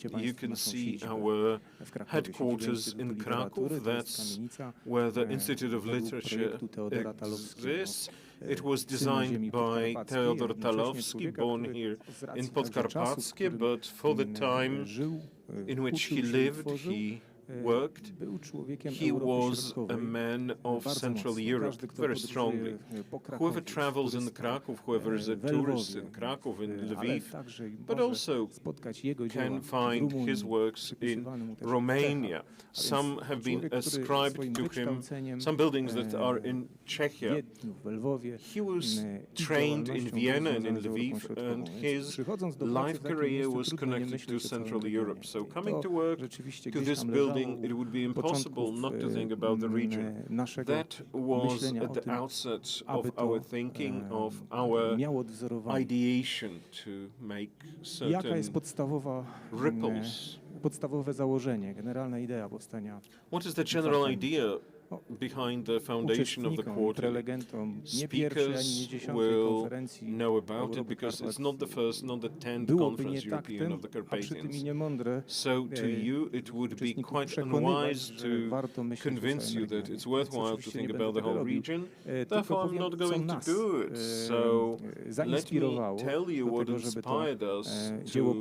you can see our headquarters in Kraków. That's where the Institute of Literature exists. It was designed by Teodor Talowski, born here in Podkarpackie, but for the time in which he lived, he worked, he was a man of Central Europe very strongly. Whoever travels in Kraków, whoever is a tourist in Kraków, in Lviv, but also can find his works in Romania. Some have been ascribed to him, some buildings that are in Czechia. He was trained in Vienna and in Lviv, and his life career was connected to Central Europe. So coming to work to this building, it would be impossible not to think about the region. That was at the outset of our thinking, of our ideation to make certain ripples. Podstawowe założenie, generalna idea powstania. What is the general idea behind the foundation of the quarterly? Speakers will know about it because it's not the first, not the 10th conference European of the Carpathians. So to you it would be quite unwise to convince you that it's worthwhile to think about the whole region. Therefore I'm not going to do it. So let me tell you what inspired us to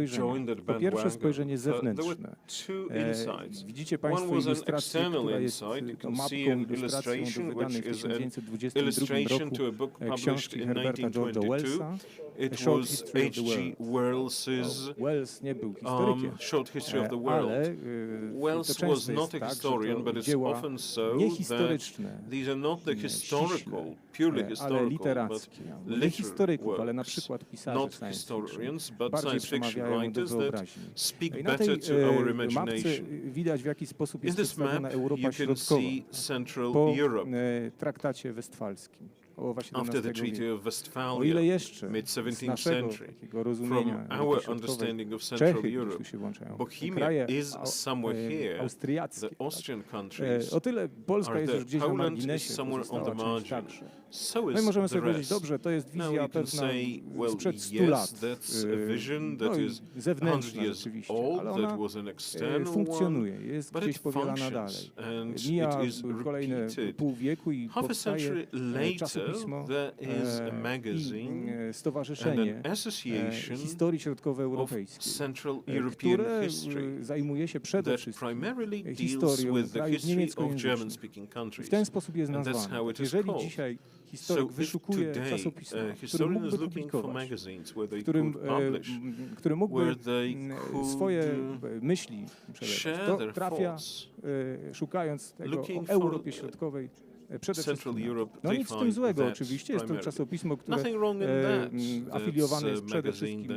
join that bandwagon. There were two insights. One was an external insight. You can see an illustration, which is an illustration to a book published in 1922. It was H.G. Wells's short history of the world. Wells was not a historian, but it's often so that these are not the historical, purely historical, but literary works, not historians, but science fiction writers that speak better to our imagination. In this map, you can see Central Europe. After the Treaty of Westphalia, mid-17th century, from our understanding of Central Europe, Bohemia is somewhere here. The Austrian countries are there. Poland is somewhere on the margin. So is the rest. Now you can say, well, yes, that's a vision that is 100 years old, that was an external one, but it functions and it is repeated. Half a century later, there is a magazine and an association of Central European history that primarily deals with the history of German-speaking countries, and that's how it is called. So if today a historian is looking for magazines where they could publish, where they could share their thoughts, looking for Central Europe, no nic w tym złego, oczywiście jest to czasopismo, które afiliowane jest przede wszystkim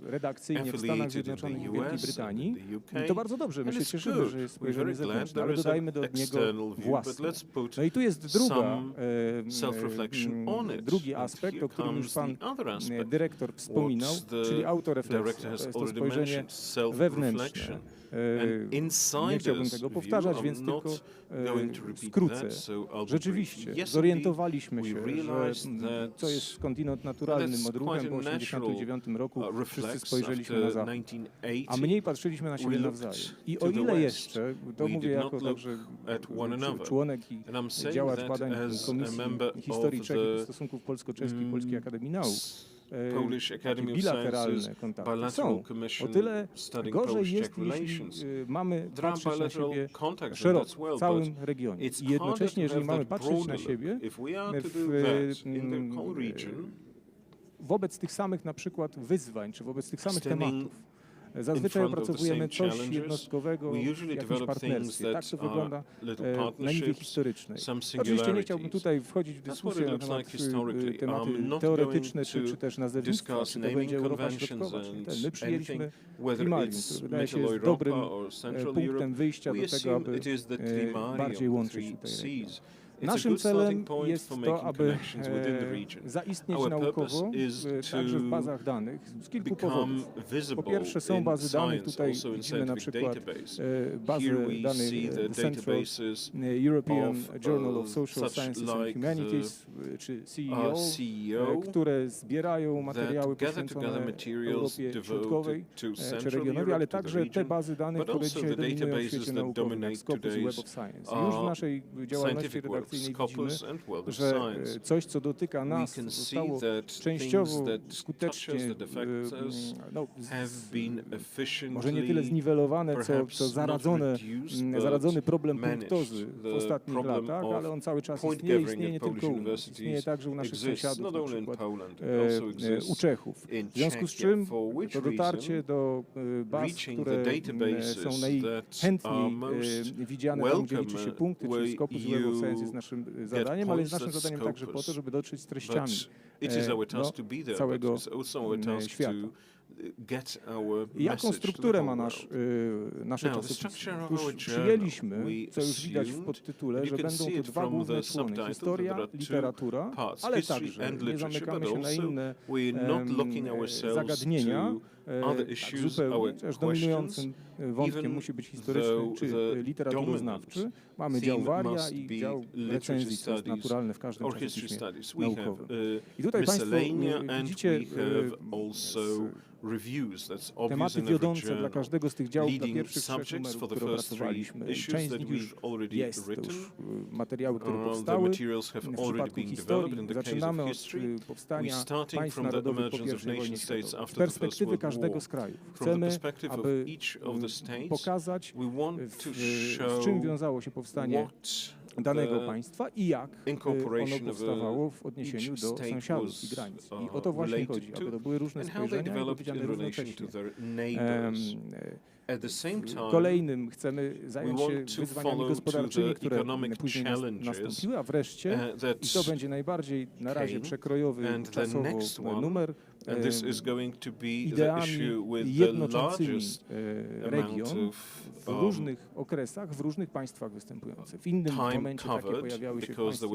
redakcyjnie w Stanach Zjednoczonych i Wielkiej Brytanii. I to bardzo dobrze, my się cieszymy, że jest spojrzenie zewnętrzne, ale dodajmy do niego własne. No i tu jest drugi aspekt, o którym już pan dyrektor wspominał, czyli autorefleksja. To jest to spojrzenie wewnętrzne. Nie chciałbym tego powtarzać, więc tylko skrócę. Rzeczywiście zorientowaliśmy się, że to jest kontynent naturalnym odruchem. Po 1989 roku wszyscy spojrzeliśmy na zachód, a mniej patrzyliśmy na siebie nawzajem. I o ile jeszcze, to mówię jako także członek i działacz badań Komisji Historii Czech i Stosunków Polsko-Czeskich Polskiej Akademii Nauk, takie bilateralne kontakty są. O tyle gorzej jest, jeśli mamy patrzeć na siebie szeroko, w całym regionie. I jednocześnie, jeżeli mamy patrzeć na siebie wobec tych samych na przykład wyzwań, czy wobec tych samych tematów, zazwyczaj opracowujemy coś jednostkowego w jakimś partnerstwie. Tak to wygląda na niwie historycznej. Oczywiście nie chciałbym tutaj wchodzić w dyskusję na temat tematy teoretyczne, czy też nazewnictwa, czy to będzie Europa Środkowa, czy ten. My przyjęliśmy Trimarium, który wydaje się jest dobrym punktem wyjścia do tego, aby bardziej łączyć tutaj region. Naszym celem jest to, aby zaistnieć naukowo także w bazach danych z kilku powodów. Po pierwsze są bazy danych, tutaj widzimy na przykład bazę danych Central European Journal of Social Sciences and Humanities, czy CEO, które zbierają materiały poświęcone Europie Środkowej czy regionowi, ale także te bazy danych, które dzisiaj dominują w świecie naukowym, jak Scopus i Web of Science. Już w naszej działalności redakcyjnej widzimy, że coś, co dotyka nas, zostało częściowo skutecznie, może nie tyle zniwelowane, co zaradzony problem punktozy w ostatnich latach, ale on cały czas istnieje nie tylko u nas, istnieje także u naszych sąsiadów, na przykład u Czechów. W związku z czym to dotarcie do baz, które są najchętniej widziane tam, gdzie liczy się punkty, czyli Scopus i Web of Science jest naszym zadaniem, ale jest naszym zadaniem także po to, żeby dotrzeć z treściami do całego świata. Jaką strukturę ma nasze czasopismo? Już przyjęliśmy, co już widać w podtytule, że będą to dwa główne człony, historia, literatura, ale także nie zamykamy się na inne zagadnienia, zupełnie, chociaż dominującym wątkiem musi być historyczny czy literaturoznawczy. Mamy dział waria i dział recenzji, co jest naturalne w każdym czasopiśmie naukowym. I tutaj Państwo widzicie tematy wiodące dla każdego z tych działów, dla pierwszych 3 numerów, które opracowaliśmy. Część z nich już jest, to już materiały, które powstały. W przypadku historii zaczynamy od powstania państw narodowych po I wojnie światowej. Z perspektywy każdego z krajów. Chcemy, aby pokazać, z czym wiązało się powstanie danego państwa i jak ono powstawało w odniesieniu do sąsiadów i granic. I o to właśnie chodzi, aby to były różne spojrzenia i widziane równocześnie. Kolejnym chcemy zająć się wyzwaniami gospodarczymi, które później nastąpiły, a wreszcie, i to będzie najbardziej na razie przekrojowy czasowo numer, ideami jednoczącymi region w różnych okresach, w różnych państwach występujących. W innym momencie takie pojawiały się w państwie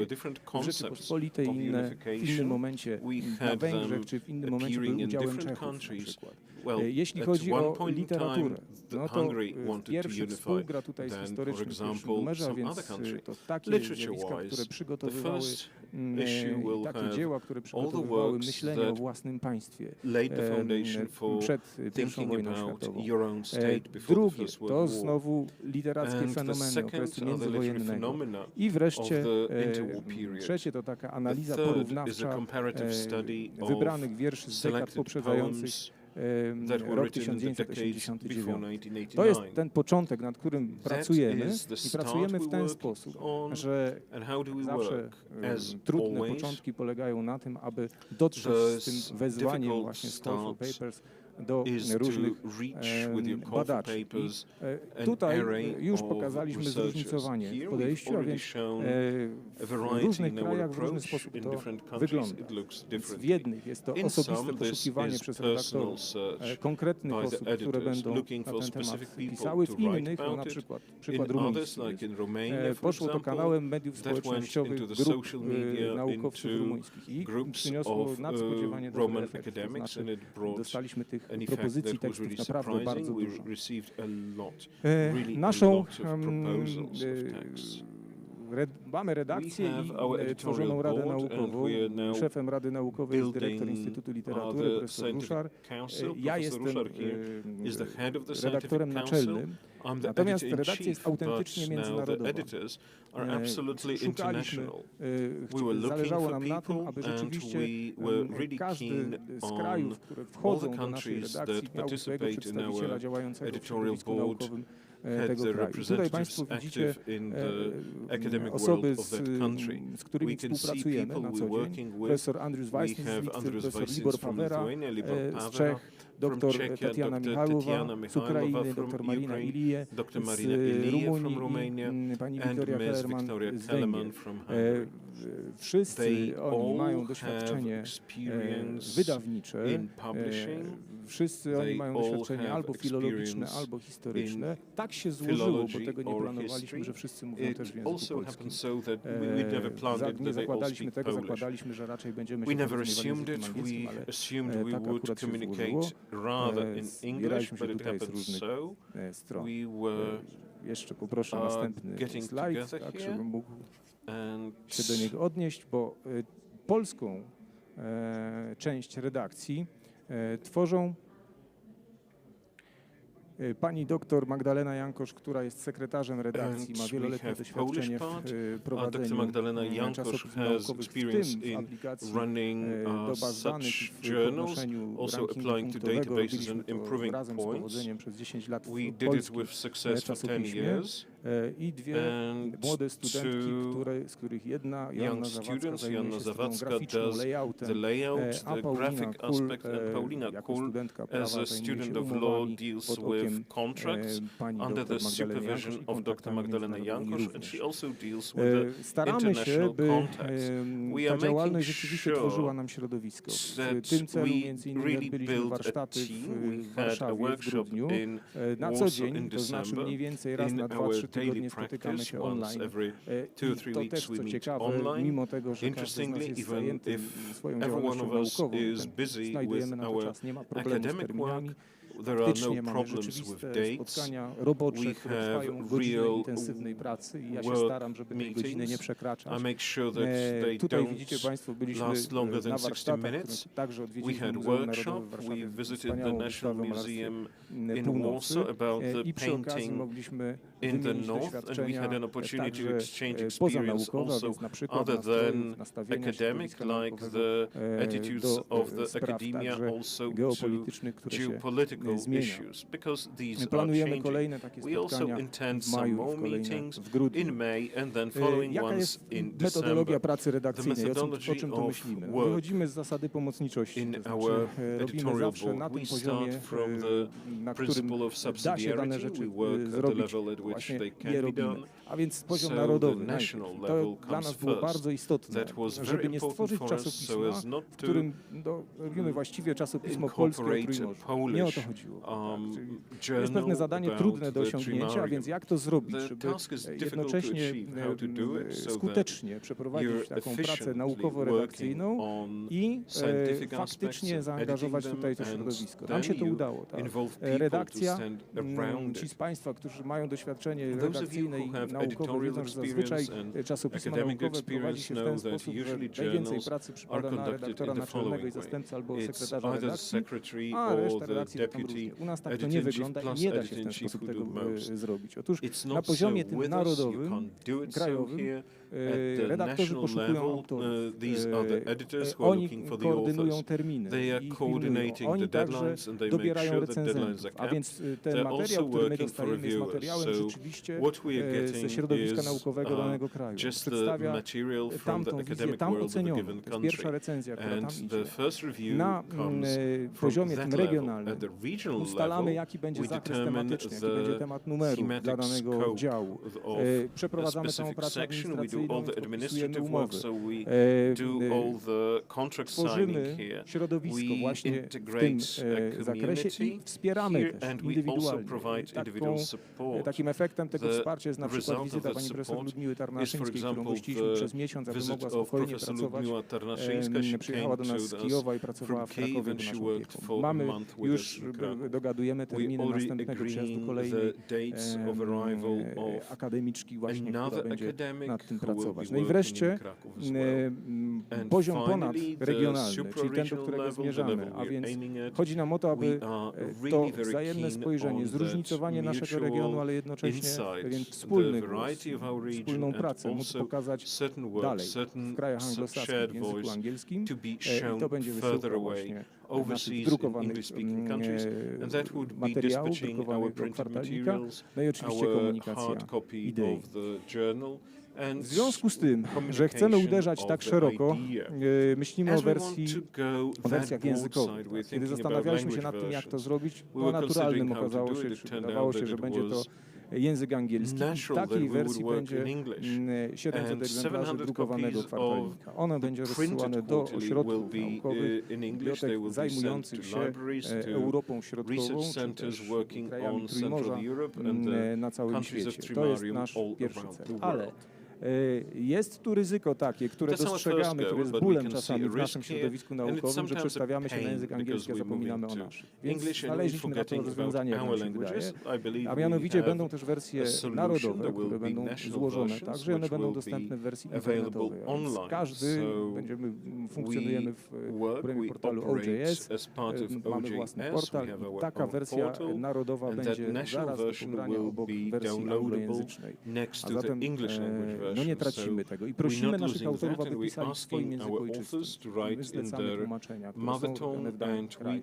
Rzeczypospolitej, inne w innym momencie na Węgrzech, czy w innym momencie były udziałem Czechów na przykład. Jeśli chodzi o literaturę, no to pierwszy współgra tutaj z historycznym w pierwszym numerze, a więc to takie zjawiska, które przygotowywały, takie dzieła, które przygotowywały myślenie o własnym państwie przed I wojną światową. Drugie to znowu literackie fenomeny okresu międzywojennego. I wreszcie trzecie to taka analiza porównawcza wybranych wierszy z dekad poprzedzających rok 1989. To jest ten początek, nad którym pracujemy i pracujemy w ten sposób, że zawsze trudne początki polegają na tym, aby dotrzeć z tym wezwaniem właśnie z Call for Papers do różnych badaczy. I tutaj już pokazaliśmy zróżnicowanie w podejściu, a więc w różnych krajach w różny sposób to wygląda. Więc w jednych jest to osobiste poszukiwanie przez redaktorów konkretnych osób, które będą na ten temat pisały, w innych, no na przykład rumuński. Poszło to kanałem mediów społecznościowych, grup naukowców rumuńskich i przyniosło nadspodziewanie dobry efekt. To znaczy dostaliśmy tych propozycji tekstów naprawdę bardzo dużo. Naszą mamy redakcję i tworzoną Radę Naukową. Szefem Rady Naukowej jest dyrektor Instytutu Literatury, profesor Ruszar. Ja jestem redaktorem naczelnym. Natomiast redakcja jest autentycznie międzynarodowa. Szukaliśmy, zależało nam na tym, aby rzeczywiście każdy z krajów, które wchodzą do naszej redakcji, miał swojego przedstawiciela działającego w środowisku naukowym tego kraju. Tutaj Państwo widzicie osoby, z którymi współpracujemy na co dzień. Profesor Andrews Weissman z Litwy, profesor Libor Pawera z Czech, dr Tatiana Michałova z Ukrainy, dr Marina Ilije z Rumunii, pani Wiktoria Kellerman z Węgier. Wszyscy oni mają doświadczenie wydawnicze, wszyscy oni mają doświadczenie albo filologiczne, albo historyczne. Tak się złożyło, bo tego nie planowaliśmy, że wszyscy mówią też w języku polskim. Nie zakładaliśmy tego, zakładaliśmy, że raczej będziemy się porozumiewać językiem angielskim, ale tak akurat się złożyło. Zbieraliśmy się tutaj z różnych stron. Jeszcze poproszę następny slajd, tak żebym mógł się do niego odnieść, bo polską część redakcji tworzą pani doktor Magdalena Jankosz, która jest sekretarzem redakcji, ma wieloletnie doświadczenie w prowadzeniu czasopism naukowych, w tym w aplikacji do baz danych, w podnoszeniu rankingu punktowego. Robiliśmy to razem z powodzeniem przez 10 lat w polskim czasopiśmie. I dwie młode studentki, z których jedna, Joanna Zawadzka, zajmuje się stroną graficzną, layoutem, a Paulina Kul, jako studentka prawa zajmuje się umowami pod okiem pani dr Magdaleny Jankosz również. Staramy się, by ta działalność rzeczywiście tworzyła nam środowisko. W tym celu między innymi odbyliśmy warsztaty w Warszawie w grudniu. Na co dzień, to znaczy mniej więcej raz na 2-3 tygodnie spotykamy się online. I to też, co ciekawe, mimo tego, że każdy z nas jest zajęty swoją działalnością naukową, znajdujemy na to czas, nie ma problemu z terminami. Faktycznie mamy rzeczywiste spotkania robocze, które trwają godzinę intensywnej pracy i ja się staram, żeby tej godziny nie przekraczać. Tutaj widzicie Państwo, byliśmy na warsztatach, także odwiedziliśmy Muzeum Narodowe w Warszawie, wspaniałą wystawę malarską Północy i przy okazji mogliśmy wymienić doświadczenia także pozanaukowe, więc na przykład nastrojów, nastawienia środowiska naukowego do spraw także geopolitycznych, które się zmienia. Planujemy kolejne takie spotkania w maju, w grudniu. Jaka jest metodologia pracy redakcyjnej? O czym to myślimy? Wychodzimy z zasady pomocniczości, to znaczy robimy zawsze na tym poziomie, na którym da się dane rzeczy zrobić, właśnie je robimy. A więc poziom narodowy. To dla nas było bardzo istotne, żeby nie stworzyć czasopisma, w którym robimy właściwie czasopismo polskie o Trójmorzu. Nie o to chodziło. Jest pewne zadanie trudne do osiągnięcia, a więc jak to zrobić, żeby jednocześnie skutecznie przeprowadzić taką pracę naukowo-redakcyjną i faktycznie zaangażować tutaj to środowisko. Nam się to udało. Ta redakcja, ci z Państwa, którzy mają doświadczenie redakcyjne i naukowe, wiedzą, że zazwyczaj czasopisma naukowe prowadzi się w ten sposób, że najwięcej pracy przypada na redaktora naczelnego i zastępcę albo sekretarza redakcji, a reszta redakcji to tam różnie. U nas tak to nie wygląda i nie da się w ten sposób tego zrobić. Otóż na poziomie tym narodowym, krajowym, redaktorzy poszukują autorów, oni koordynują terminy i pilnują. Oni także dobierają recenzentów, a więc ten materiał, który my dostajemy, jest materiałem rzeczywiście ze środowiska naukowego danego kraju. Przedstawia tamtą wizję, tam ocenioną. To jest pierwsza recenzja, która tam idzie. Na poziomie tym regionalnym ustalamy, jaki będzie zakres tematyczny, jaki będzie temat numeru dla danego działu. Przeprowadzamy całą pracę administracyjną, podpisujemy umowy. Tworzymy środowisko właśnie w tym zakresie i wspieramy też indywidualnie. Takim efektem tego wsparcia jest na przykład wizyta pani profesor Ludmiły Tarnaszyńskiej, którą gościliśmy przez miesiąc, aby mogła spokojnie pracować. Przyjechała do nas z Kijowa i pracowała w Krakowie pod naszą opieką. Mamy już, dogadujemy terminy następnego przyjazdu kolejnej akademiczki właśnie, która będzie nad tym pracować. No i wreszcie poziom ponadregionalny, czyli ten, do którego zmierzamy, a więc chodzi nam o to, aby to wzajemne spojrzenie, zróżnicowanie naszego regionu, ale jednocześnie pewien wspólny głos, wspólną pracę móc pokazać dalej w krajach anglosaskich w języku angielskim i to będzie wysyłka właśnie naszych drukowanych materiałów, drukowanego kwartalnika, no i oczywiście komunikacja idei. W związku z tym, że chcemy uderzać tak szeroko, myślimy o wersjach językowych. Kiedy zastanawialiśmy się nad tym, jak to zrobić, to naturalnym okazało się, czy wydawało się, że będzie to język angielski. W takiej wersji będzie 700 egzemplarzy drukowanego kwartalnika. Ono będzie rozsyłane do ośrodków naukowych, bibliotek zajmujących się Europą Środkową, czy też krajami Trójmorza na całym świecie. To jest nasz pierwszy cel. Ale jest tu ryzyko takie, które dostrzegamy, które jest bólem czasami w naszym środowisku naukowym, że przestawiamy się na język angielski, a zapominamy o naszym. Więc znaleźliśmy na to rozwiązanie, jak nam się wydaje, a mianowicie będą też wersje narodowe, które będą złożone tak, że one będą dostępne w wersji internetowej. Więc każdy, funkcjonujemy w programie portalu OJS, mamy własny portal i taka wersja narodowa będzie zaraz do pobrania obok wersji anglojęzycznej. A zatem no nie tracimy tego i prosimy naszych autorów, aby pisali w swoim języku ojczystym. My zlecamy tłumaczenia, które są robione w danym kraju.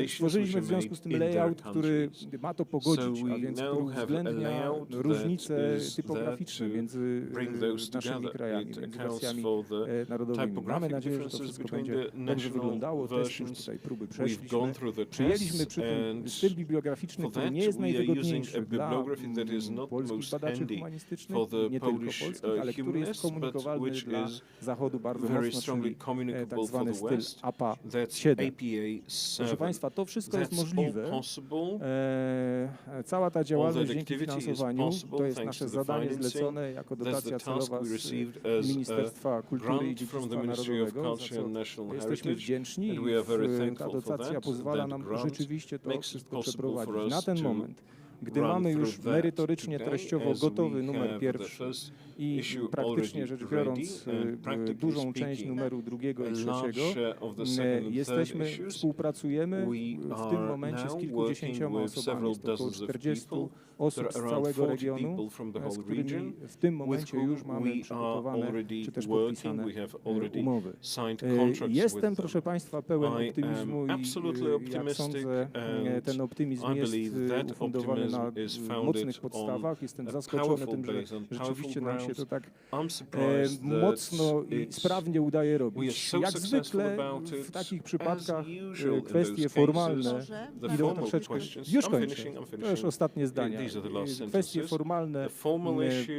Stworzyliśmy w związku z tym layout, który ma to pogodzić, a więc który uwzględnia różnice typograficzne między naszymi krajami, między wersjami narodowymi. Mamy nadzieję, że to wszystko będzie dobrze wyglądało. Też już tutaj próby przeszliśmy. Przyjęliśmy przy tym styl bibliograficzny, który nie jest najwygodniejszy dla polskich badaczy humanistycznych, nie tylko polskich, ale który jest komunikowalny dla Zachodu bardzo mocno, czyli tak zwany styl APA 7. Proszę Państwa, to wszystko jest możliwe. Cała ta działalność dzięki finansowaniu, to jest nasze zadanie zlecone jako dotacja celowa z Ministerstwa Kultury i Dziedzictwa Narodowego, za co jesteśmy wdzięczni. Ta dotacja pozwala nam rzeczywiście to wszystko przeprowadzić. Na ten moment, gdy mamy już merytorycznie, treściowo gotowy numer pierwszy i praktycznie rzecz biorąc dużą część numeru drugiego i trzeciego, współpracujemy w tym momencie z kilkudziesięcioma osobami, jest około 40 osób z całego regionu, z którymi w tym momencie już mamy przygotowane czy też podpisane umowy. Jestem, proszę Państwa, pełen optymizmu i jak sądzę, ten optymizm jest ufundowany na mocnych podstawach. Jestem zaskoczony tym, że rzeczywiście nam się to tak mocno i sprawnie udaje robić. Jak zwykle w takich przypadkach kwestie formalne idą troszeczkę... Już kończę. To już ostatnie zdania. Kwestie formalne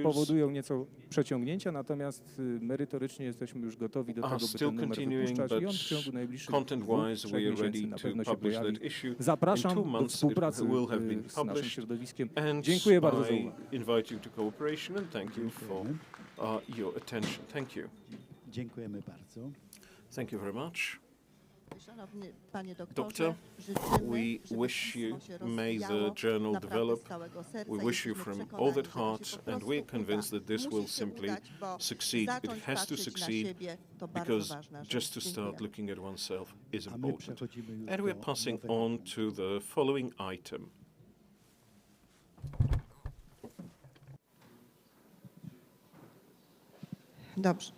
powodują nieco przeciągnięcia, natomiast merytorycznie jesteśmy już gotowi do tego, by ten numer wypuszczać i on w ciągu najbliższych 2-3 miesięcy na pewno się pojawi. Zapraszam do współpracy z naszym środowiskiem. Dziękuję bardzo za uwagę. Dziękujemy bardzo. Thank you very much. Szanowny Panie Doctor, we wish you, may the journal develop. We wish you from all that heart, and we're convinced that this will simply succeed. It has to succeed because just to start looking at oneself is important. And we're passing on to the following item. Dobrze.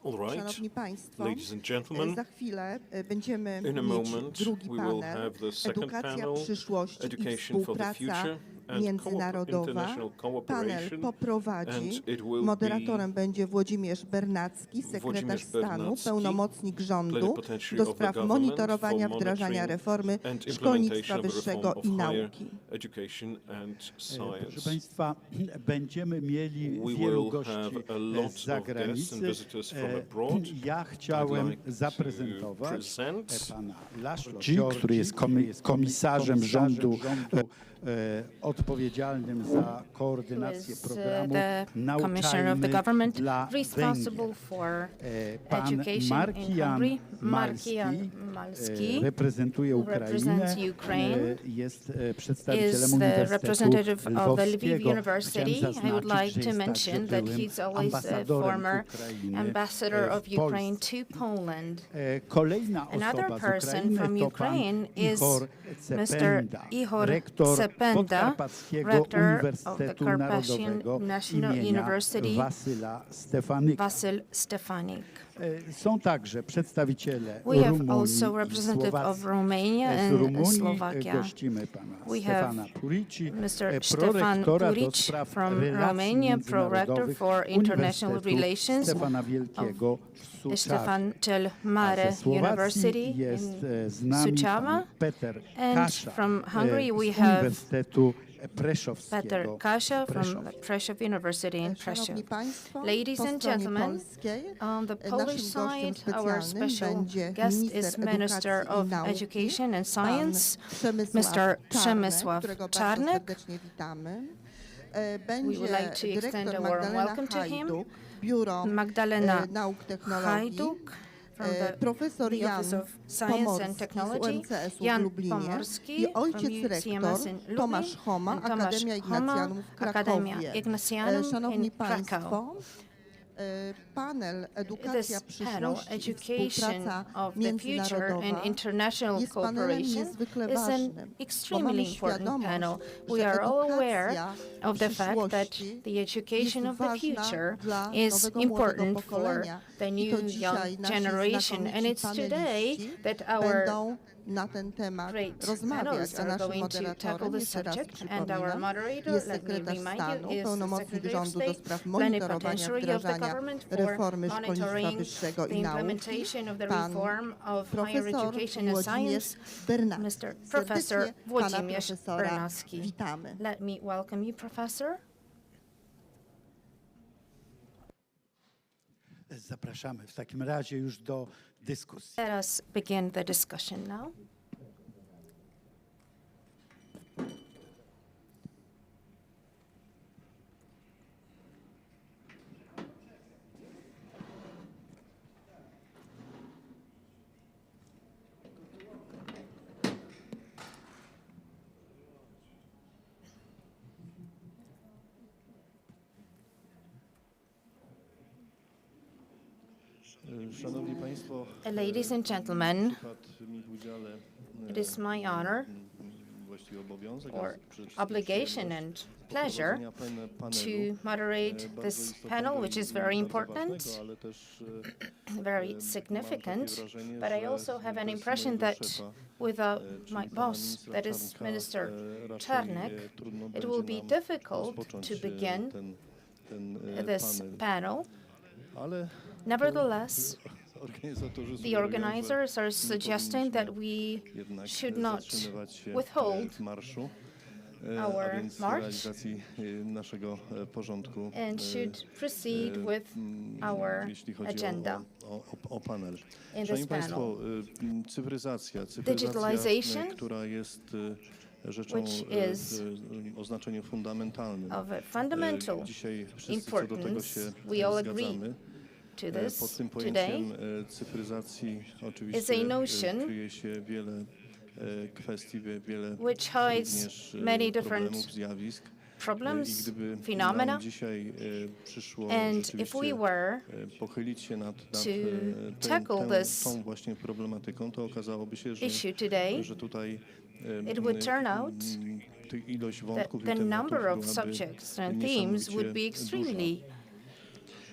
All right, Szanowni Państwo, ladies and gentlemen, za chwilę będziemy in a mieć moment drugi we will panel, have the second edukacja panel, przyszłości i education for the współpraca future and międzynarodowa. international Panel cooperation, poprowadzi, and it will moderatorem będzie Włodzimierz Bernacki, sekretarz stanu, pełnomocnik rządu do spraw monitorowania wdrażania reformy szkolnictwa wyższego i nauki. Proszę Państwa, będziemy mieli wielu gości z zagranicy. Ja chciałem zaprezentować pana Laszlo, który jest komisarzem rządu odpowiedzialnym za koordynację programu Nauczajmy dla Węgier. Pan Markian Malski reprezentuje Ukrainę, jest przedstawicielem Uniwersytetu Lwowskiego. Chciałem zaznaczyć, że jest także byłym ambasadorem Ukrainy w Polsce. Kolejna osoba z Ukrainy to pan Ihor Cependa, rektor Podkarpackiego Uniwersytetu Narodowego imienia Wasyla Stefanika. Wasyl Stefanik. Są także przedstawiciele We have Rumunii also i representative of Słowacji. Romania Z and Rumunii Slovakia. gościmy pana We Stefana have Purici, Mr. prorektora Stefan do Puric spraw from relacji Romania, prorector międzynarodowych for international Uniwersytetu relations Stefana Wielkiego w Suczawie. Stefan cel A Mare ze Słowacji University jest in z nami Suceava. pan Peter And Kasza from Hungary z we have Uniwersytetu Peter Preszowskiego. Kasia w from Preszowie. Prešov University in Prešov. Szanowni Państwo, Ladies po and stronie gentlemen, polskiej on the naszym Polish gościem side, our specjalnym special będzie guest is Minister of Education and Science, Mr. Przemysl którego bardzo Czarnek. serdecznie witamy. Będzie would like to extend dyrektor a warm Magdalena welcome to him. Hajduk, Biuro Magdalena Nauk Technologii, Hajduk from profesor the Jan Office of Science and Pomorski z Technology, UMCS-u w Jan Lublinie Pomorski i ojciec from rektor UCMS in Lublin, Tomasz Homa, and Tomasz Akademia Homa, Ignatianum w Akademia Krakowie. Ignatianum Szanowni in Krakow. Państwo, panel Edukacja This panel, przyszłości i Education współpraca of the Future międzynarodowa and International jest panelem Cooperation niezwykle is an ważnym, bo extremely mamy important świadomość, panel. że We are all aware edukacja of the fact that przyszłości the education jest of the ważna future dla is nowego important młodego for pokolenia. the I to new dzisiaj young nasi generation. And znakomici it's today paneliści that our będą na ten temat great rozmawiać, panelists a are naszym going to tackle moderatorem, the jeszcze raz subject, and our przypominam, moderator, jest let me sekretarz remind stanu, you, is pełnomocnik Secretary of rządu do State, spraw monitorowania plenipotentiary of the wdrażania government for reformy szkolnictwa monitoring wyższego the i nauki, implementation of the pan reform of higher profesor education and Włodzimierz science, Bernacki. Mr. Professor Serdecznie pana Włodzimierz profesora Bernacki. witamy. Let me welcome you, Professor. Zapraszamy w takim razie już do dyskusji. Let us begin the discussion now. Szanowni Państwo, Ladies and gentlemen, przypadł mi w udziale it is my honor właściwie obowiązek, or a przede wszystkim obligation and pleasure prowadzenia to moderate bardzo this istotnego panel, which is i very bardzo important, ważnego, ale też very mam significant, takie wrażenie, but I że also have an bez impression mojego that szefa, without czyli my pana boss, ministra that is Czarnka, Minister raczej, Czarnek, trudno it będzie will be nam difficult rozpocząć, to begin ten this panel. Ale Nevertheless, organizatorzy the sugerują, że organizers are nie suggesting that powinniśmy we jednak should not zatrzymywać się withhold marszu, our a więc march realizacji naszego porządku, and should proceed with our jeśli chodzi agenda o panel. in Szanowni this Państwo, panel. cyfryzacja, Digitalization, która jest rzeczą which is o znaczeniu fundamentalnym. of a fundamental Dzisiaj wszyscy co do tego importance. się We all agree zgadzamy. to Pod this tym today. pojęciem cyfryzacji is oczywiście a notion kryje się wiele kwestii, wiele which hides również many different problemów, zjawisk. I problems, gdyby phenomena, nam dzisiaj przyszło and if rzeczywiście we were pochylić się nad tackle this tą właśnie problematyką, to okazałoby się, issue today, że tutaj it would turn out ilość that wątków i the tematów number of byłaby subjects and themes would be niesamowicie extremely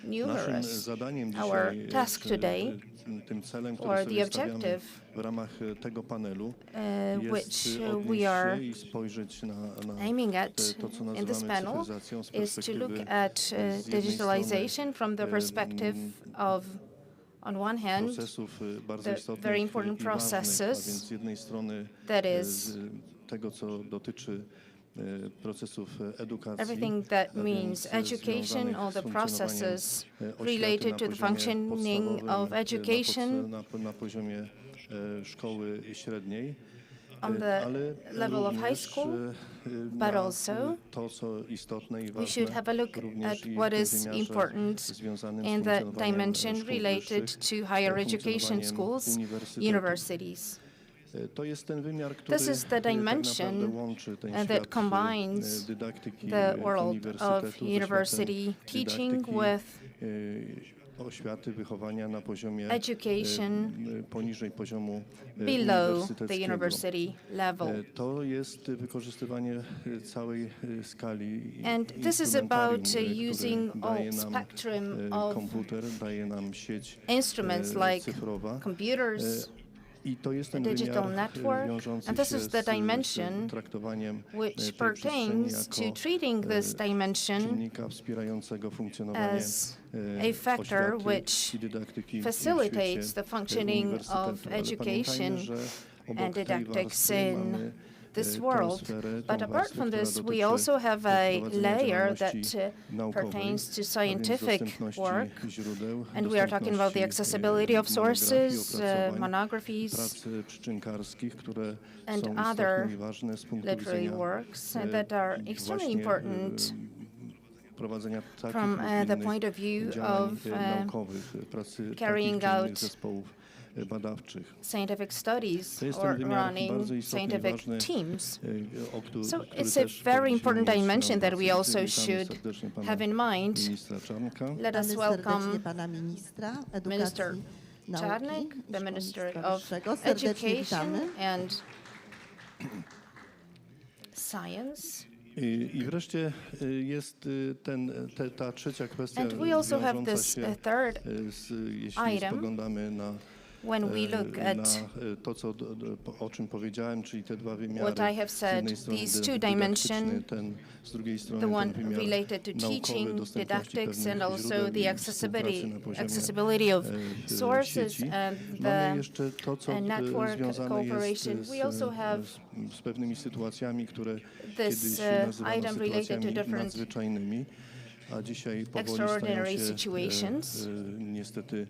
Naszym numerous. zadaniem Our dzisiaj, task today, tym celem, or który sobie the stawiamy objective, w ramach tego panelu, which jest we odnieść are się i spojrzeć na aiming at to, co in this nazywamy panel, cyfryzacją z is to look perspektywy at z jednej digitalization from the perspective of, on one hand, procesów bardzo the istotnych very important i ważnych, a processes więc z jednej strony that is z tego, co dotyczy procesów edukacji, everything that a means więc education, związanych all z the funkcjonowaniem processes oświaty related na to the poziomie functioning podstawowym, of education na poziomie szkoły średniej, on the ale level of high również, school, na but also to, co istotne i we ważne, should have a look również at i what w is wymiarze important związanym z in the funkcjonowaniem dimension szkół related wyższych, to higher education funkcjonowaniem schools, uniwersytetów. universities. To jest ten wymiar, który This is the tak dimension naprawdę łączy ten that świat combines dydaktyki the world uniwersytetu of ze światem university teaching dydaktyki with oświaty, wychowania na poziomie education poniżej poziomu below the uniwersyteckiego. university level. To jest wykorzystywanie całej skali And this is about using all spectrum of komputer, daje nam sieć instruments like cyfrowa. computers, I to jest ten digital wymiar network, wiążący and this się is the z dimension traktowaniem which tej pertains przestrzeni to treating this jako dimension czynnika wspierającego funkcjonowanie as a factor oświaty which i dydaktyki w facilitates świecie the functioning uniwersytetu. of Ale education pamiętajmy, że obok and tej didactics warstwy in mamy this tą world. sferę, But tą apart warstwę, from która this, we dotyczy also have a prowadzenia layer that działalności naukowej, pertains to a więc scientific dostępności work. źródeł, And we are talking about the dostępności, accessibility of monografii, sources, opracowań, monographies, prac przyczynkarskich, które and są other istotne i ważne z punktu literary widzenia works that are extremely właśnie, important prowadzenia takich from lub the innych point of view działań of naukowych, pracy carrying takich czy innych out zespołów badawczych. scientific studies To jest or ten wymiar running bardzo istotny i scientific ważny, teams. So który it's a też very powinniśmy important mieć na dimension that uwadze. we also Witamy should serdecznie pana have in mind. ministra Czarnka. Let us Witamy welcome serdecznie pana ministra Minister edukacji, nauki Czarnek, i the Minister Szkolnictwa of Wyższego. Serdecznie Education witamy. and Science. I wreszcie jest ta trzecia kwestia And we also have wiążąca this się third jeśli item spoglądamy na when we look na at to, o czym powiedziałem, czyli te dwa wymiary. what I have Z said, jednej strony these two dydaktyczny, dimensions, z drugiej strony the ten one wymiar related to naukowy, teaching, dostępności didactics, pewnych and also źródeł i the współpracy na poziomie, accessibility of sources sieci. and Mamy the jeszcze to, co network związane jest cooperation. We also have z pewnymi sytuacjami, które this kiedyś nazywano item related to sytuacjami different nadzwyczajnymi, a dzisiaj powoli extraordinary stają się situations, niestety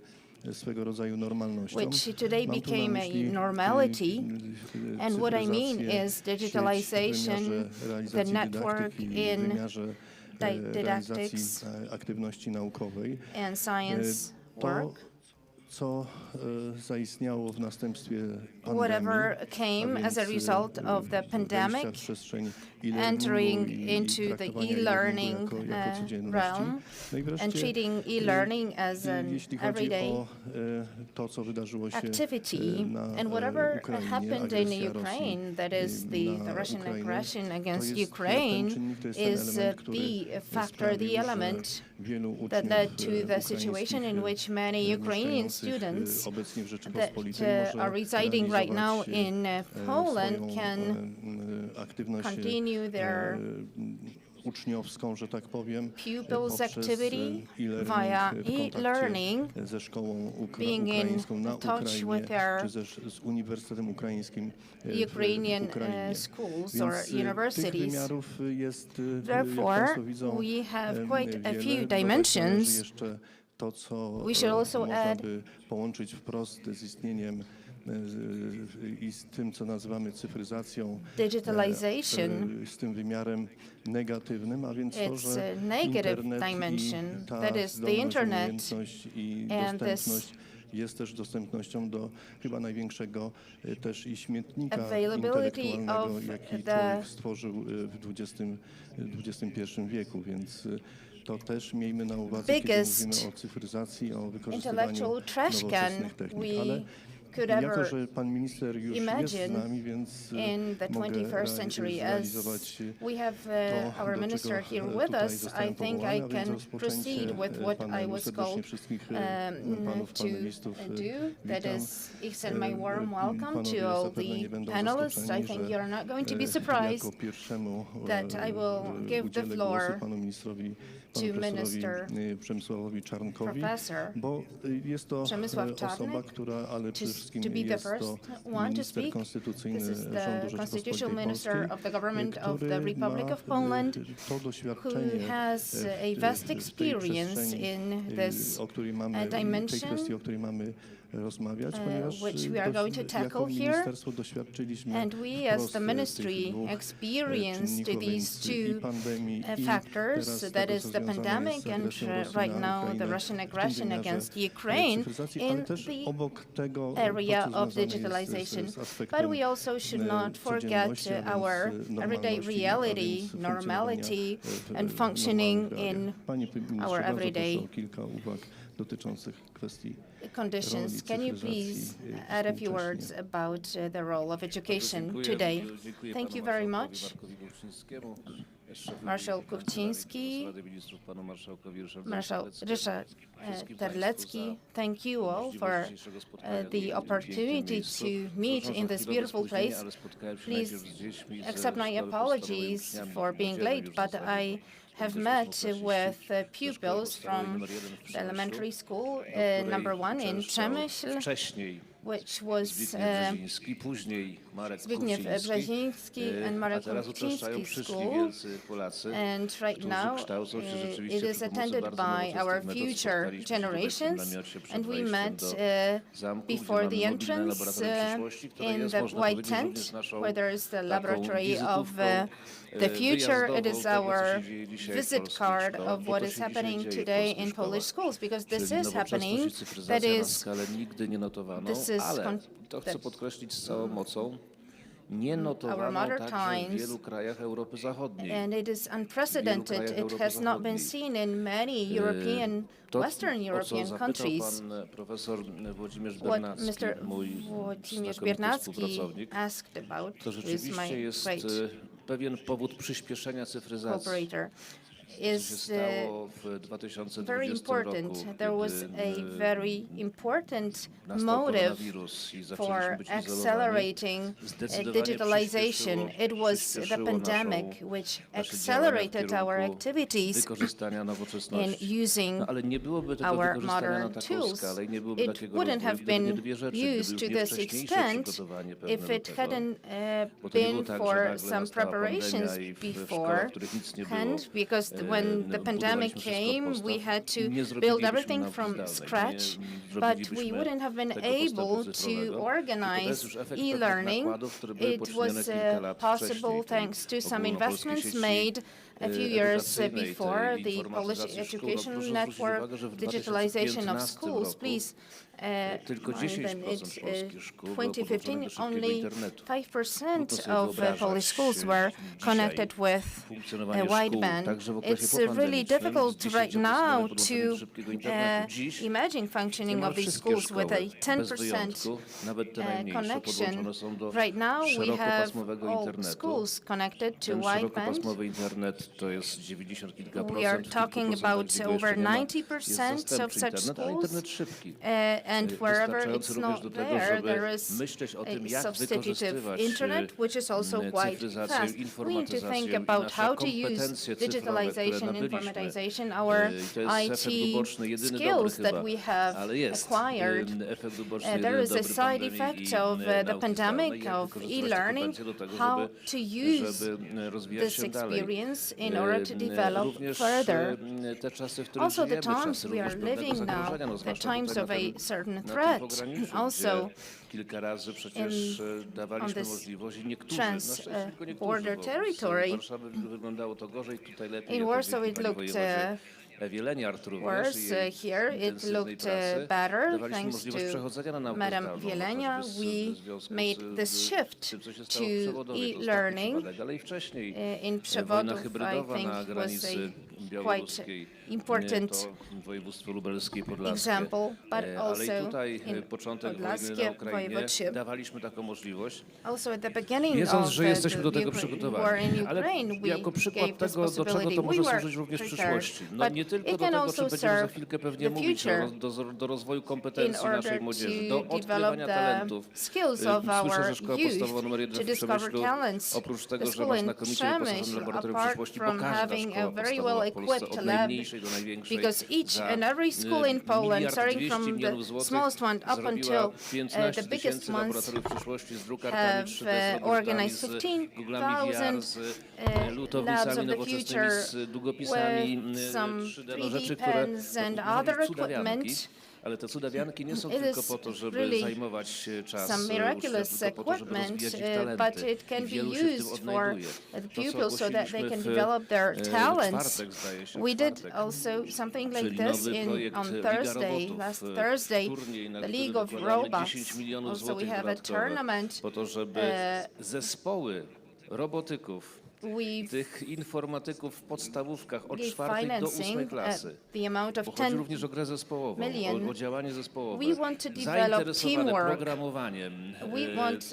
swego rodzaju normalnością. which today Mam tu na became myśli, a normality. And what I mean cyfryzację, is sieć digitalization, w wymiarze the realizacji network dydaktyki i w in wymiarze realizacji didactics aktywności naukowej. and science To, work. co zaistniało w następstwie pandemii, Whatever came as a result of the pandemic, wejścia w przestrzeń entering e-learningu i into the traktowania e-learning jako codzienności. realm No i and wreszcie, treating e-learning as an jeśli chodzi everyday o to, co wydarzyło się activity, na and whatever Ukrainie, happened in agresja Ukraine, Rosji that is na the Russian Ukrainę, aggression to against jest Ukraine, ten czynnik, to jest ten is element, który the factor, sprawił, the że element wielu that uczniów led to the ukraińskich, situation in which many Ukrainian mieszkających, students obecnie w that Rzeczypospolitej może are residing right now realizować, in Poland swoją, can aktywność continue their uczniowską, że tak powiem, pupils' poprzez activity e-learning, via w kontakcie e-learning, ze szkołą being in ukraińską na touch Ukrainie, with their czy też z Uniwersytetem Ukraińskim Ukrainian w Ukrainie. schools or Więc tych universities. wymiarów jest, Therefore, jak Państwo widzą, we have quite a wiele. few Dodać dimensions. należy jeszcze to, co We should also można add by połączyć wprost z istnieniem i z tym, co nazywamy cyfryzacją, digitalization. Z tym wymiarem negatywnym, a więc to, It's że a negative internet dimension, i ta that is the zdolność, internet umiejętność i and dostępność jest też dostępnością do chyba największego też i śmietnika availability intelektualnego, of jaki the człowiek stworzył w XXI wieku, więc to też miejmy na uwadze, kiedy biggest mówimy o cyfryzacji, o wykorzystywaniu intellectual trash can nowoczesnych technik. we Ale could jako, ever że pan minister już jest imagine z nami, więc in the mogę 21st century. As zrealizować we have to, our do minister czego here with tutaj us, zostałem I think powołany, I a więc can rozpoczęcie proceed with what I panelu. was Serdecznie called wszystkich panów, to panelistów do. That witam. is, extend my warm welcome Panowie to all zapewne nie the będą panelists. I zaskoczeni, think że you're not going to be jako surprised pierwszemu that I will give the udzielę floor głosu panu ministrowi, to panu profesorowi Minister Przemysłowowi Czarnkowi, Professor bo jest to Przemysław Czarnek, osoba, która, ale przede wszystkim to be the jest first to one to minister speak. konstytucyjny This is rządu the constitutional Rzeczypospolitej minister Polskiej, of the government of the który Republic ma of Poland, to who doświadczenie has a vast experience in this o której mamy, tej dimension, kwestii, o której mamy rozmawiać, ponieważ which we are going to tackle jako here. ministerstwo doświadczyliśmy And we as the wprost ministry tych dwóch experienced czynników, these więc i two pandemii, i factors, teraz that tego, is co the związane pandemic jest z and agresją Rosji right na now the Ukrainę, Russian w tym aggression wymiarze against Ukraine cyfryzacji, in ale też the obok tego, area to, co of związane jest digitalization. z aspektem But we also should not forget codzienności, a więc our everyday normalności, a reality, więc normality, funkcjonowania w and functioning normalnych in realiach. Panie ministrze, our bardzo everyday proszę o kilka uwag dotyczących kwestii conditions. Can you please add a few words about the role of education today? Thank you very much. Marszał Kuchciński, Marszał Ryszard Terlecki, thank you all for the opportunity to meet in this beautiful place. Please accept my apologies for being late, but I have met with pupils from the elementary school number 1 in Przemysl, which was Zbigniew Brzeziński and Marek Kuchciński School, and right now it is attended by our future generations, and we met before the entrance in the white tent where there is the laboratory of the future. It is our visit card of what is happening today in Polish schools, because this is happening. That is, to chcę podkreślić z całą mocą, nie notowano także w wielu krajach Europy Zachodniej. And it is unprecedented. It has not been seen in many European, Western European countries. What Mr. Włodzimierz Biernacki asked about is my great pewien powód przyspieszenia cyfryzacji. Is very important. There was a very important motive for accelerating digitalization. It was the pandemic which accelerated our activities in using our modern tools. It wouldn't have been used to this extent if it hadn't been for some preparations beforehand, because when the pandemic came, we had to build everything from scratch, but we wouldn't have been able to organize e-learning. It was possible thanks to some investments made a few years before, the Polish Education Network, digitalization of schools. Please, in 2015, only 5% of Polish schools were connected with a wideband. It's really difficult right now to imagine functioning of these schools with a 10% connection. Right now, we have all schools connected to wideband. We are talking about over 90% of such schools, and wherever it's not there, there is a substitutive internet, which is also quite fast. We need to think about how to use digitalization, informatization, our IT skills that we have acquired. There is a side effect of the pandemic, of e-learning, how to use this experience in order to develop further. Also, the times we are living now, the times of a certain threat, also on this trans-border territory. In Warsaw it looked worse. Here it looked better thanks to Madam Wielenia. We made this shift to e-learning. In Przewodów, I think, was a quite important example, but also in Podlaskie Voivodeship. Also at the beginning of the war in Ukraine, we gave this possibility. We were prepared, but it can also serve the future in order to develop the skills of our youth, to discover talents. The school in Przemysl, apart from having a very well-equipped lab, because each and every school in Poland, starting from the smallest one up until the biggest ones, have organized 15,000 labs of the future with some 3D pens and other equipment. Ale te cudawianki nie są tylko po to, żeby zajmować czas some miraculous equipment, but it can be used for the pupils so that they can develop their talents. We did also something like this on Thursday, last Thursday, the League of Robots. Also we have a tournament. Po to, żeby zespoły robotyków tych informatyków w podstawówkach od 4. do 8. klasy. Bo chodzi również o grę zespołową, o działanie zespołowe, zainteresowane programowaniem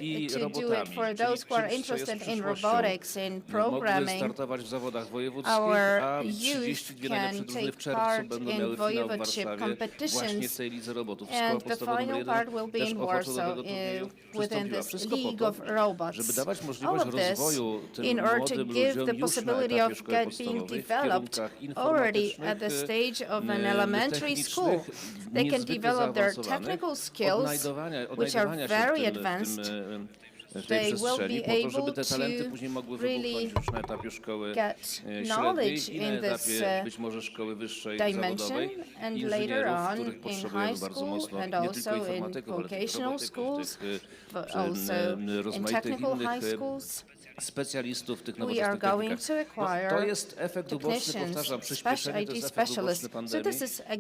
i robotami, czyli mogły startować w zawodach wojewódzkich, a 32 najlepsze drużyny w czerwcu będą miały finał w Warszawie właśnie w tej lidze robotów. Szkoła podstawowa nr 1 też ochoczo do tego turnieju przystąpiła. Wszystko po to, żeby dawać możliwość rozwoju tym młodym ludziom już na etapie szkoły podstawowej w kierunkach informatycznych, technicznych, niezwykle zaawansowanych, odnajdowania się w tej przestrzeni, po to, żeby te talenty później mogły wybuchnąć już na etapie szkoły średniej i na etapie być może szkoły wyższej zawodowej, inżynierów, których potrzebujemy bardzo mocno, nie tylko informatyków, ale też robotyków, tych rozmaitych innych specjalistów w tych nowoczesnych technikach. To jest efekt uboczny, powtarzam, przyspieszenie to jest efekt uboczny pandemii.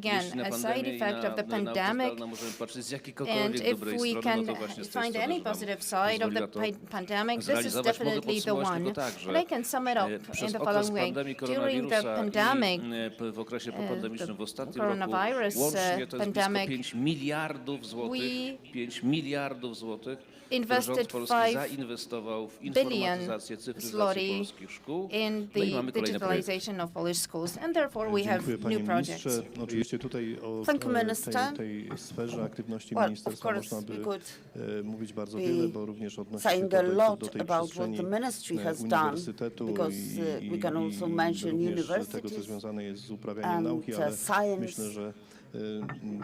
Jeśli na pandemię i na naukę zdalną możemy patrzeć z jakiejkolwiek dobrej strony, no to właśnie z tej strony, że nam pozwoliła to zrealizować. Mogę podsumować tylko tak, że przez okres pandemii koronawirusa i w okresie popandemicznym w ostatnim roku łącznie to jest blisko 5 miliardów złotych, 5 miliardów złotych rząd polski zainwestował w informatyzację, cyfryzację polskich szkół. No i mamy kolejne projekty. Dziękuję, panie ministrze. Oczywiście tutaj o tej sferze aktywności ministerstwa można by mówić bardzo wiele, bo również odnosi się do tej przestrzeni uniwersytetu i również tego, co związane jest z uprawianiem nauki, ale myślę, że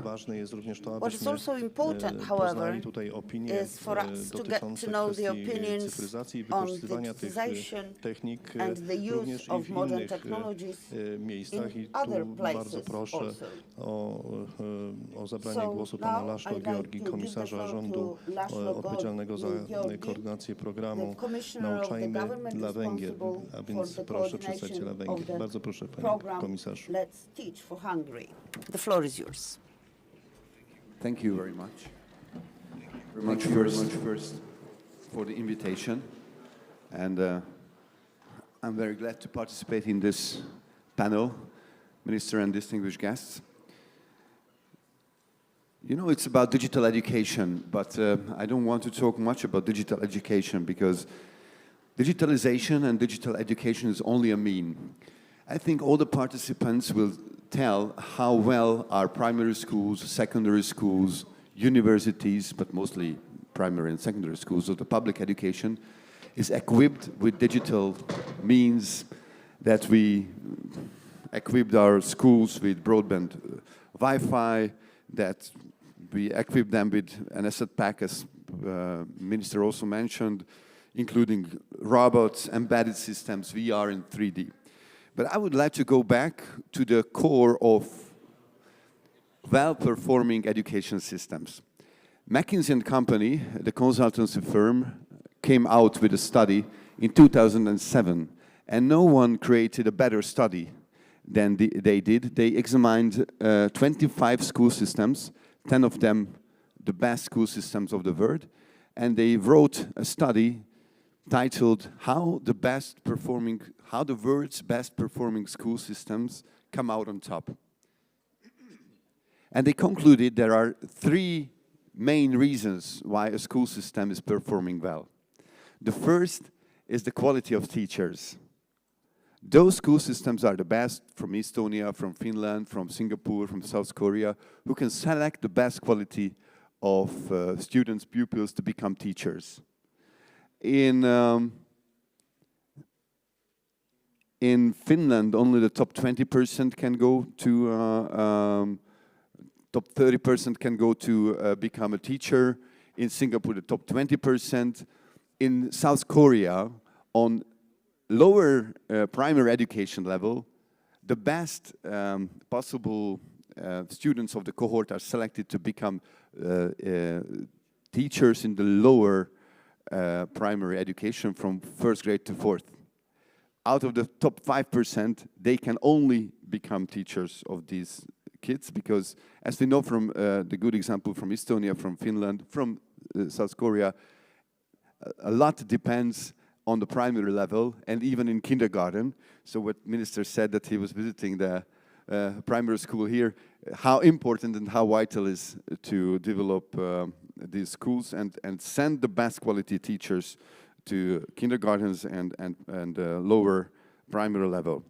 ważne jest również to, abyśmy poznali tutaj opinie dotyczące kwestii cyfryzacji i wykorzystywania tych technik również i w innych miejscach. I tu bardzo proszę o zabranie głosu pana Laszlo Georgi, komisarza rządu odpowiedzialnego za koordynację programu Nauczajmy dla Węgier, a więc proszę przedstawiciela Węgier. Bardzo proszę, panie komisarzu. The floor is yours. Thank you very much. First for the invitation, and I'm very glad to participate in this panel, Minister and distinguished guests. You know, it's about digital education, but I don't want to talk much about digital education because digitalization and digital education is only a mean. I think all the participants will tell how well our primary schools, secondary schools, universities, but mostly primary and secondary schools of the public education is equipped with digital means, that we equipped our schools with broadband Wi-Fi, that we equip them with an asset pack, as Minister also mentioned, including robots, embedded systems, VR and 3D. But I would like to go back to the core of well-performing education systems. McKinsey & Company, the consultancy firm, came out with a study in 2007, and no one created a better study than they did. They examined 25 school systems, 10 of them the best school systems of the world, and they wrote a study titled how the world's best performing school systems come out on top. And they concluded there are three main reasons why a school system is performing well. The first is the quality of teachers. Those school systems are the best from Estonia, from Finland, from Singapore, from South Korea, who can select the best quality of students, pupils to become teachers. In Finland, only the top 20% can go to, top 30% can go to become a teacher. In Singapore, the top 20%. In South Korea, on lower primary education level, the best possible students of the cohort are selected to become teachers in the lower primary education from first grade to fourth. Out of the top 5%, they can only become teachers of these kids because, as we know from the good example from Estonia, from Finland, from South Korea, a lot depends on the primary level and even in kindergarten. So what Minister said that he was visiting the primary school here, how important and how vital is to develop these schools and send the best quality teachers to kindergartens and lower primary level.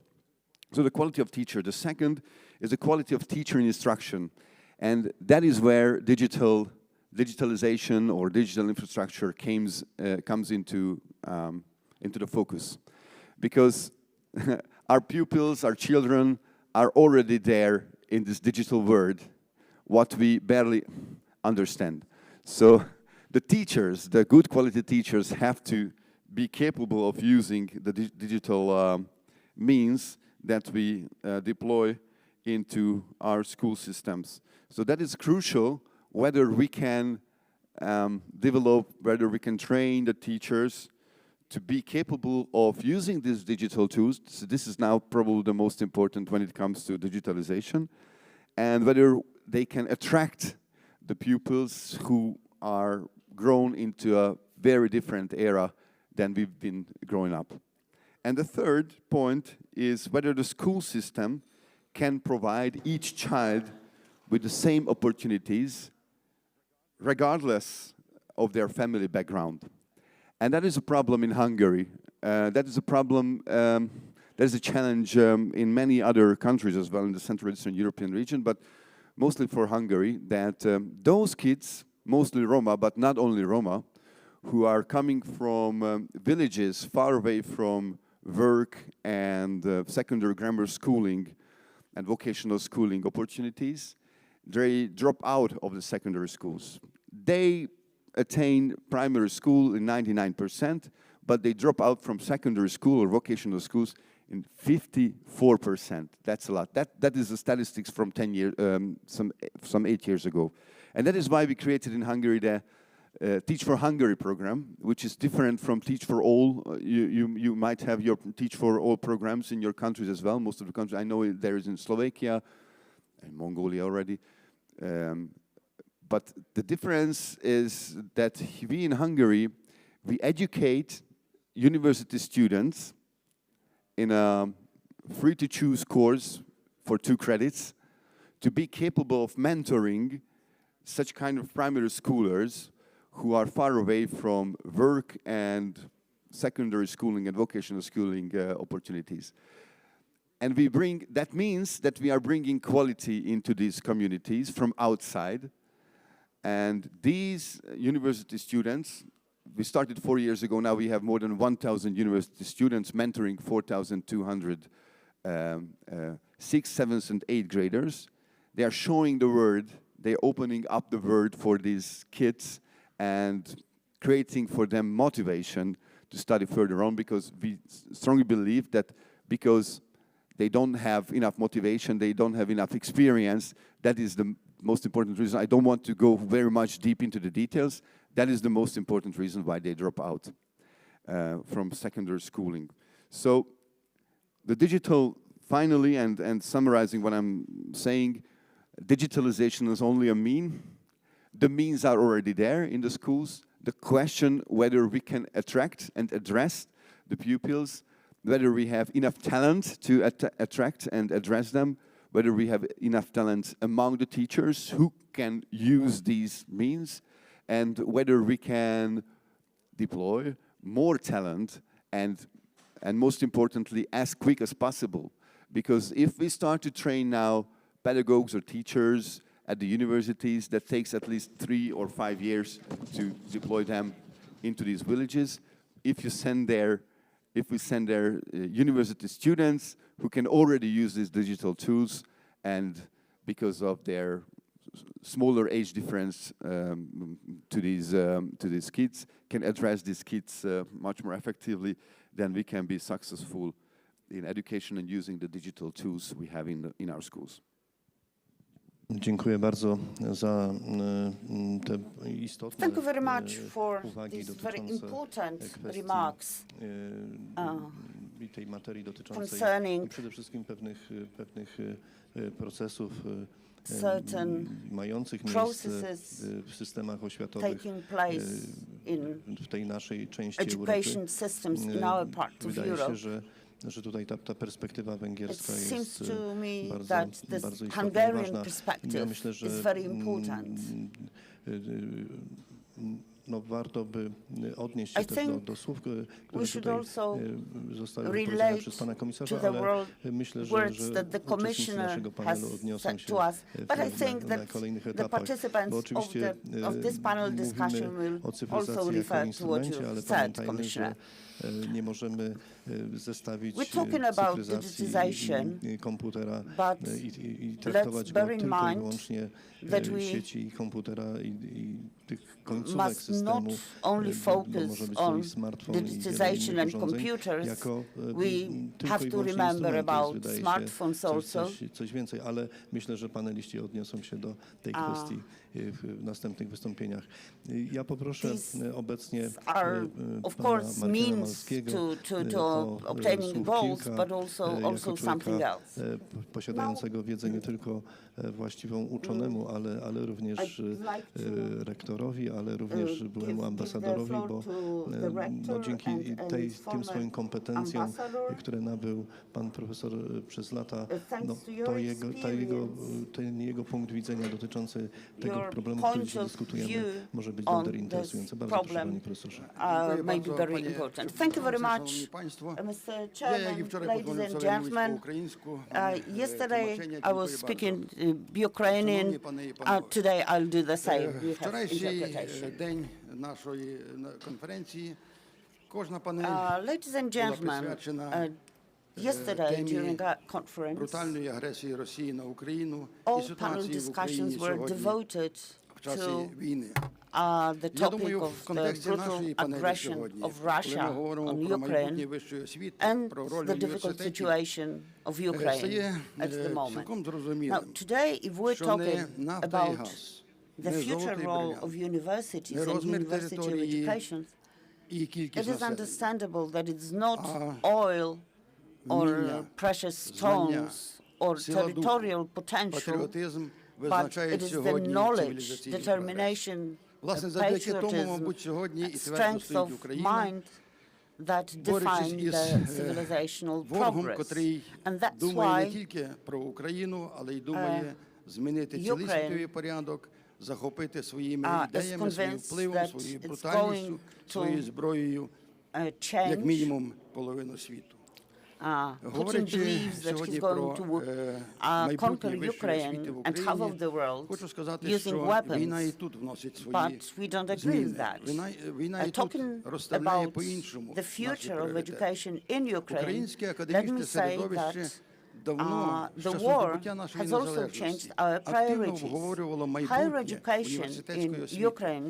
So the quality of teacher. The second is the quality of teacher instruction. And that is where digitalization or digital infrastructure comes into the focus. Because our pupils, our children are already there in this digital world, what we barely understand. So the teachers, the good quality teachers, have to be capable of using the digital means that we deploy into our school systems. So that is crucial, whether we can develop, whether we can train the teachers to be capable of using these digital tools. So this is now probably the most important when it comes to digitalization, and whether they can attract the pupils who are grown into a very different era than we've been growing up. And the third point is whether the school system can provide each child with the same opportunities regardless of their family background. And that is a problem in Hungary. That is a problem, that is a challenge in many other countries as well in the Central Eastern European region, but mostly for Hungary, that those kids, mostly Roma, but not only Roma, who are coming from villages far away from work and secondary grammar schooling and vocational schooling opportunities, they drop out of the secondary schools. They attain primary school in 99%, but they drop out from secondary school or vocational schools in 54%. That's a lot. That is the statistics from 10 years, some 8 years ago. And that is why we created in Hungary the Teach for Hungary program, which is different from Teach for All. You might have your Teach for All programs in your countries as well. Most of the countries, I know there is in Slovakia and Mongolia already. But the difference is that we in Hungary, we educate university students in a free-to-choose course for 2 credits to be capable of mentoring such kind of primary schoolers who are far away from work and secondary schooling and vocational schooling opportunities. And that means that we are bringing quality into these communities from outside. And these university students, we started 4 years ago, now we have more than 1,000 university students mentoring 4,200 6th, 7th, and 8th graders. They are showing the word, they're opening up the word for these kids and creating for them motivation to study further on, because we strongly believe that because they don't have enough motivation, they don't have enough experience, that is the most important reason. I don't want to go very much deep into the details. That is the most important reason why they drop out from secondary schooling. So the digital, finally, and summarizing what I'm saying, digitalization is only a mean. The means are already there in the schools. The question whether we can attract and address the pupils, whether we have enough talent to attract and address them, whether we have enough talent among the teachers who can use these means, and whether we can deploy more talent and most importantly, as quick as possible. Because if we start to train now pedagogues or teachers at the universities, that takes at least 3 or 5 years to deploy them into these villages. If we send their university students who can already use these digital tools, and because of their smaller age difference to these kids, can address these kids much more effectively, then we can be successful in education and using the digital tools we have in our schools. Dziękuję bardzo za te istotne Thank you very much for these very important remarks i tej materii dotyczącej concerning przede wszystkim pewnych procesów mających miejsce w systemach oświatowych w tej naszej części Europy. Wydaje się, że tutaj ta perspektywa węgierska jest bardzo istotna i ważna. Ja myślę, że warto by odnieść się też do słów, które tutaj zostały wypowiedziane przez pana komisarza, ale myślę, że uczestnicy naszego panelu odniosą się na kolejnych etapach, bo oczywiście mówimy o cyfryzacji jako instrumencie, ale pamiętajmy, że nie możemy zestawić cyfryzacji komputera i traktować go tylko i wyłącznie sieci komputera i tych końcówek systemu, bo może być to i smartfon, i wiele innych urządzeń, jako tylko i wyłącznie instrument. To jest, wydaje się, coś więcej, ale myślę, że paneliści odniosą się do tej kwestii w następnych wystąpieniach. Ja poproszę obecnie pana Martina Malskiego o słów kilka, jako człowieka posiadającego wiedzę nie tylko właściwą uczonemu, ale również rektorowi, ale również byłemu ambasadorowi, bo dzięki tym swoim kompetencjom, które nabył pan profesor przez lata, ten jego punkt widzenia dotyczący tego problemu, który dzisiaj dyskutujemy, może być bardzo interesujący. Bardzo proszę, panie profesorze. May be very important. Thank you very much, Mr. Chairman, ladies and gentlemen. Yesterday I was speaking Ukrainian. Today I'll do the same. We have interpretation. Ladies and gentlemen, yesterday during our conference, all panel discussions were devoted to the topic of the brutal aggression of Russia on Ukraine and the difficult situation of Ukraine at the moment. Now, today, if we're talking about the future role of universities and university education, it is understandable that it's not oil or precious stones or territorial potential, but it is the knowledge, determination, patriotism, strength of mind that define the civilizational progress. And that's why Ukraine is convinced that it's going to change. Putin believes that he's going to conquer Ukraine and half of the world using weapons, but we don't agree with that. Talking about the future of education in Ukraine, let me say that the war has also changed our priorities. Higher education in Ukraine,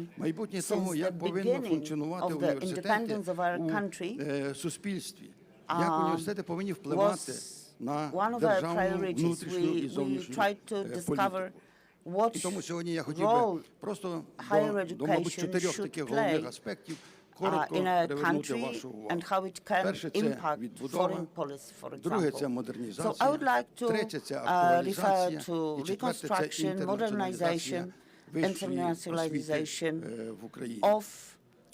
since the beginning of the independence of our country, was one of our priorities. We tried to discover what role higher education should play in our country and how it can impact foreign policy, for example. So I would like to refer to reconstruction, modernization, internationalization of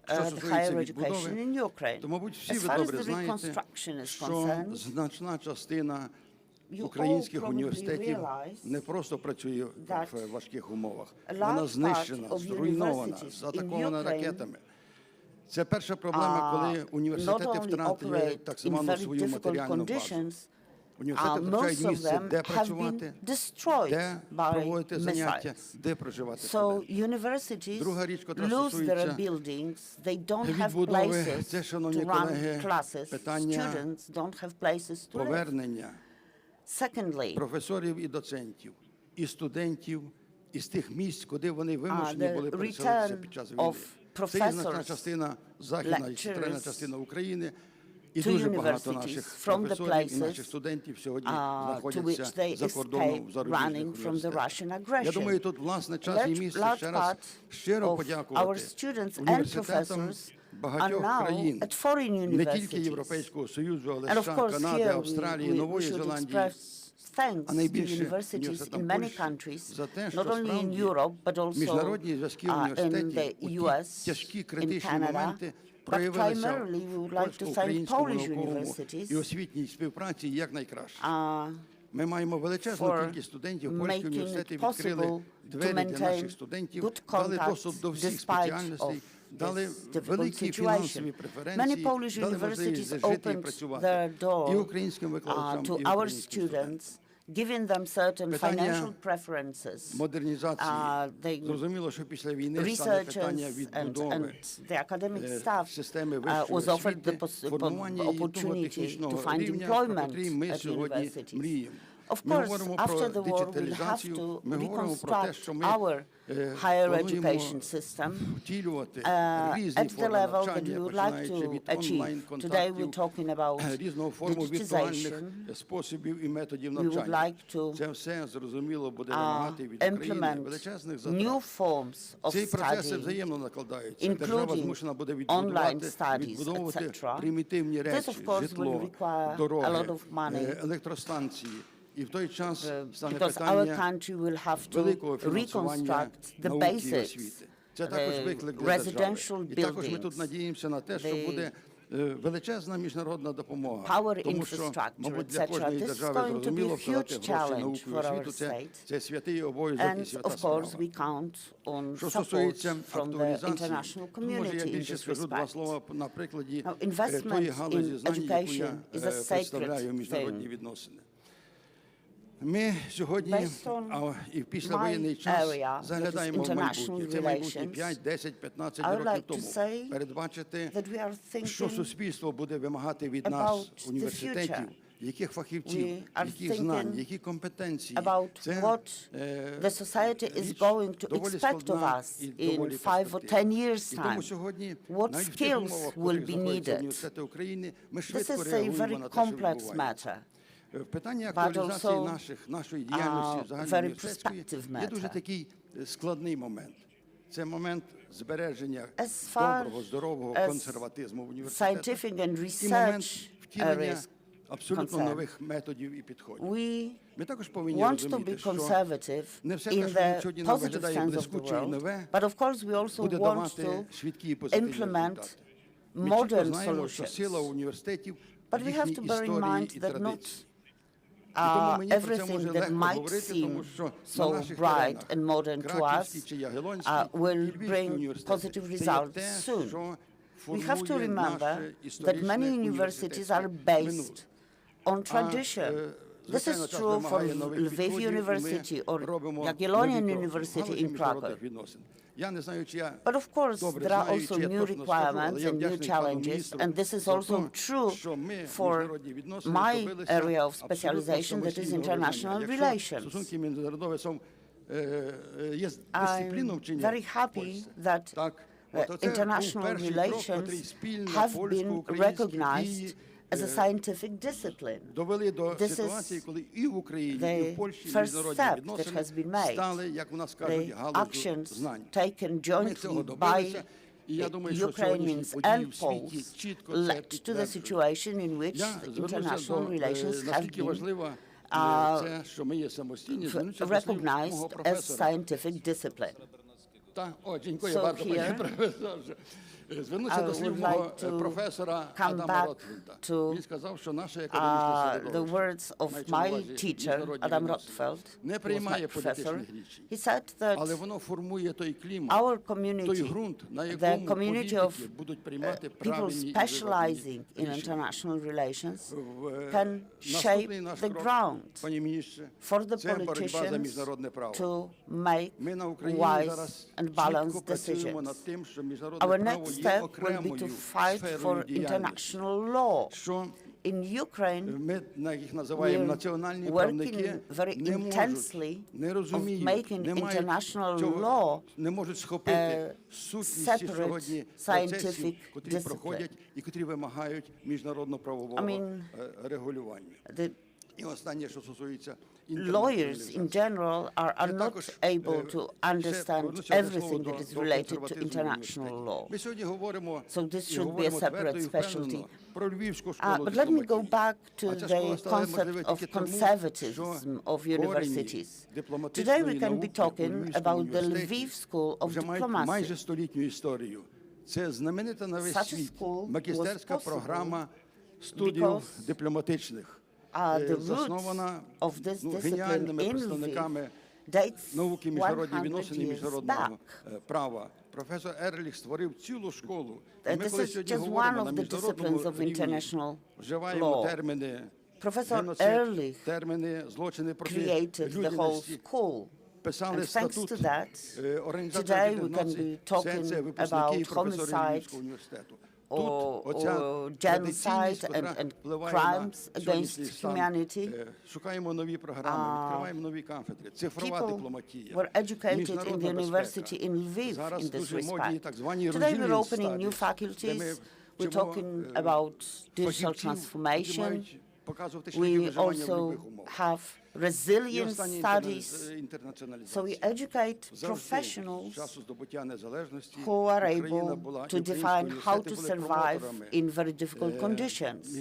the higher education in Ukraine. As far as the reconstruction is concerned, you all probably realize that a large part of universities in Ukraine not only operate in very difficult conditions, most of them have been destroyed by missiles. So universities lose their buildings, they don't have places to run classes, students don't have places to live. Secondly, the return of professors, lecturers to universities from the places to which they escaped running from the Russian aggression. A large part of our students and professors are now at foreign universities. And of course here we should express thanks to universities in many countries, not only in Europe, but also in the US, in Canada. But primarily, we would like to thank Polish universities Ми маємо величезну кількість студентів польських університетів відкрили двері для наших студентів, дали доступ до всіх спеціальностей, дали великі фінансові преференції, дали можливість жити і працювати і українським викладачам, і українським giving them certain financial preferences. Модернізації. Зрозуміло, що після війни стане питання відбудови системи вищої освіти, формування її того технічного рівня, про який ми сьогодні мріємо. Of course, after the war, we'll have to reconstruct our higher education system at the level that we would like to achieve. Today, we're talking about digitization. We would like to implement new forms of study, including online studies, etc. This, of course, will require a lot of money. Because our country will have to reconstruct the basics, the residential buildings, the power infrastructure, etc. This is going to be a huge challenge for our state. And of course, we count on support from the international community in this respect. Now, investment in education is a sacred thing. Ми сьогодні і в післявоєнний час заглядаємо в майбутнє. Це майбутнє 5, 10, 15 років тому. Передбачити, що суспільство буде вимагати від нас, університетів, яких фахівців, яких знань, які компетенції. Це the society is going to expect of us in 5 or 10 years' time. What skills will be needed? This is a very complex matter. Питання актуалізації нашої діяльності в загальному університетській є дуже такий складний момент. Це момент збереження доброго, здорового консерватизму в університетах і момент втілення абсолютно нових методів і підходів. Ми також повинні розуміти, що не все те, що сьогодні нам виглядає блискуче і нове, буде давати швидкі і позитивні результати. Ми чітко знаємо, що сила університетів But we have to bear in mind that not everything that might seem so bright and modern to us will bring positive results soon. We have to remember that many universities are based on tradition. This is true for Lviv University or Jagiellonian University in Krakow. But of course, there are also new requirements and new challenges, and this is also true for my area of specialization, that is international relations. I'm very happy that international relations have been recognized as a scientific discipline. This is the first step that has been made. The actions taken jointly by Ukrainians and Poles led to the situation in which international relations have been recognized as scientific discipline. So here, I would like to come back to the words of my teacher, Adam Rotfeld, who was my professor. He said that our community, the community of people specializing in international relations, can shape the ground for the politicians to make wise and balanced decisions. Our next step will be to fight for international law. In Ukraine, we're working very intensely of making international law a separate scientific discipline. I mean, the lawyers in general are not able to understand everything that is related to international law. So this should be a separate specialty. But let me go back to the concept of conservatism of universities. Today we can be talking about the Lviv School of Diplomacy. Such a school was possible because the roots of this discipline in Lviv dates 100 years back. This is just one of the disciplines of international law. Professor Ehrlich created the whole school. And thanks to that, today we can be talking about homicide or genocide and crimes against humanity. People were educated in the university in Lviv in this respect. Today we're opening new faculties. We're talking about digital transformation. We also have resilience studies. So we educate professionals who are able to define how to survive in very difficult conditions.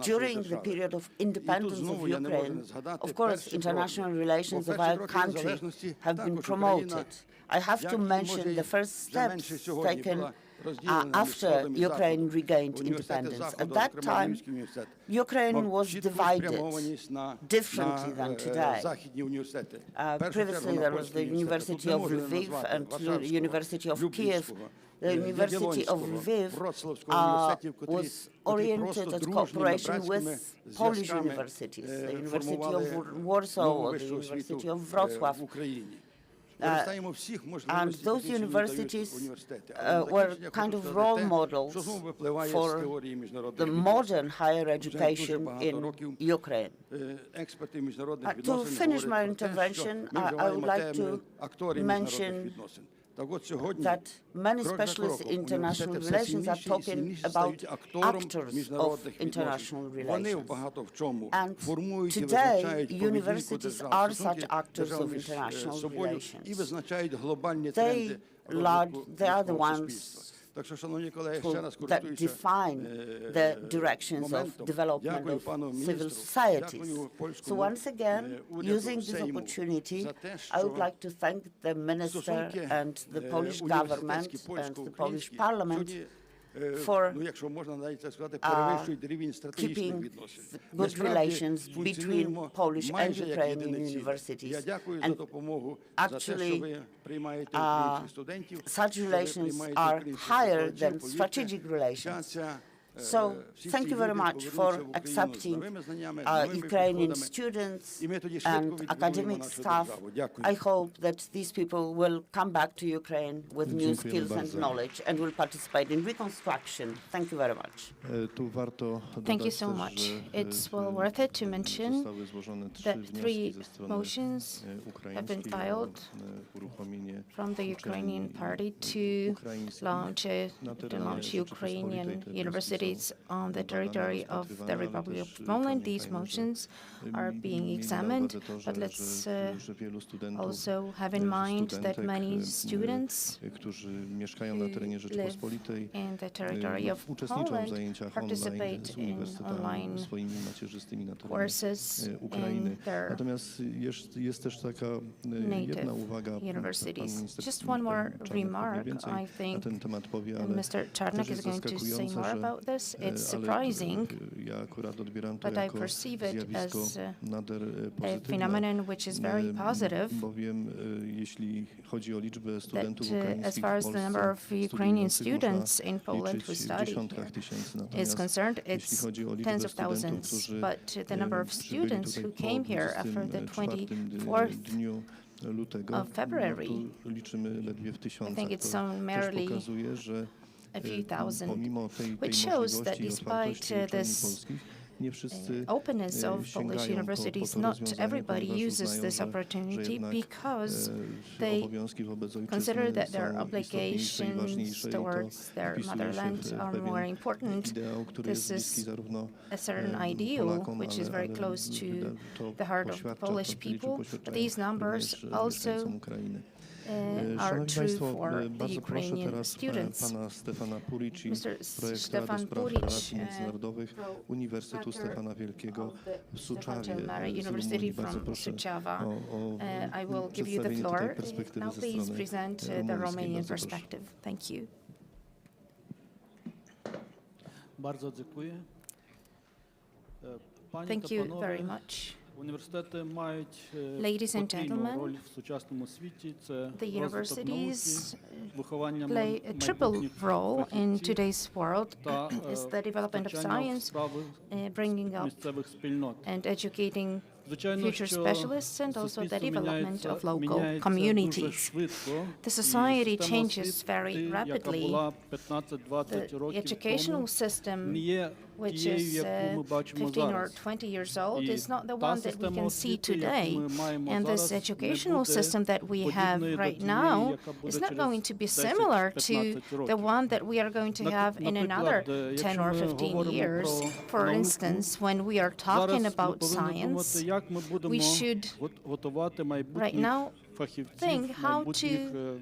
During the period of independence of Ukraine, of course, international relations of our country have been promoted. I have to mention the first steps taken after Ukraine regained independence. At that time, Ukraine was divided differently than today. Previously, there was the University of Lviv and the University of Kiev. The University of Lviv was oriented at cooperation with Polish universities, the University of Warsaw or the University of Wrocław. And those universities were kind of role models for the modern higher education in Ukraine. To finish my intervention, I would like to mention that many specialists in international relations are talking about actors of international relations. And today, universities are such actors of international relations. They are the ones that define the directions of development of civil societies. So once again, using this opportunity, I would like to thank the Minister and the Polish government and the Polish Parliament for keeping good relations between Polish and Ukrainian universities. And actually, such relations are higher than strategic relations. So thank you very much for accepting Ukrainian students and academic staff. I hope that these people will come back to Ukraine with new skills and knowledge and will participate in reconstruction. Thank you very much. Thank you so much. It's well worth it to mention that 3 motions have been filed from the Ukrainian party to launch Ukrainian universities on the territory of the Republic of Poland. These motions are being examined, but let's also have in mind that many students who live in the territory of Poland participate in online courses in their native universities. Just one more remark. I think Mr. Czarnek is going to say more about this. It's surprising, but I perceive it as a phenomenon which is very positive, that as far as the number of Ukrainian students in Poland who study here is concerned, it's tens of thousands, but the number of students who came here after the 24th of February, I think it's merely a few thousand, which shows that despite this openness of Polish universities. Not everybody uses this opportunity because they consider that their obligations towards their motherland are more important. This is a certain ideal which is very close to the heart of the Polish people. But these numbers also are true for the Ukrainian students. Mr. Stefan Puric, Uniwersytetu Stefana Wielkiego w Suczawie, University from Suceava. I will give you the floor. Now please present the Romanian perspective. Thank you. Bardzo dziękuję. Thank you very much. Ladies and gentlemen, the universities play a triple role in today's world. Is the development of science, bringing up and educating future specialists, and also the development of local communities. The society changes very rapidly. The educational system, which is 15 or 20 years old, is not the one that we can see today. And this educational system that we have right now is not going to be similar to the one that we are going to have in another 10 or 15 years. For instance, when we are talking about science, we should right now think how to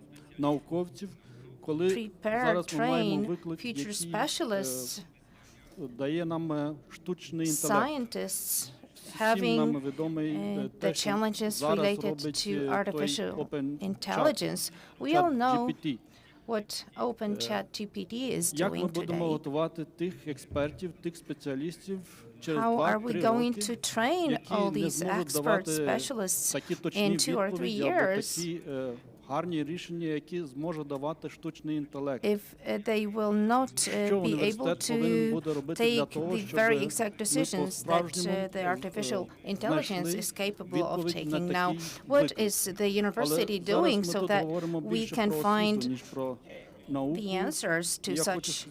prepare, train future specialists, scientists having the challenges related to artificial intelligence. We all know what OpenChatGPT is doing today. How are we going to train all these expert specialists in 2 or 3 years if they will not be able to take the very exact decisions that the artificial intelligence is capable of taking now? What is the university doing so that we can find the answers to such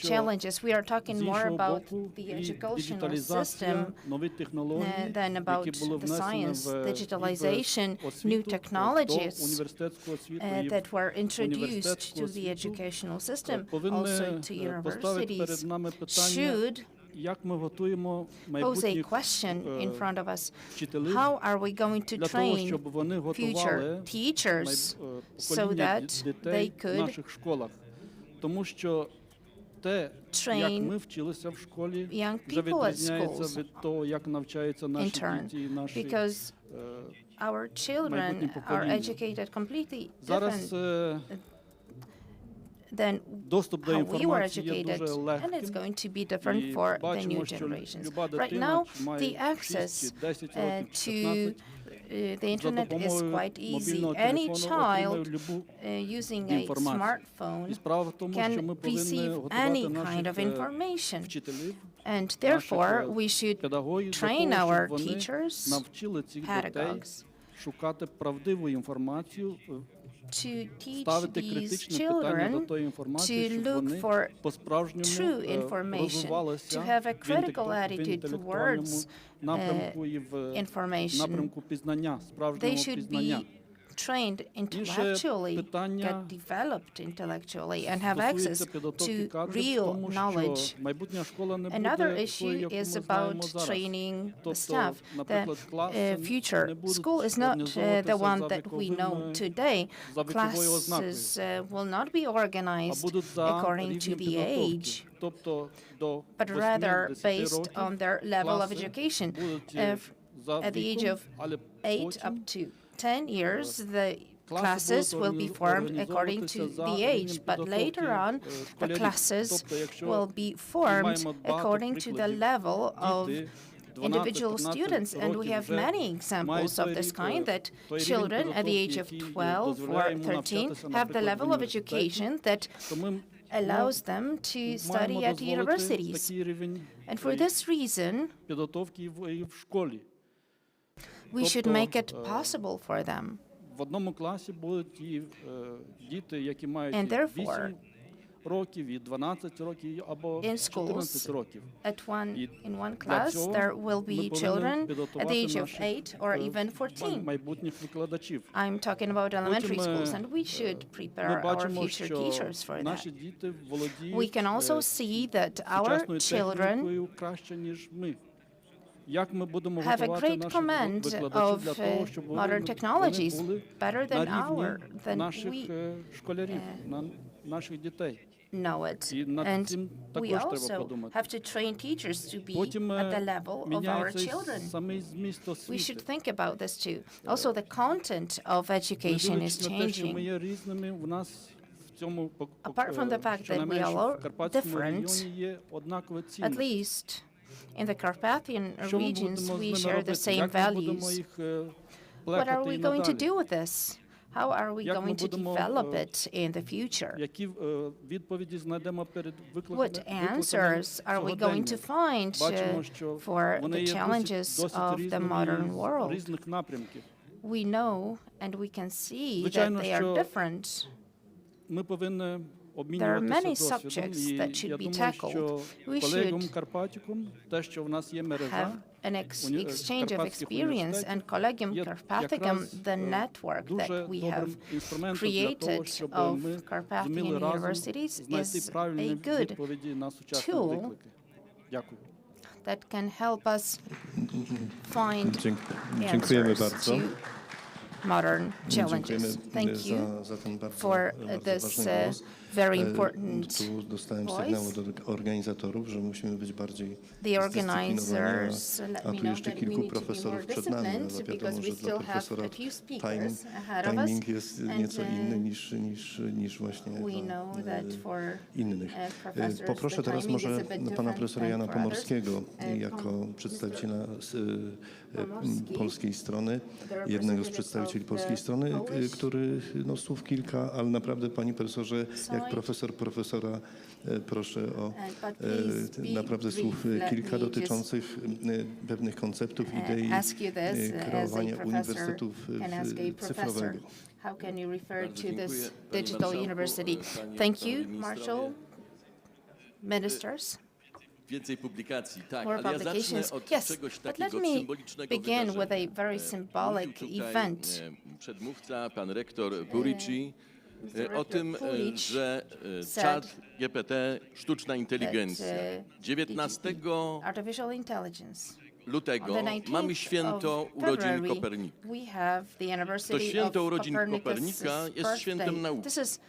challenges? We are talking more about the educational system than about the science, digitalization, new technologies that were introduced to the educational system, also to universities, should pose a question in front of us. How are we going to train future teachers so that they could train young people at schools in turn? Because our children are educated completely different than how we were educated, and it's going to be different for the new generations. Right now, the access to the internet is quite easy. Any child using a smartphone can receive any kind of information. And therefore, we should train our teachers, pedagogues, to teach these children to look for true information, to have a critical attitude towards information. They should be trained intellectually, get developed intellectually, and have access to real knowledge. Another issue is about training the staff. The future school is not the one that we know today. Classes will not be organized according to the age, but rather based on their level of education. At the age of 8 up to 10 years, the classes will be formed according to the age, but later on, the classes will be formed according to the level of individual students. And we have many examples of this kind, that children at the age of 12 or 13 have the level of education that allows them to study at universities. And for this reason, we should make it possible for them. And therefore, років, і 12 років, або In 14 schools, років. in one class, there will be children at the age of 8 or even 14. Майбутніх викладачів. I'm talking about elementary schools, and we should prepare Ми our бачимо, future що teachers for that. наші діти володіють We can also see that our сучасною children технікою краще, ніж ми. Як ми будемо have a готувати great наших command викладачів для of того, щоб modern technologies були better на than рівні наших школярів, наших дітей? know it. І над And цим we також треба also подумати. have to train teachers to be Потім at the level of our міняється і children. самий зміст We освіти. should think about this too. Also, the content of education is Дивлячись на те, що ми changing. є різними, в нас в цьому Apart from the fact that we are all в Карпатському different, регіоні є однакове At цінності. least in the Carpathian Що ми regions, будемо з we ними share the робити? same Як ми будемо values. їх What are плекати we і going to надалі? do with this? How are we Як ми going to будемо, develop it in the future? Які відповіді знайдемо перед What answers are we going to find Бачимо, що for вони the є challenges досить of the різними modern з world? різних напрямків. We know and we can see that Звичайно, they are що different. Ми повинні There are обмінюватися many досвідом, subjects і that should я be думаю, tackled. що We колегам should Карпатікум, те, що в нас є have мережа, an exchange of Карпатських experience, and Collegium є Carpathicum, якраз, the network дуже that we have добрим інструментом для того, created щоб of ми Carpathian зуміли разом universities знайти is правильні a good відповіді на сучасні tool виклики. Дякую. that can help us find Dziękujemy answers bardzo. to modern Dziękujemy challenges. Thank you za ten bardzo, for bardzo this ważny głos. very important Tu dostałem voice. sygnał od organizatorów, że musimy być bardziej The zdyscyplinowani, organizers let a me tu know jeszcze that we kilku need to be more profesorów przed nami, ale disciplined wiadomo, because we że dla still have profesora a few speakers ahead of us. timing jest nieco inny niż właśnie We know that for innych. professors Poproszę the teraz timing is może a bit pana different profesora than Jana for others. Pomorskiego jako przedstawiciela Pomorski, polskiej strony, the jednego z representative przedstawicieli of polskiej the strony, Polish który słów kilka, ale naprawdę panie profesorze, jak side. profesora, proszę o But please be naprawdę słów brief. Let kilka me just, dotyczących pewnych konceptów, idei ask you this kreowania as a professor uniwersytetów can ask a professor. cyfrowego. How can you refer Bardzo to dziękuję, this panie digital marszałku, university? panie Thank panowie you, ministrowie. Marshall, ministers. Więcej publikacji, tak, More ale ja zacznę publications. od Yes, czegoś but let takiego me symbolicznego begin with wydarzenia. a very symbolic Mówił tutaj event. przedmówca, pan rektor Burici, o tym, Pulic że said czat GPT, sztuczna inteligencja, that, 19 Artificial intelligence. lutego On the 19th mamy święto of urodzin February, Kopernika. we have the anniversary To święto of urodzin Copernicus' Kopernika jest birthday. świętem nauki This is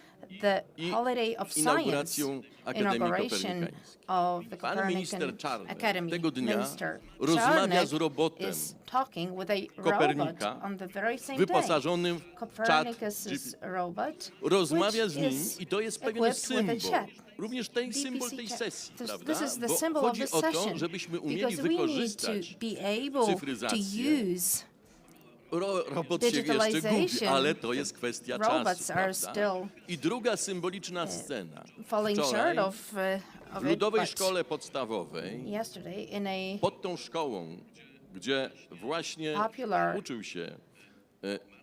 the i holiday of science, inauguracją Akademii inauguration Kopernikańskiej. of the Pan Copernican minister Czarnek Academy. tego dnia Minister rozmawia Czarnek z robotem is talking with a Kopernika robot on the very same wyposażonym w czat Copernicus's robot, rozmawia which z nim is i to jest pewien equipped with a symbol. chat. Również ten symbol BBC tej chat. sesji, This prawda? is the Bo symbol of chodzi the o to, session, żebyśmy umieli because we need to wykorzystać be able to cyfryzację. use robot się jeszcze gubi, digitalization. ale to jest kwestia Robots czasu, are prawda? still I druga symboliczna scena. falling Wczoraj short of w it, Ludowej but Szkole Podstawowej, yesterday in a pod tą szkołą, gdzie właśnie popular uczył się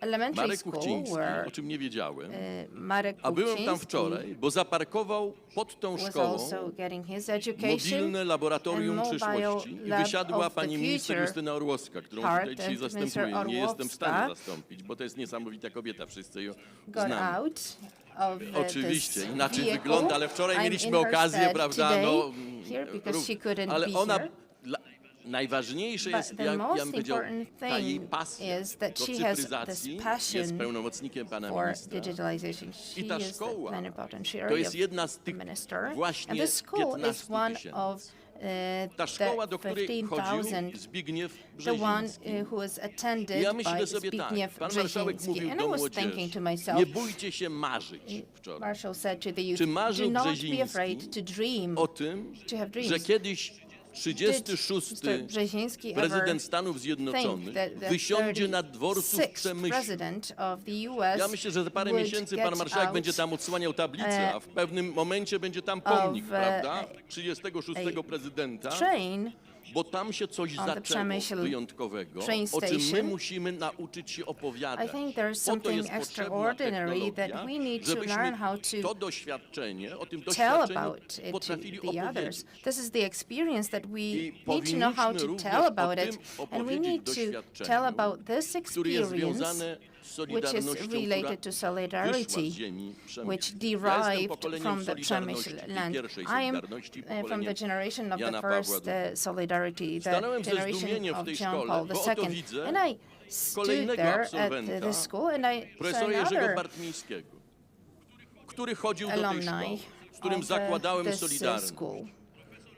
elementary Marek school Kuchciński, where o czym nie wiedziałem, Marek a byłem tam Kuchciński wczoraj, bo zaparkował pod tą was szkołą also getting his education mobilne laboratorium and mobile przyszłości i lab wysiadła of the pani minister future Justyna Orłowska, którą part, tutaj dzisiaj and zastępuję. Minister Nie jestem w stanie Orłowska zastąpić, bo to jest niesamowita kobieta, wszyscy ją got znamy. out of Oczywiście, this inaczej vehicle. wygląda, ale wczoraj I'm mieliśmy in her okazję, stead prawda, today no, here because she couldn't ale be ona, here. najważniejsze But jest, the ja most bym powiedział, important ta jej thing pasja is that do she has cyfryzacji, this passion jest pełnomocnikiem pana for ministra. digitalization. She I ta is the szkoła plenipotentiary to jest of jedna z the tych minister. właśnie And this school 15 is one tysięcy. of Ta szkoła, do the której chodził 15,000, Zbigniew the one Brzeziński. who was attended Ja myślę by sobie tak, Zbigniew pan marszałek Brzeziński. mówił And I do was młodzieży, thinking to myself, nie bójcie się marzyć wczoraj Marshall said to the youth, Czy marzył do not be Brzeziński afraid to dream, o tym, to have dreams. że kiedyś 36. Mr. Brzeziński ever prezydent Stanów Zjednoczonych think that the wysiądzie na dworcu w 36th Przemyślu. president of the US Ja myślę, że za parę would miesięcy get pan marszałek out będzie tam odsłaniał tablicę, a w pewnym momencie będzie tam pomnik, prawda? 36. prezydenta. train bo tam się coś zaczęło Przemysl wyjątkowego, train o czym my station. musimy nauczyć się I opowiadać. think there's Po to something jest potrzebna extraordinary that technologia, we need to żebyśmy learn how to to doświadczenie, o tym tell doświadczeniu about it to potrafili the opowiedzieć. others. This is the experience that we I need to know how powinniśmy to również tell o about tym it, and we opowiedzieć need to doświadczeniu, tell about this które jest experience, związane z which is solidarnością, related to która wyszła solidarity, z ziemi Przemysłu. which Ja jestem derived pokoleniem from the Solidarności, Przemysl tej land. pierwszej I am Solidarności, from the pokoleniem generation of the Jana Pawła first II. solidarity, the Stanąłem ze generation zdumieniem w of tej John szkole, Paul bo oto II, widzę and I stood kolejnego there at absolwenta, this school, and I saw profesora Jerzego another Bartmińskiego, który chodził do tej alumni szkoły, z którym of zakładałem this Solidarność. school.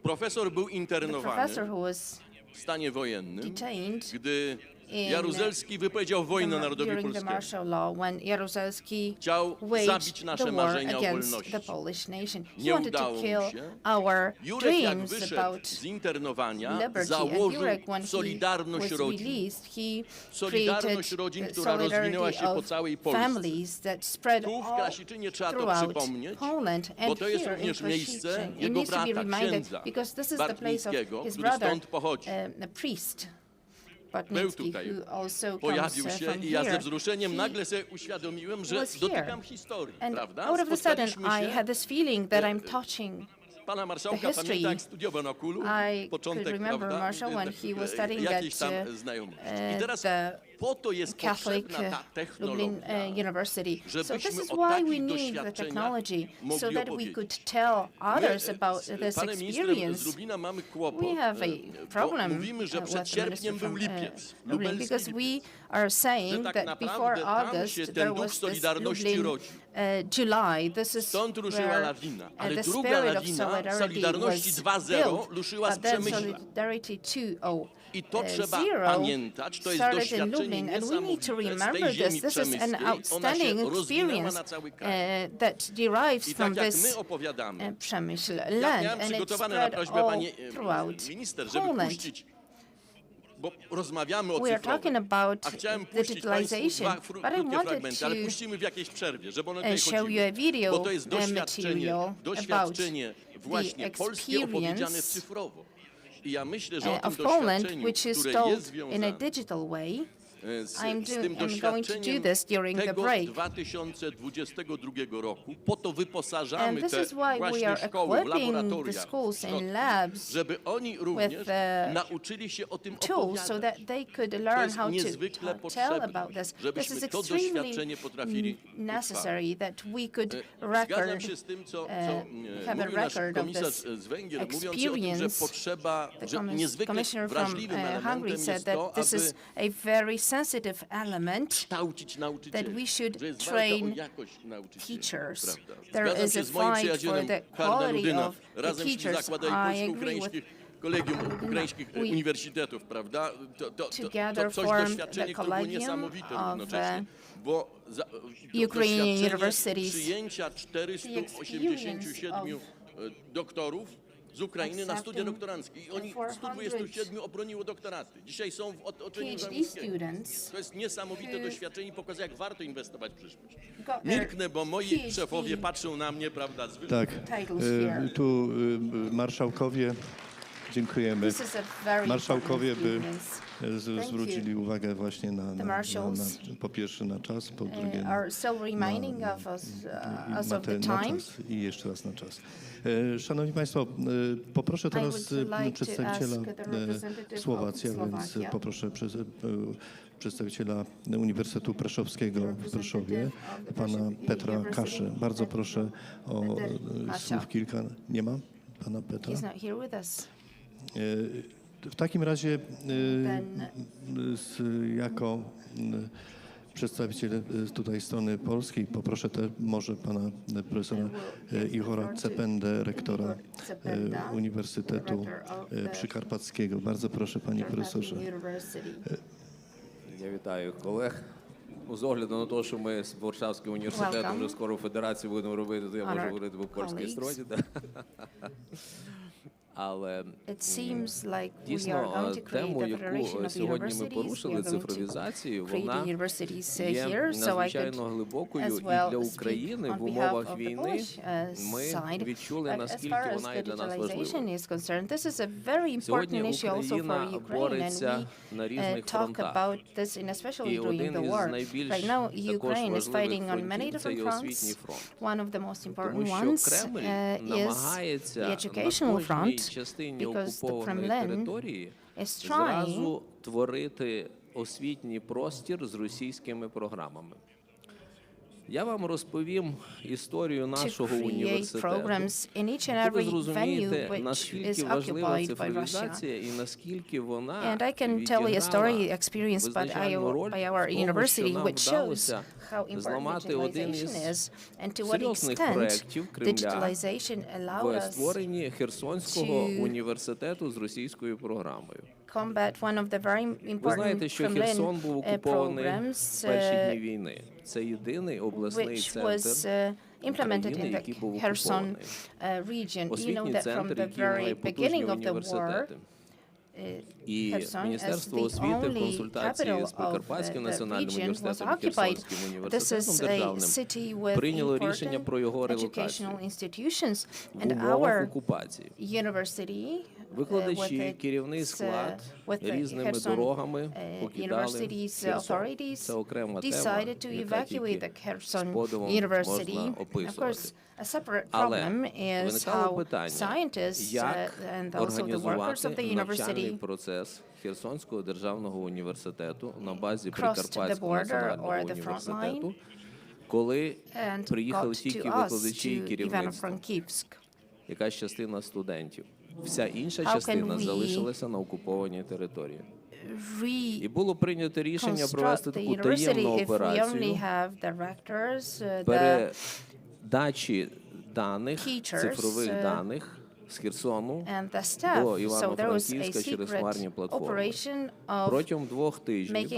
Profesor był The internowany professor who was w stanie wojennym, detained gdy in Jaruzelski wypowiedział wojnę narodowi during the polskiemu. martial law, when Jaruzelski Chciał waged zabić nasze the war marzenia o against wolności. the Polish nation. He Nie wanted to udało mu kill się. our Jurek, jak dreams wyszedł about z internowania, liberty. And założył Jurek, when he Solidarność was Rodzin. released, he Solidarność created Rodzin, która rozwinęła solidarity się po of całej Polsce. families that spread Tu w all Krasiczynie trzeba to throughout przypomnieć, Poland. bo And to jest here in również miejsce Krasiczyn, it jego needs to be brata, reminded, księdza because this is the place of Bartmińskiego, his który brother, stąd pochodzi. a priest. Był Bartnicki, tutaj, who also comes pojawił się from i ja ze here. wzruszeniem He nagle sobie uświadomiłem, że was dotykam here. historii, And prawda? out of a sudden, Spotkaliśmy I się, had this feeling that I'm touching pana marszałka, history. pamiętam jak studiował na Kulu, I początek, could remember prawda, Marshall when he was studying jakieś at tam znajomości. I teraz the po to jest Catholic potrzebna ta Lublin technologia, University. So this żebyśmy is o why we takich need the doświadczeniach technology, so mogli that we opowiedzieć. could tell others about this Panem ministrem z experience. Lublina mamy kłopot, We have a problem bo mówimy, że with przed the sierpniem minister był from lipiec, Lublin, lubelski because lipiec. we are saying Że tak that before naprawdę tam August się ten there duch was this Solidarności Lublin rodzi. July. This is Stąd ruszyła where lawina, ale the druga spirit of lawina, solidarity Solidarności was 2.0, built, ruszyła z but then Przemyśla. Solidarity 2.0. I to trzeba Zero pamiętać, to jest started in doświadczenie Lublin, and we need to niesamowite z remember tej ziemi this. This is an przemyskiej. Ona się outstanding rozwinęła experience na cały kraj. that derives I from tak jak this my opowiadamy, Przemysl ja land, miałem and it przygotowane na spread prośbę all pani throughout minister, żeby Poland. puścić, bo rozmawiamy o We are talking cyfrowym, about a chciałem puścić państwu digitalization, dwa but I krótkie wanted fragmenty, ale to puścimy w jakiejś przerwie, żeby one tutaj show you chodziły, a video bo to jest material doświadczenie about właśnie the polskie opowiedziane experience cyfrowo. I ja myślę, że o tym of Poland, doświadczeniu, which is które jest told in a związane digital way. z I'm tym going to do doświadczeniem this during the tego break. 2022 roku. Po to And wyposażamy this te is why we właśnie are szkoły w equipping the laboratoria, schools in labs żeby oni również with nauczyli się o tym tools so opowiadać. that they could To learn jest how to niezwykle tell potrzebne, about this. This żebyśmy is to extremely doświadczenie potrafili necessary that we could Zgadzam record, się z tym, co have a mówił nasz record of komisarz this z Węgier, mówiąc o tym, że experience. potrzeba, The że niezwykle commissioner from wrażliwym elementem Hungary said jest to, that this aby is a very sensitive element kształcić that nauczycieli, we should że jest walka train o jakość nauczycieli, teachers. prawda? There Zgadzam is się a z moim fight for przyjacielem the Karna quality Rudyna, of the razem teachers. zakładali I agree polsko-ukraińskich kolegium ukraińskich We uniwersytetów, prawda? To together coś formed doświadczenie, the które było collegium niesamowite of, równocześnie, bo Ukrainian doświadczenie universities. przyjęcia 487 doktorów z Ukrainy na studia doktoranckie. I oni 127 obroniło doktoraty. Dzisiaj są w otoczeniu PhD żołnierskiego. students To jest niesamowite doświadczenie i pokazuje, jak warto inwestować w przyszłość. got their Milknę, bo moi PhD szefowie patrzą na mnie, prawda, z Tak, titles here. tu marszałkowie, dziękujemy. This is a very Marszałkowie important by experience. zwrócili uwagę właśnie The marshals po pierwsze na czas, po drugie are still reminding of us of the na time. czas i jeszcze raz na czas. Szanowni Państwo, poproszę teraz would like to przedstawiciela ask the representative of Słowacji, a więc Slovakia. poproszę przedstawiciela Uniwersytetu Preszowskiego w Preszowie, pana Petra Kaszę. Bardzo proszę o słów kilka. Nie ma pana Petra? He's not here with us. W takim razie jako przedstawiciel tutaj strony polskiej poproszę może pana profesora Ihora Cependę, rektora Uniwersytetu Przykarpackiego. Bardzo proszę, panie profesorze. Я вітаю колег. З огляду на те, що ми з Варшавським університетом вже скоро в федерації будемо робити, то я можу говорити по польській стороні. It seems like we are Дійсно, going to create тему, a federation яку of сьогодні ми universities. We порушили, are going to цифровізацію, create вона the universities є here, so I надзвичайно could глибокою, as і well для speak України on в behalf умовах of the війни Polish ми side. відчули, But as наскільки far as вона є для нас digitalization важливою. is concerned, this is a very important Сьогодні issue also for Україна Ukraine, and бореться we на різних talk фронтах. about this, and especially І during один the із war. найбільш Right now, також Ukraine is важливих fighting on many фронтів – це different є освітній fronts. фронт. One of the most important Тому що ones Кремль is the намагається educational на кожній front, частині because the окупованої Kremlin території is зразу творити освітній простір з російськими програмами. Я вам розповім історію нашого університету. І ви зрозумієте, наскільки важлива цифровізація і наскільки вона відіграла визначальну роль в тому, що нам вдалося зламати один із серйозних проєктів Кремля в створенні Херсонського університету з російською програмою. Ви знаєте, що Херсон був окупований в перші дні війни. Це єдиний обласний центр України, який був окупований. Освітній центр, який має потужні університети. І Міністерство освіти в консультації з Карпатським національним університетом, Херсонським університетом державним прийняло рішення про його релокацію в умовах окупації. Викладачі, керівний склад різними дорогами покидали Херсон. Це окрема тема, яка тільки з подивом можна описувати. Але виникало питання, як організувати навчальний процес Херсонського державного університету на базі Прикарпатського національного університету, коли приїхали тільки викладачі і керівництво, якась частина студентів. Вся інша частина залишилася на окупованій території. І було прийнято рішення провести таку таємну операцію передачі даних, цифрових даних з Херсону до Івано-Франківська через хмарні платформи. Протягом 2 тижнів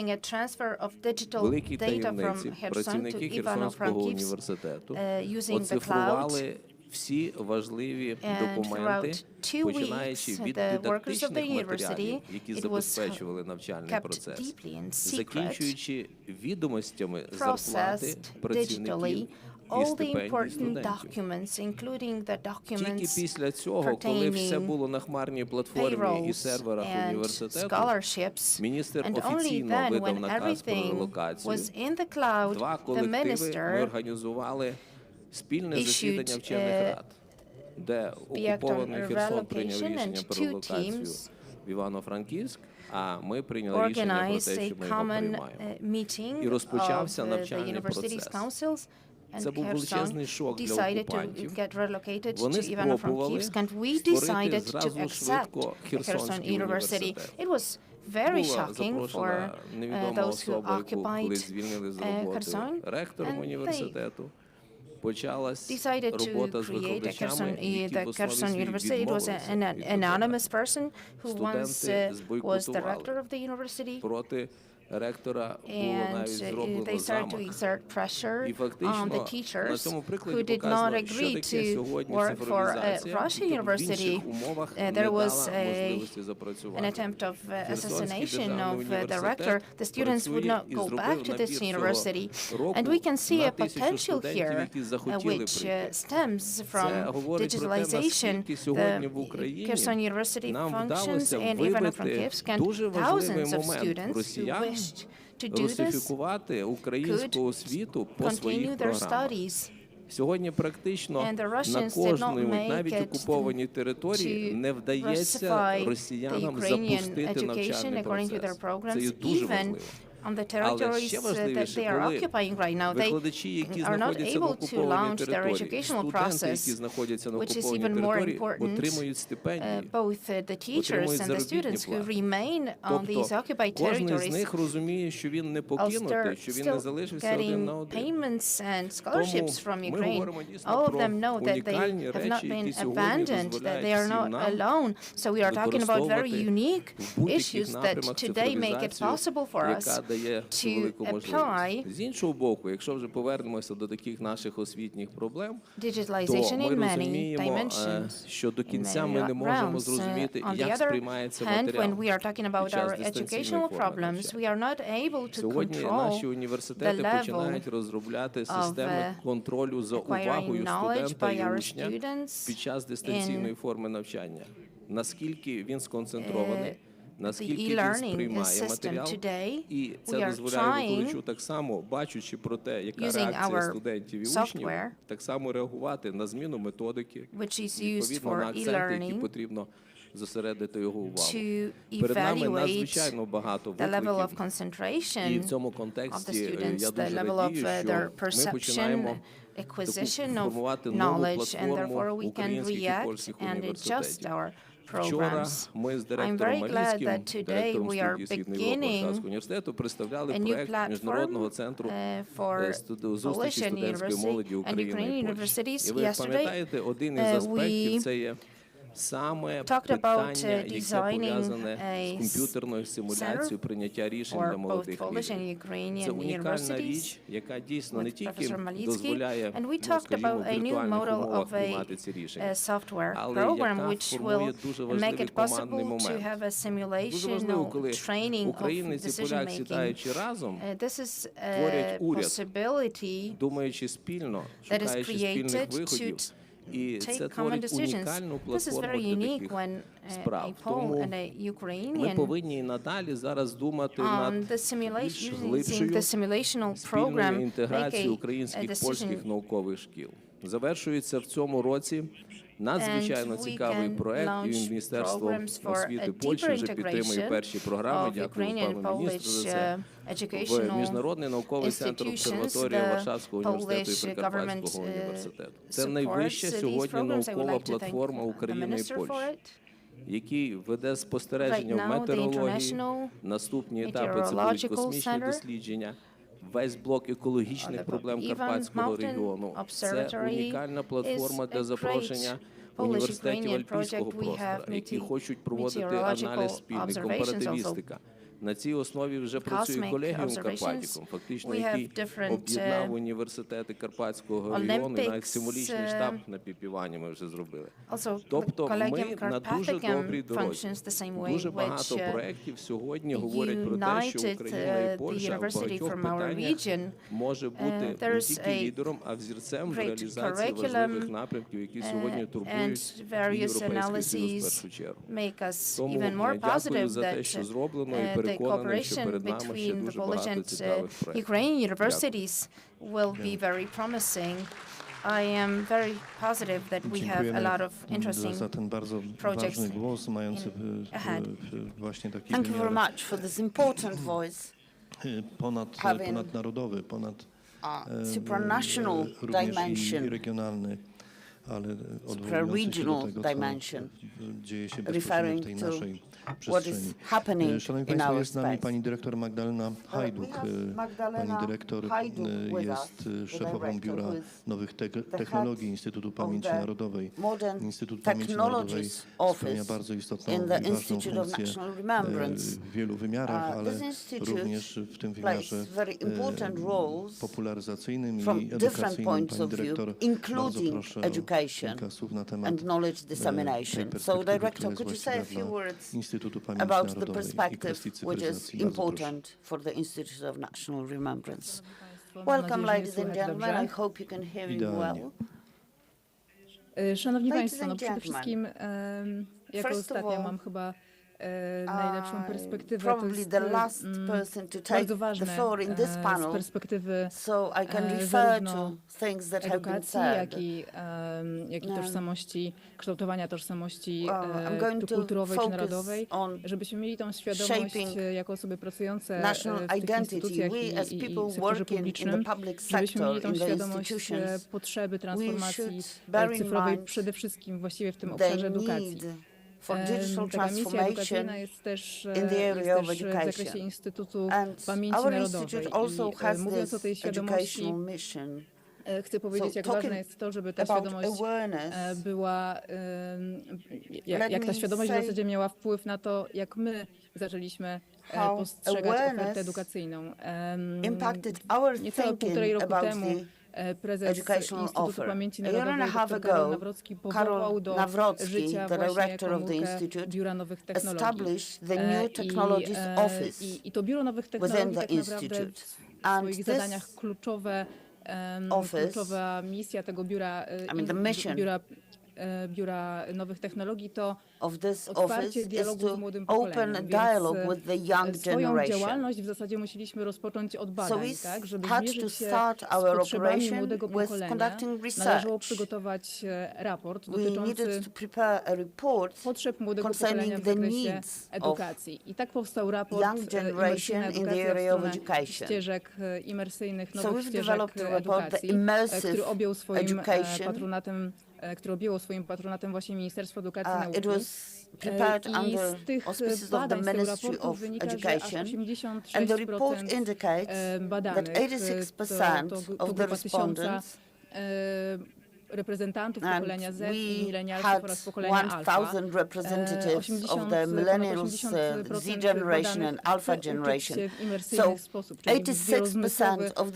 великій таємниці працівники Херсонського університету оцифрували всі важливі документи, починаючи від дидактичних матеріалів, які забезпечували навчальний процес, закінчуючи відомостями зарплати працівників і стипендій студентів. Тільки після цього, коли все було на хмарній платформі і серверах університету, міністр офіційно видав наказ про релокацію. 2 колективи ми організували спільне засідання вчених рад, де окупований Херсон прийняв рішення про релокацію в Івано-Франківськ, а ми прийняли рішення про те, що ми його приймаємо. І розпочався навчальний процес. Це був величезний шок для окупантів. Вони спробували створити зразу швидко Херсонський університет. Була запрошена невідома особа, яку колись звільнили з роботи ректором університету. Почалась робота з викладачами, які в основі відмовилися. Студенти збойкотували. Проти ректора було навіть зроблено замах. І фактично на цьому прикладі показано, що таке сьогодні цифровізація, тобто в інших умовах не дала можливості запрацювати. Херсонський державний університет працює і зробив набір цього року на 1000 студентів, які захотіли прийти. Це говорить про те, наскільки сьогодні в Україні нам вдалося вибити дуже важливий момент росіян русифікувати українську освіту по своїх програмах. Сьогодні практично на кожній, навіть окупованій території, не вдається росіянам запустити навчальний процес. Це є дуже важливо. Але ще важливіше, коли викладачі, які знаходяться на окупованій території, студенти, які знаходяться на окупованій території, отримують стипендії, отримують заробітні плати. Тобто кожен з них розуміє, що він не покинутий, що він не залишився один на один. Тому ми говоримо дійсно про унікальні речі, які сьогодні дозволяють всім нам використовувати в будь-яких напрямах цифровізацію, яка дає велику можливість. З іншого боку, якщо вже повернемося до таких наших освітніх проблем, то ми розуміємо, що до кінця ми не можемо зрозуміти, як сприймається матеріал під час дистанційної форми навчання. Сьогодні наші університети починають розробляти системи контролю за увагою студента і учня під час дистанційної форми навчання. Наскільки він сконцентрований, наскільки він сприймає матеріал, і це дозволяє викладачу так само, бачучи про те, яка реакція студентів і учнів, так само реагувати на зміну методики, відповідно на акценти, які потрібно зосередити його увагу. Перед нами надзвичайно багато викликів, і в цьому контексті я дуже радію, що ми починаємо формувати нову платформу українських і польських університетів. Вчора ми з директором Малінським, директором студії Східної Європи Warszawського університету, представляли проект Міжнародного центру зустрічі студентської молоді України і Польщі. І ви пам'ятаєте, один із аспектів – це є саме питання, яке пов'язане з комп'ютерною симуляцією прийняття рішень для молодих людей. Це унікальна річ, яка дійсно не тільки дозволяє, скажімо, в віртуальних умовах приймати ці рішення, але яка формує дуже важливий командний момент. Дуже важливо, коли українець і поляк, сідаючи разом, творять уряд, думаючи спільно, шукаючи спільних виходів. І це творить унікальну платформу для таких справ. Тому ми повинні і надалі зараз думати над більш глибшою спільною інтеграцією українських польських наукових шкіл. Завершується в цьому році надзвичайно цікавий проект, і Міністерство освіти Польщі вже підтримує перші програми. Дякую пану міністру за це. В Міжнародний науковий центр обсерваторія Варшавського університету і Прикарпатського університету. Це найвища сьогодні наукова платформа України і Польщі, який веде спостереження в метеорології, наступні етапи – це будуть космічні дослідження, весь блок екологічних проблем Карпатського регіону. Це унікальна платформа для запрошення університетів альпійського простору, які хочуть проводити аналіз спільний, компаративістика. На цій основі вже працює колегіум Карпатікум, фактично, який об'єднав університети Карпатського регіону, і навіть символічний штаб на Піпівані ми вже зробили. Тобто ми на дуже добрій дорозі. Дуже багато проєктів сьогодні говорять про те, що Україна і Польща в багатьох питаннях може бути не тільки лідером, а взірцем в реалізації важливих напрямків, які сьогодні турбують Європейський Союз в першу чергу. Тому я дякую за те, що зроблено, і the cooperation between the Polish and Ukrainian universities will be very promising. I am very positive that we have a lot of interesting projects ahead. Thank you very much for this important voice. Ponadnarodowy, supranational dimension. Ale regional dimension, referring to what is happening in our jest z nami pani dyrektor Magdalena Hajduk. Pani dyrektor jest szefową Biura Nowych Technologii Instytutu Pamięci Narodowej. Instytut Pamięci Narodowej spełnia bardzo istotną i ważną funkcję w wielu wymiarach, ale również w tym wymiarze popularyzacyjnym i edukacyjnym. Pani dyrektor, bardzo proszę and knowledge dissemination. So, Director, could you say a few words about the perspective which is important for the Institute of National Remembrance? Welcome, ladies and gentlemen. I hope you can hear me well. Szanowni Państwo, no przede wszystkim jako ostatnia mam chyba najlepszą perspektywę. To jest bardzo ważne z perspektywy zarówno edukacji, jak i tożsamości, kształtowania tożsamości kulturowej czy narodowej, żebyśmy mieli tą świadomość jako osoby pracujące w tych instytucjach i w sektorze publicznym, żebyśmy mieli tą świadomość potrzeby transformacji cyfrowej przede wszystkim właściwie w tym obszarze edukacji. Taka misja edukacyjna jest też w zakresie Instytutu Pamięci Narodowej. I mówiąc o tej świadomości, chcę powiedzieć, jak ważne jest to, żeby ta świadomość była, jak ta świadomość w zasadzie miała wpływ na to, jak my zaczęliśmy postrzegać ofertę edukacyjną. Niecałe 1,5 roku temu prezes Instytutu Pamięci Narodowej dr Karol Nawrocki powołał do życia właśnie komórkę Biura Nowych Technologii. I to Biuro Nowych Technologii tak naprawdę w swoich zadaniach kluczowa misja tego biura, Biura Nowych Technologii to otwarcie dialogu z młodym pokoleniem. Więc swoją działalność w zasadzie musieliśmy rozpocząć od badań, tak? Żeby zmierzyć się z potrzebami młodego pokolenia, należało przygotować raport dotyczący potrzeb młodego pokolenia w zakresie edukacji. I tak powstał raport Imersyjna edukacja w stronę ścieżek imersyjnych, nowych ścieżek edukacji, który objął swoim patronatem właśnie Ministerstwo Edukacji i Nauki. I z tych badań, z tego raportu wynika, że aż 86% badanych, to grupa 1000 reprezentantów pokolenia Z i milenialsów oraz pokolenia Alfa. 80% w imersyjny sposób, czyli wielorozmysłowy sposób,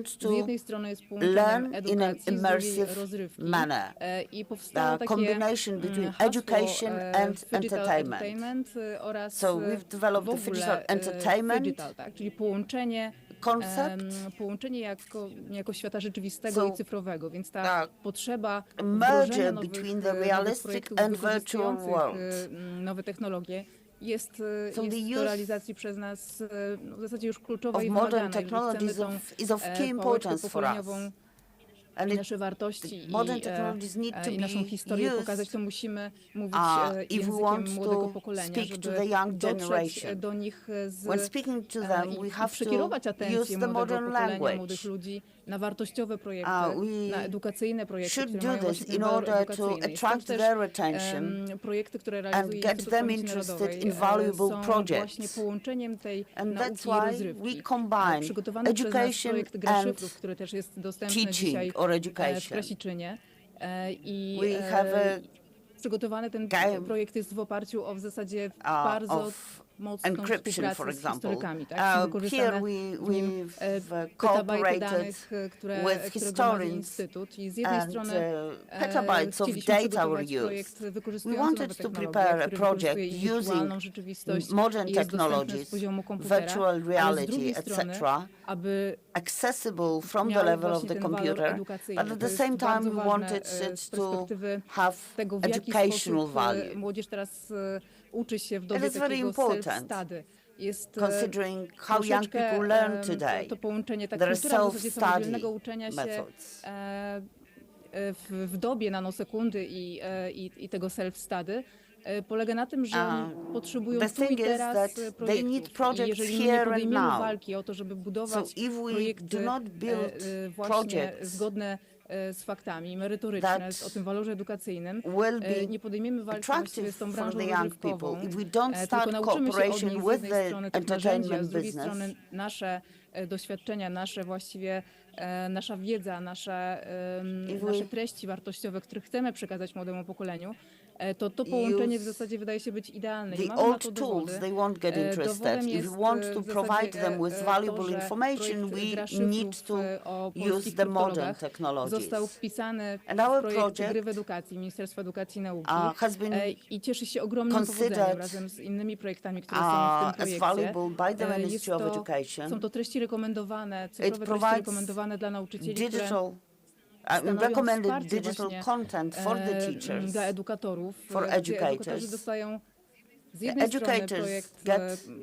który z jednej strony jest połączeniem edukacji, z drugiej rozrywki. I powstało takie hasło digital entertainment oraz w ogóle digital, tak, czyli połączenie jako świata rzeczywistego i cyfrowego, więc ta potrzeba wdrożenia nowych projektów wykorzystujących nowe technologie jest do realizacji przez nas w zasadzie już kluczowa i wymagana. Jeżeli chcemy tą pałeczkę pokoleniową i nasze wartości i naszą historię pokazać, to musimy mówić językiem młodego pokolenia, żeby dotrzeć do nich i przekierować atencję młodego pokolenia, młodych ludzi na wartościowe projekty, na edukacyjne projekty, które mają właśnie ten walor edukacyjny. Stąd też projekty, które realizuje Instytut Pamięci Narodowej są właśnie połączeniem tej nauki i rozrywki. Przygotowany przez nas projekt Gra Szyfrów, który też jest dostępny dzisiaj w Krasiczynie. I przygotowany ten projekt jest w oparciu o w zasadzie bardzo mocną współpracę z historykami. Tak? Są wykorzystane w nim petabajty danych, które gromadzi Instytut. I z jednej strony chcieliśmy przygotować projekt wykorzystujący nowe technologie, który wykorzystuje wirtualną rzeczywistość i jest dostępny z poziomu komputera, ale z drugiej strony, aby miał właśnie ten walor edukacyjny. To jest bardzo ważne z perspektywy tego, w jaki sposób młodzież teraz uczy się w dobie takiego self-study. Jest troszeczkę to połączenie, ta kultura w zasadzie samodzielnego uczenia się w dobie nanosekundy i tego self-study polega na tym, że potrzebują tu i teraz projektów. I jeżeli my nie podejmiemy walki o to, żeby budować projekty właśnie zgodne z faktami, merytoryczne, o tym walorze edukacyjnym, nie podejmiemy walki właściwie z tą branżą rozrywkową, tylko nauczymy się od nich z jednej strony tych narzędzi, a z drugiej strony nasze doświadczenia, nasza wiedza, nasze treści wartościowe, które chcemy przekazać młodemu pokoleniu, to połączenie w zasadzie wydaje się być idealne. I mamy na to dowody. Dowodem jest w zasadzie to, że projekt Gra Szyfrów o polskich kryptologach został wpisany w projekt Gry w Edukacji Ministerstwa Edukacji i Nauki i cieszy się ogromnym powodzeniem razem z innymi projektami, które są w tym projekcie. Są to treści rekomendowane, cyfrowe treści rekomendowane dla nauczycieli, które recommended digital content for the teachers, dla edukatorów, gdzie edukatorzy dostają z jednej strony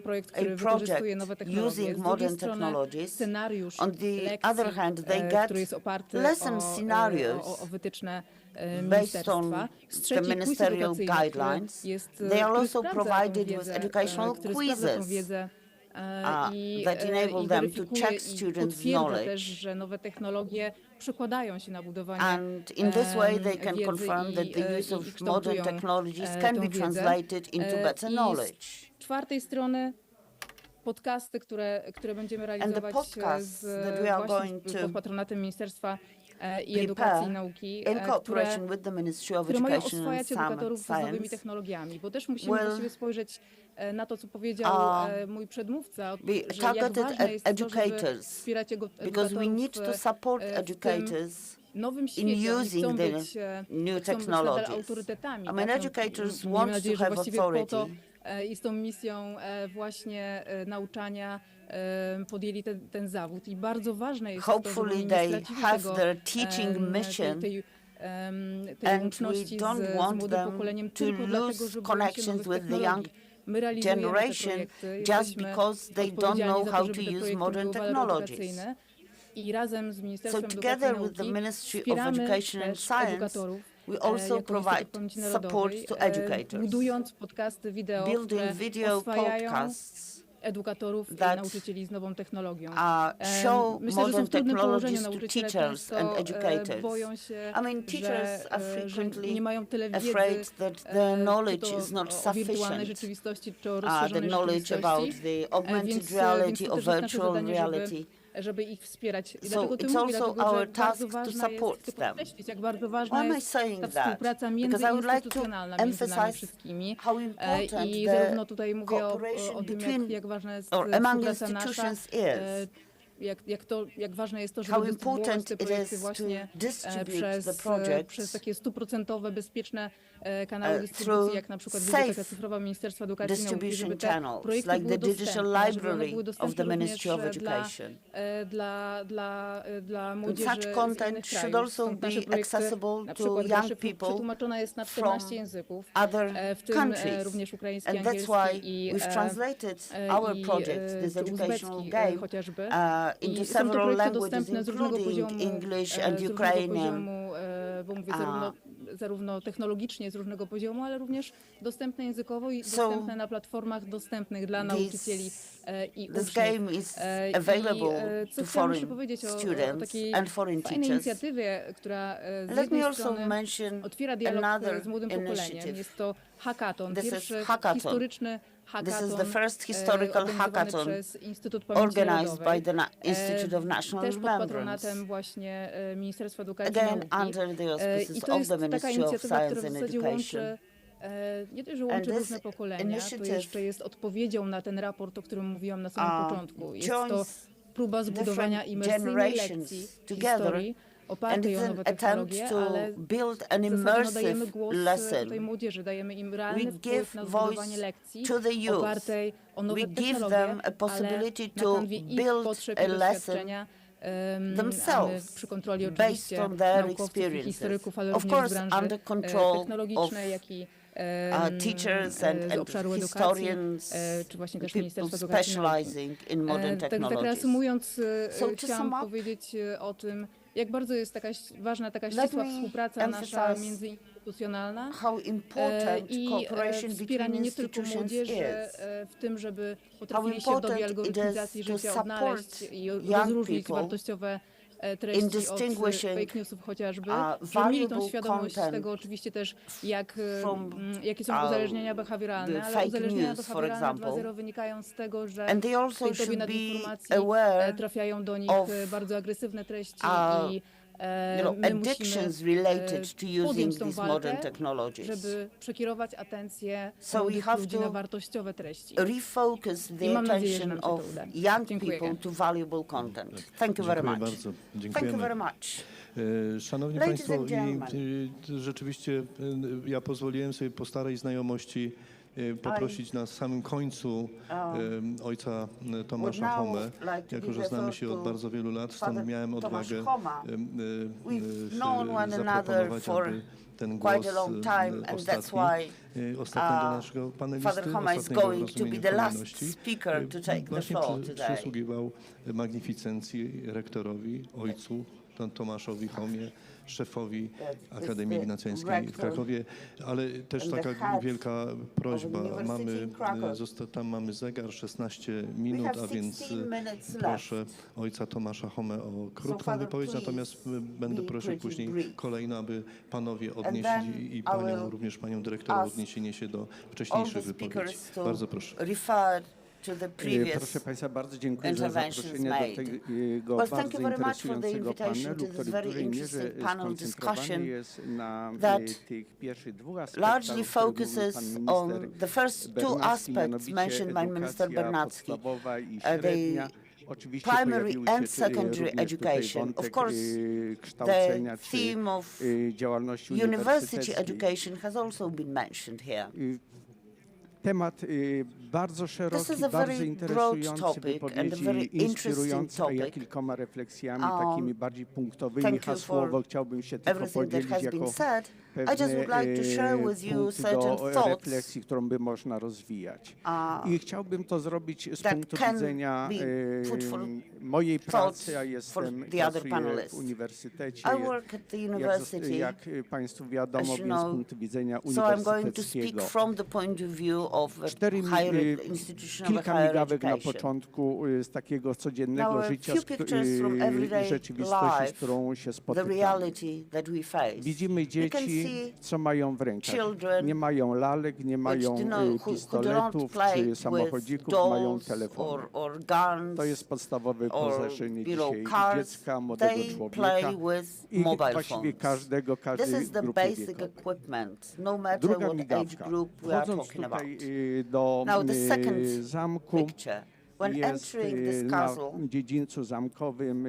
projekt, który wykorzystuje nowe technologie, z drugiej strony scenariusz lekcji, który jest oparty o wytyczne ministerstwa. Z trzeciej quiz edukacyjny, który sprawdza tą wiedzę i weryfikuje i potwierdza też, że nowe technologie przekładają się na budowanie wiedzy i kształtują tą wiedzę. I z czwartej strony podcasty, które będziemy realizować pod patronatem Ministerstwa i Edukacji i Nauki, które mają oswajać edukatorów z nowymi technologiami, bo też musimy właściwie spojrzeć na to, co powiedział mój przedmówca, że jak ważne jest to, żeby wspierać edukatorów w tym nowym świecie. Oni chcą być nadal autorytetami. Miejmy nadzieję, że właściwie po to i z tą misją właśnie nauczania podjęli ten zawód. I bardzo ważne jest to, żeby oni nie stracili tej łączności z młodym pokoleniem tylko dlatego, że boją się nowych technologii. My realizujemy te projekty, jesteśmy odpowiedzialni za to, żeby te projekty były waloryzacyjne. I razem z Ministerstwem Edukacji i Nauki wspieramy też edukatorów jako Instytut Pamięci Narodowej, budując podcasty wideo, które oswajają edukatorów i nauczycieli z nową technologią. Myślę, że są w trudnym położeniu nauczyciele, często boją się, że nie mają tyle wiedzy o wirtualnej rzeczywistości, czy o rozszerzonej rzeczywistości, więc to też jest nasze zadanie, żeby ich wspierać. I dlatego to mówię, dlatego, że bardzo ważne jest podkreślić, jak bardzo ważna jest ta współpraca międzyinstytucjonalna między nami wszystkimi. I zarówno tutaj mówię o tym, jak ważna jest współpraca nasza, jak ważne jest to, żeby dystrybuować te projekty właśnie przez takie 100% bezpieczne kanały dystrybucji, jak na przykład Biblioteka Cyfrowa Ministerstwa Edukacji i Nauki, żeby te projekty były dostępne, żeby one były dostępne również dla młodzieży z innych krajów. Stąd nasze projekty, na przykład przetłumaczona jest na 14 języków, w tym również ukraiński, angielski i uzbecki chociażby. I są to projekty dostępne z różnego poziomu, bo mówię zarówno technologicznie z różnego poziomu, ale również dostępne językowo i dostępne na platformach dostępnych dla nauczycieli i uczniów. Co chciałam jeszcze powiedzieć o takiej fajnej inicjatywie, która z jednej strony otwiera dialog z młodym pokoleniem. Jest to hackathon, pierwszy historyczny hackathon przez Instytut Pamięci Narodowej, też pod patronatem właśnie Ministerstwa Edukacji i Nauki. I to jest taka inicjatywa, która w zasadzie łączy, nie tylko, że łączy różne pokolenia, to jeszcze jest odpowiedzią na ten raport, o którym mówiłam na samym początku. Jest to próba zbudowania imersyjnej lekcji historii, opartej o nowe technologie, ale w zasadzie dajemy głos tej młodzieży, dajemy im realny wpływ na zbudowanie lekcji opartej o nowe technologie, ale na kanwie ich potrzeb i doświadczenia, a my przy kontroli oczywiście naukowców i historyków, ale również z branży technologicznej, jak i z obszaru edukacji, czy właśnie też Ministerstwa Edukacji i Nauki. Tak reasumując, chciałam powiedzieć o tym, jak bardzo jest ważna taka ścisła współpraca nasza międzyinstytucjonalna i wspieranie nie tylko młodzieży w tym, żeby potrafili się w dobie algorytmizacji życia odnaleźć i rozróżnić wartościowe treści od fake newsów chociażby, żeby mieli tą świadomość tego oczywiście też, jakie są uzależnienia behawioralne, ale uzależnienia behawioralne 2.0 wynikają z tego, że w tej dobie nadinformacji trafiają do nich bardzo agresywne treści i my musimy podjąć tą walkę, żeby przekierować atencję młodych ludzi na wartościowe treści. I mam nadzieję, że nam się to uda. Dziękuję. Dziękuję bardzo. Dziękujemy. Szanowni Państwo, rzeczywiście ja pozwoliłem sobie po starej znajomości poprosić na samym końcu ojca Tomasza Homę, jako że znamy się od bardzo wielu lat, stąd miałem odwagę zaproponować, aby ten głos ostatniego naszego panelisty, ostatniego w rozumieniu kolejności, właśnie przysługiwał magnificencji rektorowi, ojcu Tomaszowi Homie, szefowi Akademii Ignacjańskiej w Krakowie, ale też taka wielka prośba. Tam mamy zegar, 16 minut, a więc proszę ojca Tomasza Homę o krótką wypowiedź, natomiast będę prosił później kolejno, aby panowie odnieśli i również panią dyrektor odniesienie się do wcześniejszych wypowiedzi. Bardzo proszę. to the previous Proszę Państwa, bardzo dziękuję za interventions zaproszenie made. do tego Well, bardzo thank you very much for the interesującego invitation panelu, to który this w very dużej mierze interesting panel discussion skoncentrowany jest na that tych pierwszych dwóch aspektach, largely o których mówił focuses pan on minister the first two Bernacki, aspects mianowicie mentioned by Minister edukacja Bernacki. podstawowa i The średnia. Oczywiście primary pojawiły się and secondary również tutaj education. wątek Of course, kształcenia the czy theme of działalności university uniwersyteckiej. education has also been mentioned here. Temat bardzo szeroki, This is a bardzo very interesujący, broad topic and a very wypowiedzi inspirujące, a ja interesting kilkoma refleksjami topic. takimi bardziej punktowymi, Thank you hasłowo for chciałbym się tylko everything that podzielić has jako been said. I just pewne would like to share with you punkty certain do thoughts refleksji, którą by można rozwijać. I chciałbym to zrobić z that punktu can widzenia be fruitful mojej pracy, ja for jestem the other pracuję panelists. w uniwersytecie. I work at the university, Jak Państwu wiadomo, as you więc z know, punktu widzenia so I'm going to speak uniwersyteckiego. from the point of view of institution of Kilka higher migawek na education. początku z takiego codziennego Now, a życia, few pictures from everyday rzeczywistości, z life, którą się the spotykamy. reality that we face. Widzimy You can dzieci, see co mają w rękach. children Nie mają lalek, nie mają who do pistoletów not play czy with samochodzików, mają dolls telefony. or guns To jest podstawowe poznaczenie dzisiaj cars. dziecka, młodego They człowieka play with i mobile właściwie phones. każdej This is the grupy basic wiekowej. equipment, no matter Druga what age migawka. group we are Wchodząc talking about. tutaj do Now the second zamku, picture. When jest entering this na castle, dziedzińcu zamkowym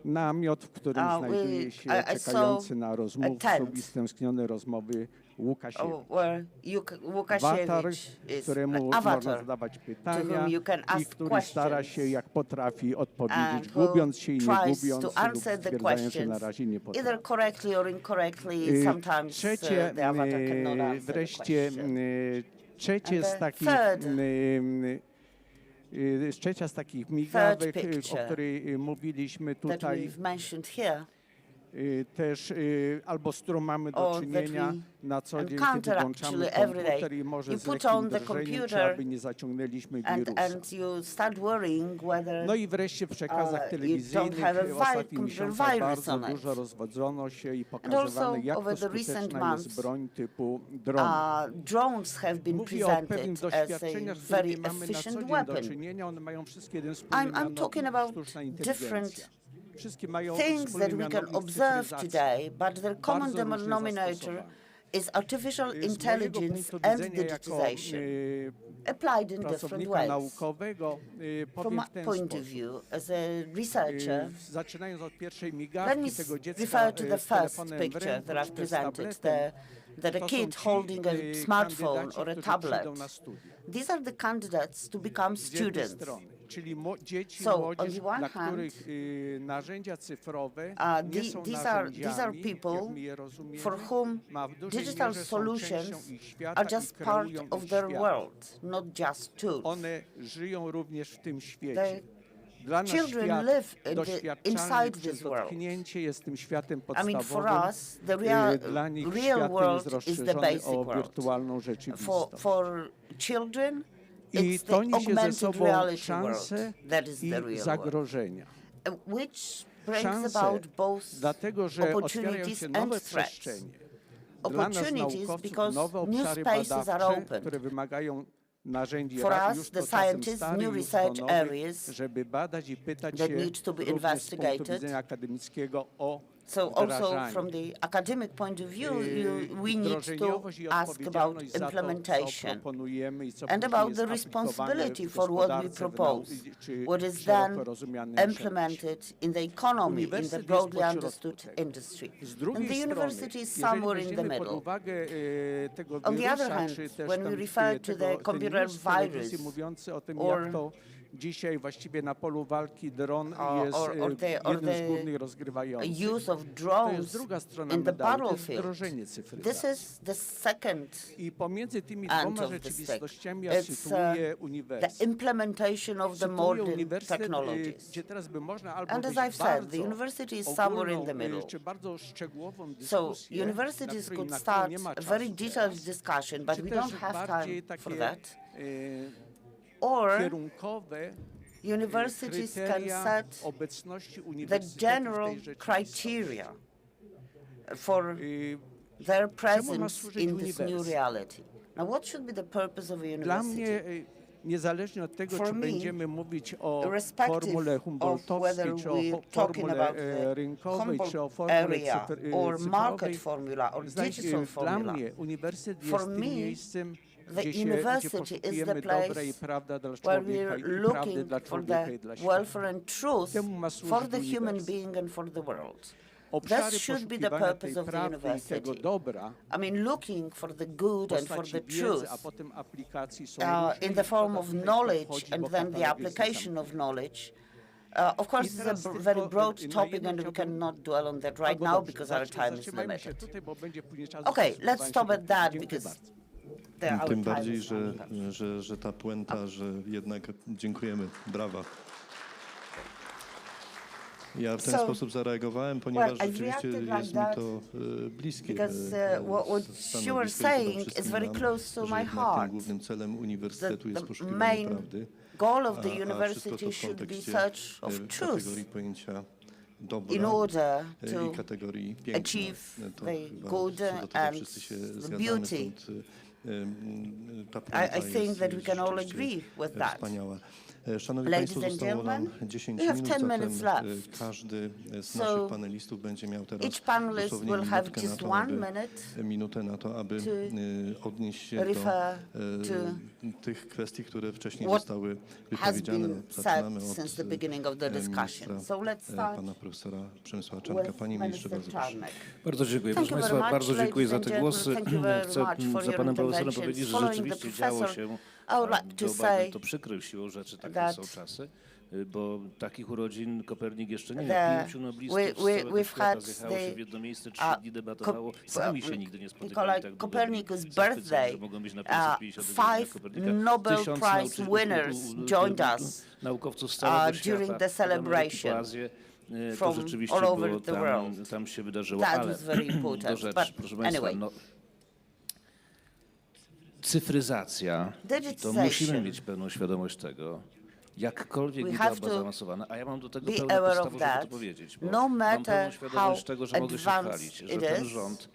namiot, w którym znajduje się I czekający na a rozmówców tent. i stęsknione rozmowy Łukasiewicz. where Awatar, Łukasiewicz is któremu avatar, można zadawać to pytania whom you can i ask który stara questions się jak potrafi odpowiedzieć, and who gubiąc się i nie tries gubiąc to lub answer the stwierdzając, że na questions razie nie potrafi. either correctly or incorrectly. Sometimes Trzecie, the avatar cannot answer the wreszcie question. trzecie And z the takich trzecia z takich migawek, o której mówiliśmy that tutaj, we've mentioned here, też albo z którą mamy do or czynienia that na co dzień, kiedy encounter włączamy actually every day. komputer i może You z put lekkim on the drżeniem, czy computer aby nie zaciągnęliśmy and wirusa. you start worrying whether No i wreszcie w przekazach telewizyjnych w ostatnich miesiącach bardzo dużo rozwodzono się i pokazywano, jak to skuteczna jest broń typu dron. drones have been Mówię o pewnym presented as doświadczeniach, a z very którymi mamy na co efficient dzień do weapon. czynienia. One mają wszystkie jeden wspólny I'm talking mianownik, about sztuczna different inteligencja. Wszystkie mają things wspólny that we can mianownik observe cyfryzacji. today, but their common Bardzo różnie denominator zastosowane. is artificial Z mojego intelligence punktu and widzenia jako digitization applied in different pracownika ways. naukowego From powiem my w ten point of sposób. view, as a researcher, Zaczynając od pierwszej let migawki me tego dziecka refer to the z first telefonem w picture ręku, that I've czy z presented, tabletem, that a to są kid ci, holding a smartphone kandydaci, or a którzy tablet. przyjdą na studia. These are the candidates to become Z jednej students. strony, czyli dzieci, So, młodzież, on the one dla hand, których narzędzia cyfrowe nie są these are narzędziami, people jak my je rozumiemy, for whom a w dużej digital mierze są solutions częścią ich świata are just i part kreują of ich their świat. world, not just tools. One żyją również w tym świecie. They Dla nas children świat live doświadczalny inside przez this world. dotknięcie jest tym światem I mean, for podstawowym. us, the real Dla nich world światem jest is the rozszerzony basic o world. wirtualną rzeczywistość. For children, I it's to the niesie ze augmented sobą reality szanse world. That is i the real world. zagrożenia. Which brings Szanse, about both dlatego że otwierają opportunities się nowe and threats. przestrzenie. Dla nas Opportunities naukowców because nowe new obszary spaces are badawcze, open. które wymagają narzędzi For us, już the to czasem scientists, starych, new już research to nowych, areas żeby badać i pytać that się need to be również z punktu investigated. widzenia akademickiego o So also wdrażanie. from the academic point of view, we need to Wdrożeniowość i ask about odpowiedzialność za to, co implementation proponujemy i co and później about the jest aplikowane responsibility w for what we gospodarce, propose, czy what is szeroko then rozumianym przemyśle. implemented in the economy, in the Uniwersytet broadly jest understood pośrodku industry. Z drugiej And the strony, university is jeżeli somewhere in the weźmiemy pod middle. uwagę tego On the other wirusa, hand, czy też when we tam, refer to the computer news telewizji virus, mówiący o tym, or jak to dzisiaj właściwie na polu walki dron jest or jednym z głównych rozgrywających. use of To jest drones druga strona in the medalu, to jest battlefield. wdrożenie This cyfryzacji. is the second I pomiędzy tymi end dwoma of the stick. rzeczywistościami ja It's sytuuję the uniwersytet. implementation of the Sytuuję modern uniwersytet, technologies. gdzie teraz by można albo And as być I've said, bardzo the university is somewhere in ogólną, the middle. czy bardzo szczegółową So dyskusję, universities na could którą start nie ma a czasu very teraz, detailed discussion, but czy we też don't have bardziej time for takie that. Or kierunkowe universities can kryteria set obecności the uniwersytetu w general tej rzeczywistości. criteria for their Czemu ma presence służyć in this new uniwersytet? reality. Now, what should be the purpose of a Dla mnie university? niezależnie od tego, For czy me, będziemy mówić o irrespective formule of humboldtowskiej, whether czy o we're talking formule about the rynkowej, czy o Humboldt formule area or market cyfrowej, formula or dla digital formula. mnie uniwersytet For jest tym me, miejscem, the gdzie university is poszukujemy the dobra place i prawda dla where człowieka we're i prawdy looking dla for człowieka the i dla świata. welfare and truth Temu ma for służyć the human uniwersytet. being and for the world. Obszary That should be the poszukiwania purpose tej of the prawdy i tego university. dobra I mean, looking for the good w and for the postaci wiedzy, a truth potem aplikacji są in the form of knowledge and then the application of knowledge. Of course, it's a very broad topic and we cannot dwell on that right now because our time is limited. Okay, let's stop at that because our Tym time bardziej, is running out. że ta puenta, że jednak dziękujemy, brawa. Ja w ten sposób zareagowałem, ponieważ rzeczywiście jest mi to bliskie. Because what you were saying is very close to my heart. Tym głównym celem uniwersytetu jest The poszukiwanie main prawdy, goal of the a university wszystko to w should be kontekście search of truth kategorii pojęcia dobra in order i to kategorii piękna. achieve To the chyba good co do tego and wszyscy się the zgadzamy, beauty. stąd ta puenta I think jest that we can all rzeczywiście agree with that. wspaniała. Szanowni Ladies Państwo, and zostało nam gentlemen, 10 we have minut, 10 minutes zatem left. każdy z So naszych panelistów będzie miał teraz each panelist dosłownie will have minutkę na just to, one aby, minute minutę na to, aby odnieść się refer do tych kwestii, które wcześniej what zostały has wypowiedziane. been said Zaczynamy since the od beginning of the discussion. So let's start pana profesora Przemysła Czarnka. Panie ministrze, bardzo proszę. Bardzo dziękuję. Thank Proszę you Państwa, very bardzo much, dziękuję za ladies te and głosy. gentlemen. Thank you very Chcę much for za your panem profesorem interventions. powiedzieć, że Following the rzeczywiście działo professor, się. I would like to Joe say Biden to przykrył siłą rzeczy, takie that są czasy, bo takich urodzin Kopernik jeszcze nie the- miał. 5 noblistów z całego we've świata had zjechało się w jedno miejsce, 3 dni debatowało, sami się nigdy nie spotykali Nikolaj tak długo. Copernicus' Zachwyceni, birthday, że mogą być na 550 five Kopernika. Nobel 1000 Prize winners joined us naukowców z całego świata. during the celebration to from rzeczywiście all over było the tam, world. tam się wydarzyło, That ale was very do important. rzeczy, But proszę Państwa, anyway. no, cyfryzacja, to Digitization. musimy mieć pełną świadomość tego, jakkolwiek We nie have była to zaawansowana, a ja mam do tego be pełną aware podstawę, of żeby that. to powiedzieć, bo No mam matter pełną świadomość how tego, że mogę się advanced chwalić, że it ten is. rząd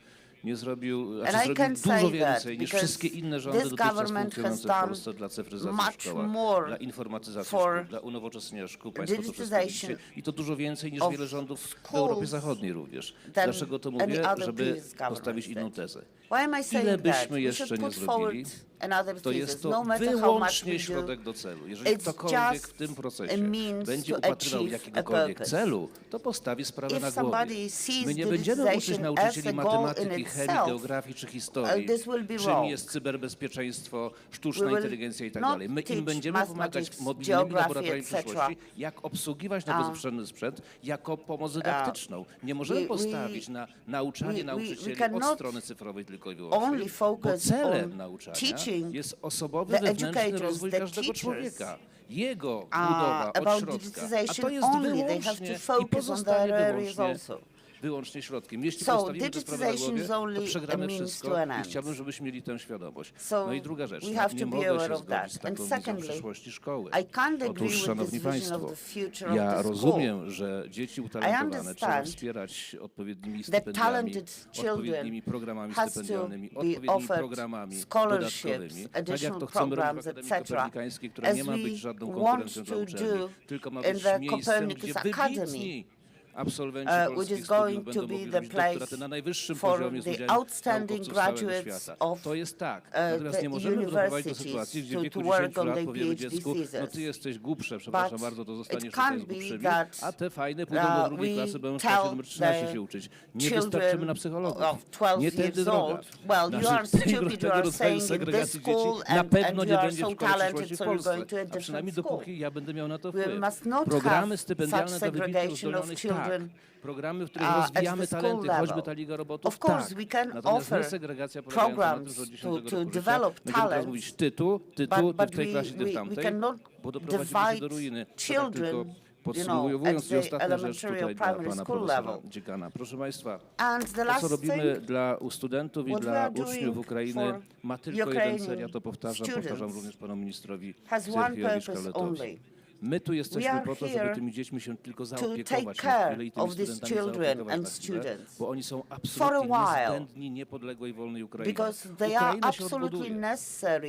nie zrobił, And I zrobił can dużo say that więcej niż because wszystkie inne rządy this dotychczas government has funkcjonujące w done Polsce dla cyfryzacji w much szkołach, more dla informatyzacji for szkół, dla unowocześnienia szkół. Państwo to wszystko digitization widzicie. I to dużo więcej niż of wiele rządów w schools Europie Zachodniej również. than Dlaczego to any mówię? other Żeby previous government postawić inną did. tezę. Why am I saying Ile that? byśmy We jeszcze should nie put zrobili, forward another to jest thesis. to No matter how much wyłącznie we do, środek do celu. Jeżeli it's ktokolwiek w just tym a procesie means będzie to upatrywał achieve a jakiegokolwiek purpose. celu, to postawi sprawę If na somebody głowie. sees My nie będziemy uczyć digitization nauczycieli as a goal in matematyki, chemii, itself, geografii czy historii, this will be czym wrong. jest cyberbezpieczeństwo, We sztuczna will inteligencja i tak not dalej. My im teach będziemy pomagać mathematics, mobilnymi geography, laboratoriami etc. przyszłości, jak obsługiwać nowoczesny sprzęt jako pomoc dydaktyczną. Nie możemy postawić na nauczanie nauczycieli od cannot strony cyfrowej tylko i only wyłącznie, bo focus celem on nauczania teaching jest osobowy, the wewnętrzny educators, rozwój the każdego teachers, człowieka. Jego budowa od about środka. A digitization to jest only. They have wyłącznie to i focus on pozostanie their areas wyłącznie, also. wyłącznie środkiem. Jeśli So, postawimy tę sprawę na digitization głowie, is only to a przegramy means to wszystko an i end. chciałbym, żebyśmy mieli tę świadomość. So, No i druga rzecz, we have nie to be mogę aware się of that. zgodzić z taką And wizją secondly, przyszłości szkoły. I can't agree Otóż, with szanowni this vision państwo, of the future of ja the school. rozumiem, że dzieci utalentowane trzeba understand wspierać odpowiednimi that stypendiami, talented children odpowiednimi programami has to stypendialnymi, be odpowiednimi offered programami scholarships, dodatkowymi. Tak jak additional to chcemy robić w programs, Akademii etc., Kopernikańskiej, która as nie ma we być żadną want konkurencją to dla uczelni, do tylko ma in być the miejscem, Copernicus gdzie Academy, wybitni absolwenci which polskich is studiów going będą to be mogli the robić doktoraty place na najwyższym for poziomie z the udziałem outstanding naukowców z całego graduates świata. of To jest tak. Natomiast the nie możemy doprowadzić do universities sytuacji, gdzie w to wieku work 10 on lat their powiemy PhD dziecku, no thesis. ty jesteś głupsze, przepraszam But bardzo, to zostaniesz it tutaj can't z be głupszymi, that, a te fajne pójdą do drugiej klasy, będą w klasie numer 13 się uczyć. Nie wystarczymy na psychologów. of 12 Nie tędy years droga. old. Well, you are stupid, you are saying in this segregacji school dzieci na pewno and nie you are będzie w so szkole talented, przyszłości w so you're going Polsce. to a A przynajmniej different school. dopóki ja będę miał na to We wpływ. must not Programy have stypendialne such dla wybitnych segregation of uzdolnionych, children, tak. Programy, w których at rozwijamy the school talenty, level. choćby ta Liga Robotów, Of course, tak. we can Natomiast offer nie segregacja polegająca na tym, programs że od 10 to roku życia develop będziemy teraz talent, mówić ty tu, ty but w tej klasie, ty w we tamtej, cannot bo doprowadzimy się do divide ruiny. To tak children, tylko at podsumowując the i ostatnia rzecz elementary tutaj or dla primary pana school profesora level. dziekana. Proszę państwa, And the to, co last robimy thing, dla studentów i what we dla are doing uczniów Ukrainy for ma tylko jeden Ukrainian cel, ja to powtarzam students również panu ministrowi has one Serhiowi purpose Szkaletowi. only. My tu jesteśmy po to, żeby tymi dziećmi się tylko zaopiekować na chwilę i tymi studentami zaopiekować na chwilę, bo oni są absolutnie niezbędni niepodległej, wolnej Ukrainie. Ukraina się odbuduje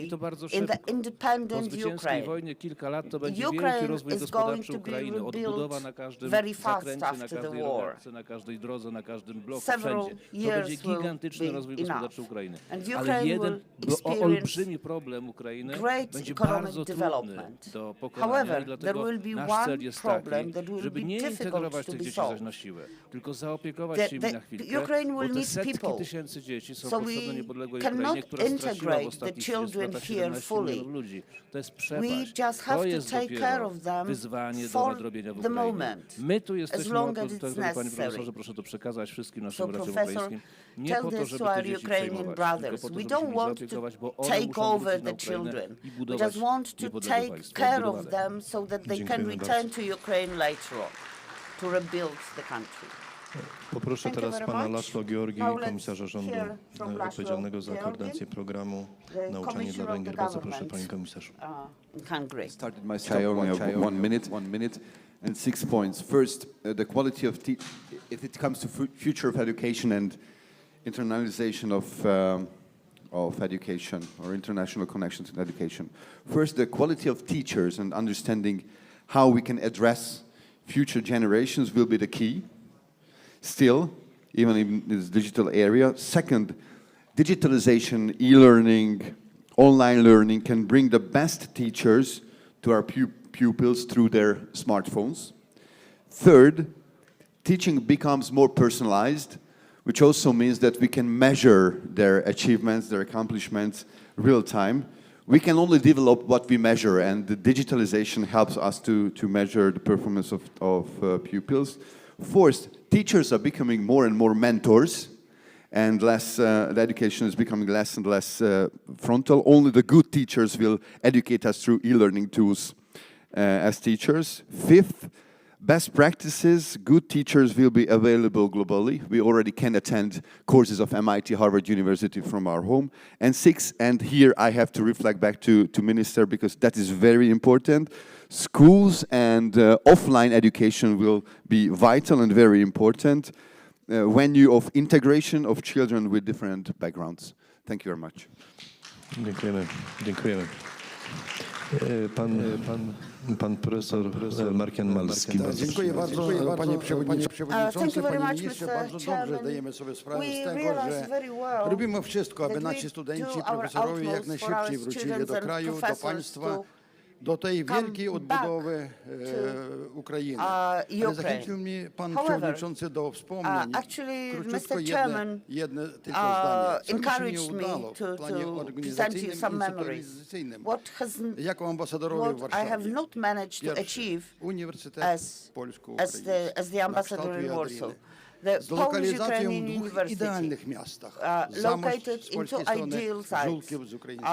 i to bardzo szybko. Po zwycięskiej wojnie kilka lat to będzie wielki rozwój gospodarczy Ukrainy, odbudowa na każdym zakręcie, na każdej rowerce, na każdej drodze, na każdym bloku, wszędzie. To będzie gigantyczny rozwój gospodarczy Ukrainy. Ale jeden olbrzymi problem Ukrainy będzie bardzo trudny do pokonania i dlatego nasz cel jest taki, żeby nie integrować tych dzieci zaś na siłę, tylko zaopiekować się nimi na chwilkę, bo te setki tysięcy dzieci są potrzebne niepodległej Ukrainie, która straciła w ostatnich 30 latach 17 milionów ludzi. To jest przepaść. To jest dopiero wyzwanie do nadrobienia w Ukrainie. My tu jesteśmy od tego, panie profesorze, proszę to przekazać wszystkim naszym braciom ukraińskim, nie po to, żeby te dzieci przejmować, tylko po to, żeby się nimi zaopiekować, bo one muszą wrócić na Ukrainę i budować niepodległe państwo. So that they can return to Ukraine later on to rebuild the country. Poproszę teraz pana Laszlo Georgi, komisarza rządu odpowiedzialnego za koordynację programu Nauczanie dla Węgier. Bardzo proszę, panie komisarzu. Started my say only have 1 minute and 6 points. First, the quality of if it comes to future of education and internalization of education or international connections in education. First, the quality of teachers and understanding how we can address future generations will be the key, still, even in this digital area. Second, digitalization, e-learning, online learning can bring the best teachers to our pupils through their smartphones. Third, teaching becomes more personalized, which also means that we can measure their achievements, their accomplishments, real time. We can only develop what we measure, and the digitalization helps us to measure the performance of pupils. Fourth, teachers are becoming more and more mentors, and the education is becoming less and less frontal. Only the good teachers will educate us through e-learning tools as teachers. Fifth, best practices, good teachers will be available globally. We already can attend courses of MIT, Harvard University from our home. And sixth, and here I have to reflect back to Minister because that is very important, schools and offline education will be vital and very important of integration of children with different backgrounds. Thank you very much. Dziękujemy. Pan profesor Markian Malski. Dziękuję bardzo, panie przewodniczący, panie ministrze. Bardzo dobrze dajemy sobie sprawę z tego, że robimy wszystko, aby nasi studenci, profesorowie jak najszybciej wrócili do kraju, do państwa, do tej wielkiej odbudowy Ukrainy. Ale zachęcił mnie pan przewodniczący do wspomnień. Króciutko jedno tylko zdanie. Co mi się nie udało w planie organizacyjnym i instytucjonalnym. Jako ambasadorowie w Warszawie. Pierwszy, Uniwersytet Polsko-Ukraiński. Z lokalizacją w dwóch idealnych miastach. Zamość z polskiej strony, Żółkiew z ukraińskiej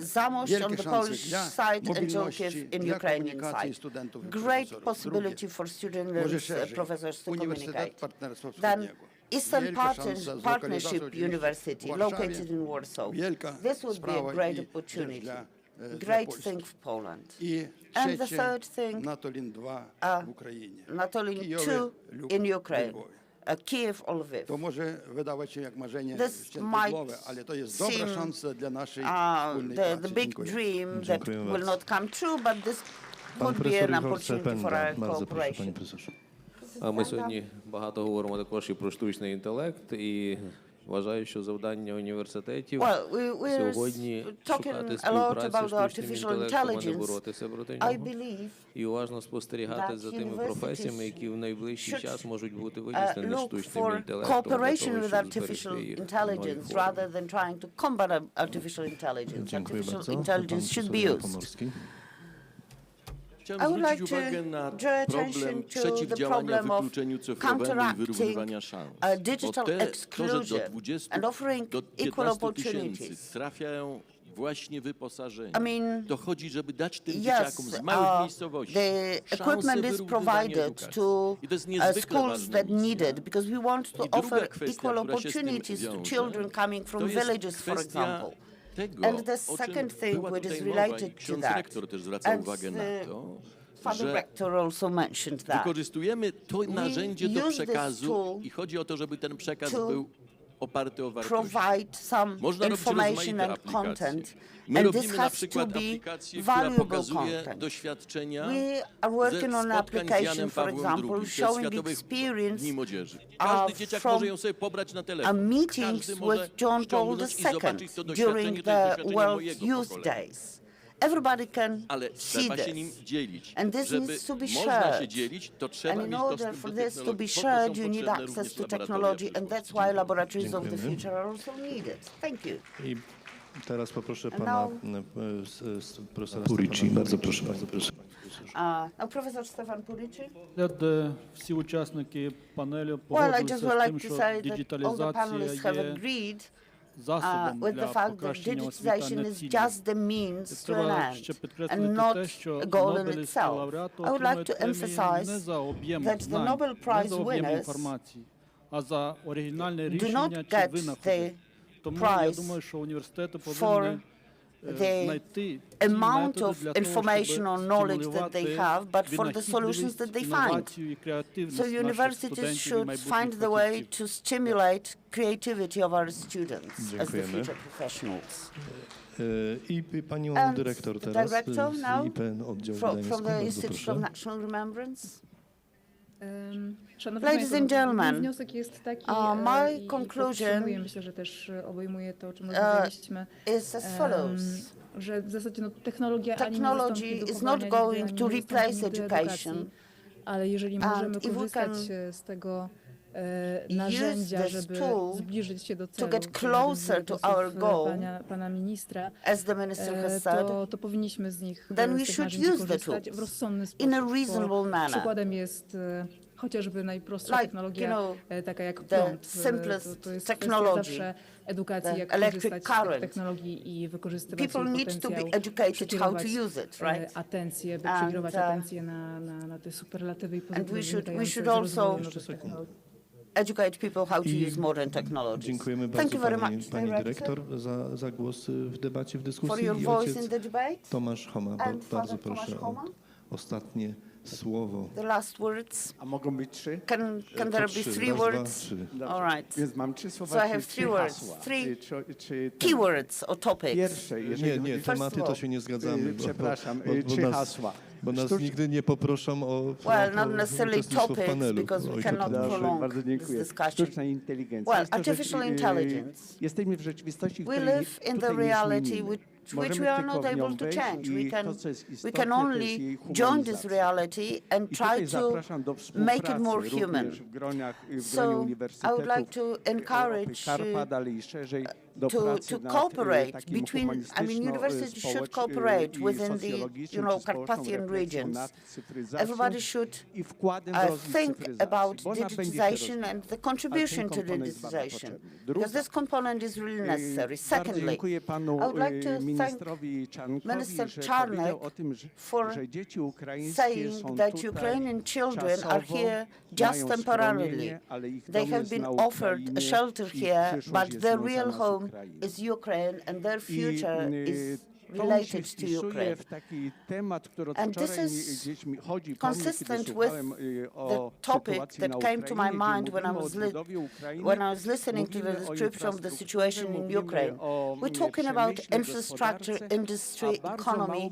strony. Wielkie szanse dla mobilności, dla komunikacji studentów i profesorów. Drugie, może szerzej, Uniwersytet Partnerstwa Wschodniego. Eastern Partnership University, located in Warsaw. This would be a great opportunity, great thing for Poland. And the third thing, Natolin 2 w Ukrainie. Natolin 2 in Ukraine. Kiev or Lviv. To może wydawać się jak marzenie głowy, ale to jest dobra szansa dla naszej wspólnej pracy. The big dream that will not come true, but this could be an opportunity for our cooperation. А ми сьогодні багато говоримо також і про штучний інтелект, і вважаю, що завдання університетів сьогодні шукати співпрацю з штучним інтелектом, а не боротися проти нього. І уважно спостерігати за тими професіями, які в найближчий час можуть бути вияснені штучним інтелектом. Cooperation with artificial intelligence rather than trying to combat artificial intelligence. Artificial intelligence should be used. Chciałem zwrócić uwagę na problem przeciwdziałania wykluczeniu cyfrowemu i wyrównywania szans. Bo to, że do 20 do 15 tysięcy trafiają właśnie wyposażenie. To chodzi, żeby dać tym dzieciakom z małych miejscowości szansę wyrównywania edukacji. I to jest niezwykle ważne. Because we want to offer equal opportunities to children coming from villages, for example. And the second thing which is related to that, ksiądz rektor też zwraca uwagę na to, że wykorzystujemy to narzędzie do przekazu i chodzi o to, żeby ten przekaz był oparty o wartości. Można robić rozmaite aplikacje. My robimy na przykład aplikację, która pokazuje doświadczenia ze spotkań z Janem Pawłem II, ze Światowych Dni Młodzieży. Każdy dzieciak może ją sobie pobrać na telefon. Każdy może ściągnąć i zobaczyć to doświadczenie, to jest doświadczenie mojego pokolenia. Everybody can Ale see trzeba się this. nim dzielić. And this Żeby needs to be można shared. się dzielić, to trzeba And in mieć order dostęp for do this to be technologii. shared, Po you to są need potrzebne access również to laboratoria technology, and that's why laboratories of the Dziękujemy. future are also needed. Thank you. I teraz poproszę And pana now- profesora Purici. Bardzo proszę, bardzo proszę. Now, Professor Stefan Purici. Всі учасники панелю Well, I just погодилися would з like тим, to що say that all the діджиталізація panelists have є agreed засобом with the для fact that покращення освіти, а digitization не is ціллю. just the means to an Треба ще end and підкреслити not те, що a goal in Нобелівські itself. лауреати I would like отримують to премії emphasize не за об'єм that the знань, Nobel не Prize за об'єм winners інформації, а за оригінальне do рішення not чи get винаходи. the Тому я prize думаю, що університети for повинні the знайти ті amount методи of для того, information щоб or knowledge that they стимулювати have, but for the solutions that they find. інновацію і креативність So наших universities студентів і should майбутніх find the way фахівців. to stimulate creativity of our students as the Dziękujemy. future professionals. I panią And dyrektor the teraz director now z IPN Oddział from Gdański. the Bardzo Institute proszę. of National Remembrance. Szanowni Ladies Państwo, and gentlemen, mój wniosek jest taki, my i conclusion, podtrzymuję, myślę, że też obejmuje to, o czym rozmawialiśmy, is as follows. że w zasadzie technologia Technology ani nie is zastąpi not edukowania, going ani to nie replace zastąpi nigdy education. edukacji, ale jeżeli And możemy if we korzystać can z tego narzędzia, this żeby tool zbliżyć się do to celu, get closer to our goal, pana ministra, as the minister has said, to powinniśmy z nich then we z tych should narzędzi use the korzystać tools w rozsądny in a sposób. reasonable manner. Przykładem jest chociażby najprostsza Like, technologia, you know, taka jak the prąd. simplest To jest technology, kwestia zawsze edukacji, the jak electric korzystać z current. tych technologii i wykorzystywać People jej need to be potencjał, educated how to przekierować, use it, right? atencję, by And, przekierować atencję na te superlatywy i and pozytywy we should wynikające z also rozwoju nowych technologii. educate people how to use modern technologies. Dziękujemy Thank bardzo you very much, pani Director, dyrektor za głos w debacie, w for dyskusji. your I voice ojciec in the debate. Tomasz Homa, And bardzo Father proszę Tomasz o Homa. ostatnie słowo. The last words. A mogą być trzy? Can To there be trzy. three Raz, dwa, words? trzy. All right. Więc mam trzy słowa, So I czy have trzy three words, hasła? three Czy keywords or topics. Pierwsze, jeżeli Nie, chodzi- tematy to się nie zgadzamy. Przepraszam, trzy hasła. Bo nas Sztucz- nigdy nie poproszą o Well, not necessarily uczestnictwo w topics, panelu. because we Ojcze cannot Tomaszu. prolong Bardzo this dziękuję. discussion. Sztuczna inteligencja. Well, Jest to rzecz, artificial intelligence. Jesteśmy w rzeczywistości, w We której live in the tutaj nie reality zmienimy. which Możemy we are tylko not w nią able to wejść change. i We can, to, co jest we istotne, can to only jest jej join this humanizacja. reality and I try tutaj to zapraszam do make it współpracy more human. również w gronie So I would uniwersytetów like to encourage Karpat, ale i szerzej do to pracy nad cooperate takim between, universities should cooperate within the, Carpathian regions. Everybody should think about digitization and the contribution to digitization, because this component is really necessary. Secondly, I would like to thank Minister Czarnek for saying that Ukrainian children are here just temporarily. They have been offered a shelter here, but their real home is Ukraine and their future is related to Ukraine. And this is consistent with the topic that came to my mind when I was listening to the description of the situation in Ukraine. We're talking about infrastructure, industry, economy,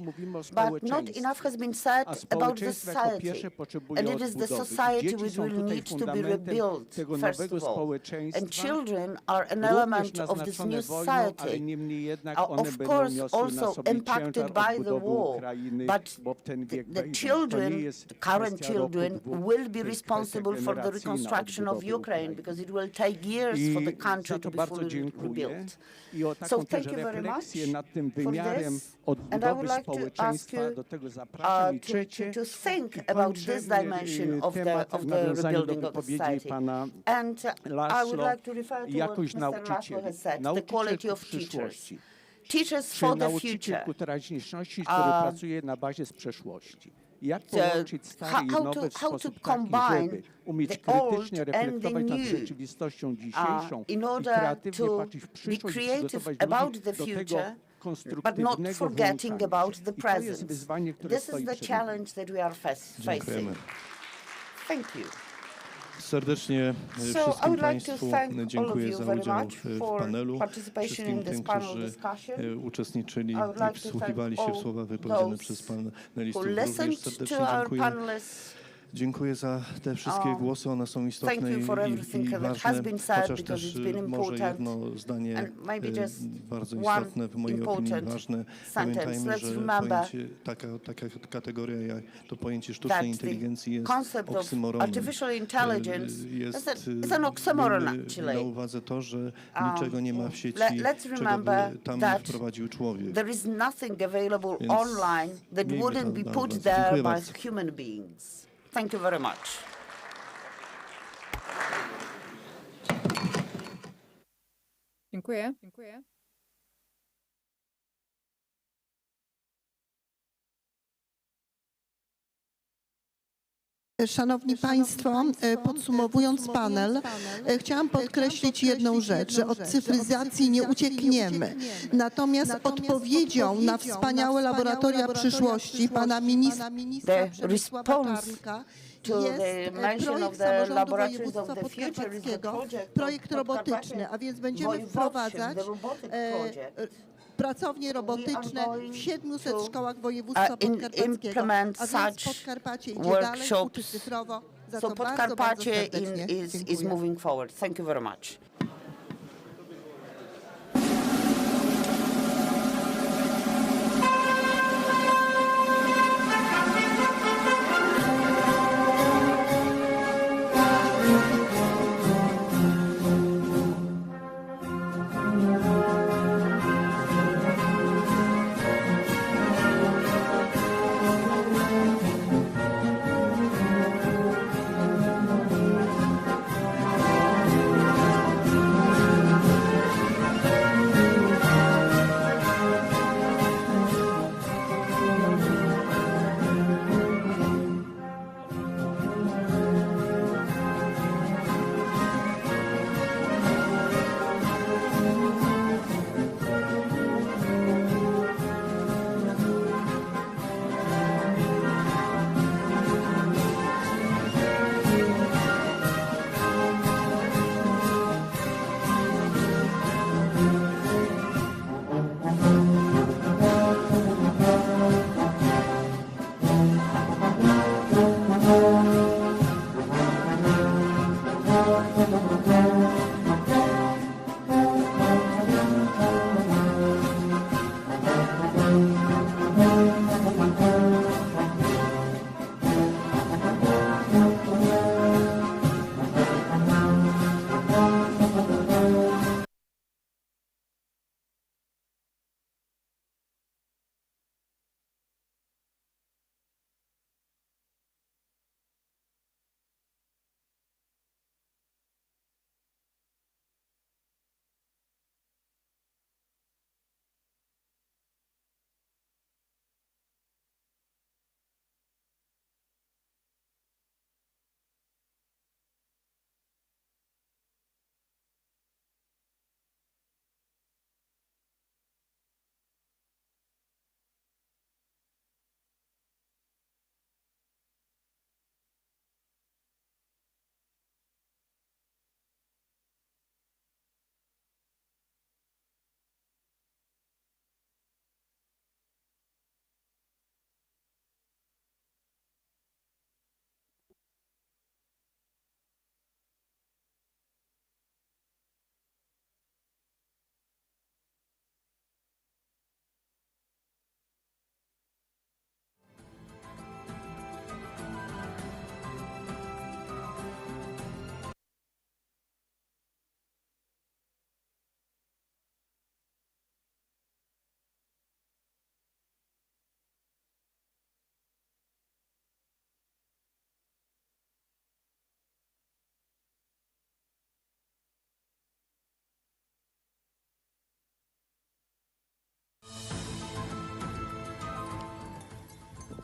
but not enough has been said about the society. And it is the society which will need to be rebuilt, first of all. And children are an element of this new society. Of course, also impacted by the war, but the children, the current children, will be responsible for the reconstruction of Ukraine, because it will take years for the country to be fully rebuilt. So thank you very much for this, and I would like to ask you to think about this dimension of the rebuilding of the society. And I would like to refer to what Mr. Laszlo has said, the quality of teachers. Teachers for the future. How to combine the old and the new in order to be creative about the future, but not forgetting about the present. This is the challenge that we are facing. Thank you. Serdecznie wszystkim Państwu dziękuję za udział w panelu, wszystkim tym, którzy uczestniczyli i wsłuchiwali się w słowa wypowiedziane przez panelistów. Również serdecznie dziękuję. Dziękuję za te wszystkie głosy, one są istotne i ważne, chociaż też może jedno zdanie bardzo istotne, w mojej opinii ważne. Pamiętajmy, że pojęcie, taka kategoria jak to pojęcie sztucznej inteligencji jest oksymoronem. Jest na uwadze to, że niczego nie ma w sieci, czego by tam nie wprowadził człowiek. There is nothing available online that wouldn't be put there by human beings. Thank you very much. Dziękuję. Szanowni Państwo, podsumowując panel, chciałam podkreślić jedną rzecz, że od cyfryzacji nie uciekniemy. Natomiast odpowiedzią na wspaniałe laboratoria przyszłości pana ministra Przemysła jest projekt samorządu województwa podkarpackiego, projekt robotyczny, a więc będziemy wprowadzać pracownie robotyczne w 700 szkołach województwa podkarpackiego, a więc Podkarpacie idzie dalej, uczy cyfrowo. So Podkarpacie is moving forward. Thank you very much.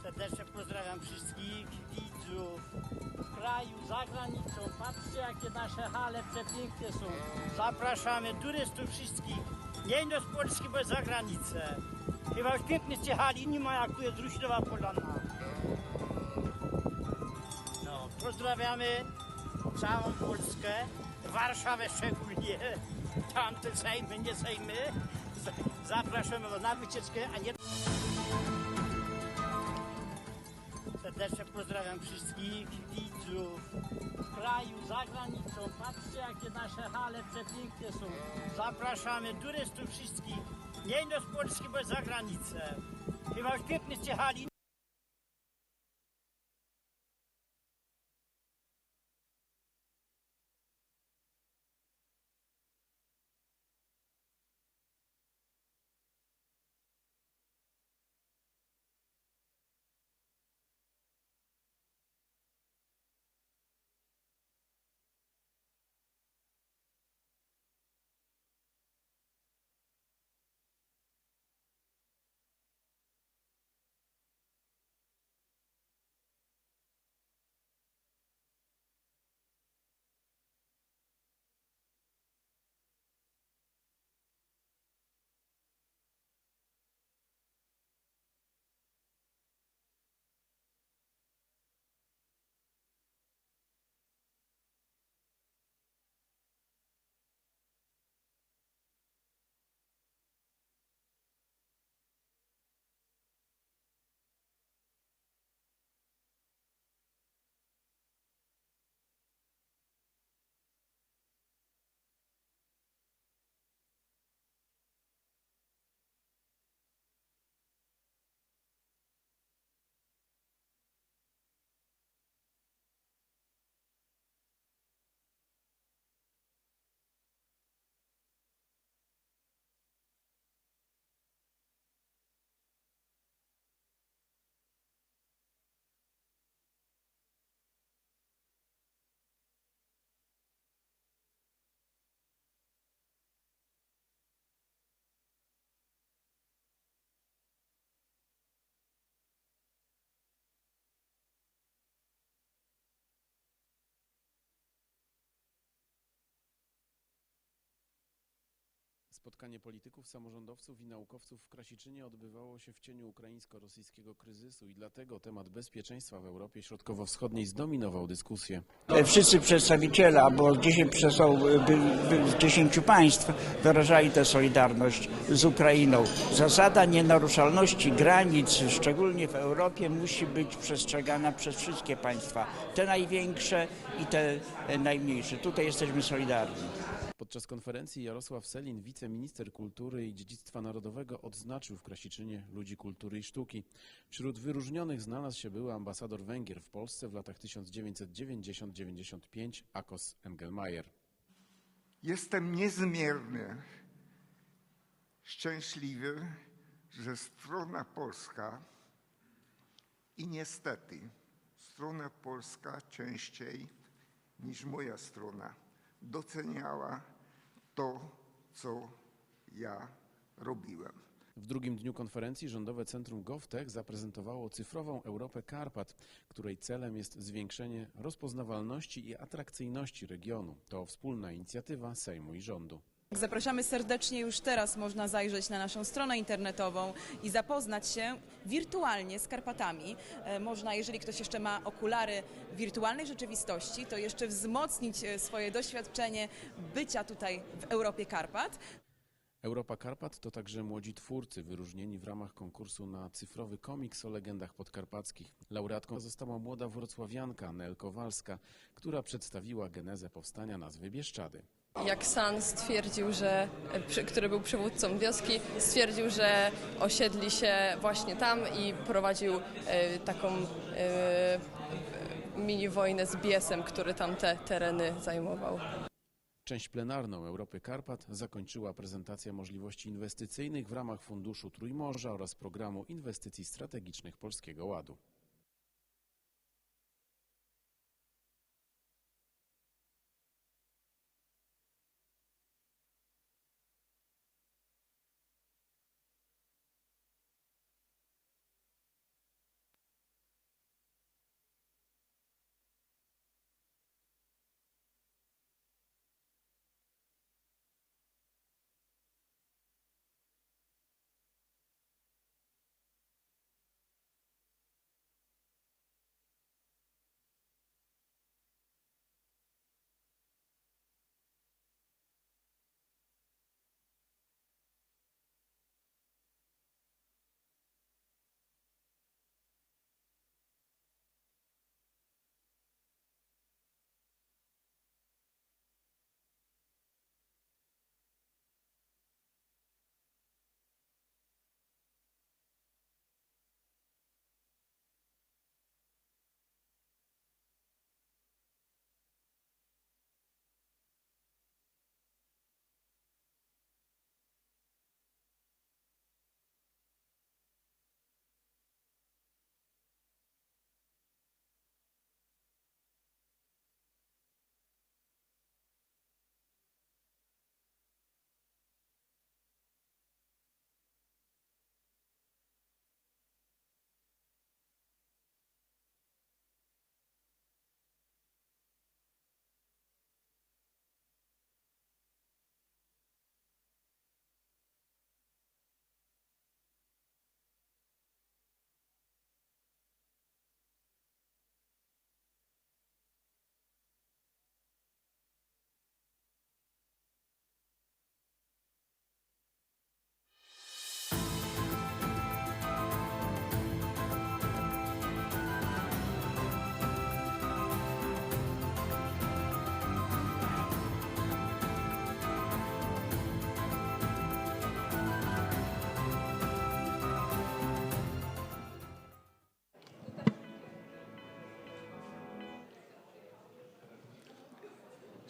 Serdecznie pozdrawiam wszystkich widzów kraju, za granicą. Patrzcie, jakie nasze hale przepiękne są. Zapraszamy turystów wszystkich, nie do z Polski, bo za granicę. Chyba już piękne z hali nie ma, jak tu jest Ruśnowa Polana. No, pozdrawiamy całą Polskę, Warszawę szczególnie, tamte Sejmy, nie Sejmy. Zapraszamy na wycieczkę, a nie... Serdecznie pozdrawiam wszystkich widzów w kraju, za granicą. Patrzcie, jakie nasze hale przepiękne są. Zapraszamy turystów wszystkich, nie do z Polski, bo za granicę. Chyba już piękne z hali. Spotkanie polityków, samorządowców i naukowców w Krasiczynie odbywało się w cieniu ukraińsko-rosyjskiego kryzysu i dlatego temat bezpieczeństwa w Europie Środkowo-Wschodniej zdominował dyskusję. Wszyscy przedstawiciele, bo 10 z 10 państw wyrażali tę solidarność z Ukrainą. Zasada nienaruszalności granic, szczególnie w Europie, musi być przestrzegana przez wszystkie państwa. Te największe i te najmniejsze. Tutaj jesteśmy solidarni. Podczas konferencji Jarosław Sellin, wiceminister kultury i dziedzictwa narodowego, odznaczył w Krasiczynie ludzi kultury i sztuki. Wśród wyróżnionych znalazł się były ambasador Węgier w Polsce w latach 1990-95 Akos Engelmajer. Jestem niezmiernie szczęśliwy, że strona polska i niestety strona polska częściej niż moja strona doceniała to, co ja robiłem. W drugim dniu konferencji Rządowe Centrum GovTech zaprezentowało cyfrową Europę Karpat, której celem jest zwiększenie rozpoznawalności i atrakcyjności regionu. To wspólna inicjatywa Sejmu i rządu. Zapraszamy serdecznie, już teraz można zajrzeć na naszą stronę internetową i zapoznać się wirtualnie z Karpatami. Można, jeżeli ktoś jeszcze ma okulary wirtualnej rzeczywistości, to jeszcze wzmocnić swoje doświadczenie bycia tutaj w Europie Karpat. Europa Karpat to także młodzi twórcy wyróżnieni w ramach konkursu na cyfrowy komiks o legendach podkarpackich. Laureatką została młoda wrocławianka Nel Kowalska, która przedstawiła genezę powstania nazwy Bieszczady. Jak San stwierdził, który był przywódcą wioski, stwierdził, że osiedli się właśnie tam i prowadził taką mini wojnę z Biesem, który tam te tereny zajmował. Część plenarną Europy Karpat zakończyła prezentacja możliwości inwestycyjnych w ramach Funduszu Trójmorza oraz Programu Inwestycji Strategicznych Polskiego Ładu.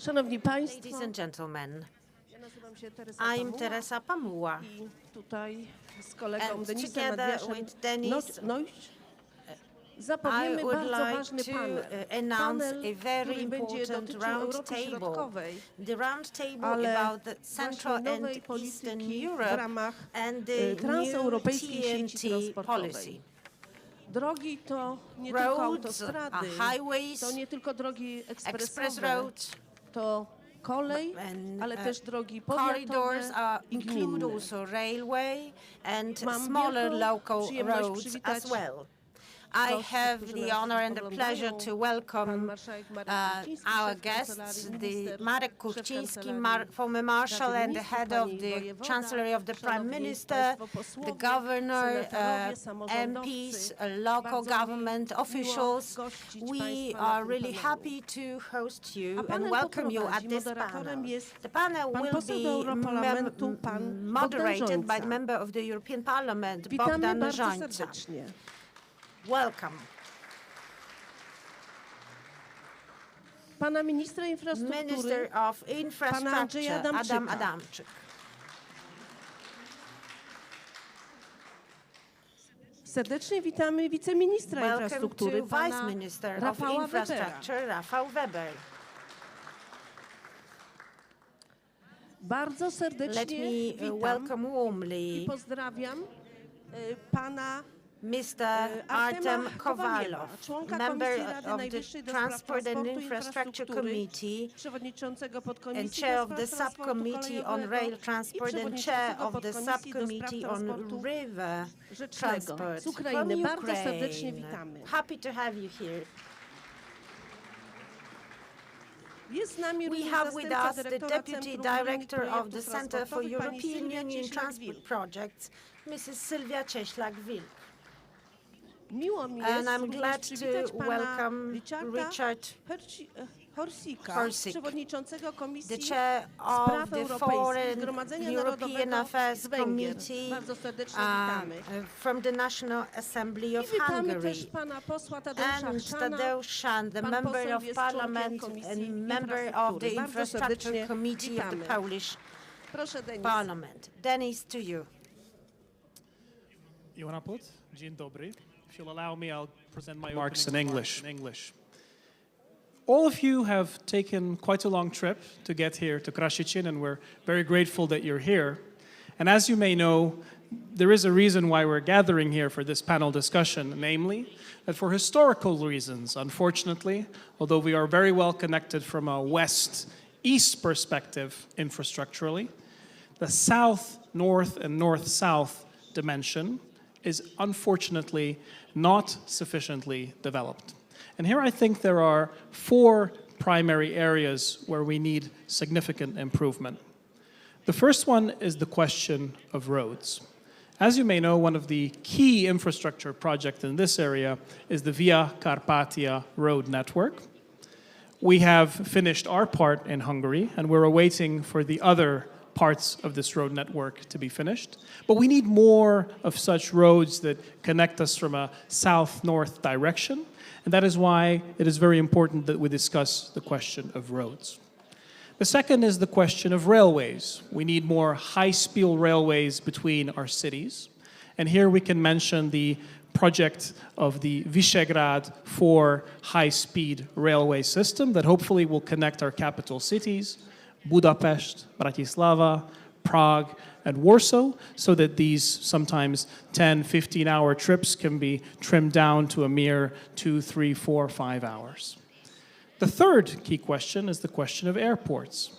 Szanowni Państwo, Ladies and gentlemen, I'm Teresa Pamuła, i tutaj z kolegą and Denisem together Adriaszem with Denis, I zapowiemy would bardzo like ważny to panel, announce panel, a very który będzie important dotyczył round Europy table. Środkowej, The round table ale about the Central właśnie nowej and polityki Eastern w Europe ramach and the new transeuropejskiej sieci TNT transportowej. policy. Drogi to nie tylko Roads, autostrady, highways, to nie tylko drogi express ekspresowe, roads, to kolej, and, ale też drogi corridors powiatowe i include gminne. also railway and Mam smaller wielką local przyjemność roads przywitać as well. I have the honor and the pleasure to welcome our guests, the Marek Kuchciński, former Marshal and the head of the Chancellery of the Prime Minister, the Governor, MPs, local government officials. We are really happy to host you and welcome you at this panel. The panel will be moderated by the member of the European Parliament, Bogdan Rzońca. Welcome. Pana ministra infrastruktury, Minister of Infrastructure, Adam Adamczyk. Serdecznie witamy wiceministra Welcome infrastruktury, to pana Vice Minister of Rafała Infrastructure, Rafał Weber. Bardzo Let serdecznie me witam welcome warmly i pozdrawiam pana Mr. Artem Kowalow, member of the Transport and Infrastructure Committee and chair of the subcommittee on rail transport and chair of the subcommittee on river transport from Ukraine. Happy to have you here. We have with us the Deputy Director of the Center for European Union Transport Projects, Mrs. Sylwia Cieślak-Wilk. And I'm glad to welcome Richard Horsik, the chair of the Foreign European Affairs Committee from the National Assembly of Hungary, and Tadeusz Chrzan, the Member of Parliament and member of the Infrastructure Committee of the Polish Parliament. Denis, to you. Dzień dobry. If you'll allow me, I'll present my remarks in English. All of you have taken quite a long trip to get here to Krasiczyn, and we're very grateful that you're here. And as you may know, there is a reason why we're gathering here for this panel discussion, namely that for historical reasons, unfortunately, although we are very well connected from a west-east perspective infrastructurally, the south-north and north-south dimension is unfortunately not sufficiently developed. And here I think there are 4 primary areas where we need significant improvement. The first one is the question of roads. As you may know, one of the key infrastructure projects in this area is the Via Carpathia road network. We have finished our part in Hungary, and we're awaiting for the other parts of this road network to be finished. But we need more of such roads that connect us from a south-north direction, and that is why it is very important that we discuss the question of roads. The second is the question of railways. We need more high-speed railways between our cities, and here we can mention the project of the Visegrad 4 high-speed railway system that hopefully will connect our capital cities, Budapest, Bratislava, Prague, and Warsaw, so that these sometimes 10, 15-hour trips can be trimmed down to a mere 2, 3, 4, 5 hours. The third key question is the question of airports.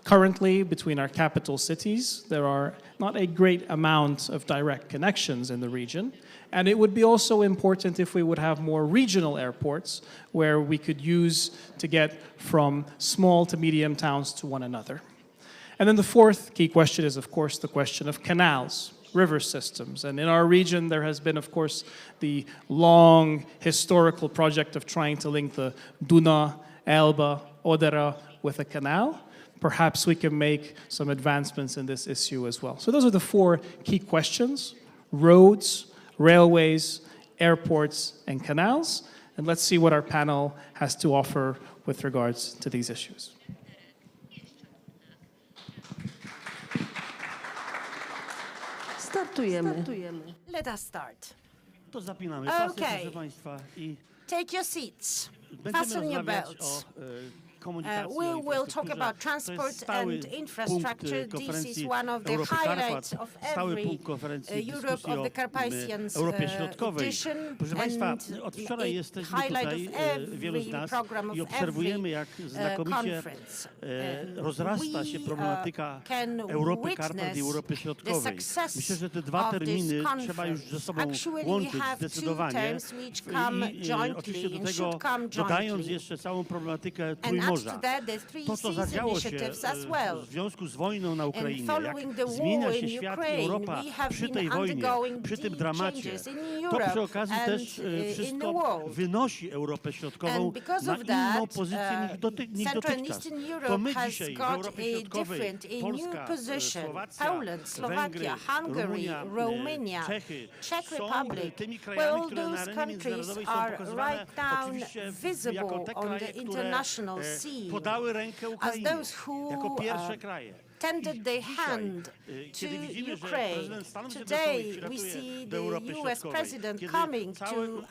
Currently, between our capital cities, there are not a great amount of direct connections in the region, and it would be also important if we would have more regional airports where we could use to get from small to medium towns to one another. And then the fourth key question is, of course, the question of canals, river systems. And in our region, there has been, of course, the long historical project of trying to link the Duna, Elbe, Odera with a canal. Perhaps we can make some advancements in this issue as well. So those are the 4 key questions: roads, railways, airports, and canals. And let's see what our panel has to offer with regards to these issues. Startujemy. Let us start. To zapinamy pasy, Okay. proszę Państwa, i Take your seats. będziemy Fasten your rozmawiać belts. o komunikacji, We o will talk infrastrukturze. about To jest transport stały and punkt infrastructure. This is konferencji one of the Europy highlights Karpat, of stały every punkt konferencji Europe dyskusji of o the Carpathians Europie Środkowej. edition, Proszę Państwa, and od wczoraj jesteśmy highlight tutaj, of wielu z every nas, program of i obserwujemy, jak every znakomicie conference. rozrasta się problematyka can Europy Karpat i witness Europy the Środkowej. success Myślę, że te dwa of this terminy conference. trzeba już ze sobą Actually, we łączyć have two zdecydowanie. terms which come I jointly oczywiście do and tego should come dodając jointly. jeszcze całą problematykę And add Trójmorza. to that the three To, co seas zadziało się initiatives as well. w związku z wojną na Ukrainie, jak following the zmienia war się in świat i Ukraine, Europa we have przy been tej wojnie, undergoing przy tym deep dramacie, changes in to Europe przy okazji and też in wszystko the world. wynosi Europę Środkową And because na of inną that, pozycję niż Central and dotychczas. Eastern To Europe my has dzisiaj w got Europie a Środkowej, different, a new Polska, position. Słowacja, Poland, Slovakia, Węgry, Hungary, Rumunia, Romania, Czechy Czech są Republic. tymi Well, krajami, które na those arenie countries międzynarodowej są are pokazywane right now oczywiście jako visible te on the kraje, które international scene podały rękę as Ukrainie those who jako pierwsze kraje. tended their hand to Kiedy widzimy, że Ukraine. prezydent Stanów Today Zjednoczonych we przylatuje see do the Europy US Środkowej, president kiedy coming to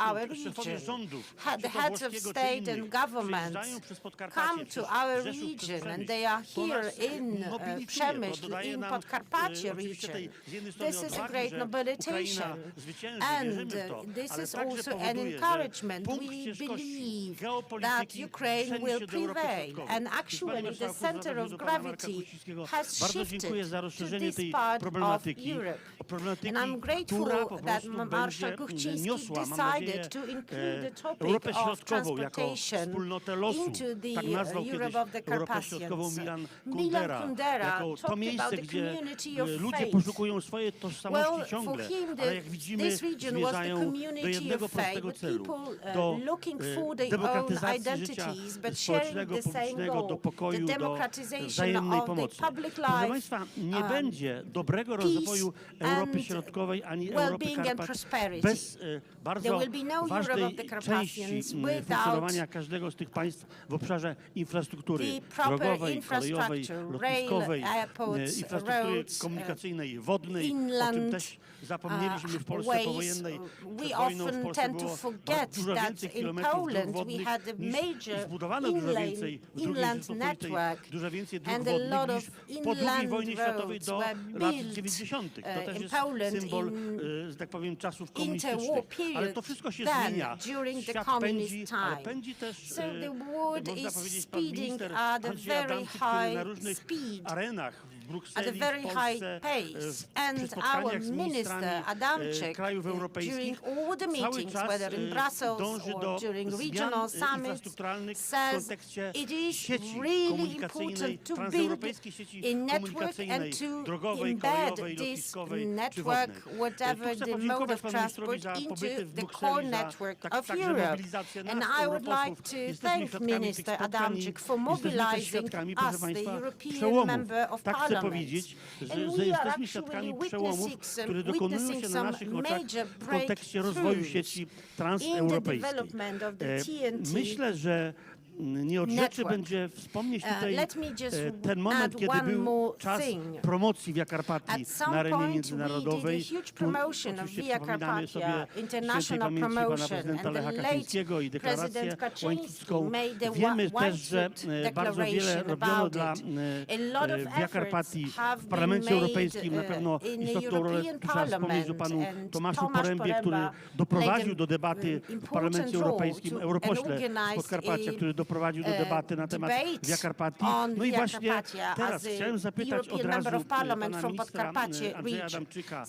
our szefowie region, rządów, the czy to heads of włoskiego, czy state innych, and government przyjeżdżają przez Podkarpacie, come to przez our Rzeszów, przez region and Przemyśl. they are To here nas in nobilituje, to Przemysl, dodaje in nam, Podkarpacie oczywiście region. tej z jednej strony This is a odwagi, great że nobilization Ukraina zwycięży, and wierzymy w to, this ale is także also an powoduje, że encouragement. punkt We ścieżkości believe that geopolityki Ukraine przeniósł will się do Europy prevail Środkowej. and actually the Marszałku, center zwracam of się do pana Marka gravity Kuchcińskiego. has Bardzo dziękuję shifted za to rozszerzenie this tej part of problematyki. Europe. Problematyki, And I'm grateful która po that prostu Marszał będzie Kuchciński niosła, mam nadzieję, decided to include the topic Europę of Środkową jako transportation wspólnotę losu. into the Tak nazwał kiedyś Europe of the Europę Środkową Carpathians. Milan Kundera, jako to talked about miejsce, the gdzie community of ludzie faith. poszukują swojej tożsamości Well, ciągle, for him, ale jak widzimy, this region was the zmierzają do community jednego of faith, prostego but celu, people do looking for their own demokratyzacji życia identities, but sharing społecznego, the same publicznego, goal, do the pokoju, do democratization wzajemnej of the pomocy. public Proszę life, Państwa, nie będzie dobrego rozwoju Europy and Środkowej ani Europy well-being and Karpat prosperity. bez bardzo There will be no Europe ważnej of the Carpathians części without funkcjonowania każdego z tych państw w obszarze infrastruktury the proper drogowej, kolejowej, infrastructure, rail, lotniskowej, airports, infrastruktury roads, komunikacyjnej, wodnej, o inland, czym też zapomnieliśmy w Polsce ways. powojennej. We Przed wojną w often Polsce tend to było forget dużo that więcej in kilometrów dróg Poland we wodnych had a niż major zbudowano dużo więcej dróg inland Rzeczypospolitej, network dużo więcej dróg and a wodnych lot niż of po II inland wojnie światowej roads do were lat built 90. To też in jest Poland symbol, in że tak powiem, czasów interwar komunistycznych. Ale to period wszystko się then, zmienia. during the Świat communist pędzi, time. ale pędzi też, So the world można is powiedzieć, pan speeding minister at a Andrzej very Adamczyk, który na high różnych speed, arenach w at a Brukseli, very w high Polsce, pace. przy And our spotkaniach z minister ministrami Adamczyk, krajów europejskich during all the cały meetings, czas whether in Brussels dąży or do during zmian regional summits, infrastrukturalnych w says kontekście it is sieci really komunikacyjnej, important to build transeuropejskiej sieci a network komunikacyjnej, and to drogowej, embed kolejowej, this lotniskowej czy network, wodnej. whatever Tu chcę the mode podziękować of panu ministrowi transport, za into pobyty w the Brukseli, core za network of także Europe. mobilizację And nas, I would like europosłów. to Jesteśmy thank świadkami tych Minister spotkań Adamczyk for i jesteśmy też mobilizing świadkami, proszę us, the państwa, European przełomów. member of Tak chcę Parliament. powiedzieć, And że we are jesteśmy actually świadkami przełomów, witnessing które dokonują się na some naszych oczach major w kontekście rozwoju breakthroughs sieci in the transeuropejskiej. development of the TNT Myślę, że nie od rzeczy network. będzie wspomnieć tutaj Let me just ten moment, add kiedy one był more czas thing. promocji Via Carpatii At some na arenie point międzynarodowej. we did a huge Tu promotion of oczywiście Via przypominamy sobie Carpatia, świętej international pamięci pana promotion, prezydenta and the Lecha late Kaczyńskiego i deklarację President Kaczyński łańcucką. made the Wiemy też, że Łańcut bardzo wiele declaration robiono about dla it. A lot of Via efforts Carpatii have w Parlamencie been Europejskim. Na made, pewno in the istotną rolę European trzeba wspomnieć o panu Parliament, Tomaszu Tomasz Porębie, który Poręba doprowadził played do debaty w Parlamencie Europejskim, europośle z Podkarpacia, który doprowadził do debaty na temat Via Carpatii. No i właśnie teraz chciałem zapytać od razu pana ministra Andrzeja Adamczyka,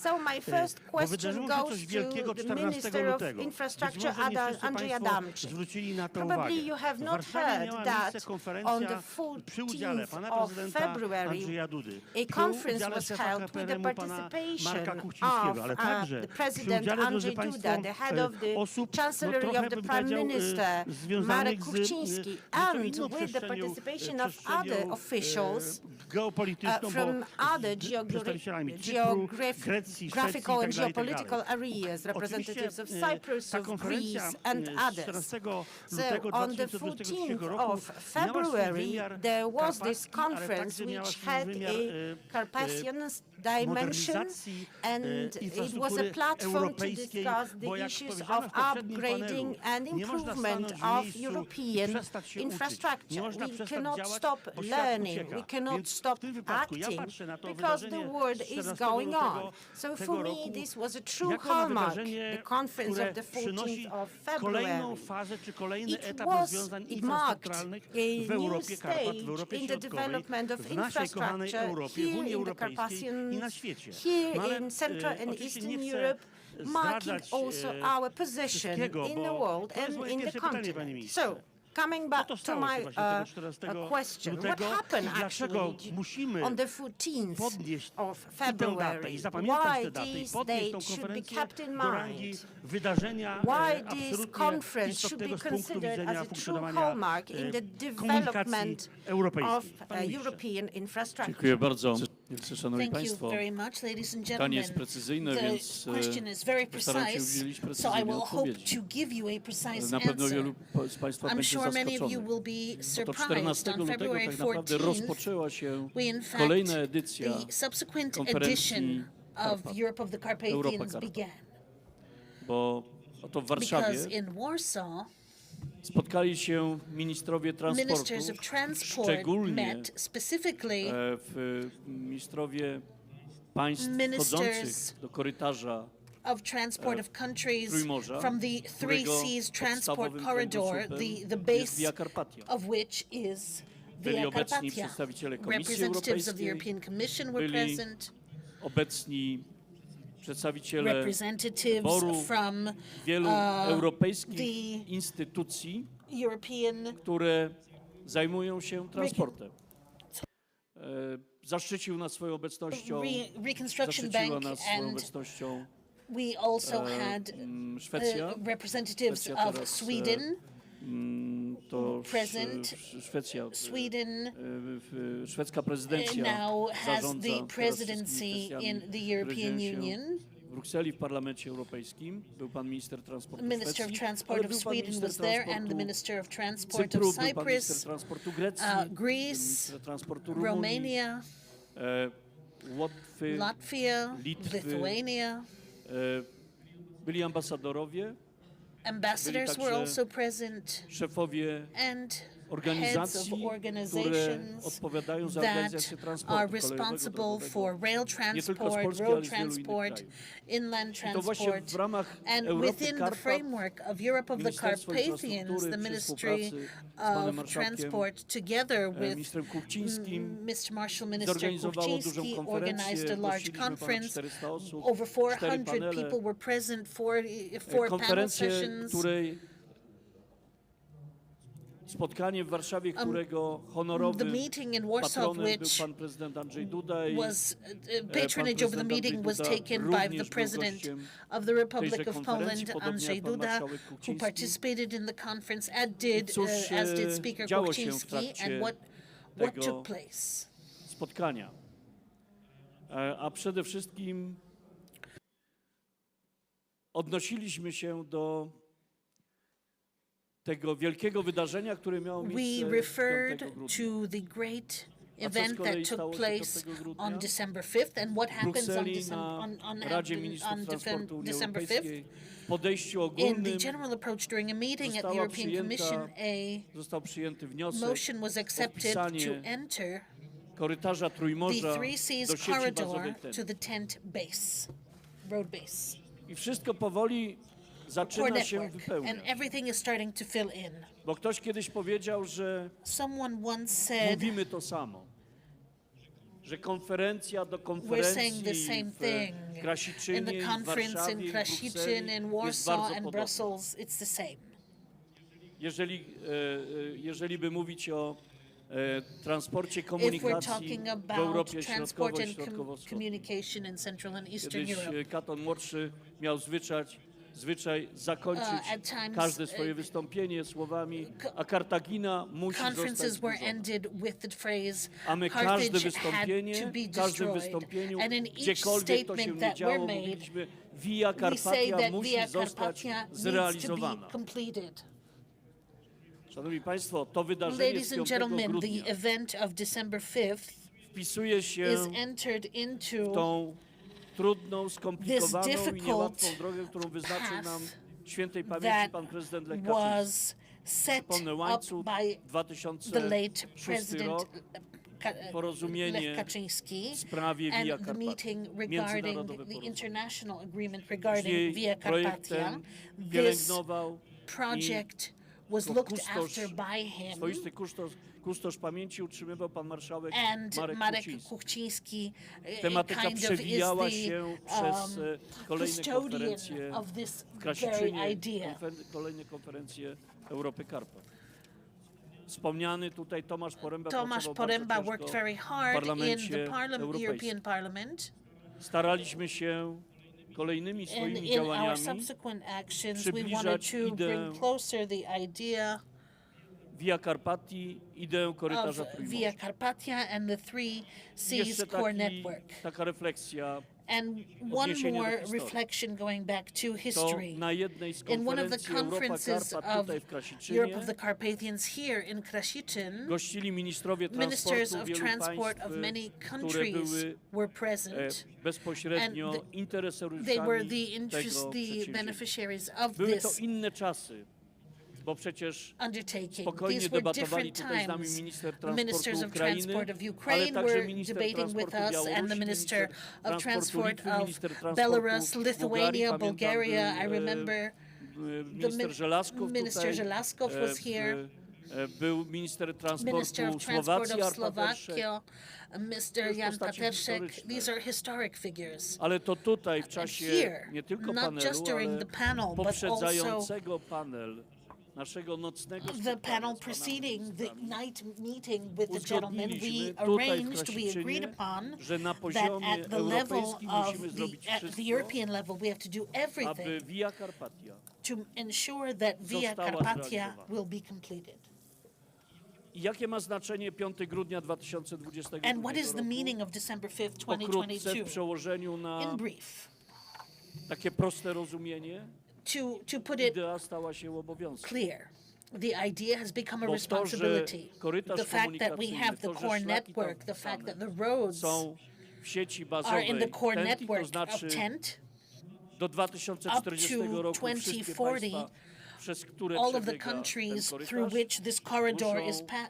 bo wydarzyło się coś wielkiego 14 lutego. Być może nie wszyscy państwo zwrócili na to uwagę. W Warszawie miała miejsce konferencja przy udziale pana prezydenta Andrzeja Dudy, przy udziale szefa KPRM-u pana Marka Kuchcińskiego, ale także przy udziale, drodzy państwo, osób, no trochę bym powiedział, związanych z w and inną with the participation of other officials geopolityczną, from other przedstawicielami Cypru, Grecji, geographical and Szwecji itd. geopolitical areas, representatives of Cyprus, Ta of konferencja Greece and others. 14 So lutego on the 2023 14th roku of miała swój February, wymiar there was this karpacki, ale conference także miała which swój had wymiar a Carpathian dimension, modernizacji and it was a infrastruktury platform to europejskiej, discuss bo the jak issues powiedziano of w poprzednim upgrading panelu, and nie można improvement stanąć w of miejscu i European przestać się uczyć. Nie infrastructure. można We przestać cannot działać, stop bo świat learning, ucieka. we cannot Więc stop w tym wypadku ja acting, patrzę na to because the wydarzenie world is 14 going on. lutego So tego for roku me this was a true jako na hallmark, wydarzenie, the conference które of the przynosi 14th of kolejną February. fazę czy kolejny etap It rozwiązań marked infrastrukturalnych a w new Europie Karpat, w stage Europie in the Środkowej, development of w naszej kochanej infrastructure Europie, w here Unii in the Europejskiej Carpathians, i na świecie. here No ale in Central and oczywiście Eastern nie chcę Europe, marking zdradzać also our position wszystkiego, in the bo world to jest and moje in the pierwsze pytanie, panie continent. ministrze. So, coming back to to stało się my właśnie tego 14 question, what lutego happened i dlaczego actually musimy on the 14th podnieść of tę datę February? i zapamiętać Why tę datę i this podnieść tą date should be konferencję kept in do rangi mind? wydarzenia Why this absolutnie conference should be istotnego z punktu considered widzenia as a true funkcjonowania hallmark in the komunikacji development europejskiej. of European infrastructure? Dziękuję bardzo. Szanowni Thank you Państwo, very much, ladies and pytanie gentlemen. jest precyzyjne, The więc question is very postaram się udzielić precise, so I precyzyjnej will hope odpowiedzi. to give you a precise Na pewno answer. wielu z Państwa I'm będzie sure many of you zaskoczonych. will be Oto surprised. 14 On lutego February tak naprawdę 14th, rozpoczęła się we in fact, kolejna edycja the subsequent konferencji edition of Karpat, Europe of the Europa Carpathians Karpat. began. Bo oto w Warszawie Because in Warsaw, spotkali się ministrowie transportu, ministers of transport szczególnie met specifically ministrowie państw ministers wchodzących do korytarza of transport of countries Trójmorza, from the Three którego Seas transport podstawowym corridor, kręgosłupem the jest base Via Carpatia. of which is Byli Via obecni Carpatia. przedstawiciele Komisji Representatives of the Europejskiej, European Commission were byli present, obecni przedstawiciele representatives wyboru from wielu europejskich the instytucji, European które zajmują się transportem. Zaszczycił nas swoją obecnością, Reconstruction zaszczyciła Bank, nas swoją and obecnością we also had Szwecja. representatives Szwecja of teraz, Sweden to present. Szwecja, Sweden szwedzka prezydencja now has zarządza the teraz presidency wszystkimi kwestiami, in the które European dzieją się Union. w Brukseli, w Parlamencie Europejskim. Był pan minister transportu Minister of Szwecji, Transport ale of był pan Sweden minister was there, and the transportu Minister of Transport Cypru, of był pan minister Cyprus, transportu Grecji, Greece, minister transportu Rumunii, Romania, Łotwy, Latvia, Litwy, Lithuania. byli ambasadorowie, Ambassadors byli were także also present, szefowie and heads of organizacji, które organizations odpowiadają za that organizację transportu are kolejowego, responsible drogowego. for rail Nie tylko z transport, Polski, road ale z wielu innych transport, krajów. inland I to właśnie transport, w ramach and Europy within the Karpat framework of Europe of the Ministerstwo Carpathians, Infrastruktury the przy Ministry współpracy z panem of marszałkiem, Transport, together with ministrem Kuchcińskim, Mr. Marshal Minister zorganizowało dużą Kuchciński, konferencję, organized a large gościliśmy ponad conference. 400 osób, Over 4 400 panele, people were present, four panel konferencję, sessions. której spotkanie w Warszawie, którego honorowym The meeting in Warsaw, patronem był which pan prezydent Andrzej Duda i was pan patronage over the prezydent meeting Andrzej was Duda taken by the również był President gościem of the Republic tejże of konferencji, Poland, podobnie Andrzej jak pan Duda, marszałek who Kuchciński. participated in the conference, Cóż as did Speaker działo się w Kuchciński, trakcie and what tego took place. spotkania. A przede wszystkim odnosiliśmy się do tego wielkiego wydarzenia, które miało We miejsce 5 referred grudnia. to the great A co z event kolei that stało took się place 5 grudnia? on December 5th, and what W happens on Brukseli na Radzie Ministrów Transportu Unii December 5th. Europejskiej w podejściu In the ogólnym general approach during a meeting at the European Commission, został przyjęty a wniosek motion was o accepted to wpisanie enter korytarza the Trójmorza Three Seas do sieci corridor bazowej to TEN. the tent base, road base, I wszystko powoli core zaczyna się network, wypełniać. and everything is starting to fill in. Bo ktoś kiedyś powiedział, że Someone once said, mówimy to samo. Że konferencja do we're saying the konferencji same w thing. In Krasiczynie, the i w conference Warszawie, in i w Krasiczyn, Brukseli in jest Warsaw bardzo and podobna. Brussels, it's the same. Jeżeli by mówić o transporcie If we're komunikacji talking w about Europie transport and Środkowo-Środkowo-Wschodniej. communication in Central and Eastern Kiedyś Europe, Katon Młodszy miał zwyczaj zakończyć każde swoje wystąpienie słowami, a Kartagina musi zostać zburzona. A my każde wystąpienie, w każdym wystąpieniu, gdziekolwiek to się nie działo, mówiliśmy, Via Carpatia musi zostać zrealizowana. Szanowni Państwo, to wydarzenie z 5 grudnia wpisuje się w tą trudną, skomplikowaną i niełatwą drogę, którą wyznaczył nam świętej pamięci pan prezydent Lech Kaczyński. Przypomnę, łańcuch 2006 rok, porozumienie w sprawie Via Carpatia, międzynarodowe porozumienie. Później projekt ten pielęgnował swoisty kustosz pamięci utrzymywał pan marszałek Marek Kuchciński. Tematyka przewijała się przez kolejne konferencje w Krasiczynie, kolejne konferencje Europy Karpat. Wspomniany tutaj Tomasz Poręba worked very hard in the European Parliament. Staraliśmy się kolejnymi swoimi działaniami przybliżać ideę Via Carpatii, ideę korytarza Trójmorza. Via Carpatia and the Three Seas Core Network. Taka refleksja. And one more reflection going back to history. In one of the conferences of Europe of the Carpathians here in Krasiczyn, ministers of transport of many countries were present, and they were the beneficiaries of this bo przecież undertaking. spokojnie These were debatowali different tutaj z nami times. minister The ministers of transportu transport of Ukrainy, Ukraine ale także were minister debating with transportu us, and the Białorusi, minister of transport Litwy, of minister transportu Belarus, Bułgarii, Lithuania, pamiętam, Bulgaria. I remember minister Żelazkow was here. Był minister Minister of transportu Transport Słowacji, of Slovakia, Mr. Jan Paterszek. These are historic figures. Ale to tutaj w czasie nie tylko panelu, ale poprzedzającego panel naszego nocnego the panel preceding the night meeting with the gentlemen, we arranged, we agreed upon that at the level of the European level, we have to do everything to ensure that Via Carpatia will be completed. Jakie ma znaczenie 5 grudnia 2022 And what is the meaning of December 5th, Pokrótce 2022? w przełożeniu na In brief, takie proste rozumienie, to put it idea stała się obowiązkiem. clear. The idea has become a responsibility. The fact that we have the core network, the fact that the roads are in the core network of TENT, do 2040 roku wszystkie państwa, przez które all of the countries through which this corridor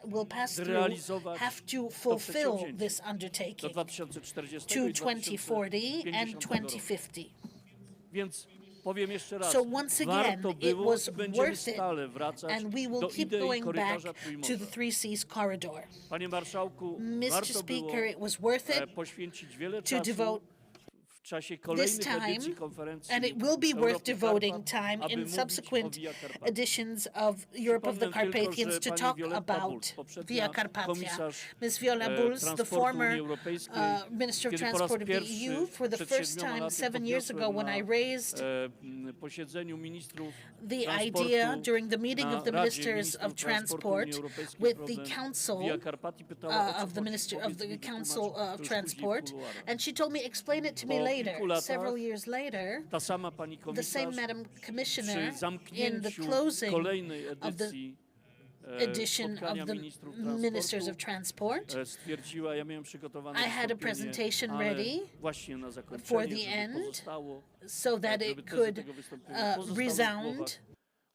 will pass through have to fulfill this undertaking to 2040 and 2050. Więc powiem jeszcze raz, So once again, it was worth it, and we will do keep idei going back korytarza to Trójmorza. the Three Seas corridor. Panie marszałku, Mr. warto było Speaker, it was worth it poświęcić wiele to czasu devote w czasie this kolejnych time, edycji konferencji and it will be worth Europy devoting Karpat, time aby in mówić subsequent o Via Carpatia. editions of Europe of the Przypomnę tylko, Carpathians że to pani talk Violetta about Bulc, poprzednia Via Carpatia. komisarz, Ms. Viola Bulc, the transportu former Unii Europejskiej, Minister of kiedy po raz Transport of the pierwszy EU, for the przed first 7 time laty 7 years ago when I podniosłem raised na posiedzeniu ministrów the transportu idea during the meeting na of the Radzie ministers Ministrów of Transportu Unii Transport Europejskiej with problem the Council Via Carpatii, pytała, o co of the chodzi. Minister of Powiedz the mi, Council wytłumacz, to of już później w Transport, kuluarach. and she told me, explain it to me Po later. kilku latach Several years later, ta sama pani the same komisarz Madam Commissioner, przy in the zamknięciu closing kolejnej of the edycji edition spotkania of the ministrów Ministers of transportu Transport, stwierdziła, ja miałem przygotowane I had a wystąpienie, presentation ale ready właśnie na for zakończenie, the żeby end, pozostało, so that żeby it tezy could tego wystąpienia pozostały w głowach resound.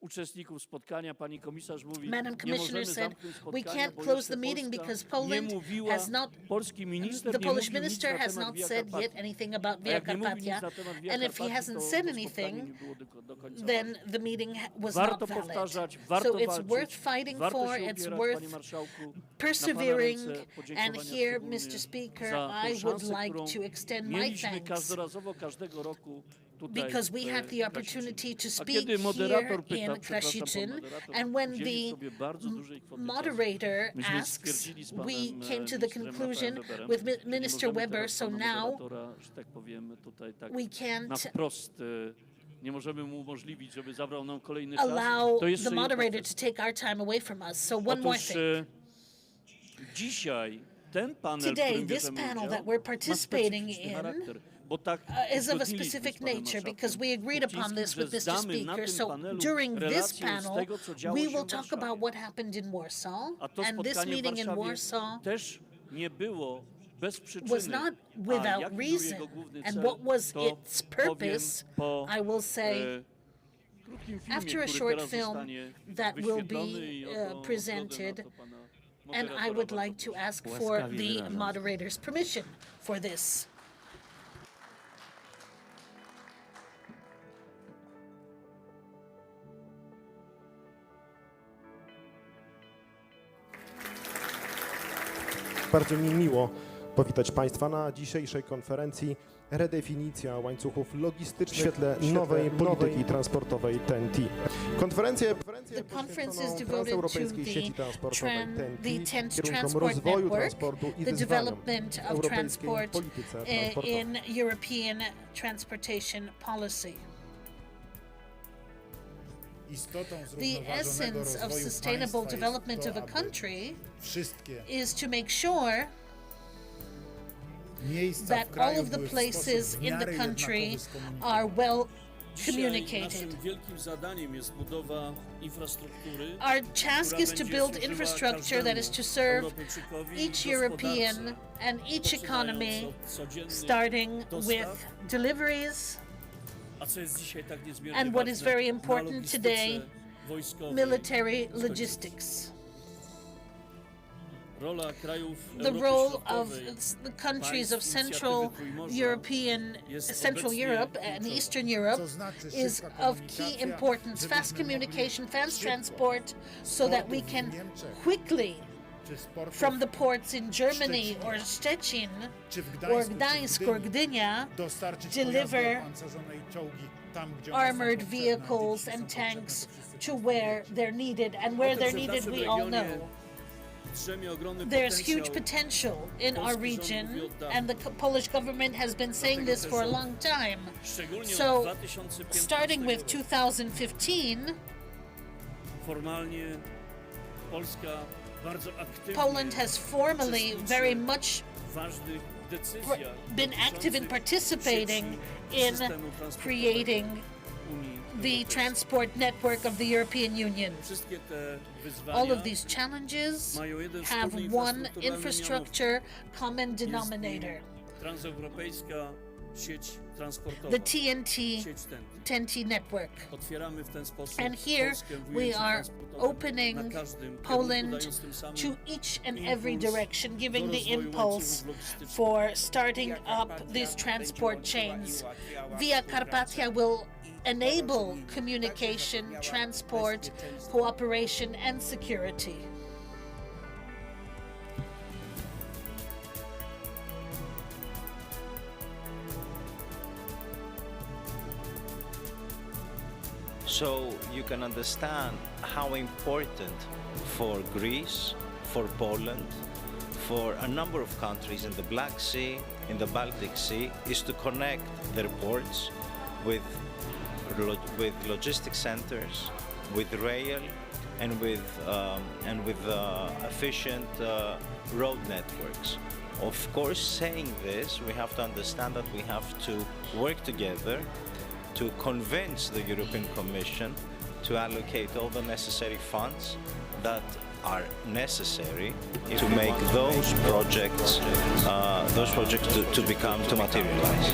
uczestników spotkania. Pani komisarz mówi, Madam nie Commissioner możemy said, zamknąć we spotkania, can't bo close jeszcze the meeting Polska because nie Poland mówiła, has not, polski minister the nie Polish mówił nic minister na has temat not Via said Carpatii. yet anything about A Via jak nie mówi nic Carpatia, na temat Via and if he Carpatii, hasn't to said spotkanie anything, nie było do końca then the meeting was warto not valid. powtarzać, So warto it's walczyć, worth fighting warto for, się it's upierać, worth panie marszałku, na pana persevering, ręce and podziękowania here, szczególnie Mr. Speaker, za tą I would szansę, like którą to extend my mieliśmy thanks, każdorazowo, każdego roku tutaj because we have the w opportunity to A speak kiedy here moderator pyta, in przepraszam, pan Krasiczyn, moderator and when udzielił the sobie bardzo dużej kwoty czasu. moderator Myśmy asks, stwierdzili z we panem came to the ministrem conclusion Weberem, with że nie Minister możemy Weber, teraz so pana now moderatora, że tak powiem, tutaj tak we can't na wprost Nie możemy mu umożliwić, żeby zabrał nam kolejny allow czas. the moderator to take our time away from us. So one more thing. Dzisiaj ten panel, Today, this panel that we're participating in is of a specific nature because we agreed upon this with Mr. Speaker. So during this panel, we will talk about what happened in Warsaw, and this meeting in Warsaw was not without reason. And what was its purpose, I will say, after a short film that will be presented, and I would like to ask for the moderator's permission for this. Bardzo mi miło powitać Państwa na dzisiejszej konferencji Redefinicja łańcuchów logistycznych w świetle nowej polityki transportowej TEN-T. Konferencję poświęconą transeuropejskiej sieci transportowej TEN-T, kierunkom rozwoju transportu i wyzwaniom w europejskiej polityce transportowej. The essence of sustainable development of a country is to make sure that all of the places in the country are well communicated. Our task is to build infrastructure that is to serve each European and each economy, starting with deliveries, and what is very important today, military logistics. The role of the countries of Central Europe and Eastern Europe is of key importance. Fast communication, fast transport, so that we can quickly, from the ports in Germany or Szczecin or Gdańsk or Gdynia, deliver armored vehicles and tanks to where they're needed, and where they're needed we all know. There's huge potential in our region, and the Polish government has been saying this for a long time. So, starting with 2015, Poland has formally very much been active in participating in creating the transport network of the European Union. All of these challenges have one infrastructure common denominator: the TEN-T network. And here we are opening Poland to each and every direction, giving the impulse for starting up these transport chains. Via Carpathia will enable communication, transport, cooperation, and security. So you can understand how important for Greece, for Poland, for a number of countries in the Black Sea, in the Baltic Sea, is to connect their ports with logistic centers, with rail, and with efficient road networks. Of course, saying this, we have to understand that we have to work together to convince the European Commission to allocate all the necessary funds that are necessary to make those projects to materialize.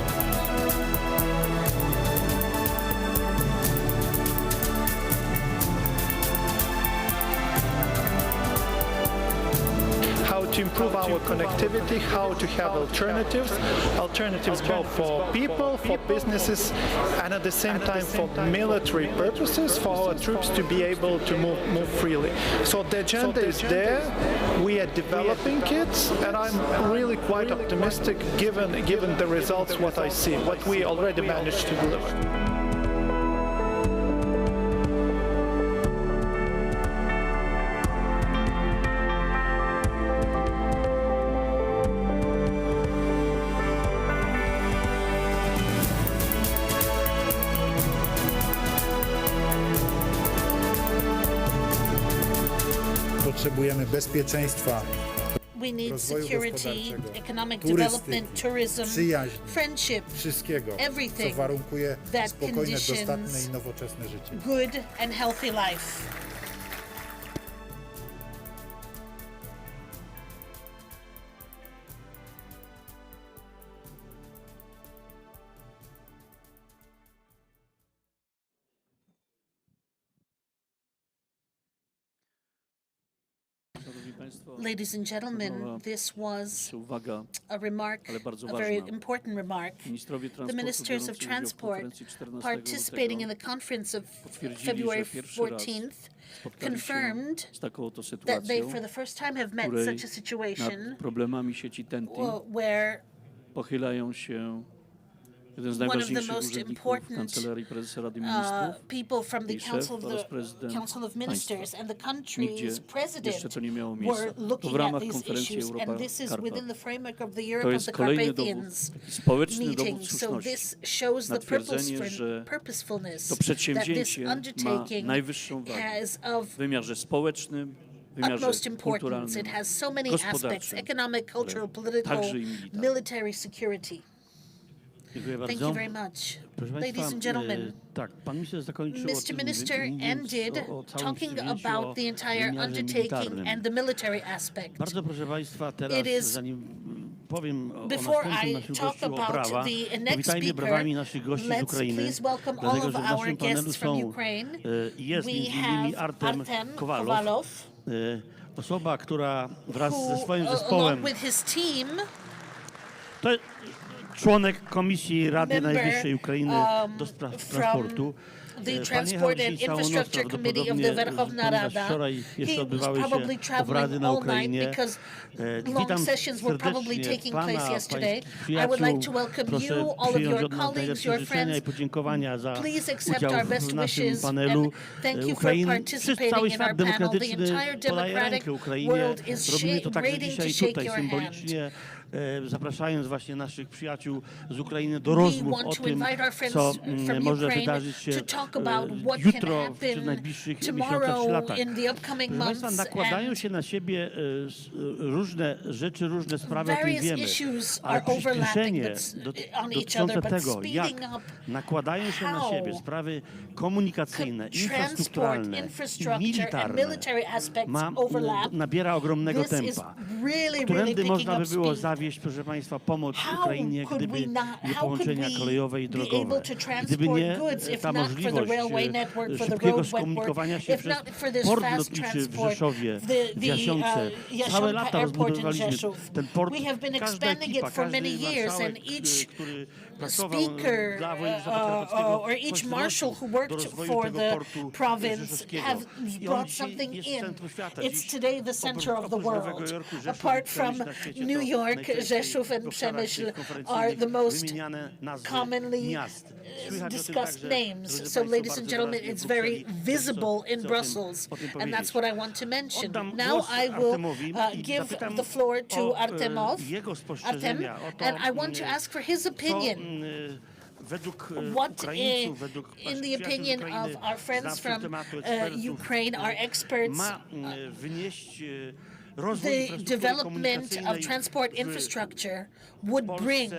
To improve our connectivity, how to have alternatives both for people, for businesses, and at the same time for military purposes, for our troops to be able to move freely. So the agenda is there, we are developing it, and I'm really quite optimistic given the results, what I see, what we already managed to deliver. Potrzebujemy bezpieczeństwa, We need rozwoju security, gospodarczego, economic turystyki, development, tourism, przyjaźni, friendship, wszystkiego, co everything warunkuje that spokojne, conditions dostatne i nowoczesne życie. good and healthy life. Ladies and gentlemen, this was a remark, a very important remark. The ministers of transport participating in the conference of February 14th confirmed that they for the first time have met such a situation where jeden z one of the najważniejszych most urzędników important Kancelarii Prezesa Rady Ministrów people from the i szef oraz Council of Ministers and the Nigdzie country's president jeszcze to nie miało were miejsca. To w looking at ramach these konferencji issues, Europa and this is within the Karpat. framework of the To Europe of jest the kolejny Carpathians dowód, taki społeczny meeting. dowód So słuszności this shows the na twierdzenie, że purposefulness to that this przedsięwzięcie ma undertaking najwyższą wagę has of w wymiarze społecznym, w wymiarze utmost importance. kulturalnym, It has so many aspects: gospodarczym, economic, cultural, political, także i militarnym. military security. Dziękuję Thank bardzo. you very much. Proszę Ladies Państwa, and gentlemen, tak, pan minister zakończył Mr. Minister ended talking about the entire undertaking and the military aspect. Bardzo proszę Państwa, teraz It is, zanim powiem o before następnym I naszym talk gościu, o about brawa, the next powitajmy brawami naszych gości z let's Ukrainy, please welcome all dlatego of że w our naszym panelu guests from są Ukraine. jest We między innymi have Artem Kowalow, Kowalow, osoba, która wraz ze who, swoim zespołem, along with his team, to członek Komisji Rady member, Najwyższej Ukrainy do spraw transportu. the Transport and Infrastructure Committee of the Verkhovna Rada. Wczoraj He jeszcze was odbywały probably się traveling obrady na all night Ukrainie. because long Witam sessions were probably serdecznie taking pana, place yesterday. pańskich I would like to przyjaciół. welcome Proszę you, all of przyjąć your od nas colleagues, najlepsze your życzenia i friends. podziękowania za Please accept udział our best w naszym wishes panelu. and thank you for Ukrainy, wszyscy, cały participating in świat our panel. The demokratyczny entire podaje democratic rękę Ukrainie. world is Robimy to także waiting to dzisiaj shake tutaj your hand. symbolicznie, zapraszając właśnie naszych przyjaciół z Ukrainy do rozmów o tym, co może wydarzyć się jutro, w najbliższych miesiącach czy latach. Proszę Państwa, nakładają się na siebie różne rzeczy, różne sprawy, o tym wiemy, ale przyspieszenie dotyczące tego, jak nakładają się na siebie sprawy komunikacyjne, infrastrukturalne i militarne, nabiera ogromnego tempa. Którędy można by było zawieść, proszę Państwa, pomoc Ukrainie, gdyby nie połączenia kolejowe i drogowe, gdyby nie ta możliwość szybkiego skomunikowania się przez port lotniczy w Rzeszowie, w Jasionce. Całe lata rozbudowaliśmy ten port. Każda ekipa, każdy marszałek, który pracował dla województwa podkarpackiego, or each marshal who worked for the province have brought something in. It's today the center of the world. Apart from New York, Rzeszów and Przemysl are the most commonly discussed names. So, ladies and gentlemen, it's very visible in Brussels, and that's what I want to mention. Now I will give the floor to Artem, and I want to ask for his opinion. What, in the opinion of our friends from Ukraine, our experts, the development of transport infrastructure would bring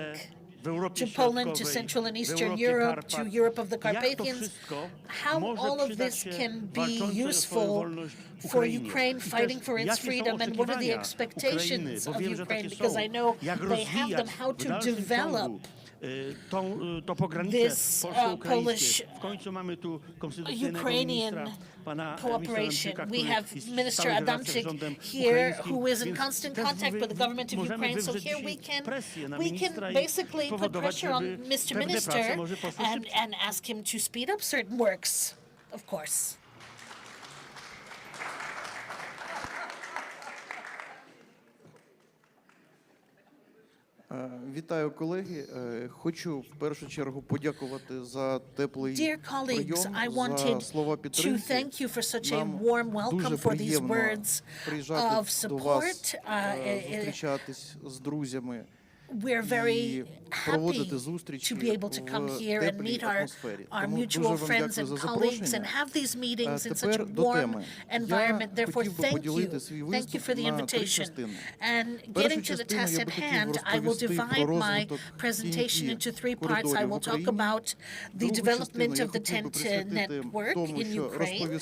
to Poland, to Central and Eastern Europe, to Europe of the Carpathians, how all of this can be useful for Ukraine fighting for its freedom, and what are the expectations of Ukraine, because I know they have them, how to develop this Polish-Ukrainian cooperation. We have Minister Adamczyk here, who is in constant contact with the government of Ukraine. So here we can basically put pressure on Mr. Minister and ask him to speed up certain works, of course. Вітаю, колеги. Хочу в першу чергу подякувати за теплий прийом, за слова підтримки. Нам дуже приємно приїжджати до вас, зустрічатись з друзями. we're very happy to be able to come here and meet our mutual friends and colleagues and have these meetings in such a warm environment. Therefore, thank you for the invitation. And getting to the task at hand, I will divide my presentation into 3 parts. I will talk about the development of the TEN-T network in Ukraine.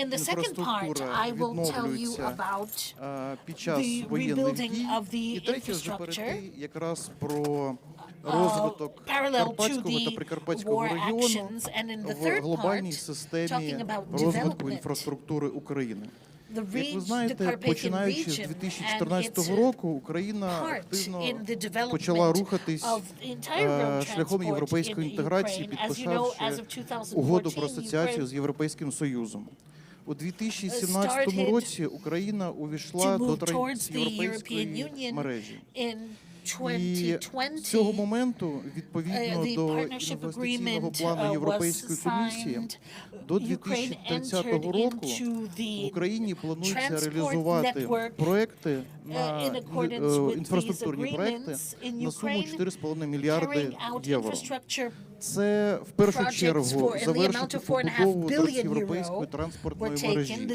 In the second part, I will tell you about the rebuilding of the infrastructure parallel to the war actions, and in the third part, talking about development. Як ви знаєте, починаючи з 2014 року, Україна активно почала рухатись шляхом європейської інтеграції, підписавши угоду про асоціацію з Європейським Союзом. У 2017 році Україна увійшла до трансєвропейської мережі. І з цього моменту, відповідно до інвестиційного плану Європейської комісії, до 2030 року в Україні планується реалізувати проекти, інфраструктурні проекти на суму 4,5 мільярди євро. Це в першу чергу завершити побудову трансєвропейської транспортної мережі,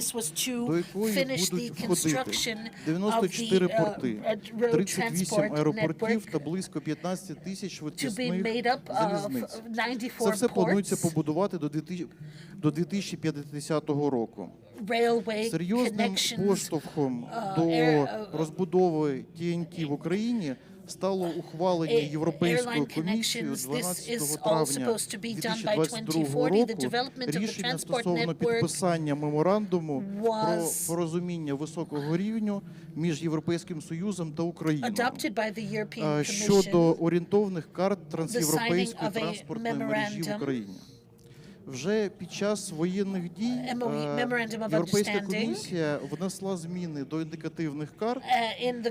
до якої будуть входити 94 порти, 38 аеропортів та близько 15 тисяч швидкісних залізниць. Це все планується побудувати до 2050 року. Серйозним поштовхом до розбудови ТНТ в Україні стало ухвалення Європейською комісією 12 травня 2022 року рішення стосовно підписання меморандуму про порозуміння високого рівня між Європейським Союзом та Україною щодо орієнтовних карт трансєвропейської транспортної мережі в Україні. Вже під час воєнних дій Європейська комісія внесла зміни до індикативних карт,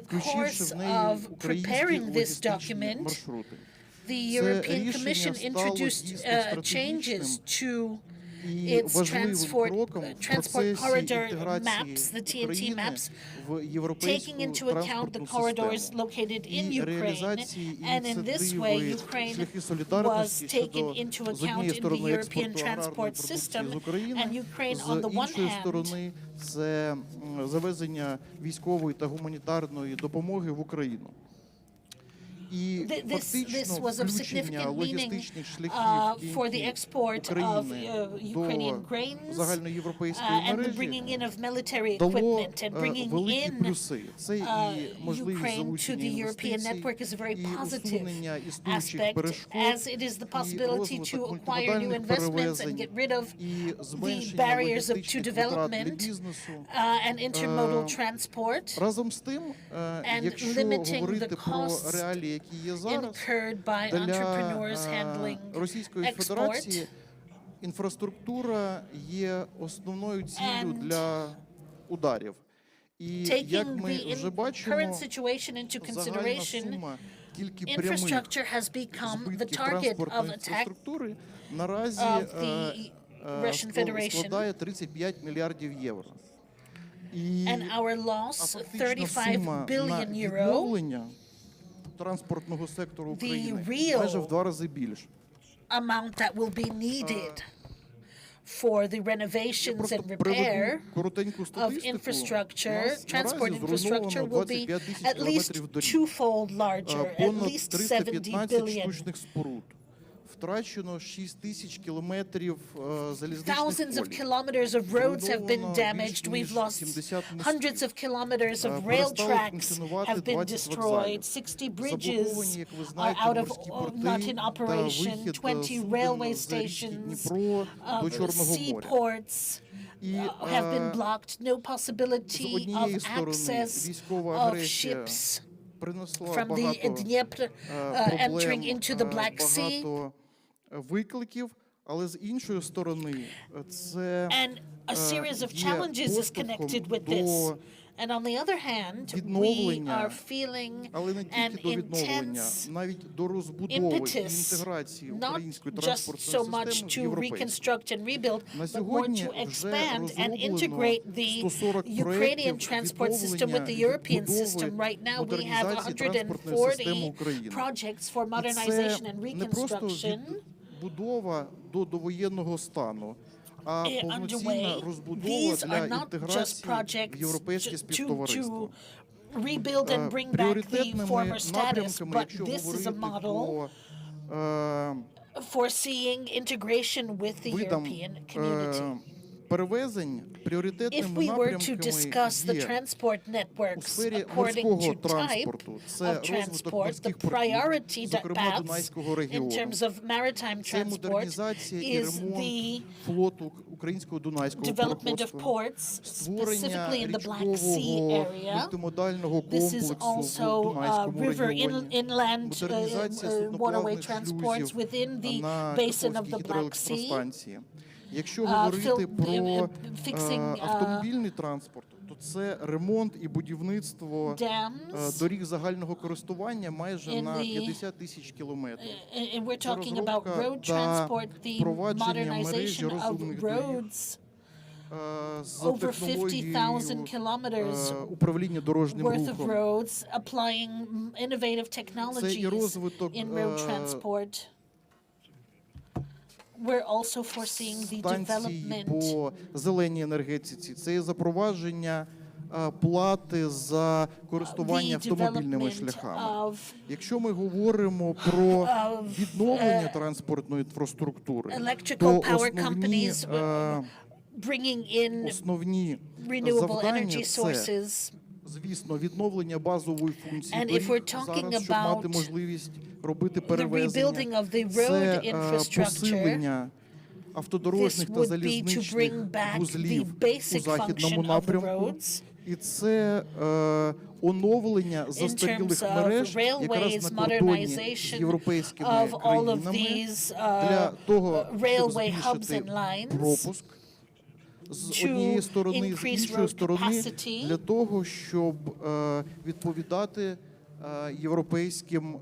включивши в неї українські логістичні маршрути. Це рішення стало дійсно стратегічним і важливим кроком в процесі інтеграції України в європейську транспортну систему і реалізації ініціативи «Шляхи солідарності» щодо, з однієї сторони, експорту аграрної продукції з України, з іншої сторони, це завезення військової та гуманітарної допомоги в Україну. І фактично включення логістичних шляхів України до загальноєвропейської мережі дало великі плюси. Це і можливість залучення інвестицій, і усунення існуючих перешкод, і розвиток мультимодальних перевезень, і зменшення логістичних витрат для бізнесу. Разом з тим, якщо говорити про реалії, які є зараз, для Російської Федерації інфраструктура є основною ціллю для ударів. І, як ми вже бачимо, загальна сума тільки прямих збитків транспортної інфраструктури наразі складає 35 мільярдів євро. І фактично сума на відновлення транспортного сектору України майже в 2 рази більше. Amount that will be needed for the renovations and repair of infrastructure, transport infrastructure will be at least twofold larger, at least 70 billion. Втрачено 6 тисяч кілометрів залізничних колій. Thousands of kilometers of roads have been damaged. We've lost hundreds of kilometers of rail tracks have been destroyed. 60 bridges are out of not in operation. 20 railway stations, seaports have been blocked. No possibility of access of ships from the Dnieper entering into the Black Sea. Викликів, Але з іншої сторони, це a series of challenges is connected with this. And on the other hand, we are feeling an intense impetus, not just so much to reconstruct and rebuild, but more to expand and integrate the Ukrainian transport system with the European system. Right now, we have 140 projects for modernization and reconstruction будова до довоєнного стану, а повноцінна розбудова для інтеграції в європейське співтовариство. Пріоритетними напрямками, якщо говорити про foreseeing integration with the European community. Перевезень пріоритетними напрямками є у сфері морського транспорту. Це розвиток морських портів, зокрема Дунайського регіону. Це модернізація і ремонт флоту українського Дунайського порту, створення річкового мультимодального комплексу в Дунайському регіоні, модернізація судноплавних шлюзів на Каховській гідроелектростанції. Якщо говорити про автомобільний транспорт, то це ремонт і будівництво доріг загального користування майже на 50 тисяч кілометрів. Це розробка та впровадження мережі розумних доріг за технологією управління дорожнім рухом. Це і розвиток We're also foreseeing the development по зеленій енергетиці. Це і запровадження плати за користування автомобільними шляхами. Якщо ми говоримо про відновлення транспортної інфраструктури, то основні завдання це, звісно, відновлення базової функції доріг зараз, щоб мати можливість робити перевезення. Це посилення автодорожних та залізничних вузлів у західному напрямку. І це оновлення застарілих мереж якраз на кордоні з європейськими країнами для того, щоб збільшити пропуск з однієї сторони, з іншої сторони, для того, щоб відповідати європейським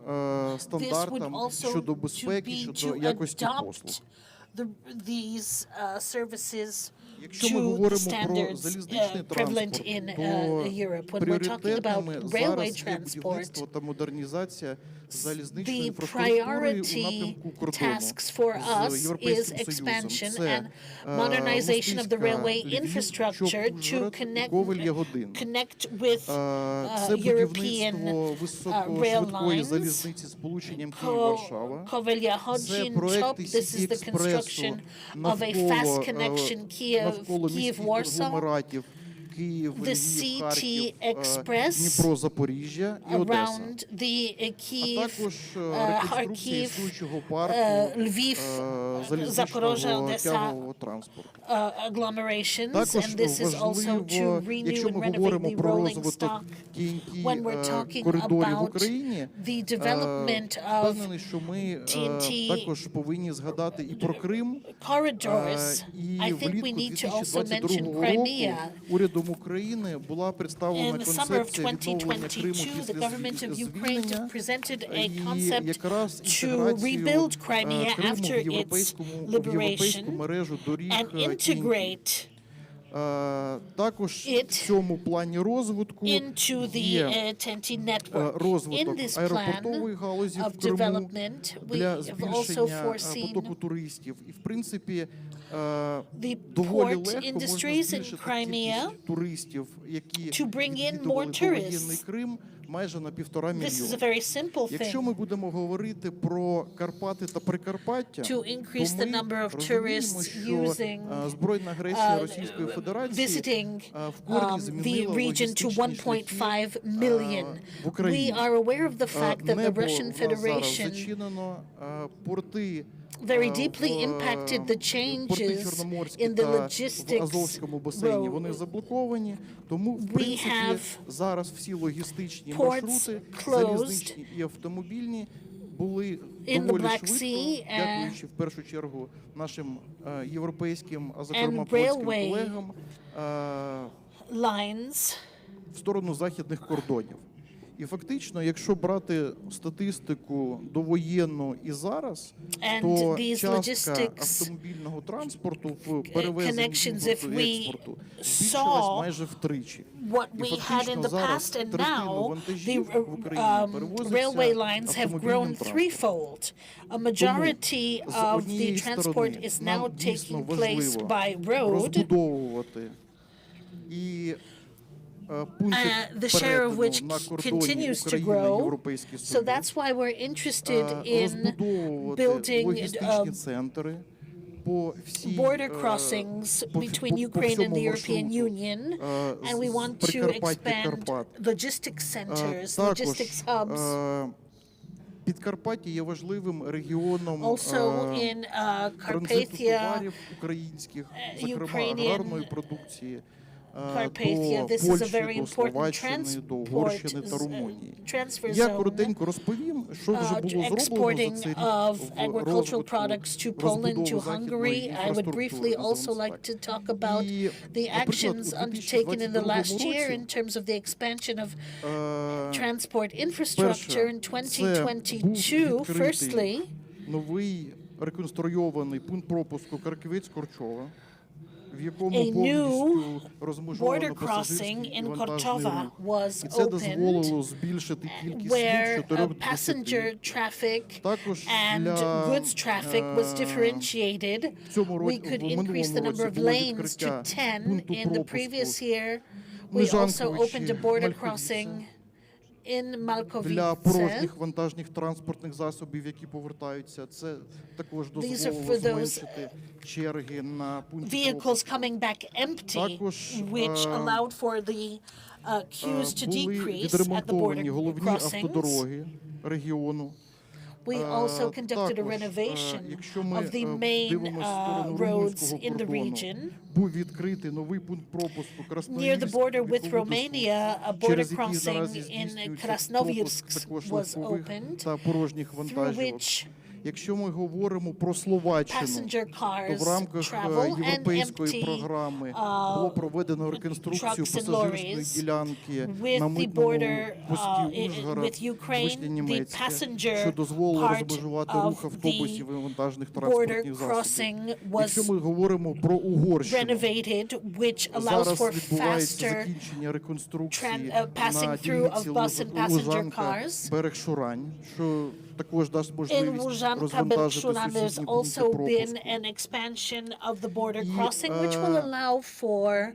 стандартам щодо безпеки, щодо якості послуг. Якщо ми говоримо про залізничний транспорт, то пріоритетними зараз є будівництво та модернізація залізничної інфраструктури у напрямку кордону з Європейським Союзом. Це Москва, Львів, Ужгород, Ковель, Ягодин. Це будівництво високошвидкої залізниці з полученням Київ-Варшава. Це проекти Сіті-експресу навколо міських конгломератів Київ, Львів, Харків, Дніпро, Запоріжжя і Одеса. А також реконструкція існуючого парку залізничного тягового транспорту. Також важливо, якщо ми говоримо про розвиток TNT-коридорів в Україні, впевнений, що ми також повинні згадати і про Крим. І влітку 2022 року урядом України була представлена концепція відновлення Криму після звільнення і якраз інтеграцію Криму в європейську мережу доріг TNT. Також в цьому плані розвитку є розвиток аеропортової галузі в Криму для збільшення потоку туристів. І, в принципі, доволі легко можна збільшити кількість туристів, які відвідували довоєнний Крим, майже на 1,5 мільйона. Якщо ми будемо говорити про Карпати та Прикарпаття, то ми розуміємо, що збройна агресія Російської Федерації в корні змінила логістичні шляхи в Україні. Небо зараз зачинено, порти very deeply impacted the changes in the logistics в Азовському басейні, вони заблоковані, тому, в принципі, зараз всі логістичні маршрути, залізничні і автомобільні, були доволі швидко, дякуючи в першу чергу нашим європейським, а зокрема польським колегам, в сторону західних кордонів. І фактично, якщо брати статистику довоєнну і зараз, то частка автомобільного транспорту в перевезенні імпорту і експорту збільшилась майже втричі. І фактично зараз третину вантажів в Україні перевозиться автомобільним транспортом. Тому з однієї сторони нам дійсно важливо розбудовувати і the share of which continues to grow. So that's why we're interested in building border crossings between Ukraine and the European Union, and we want to expand logistics centers, logistics hubs. Підкарпаття є важливим регіоном транзиту товарів українських, зокрема аграрної продукції, Carpathia, this is a very important transport Я коротенько розповім, що вже було зроблено за цей рік в розвитку розбудови західної інфраструктури на І, наприклад, у 2022 році був новий реконструйований пункт пропуску Краківець-Корчова, в якому повністю розмежовано пасажирський і вантажний рух. І це дозволило збільшити кількість слів 4 до 10. Також для в цьому році, в минулому році було відкриття пункту пропуску Межанковичі, для порожніх вантажних транспортних засобів, які повертаються. Це також дозволило зменшити черги на пункті пропуску. Також були відремонтовані головні автодороги регіону. We also conducted a renovation of the main roads in the region. Near the border with Romania, a border crossing in Krasnoyarsk was opened, through which Якщо ми говоримо про Словаччину, то в рамках європейської програми було проведено реконструкцію пасажирської ділянки на митному мості Ужгород-Вишня-Німецьке, що дозволило розмежувати рух автобусів і вантажних транспортних засобів. Якщо ми говоримо про Угорщину, зараз відбувається закінчення реконструкції на ділянці Лужанка-Берег-Шурань, що також дасть можливість розвантажити сусідні пункти пропуску.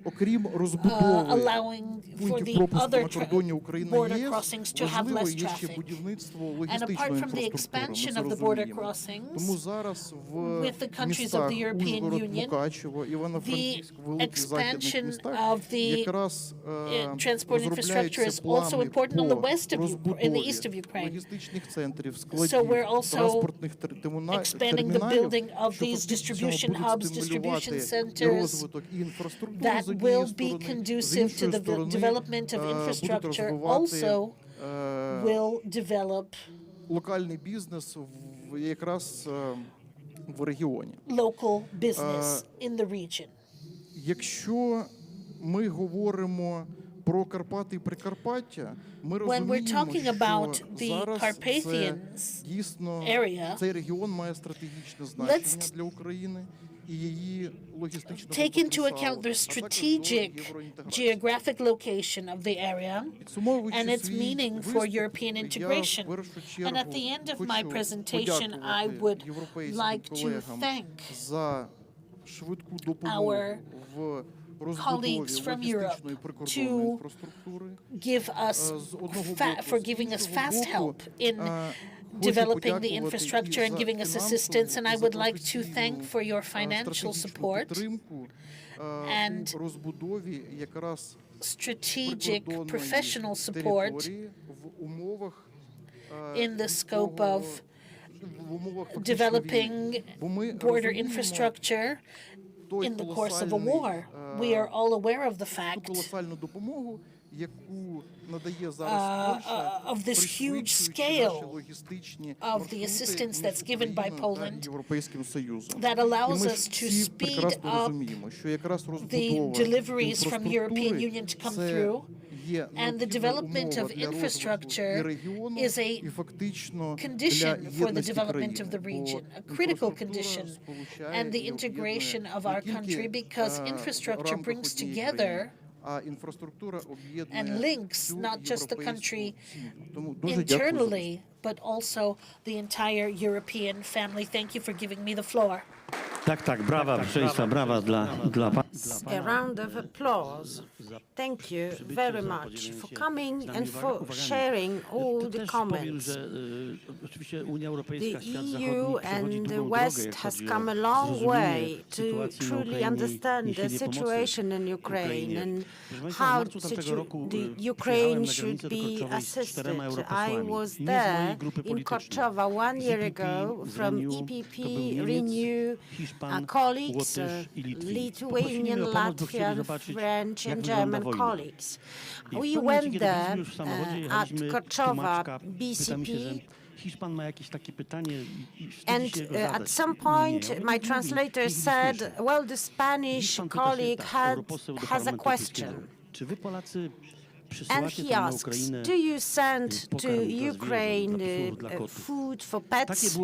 Окрім розбудови пунктів пропуску на кордоні України є, важливо є ще будівництво логістичної інфраструктури, ми це розуміємо. Тому зараз в містах Ужгород, Мукачево, Івано-Франківськ, великих західних містах якраз розробляються плани по розбудові логістичних центрів, So we're also expanding the building of these distribution hubs, distribution centers that will be conducive to the development of infrastructure, also will develop локальний бізнес якраз в регіоні. Local business in the region. Якщо ми говоримо про Карпати і Прикарпаття, ми розуміємо, що зараз це дійсно цей регіон має стратегічне значення для України і її логістичного Take into account the strategic geographic location of the area and its meaning for European integration. And at the end of my presentation, I would like to thank our colleagues from Europe to give us for giving us fast help in developing the infrastructure and giving us assistance, and I would like to thank for your financial support and strategic professional support in the scope of developing border infrastructure in the course of a war. We are all aware of the fact of this huge scale of the assistance that's given by Poland that allows us to speed up the deliveries from European Union to come through. And the development of infrastructure is a condition for the development of the region, a critical condition, and the integration of our country, because infrastructure brings together and links not just the country internally, but also the entire European family. Thank you for giving me the floor. Tak, brawa, proszę Państwa, brawa dla A round of applause. Thank you very much for coming and for sharing all the comments. The EU and the West has come a long way to truly understand the situation in Ukraine and how the Ukraine should be assisted. I was there in Kościoła 1 year ago from EPP, Renew, colleagues, Lithuanian, Latvian, French and German colleagues. We went there at Kościoła, BCP, and at some point my translator said, well, the Spanish colleague has a question. And he asks, do you send to Ukraine food for pets?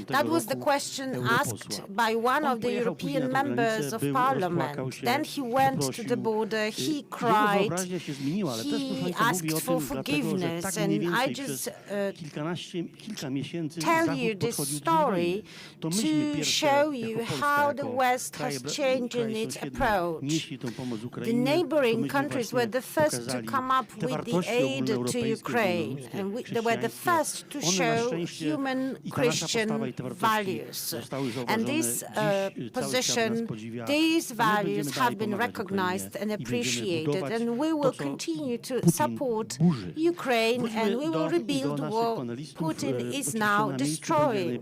That was the question asked by one of the European members of Parliament. Then he went to the border, he cried, he asked for forgiveness, and I just tell you this story to show you how the West has changed in its approach. The neighboring countries were the first to come up with the aid to Ukraine, and they were the first to show human Christian values. And this position, these values have been recognized and appreciated, and we will continue to support Ukraine, and we will rebuild what Putin is now destroying.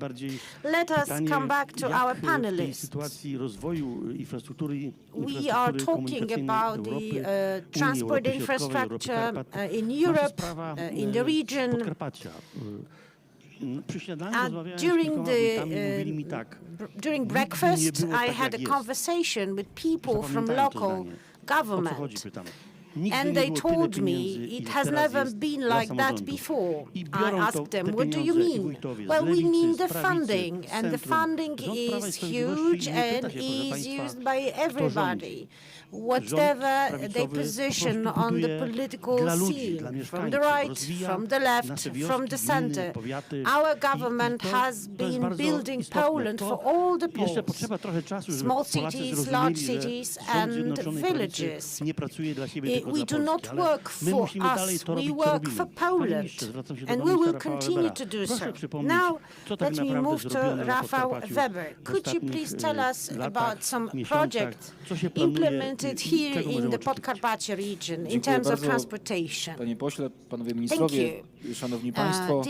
Let us come back to our panelists. We are talking about the transport infrastructure in Europe, in the region. During breakfast, I had a conversation with people from local government. And they told me it has never been like that before. I asked them, what do you mean? Well, we mean the funding, and the funding is huge and is used by everybody. Whatever they position on the political scene, from the right, from the left, from the center, our government has been building Poland for all the Poles, small cities, large cities, and villages. We do not work for us, we work for Poland, and we will continue to do so. Now, let me move to Rafał Weber. Could you please tell us about some projects implemented here in the Podkarpacie region in terms of transportation? Panie pośle, panowie ministrowie, szanowni państwo,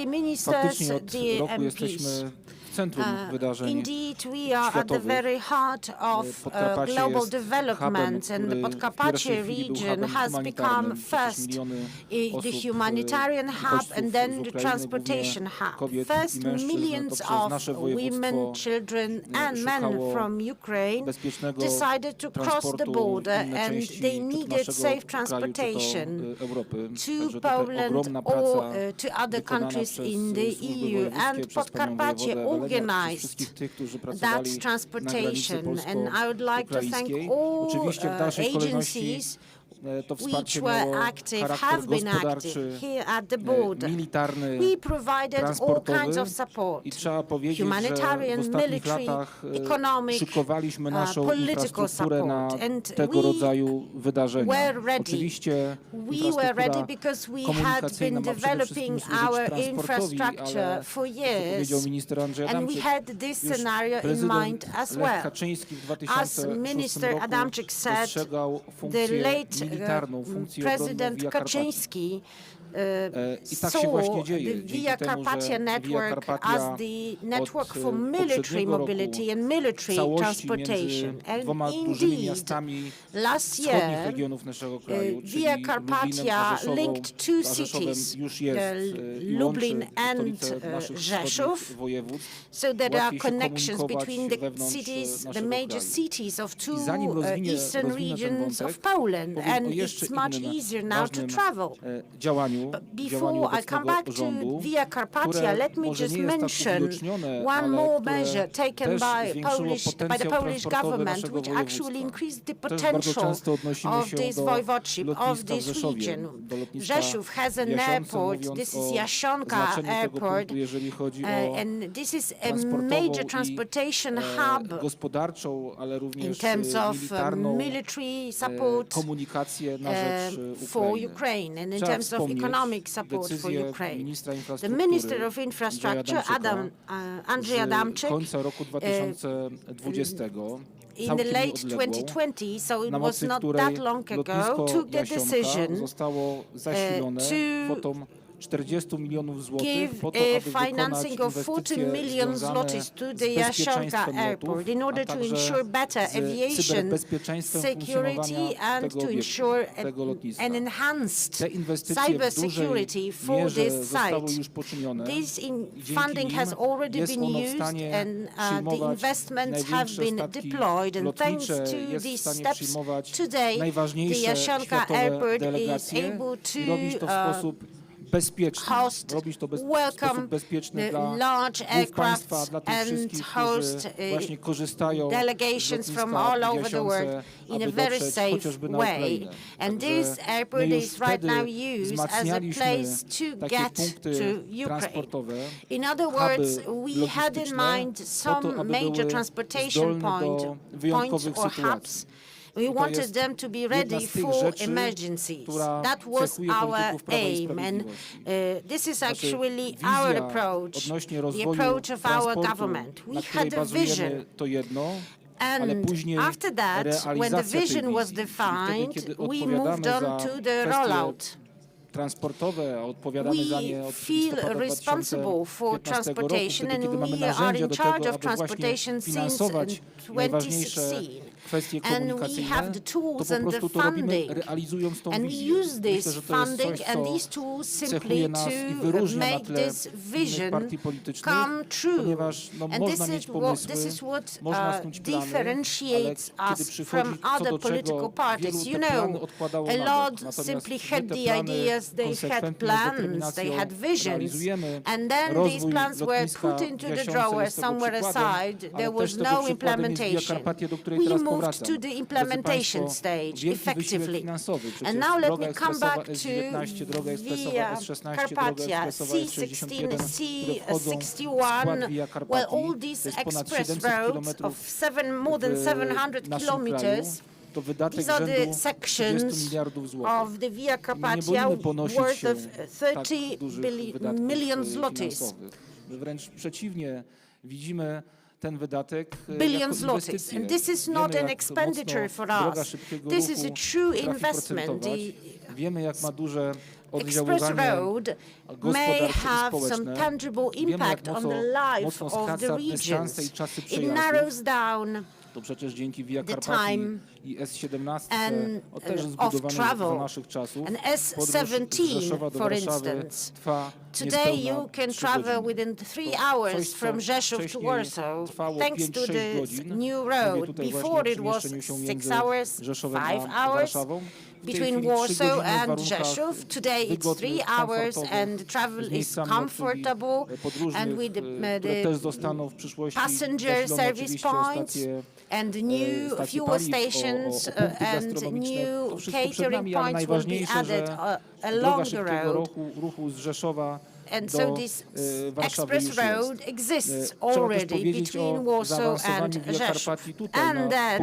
faktycznie od roku jesteśmy w centrum wydarzeń Indeed, we are at the very heart of global development, and the Podkarpacie region has become first the humanitarian hub and then the transportation hub. First, millions of women, children and men from Ukraine decided to cross the border, and they needed safe transportation to Poland or to other countries in the EU, and Podkarpacie organized that transportation, and I would like to thank all agencies which were active, have been active here at the border. We provided all kinds of support, humanitarian, military, economic, political support, and we were ready because we had been developing our infrastructure for years, and we had this scenario in mind as well. As Minister Adamczyk said, the late President Kaczyński I tak się właśnie dzieje. the Dzięki Via temu, Carpathia że Via network Carpathia as the network for od military poprzedniego roku mobility and military całości transportation. między And dwoma dużymi indeed, miastami last wschodnich year, regionów naszego kraju, czyli Via Lublinem Carpathia a Rzeszową. linked two A Rzeszowem cities, już jest i Lublin łączy and stolice naszych Rzeszów. wschodnich województw. So there are Łatwiej się connections komunikować between the wewnątrz cities, the naszego major kraju. cities of two I zanim eastern rozwinę ten regions wątek, of Poland, powiem and o jeszcze it's much innym easier now to ważnym travel. działaniu Before I come back to rządu, Via Carpathia, które let me może just nie jest tak mention uwidocznione, one ale more które measure taken też by zwiększyło the potencjał Polish transportowy government, naszego which actually województwa. increased the Też bardzo potential często odnosimy of się this do voivodeship, of lotniska w this Rzeszowie, region. do lotniska Rzeszów has an w airport. mówiąc This is o Jasionka znaczeniu tego Airport, punktu, jeżeli chodzi o and this is a transportową major i, transportation hub gospodarczą, ale in również terms of militarną military support komunikację na rzecz for Ukrainy. Ukraine and in Trzeba terms of wspomnieć economic support for decyzję Ukraine. ministra The infrastruktury Minister of Infrastructure, Andrzej Adamczyk, z końca roku 2020 in the late 2020, so it was not that long ago, took the decision zostało zasilone kwotą 40 milionów złotych po to, aby financing of 40 million zlotys to the Jasionka Airport in order to ensure better aviation security and to ensure an enhanced cyber security for this site. This funding has already been used and the investments have been deployed, and thanks to these steps today the Jasionka Airport is able to host welcome large aircraft and host delegations from all over the world in a very safe way. And this airport is right now used as a place to get to Ukraine. In other words, we had in mind some major transportation points or hubs. We wanted them to be ready for emergencies. That was our aim, and this is actually our approach, the approach of our government. We had a vision. And after that, when the vision was defined, we moved on to the rollout. We feel responsible for transportation, and we are in charge of transportation since 2016. And we have the tools and the funding, and we use this funding and these tools simply to make this vision come true. And this is what differentiates us from other political parties. You know, a lot simply had the ideas, they had plans, they had visions, and then these plans were put into the drawer somewhere aside. There was no implementation. We moved to the implementation stage effectively. And now let me come back to Via Carpathia, C16, C61, well, all these express roads of more than 700 kilometers. These are the sections of the Via Carpathia worth of 30 million zlotys. Wręcz przeciwnie, widzimy ten wydatek billion zlotys. And this is not an expenditure for us. This is a true investment. Wiemy, jak ma duże Express Road may have some tangible impact on the life of the regions. It narrows down to przecież dzięki Via the Carpathii time i S17 and of travel. And S17, for instance, today you can travel within 3 hours from Rzeszów to Warsaw, thanks to the new road. Before it was 6 hours, 5 hours. Between Warsaw and Rzeszów. Today it's 3 hours and travel is comfortable, and with the passenger service points and new fuel stations and new catering points will be added along the road. And so this express road exists already between Warsaw and Rzeszów. And then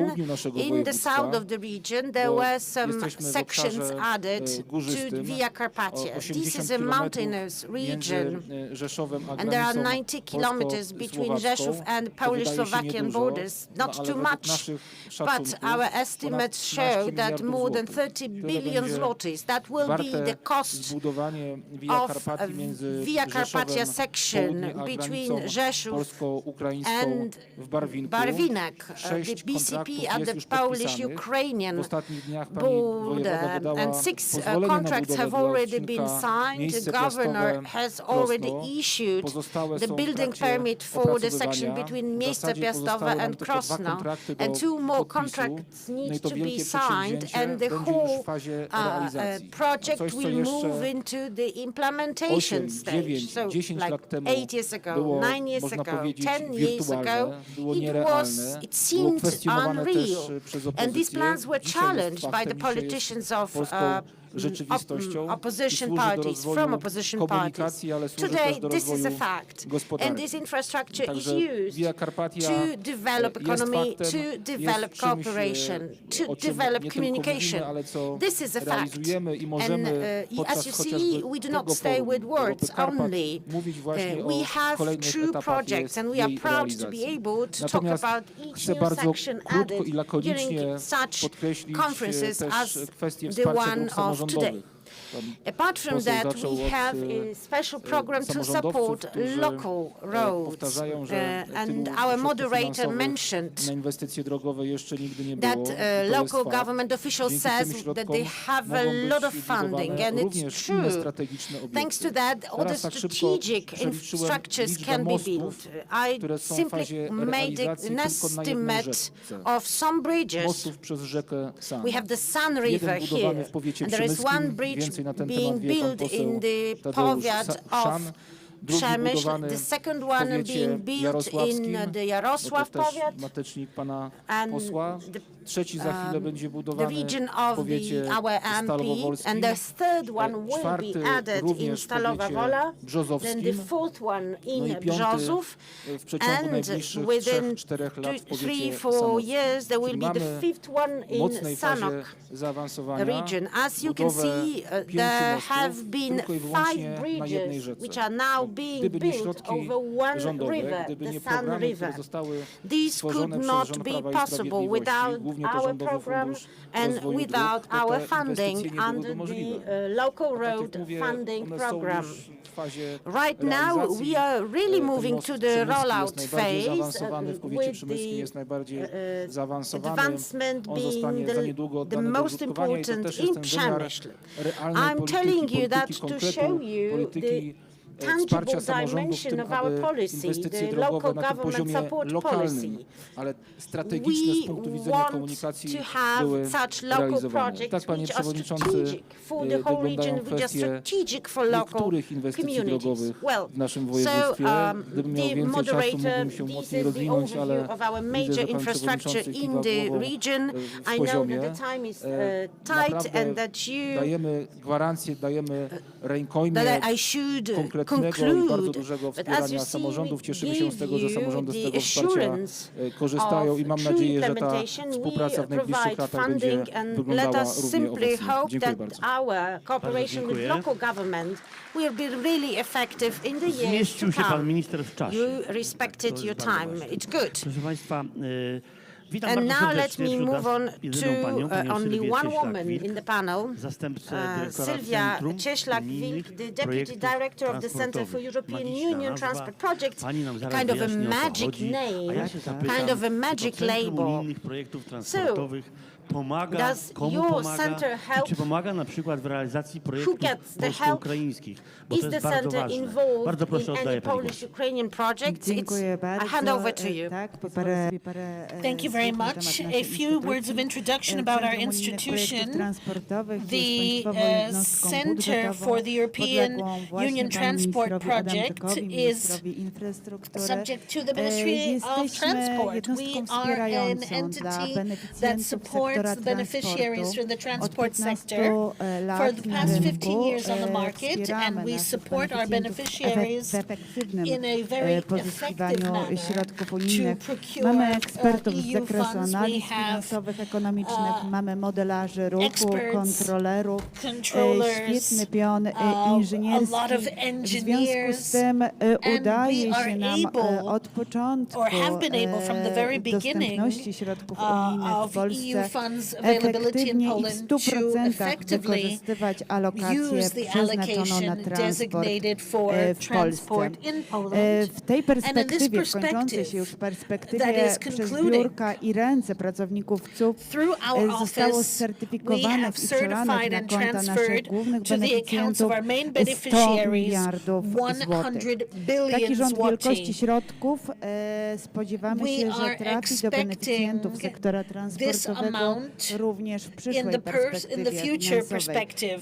in the south of the region there were some sections added to Via Carpatia. This is a mountainous region and there are 90 kilometers between Rzeszów and Polish-Slovakian borders. Not too much, but our estimates show that more than 30 billion zlotys, that will be the cost of a Via Carpatia section between Rzeszów and Barwinek, the BCP at the Polish-Ukrainian border. And 6 contracts have already been signed. The governor has already issued the building permit for the section between Miejsce Piastowe and Krosno. And 2 more contracts need to be signed, and the whole project will move into the implementation stage. So like 8 years ago, 9 years ago, 10 years ago, it seemed unreal. And these plans were challenged by the politicians of opposition parties, from opposition parties. Today, this is a fact, and this infrastructure is used to develop economy, to develop cooperation, to develop communication. This is a fact, and as you see, we do not stay with words only. We have true projects, and we are proud to be able to talk about each new section added during such conferences as the one of today. Apart from that, we have a special program to support local roads, and our moderator mentioned that local government officials says that they have a lot of funding, and it's true. Thanks to that, all the strategic infrastructures can be built. I simply made an estimate of some bridges. We have the Sun River here, and there is one bridge being built in the powiat of Przemysl, the second one being built in the Jarosław powiat, and the region of our MP, and the third one will be added in Stalowa Wola, then the fourth one in Brzozów, and within 3-4 years there will be the fifth one in Sanok region. As you can see, there have been 5 bridges which are now being built over one river, the Sun River. This could not be possible without our program and without our funding under the local road funding program. Right now, we are really moving to the rollout phase with the advancement being the most important in Przemysl. I'm telling you that to show you the tangible dimension of our policy, the local government support policy. We want to have such local projects which are strategic for the whole region, which are strategic for local communities. Well, so the moderator, this is the overview of our major infrastructure in the region. I know that the time is tight and that I should conclude, but as you see, we give you the assurance of true implementation. We provide funding, and let us simply hope that our cooperation with local government will be really effective in the years to come. You respected your time. It's good. And now let me move on to only one woman in the panel, Sylwia Cieślak-Wilk, the Deputy Director of the Center for European Union Transport Projects, kind of a magic name, kind of a magic label. So, does your center help? Who gets the help? Is the center involved in any Polish-Ukrainian projects? I hand over to you. Thank you very much. A few words of introduction about our institution. The Center for the European Union Transport Project is subject to the Ministry of Transport. We are an entity that supports the beneficiaries from the transport sector for the past 15 years on the market, and we support our beneficiaries in a very effective manner to procure EU funds. We have experts, controllers, a lot of engineers, and we are able, or have been able from the very beginning of EU funds availability in Poland to effectively use the allocation designated for transport in Poland. And in this perspective, that is concluding, through our office, we have certified and transferred to the accounts of our main beneficiaries 100 billion zloty. We are expecting this amount in the future perspective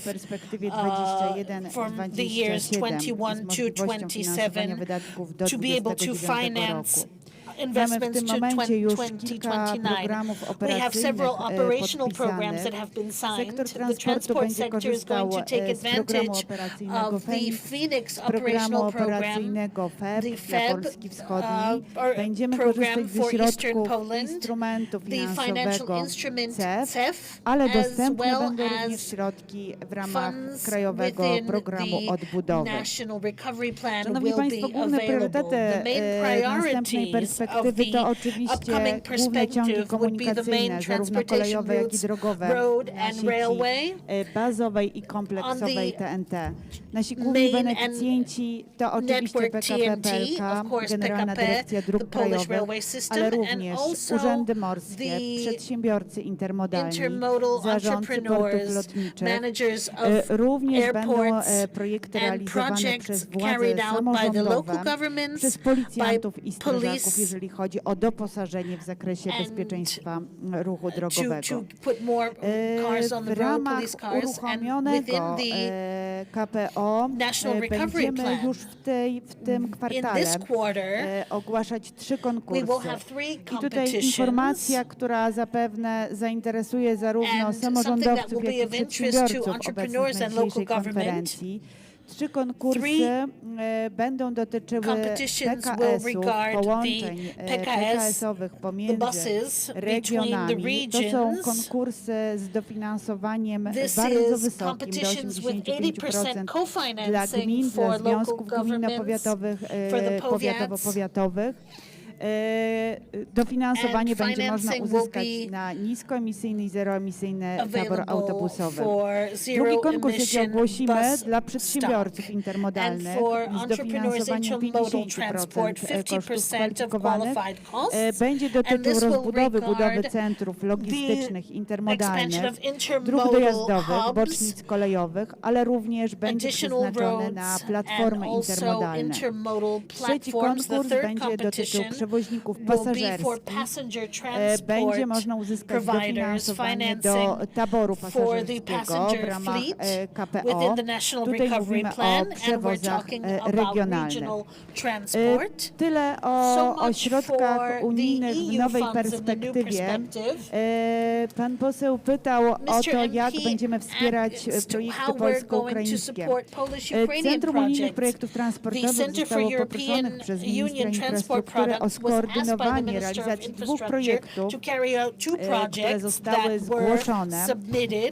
from the years 21 to 27 to be able to finance investments to 2029. We have several operational programs that have been signed. The transport sector is going to take advantage of the Phoenix operational program, the FEB program for Eastern Poland, the financial instrument CEF, as well as funds within the National Recovery Plan will be available. The main priorities of the upcoming perspective would be the main transportation routes, road and railway, on the main and network TNT, of course PKP, the Polish railway system, and also the intermodal entrepreneurs, managers of airports, and projects carried out by the local governments, by police, jeżeli chodzi o doposażenie w zakresie bezpieczeństwa ruchu drogowego. W ramach uruchomionego KPO będziemy już w tym kwartale ogłaszać 3 konkursy. I tutaj informacja, która zapewne zainteresuje zarówno samorządowców, jak i przedsiębiorców obecnych na dzisiejszej konferencji. 3 konkursy będą dotyczyły PKS-ów, połączeń PKS-owych pomiędzy regionami. To są konkursy z dofinansowaniem bardzo wysokim, do 85% dla gmin, dla związków gminno-powiatowych, powiatowo-powiatowych. Dofinansowanie będzie można uzyskać na niskoemisyjny i zeroemisyjny tabor autobusowy. Drugi konkurs, jaki ogłosimy dla przedsiębiorców intermodalnych z dofinansowaniem 50% kosztów kwalifikowanych, będzie dotyczył rozbudowy budowy centrów logistycznych intermodalnych, dróg dojazdowych, bocznic kolejowych, ale również będzie przeznaczony na platformy intermodalne. Trzeci konkurs będzie dotyczył przewoźników pasażerskich. Będzie można uzyskać dofinansowanie do taboru pasażerskiego w ramach KPO. Tutaj mówimy o przewozach regionalnych. Tyle o środkach unijnych w nowej perspektywie. Pan poseł pytał o to, jak będziemy wspierać projekty polsko-ukraińskie. Centrum Unijnych Projektów Transportowych zostało poproszonych przez ministra infrastruktury o skoordynowanie realizacji 2 projektów, które zostały zgłoszone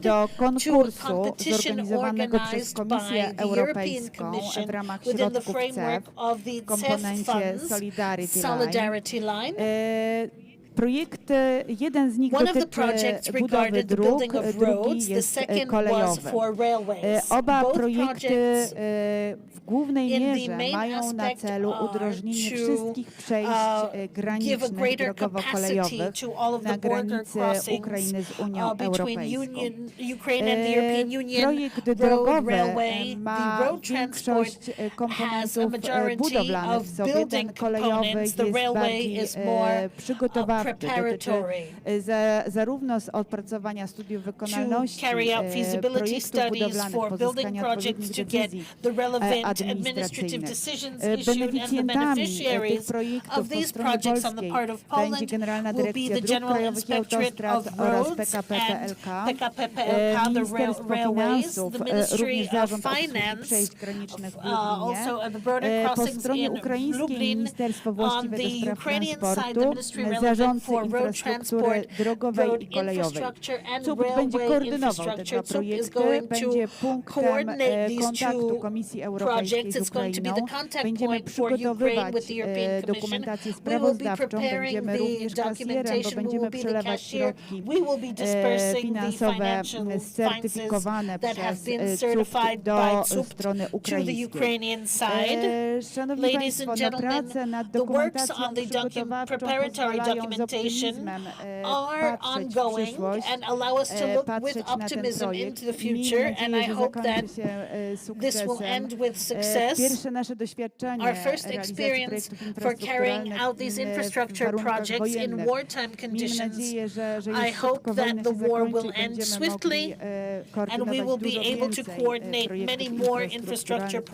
do konkursu zorganizowanego przez Komisję Europejską w ramach środków CEF w komponencie Solidarity Line. Projekty, jeden z nich dotyczy budowy dróg, drugi jest kolejowy. Oba projekty w głównej mierze mają na celu udrożnienie wszystkich przejść granicznych drogowo-kolejowych na granicy Ukrainy z Unią Europejską. Projekt drogowy ma większość komponentów budowlanych w sobie. Ten kolejowy jest bardziej przygotowany czwarty dotyczy zarówno opracowania studiów wykonalności, projektów budowlanych, pozyskania odpowiednich decyzji administracyjnych. Beneficjentami tych projektów po stronie polskiej będzie Generalna Dyrekcja Dróg Krajowych i Autostrad oraz PKP PLK. Ministerstwo Finansów, również Zarząd Obsługi Przejść Granicznych w Lublinie. Po stronie ukraińskiej Ministerstwo właściwe do spraw transportu, zarządcy infrastruktury drogowej i kolejowej. CUP będzie koordynował te dwa projekty, będzie punktem kontaktu Komisji Europejskiej z Ukrainą. Będziemy przygotowywać dokumentację sprawozdawczą, będziemy również kasjerem, bo będziemy przelewać środki finansowe certyfikowane przez CUP do strony ukraińskiej. Szanowni Państwo, na pracę nad dokumentacją przygotowawczą pozwalają z optymizmem patrzeć w przyszłość, patrzeć na ten projekt. Miejmy nadzieję, że zakończy się sukcesem. Pierwsze nasze doświadczenie realizacji projektów infrastrukturalnych w warunkach wojennych. Miejmy nadzieję, że już szybko wojna się zakończy i będziemy mogli koordynować dużo więcej projektów infrastrukturalnych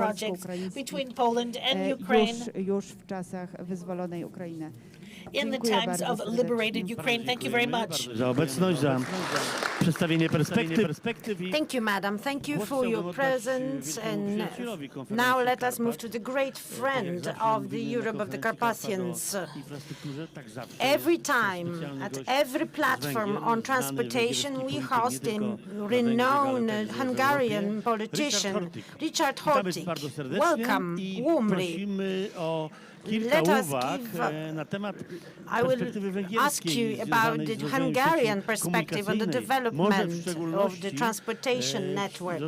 polsko-ukraińskich już w czasach wyzwolonej Ukrainy. In the times of liberated Ukraine. Thank you very much. Za obecność, za przedstawienie perspektyw. Thank you, madam. Thank you for your presence. And now let us move to the great friend of the Europe of the Carpathians. Every time, at every platform on transportation, we host a renowned Hungarian politician, Richard Horthy. Welcome warmly. Let us give, I will ask you about the Hungarian perspective on the development of the transportation network,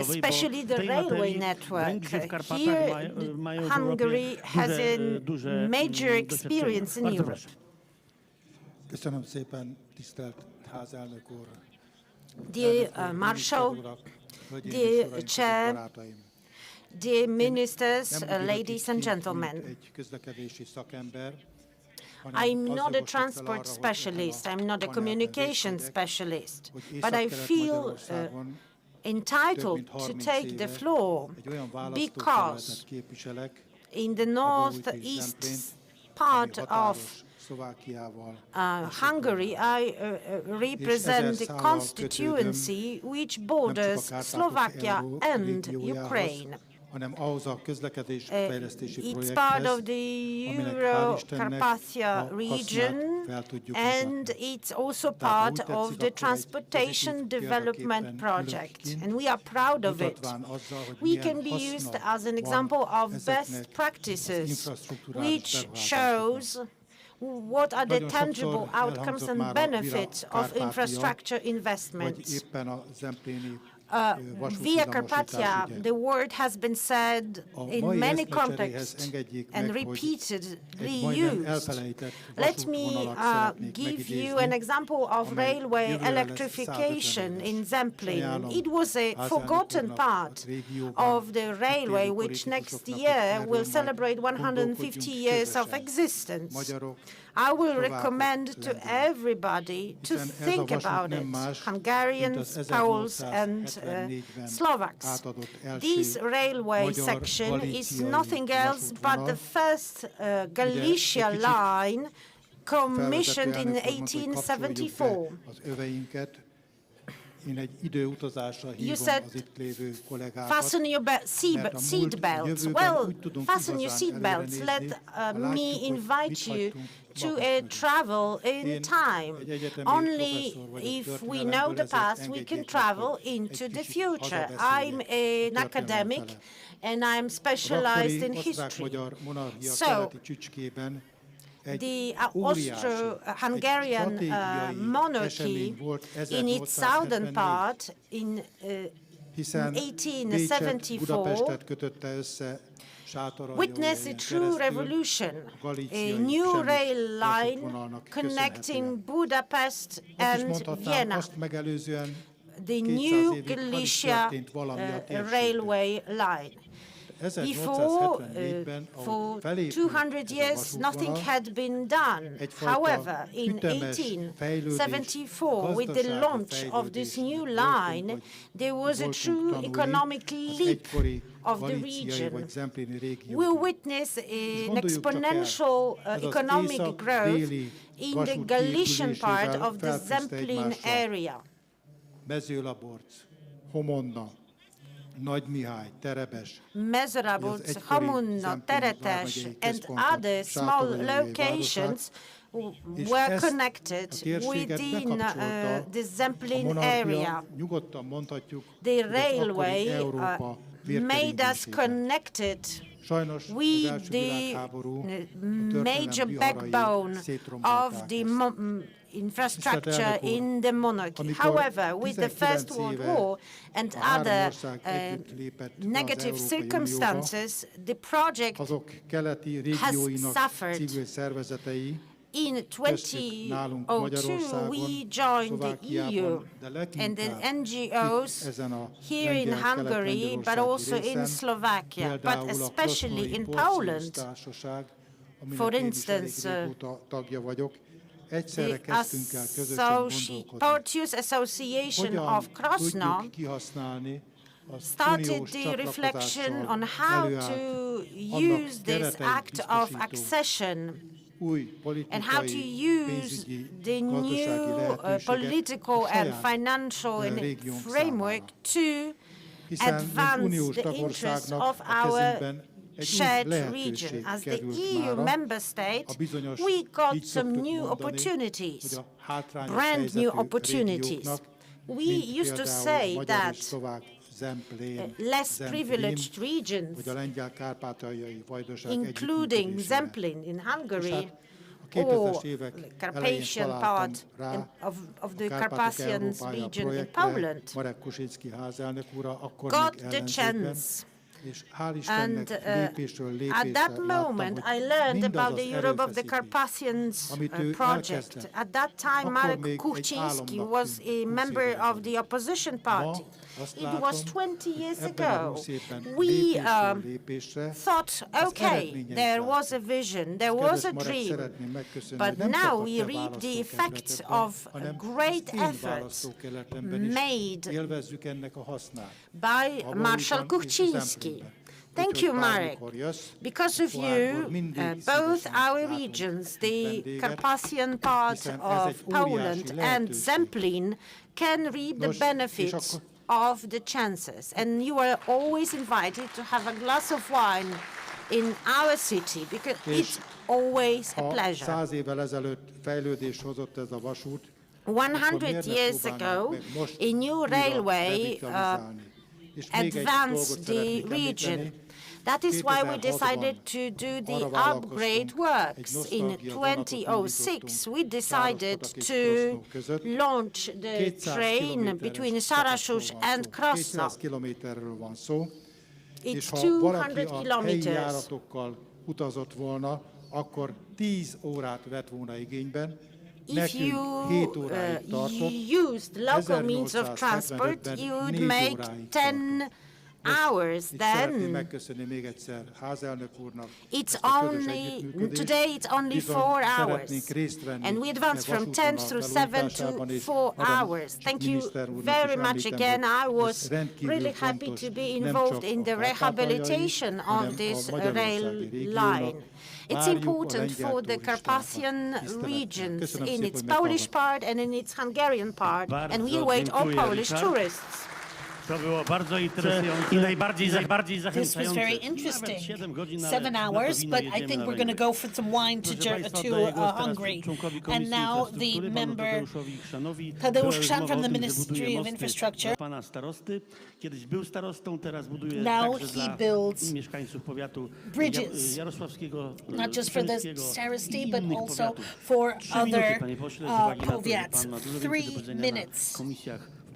especially the railway network. Here, Hungary has a major experience in Europe. Dear Marshal, dear Chair, dear ministers, ladies and gentlemen, I'm not a transport specialist, I'm not a communication specialist, but I feel entitled to take the floor because in the northeast part of Hungary, I represent the constituency which borders Slovakia and Ukraine. It's part of the Euro-Carpathia region, and it's also part of the transportation development project, and we are proud of it. We can be used as an example of best practices, which shows what are the tangible outcomes and benefits of infrastructure investments. Via Carpathia, the word has been said in many contexts and repeatedly used. Let me give you an example of railway electrification in Zemplin. It was a forgotten part of the railway, which next year will celebrate 150 years of existence. I will recommend to everybody to think about it, Hungarians, Poles, and Slovaks. This railway section is nothing else but the first Galicia line commissioned in 1874. You said, fasten your seat belts. Well, fasten your seat belts. Let me invite you to a travel in time. Only if we know the past, we can travel into the future. I'm an academic, and I'm specialized in history. So, the Austro-Hungarian monarchy in its southern part in 1874 witnessed a true revolution, a new rail line connecting Budapest and Vienna, the new Galicia railway line. Before, for 200 years, nothing had been done. However, in 1874, with the launch of this new line, there was a true economic leap of the region. We witnessed an exponential economic growth in the Galician part of the Zemplin area. Mezőraboc, Homunno, Teretes, and other small locations were connected within the Zemplin area. The railway made us connected with the major backbone of the infrastructure in the monarchy. However, with the First World War and other negative circumstances, the project has suffered. In 2002, we joined the EU and the NGOs here in Hungary, but also in Slovakia, but especially in Poland. For instance, the Portuguese Association of Krosno started the reflection on how to use this act of accession and how to use the new political and financial framework to advance the interests of our shared region. As the EU member state, we got some new opportunities, brand new opportunities. We used to say that less privileged regions, including Zemplin in Hungary, or the Carpathian part of the Carpathians region in Poland, got the chance. And at that moment, I learned about the Europe of the Carpathians project. At that time, Marek Kuchciński was a member of the opposition party. It was 20 years ago. We thought, okay, there was a vision, there was a dream, but now we reap the effects of great efforts made by Marshal Kuchciński. Thank you, Marek. Because of you, both our regions, the Carpathian part of Poland and Zemplin, can reap the benefits of the chances. And you are always invited to have a glass of wine in our city, because it's always a pleasure. 100 years ago, a new railway advanced the region. That is why we decided to do the upgrade works. In 2006, we decided to launch the train between Saraszusz and Krosno. It's 200 kilometers. If you used local means of transport, you would make 10 hours. Then today it's only 4 hours, and we advanced from 10 through 7 to 4 hours. Thank you very much again. I was really happy to be involved in the rehabilitation of this rail line. It's important for the Carpathian regions in its Polish part and in its Hungarian part, and we await all Polish tourists. To było bardzo interesujące i najbardziej zachęcające. This was very interesting. 7 hours, but I think we're going to go for some wine to Hungary. And now the member Tadeusz Chrzan from the Ministry of Infrastructure. Pana starosty, kiedyś był starostą, teraz buduje Now także he builds mieszkańców powiatu jarosławskiego, not just for the starosty, but also for other powiats. 3 minutes.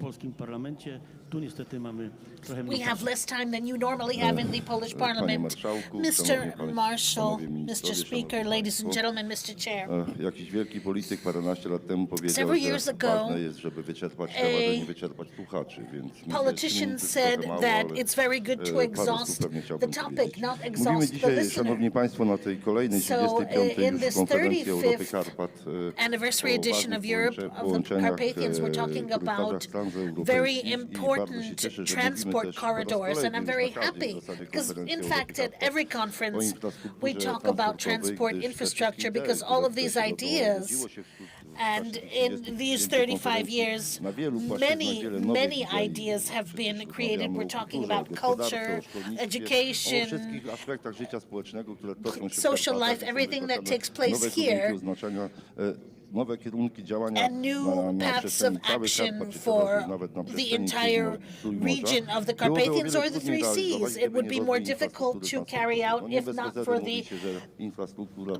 polskim parlamencie. Tu niestety mamy trochę mniej We have czasu. less time than you normally have in the Polish Parliament. Mr. Marshall, Mr. Speaker, ladies and gentlemen, Mr. Chair. Jakiś wielki polityk paręnaście lat temu powiedział, Several że years ago, ważne jest, żeby wyczerpać temat, nie wyczerpać słuchaczy, więc politician said that it's very good to exhaust the topic, not Mówimy exhaust the dzisiaj, listener. szanowni państwo, na tej kolejnej So, 35. in this już konferencji Europy 35th Karpat anniversary o edition ważnych of Europe of the połączeniach, Carpathians, we're talking korytarzach about transeuropejskich very i bardzo się important cieszę, że mówimy transport też po raz corridors, and kolejny I'm very już na każdej happy w zasadzie because, konferencji in Europy fact, at Karpat every o conference we infrastrukturze talk about transportowej, transport gdyż te infrastructure wszystkie because idee, all of które these wcześniej ideas, rodziło się w and in these 35 years, many ideas have been created. We're talking about culture, education, social life, everything that takes place here, nowe kierunki działania and new paths of action for the entire region of the Carpathians or the Three Seas. It would be more difficult to carry out if not for the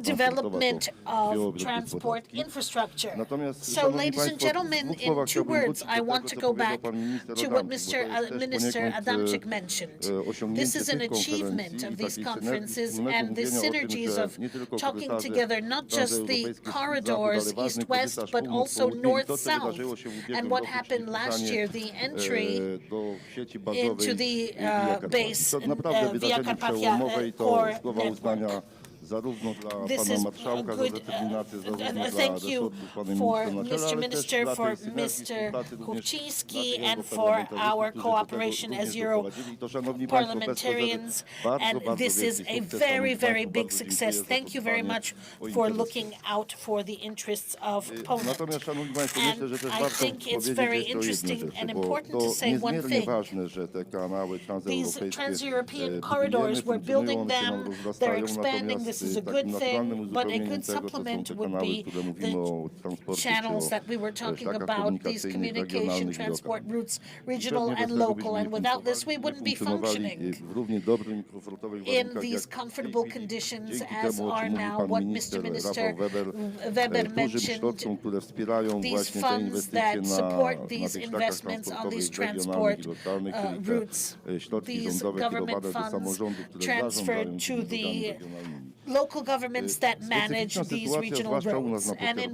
development of transport infrastructure. So, ladies and gentlemen, in 2 words, I want to go back to what Minister Adamczyk mentioned. This is an achievement of these conferences and the synergies of talking together not just the corridors east-west, but also north-south. And what happened last year, the entry into the base Via Carpathia core network. This is good. Thank you for Mr. Minister, for Mr. Kuchcinski, and for our cooperation as Euro parliamentarians. And this is a very, very big success. Thank you very much for looking out for the interests of Poland. And I think it's very interesting and important to say one thing. These trans-European corridors, we're building them, they're expanding. This is a good thing, but a good supplement would be the channels that we were talking about, these communication transport routes, regional and local, and without this we wouldn't be functioning in these comfortable conditions as are now. What Mr. Minister Weber mentioned, these funds that support these investments on these transport routes, these government funds transferred to the local governments that manage these regional roads. And in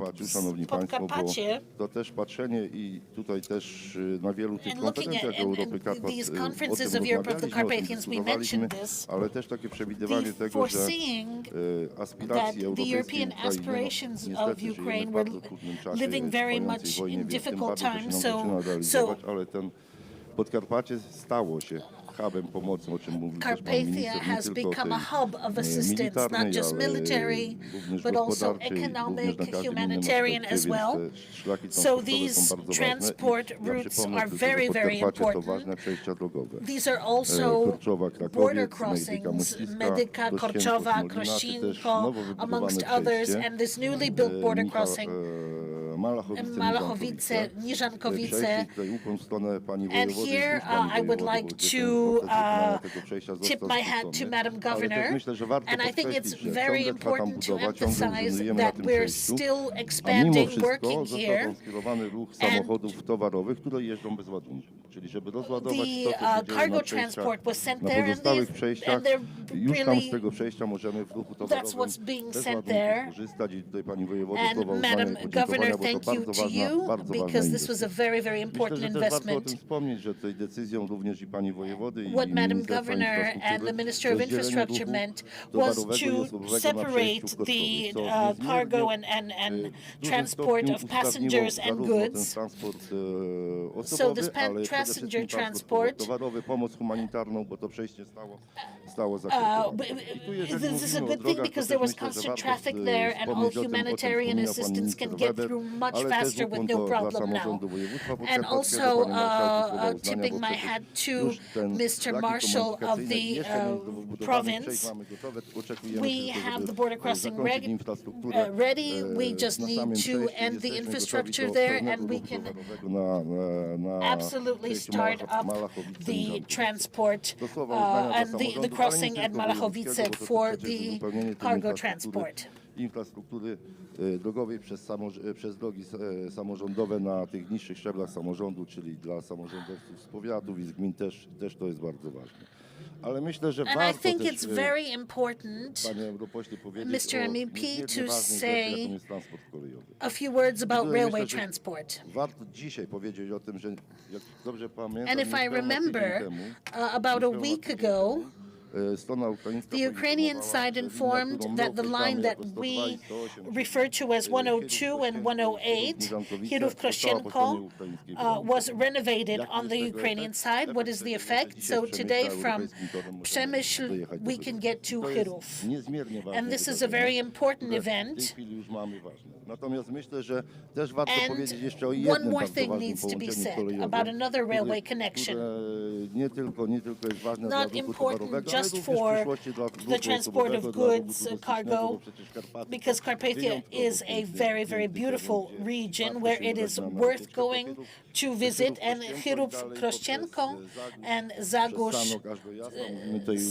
Podkarpacie, to też patrzenie i tutaj też na wielu tych and looking konferencjach at Europy Karpat these o tym conferences of Europe of the rozmawialiśmy, o tym Carpathians, we mentioned dyskutowaliśmy, this, ale też takie przewidywanie the tego, że foreseeing that aspiracje the europejskie European Ukrainy, aspirations of niestety żyjemy Ukraine w were bardzo trudnym czasie, living very trwającej much wojnie, in więc tym difficult bardziej to się times. nam zaczyna realizować, So ale ten Podkarpacie stało się hubem pomocy, o czym mówił też pan Carpathia minister, nie has tylko become a tej hub of assistance, not militarnej, just ale military, również but also gospodarczej, również economic, na każdym innym humanitarian aspekcie, as well. więc te szlaki So transportowe these są bardzo transport ważne. routes Przypomnę are tylko, że very, very Podkarpacie to important. ważne przejścia drogowe. These are also Korczowa, border Krakowiec, crossings, Medyka, Medyka, Korczowa, Krościnko, amongst others, and this newly built border crossing Malachowice, Niżankowice. And here I would like to tip my hat to Madam Governor, and I think it's very important to emphasize that we're still expanding working here, and the cargo transport was sent there, and they're really, that's what's being sent there. And Madam Governor, thank you to you, because this was a very, very important investment. What Madam Governor and the Minister of Infrastructure meant was to separate the cargo and transport of passengers and goods. So this passenger transport, this is a good thing because there was constant traffic there, and all humanitarian assistance can get through much faster with no problem now. And also tipping my hat to Mr. Marshall of the province. We have the border crossing ready. We just need to end the infrastructure there, and we can absolutely start up the transport and the crossing at Malachowice for the cargo transport. infrastruktury drogowej przez drogi samorządowe na tych niższych szczeblach samorządu, czyli dla samorządowców z powiatów i z gmin też to jest bardzo ważne. Ale myślę, że And I think it's very important, panie europośle, powiedzieć Mr. MEP, niezmiernie to ważnej say rzeczy, jaką jest transport kolejowy. a few words about Myślę, railway że transport. Warto dzisiaj powiedzieć o tym, że jak dobrze pamiętam, And if I remember, about a week ago, the Ukrainian side informed that the line that we refer to as 102 and 108, Kirów-Krosienko, was renovated on the Ukrainian side. What is the effect? So today from Przemysl we can get to Kirów. And this is a very important event. Natomiast myślę, że też warto And powiedzieć jeszcze o one jednym more bardzo thing ważnym needs to be połączeniu said kolejowym, about another railway connection. które nie tylko jest ważne dla Not ruchu important towarowego, ale just również w for przyszłości dla the ruchu transport of osobowego, dla ruchu goods, turystycznego, cargo, bo przecież Karpaty because Carpathia is a very, very beautiful region where it is worth going to visit, and Kirów-Krosienko and Zagórz,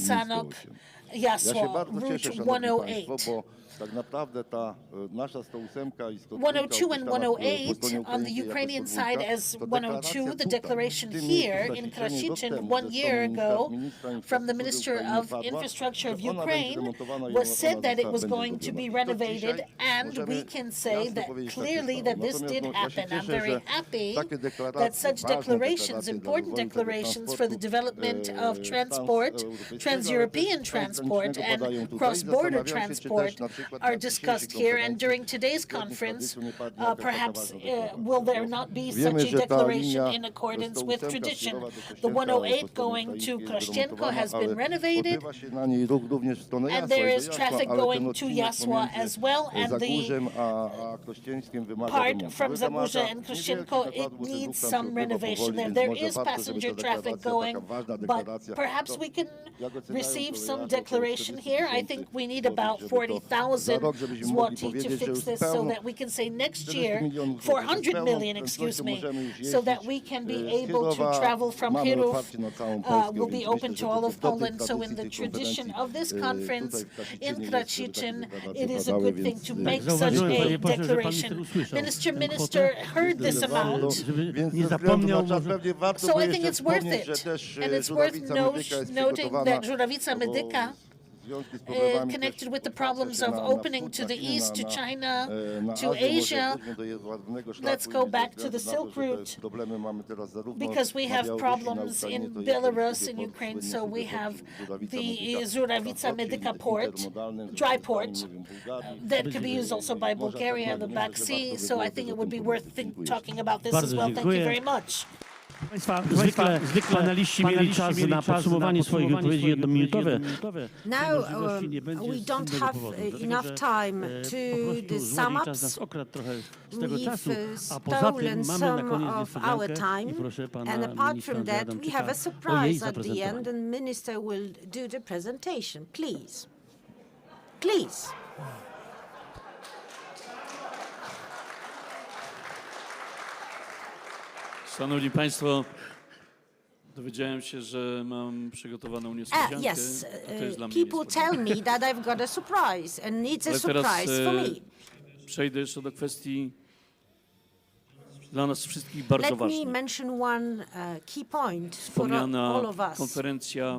Sanok, Ja się Jasło, bardzo Route cieszę, szanowni 108. państwo, bo tak naprawdę ta nasza 108 i 102 and 108 on the Ukrainian side as 102, the declaration here in Krasiczyn 1 year ago from the Minister of Infrastructure of Ukraine was said that it was going to be renovated, and we can say that clearly that this did happen. I'm very happy that such declarations, important declarations for the development of transport, trans-European transport and cross-border transport are discussed here, and during today's conference, perhaps will there not be such a declaration in accordance with tradition? The 108 going to Krosienko has been renovated, and there is traffic going to Jasła as well, and the part from Zagórze and Krosienko, it needs some renovation there. There is passenger traffic going, but perhaps we can receive some declaration here. I think we need about 40,000 zloty to fix this, so that we can say next year, 400 million, excuse me, so that we can be able to travel from Kirów, will be open to all of Poland. So in the tradition of this conference in Krasiczyn, it is a good thing to make such a declaration. Minister heard this amount, so I think it's worth it. And it's worth noting that Żurawica Medyka, connected with the problems of opening to the east, to China, to Asia. Let's go back to the Silk Route, because we have problems in Belarus and Ukraine, so we have the Żurawica Medyka port, dry port, that could be used also by Bulgaria and the Black Sea, so I think it would be worth talking about this as well. Thank you very much. Państwa, zwykle paneliści mieli czas na podsumowanie swoich wypowiedzi jednominutowe. Now we don't have enough time to sum up. We've stolen some of our time, and apart from that, we have a surprise at the end, and the minister will do the presentation. Please. Please. Szanowni Państwo, dowiedziałem się, że mam przygotowaną niespodziankę. Yes, to jest dla mnie people tell me that I've got a surprise, and it's a surprise for me. Przejdę jeszcze do kwestii dla nas wszystkich bardzo ważnej. Let me mention one key point for Wspomniana all of us. konferencja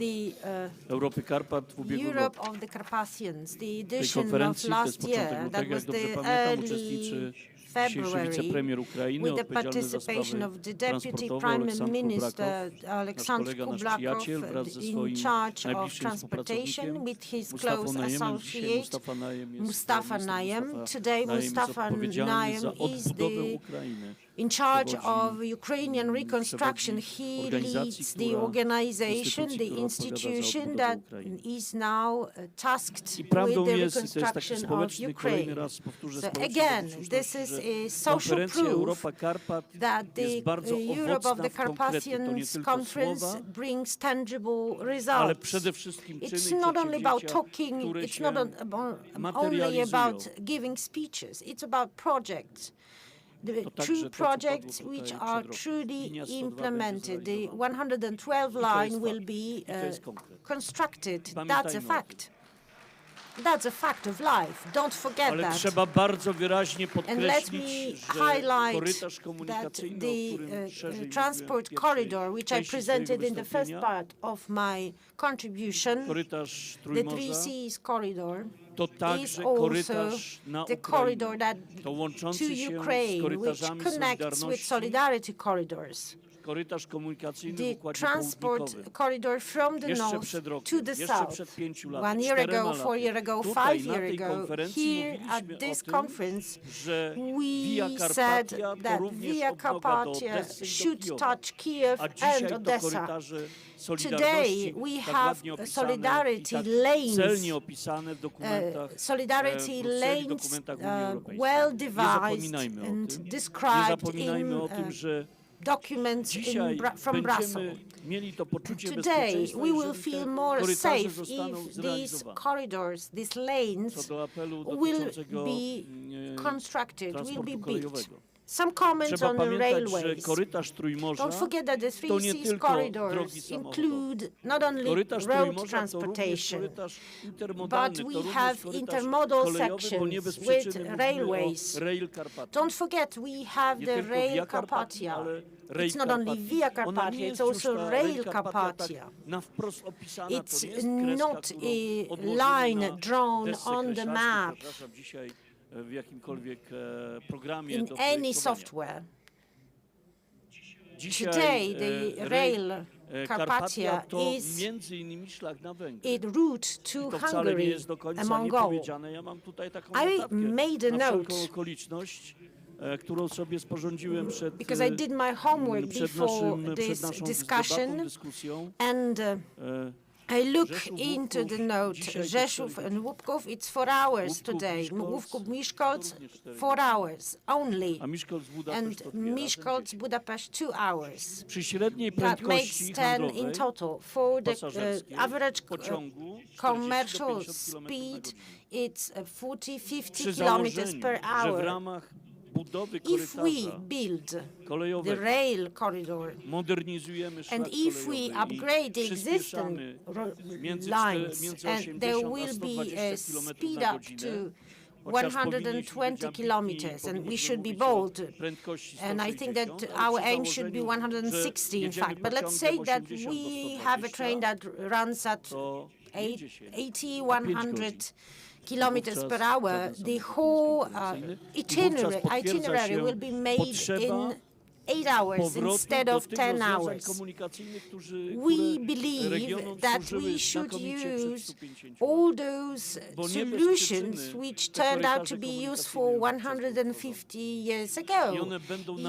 Europy Karpat w ubiegłym Europe roku. of the Carpathians, the Tej edition of konferencji, to last jest year, początek that lutego, was jak dobrze the pamiętam, early uczestniczy dzisiejszy February, wicepremier Ukrainy, with the odpowiedzialny za participation sprawy of the Deputy transportowe Prime Minister nasz Aleksandr kolega, nasz Kubrakov, przyjaciel, wraz ze in swoim charge of najbliższym transportation, współpracownikiem with his Mustafą close Najemem. Dzisiaj associate, Mustafa Najem. Mustafa Today, Najem jest Mustafa odpowiedzialny Najem za is odbudowę the Ukrainy. in charge of Ukrainian reconstruction. He leads the organization, the institution that is now tasked with the reconstruction of Ukraine. So again, this is a social proof that the Europe of the Carpathians conference brings tangible results. It's not only about talking, it's not only about giving speeches, it's about projects. The true projects which are truly implemented. The 112 line will be constructed. That's a fact. That's a fact of life. Don't forget Ale that. trzeba bardzo wyraźnie And let podkreślić, me że highlight korytarz that komunikacyjny, o którym szerzej the transport corridor, which I presented in the first part of my contribution, korytarz the Trójmorza, Three Seas corridor, to is także also korytarz na the corridor Ukrainę, that to to łączący się z Ukraine, which korytarzami connects with solidarity corridors. Korytarz komunikacyjny w The układzie transport południkowym. corridor from the Jeszcze north przed to rokiem, the jeszcze south. przed 5 laty, 1 year 4 ago, laty. 4 years ago, Tutaj, 5 na years tej ago, konferencji here at mówiliśmy this o tym, conference, że Via we said Carpatia to that również Via odnoga do Carpatia Odessy i do should Kijowa. touch Kiev A and dzisiaj to Odessa. korytarze Today Solidarności, we tak have ładnie opisane solidarity i tak lanes, celnie opisane w dokumentach solidarity Brukseli, lanes, dokumentach Unii Europejskiej. well Nie devised zapominajmy o and tym. Nie described zapominajmy in o tym, że documents dzisiaj from Brussels. będziemy mieli to poczucie Today, bezpieczeństwa, we will jeżeli feel te more korytarze safe zostaną if these zrealizowane. corridors, these Co lanes do apelu will dotyczącego be constructed, will be transportu built. kolejowego. Some comments Trzeba on the pamiętać, że railways. korytarz Trójmorza Don't forget that the to Three nie Seas tylko drogi corridors samochodowe. include not only Korytarz road Trójmorza to również transportation, korytarz intermodalny, but to we również have korytarz intermodal kolejowy, bo nie bez sections with przyczyny mówimy railways. o Rail Carpatia. Don't forget we have Nie the tylko Rail Via Carpatia, Carpatia. ale Rail It's not only Carpatia. Via Ona nie Carpatia, jest it's już also ta Rail Carpatia Carpatia. tak na wprost opisana, to nie It's jest kreska, not którą a odłożyli line na drawn desce on the kreślarskiej, map przepraszam, dzisiaj w jakimkolwiek programie in do any projektowania. software. Dzisiaj Today, the Rail Carpatia to is między innymi szlak na Węgry. a route to I to wcale nie Hungary, jest do końca among all. niepowiedziane. Ja mam tutaj taką I notatkę made a na note wszelką okoliczność, którą sobie sporządziłem przed, because I did my homework przed before this naszą discussion, debatą, dyskusją. and I look Rzeszów, into the Łupków, note. dzisiaj to Rzeszów 4 and Łupków, it's 4 hours Łupków, today. Miskolc, Łupków, Miskolc, również 4 4 hours only. A Miskolc, Budapeszt And to 2 Miskolc, Budapest, 2 hours. Przy średniej That prędkości makes 10 in handlowej total. For the pasażerskiej average pociągu 40 do commercial 50 km/h. speed, it's 40-50 Przy kilometers założeniu, per że w hour. ramach budowy If we korytarza build the kolejowego rail corridor, modernizujemy szlak and if we kolejowy upgrade the i existing przyspieszamy między lines, między and 80 there a will be 120 a km speed na up godzinę, to chociaż powinniśmy 120 być kilometers, and we ambitni, should be powinniśmy mówić o bold. prędkości And I think that 160, our ale aim przy should be założeniu, 160 że in jedziemy fact. But let's say pociągiem that 80 we do have a 120, train that runs at to nie 10, 80, 100 kilometers per hour. The whole itinerary will be made in 8 hours instead of 10 hours. We believe that we should use all those solutions which turned out to be useful 150 years ago.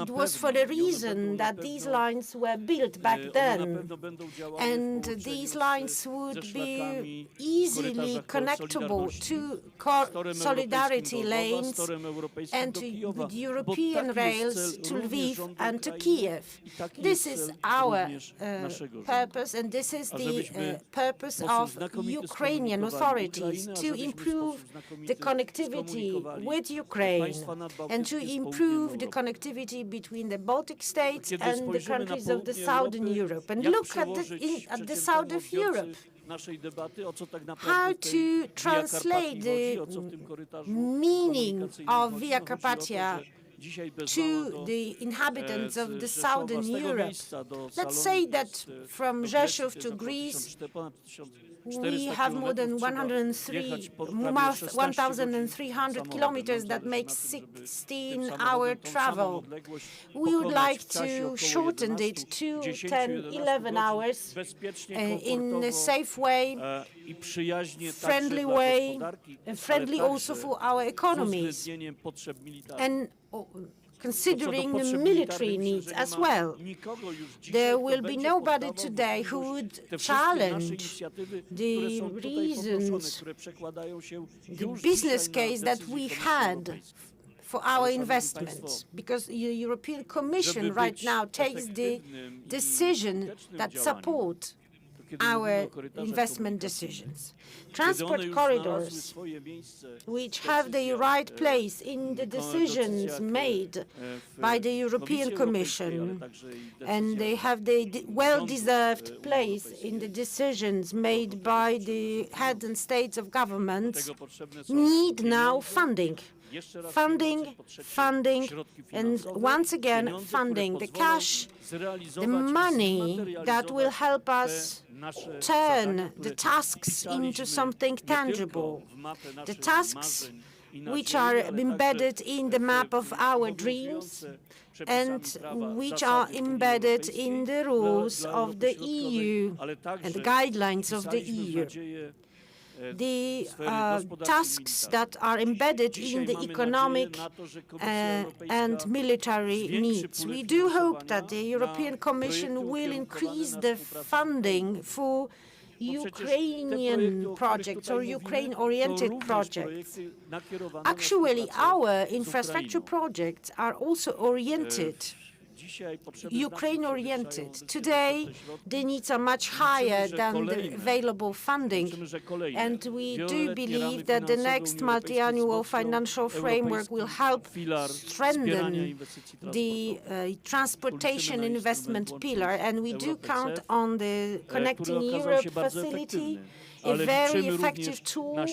It was for the reason that these lines were built back then, and these lines would be easily connectable to solidarity lanes and to the European rails to Lviv and to Kiev. This is our purpose, and this is the purpose of Ukrainian authorities, to improve the connectivity with Ukraine and to improve the connectivity between the Baltic states and the countries of the southern Europe. And look at the south of Europe. How to translate the meaning of Via Carpatia to the inhabitants of the southern Europe. Let's say that from Rzeszów to Greece, we have more than 1,300 kilometers. That makes 16-hour travel. We would like to shorten it to 10, 11 hours in a safe way, friendly way, friendly also for our economies, and considering the military needs as well. There will be nobody today who would challenge the reasons, the business case that we had for our investments, because the European Commission right now takes the decision that support our investment decisions. Transport corridors, which have the right place in the decisions made by the European Commission, and they have the well-deserved place in the decisions made by the heads and states of governments, need now funding. Funding, and once again, funding, the cash, the money that will help us turn the tasks into something tangible, the tasks which are embedded in the map of our dreams and which are embedded in the rules of the EU and the guidelines of the EU. The tasks that are embedded in the economic and military needs. We do hope that the European Commission will increase the funding for Ukrainian projects or Ukraine-oriented projects. Actually, our infrastructure projects are also oriented Ukraine-oriented. Today, the needs are much higher than the available funding, and we do believe that the next multi-annual financial framework will help strengthen the transportation investment pillar, and we do count on the Connecting Europe facility, a very effective tool,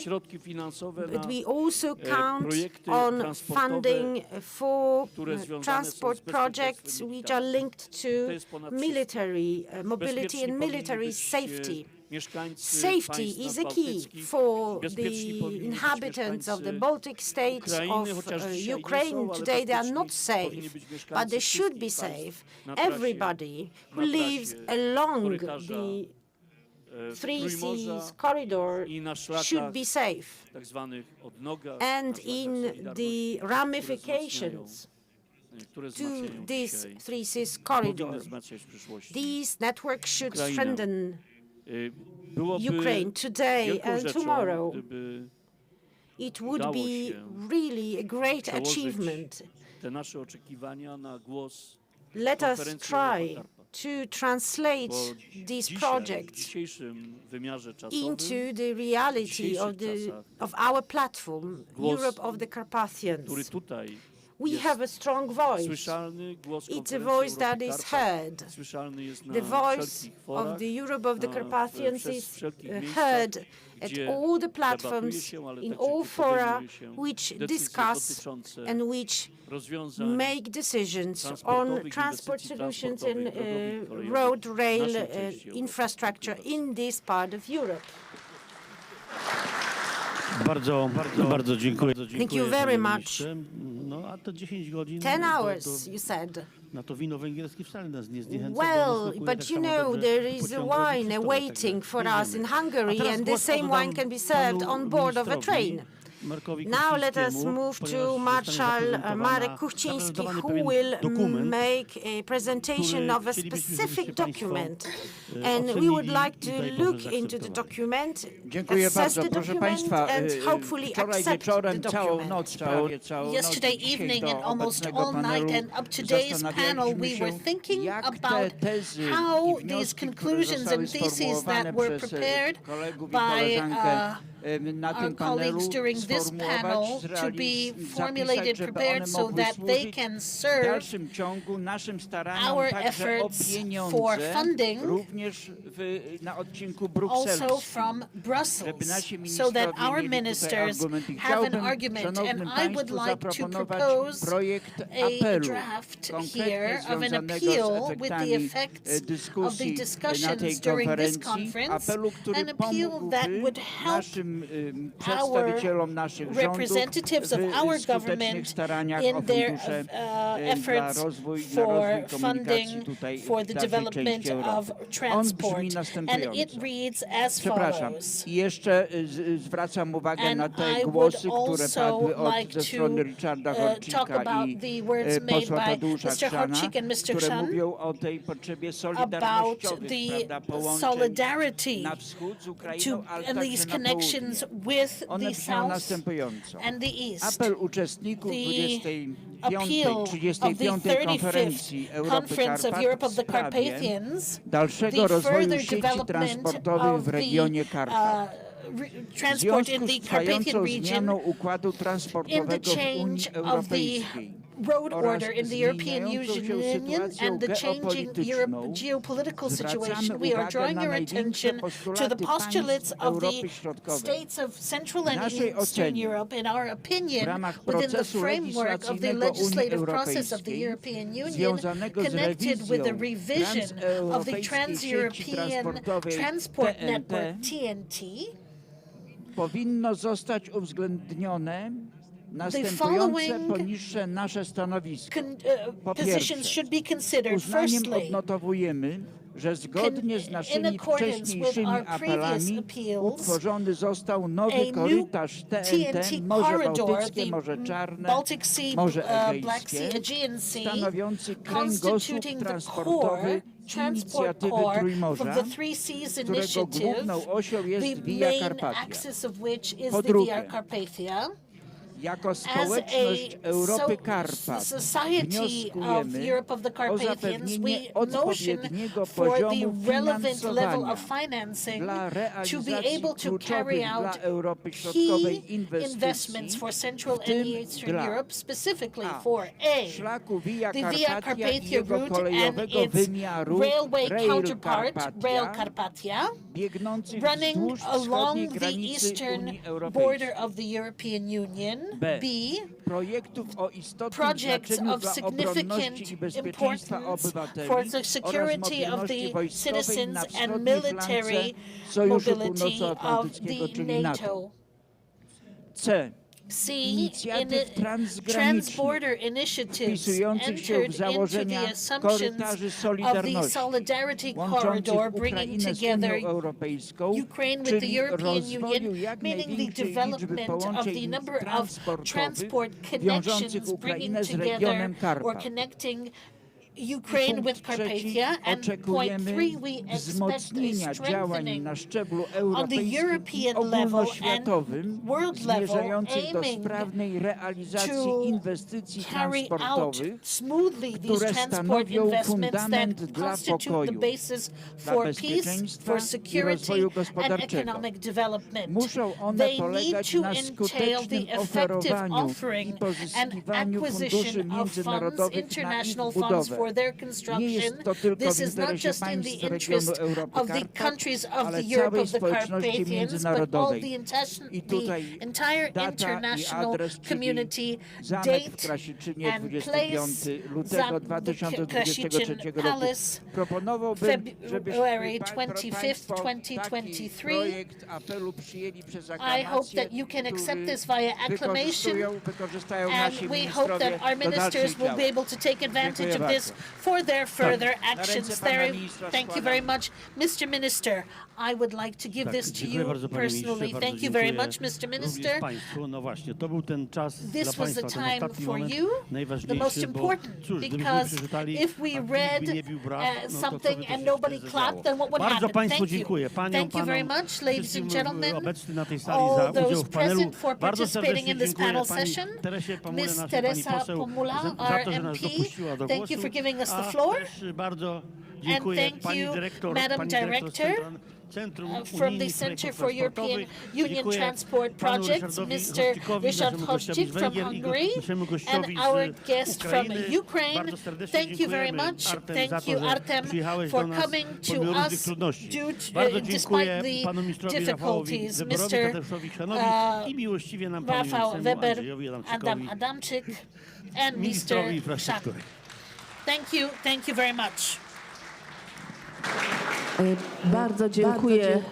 but we also count on funding for transport projects which are linked to military mobility and military safety. Safety is a key for the inhabitants of the Baltic states of Ukraine. Today they are not safe, but they should be safe. Everybody who lives along the Three Seas corridor should be safe, and in the ramifications to this Three Seas corridor, these networks should strengthen Ukraine today and tomorrow. It would be really a great achievement. Let us try to translate these projects into the reality of our platform, Europe of the Carpathians. We have a strong voice. It's a voice that is heard. The voice of the Europe of the Carpathians is heard at all the platforms, in all fora which discuss and which make decisions on transport solutions and road, rail infrastructure in this part of Europe. Bardzo dziękuję. Thank you very much. 10 hours, you said. Well, but you know, there is a wine waiting for us in Hungary, and the same wine can be served on board of a train. Now let us move to Marshal Marek Kuchciński, who will make a presentation of a specific document. And we would like to look into the document, assess the document, and hopefully accept the document. Yesterday evening and almost all night and up to today's panel, we were thinking about how these conclusions and theses that were prepared by our colleagues during this panel to be formulated, prepared so that they can serve our efforts for funding also from Brussels, so that our ministers have an argument. And I would like to propose a draft here of an appeal with the effects of the discussions during this conference, an appeal that would help our representatives of our government in their efforts for funding for the development of transport. And it reads as follows. And I would also like to talk about the words made by Mr. Horczyk and Mr. Chrzan about the solidarity and these connections with the south następująco. and the East. Apel uczestników Appeal of the 35. konferencji 35th Europy Conference of Europe of the Karpat w sprawie Carpathians, dalszego the rozwoju further sieci development transportowych of w regionie the Karpat. transport W in związku the z Carpathian trwającą region, zmianą układu in the transportowego w Unii change of the Europejskiej road oraz order in the European zmieniającą się Union sytuacją and the changing geopolityczną, geopolitical situation, zwracamy we are uwagę drawing na your największe attention to the postulaty postulates państw of the Europy Środkowej. states of Central and naszej Eastern ocenie, Europe, in our w opinion, ramach within the procesu framework of the legislacyjnego Unii legislative process of the Europejskiej European Union, związanego z connected with the rewizją revision of the transeuropejskiej sieci Trans-European transportowej Transport TNT, Network, TNT, powinno zostać uwzględnione następujące poniższe nasze stanowisko. Po pierwsze, uznaniem odnotowujemy, że zgodnie z naszymi wcześniejszymi apelami utworzony został nowy korytarz TNT, Morze Bałtyckie, Morze Czarne, Morze Egejskie, stanowiący kręgosłup transportowy inicjatywy Trójmorza, którego główną osią jest Via Carpatia. Po drugie, jako społeczność Europy Karpat wnioskujemy o zapewnienie odpowiedniego poziomu finansowania dla realizacji kluczowych dla Europy Środkowej inwestycji, w tym dla szlaku Via Carpatia i jego kolejowego wymiaru Rail Carpatia, biegnących wzdłuż wschodniej granicy Unii Europejskiej. B. Projektów o istotnym znaczeniu dla obronności i bezpieczeństwa obywateli oraz mobilności wojskowej na wschodniej flance Sojuszu Północnoatlantyckiego, czyli NATO. C. Inicjatyw transgranicznych wpisujących się w założenia korytarzy solidarności łączących Ukrainę z Unią Europejską, czyli rozwoju jak największej liczby połączeń transportowych wiążących Ukrainę z regionem Karpat. Ukraine with Carpathia, and point three, we expect a wzmocnienia działań na szczeblu on the europejskim i European level ogólnoświatowym and world level, zmierzających do aiming sprawnej realizacji to inwestycji carry out transportowych, smoothly these które transport stanowią investments that fundament dla constitute the pokoju, basis dla for peace, bezpieczeństwa for i security, rozwoju and gospodarczego. economic development. Muszą one They need polegać to na entail skutecznym the effective oferowaniu i offering and pozyskiwaniu funduszy acquisition of funds, międzynarodowych na ich international funds budowę. for their Nie construction. jest to tylko This w is not interesie just in the państw regionu interest Europy of the Karpat, countries of ale the Europe całej of the społeczności Carpathians, but all międzynarodowej. the I tutaj entire data i international adres, czyli community, zamek w date Krasiczynie and 25 place, lutego the 2023 Krasiczyn roku. Palace, Proponowałbym, żebyśmy February Państwo 25th, taki 2023. projekt apelu przyjęli przez I hope aklamację, that you can accept który this via acclamation, wykorzystają and nasi we hope ministrowie that our do ministers dalszych will be działań. able to take advantage Dziękuję of this bardzo. for their further Na actions. ręce pana ministra Thank you składam. very much, Mr. Minister. I would like to give this to Dziękuję you bardzo, panie ministrze, personally. bardzo Thank you very dziękuję much, Mr. również Minister. państwu. No właśnie, to był ten czas dla This was the państwa, ten time ostatni for moment, you, the most najważniejszy, bo important, cóż, gdybyśmy because przeczytali, if we a read nikt by nie bił braw, no to co by something to and się nobody wtedy clapped, zadziało? then what would Bardzo happen? państwu Thank you. dziękuję. Paniom, Thank you very panom, much, ladies and wszystkim gentlemen, obecnym na tej sali all za udział those w panelu. present for Bardzo participating serdecznie in this dziękuję panel pani session. Teresie Pamule, Miss naszej Teresa pani poseł, Pomula, za our to, że nas MP, dopuściła do thank głosu. you for giving us the A floor. też bardzo And dziękuję thank pani you, dyrektor, Madam Director, Centrum from the Unijnych Center Projektów for European Transportowych. Union Dziękuję Transport panu Projects, Ryszardowi Mr. Hościkowi, Ryszard naszemu gościowi Hościk z from Węgier i Hungary, naszemu and gościowi our z guest from Ukrainy. Ukraine. Bardzo serdecznie Thank you very dziękujemy, much. Artem, Thank za to, you, że Artem, przyjechałeś for do nas coming to pomimo różnych us trudności. despite Bardzo dziękuję panu the ministrowi Rafałowi difficulties. Weberowi, Mr. Tadeuszowi Chrzanowi i miłościwie nam panu Rafał ministremu Weber, Andrzejowi Adam Adamczykowi, Adamczyk, and ministrowi Mr. Szak. infrastruktury. Thank you very much. Bardzo dziękuję.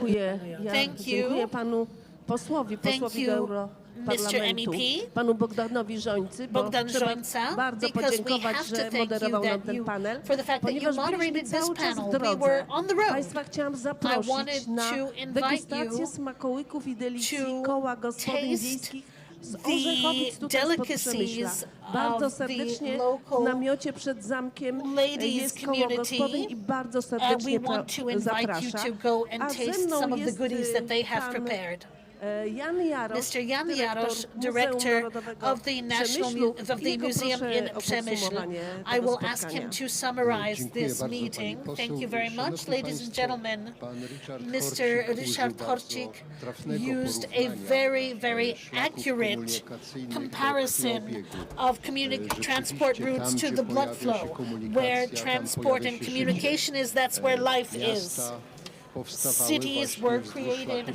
Thank you. Dziękuję panu posłowi do Europarlamentu, panu Bogdanowi Żońcy, bo trzeba bardzo podziękować, że moderował nam ten panel, ponieważ byliśmy cały czas w drodze. Państwa chciałam zaprosić na degustację smakołyków i delicji koła gospodyń wiejskich z Orzechowic tutaj spod Przemyśla. Bardzo serdecznie w namiocie przed zamkiem jest koło gospodyń i bardzo serdecznie zapraszam. A ze mną jest pan Mr. Jan Jarosz, director of the Museum in Przemysl. I will ask him to summarize this meeting. Thank you very much, ladies and gentlemen. Mr. Ryszard Horcik used a very, very accurate comparison of transport routes to the blood flow. Where transport and communication is, that's where life is. Cities were created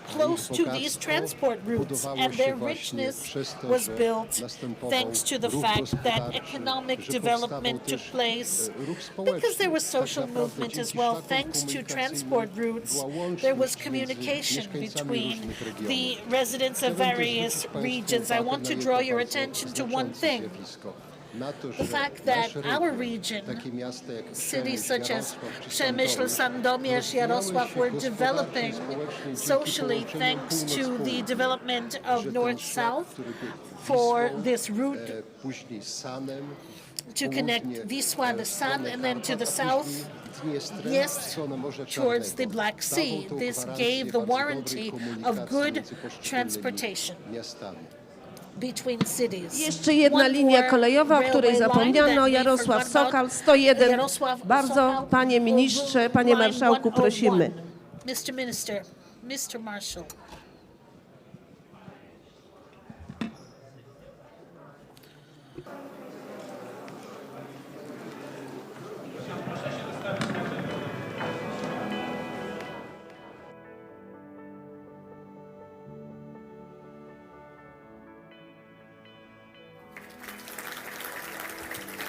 close to these transport routes, and their richness was built thanks to the fact that economic development took place, because there was social movement as well. Thanks to transport routes, there was communication between the residents of various regions. I want to draw your attention to one thing. The fact that our region, cities such as Przemysl, Sandomierz, Jarosław, were developing socially thanks to the development of north-south for this route to connect Wisła, the San, and then to the south, yes, towards the Black Sea. This gave the warranty of good transportation between cities. Jeszcze jedna linia kolejowa, o której zapomniano. Jarosław Sokal, 101. Bardzo, panie ministrze, panie marszałku, prosimy. Mr. Minister, Mr. Marshal.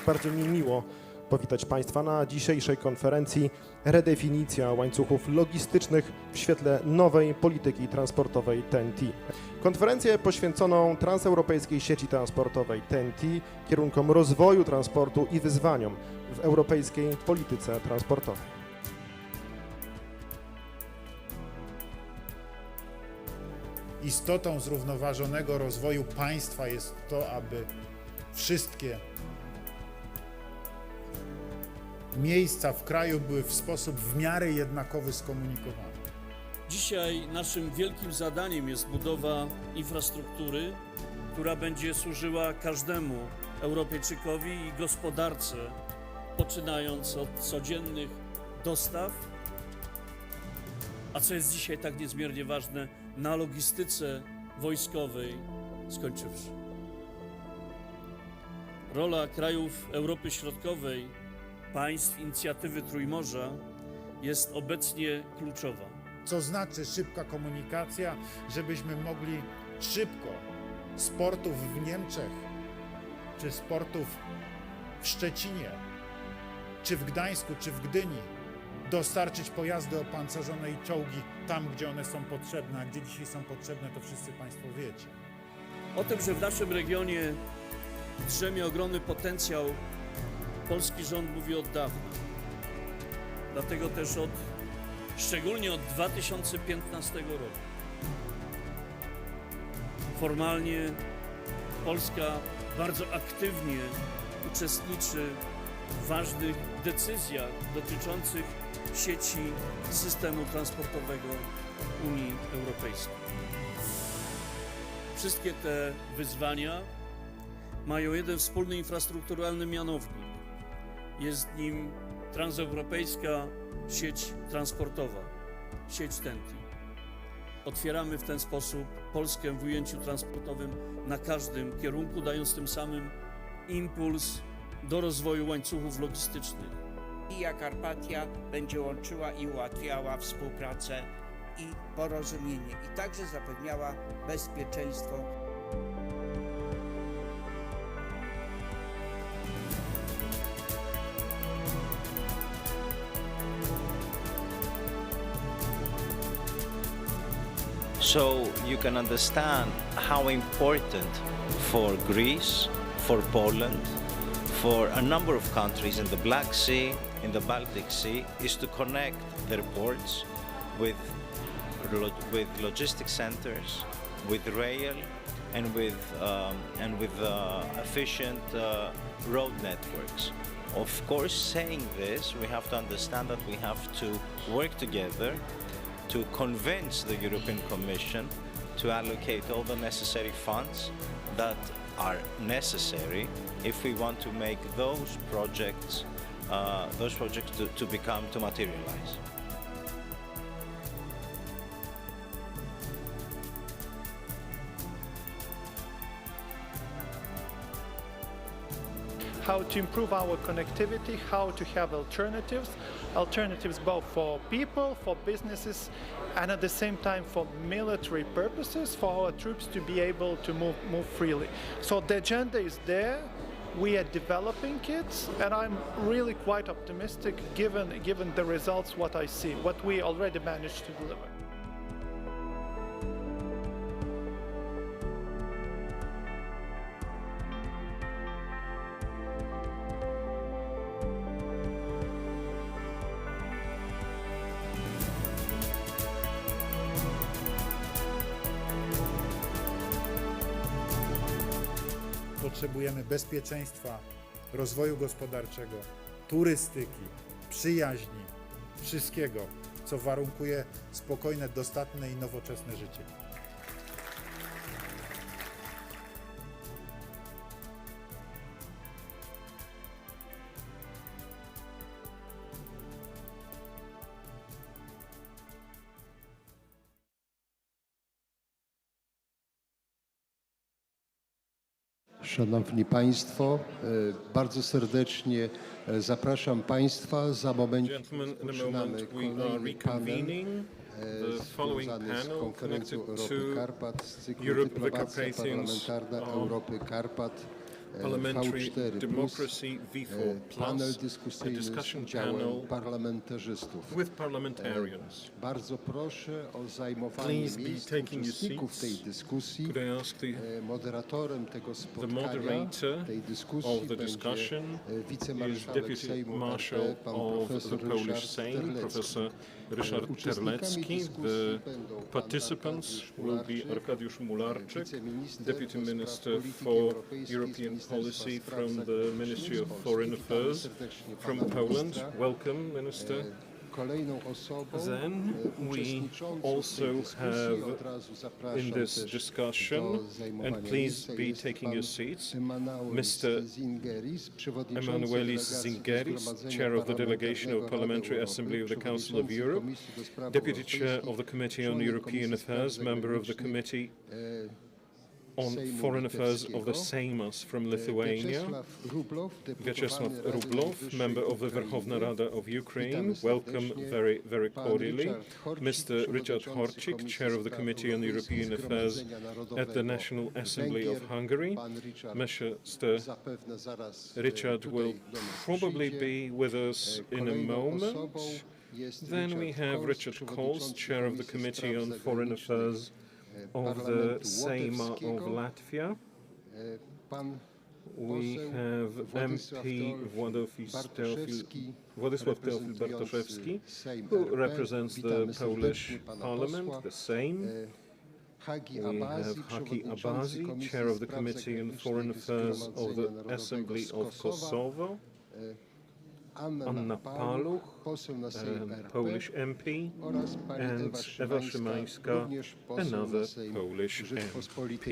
Bardzo mi miło powitać Państwa na dzisiejszej konferencji Redefinicja łańcuchów logistycznych w świetle nowej polityki transportowej TEN-T. Konferencję poświęconą transeuropejskiej sieci transportowej TEN-T, kierunkom rozwoju transportu i wyzwaniom w europejskiej polityce transportowej. Istotą zrównoważonego rozwoju państwa jest to, aby wszystkie miejsca w kraju były w sposób w miarę jednakowy skomunikowane. Dzisiaj naszym wielkim zadaniem jest budowa infrastruktury, która będzie służyła każdemu Europejczykowi i gospodarce, poczynając od codziennych dostaw, a co jest dzisiaj tak niezmiernie ważne, na logistyce wojskowej skończywszy. Rola krajów Europy Środkowej, państw inicjatywy Trójmorza jest obecnie kluczowa. Co znaczy szybka komunikacja, żebyśmy mogli szybko z portów w Niemczech, czy z portów w Szczecinie, czy w Gdańsku, czy w Gdyni dostarczyć pojazdy opancerzone i czołgi tam, gdzie one są potrzebne, a gdzie dzisiaj są potrzebne, to wszyscy Państwo wiecie. O tym, że w naszym regionie drzemie ogromny potencjał, polski rząd mówi od dawna. Dlatego też szczególnie od 2015 roku formalnie Polska bardzo aktywnie uczestniczy w ważnych decyzjach dotyczących sieci systemu transportowego Unii Europejskiej. Wszystkie te wyzwania mają jeden wspólny infrastrukturalny mianownik. Jest nim transeuropejska sieć transportowa, sieć TEN-T. Otwieramy w ten sposób Polskę w ujęciu transportowym na każdym kierunku, dając tym samym impuls do rozwoju łańcuchów logistycznych. Via Carpatia będzie łączyła i ułatwiała współpracę i porozumienie i także zapewniała bezpieczeństwo. So you can understand how important for Greece, for Poland, for a number of countries in the Black Sea, in the Baltic Sea, is to connect their ports with logistic centers, with rail, and with efficient road networks. Of course, saying this, we have to understand that we have to work together to convince the European Commission to allocate all the necessary funds that are necessary if we want to make those projects to materialize. How to improve our connectivity, how to have alternatives both for people, for businesses, and at the same time for military purposes, for our troops to be able to move freely. So the agenda is there. We are developing it, and I'm really quite optimistic given the results, what I see, what we already managed to deliver. Potrzebujemy bezpieczeństwa, rozwoju gospodarczego, turystyki, przyjaźni, wszystkiego, co warunkuje spokojne, dostatnie i nowoczesne życie. Szanowni Państwo, bardzo serdecznie zapraszam Państwa. Za moment rozpoczynamy kolejny panel związany z konferencją Europy Karpat z cyklu Dyplomacja Parlamentarna Europy Karpat Parliamentary Democracy V4+, panel dyskusyjny z udziałem parlamentarzystów. Bardzo proszę o zajmowanie miejsc uczestników tej dyskusji. Moderatorem tego spotkania, tej dyskusji będzie wicemarszałek Sejmu RP, pan profesor Ryszard Terlecki. The participants will be Arkadiusz Mularczyk, Deputy Minister for European Policy from the Ministry of Foreign Affairs from Poland. Welcome, Minister. Then we also have in this discussion, and please be taking your seats, Mr. Emanuelis Zingeris, Chair of the Delegation of Parliamentary Assembly of the Council of Europe, Deputy Chair of the Committee on European Affairs, Member of the Committee on Foreign Affairs of the Sejm from Lithuania, Przemysl Rublow, member of the Verkhovna Rada of Ukraine, welcome very, very cordially. Mr. Richard Horczyk, chair of the Committee on European Affairs at the National Assembly of Hungary. Mr. Richard will probably be with us in a moment. Then we have Richard Coles, chair of the Committee on Foreign Affairs of the Sejm of Latvia. We have MP Władysław Teofil Bartoszewski, who represents the Polish Parliament, the Sejm. We have Haki Abazi, chair of the Committee on Foreign Affairs of the Assembly of Kosovo. Anna Paluch, Polish MP, and Ewa Szymańska, another Polish MP.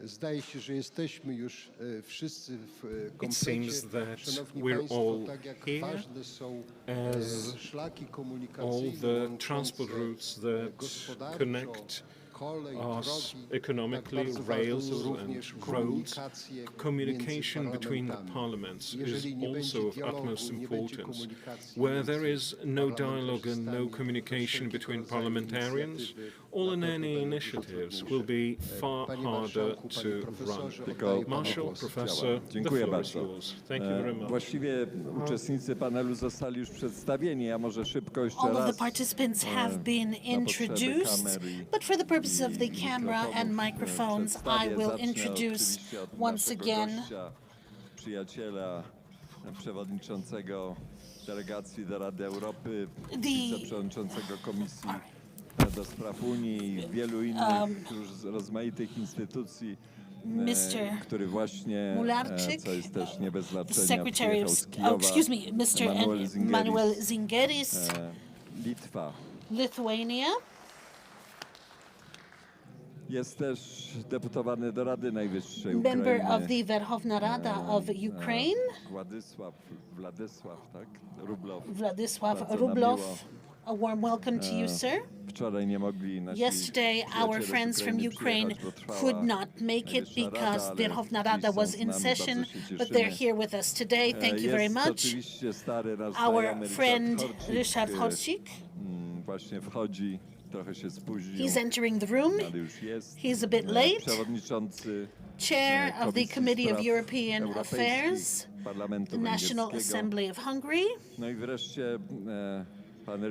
Zdaje się, że jesteśmy już wszyscy w komplecie. It seems that we're all here as all the transport routes that connect us economically, rails and roads. Communication between the parliaments is also of utmost importance. Where there is no dialogue and no communication between parliamentarians, all and any initiatives will be far harder to run. Marshal, Professor, the floor is yours. Thank you very much. Właściwie uczestnicy panelu zostali już przedstawieni, a może szybko jeszcze All raz. of the participants have been introduced, but for the purpose of the camera and microphones, I will introduce once again Przyjaciela przewodniczącego delegacji do Rady Europy, wiceprzewodniczącego Komisji do Spraw Unii i wielu innych rozmaitych instytucji, który właśnie, co jest też nie bez znaczenia, przyjechał z Kijowa, Mr. Emanuel Zingeris, Litwa. Lithuania. Jest też deputowany do Rady Najwyższej Member Ukrainy. of the Verkhovna Rada of Ukraine. Władysław Rublow. A warm welcome to you, sir. Wczoraj nie mogli nasi Yesterday, our friends from Ukraine could not make it because Verkhovna Rada was in session, but they're here with us today. Thank you very much. Our friend Ryszard Horsik. Właśnie wchodzi, trochę się spóźnił. He's entering the room. He's a bit late. Chair of the Committee of European Affairs, the National Assembly of Hungary. No i wreszcie pan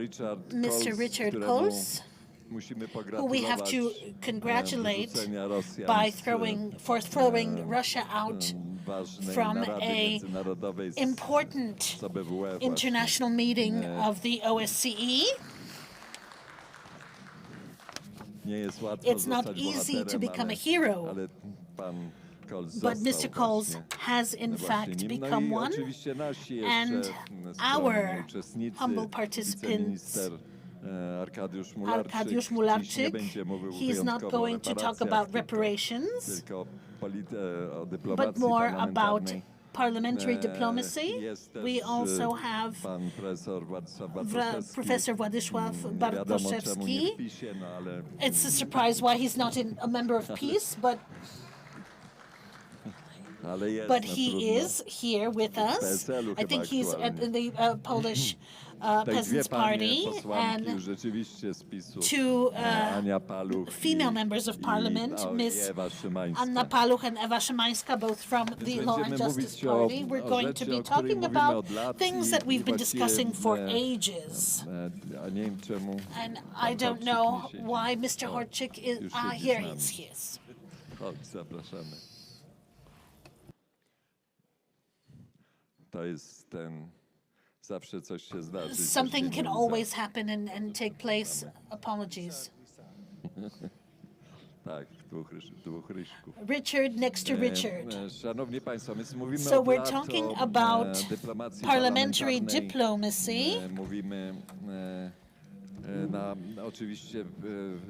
Mr. Richard Coles, who we have to congratulate by throwing Russia out from an important international meeting of the OSCE. It's not easy to become a hero, but Mr. Coles has in fact become one, and our humble participants, Arkadiusz Mularczyk, he's not going to talk about reparations, but more about parliamentary diplomacy. We also have Professor Władysław Bartoszewski. It's a surprise why he's not a member of PiS, but he is here with us. I think he's at the Polish Peasants' Party, and two female members of parliament, Ms. Anna Paluch and Ewa Szymańska, both from the Law and Justice Party. We're going to be talking about things that we've been discussing for ages. And I don't know why Mr. Horczyk is here. He is. To jest zawsze coś się zdarzy. Something can always happen and take place. Apologies. Tak, dwóch ryśków. Richard next to Richard. Szanowni Państwo, my mówimy So we're talking about parliamentary diplomacy. Mówimy oczywiście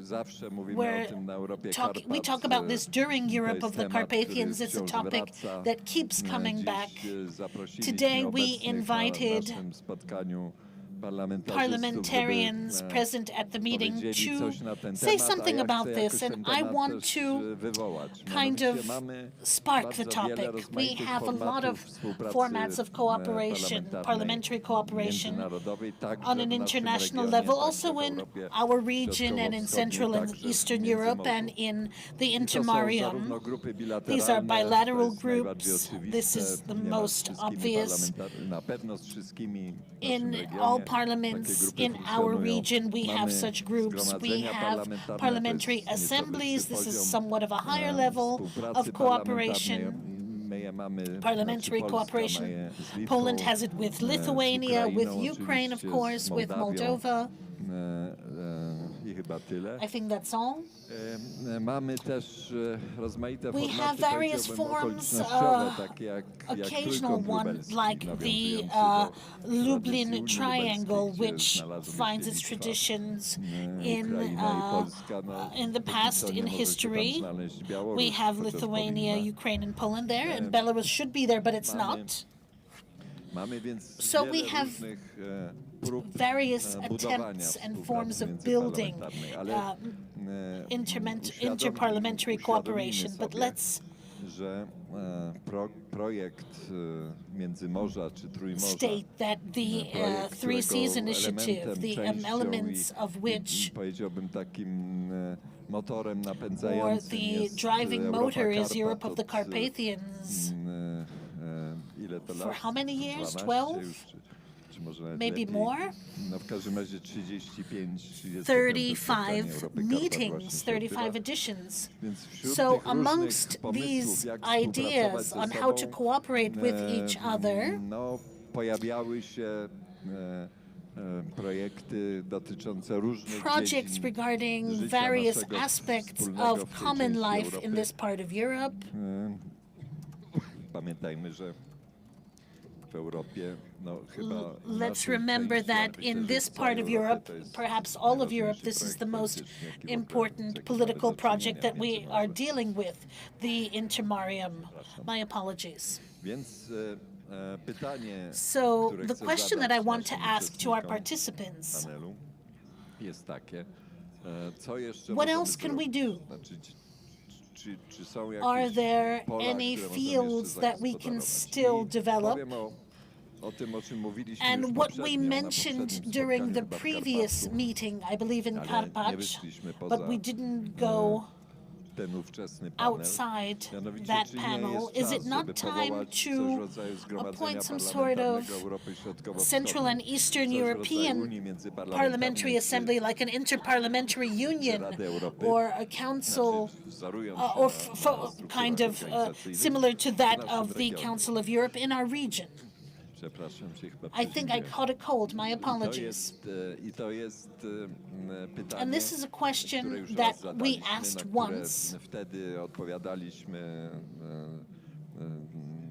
zawsze mówimy o tym na Europie Karpat. We talk about this during Europe of the Carpathians. It's a topic that keeps coming back. Today we invited parliamentarians present at the meeting to say something about this, and I want to kind of spark the topic. We have a lot of formats of cooperation, parliamentary cooperation on an international level, also in our region and in Central and Eastern Europe and in the Intermarium. These are bilateral groups. This is the most obvious. In all parliaments in our region, we have such groups. We have parliamentary assemblies. This is somewhat of a higher level of cooperation. Parliamentary cooperation. Poland has it with Lithuania, with Ukraine, of course, with Moldova. I think that's all. We have various forms, occasional ones like the Lublin Triangle, which finds its traditions in the past, in history. We have Lithuania, Ukraine, and Poland there, and Belarus should be there, but it's not. So we have various attempts and forms of building interparliamentary cooperation, but let's state that the Three Seas Initiative, the elements of which, or the driving motor is Europe of the Carpathians. For how many years? 12? Maybe more? 35 meetings, 35 editions. So amongst these ideas on how to cooperate with each other, projects regarding various aspects of common life in this part of Europe. w Europie, no chyba let's remember that in this part of Europe, perhaps all of Europe, this is the most important political project that we are dealing with, the intermarium. My apologies. Więc pytanie, So the question that I want to ask to our participants, panelu jest takie, co jeszcze what możemy else can we zrobić? do? Znaczy, czy są Are jakieś there pola, any które możemy fields jeszcze that we can zagospodarować? still I develop? powiem o tym, o czym mówiliśmy już And what we poprzednio, na mentioned poprzednim during the spotkaniu chyba w previous Karpaczu, meeting, I believe in ale nie Carpathians, wyszliśmy but poza we didn't go ten ówczesny panel. outside Mianowicie, that czy nie panel. jest Is czas, it not żeby time powołać coś w to rodzaju Zgromadzenia appoint some sort of Parlamentarnego Europy Środkowo-Wschodniej? Central and Eastern Coś w rodzaju European Unii międzyparlamentarnej, Parliamentary czy Assembly, like an interparliamentary union Rady Europy, or a council, znaczy, wzorując się or na strukturach kind of organizacyjnych similar to w that naszym of the regionie. Council of Europe in our region. Przepraszam się, chyba I think I caught a cold. My apologies. I to jest pytanie, And this is a question które już that raz we zadaliśmy, asked na które once. wtedy odpowiadaliśmy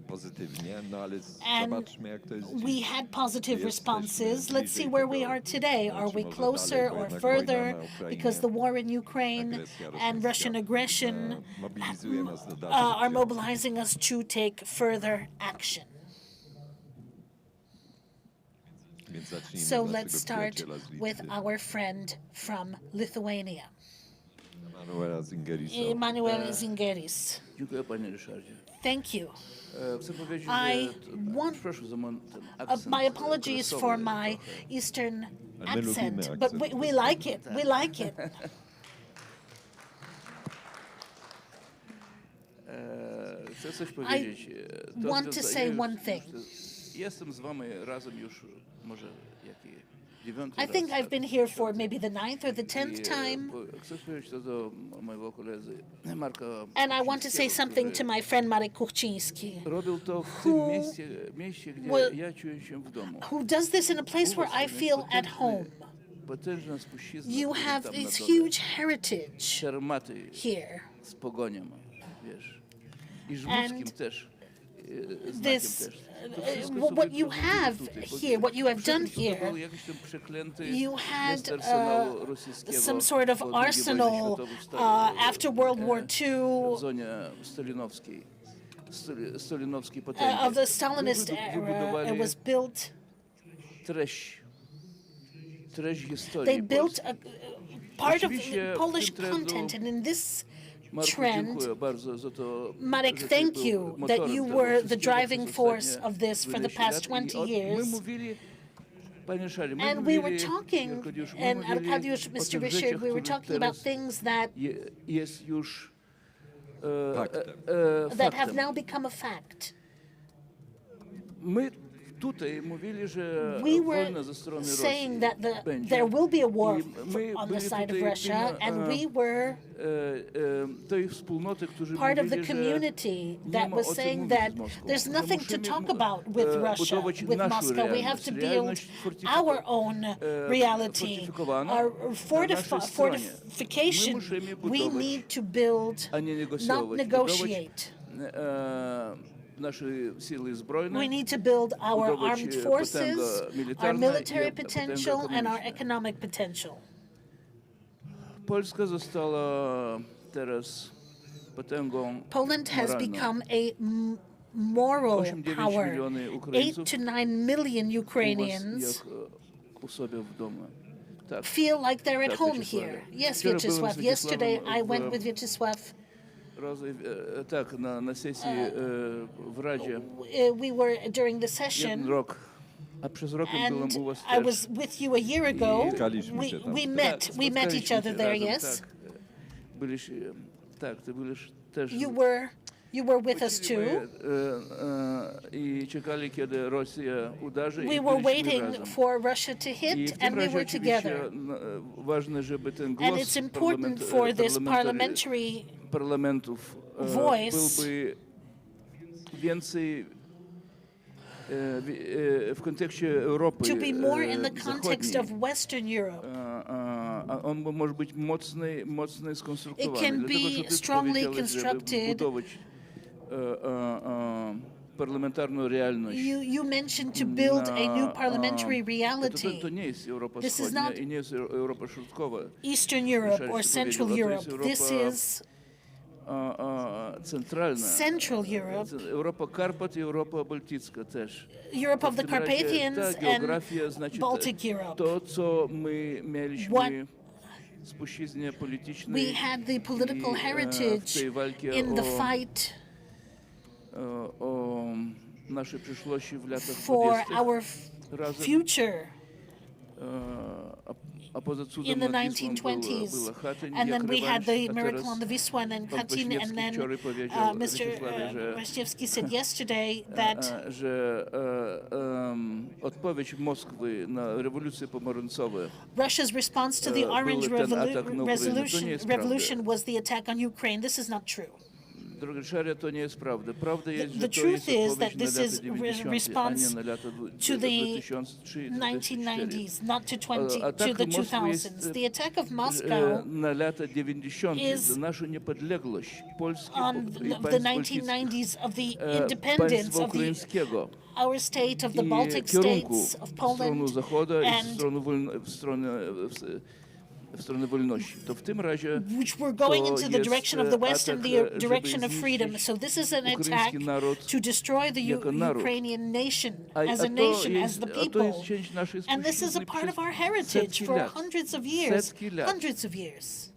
pozytywnie, no ale And zobaczmy, jak to jest we dziś. had positive Jesteśmy responses. Let's see bliżej where we tego, are today. Are we może closer dalej, bo or jednak further wojna na Ukrainie, because the war in Ukraine agresja and Russian rosyjska, aggression mobilizuje nas do dalszych are działań. mobilizing us to take further action. Więc zacznijmy So od let's naszego start przyjaciela z Litwy, with our friend from Lithuania, Emanuela Zingerisa. Emanuel Zingeris. Dziękuję, panie Ryszardzie. Thank you. Chcę powiedzieć, I że want przepraszam za ten akcent my apologies for kresowy my trochę. Eastern My lubimy accent, but akcent we like it. We like it. Chcę coś powiedzieć. Want to say one thing. Jestem z wami razem już może jaki I think I've been here for maybe the 9th or the 10th time. Chcę powiedzieć to do mojego koledzy Marka. And I want to say something to my friend Marek Kuchciński, Robił to w tym mieście, gdzie ja czuję się w domu. who does this in a place where I feel at home. Potężna spuścizna. You have tam na this dole. huge heritage Szermaty here. z pogoniem, wiesz. I żmudkiem też. This, what you have here, what you have done here, you had some sort of arsenal after World War II of the Stalinist era. It was built. They built a part of the Polish content, and in this trend, Marek, thank you that you were the driving force of this for the past 20 years. And we were talking, and Arkadiusz, Mr. Ryszard, we were talking about things that that have now become a fact. We were saying that there will be a war on the side of Russia, and we were part of the community that was saying that there's nothing to talk about with Russia, with Moscow. We have to build our own reality, our fortification. We need to build, not negotiate. We need to build our armed forces, our military potential, and our economic potential. Poland has become a moral power. 8 to 9 million Ukrainians feel like they're at home here. Yes, Vyachesłav. Yesterday I went with Vyachesłav. We were during the session, and I was with you a year ago. We met each other there, yes? You were with us too. We were waiting for Russia to hit, and we were together. And it's important for this parliamentary voice to be more in the context of Western Europe. It can be strongly constructed парламентарную реальность. You mentioned to build a new parliamentary reality. Это не есть Европа This is Сходня not и не есть Европа Шуткова. Eastern Europe or Central Europe. This is Central Europe. Европа Карпат и Европа Балтійська теж. Europe of the Carpathians and Baltic Europe. То, що ми mieliśmy spuściznie polityczne. We had the political heritage in the fight o naszej przyszłości w latach for 20. our future in the nazizmem 1920s. była Katyn, And then we had the a miracle teraz on the Wisła and then pan Katyn, and then wczoraj powiedział Mr. Waśniewski said yesterday that że odpowiedź Moskwy na rewolucję pomarańczową Russia's response to the Orange był ten atak na Ukrainę. To nie jest Revolution was the attack on Ukraine. This is not true. Droga Szaria, to nie jest prawda. Prawda jest, że The to truth jest is that odpowiedź this na is lata 90, response a nie na lata to the 1990s, not to the 2000s. The attack of Moscow na lata 90 is za naszą niepodległość Polski on the 1990s of the independence of our state, of the Baltic states, of Poland, w stronę wolności. To w tym razie which were going into the direction of the West and the direction of freedom. So this is an attack to destroy the Ukrainian nation, as a nation, as the people. And this is a part of our heritage for hundreds of years. Hundreds of years.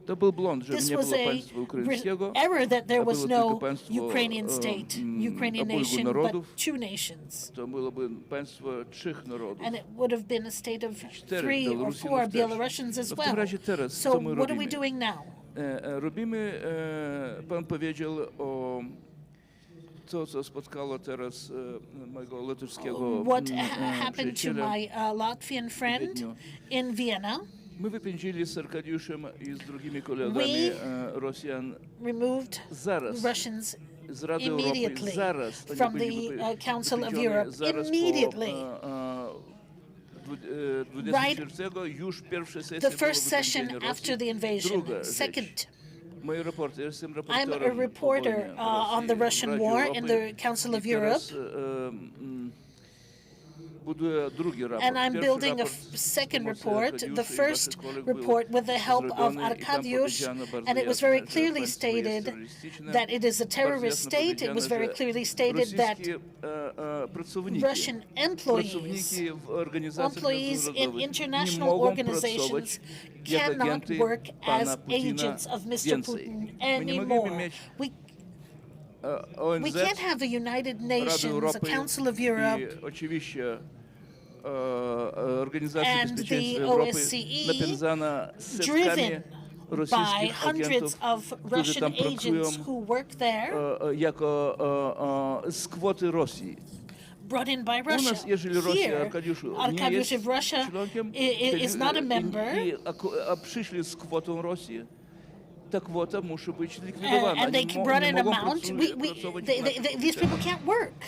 To był błąd, że This nie was było państwa ukraińskiego, an error that there a was było no tylko państwo Ukrainian state, Ukrainian obojgu nation, narodów. but two nations. To byłoby państwo trzech narodów. And it would have been a state of Czterech, 3 or Białorusinów 4 też. Belarusians as No w tym well. razie teraz, So co my what are we robimy? doing now? Robimy, pan powiedział o to, co spotkało teraz mojego litewskiego What happened to przyjaciela my Latvian friend in Vienna? My wypędzili z Arkadiuszem i z drugimi kolegami Rosjan Removed zaraz Russians z Rady Europy, immediately zaraz. from the Council of Europe. Immediately. Już pierwsza sesja The first session after the invasion. Second, I'm a reporter on the Russian war in the Council of Europe. And I'm building a second report, the first report with the help of Arkadiusz, and it was very clearly stated that it is a terrorist state. It was very clearly stated that Russian employees in international organizations cannot work as agents of Mr. Putin anymore. We can't have a United Nations, a Council of Europe, and the OSCE driven by hundreds of Russian agents who work there, brought in by Russia. Here, Arkadiusz, if Russia is not a member, ta kwota musi być likwidowana. And they brought an amount. These people can't work.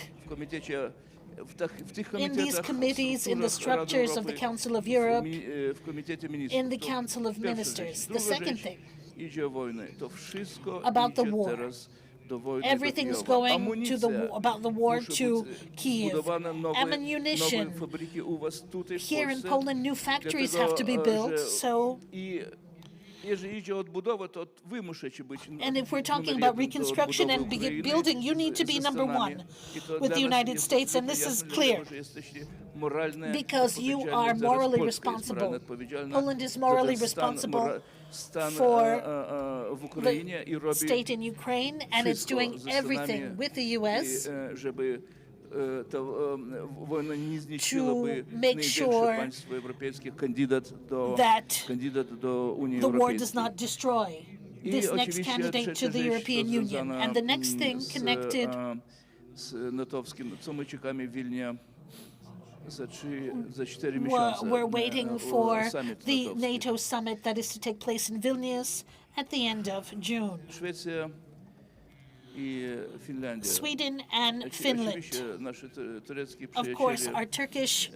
In these committees, in the structures of the Council of Europe, in the Council of Ministers. The second thing about the war. Everything is going to about the war to Kiev. Ammunition. Here in Poland, new factories have to be built. So. And if we're talking about reconstruction and building, you need to be number one with the United States, and this is clear. Because you are morally responsible. Poland is morally responsible for the state in Ukraine, and it's doing everything with the U.S. to make sure that the war does not destroy this next candidate to the European Union. And the next thing connected we're waiting for the NATO summit that is to take place in Vilnius at the end of June. Sweden and Finland. Of course, our Turkish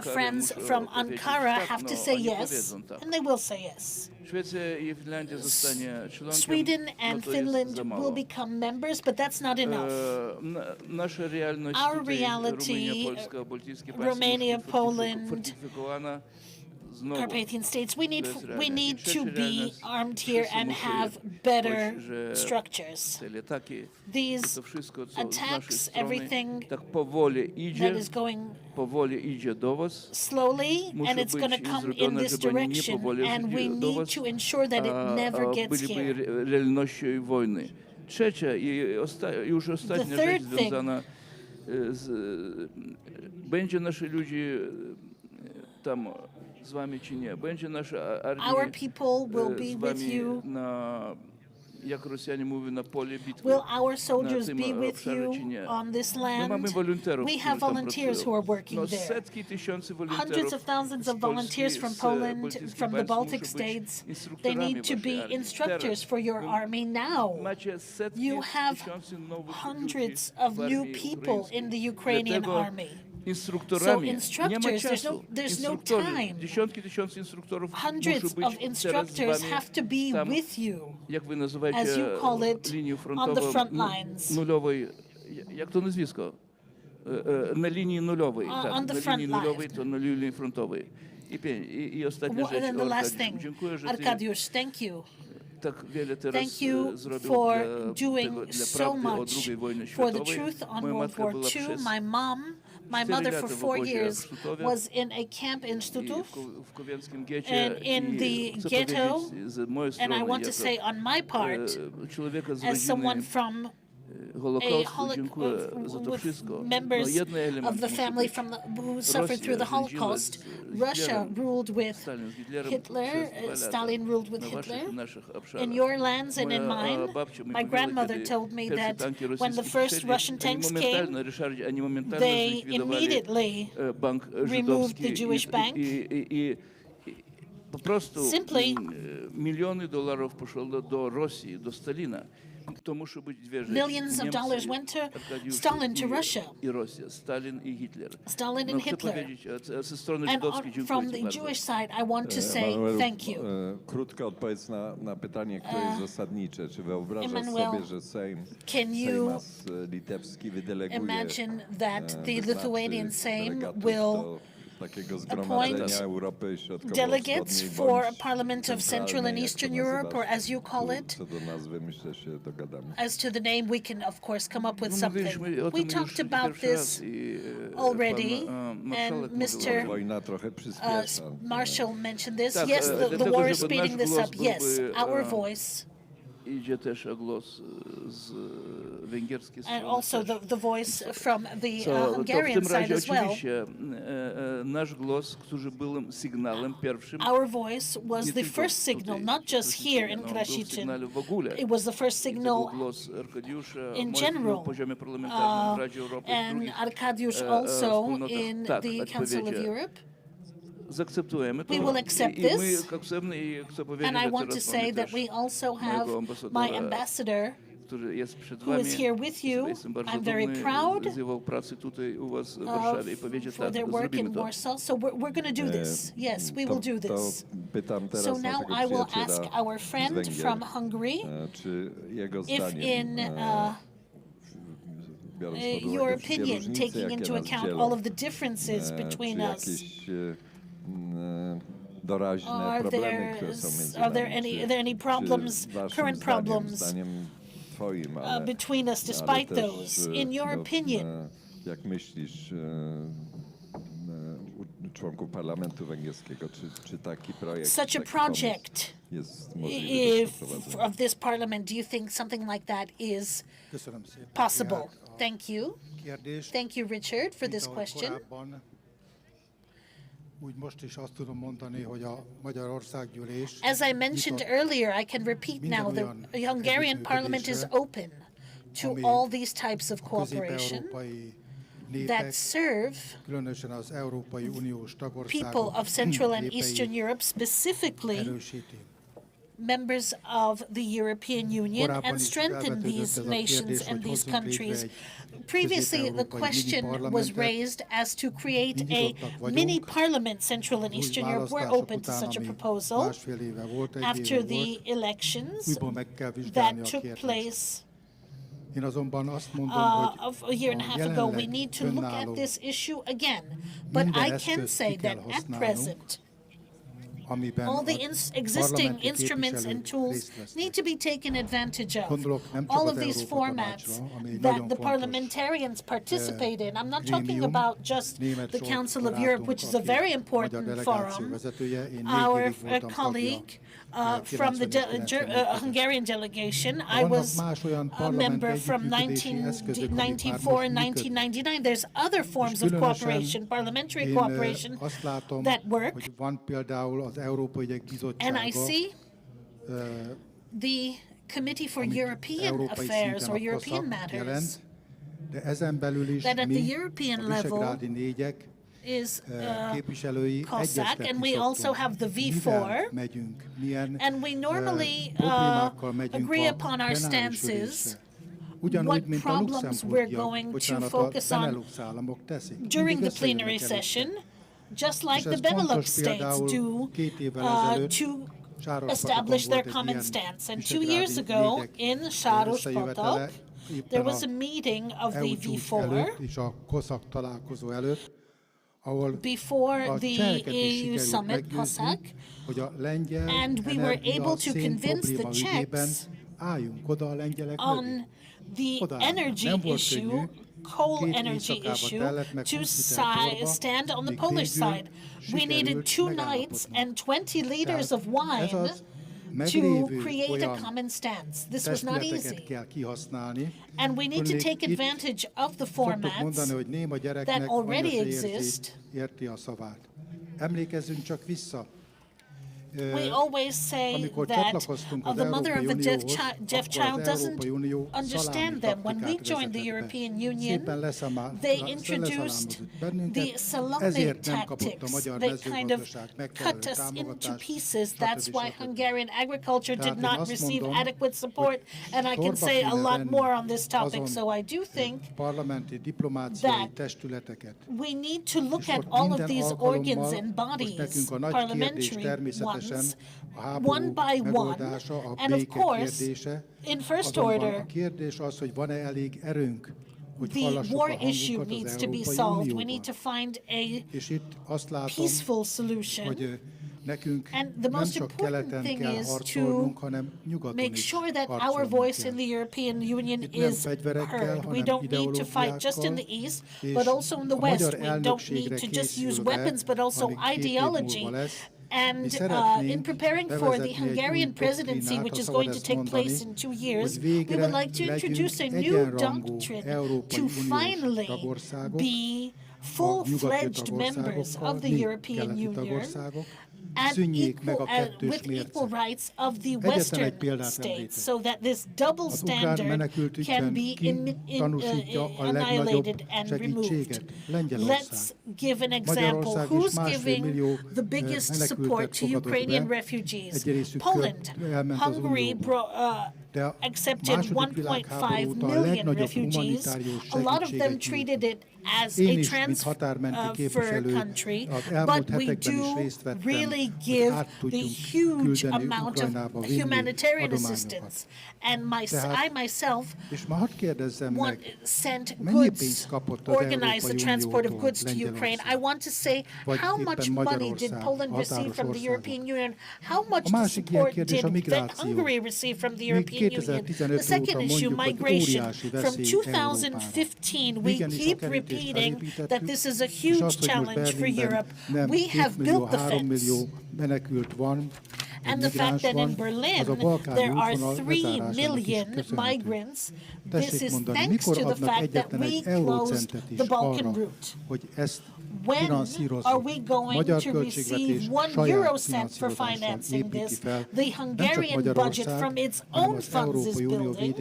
friends from Ankara have to say yes, and they will say yes. Sweden and Finland will become members, but that's not enough. Our reality, Romania, Poland, Carpathian states, we need to be armed here and have better structures. These attacks, everything that is going slowly, and it's going to come in this direction, and we need to ensure that it never gets here. The third thing, będzie nasi ludzie tam z wami czy nie? Będzie nasza armia our people will be with you. Jak Rosjanie mówią, na pole bitwy. Will our soldiers be with you on this land? We have volunteers who are working there. Hundreds of thousands of volunteers from Poland, from the Baltic states. They need to be instructors for your army now. You have hundreds of new people in the Ukrainian army. So instructors, there's no time. Hundreds of instructors have to be with you, as you call it, on the front lines. Jak to nazwisko? Na linii nulowej. On the front line. I ostatnia rzecz. And then the last thing, Arkadiusz, thank you. Thank you for doing so much for the truth on World War II. My mother for 4 years was in a camp in Stutów and in the ghetto, and I want to say on my part, as someone from members of the family who suffered through the Holocaust. Russia ruled with Hitler, Stalin ruled with Hitler. In your lands and in mine, my grandmother told me that when the first Russian tanks came, they immediately removed the Jewish bank. Simply, millions of dollars went to Stalin, to Russia. Stalin and Hitler. And from the Jewish side, I want to say thank you. Krótka odpowiedź na pytanie, które jest zasadnicze. Czy wyobrażasz sobie, że Sejm litewski wydeleguje imagine that the Lithuanian Sejm will appoint delegates for a parliament of Central and Eastern Europe, or as you call it. As to the name, we can, of course, come up with something. We talked about this already, and Mr. Marshall mentioned this. Yes, the war is speeding this up. Yes, our voice. And also the voice from the Hungarian side as well. Our voice was the first signal, not just here in Krasiczyn. It was the first signal in general. And Arkadiusz also in the Council of Europe. We will accept this, and I want to say that we also have my ambassador who is here with you. I'm very proud for their work in Warsaw, so we're going to do this. Yes, we will do this. So now I will ask our friend from Hungary if in your opinion, taking into account all of the differences between us, are there any problems, current problems between us despite those? In your opinion, jak myślisz, członków parlamentu węgierskiego, czy taki projekt, such a project of this parliament, do you think something like that is possible? Thank you. Thank you, Richard, for this question. As I mentioned earlier, I can repeat now, the Hungarian parliament is open to all these types of cooperation that serve people of Central and Eastern Europe, specifically members of the European Union and strengthen these nations and these countries. Previously, the question was raised as to create a mini parliament Central and Eastern Europe. We're open to such a proposal. After the elections that took place of a year and a half ago, we need to look at this issue again. But I can say that at present, all the existing instruments and tools need to be taken advantage of. All of these formats that the parliamentarians participate in. I'm not talking about just the Council of Europe, which is a very important forum. Our colleague from the Hungarian delegation, I was a member from 1994 and 1999. There's other forms of cooperation, parliamentary cooperation, that work. And I see the Committee for European Affairs or European Matters that at the European level is COSAC, and we also have the V4, and we normally agree upon our stances, what problems we're going to focus on during the plenary session, just like the Benelux states do to establish their common stance. And 2 years ago in Sarospotok, there was a meeting of the V4 before the EU summit, COSAC, and we were able to convince the Czechs on the energy issue, coal energy issue, to stand on the Polish side. We needed 2 nights and 20 liters of wine to create a common stance. This was not easy. And we need to take advantage of the formats that already exist. We always say that the mother of a deaf child doesn't understand them. When we joined the European Union, they introduced the salami tactics. They kind of cut us into pieces. That's why Hungarian agriculture did not receive adequate support, and I can say a lot more on this topic. So I do think that we need to look at all of these organs and bodies, parliamentary ones, one by one, and of course, in first order, the war issue needs to be solved. We need to find a peaceful solution. And the most important thing is to make sure that our voice in the European Union is heard. We don't need to fight just in the East, but also in the West. We don't need to just use weapons, but also ideology. And in preparing for the Hungarian presidency, which is going to take place in 2 years, we would like to introduce a new doctrine to finally be full-fledged members of the European Union and with equal rights of the Western states, so that this double standard can be annihilated and removed. Let's give an example. Who's giving the biggest support to Ukrainian refugees? Poland. Hungary accepted 1.5 million refugees. A lot of them treated it as a transfer country, but we do really give the huge amount of humanitarian assistance. And I myself sent goods, organized the transport of goods to Ukraine. I want to say, how much money did Poland receive from the European Union? How much support did Hungary receive from the European Union? The second issue, migration. From 2015, we keep repeating that this is a huge challenge for Europe. We have built the fence. And the fact that in Berlin there are 3 million migrants, this is thanks to the fact that we closed the Balkan route. When are we going to receive 1 euro cent for financing this? The Hungarian budget from its own funds is building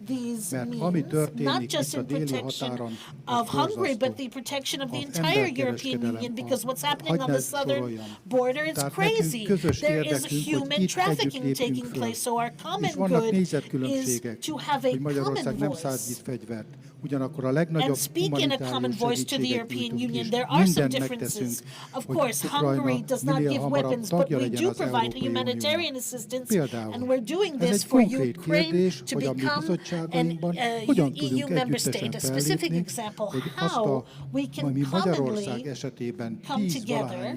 these means, not just in protection of Hungary, but the protection of the entire European Union, because what's happening on the southern border is crazy. There is human trafficking taking place. So our common good is to have a common voice. And speak in a common voice to the European Union. There are some differences. Of course, Hungary does not give weapons, but we do provide humanitarian assistance, and we're doing this for Ukraine to become an EU member state. A specific example, how we can commonly come together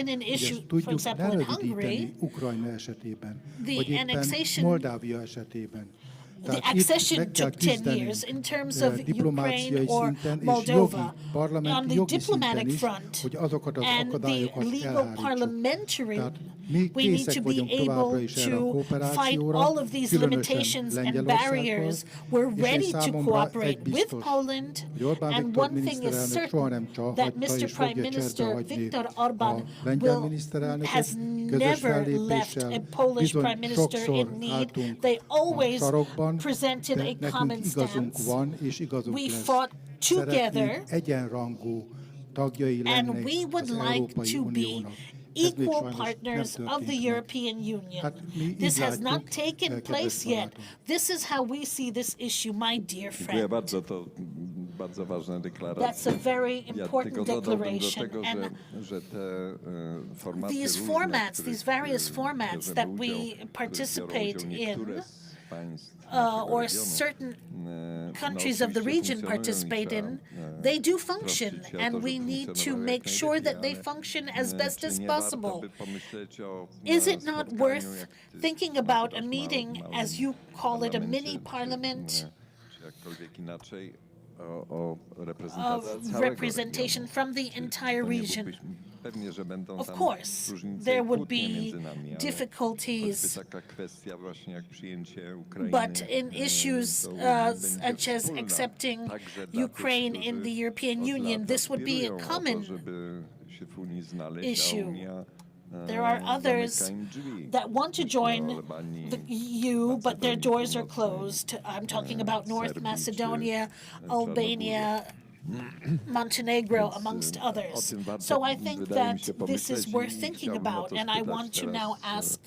in an issue, for example, in Hungary, the annexation the accession took 10 years in terms of Ukraine or Moldova. On the diplomatic front and the legal parliamentary, we need to be able to fight all of these limitations and barriers. We're ready to cooperate with Poland, and one thing is certain, that Mr. Prime Minister Viktor Orban has never left a Polish Prime Minister in need. They always presented a common stance. We fought together, and we would like to be equal partners of the European Union. This has not taken place yet. This is how we see this issue, my dear friend. That's a very important declaration. And these formats, these various formats that we participate in, or certain countries of the region participate in, they do function, and we need to make sure that they function as best as possible. Is it not worth thinking about a meeting, as you call it, a mini parliament, of representation from the entire region? Of course, there would be difficulties, but in issues such as accepting Ukraine in the European Union, this would be a common issue. There are others that want to join the EU, but their doors are closed. I'm talking about North Macedonia, Albania, Montenegro, amongst others. So I think that this is worth thinking about, and I want to now ask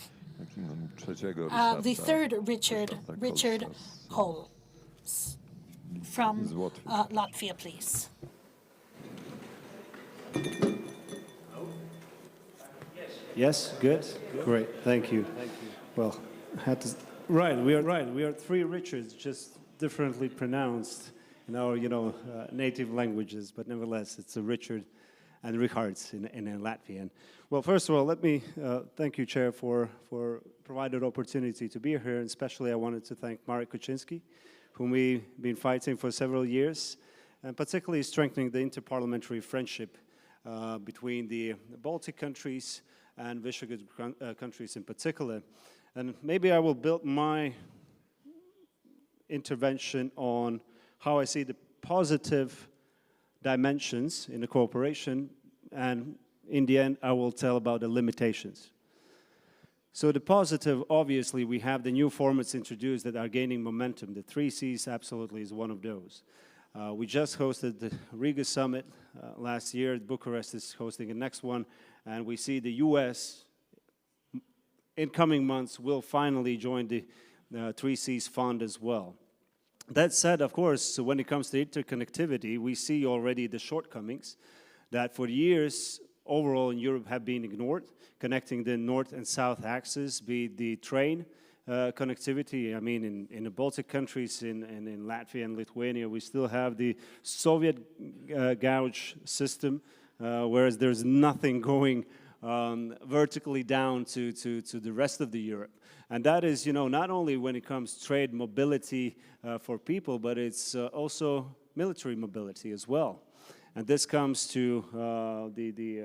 the third Richard Cole from Latvia, please. Yes, good, great, thank you. Well, we are three Richards, just differently pronounced in our, native languages, but nevertheless, it's a Richard and Richards in Latvian. Well, first of all, let me thank you, Chair, for provided opportunity to be here, and especially I wanted to thank Marek Kuczynski, whom we've been fighting for several years, and particularly strengthening the interparliamentary friendship between the Baltic countries and Visegrad countries in particular. And maybe I will build my intervention on how I see the positive dimensions in the cooperation, and in the end, I will tell about the limitations. So the positive, obviously, we have the new formats introduced that are gaining momentum. The 3 Cs absolutely is one of those. We just hosted the Riga summit last year. Bucharest is hosting the next one, and we see the US in coming months will finally join the 3 Cs fund as well. That said, of course, when it comes to interconnectivity, we see already the shortcomings that for years overall in Europe have been ignored, connecting the north and south axis, be it the train connectivity. I mean, in the Baltic countries, in Latvia and Lithuania, we still have the Soviet gauge system, whereas there's nothing going vertically down to the rest of the Europe. And that is, not only when it comes to trade mobility for people, but it's also military mobility as well. And this comes to the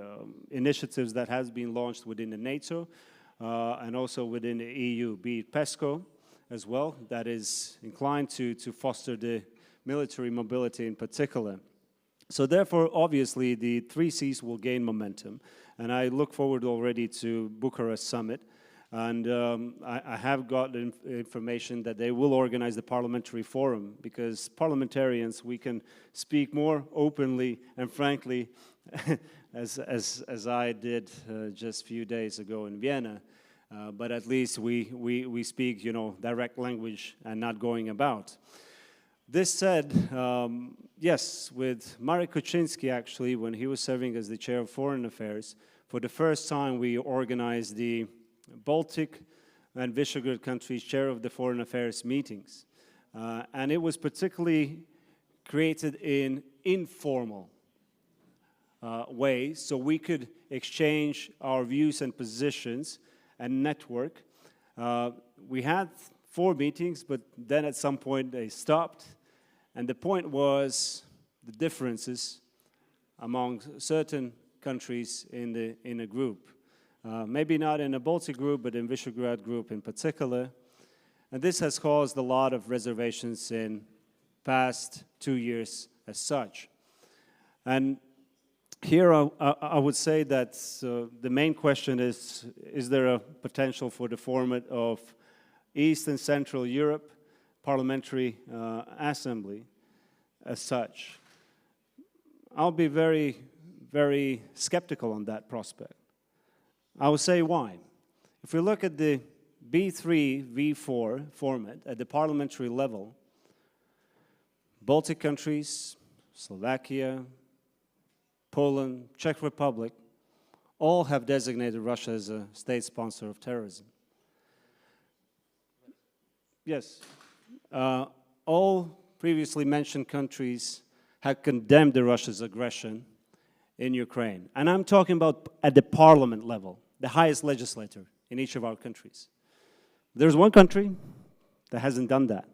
initiatives that has been launched within the NATO and also within the EU, be it PESCO as well, that is inclined to foster the military mobility in particular. So therefore, obviously, the 3 Cs will gain momentum. And I look forward already to Bucharest summit. And I have got information that they will organize the parliamentary forum, because parliamentarians, we can speak more openly and frankly as I did just a few days ago in Vienna. But at least we speak, direct language and not going about. This said, yes, with Marek Kuczynski, actually, when he was serving as the chair of Foreign Affairs, for the first time we organized the Baltic and Visegrad countries chair of the Foreign Affairs meetings. And it was particularly created in informal ways, so we could exchange our views and positions and network. We had 4 meetings, but then at some point they stopped. And the point was the differences among certain countries in a group. Maybe not in a Baltic group, but in Visegrad group in particular. And this has caused a lot of reservations in past 2 years as such. And here I would say that the main question is there a potential for the format of East and Central Europe Parliamentary Assembly as such? I'll be very, very skeptical on that prospect. I will say why. If we look at the B3, V4 format at the parliamentary level, Baltic countries, Slovakia, Poland, Czech Republic, all have designated Russia as a state sponsor of terrorism. Yes, all previously mentioned countries have condemned Russia's aggression in Ukraine. And I'm talking about at the parliament level, the highest legislator in each of our countries. There's one country that hasn't done that.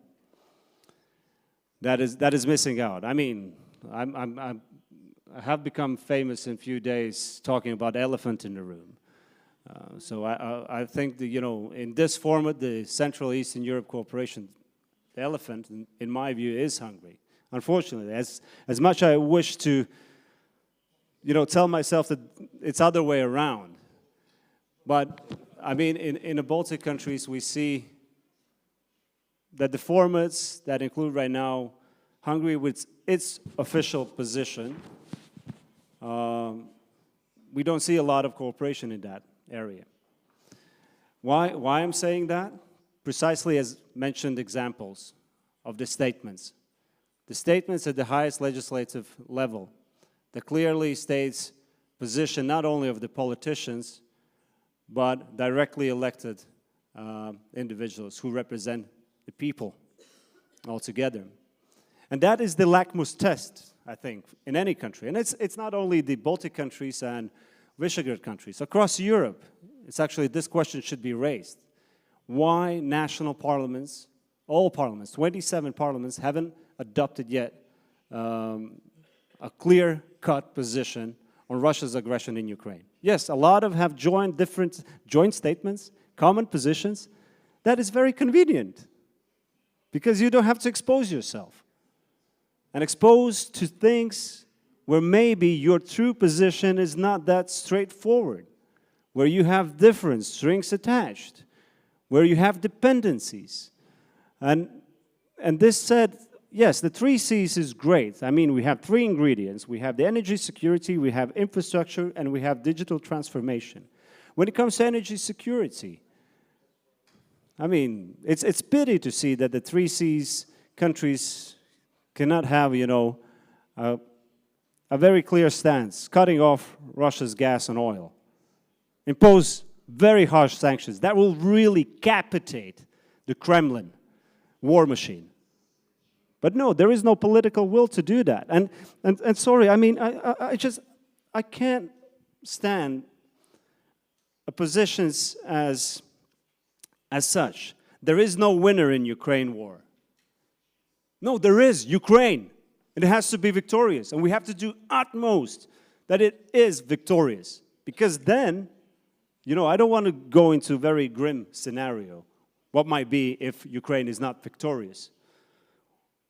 That is missing out. I mean, I have become famous in a few days talking about elephant in the room. So I think that, in this format, the Central Eastern Europe Cooperation, the elephant, in my view, is Hungary. Unfortunately, as much I wish to, tell myself that it's other way around. But, I mean, in the Baltic countries, we see that the formats that include right now Hungary with its official position, we don't see a lot of cooperation in that area. Why I'm saying that? Precisely as mentioned examples of the statements. The statements at the highest legislative level that clearly states position not only of the politicians, but directly elected individuals who represent the people altogether. And that is the lackmus test, I think, in any country. And it's not only the Baltic countries and Visegrad countries. Across Europe, it's actually this question should be raised. Why national parliaments, all parliaments, 27 parliaments, haven't adopted yet a clear-cut position on Russia's aggression in Ukraine? Yes, a lot have joined different joint statements, common positions. That is very convenient because you don't have to expose yourself and expose to things where maybe your true position is not that straightforward, where you have different strings attached, where you have dependencies. And this said, yes, the 3 C's is great. I mean, we have 3 ingredients. We have the energy security, we have infrastructure, and we have digital transformation. When it comes to energy security, I mean, it's pity to see that the 3 C's countries cannot have, a very clear stance, cutting off Russia's gas and oil. Impose very harsh sanctions. That will really capitate the Kremlin war machine. But no, there is no political will to do that. And sorry, I mean, I can't stand positions as such. There is no winner in Ukraine war. No, there is Ukraine. And it has to be victorious. And we have to do utmost that it is victorious. Because then, I don't want to go into a very grim scenario. What might be if Ukraine is not victorious?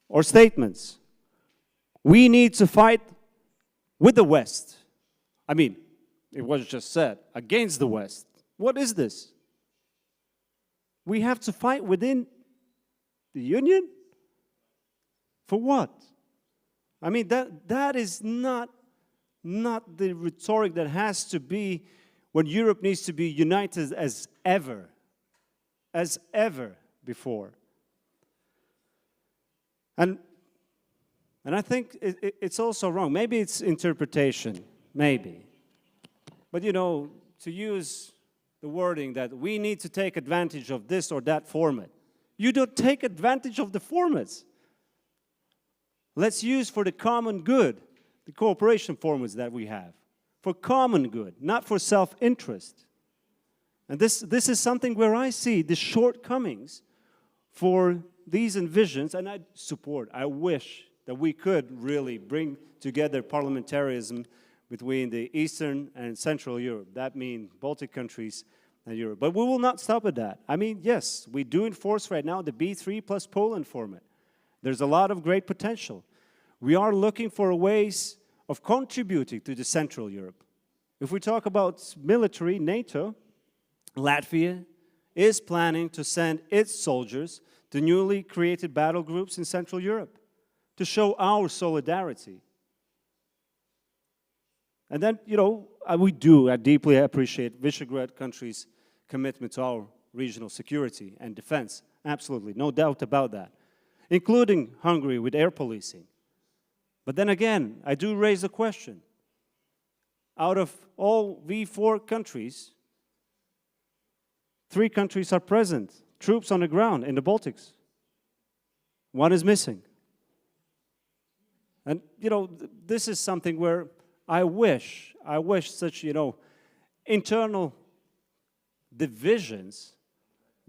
Or statements. We need to fight with the West. I mean, it was just said, against the West. What is this? We have to fight within the Union? For what? I mean, that is not the rhetoric that has to be when Europe needs to be united as ever before. And I think it's also wrong. Maybe it's interpretation, maybe. But you know, to use the wording that we need to take advantage of this or that format. You don't take advantage of the formats. Let's use for the common good the cooperation formats that we have. For common good, not for self-interest. And this is something where I see the shortcomings for these envisions, and I wish that we could really bring together parliamentarism between the Eastern and Central Europe. That means Baltic countries and Europe. But we will not stop at that. I mean, yes, we do enforce right now the B3 plus Poland format. There's a lot of great potential. We are looking for ways of contributing to the Central Europe. If we talk about military, NATO, Latvia is planning to send its soldiers to newly created battle groups in Central Europe to show our solidarity. And then, you know, I deeply appreciate Visegrad countries' commitment to our regional security and defense. Absolutely, no doubt about that. Including Hungary with air policing. But then again, I do raise a question. Out of all V4 countries, 3 countries are present, troops on the ground in the Baltics. 1 is missing. And, you know, this is something where I wish such, you know, internal divisions,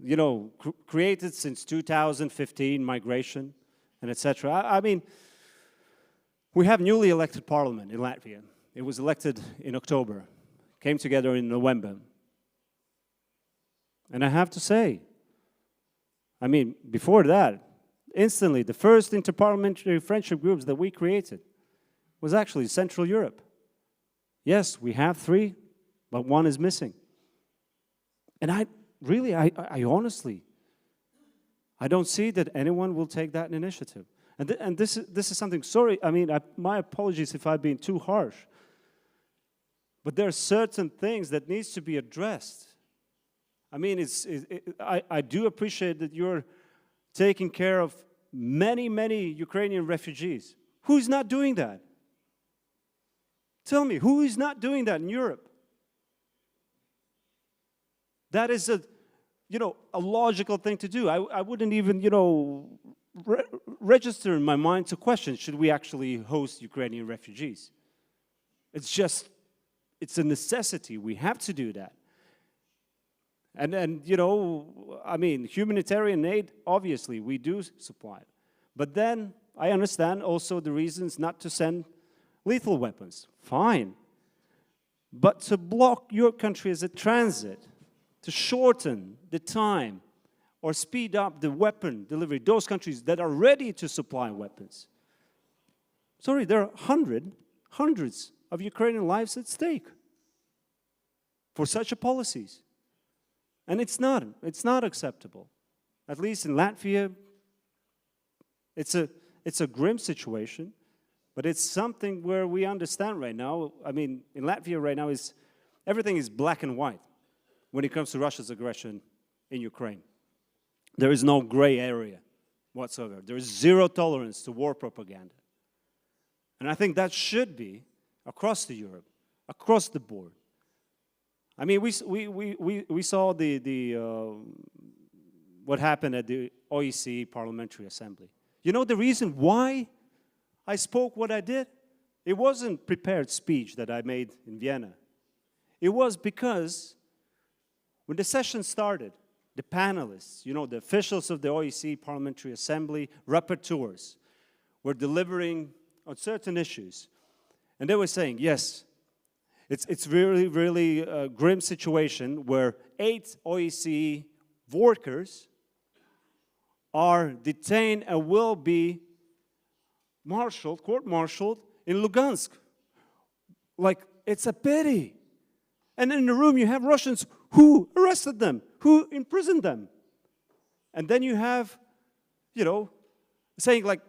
you know, created since 2015, migration, and etc. I mean, we have newly elected parliament in Latvia. It was elected in October, came together in November. And I have to say, I mean, before that, instantly, the first interparliamentary friendship groups that we created was actually Central Europe. Yes, we have 3, but 1 is missing. And I honestly, I don't see that anyone will take that initiative. And this is something, sorry, I mean, my apologies if I've been too harsh. But there are certain things that needs to be addressed. I mean, I do appreciate that you're taking care of many, many Ukrainian refugees. Who's not doing that? Tell me, who is not doing that in Europe? That is a logical thing to do. I wouldn't even, register in my mind to question, should we actually host Ukrainian refugees? It's a necessity. We have to do that. And I mean, humanitarian aid, obviously, we do supply. But then I understand also the reasons not to send lethal weapons. Fine. But to block your country as a transit, to shorten the time or speed up the weapon delivery, those countries that are ready to supply weapons. Sorry, there are hundreds of Ukrainian lives at stake for such a policies. And it's not acceptable. At least in Latvia, it's a grim situation, but it's something where we understand right now. I mean, in Latvia right now everything is black and white when it comes to Russia's aggression in Ukraine. There is no gray area whatsoever. There is zero tolerance to war propaganda. And I think that should be across Europe, across the board. I mean, we saw what happened at the OEC Parliamentary Assembly. You know the reason why I spoke what I did? It wasn't prepared speech that I made in Vienna. It was because when the session started, the panelists, the officials of the OEC Parliamentary Assembly, rapporteurs, were delivering on certain issues. And they were saying, yes, it's really, really a grim situation where 8 OEC workers are detained and will be court-martialed in Lugansk. Like, it's a pity. And in the room you have Russians who arrested them, who imprisoned them. And then you have, saying like,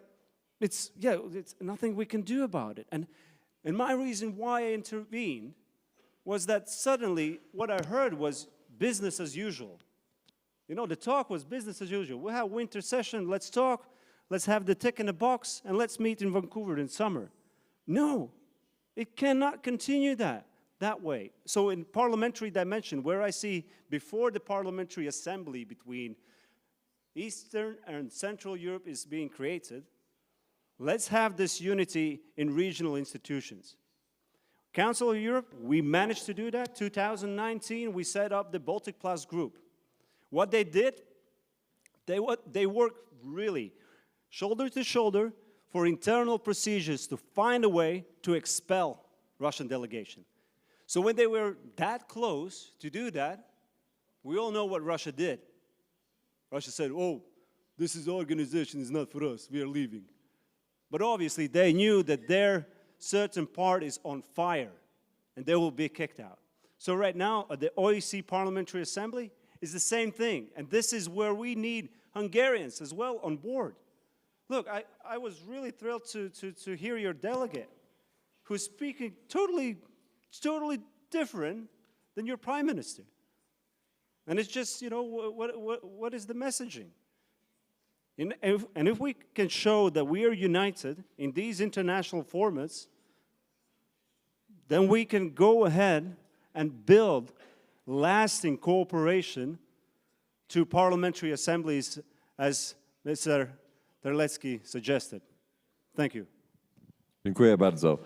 it's nothing we can do about it. And my reason why I intervened was that suddenly what I heard was business as usual. The talk was business as usual. We'll have winter session, let's talk, let's have the tick in the box, and let's meet in Vancouver in summer. No, it cannot continue that way. So in parliamentary dimension, where I see before the parliamentary assembly between Eastern and Central Europe is being created, let's have this unity in regional institutions. Council of Europe, we managed to do that. 2019, we set up the Baltic Plus group. What they did, they worked really shoulder to shoulder for internal procedures to find a way to expel Russian delegation. So when they were that close to do that, we all know what Russia did. Russia said, oh, this organization is not for us, we are leaving. But obviously they knew that their certain part is on fire and they will be kicked out. So right now at the OEC Parliamentary Assembly is the same thing. And this is where we need Hungarians as well on board. Look, I was really thrilled to hear your delegate who's speaking totally different than your prime minister. And it's just, what is the messaging? And if we can show that we are united in these international formats, then we can go ahead and build lasting cooperation to parliamentary assemblies, as Mr. Terlecki suggested. Thank you. Dziękuję bardzo.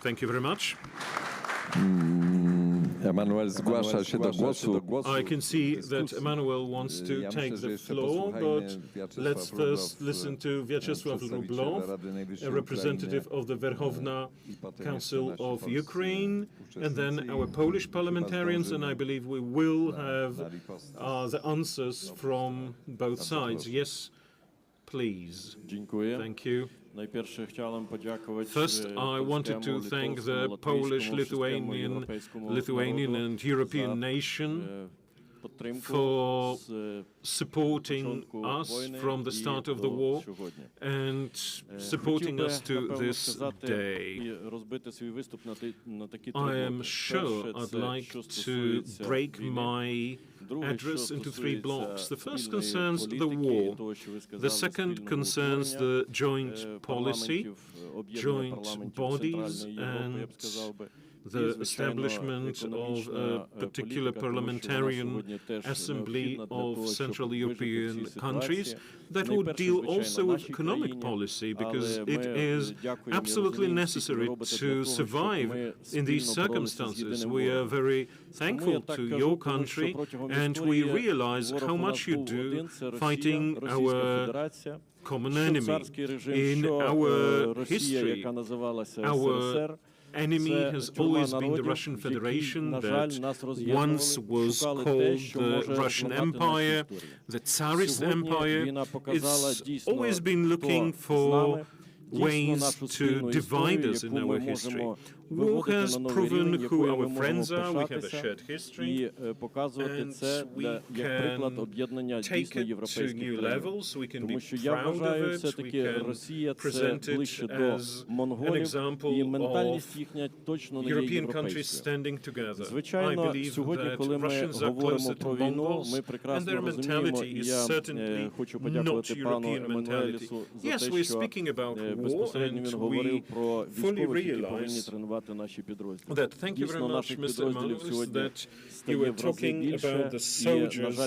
Thank you very much. Emmanuel zgłasza się do głosu. I can see that Emmanuel wants to take the floor, but let's first listen to Vyacheslav Rublev, a representative of the Verkhovna Council of Ukraine, and then our Polish parliamentarians, and I believe we will have the answers from both sides. Yes, please. Thank you. First, I wanted to thank the Polish, Lithuanian and European nation for supporting us from the start of the war and supporting us to this day. I am sure I'd like to break my address into three blocks. The first concerns the war. The second concerns the joint policy, joint bodies, and the establishment of a particular parliamentarian assembly of Central European countries that would deal also with economic policy, because it is absolutely necessary to survive in these circumstances. We are very thankful to your country, and we realize how much you do fighting our common enemy. In our history, our enemy has always been the Russian Federation, that once was called the Russian Empire, the Tsarist Empire. It's always been looking for ways to divide us in our history. War has proven who our friends are, we have a shared history, and we can take it to new levels, we can be proud of it, we can present it as an example of European countries standing together. I believe that Russians are closer to Mongols, and their mentality is certainly not European mentality. Yes, we're speaking about war, and we fully realize that. Thank you very much, Mr. Manus, that you were talking about the soldiers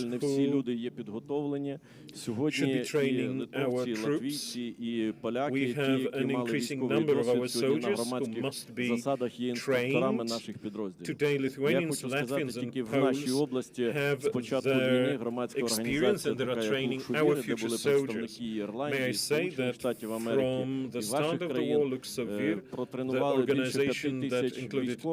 who should be training our troops. We have an increasing number of our soldiers who must be trained. Today, Lithuanians, Latvians and Poles have their experience and they are training our future soldiers. May I say that from the start of the war, Luxovir, the organization that included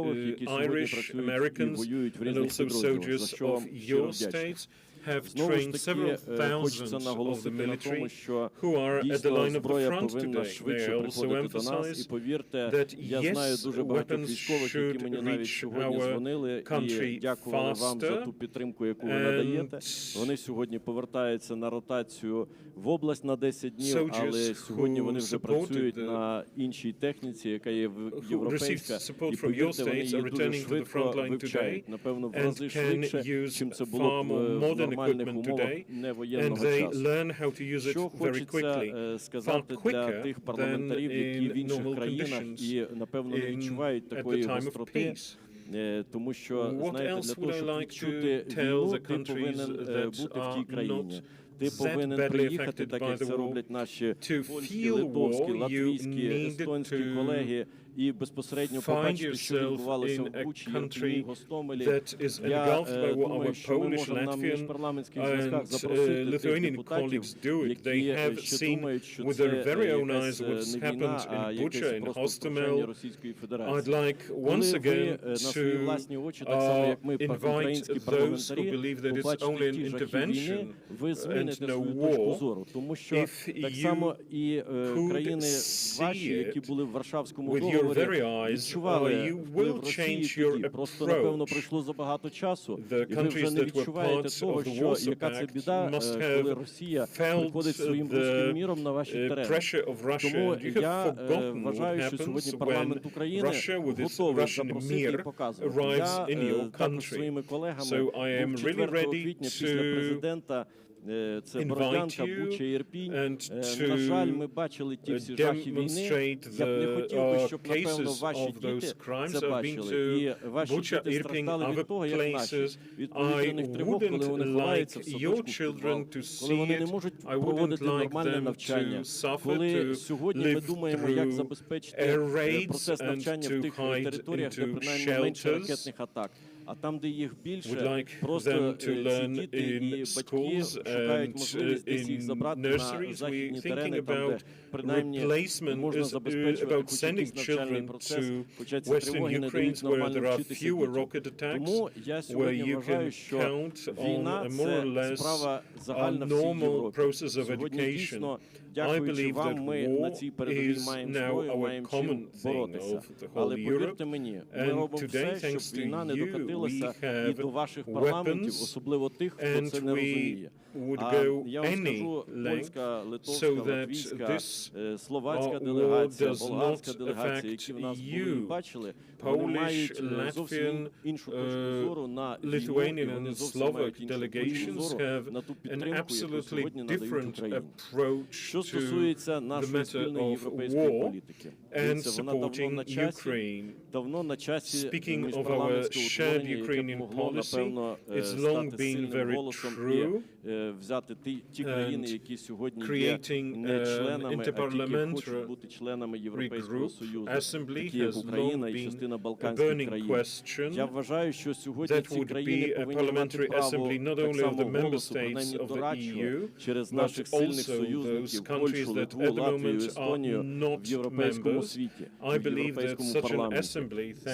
Irish, Americans, and also soldiers of your states, have Знову ж trained several таки, хочеться thousands of the наголосити на тому, military що who are at the дійсно line of the зброя front повинна today. May швидше I also приходити до нас. І emphasize повірте, that я знаю дуже багатьох weapons військових, які мені should навіть reach сьогодні our дзвонили і country дякували вам за faster, ту підтримку, яку ви надаєте. Вони сьогодні повертаються на ротацію в область на 10 днів, але сьогодні вони вже працюють на іншій техніці, яка є європейська. І повірте, вони її дуже швидко вивчають. Напевно, в рази швидше, чим це було в нормальних умовах невоєнного часу. Що хочеться сказати для тих парламентарів, які в інших країнах і, напевно, не відчувають такої гостроти, тому що, знаєте, для того, щоб відчути війну, ти повинен бути в тій країні. Ти повинен приїхати, так як це роблять наші польські, литовські, латвійські, естонські колеги, і безпосередньо побачити, що відбувалося в Бучі, Ірпені, Гостомелі. Я думаю, що ми можемо на міжпарламентських зв'язках запросити тих депутатів, які ще думають, що це якась не війна, а якесь просто втручання Російської Федерації. Коли ви на свої власні очі, так само як ми, українські парламентарі, побачите ті жахи війни, ви зміните свою точку зору. Тому що так само і країни ваші, які були в Варшавському договорі, відчували вплив Росії тоді. Просто, напевно, пройшло забагато часу, і ви вже не відчуваєте того, що яка це біда, коли Росія приходить своїм руським міром на ваші терени. Тому я вважаю, що сьогодні парламент України готовий запросити і показувати. Я також своїми колегами був 4 квітня після президента. Це Бородянка, Буча, Ірпінь. На жаль, ми бачили ті всі жахи війни. Я б не хотів би, щоб, напевно, ваші діти це бачили. І ваші діти страждали від того, як наші. Від повітряних тривог, коли вони ховаються в садочку, в підвал, коли вони не можуть проводити нормальне навчання. Коли сьогодні ми думаємо, як забезпечити процес навчання в тих територіях, де принаймні менше ракетних атак. А там, де їх більше, просто ці діти і батьки шукають можливість десь їх забрати на західні терени, там, де принаймні можна забезпечувати хоч якийсь навчальний процес, хоча ці тривоги не дають нормально вчитися дітям. Тому я сьогодні вважаю, що війна – це справа загальна в всій Європі. Сьогодні дійсно, дякуючи вам, ми на цій передовій маємо зброю, маємо чим боротися. Але повірте мені, ми робимо все, щоб війна не докотилася і до ваших парламентів, особливо тих, хто це не розуміє. Я вам скажу, польська, литовська, латвійська, словацька делегація, болгарська делегація, які в нас були і бачили, вони мають зовсім іншу точку зору на війну, і вони зовсім мають іншу точку зору на ту підтримку, яку сьогодні надають Україні. Що стосується нашої спільної європейської політики, дивіться, вона давно на часі міжпарламентського утворення, яке могло, напевно, стати сильним голосом і взяти ті країни, які сьогодні є не членами, а які хочуть бути членами Європейського Союзу, такі як Україна і частина Балканських країн. Я вважаю, що сьогодні ці країни повинні мати право так само голосу, принаймні дорадчого, через наших сильних союзників, Польщу, Литву, Латвію, Естонію в європейському світі, в європейському парламенті.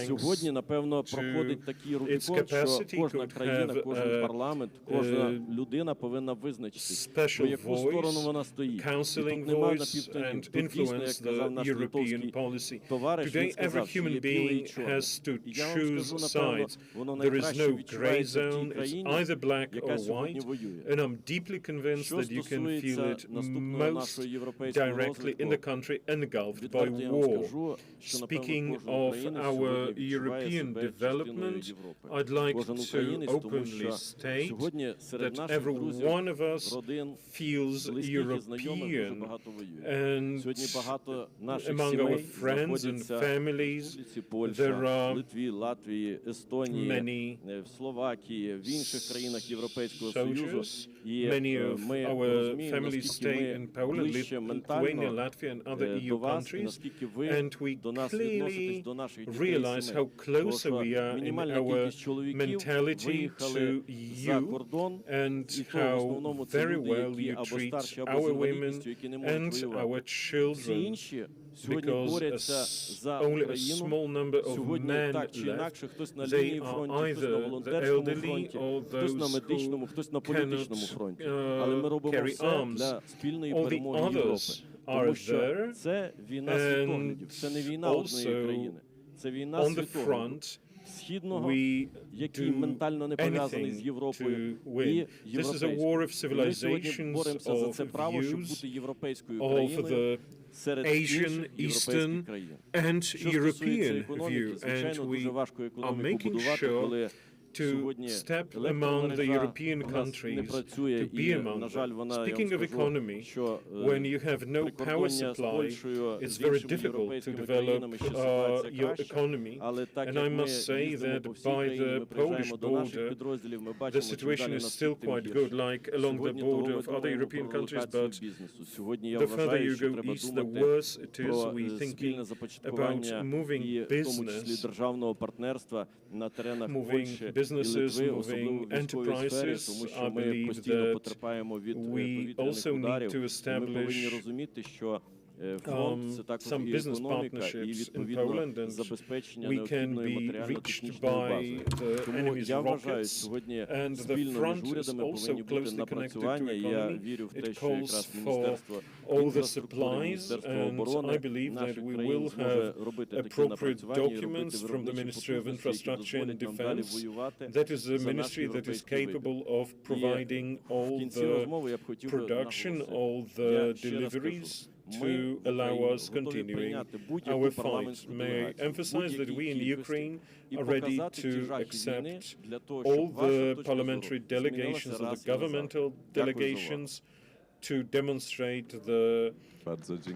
Сьогодні, напевно, проходить такий Рубікон, що кожна країна, кожен парламент, кожна людина повинна визначитись, по яку сторону вона стоїть. І тут немає напівтонів. Тут дійсно, як сказав наш литовський товариш, він сказав, що є біле і чорне. І я вам скажу, напевно, воно найкраще відчувається в тій країні, яка сьогодні воює. Що стосується наступного нашого європейського розвитку, відверто я вам скажу, що, напевно, кожна Україна сьогодні відчуває себе частиною Європи. Кожен українець, тому що сьогодні серед наших друзів, родин, близьких і знайомих дуже багато воює. Сьогодні багато наших сімей знаходяться в Республіці Польща, в Литві, Латвії, Естонії, в Словакії, в інших країнах Європейського Союзу. І ми розуміємо, наскільки ми ближче ментально до вас, і наскільки ви до нас відноситесь, до наших дітей і сімей. Тому що мінімальна кількість чоловіків виїхали за кордон, і то в основному це люди, які або старші, або з інвалідністю, які не можуть воювати. Всі інші because only a small number of men left. They are either the elderly or those who cannot carry arms. All the others are there, and also on the front we do anything to win. This is a war of civilizations, of views, of the Asian, Eastern and European view, and we are making sure to step among the European countries, to be among them. Speaking of economy, when you have no power supply, it's very difficult to develop your economy. And I must say that by the Polish border, the situation is still quite good, like along the border of other European countries, but the further you go east, the worse it is. We're thinking about moving business, moving enterprises. I believe that we also need to establish some business partnerships in Poland, and we can be reached by the enemy's rockets, and the front is also closely connected to economy. It calls for all the supplies, and I believe that we will have appropriate documents from the Ministry of Infrastructure and Defense. That is a ministry that is capable of providing all the production, all the deliveries, to allow us continuing our fight. May I emphasize that we in Ukraine are ready to accept all the parliamentary delegations or the governmental delegations to demonstrate the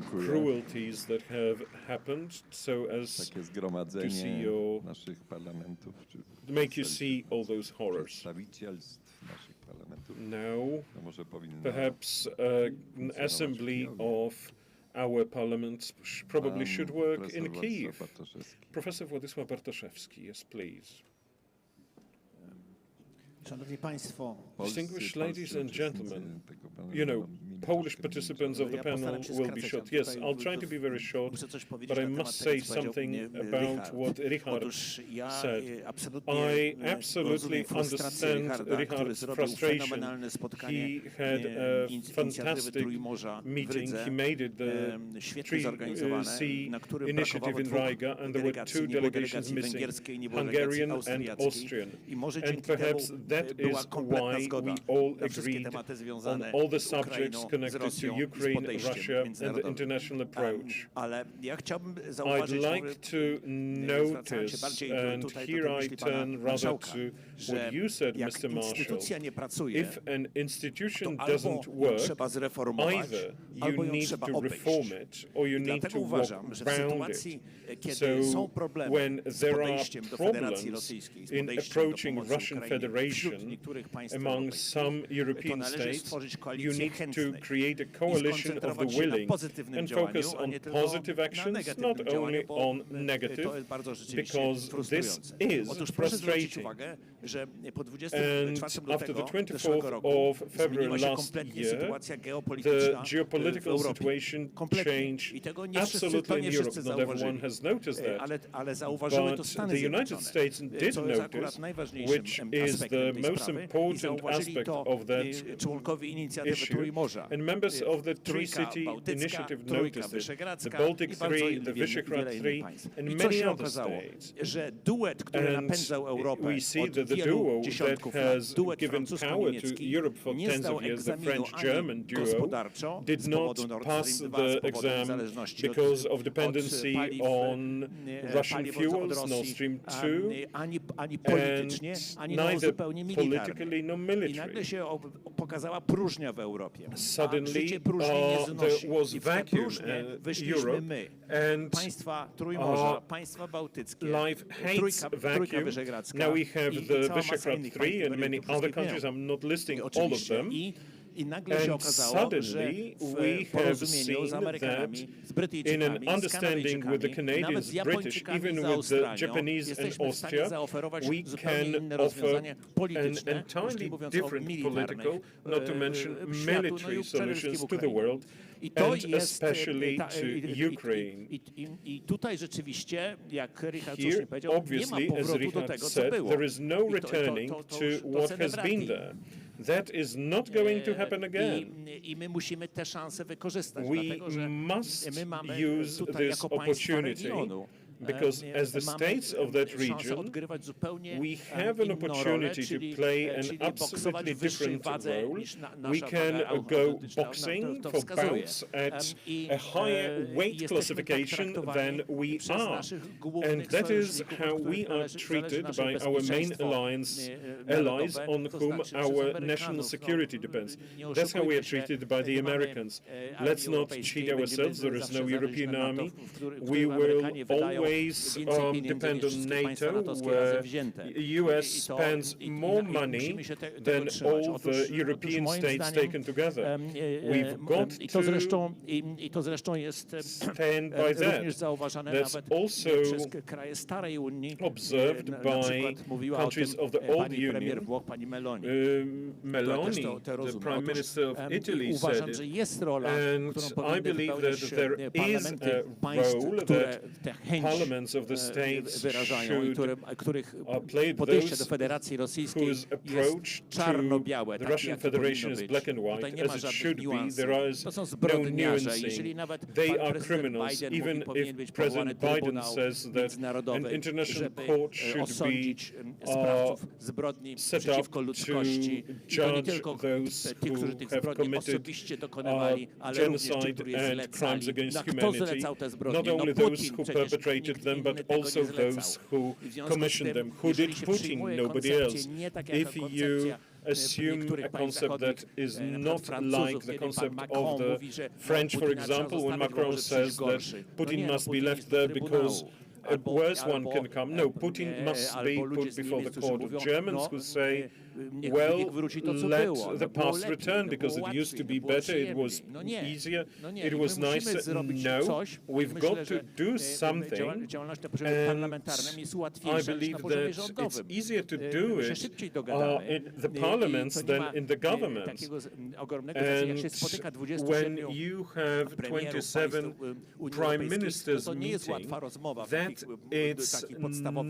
cruelties that have happened, so as to see make you see all those horrors. Now, perhaps an assembly of our parliament probably should work in Kyiv. Professor Władysław Bartoszewski, yes, please. Distinguished ladies and gentlemen, you know, Polish participants of the panel will be short. Yes, I'll try to be very short, but I must say something about what Richard said. I absolutely understand Richard's frustration. He had a fantastic meeting. He made it the 3C initiative in Riga, and there were 2 delegations missing, Hungarian and Austrian. And perhaps that is why we all agreed on all the subjects connected to Ukraine, Russia, and the international approach. I'd like to notice, and here I turn rather to what you said, Mr. Marshall, if an institution doesn't work, either you need to reform it or you need to walk around it. So when there are problems in approaching Russian Federation among some European states, you need to create a coalition of the willing and focus on positive actions, not only on negative, because this is frustrating. And after the 24th of February last year, the geopolitical situation changed absolutely in Europe. Not everyone has noticed that, but the United States did notice, which is the most important aspect of that issue. And members of the 3-city initiative noticed it, the Baltic 3, the Visegrad 3, and many other states. And we see that the duo that has given power to Europe for tens of years, the French-German duo, did not pass the exam because of dependency on Russian fuels, Nord Stream 2, and neither politically nor militarily. Suddenly, there was vacuum in Europe, and life hates vacuum. Now we have the Visegrad 3 and many other countries. I'm not listing all of them. I nagle się okazało, że w porozumieniu z Amerykanami, z Brytyjczykami, z Kanadyjczykami, nawet z Japończykami, z Australią jesteśmy w stanie zaoferować zupełnie inne rozwiązanie polityczne, już nie mówiąc o militarnych, światu, no i przede wszystkim Ukrainie. I to jest, i tutaj rzeczywiście, jak Richard słusznie powiedział, nie ma powrotu do tego, co było. That is not going to happen again. I my musimy tę szansę wykorzystać, We dlatego że must my mamy use tutaj this jako państwa opportunity regionu because as the states of that region, we have an opportunity to play an absolutely different role. We can go boxing for bouts at a higher weight classification than we are. And that is how we are treated by our main allies on whom our national security depends. That's how we are treated by the Americans. Let's not cheat ourselves. There is no European army. We will always depend on NATO, where the US spends more money than all the European states taken together. We've got to stand by that. That's also observed by countries of the old Union. Meloni, the Prime Minister of Italy, said it. And I believe that there is a role that parliaments of the states should play. Those whose approach to the Russian Federation is black and white, as it should be. There is no nuancing. They are criminals, even if President Biden says that an international court should be set up to judge those who have committed genocide and crimes against humanity, not only those who perpetrated them, but also those who commissioned them. Who did Putin? Nobody else. If you assume a concept that is not like the concept of the French, for example, when Macron says that Putin must be left there because a worse one can come. No, Putin must be put before the court. Of Germans who say, well, let the past return because it used to be better, it was easier, it was nicer. No, we've got to do something, and I believe that it's easier to do it in the parliaments than in the governments. And when you have 27 prime ministers meeting, that it's not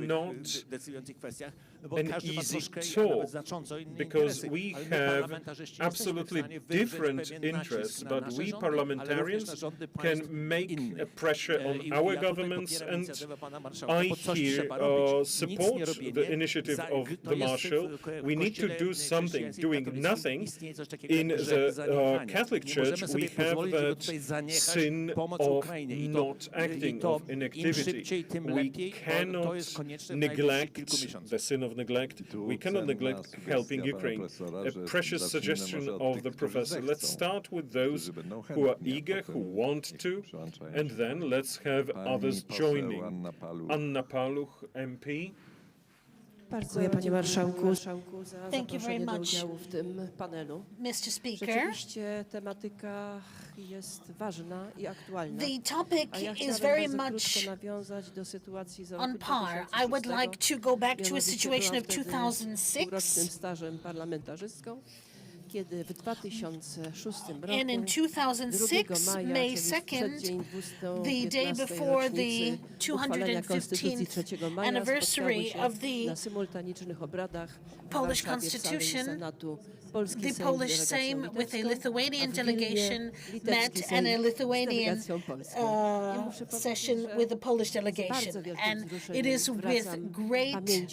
an easy talk, because we have absolutely different interests, but we parliamentarians can make a pressure on our governments, and I here support the initiative of the Marshal. We need to do something. Doing nothing in the Catholic Church, we have that sin of not acting, of inactivity. We cannot neglect the sin of neglect. We cannot neglect helping Ukraine. A precious suggestion of the professor. Let's start with those who are eager, who want to, and then let's have others joining. Anna Paluch, MP. Dziękuję, panie marszałku, za Thank you very zaproszenie do much, udziału w tym panelu. Mr. Speaker. Rzeczywiście tematyka jest ważna i aktualna. The topic A ja is very chciałabym bardzo much krótko nawiązać do sytuacji z roku on par. I would like to go back to a situation of 2006. Stażem parlamentarzystką, kiedy w 2006 roku, And in 2006, May 2nd, the day before the 215th anniversary of the Polish Constitution, the Polish Sejm with a Lithuanian delegation met and a Lithuanian session with the Polish delegation. And it is with great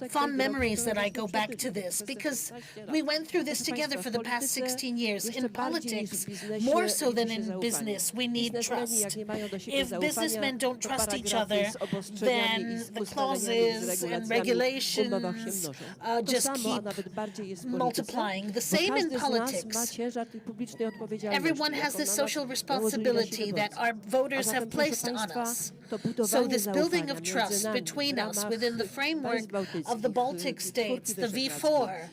fond memories that I go back to this, because we went through this together for the past 16 years. In politics, more so than in business, we need trust. If businessmen don't trust each other, then the clauses and regulations just keep multiplying. The same in politics. Everyone has this social responsibility that our voters have placed on us. So this building of trust between us within the framework of the Baltic states, the V4,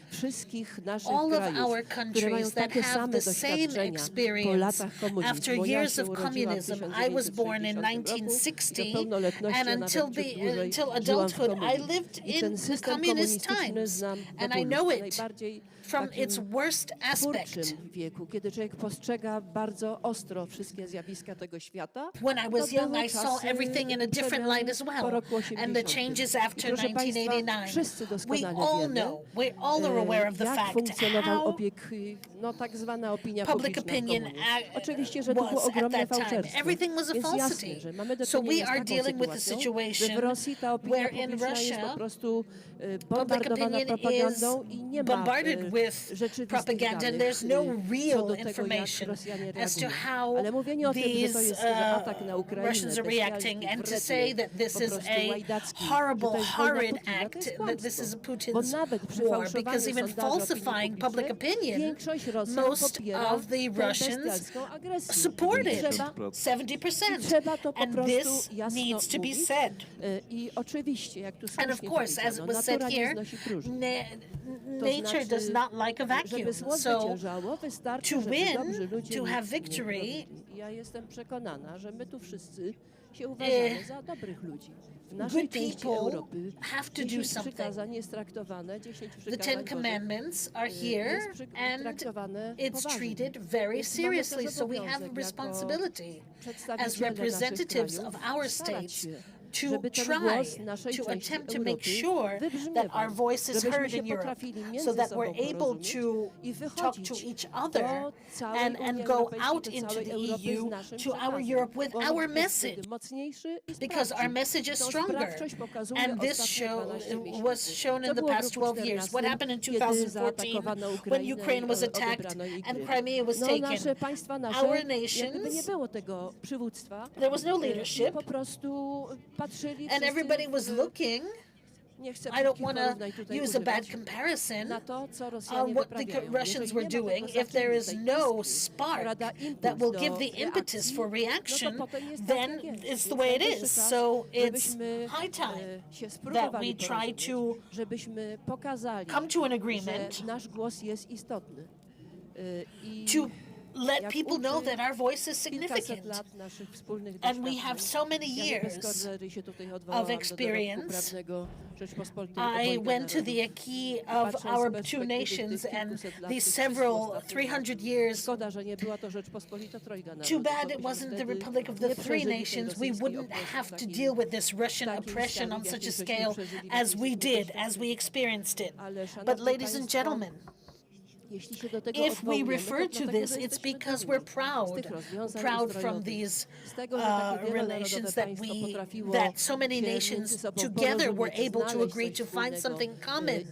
all of our countries that have the same experience after years of communism. I was born in 1960, and until adulthood, I lived in the communist times, and I know it from its worst aspect. When I was young, I saw everything in a different light as well, and the changes after 1989. We all know, we all are aware of the fact how public opinion was at that time. Everything was a falsity. So we are dealing with a situation where in Russia, public opinion is bombarded with propaganda, and there's no real information as to how these Russians are reacting. And to say that this is a horrible, horrid act, that this is Putin's war, because even falsifying public opinion, most of the Russians support it, 70%. And this needs to be said. And of course, as it was said here, nature does not like a vacuum. So to win, to have victory, good people have to do something. The Ten Commandments are here, and it's treated very seriously. So we have a responsibility as representatives of our states to try to attempt to make sure that our voice is heard in Europe, so that we're able to talk to each other and go out into the EU, to our Europe with our message, because our message is stronger. And this was shown in the past 12 years. What happened in 2014 when Ukraine was attacked and Crimea was taken? Our nations, there was no leadership, and everybody was looking. I don't want to use a bad comparison on what the Russians were doing. If there is no spark that will give the impetus for reaction, then it's the way it is. So it's high time that we try to come to an agreement to let people know that our voice is significant. And we have so many years of experience. I went to the acquis of our two nations and these several 300 years. Too bad it wasn't the Republic of the Three Nations. We wouldn't have to deal with this Russian oppression on such a scale as we did, as we experienced it. But ladies and gentlemen, if we refer to this, it's because we're proud from these relations that so many nations together were able to agree to find something common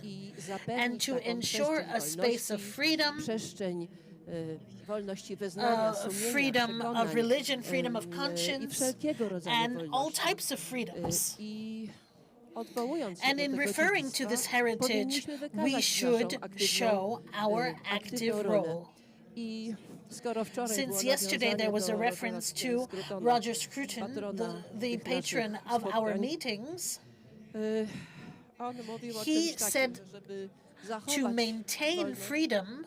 and to ensure a space of freedom, freedom of religion, freedom of conscience, and all types of freedoms. And in referring to this heritage, we should show our active role. Since yesterday there was a reference to Roger Scruton, the patron of our meetings, he said to maintain freedom,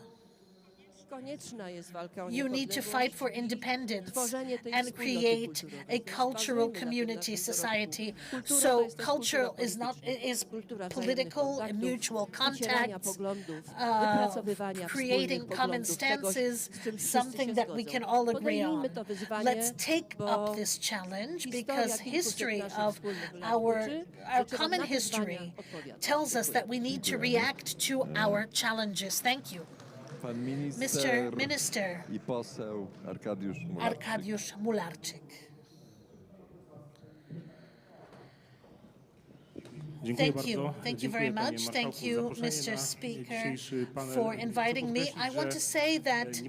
you need to fight for independence and create a cultural community society. So culture is political and mutual contacts, creating common stances, something that we can all agree on. Let's take up this challenge, because history of our common history tells us that we need to react to our challenges. Thank you. Mr. Minister I poseł Arkadiusz Mularczyk. Thank you very much. Thank you, Mr. Speaker, for inviting me. I want to say that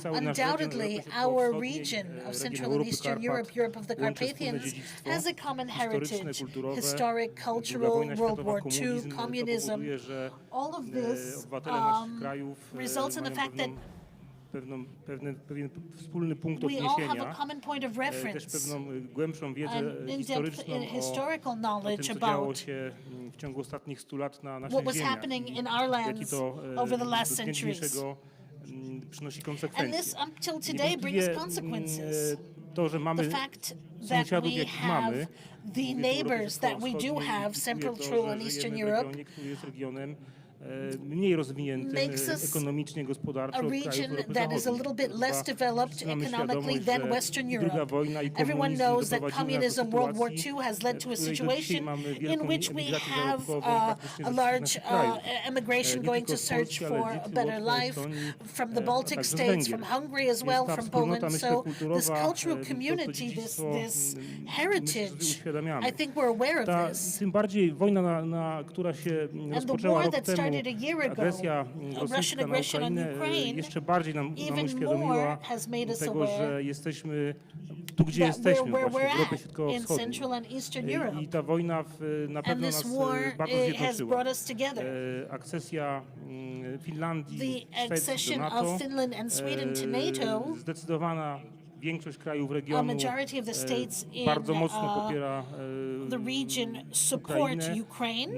undoubtedly our region of Central and Eastern Europe, Europe of the Carpathians, has a common heritage, historic, cultural, World War II, communism. All of this results in the fact that pewien wspólny punkt We all have a odniesienia, common point of też reference, pewną głębszą wiedzę an in-depth historyczną historical o tym, knowledge co działo about się w ciągu ostatnich 100 lat na what naszych was ziemiach happening i in our jaki lands to over the do last dnia centuries. dzisiejszego przynosi And konsekwencje. this until today brings consequences. To, że mamy The fact that sąsiadów, we jakich have mamy, the mówię tu o neighbors that we do Europie have, Wschodniej, Central and że Eastern żyjemy w Europe, regionie, który jest regionem mniej rozwiniętym makes us ekonomicznie, gospodarczo a od krajów region Europy that is a Zachodniej. little bit less Chyba developed wszyscy mamy economically świadomość, than że Western druga Europe. wojna i Everyone komunizm knows that doprowadziły nas do communism World War sytuacji, II has led to a w której do dzisiaj situation mamy in wielką which we emigrację have zarobkową praktycznie a ze large wszystkich krajów. emigration Nie going tylko to z search Polski, for ale a z better Litwy, life Estonii, from the a Baltic także z states, Węgier. from Hungary as well, Jest ta from wspólnota, Poland. myślę, So this kulturowa, cultural to community, this dziedzictwo, myślę, że heritage, uświadamiamy. I think we're aware of this. Tym bardziej wojna, która się rozpoczęła war rok that temu, started a year ago, agresja Russian rosyjska na aggression on Ukrainę, Ukraine, jeszcze bardziej nam even uświadomiła more has made us tego, aware że jesteśmy tu, gdzie jesteśmy, where właśnie w we're Europie at in Środkowo-Wschodniej. Central and Eastern Europe. I ta wojna na And pewno this nas war bardzo has zjednoczyła. brought us together. Akcesja Finlandii, The Szwecji do accession NATO, of Finland and Sweden to NATO, zdecydowana większość krajów a regionu majority of the states in bardzo mocno popiera the region support Ukrainę. Ukraine.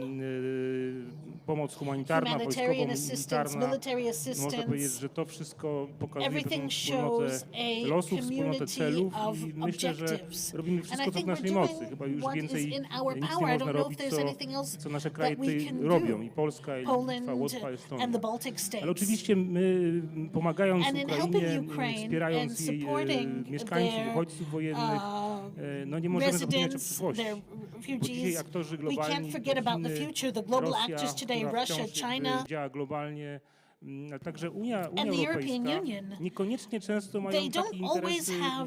Pomoc humanitarna, Humanitarian wojskowa, assistance, militarna. military assistance. Można powiedzieć, że to wszystko pokazuje pewną Everything wspólnotę shows a losów, wspólnotę community celów of i myślę, że objectives. robimy And I wszystko, co w think naszej we're mocy. doing Chyba już what is więcej in our nic nie power. I można don't know robić, if there's anything else co nasze kraje that we tutaj can robią. do. I Polska, i Poland Litwa, Łotwa, Estonia. and the Baltic states. Ale oczywiście my, pomagając And in Ukrainie, helping Ukraine wspierając and jej supporting mieszkańców, their, uchodźców wojennych, no nie możemy zapominać o residents, przyszłości. their Bo dzisiaj refugees. aktorzy We globalni, can't forget about the Chiny, future, the global Rosja, actors today, która Russia, wciąż China, działa globalnie, ale także Unia and the European Europejska Union. niekoniecznie często mają They takie don't always interesy, have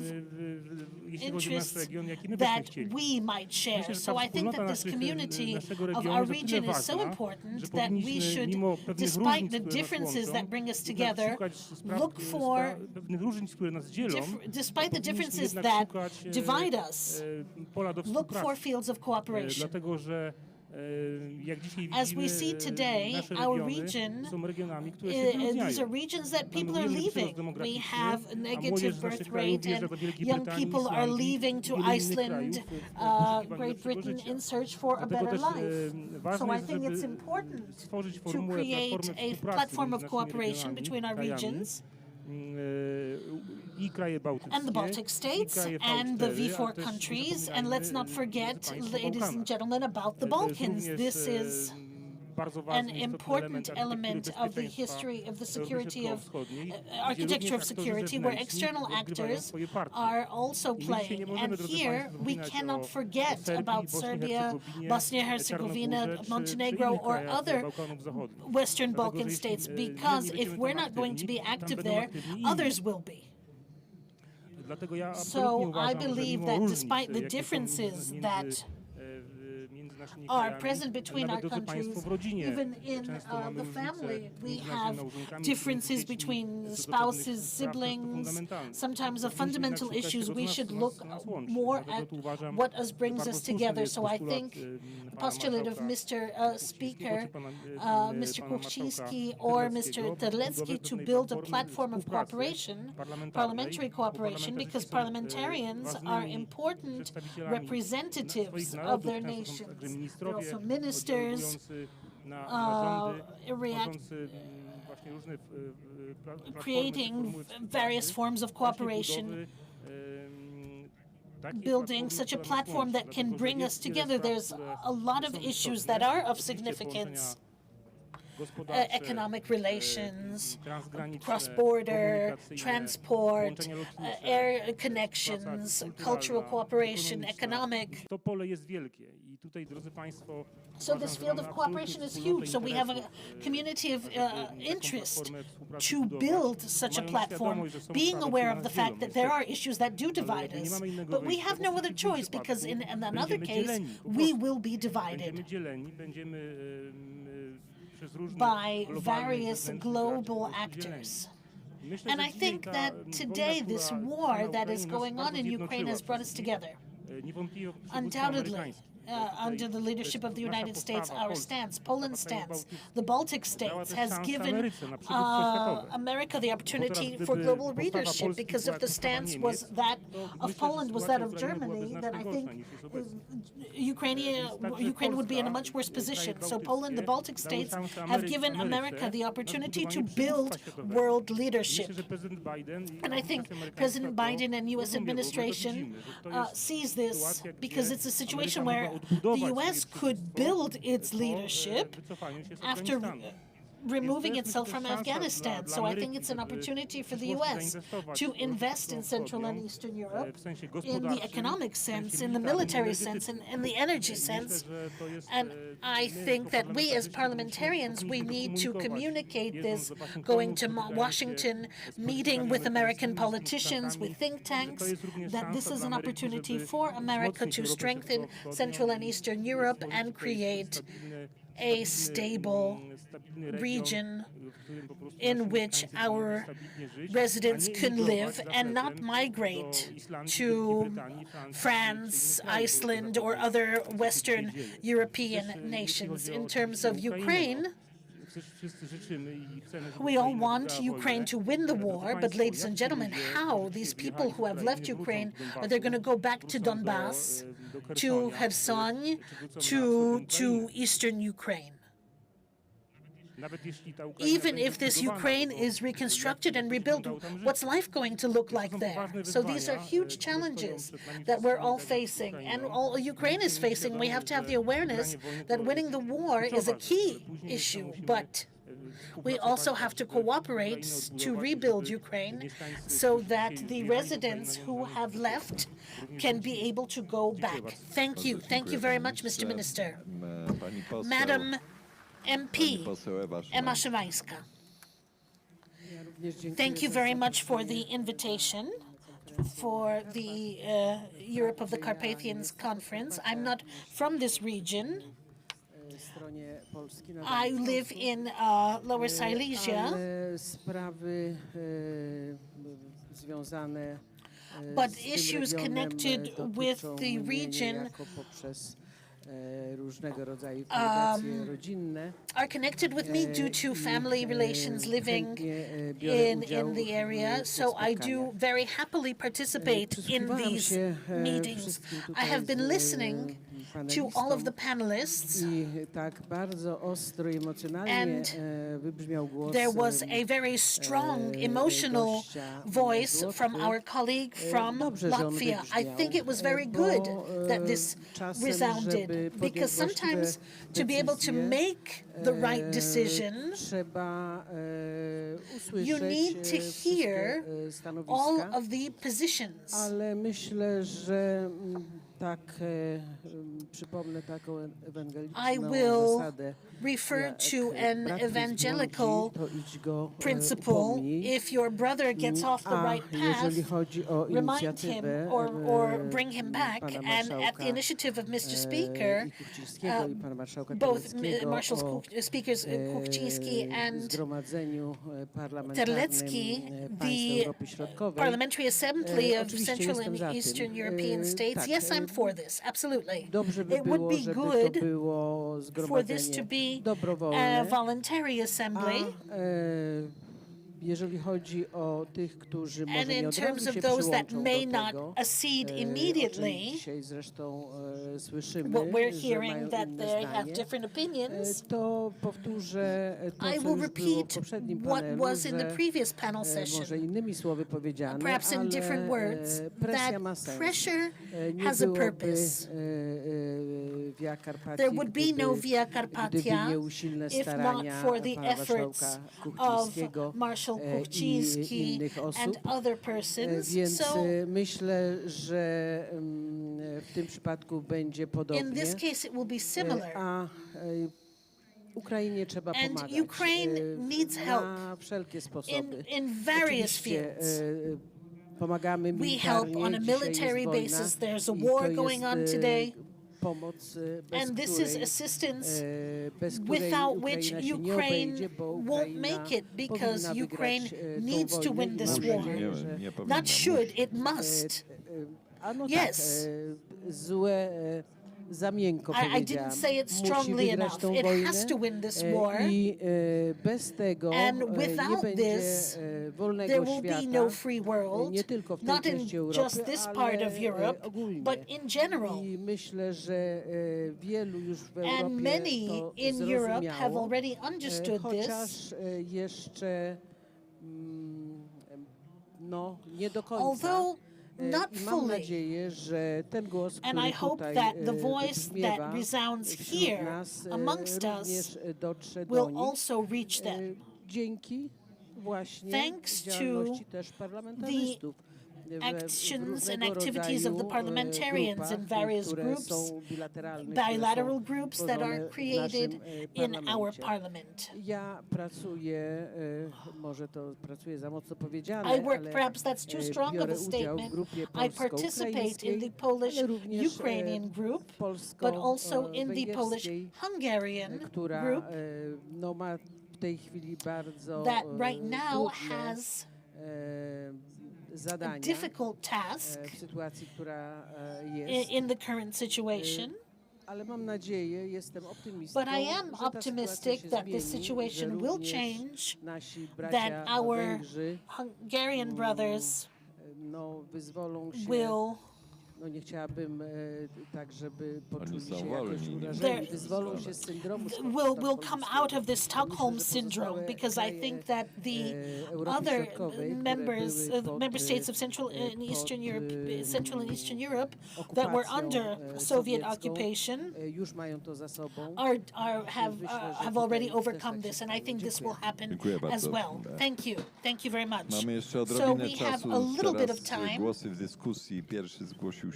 jeśli chodzi o nasz interests region, jakie my byśmy that chcieli. we might share. Myślę, że So ta I think that wspólnota this community naszego of regionu our jest o tyle region is so ważna, że important that we powinniśmy should, mimo pewnych despite różnic, the które nas differences łączą, that bring us jednak together, szukać spraw, look for pewnych różnic, które nas dzielą, despite the powinniśmy differences jednak that szukać, divide us, pola do look for współpracy. fields of cooperation. Dlatego, że jak dzisiaj As we widzimy, see today, nasze our regiony region, są regionami, które się these wyludniają. are regions that people Mamy are ujemny przyrost leaving. We demograficzny, have a a negative młodzież z birth naszych krajów rate, wjeżdża and do Wielkiej young Brytanii, people are Islandii leaving to i wielu innych Iceland, krajów w poszukiwaniu Great lepszego Britain życia. in search for a Dlatego better też life. ważne So I jest, think żeby it's important stworzyć to formułę, create platformę a współpracy platform of między naszymi cooperation regionami, between our krajami, regions i kraje bałtyckie, and the Baltic states i kraje and the V4, V4 ale też countries. nie And let's zapominajmy, not forget, państwo ladies Bałkanów. and gentlemen, about the To jest Balkans. również, This is bardzo an ważny, istotny important element element of the history of the security of architecture of security, where external actors are also playing. And here we cannot forget about Serbia, Bosnia Herzegovina, Montenegro, or other Western Balkan states, because if we're not going to be active there, others will be. So I believe that despite the differences that are present between our countries, even in the family, we have differences between spouses, siblings, sometimes of fundamental issues. We should look more at what brings us together. So I think the postulate of Mr. Speaker, Mr. Kuchcinski or Mr. Terlecki to build a platform of cooperation, parliamentary cooperation, because parliamentarians are important representatives of their nations. They're also ministers, creating various forms of cooperation, building such a platform that can bring us together. There's a lot of issues that are of significance. Economic relations, cross-border, transport, air connections, cultural cooperation, economic. So this field of cooperation is huge. So we have a community of interest to build such a platform, being aware of the fact that there are issues that do divide us. But we have no other choice, because in another case, we will be divided by various global actors. And I think that today this war that is going on in Ukraine has brought us together. Undoubtedly, under the leadership of the United States, our stance, Poland's stance, the Baltic states, has given America the opportunity for global leadership, because if the stance was that of Poland was that of Germany, then I think Ukraine would be in a much worse position. So Poland, the Baltic states, have given America the opportunity to build world leadership. And I think President Biden and U.S. administration sees this, because it's a situation where the U.S. could build its leadership after removing itself from Afghanistan. So I think it's an opportunity for the U.S. to invest in Central and Eastern Europe in the economic sense, in the military sense, and in the energy sense. And I think that we as parliamentarians, we need to communicate this, going to Washington, meeting with American politicians, with think tanks, that this is an opportunity for America to strengthen Central and Eastern Europe and create a stable region in which our residents can live and not migrate to France, Iceland, or other Western European nations. In terms of Ukraine, we all want Ukraine to win the war, but ladies and gentlemen, how? These people who have left Ukraine, are they going to go back to Donbass, to Kherson, to Eastern Ukraine? Even if this Ukraine is reconstructed and rebuilt, what's life going to look like there? So these are huge challenges that we're all facing, and all Ukraine is facing. We have to have the awareness that winning the war is a key issue, but we also have to cooperate to rebuild Ukraine so that the residents who have left can be able to go back. Thank you. Thank you very much, Mr. Minister. Madam MP Ewa Szymańska. Thank you very much for the invitation for the Europe of the Carpathians conference. I'm not from this region. I live in Lower Silesia, but issues connected with the region are connected with me due to family relations living in the area, so I do very happily participate in these meetings. I have been listening to all of the panelists, and there was a very strong emotional voice from our colleague from Latvia. I think it was very good that this resounded, because sometimes to be able to make the right decision, you need to hear all of the positions. I will refer to an evangelical principle. If your brother gets off the right path, remind him or bring him back. And at the initiative of Mr. Speaker, both Speakers Kuchciński and Terlecki, the Parliamentary Assembly of Central and Eastern European states, yes, I'm for this, absolutely. It would be good for this to be a voluntary assembly. And in terms of those that may not accede immediately, what we're hearing that they have different opinions, I will repeat what was in the previous panel session, perhaps in different words, that pressure has a purpose. There would be no Via Carpatia if not for the efforts of Marshal Kuchciński and other persons. So in this case it will be similar. And Ukraine needs help in various fields. We help on a military basis. There's a war going on today. And this is assistance without which Ukraine won't make it, because Ukraine needs to win this war. Not should, it must. Yes. za miękko I powiedziałam. didn't say it Musi strongly wygrać enough. tą It wojnę has to win this war. i bez tego And nie without będzie this, wolnego there will be świata, no free world, nie tylko w tej not in części Europy, just this part of ale Europe, ogólnie. but in general. I myślę, że wielu już w And Europie many to in Europe have zrozumiało, already understood chociaż this. jeszcze nie do końca. Although not I mam fully. nadzieję, że ten głos, And który I hope tutaj that the voice wybrzmiewa that resounds wśród here nas, amongst również us dotrze do will nich. also reach them. Dzięki właśnie Thanks to działalności też parlamentarzystów. Actions and activities of the parliamentarians in various groups, bilateral groups that are created in our parliament. Ja pracuję, może to pracuję za mocno powiedziane, I work, perhaps that's too strong of a statement. I participate in the Polish-Ukrainian group, but also in the Polish-Hungarian group ma w tej chwili bardzo that right now has zadania a difficult task w sytuacji, która jest. In the current situation. Ale mam nadzieję, jestem optymistą, But I am optimistic that the situation will change, that our Hungarian brothers will nie chciałabym tak, żeby poczuli się jakoś urażeni, wyzwolą się z syndromu will come out of this Stockholm syndrome, because I think that the other member states of Central and Eastern Europe that were under Soviet occupation have already overcome this, and I think this will happen as well. Thank you very much. So we have a little bit of time.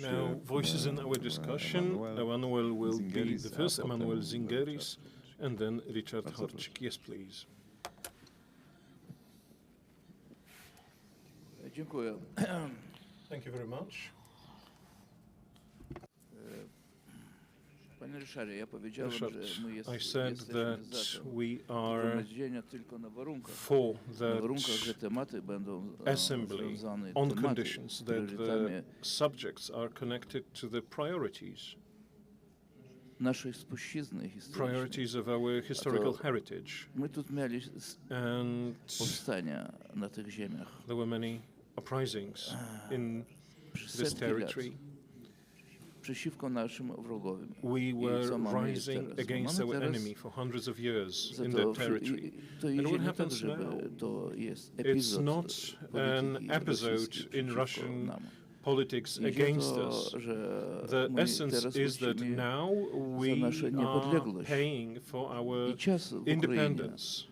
Now, voices in our discussion. Emanuel will be the first, Emanuel Zingeris, and then Richard Horczyk. Yes, please. Dziękuję. Thank you very much. Panie Ryszardzie, ja powiedziałem, Richard, że my I said that we are tylko na warunkach, for że tematy będą assembly on conditions that the subjects are connected to the priorities. Naszej spuścizny historycznej. Priorities of our historical heritage. My tu mieli powstania na tych ziemiach. There were many uprisings in this territory. Przeciwko naszym wrogowi. We were rising against our enemy for hundreds of years in that territory. And what happens now? It's not an episode in Russian politics against us. The essence is that now we are paying for our independence.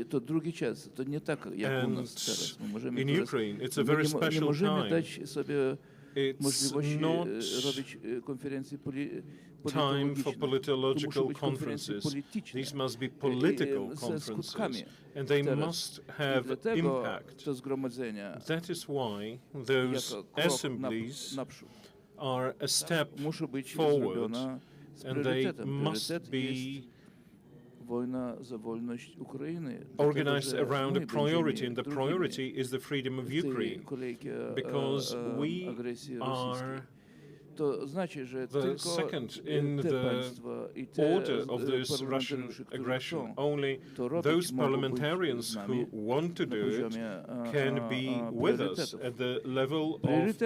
To drugi czas, to nie tak jak u nas teraz. In Ukraine, it's a very special time. Nie możemy dać sobie możliwości robić konferencje time for politological conferences. These must be political conferences, and they must have impact. That is why those assemblies are a step forward, and they must be organized around a priority, and the priority is the freedom of Ukraine, because we are the second in the order of this Russian aggression. Only those parliamentarians who want to do it can be with us at the level of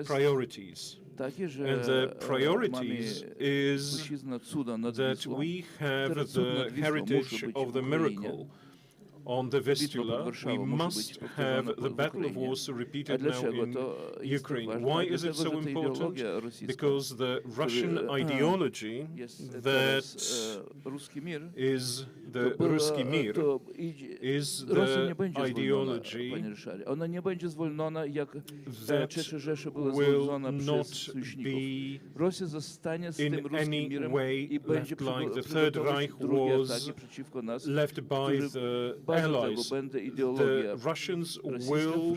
priorities. And the priorities is that we have the heritage of the miracle on the Vistula. We must have the Battle of Warsaw repeated now in Ukraine. Why is it so important? Because the Russian ideology that is the Ruski Mir is the ideology that will not be in any way left like the Third Reich was left by the allies. The Russians will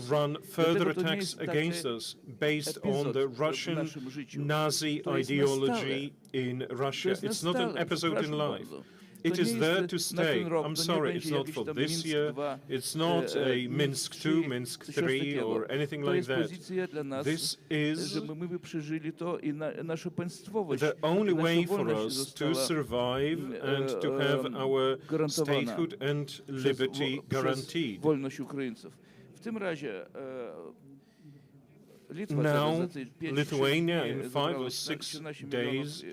run further attacks against us based on the Russian Nazi ideology in Russia. It's not an episode in life. It is there to stay. I'm sorry, it's not for this year. It's not a Minsk II, Minsk III, or anything like that. This is the only way for us to survive and to have our statehood and liberty guaranteed. Now, Lithuania, in 5 or 6 days,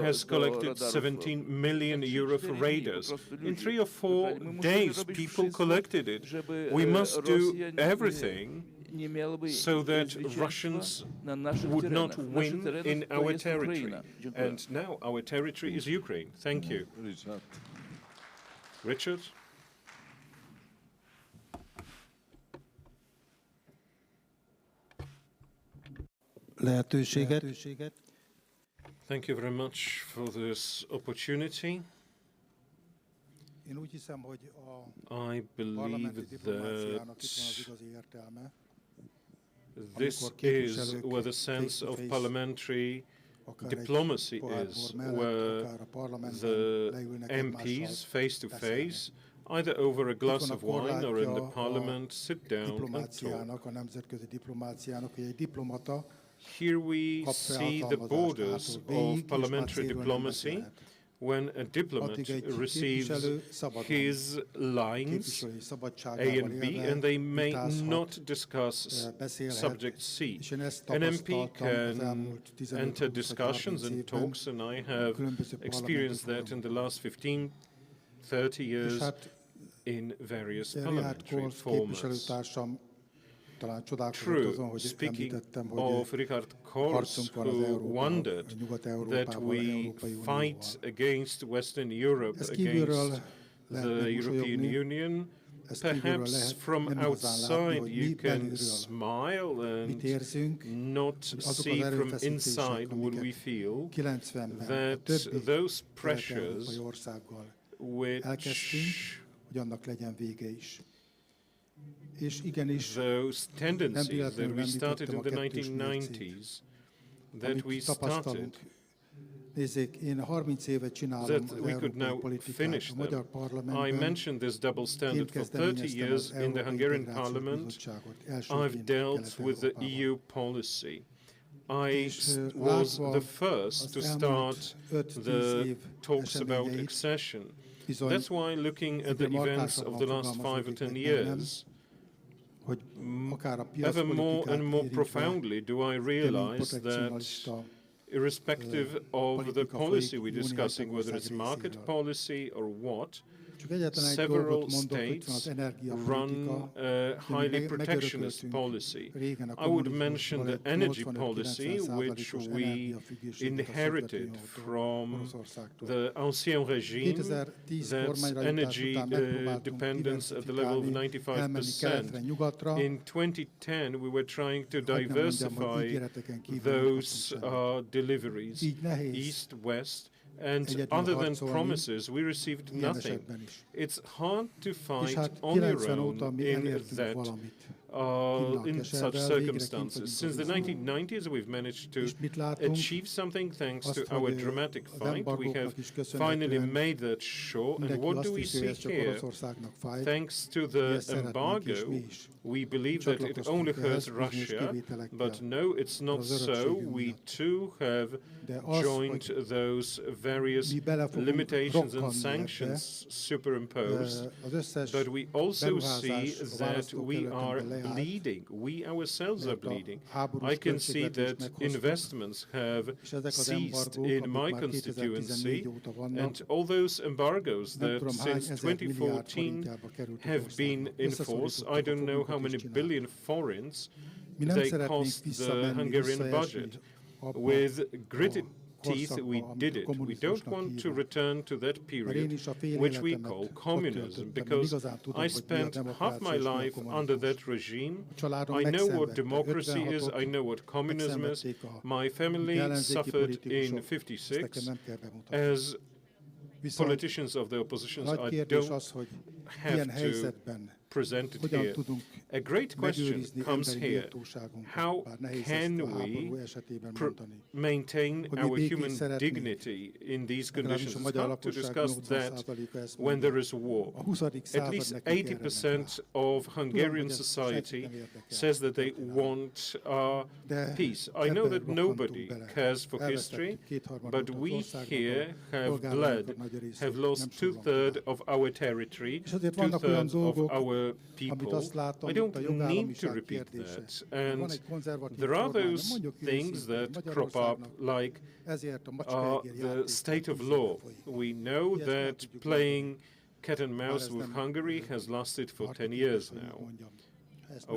has collected 17 million euro for radars. In 3 or 4 days, people collected it. We must do everything so that Russians would not win in our territory. And now our territory is Ukraine. Thank you. Richard? Thank you very much for this opportunity. I believe that this is where the sense of parliamentary diplomacy is, where the MPs face to face, either over a glass of wine or in the parliament, sit down and talk. Here we see the borders of parliamentary diplomacy when a diplomat receives his lines, A and B, and they may not discuss subject C. An MP can enter discussions and talks, and I have experienced that in the last 15, 30 years in various parliamentary formats. True, speaking of Richard Kors, who wondered that we fight against Western Europe, against the European Union, perhaps from outside you can smile and not see from inside what we feel, that those pressures which those tendencies that we started in the 1990s, that we started, that we could now finish them. I mentioned this double standard. For 30 years in the Hungarian parliament, I've dealt with the EU policy. I was the first to start the talks about accession. That's why, looking at the events of the last 5 or 10 years, ever more and more profoundly do I realize that irrespective of the policy we're discussing, whether it's market policy or what, several states run a highly protectionist policy. I would mention the energy policy, which we inherited from the Ancien Regime, that's energy dependence at the level of 95%. In 2010, we were trying to diversify those deliveries, east-west, and other than promises, we received nothing. It's hard to fight on your own in such circumstances. Since the 1990s, we've managed to achieve something thanks to our dramatic fight. We have finally made that show. And what do we see here? Thanks to the embargo, we believe that it only hurts Russia, but no, it's not so. We too have joined those various limitations and sanctions superimposed, but we also see that we are bleeding. We ourselves are bleeding. I can see that investments have ceased in my constituency, and all those embargoes that since 2014 have been in force, I don't know how many billion forints they cost the Hungarian budget. With gritted teeth, we did it. We don't want to return to that period, which we call communism, because I spent half my life under that regime. I know what democracy is, I know what communism is. My family suffered in '56. As politicians of the opposition, I don't have to presented here. A great question comes here. How can we maintain our human dignity in these conditions? It's hard to discuss that when there is war. At least 80% of Hungarian society says that they want peace. I know that nobody cares for history, but we here have bled, have lost 2/3 of our territory, 2/3 of our people. I don't need to repeat that. And there are those things that crop up, like the state of law. We know that playing cat and mouse with Hungary has lasted for 10 years now.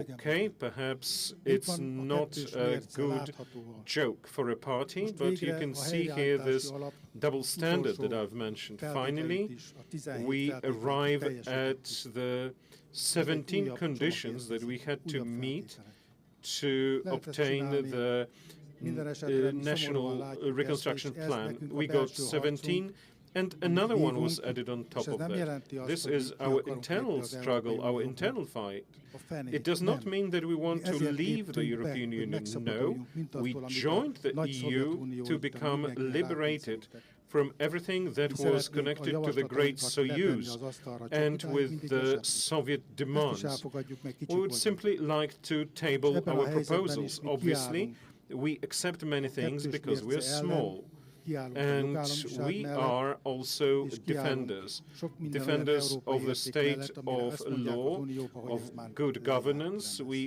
Okay, perhaps it's not a good joke for a party, but you can see here this double standard that I've mentioned. Finally, we arrive at the 17 conditions that we had to meet to obtain the National Reconstruction Plan. We got 17, and another one was added on top of that. This is our internal struggle, our internal fight. It does not mean that we want to leave the European Union. No, we joined the EU to become liberated from everything that was connected to the Great Soyuz and with the Soviet demands. We would simply like to table our proposals. Obviously, we accept many things because we're small. And we are also defenders of the state of law, of good governance. We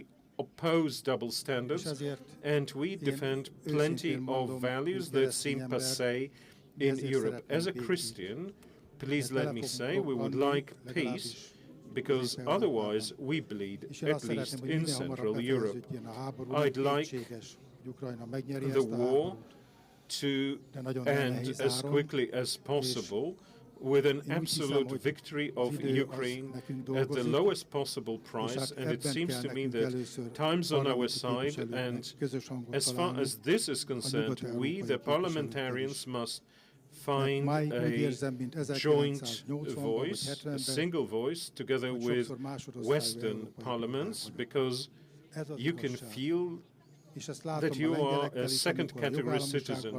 oppose double standards, and we defend plenty of values that seem passé in Europe. As a Christian, please let me say, we would like peace, because otherwise we bleed, at least in Central Europe. I'd like the war to end as quickly as possible with an absolute victory of Ukraine at the lowest possible price, and it seems to me that time's on our side, and as far as this is concerned, we, the parliamentarians, must find a joint voice, a single voice, together with Western parliaments, because you can feel that you are a second-category citizen.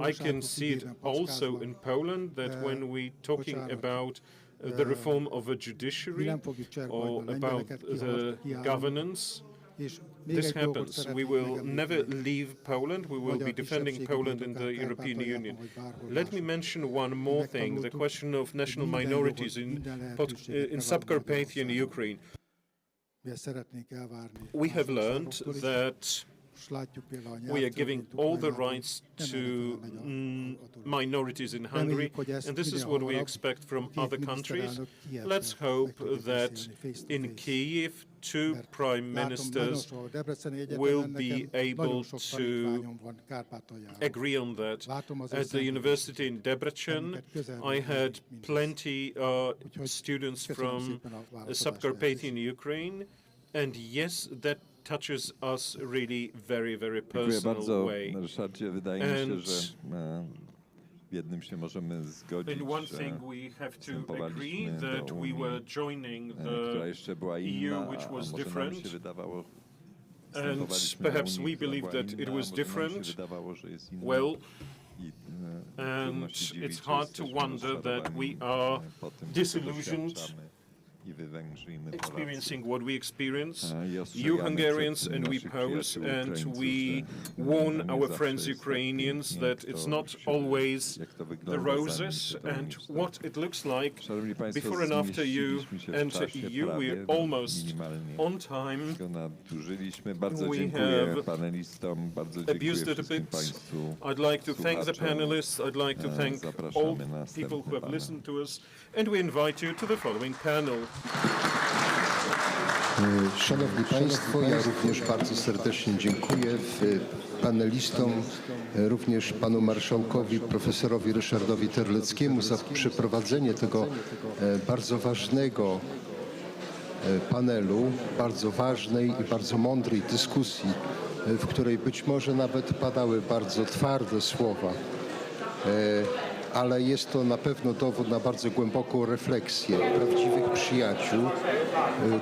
I can see it also in Poland, that when we're talking about the reform of a judiciary or about the governance, this happens. We will never leave Poland. We will be defending Poland in the European Union. Let me mention one more thing, the question of national minorities in Subcarpathian Ukraine. We have learned that we are giving all the rights to minorities in Hungary, and this is what we expect from other countries. Let's hope that in Kyiv, 2 prime ministers will be able to agree on that. At the university in Debrecen, I had plenty of students from Subcarpathian Ukraine, and yes, that touches us really very, very personal way. In one thing we have to agree, that we were joining the EU, which was different, and perhaps we believe that it was different. Well, and it's hard to wonder that we are disillusioned, experiencing what we experience, you Hungarians and we Poles, and we warn our friends Ukrainians that it's not always the roses, and what it looks like before and after you enter EU. We're almost on time. We have abused it a bit. I'd like to thank the panelists, I'd like to thank all people who have listened to us, and we invite you to the following panel. Szanowni Państwo, ja również bardzo serdecznie dziękuję panelistom, również panu marszałkowi, profesorowi Ryszardowi Terleckiemu za przeprowadzenie tego bardzo ważnego panelu, bardzo ważnej i bardzo mądrej dyskusji, w której być może nawet padały bardzo twarde słowa, ale jest to na pewno dowód na bardzo głęboką refleksję prawdziwych przyjaciół,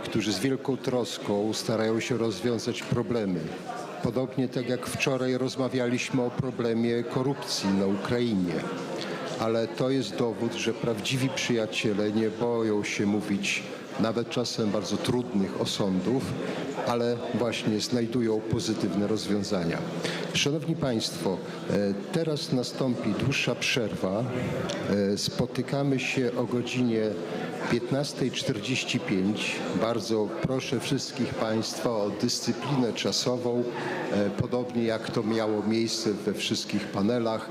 którzy z wielką troską starają się rozwiązać problemy. Podobnie tak jak wczoraj rozmawialiśmy o problemie korupcji na Ukrainie. Ale to jest dowód, że prawdziwi przyjaciele nie boją się mówić nawet czasem bardzo trudnych osądów, ale właśnie znajdują pozytywne rozwiązania. Szanowni Państwo, teraz nastąpi dłuższa przerwa. Spotykamy się o godzinie 15:45. Bardzo proszę wszystkich Państwa o dyscyplinę czasową, podobnie jak to miało miejsce we wszystkich panelach.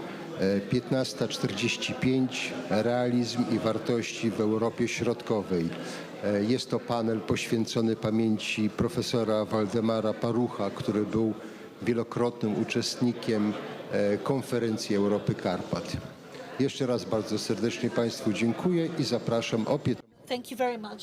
15:45. Realizm i wartości w Europie Środkowej. Jest to panel poświęcony pamięci profesora Waldemara Parucha, który był wielokrotnym uczestnikiem konferencji Europy Karpat. Jeszcze raz bardzo serdecznie Państwu dziękuję i zapraszam o 15:00. Thank you very much.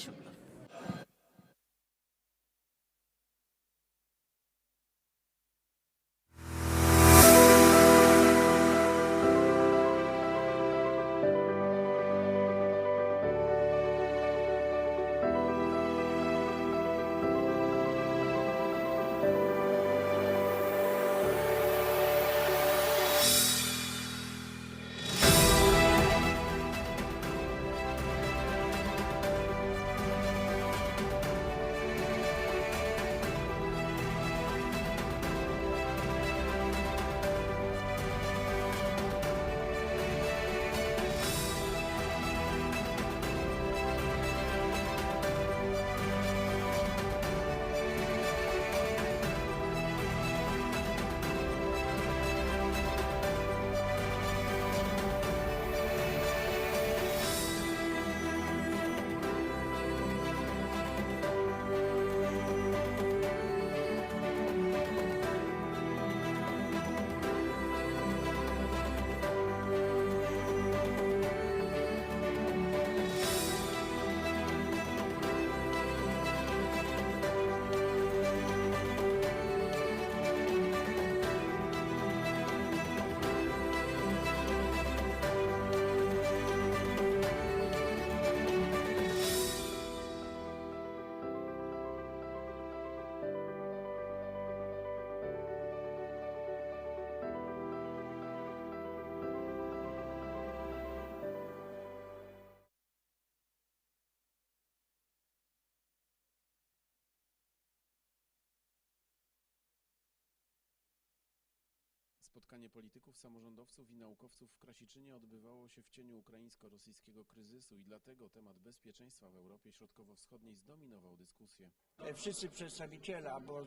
Spotkanie polityków, samorządowców i naukowców w Krasiczynie odbywało się w cieniu ukraińsko-rosyjskiego kryzysu i dlatego temat bezpieczeństwa w Europie Środkowo-Wschodniej zdominował dyskusję. Wszyscy przedstawiciele, bo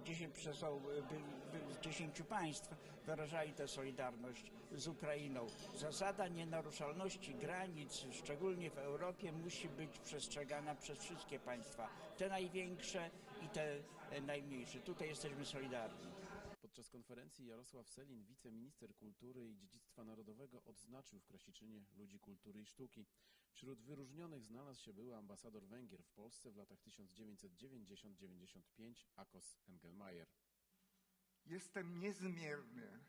10 państw wyrażali tę solidarność z Ukrainą. Zasada nienaruszalności granic, szczególnie w Europie, musi być przestrzegana przez wszystkie państwa. Te największe i te najmniejsze. Tutaj jesteśmy solidarni. Podczas konferencji Jarosław Sellin, wiceminister kultury i dziedzictwa narodowego, odznaczył w Krasiczynie ludzi kultury i sztuki. Wśród wyróżnionych znalazł się były ambasador Węgier w Polsce w latach 1990-95 Akos Engelmajer. Jestem niezmiernie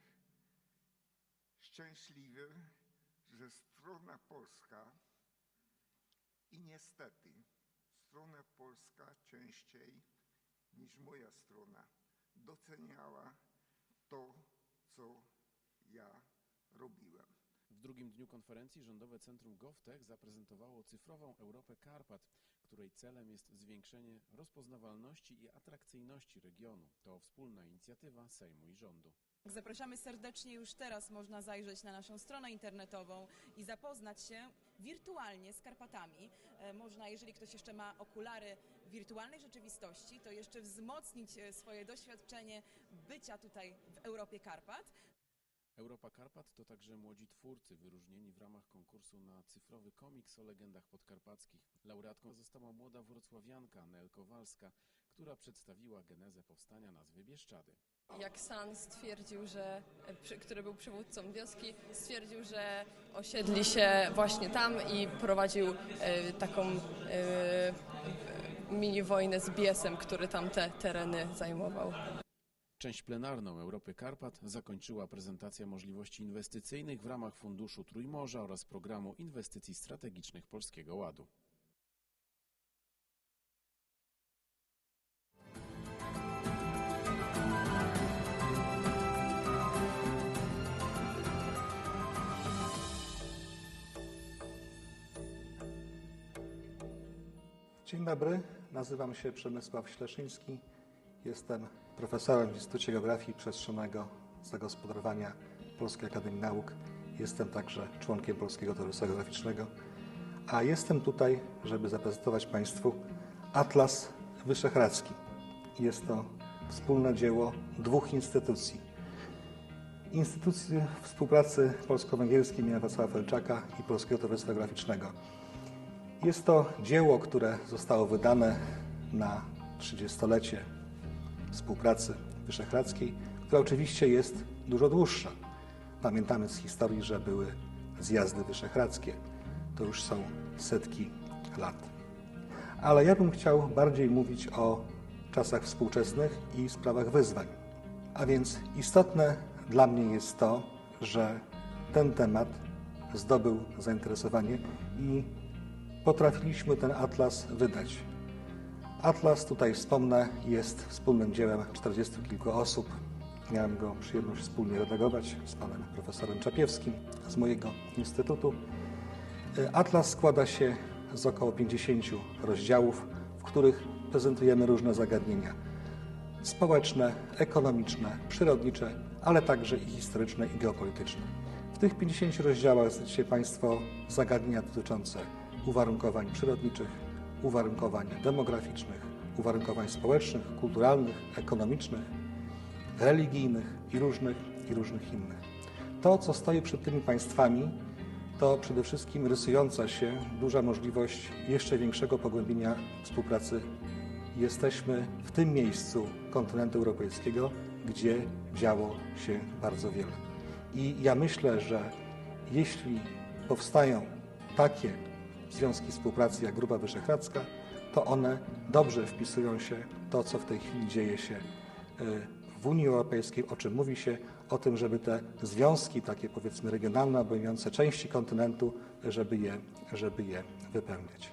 szczęśliwy, że strona polska i niestety strona polska częściej niż moja strona doceniała to, co ja robiłem. W drugim dniu konferencji Rządowe Centrum GovTech zaprezentowało cyfrową Europę Karpat, której celem jest zwiększenie rozpoznawalności i atrakcyjności regionu. To wspólna inicjatywa Sejmu i rządu. Zapraszamy serdecznie, już teraz można zajrzeć na naszą stronę internetową i zapoznać się wirtualnie z Karpatami. Można, jeżeli ktoś jeszcze ma okulary wirtualnej rzeczywistości, to jeszcze wzmocnić swoje doświadczenie bycia tutaj w Europie Karpat. Europa Karpat to także młodzi twórcy wyróżnieni w ramach konkursu na cyfrowy komiks o legendach podkarpackich. Laureatką została młoda wrocławianka Nel Kowalska, która przedstawiła genezę powstania nazwy Bieszczady. Jak San stwierdził, który był przywódcą wioski, stwierdził, że osiedli się właśnie tam i prowadził taką mini wojnę z Biesem, który tam te tereny zajmował. Część plenarną Europy Karpat zakończyła prezentacja możliwości inwestycyjnych w ramach Funduszu Trójmorza oraz Programu Inwestycji Strategicznych Polskiego Ładu. Dzień dobry, nazywam się Przemysław Śleszyński. Jestem profesorem w Instytucie Geografii Przestrzennego Zagospodarowania Polskiej Akademii Nauk. Jestem także członkiem Polskiego Towarzystwa Geograficznego, a jestem tutaj, żeby zaprezentować Państwu Atlas Wyszehradzki. Jest to wspólne dzieło dwóch instytucji. Instytucji Współpracy Polsko-Węgierskiej im. Wacława Felczaka i Polskiego Towarzystwa Geograficznego. Jest to dzieło, które zostało wydane na 30-lecie współpracy wyszehradzkiej, która oczywiście jest dużo dłuższa. Pamiętamy z historii, że były zjazdy wyszehradzkie. To już są setki lat. Ale ja bym chciał bardziej mówić o czasach współczesnych i sprawach wyzwań. A więc istotne dla mnie jest to, że ten temat zdobył zainteresowanie i potrafiliśmy ten atlas wydać. Atlas, tutaj wspomnę, jest wspólnym dziełem 40 kilku osób. Miałem go przyjemność wspólnie redagować z panem profesorem Czapiewskim z mojego instytutu. Atlas składa się z około 50 rozdziałów, w których prezentujemy różne zagadnienia społeczne, ekonomiczne, przyrodnicze, ale także i historyczne i geopolityczne. W tych 50 rozdziałach znajdziecie Państwo zagadnienia dotyczące uwarunkowań przyrodniczych, uwarunkowań demograficznych, uwarunkowań społecznych, kulturalnych, ekonomicznych, religijnych i różnych innych. To, co stoi przed tymi państwami, to przede wszystkim rysująca się duża możliwość jeszcze większego pogłębienia współpracy. Jesteśmy w tym miejscu kontynentu europejskiego, gdzie działo się bardzo wiele. I ja myślę, że jeśli powstają takie związki współpracy jak Grupa Wyszehradzka, to one dobrze wpisują się w to, co w tej chwili dzieje się w Unii Europejskiej, o czym mówi się, o tym, żeby te związki takie powiedzmy regionalne, obejmujące części kontynentu, żeby je wypełniać.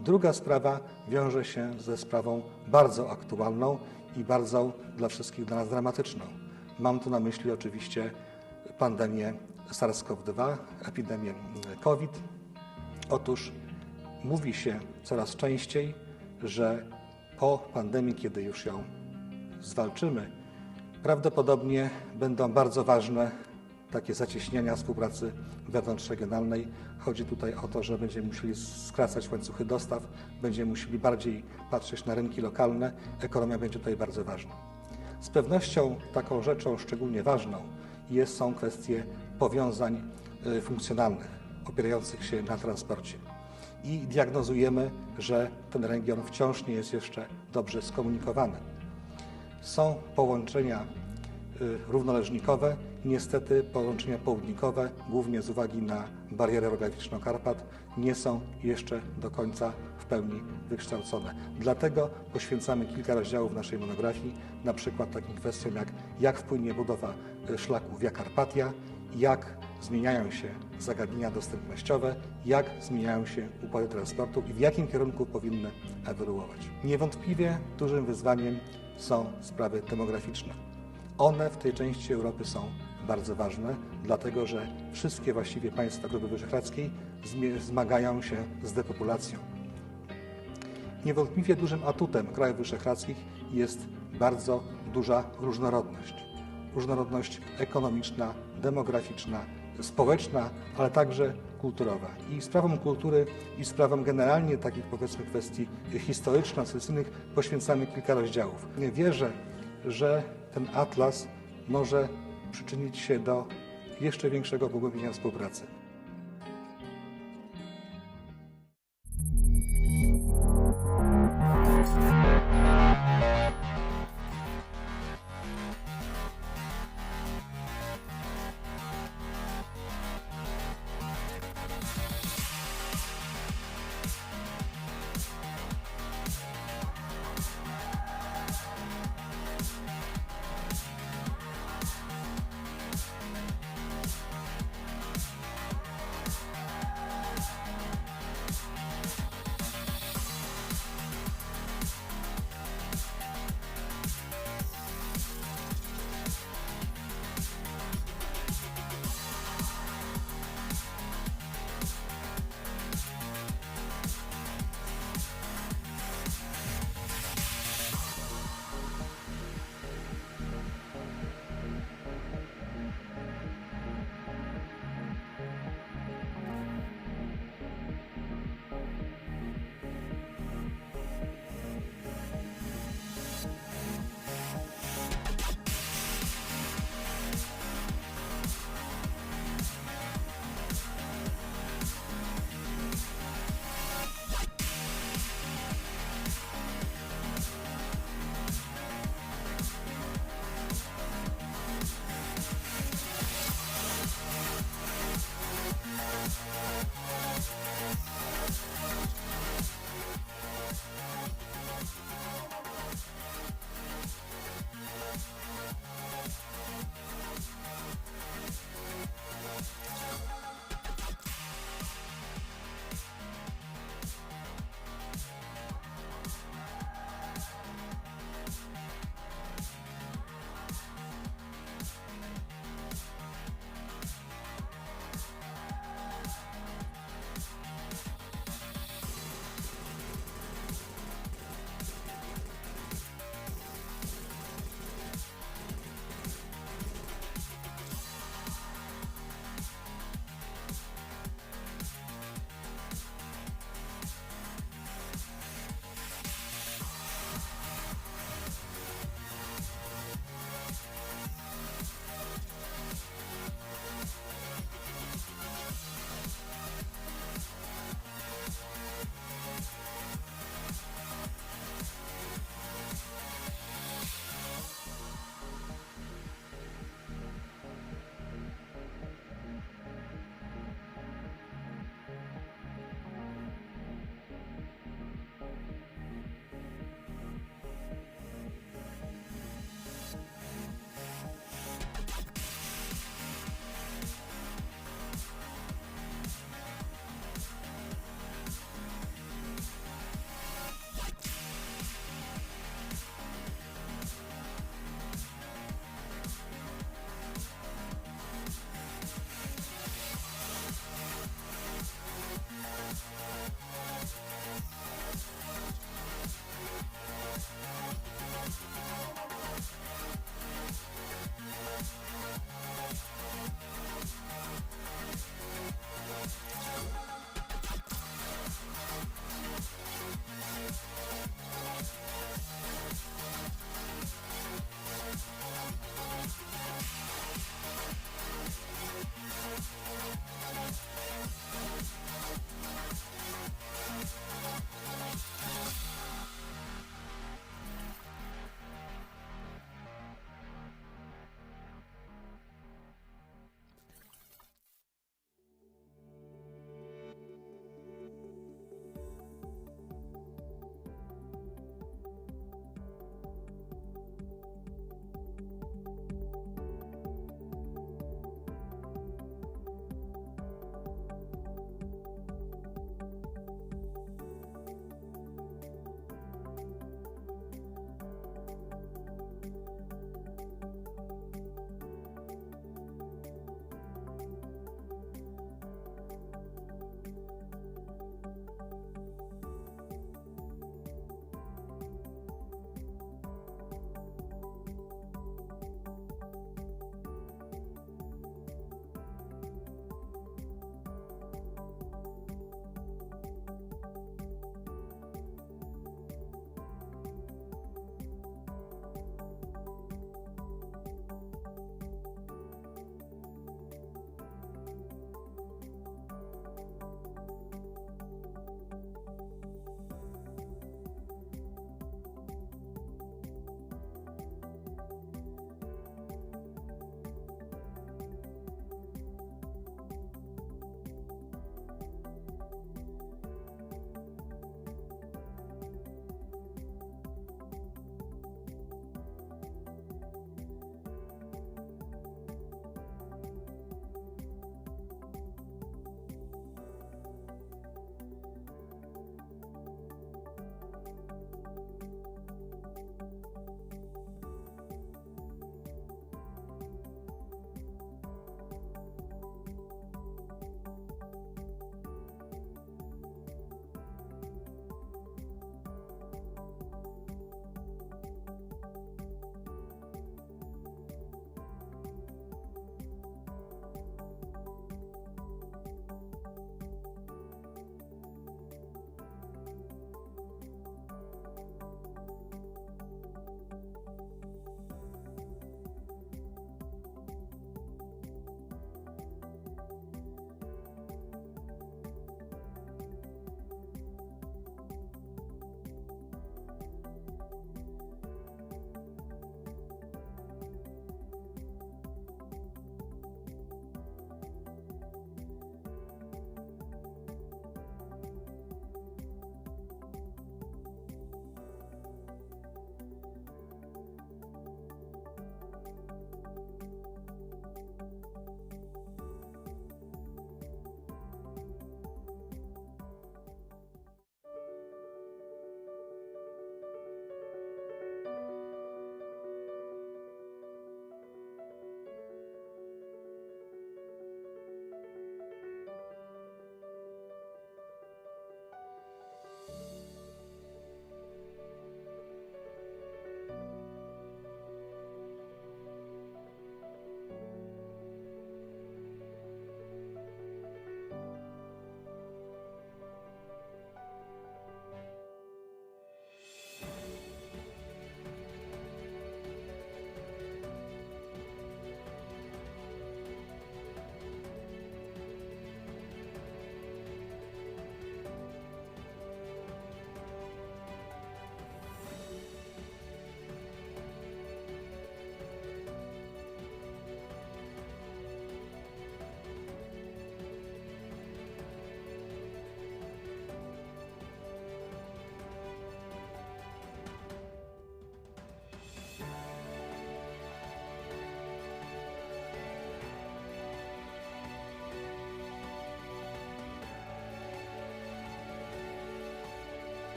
Druga sprawa wiąże się ze sprawą bardzo aktualną i bardzo dla wszystkich dla nas dramatyczną. Mam tu na myśli oczywiście pandemię SARS-CoV-2, epidemię COVID. Otóż mówi się coraz częściej, że po pandemii, kiedy już ją zwalczymy, prawdopodobnie będą bardzo ważne takie zacieśniania współpracy wewnątrzregionalnej. Chodzi tutaj o to, że będziemy musieli skracać łańcuchy dostaw, będziemy musieli bardziej patrzeć na rynki lokalne. Ekonomia będzie tutaj bardzo ważna. Z pewnością taką rzeczą szczególnie ważną są kwestie powiązań funkcjonalnych, opierających się na transporcie. I diagnozujemy, że ten region wciąż nie jest jeszcze dobrze skomunikowany. Są połączenia równoleżnikowe, niestety połączenia południkowe, głównie z uwagi na barierę geograficzną Karpat, nie są jeszcze do końca w pełni wykształcone. Dlatego poświęcamy kilka rozdziałów naszej monografii, na przykład takim kwestiom jak wpłynie budowa szlaku Via Carpatia, jak zmieniają się zagadnienia dostępnościowe, jak zmieniają się układy transportu i w jakim kierunku powinny ewoluować. Niewątpliwie dużym wyzwaniem są sprawy demograficzne. One w tej części Europy są bardzo ważne, dlatego że wszystkie właściwie państwa Grupy Wyszehradzkiej zmagają się z depopulacją. Niewątpliwie dużym atutem krajów wyszehradzkich jest bardzo duża różnorodność. Różnorodność ekonomiczna, demograficzna, społeczna, ale także kulturowa. I sprawom kultury i sprawom generalnie takich powiedzmy kwestii historyczno-secesyjnych poświęcamy kilka rozdziałów. Wierzę, że ten atlas może przyczynić się do jeszcze większego pogłębienia współpracy.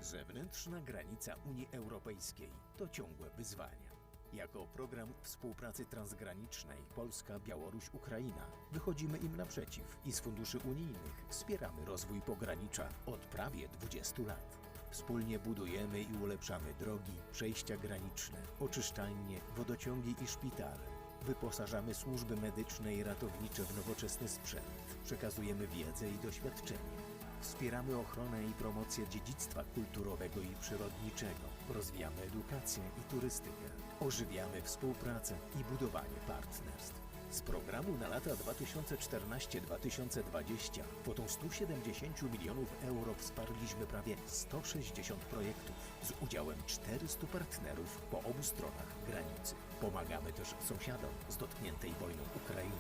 Zewnętrzna granica Unii Europejskiej to ciągłe wyzwania. Jako program współpracy transgranicznej Polska-Białoruś-Ukraina wychodzimy im naprzeciw i z funduszy unijnych wspieramy rozwój pogranicza od prawie 20 lat. Wspólnie budujemy i ulepszamy drogi, przejścia graniczne, oczyszczalnie, wodociągi i szpitale. Wyposażamy służby medyczne i ratownicze w nowoczesny sprzęt. Przekazujemy wiedzę i doświadczenie. Wspieramy ochronę i promocję dziedzictwa kulturowego i przyrodniczego. Rozwijamy edukację i turystykę. Ożywiamy współpracę i budowanie partnerstw. Z programu na lata 2014-2020 kwotą 170 milionów euro wsparliśmy prawie 160 projektów z udziałem 400 partnerów po obu stronach granicy. Pomagamy też sąsiadom z dotkniętej wojną Ukrainy.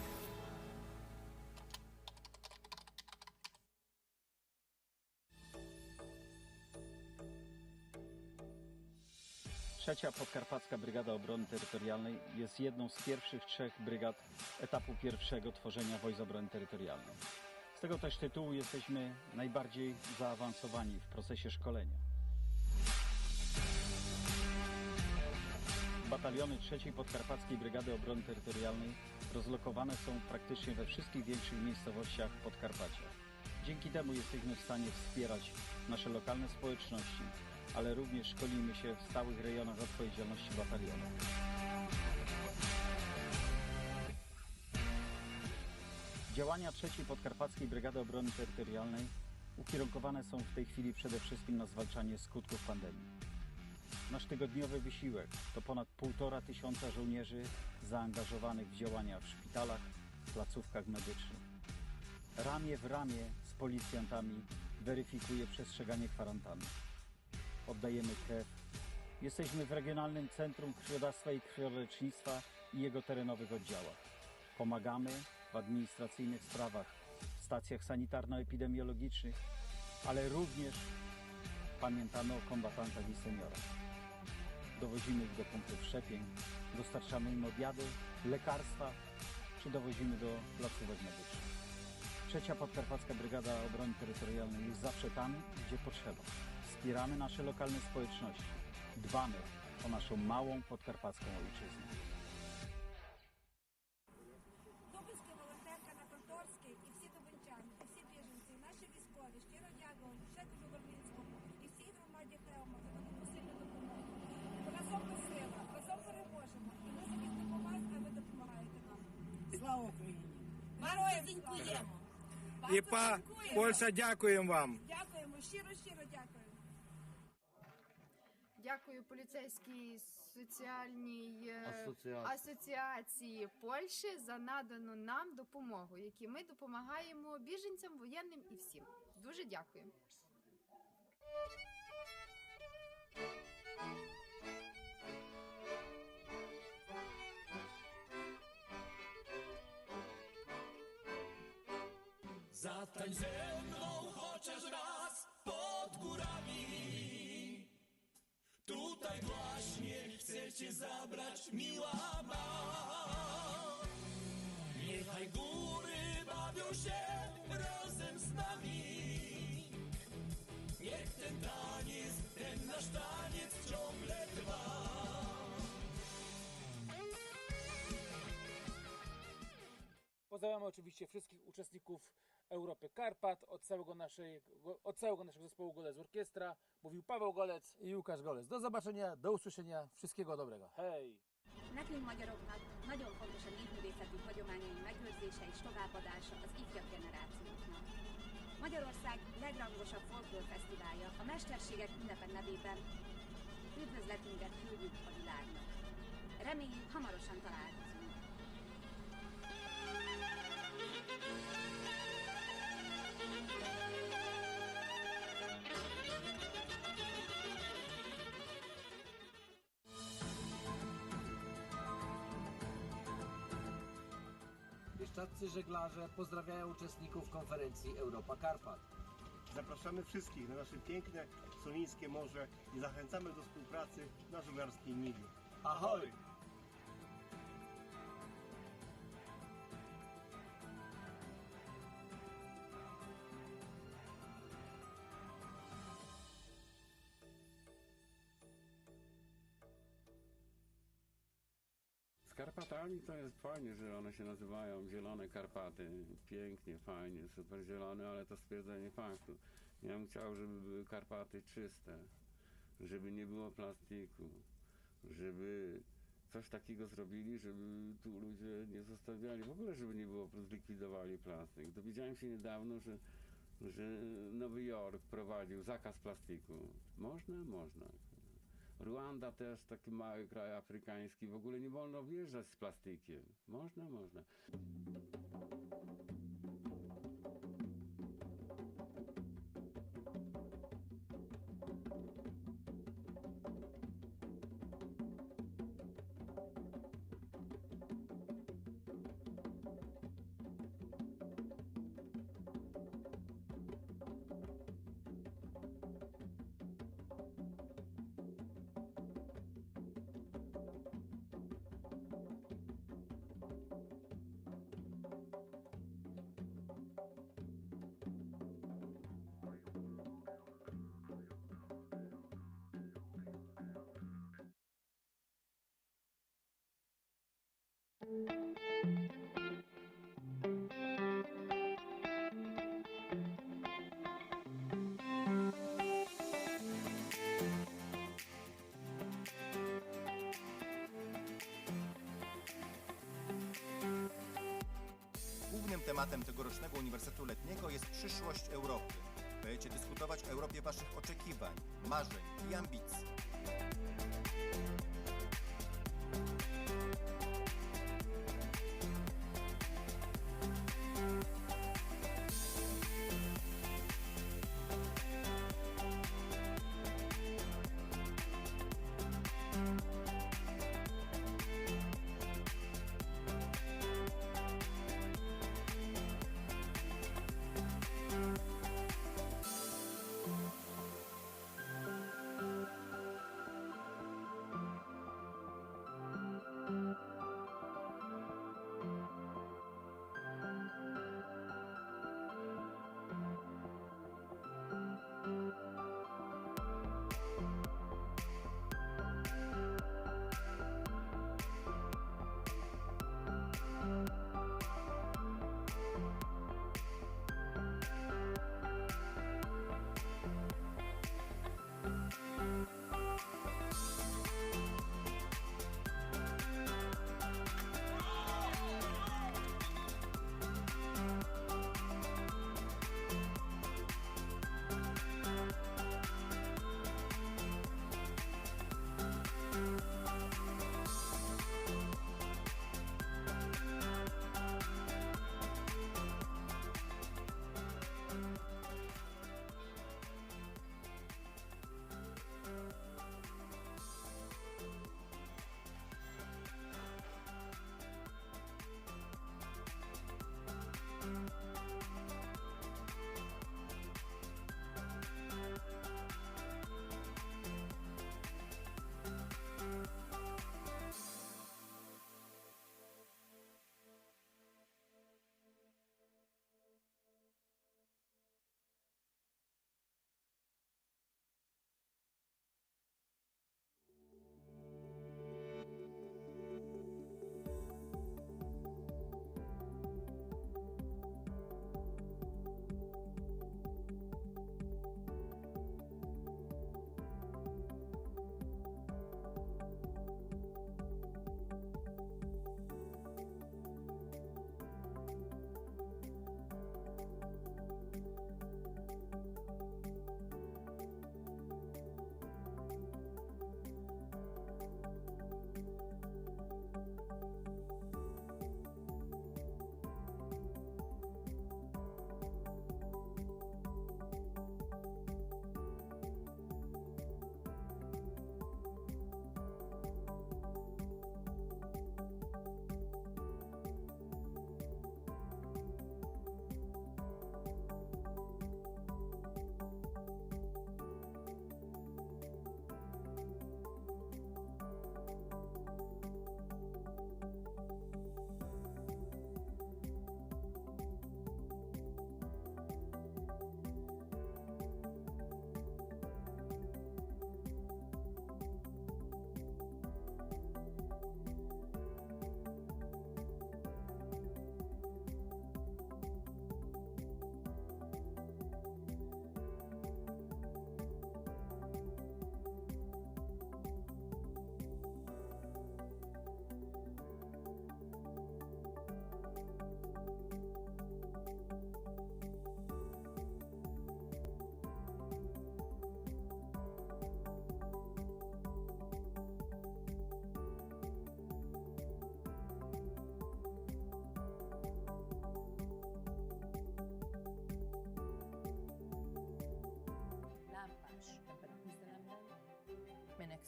Trzecia Podkarpacka Brygada Obrony Terytorialnej jest jedną z pierwszych 3 brygad etapu pierwszego tworzenia Wojsk Obrony Terytorialnej. Z tego też tytułu jesteśmy najbardziej zaawansowani w procesie szkolenia. Bataliony 3 Podkarpackiej Brygady Obrony Terytorialnej rozlokowane są praktycznie we wszystkich większych miejscowościach Podkarpacia. Dzięki temu jesteśmy w stanie wspierać nasze lokalne społeczności, ale również szkolimy się w stałych rejonach odpowiedzialności batalionu. Działania 3. Podkarpackiej Brygady Obrony Terytorialnej ukierunkowane są w tej chwili przede wszystkim na zwalczanie skutków pandemii. Nasz tygodniowy wysiłek to ponad 1500 żołnierzy zaangażowanych w działania w szpitalach, placówkach medycznych. Ramię w ramię z policjantami weryfikuje przestrzeganie kwarantanny. Oddajemy krew. Jesteśmy w Regionalnym Centrum Krwiodawstwa i Krwiolecznictwa i jego terenowych oddziałach. Pomagamy w administracyjnych sprawach, w stacjach sanitarno-epidemiologicznych, ale również pamiętamy o kombatantach i seniorach. Dowozimy ich do punktów szczepień, dostarczamy im obiady, lekarstwa, czy dowozimy do placówek medycznych. Trzecia Podkarpacka Brygada Obrony Terytorialnej jest zawsze tam, gdzie potrzeba. Wspieramy nasze lokalne społeczności. Dbamy o naszą małą podkarpacką ojczyznę. Дубинська волонтерка на Конторській і всі дубинчани, і всі біженці, і наші військові щиро дякують Жекові Горбінському і всій громаді Хелма за таку посильну допомогу. Разом ми сила, разом переможемо. І ми за них допомагаємо, а ви допомагаєте нам. Слава Україні! Героям дякуємо! І Польща, дякуємо вам! Дякуємо, щиро дякуємо. Дякую поліцейській соціальній асоціації Польщі за надану нам допомогу, які ми допомагаємо біженцям, воєнним і всім. Дуже дякую. Zatań ze mną chociaż raz pod górami. Tutaj właśnie chcę cię zabrać, miła ma. Niechaj góry bawią się razem z nami. Niech ten taniec, ten nasz taniec ciągle trwa. Pozdrawiamy oczywiście wszystkich uczestników Europy Karpat, od całego naszego zespołu Golec Orkiestra. Mówił Paweł Golec i Łukasz Golec. Do zobaczenia, do usłyszenia, wszystkiego dobrego. Hej! Nekünk magyaroknak nagyon fontos a népművészeti hagyományaink megőrzése és továbbadása az ifjabb generációknak. Magyarország legrangosabb folklórfesztiválja a Mesterségek ünnepe nevében üdvözletünket küldjük a világnak. Reméljük hamarosan találkozunk. Bieszczadzcy żeglarze pozdrawiają uczestników konferencji Europa Karpat. Zapraszamy wszystkich na nasze piękne, solińskie morze i zachęcamy do współpracy na żeglarskiej niwie. Ahoj! Z Karpatami to jest fajnie, że one się nazywają Zielone Karpaty. Pięknie, fajnie, super zielone, ale to stwierdzenie faktu. Ja bym chciał, żeby były Karpaty czyste, żeby nie było plastiku, żeby coś takiego zrobili, żeby tu ludzie nie zostawiali, w ogóle żeby nie było, zlikwidowali plastik. Dowiedziałem się niedawno, że Nowy Jork wprowadził zakaz plastiku. Można. Ruanda też, taki mały kraj afrykański, w ogóle nie wolno wjeżdżać z plastikiem. Można. Głównym tematem tegorocznego Uniwersytetu Letniego jest przyszłość Europy. Będziecie dyskutować o Europie waszych oczekiwań, marzeń i ambicji.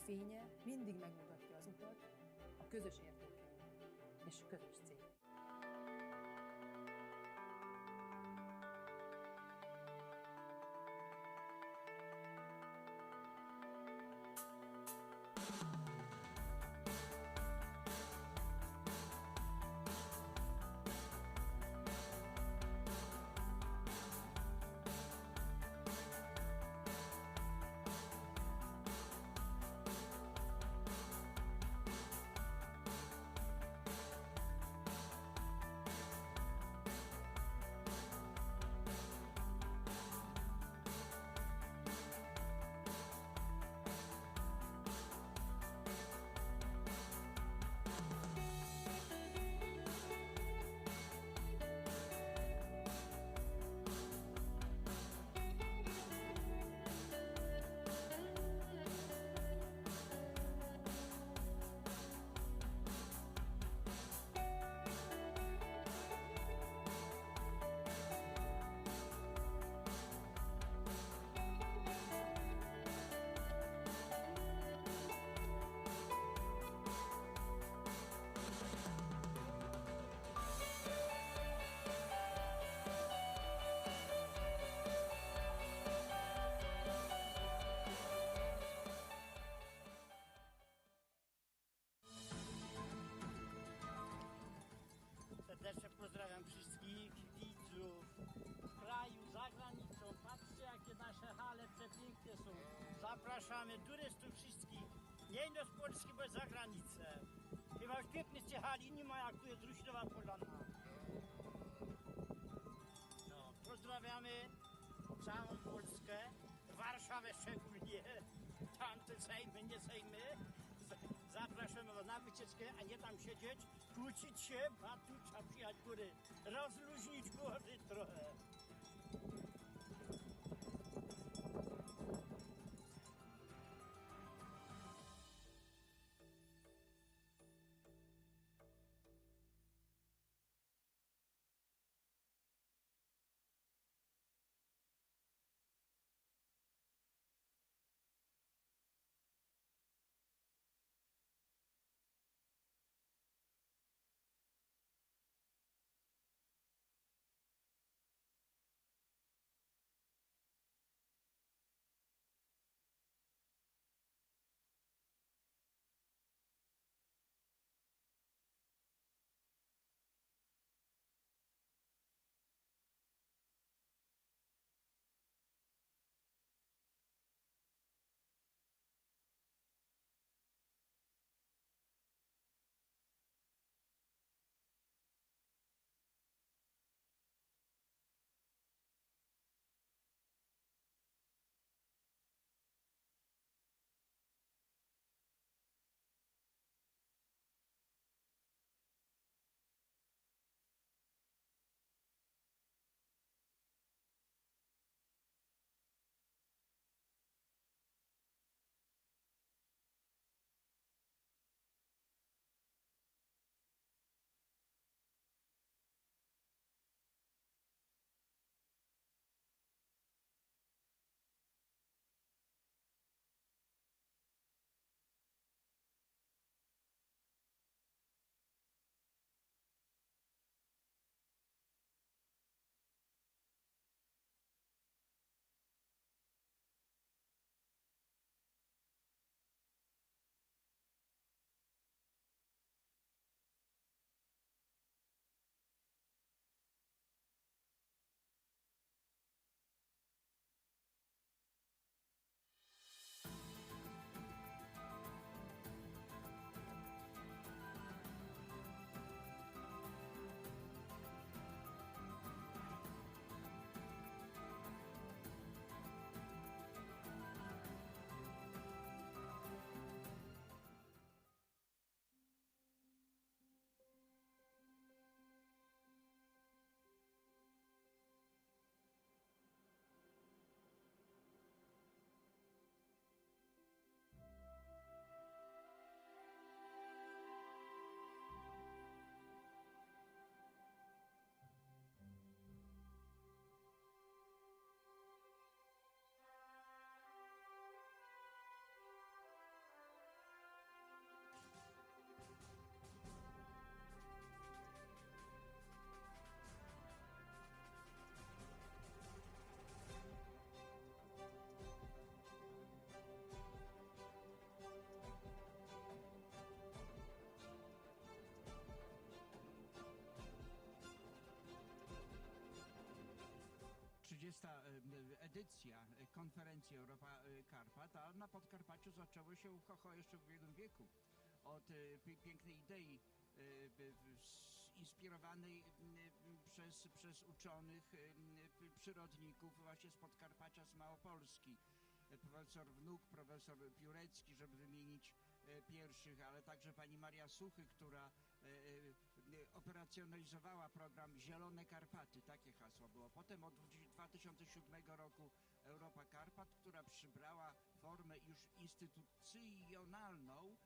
fénye mindig megmutatja az utat a közös értékek és közös cél. Serdecznie pozdrawiam wszystkich widzów w kraju, za granicą. Patrzcie, jakie nasze hale przepiękne są. Zapraszamy turystów wszystkich, nie do z Polski, bo za granicę. Chyba już pięknych hali nie ma, jak tu jest Ruśnowa Polana. No, pozdrawiamy całą Polskę, Warszawę szczególnie, tamte Sejmy, nie Sejmy. Zapraszamy was na wycieczkę, a nie tam siedzieć, kłócić się, a tu trzeba przyjechać góry, rozluźnić głowy trochę. edycja konferencji Europa Karpat, a na Podkarpaciu zaczęło się jeszcze w ubiegłym wieku od pięknej idei inspirowanej przez uczonych, przyrodników właśnie z Podkarpacia, z Małopolski. Profesor Wnuk, profesor Piórecki, żeby wymienić pierwszych, ale także pani Maria Suchy, która operacjonalizowała program Zielone Karpaty, takie hasło było. Potem od 2007 roku Europa Karpat, która przybrała formę już instytucjonalną,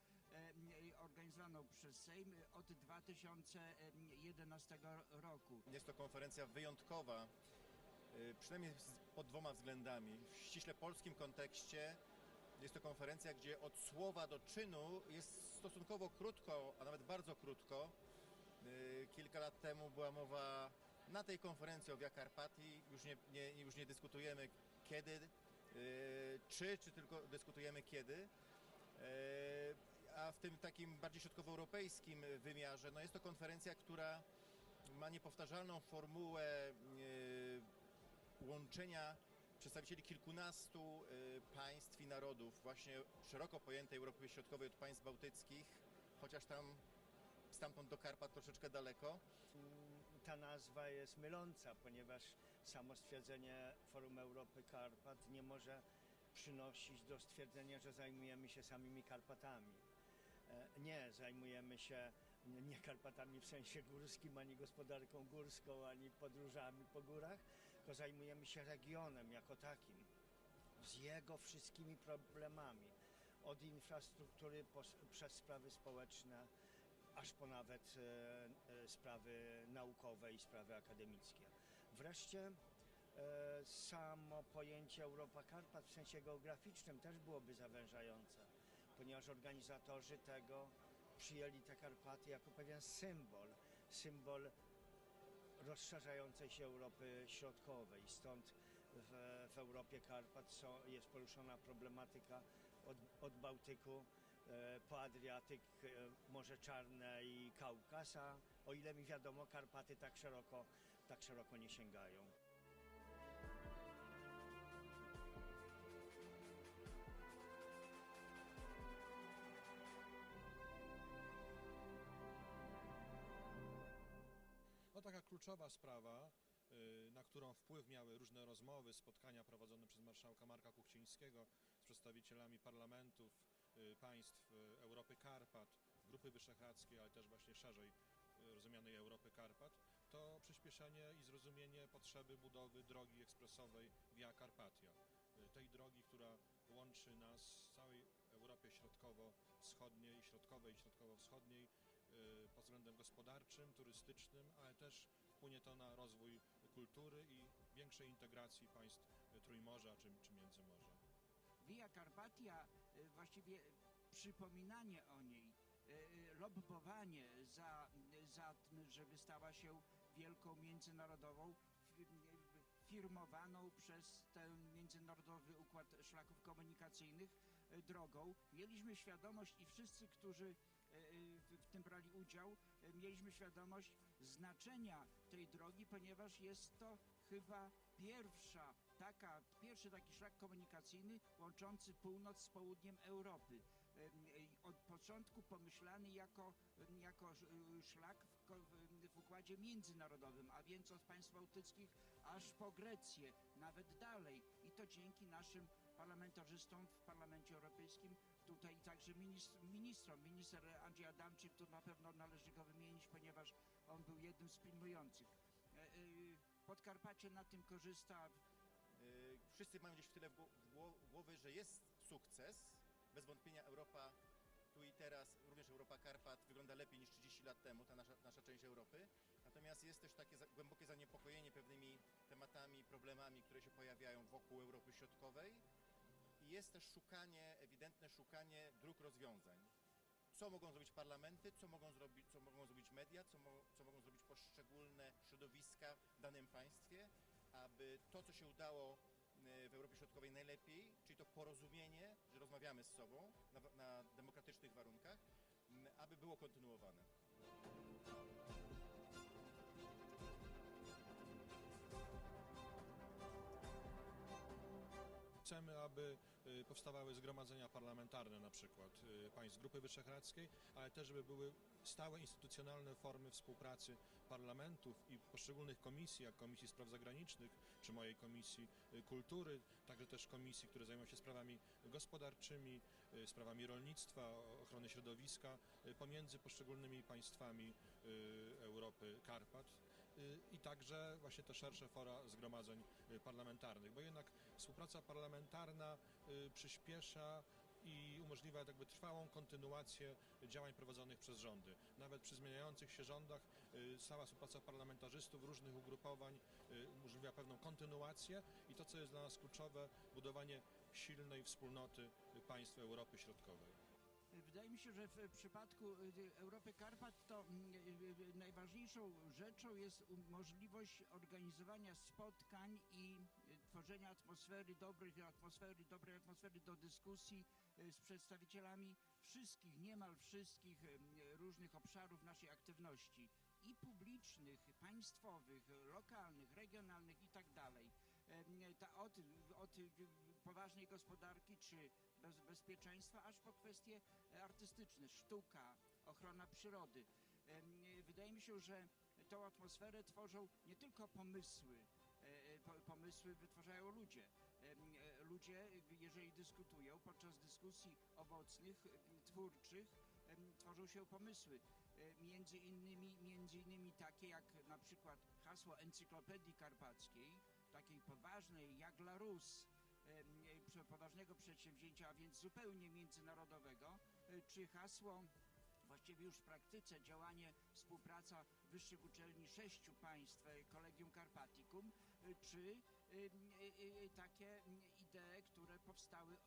organizowaną przez Sejm od 2011 roku. Jest to konferencja wyjątkowa, przynajmniej pod dwoma względami. W ściśle polskim kontekście jest to konferencja, gdzie od słowa do czynu jest stosunkowo krótko, a nawet bardzo krótko. Kilka lat temu była mowa na tej konferencji o Via Carpatii, już nie dyskutujemy kiedy, czy tylko dyskutujemy kiedy. A w tym takim bardziej środkowoeuropejskim wymiarze, no jest to konferencja, która ma niepowtarzalną formułę łączenia przedstawicieli kilkunastu państw i narodów, właśnie szeroko pojętej Europy Środkowej od państw bałtyckich, chociaż stamtąd do Karpat troszeczkę daleko. Ta nazwa jest myląca, ponieważ samo stwierdzenie Forum Europy Karpat nie może przynosić do stwierdzenia, że zajmujemy się samymi Karpatami. Nie, zajmujemy się nie Karpatami w sensie górskim, ani gospodarką górską, ani podróżami po górach, tylko zajmujemy się regionem jako takim, z jego wszystkimi problemami, od infrastruktury przez sprawy społeczne, aż po nawet sprawy naukowe i sprawy akademickie. Wreszcie samo pojęcie Europa Karpat w sensie geograficznym też byłoby zawężające, ponieważ organizatorzy tego przyjęli te Karpaty jako pewien symbol rozszerzającej się Europy Środkowej. Stąd w Europie Karpat jest poruszona problematyka od Bałtyku po Adriatyk, Morze Czarne i Kaukaz, a o ile mi wiadomo, Karpaty tak szeroko nie sięgają. No taka kluczowa sprawa, na którą wpływ miały różne rozmowy, spotkania prowadzone przez marszałka Marka Kuchcińskiego z przedstawicielami parlamentów państw Europy Karpat, Grupy Wyszehradzkiej, ale też właśnie szerzej rozumianej Europy Karpat, to przyspieszenie i zrozumienie potrzeby budowy drogi ekspresowej Via Carpatia. Tej drogi, która łączy nas w całej Europie Środkowo-Wschodniej, Środkowej i Środkowo-Wschodniej pod względem gospodarczym, turystycznym, ale też wpłynie to na rozwój kultury i większej integracji państw Trójmorza czy Międzymorza. Via Carpatia, właściwie przypominanie o niej, lobbowanie za tym, żeby stała się wielką międzynarodową, firmowaną przez ten międzynarodowy układ szlaków komunikacyjnych drogą. Mieliśmy świadomość i wszyscy, którzy w tym brali udział, mieliśmy świadomość znaczenia tej drogi, ponieważ jest to chyba pierwszy taki szlak komunikacyjny łączący północ z południem Europy. Od początku pomyślany jako szlak w układzie międzynarodowym, a więc od państw bałtyckich aż po Grecję, nawet dalej. I to dzięki naszym parlamentarzystom w Parlamencie Europejskim, tutaj także minister Andrzej Adamczyk, tu na pewno należy go wymienić, ponieważ on był jednym z pilnujących. Podkarpacie na tym korzysta. Wszyscy mają gdzieś w tyle głowy, że jest sukces. Bez wątpienia Europa tu i teraz, również Europa Karpat wygląda lepiej niż 30 lat temu, ta nasza część Europy. Natomiast jest też takie głębokie zaniepokojenie pewnymi tematami, problemami, które się pojawiają wokół Europy Środkowej. I jest też ewidentne szukanie dróg rozwiązań. Co mogą zrobić parlamenty, co mogą zrobić media, co mogą zrobić poszczególne środowiska w danym państwie, aby to, co się udało w Europie Środkowej najlepiej, czyli to porozumienie, że rozmawiamy z sobą na demokratycznych warunkach, aby było kontynuowane. Chcemy, aby powstawały zgromadzenia parlamentarne, na przykład państw Grupy Wyszehradzkiej, ale też, żeby były stałe instytucjonalne formy współpracy parlamentów i poszczególnych komisji, jak Komisji Spraw Zagranicznych, czy mojej Komisji Kultury, także też komisji, które zajmują się sprawami gospodarczymi, sprawami rolnictwa, ochrony środowiska, pomiędzy poszczególnymi państwami Europy Karpat i także właśnie te szersze fora zgromadzeń parlamentarnych, bo jednak współpraca parlamentarna przyspiesza i umożliwia jakby trwałą kontynuację działań prowadzonych przez rządy. Nawet przy zmieniających się rządach stała współpraca parlamentarzystów różnych ugrupowań umożliwia pewną kontynuację i to, co jest dla nas kluczowe, budowanie silnej wspólnoty państw Europy Środkowej. Wydaje mi się, że w przypadku Europy Karpat to najważniejszą rzeczą jest możliwość organizowania spotkań i tworzenia dobrej atmosfery do dyskusji z przedstawicielami wszystkich, niemal wszystkich różnych obszarów naszej aktywności i publicznych, państwowych, lokalnych, regionalnych i tak dalej. Od poważnej gospodarki czy bezpieczeństwa, aż po kwestie artystyczne, sztuka, ochrona przyrody. Wydaje mi się, że tą atmosferę tworzą nie tylko pomysły, pomysły wytwarzają ludzie. Ludzie, jeżeli dyskutują, podczas dyskusji owocnych, twórczych, tworzą się pomysły. Między innymi takie jak na przykład hasło Encyklopedii Karpackiej, takiej poważnej jak La Rus, poważnego przedsięwzięcia, a więc zupełnie międzynarodowego, czy hasło właściwie już w praktyce działanie, współpraca wyższych uczelni 6 państw, Collegium Carpaticum, czy takie idee, które powstały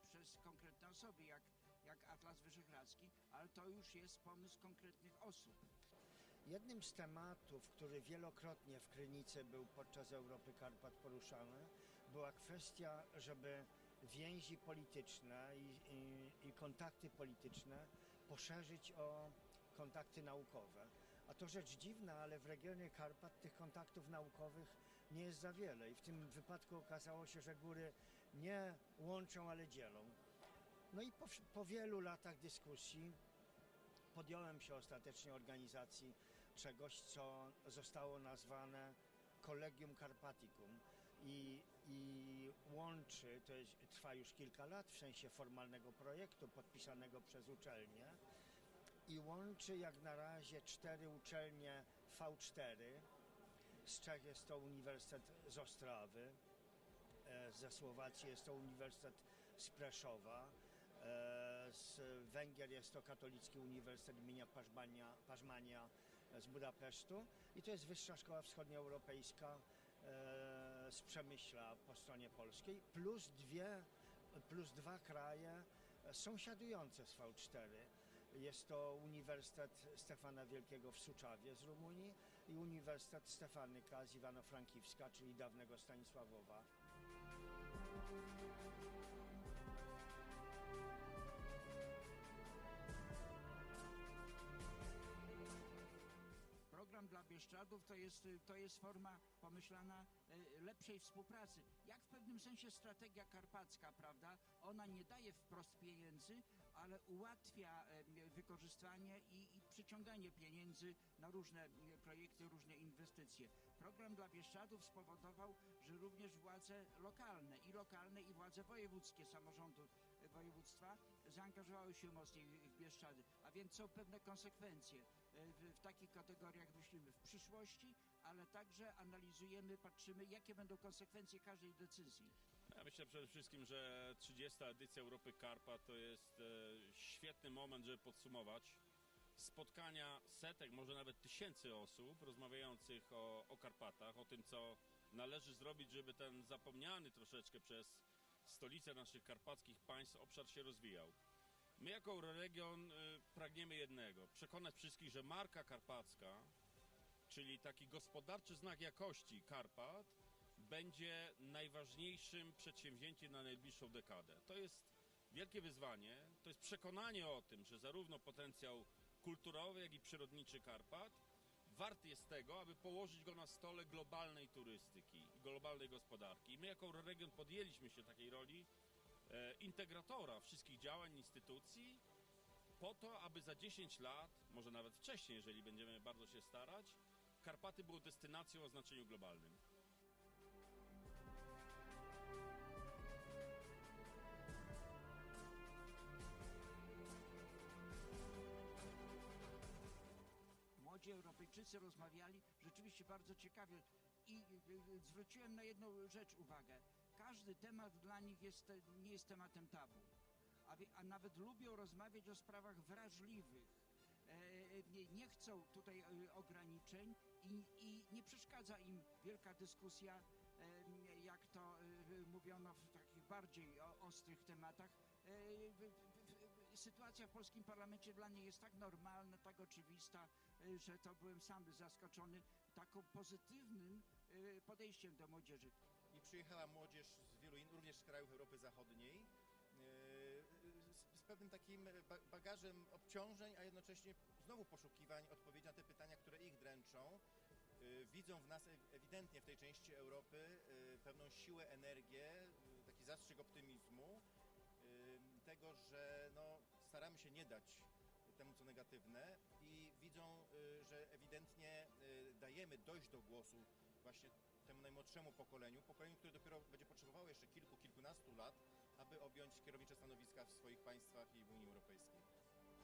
przez konkretne osoby, jak Atlas Wyszehradzki, ale to już jest pomysł konkretnych osób. Jednym z tematów, który wielokrotnie w Krynicy był podczas Europy Karpat poruszany, była kwestia, żeby więzi polityczne i kontakty polityczne poszerzyć o kontakty naukowe. A to rzecz dziwna, ale w regionie Karpat tych kontaktów naukowych nie jest za wiele i w tym wypadku okazało się, że góry nie łączą, ale dzielą. No i po wielu latach dyskusji podjąłem się ostatecznie organizacji czegoś, co zostało nazwane Collegium Carpaticum i łączy, trwa już kilka lat w sensie formalnego projektu podpisanego przez uczelnie i łączy jak na razie 4 uczelnie V4. Z Czech jest to Uniwersytet z Ostrawy, ze Słowacji jest to Uniwersytet z Preszowa, z Węgier jest to Katolicki Uniwersytet imienia Paszmania z Budapesztu i to jest Wyższa Szkoła Wschodnioeuropejska z Przemyśla po stronie polskiej, plus 2 kraje sąsiadujące z V4. Jest to Uniwersytet Stefana Wielkiego w Suczawie z Rumunii i Uniwersytet Stefanyka z Iwano-Frankiwska, czyli dawnego Stanisławowa. Program dla Bieszczadów to jest forma pomyślana lepszej współpracy. Jak w pewnym sensie strategia karpacka, prawda? Ona nie daje wprost pieniędzy, ale ułatwia wykorzystanie i przyciąganie pieniędzy na różne projekty, różne inwestycje. Program dla Bieszczadów spowodował, że również władze lokalne i władze wojewódzkie, samorządu województwa zaangażowały się mocniej w Bieszczady, a więc są pewne konsekwencje. W takich kategoriach myślimy w przyszłości, ale także analizujemy, patrzymy, jakie będą konsekwencje każdej decyzji. Ja myślę przede wszystkim, że 30. edycja Europy Karpat to jest świetny moment, żeby podsumować spotkania setek, może nawet tysięcy osób rozmawiających o Karpatach, o tym, co należy zrobić, żeby ten zapomniany troszeczkę przez stolicę naszych karpackich państw obszar się rozwijał. My jako Euroregion pragniemy jednego, przekonać wszystkich, że marka karpacka, czyli taki gospodarczy znak jakości Karpat, będzie najważniejszym przedsięwzięciem na najbliższą dekadę. To jest wielkie wyzwanie, to jest przekonanie o tym, że zarówno potencjał kulturowy, jak i przyrodniczy Karpat wart jest tego, aby położyć go na stole globalnej turystyki i globalnej gospodarki. I my jako region podjęliśmy się takiej roli integratora wszystkich działań, instytucji, po to, aby za 10 lat, może nawet wcześniej, jeżeli będziemy bardzo się starać, Karpaty były destynacją o znaczeniu globalnym. Młodzi Europejczycy rozmawiali rzeczywiście bardzo ciekawie i zwróciłem na jedną rzecz uwagę. Każdy temat dla nich nie jest tematem tabu, a nawet lubią rozmawiać o sprawach wrażliwych. Nie chcą tutaj ograniczeń i nie przeszkadza im wielka dyskusja, jak to mówiono w takich bardziej ostrych tematach. Sytuacja w polskim parlamencie dla mnie jest tak normalna, tak oczywista, że to byłem sam zaskoczony taką pozytywnym podejściem do młodzieży. I przyjechała młodzież z wielu innych, również z krajów Europy Zachodniej, z pewnym takim bagażem obciążeń, a jednocześnie znowu poszukiwań odpowiedzi na te pytania, które ich dręczą. Widzą w nas ewidentnie w tej części Europy pewną siłę, energię, taki zastrzyk optymizmu, tego, że staramy się nie dać temu, co negatywne, i widzą, że ewidentnie dajemy dojść do głosu właśnie temu najmłodszemu pokoleniu, które dopiero będzie potrzebowało jeszcze kilkunastu lat, aby objąć kierownicze stanowiska w swoich państwach i w Unii Europejskiej. Spotkanie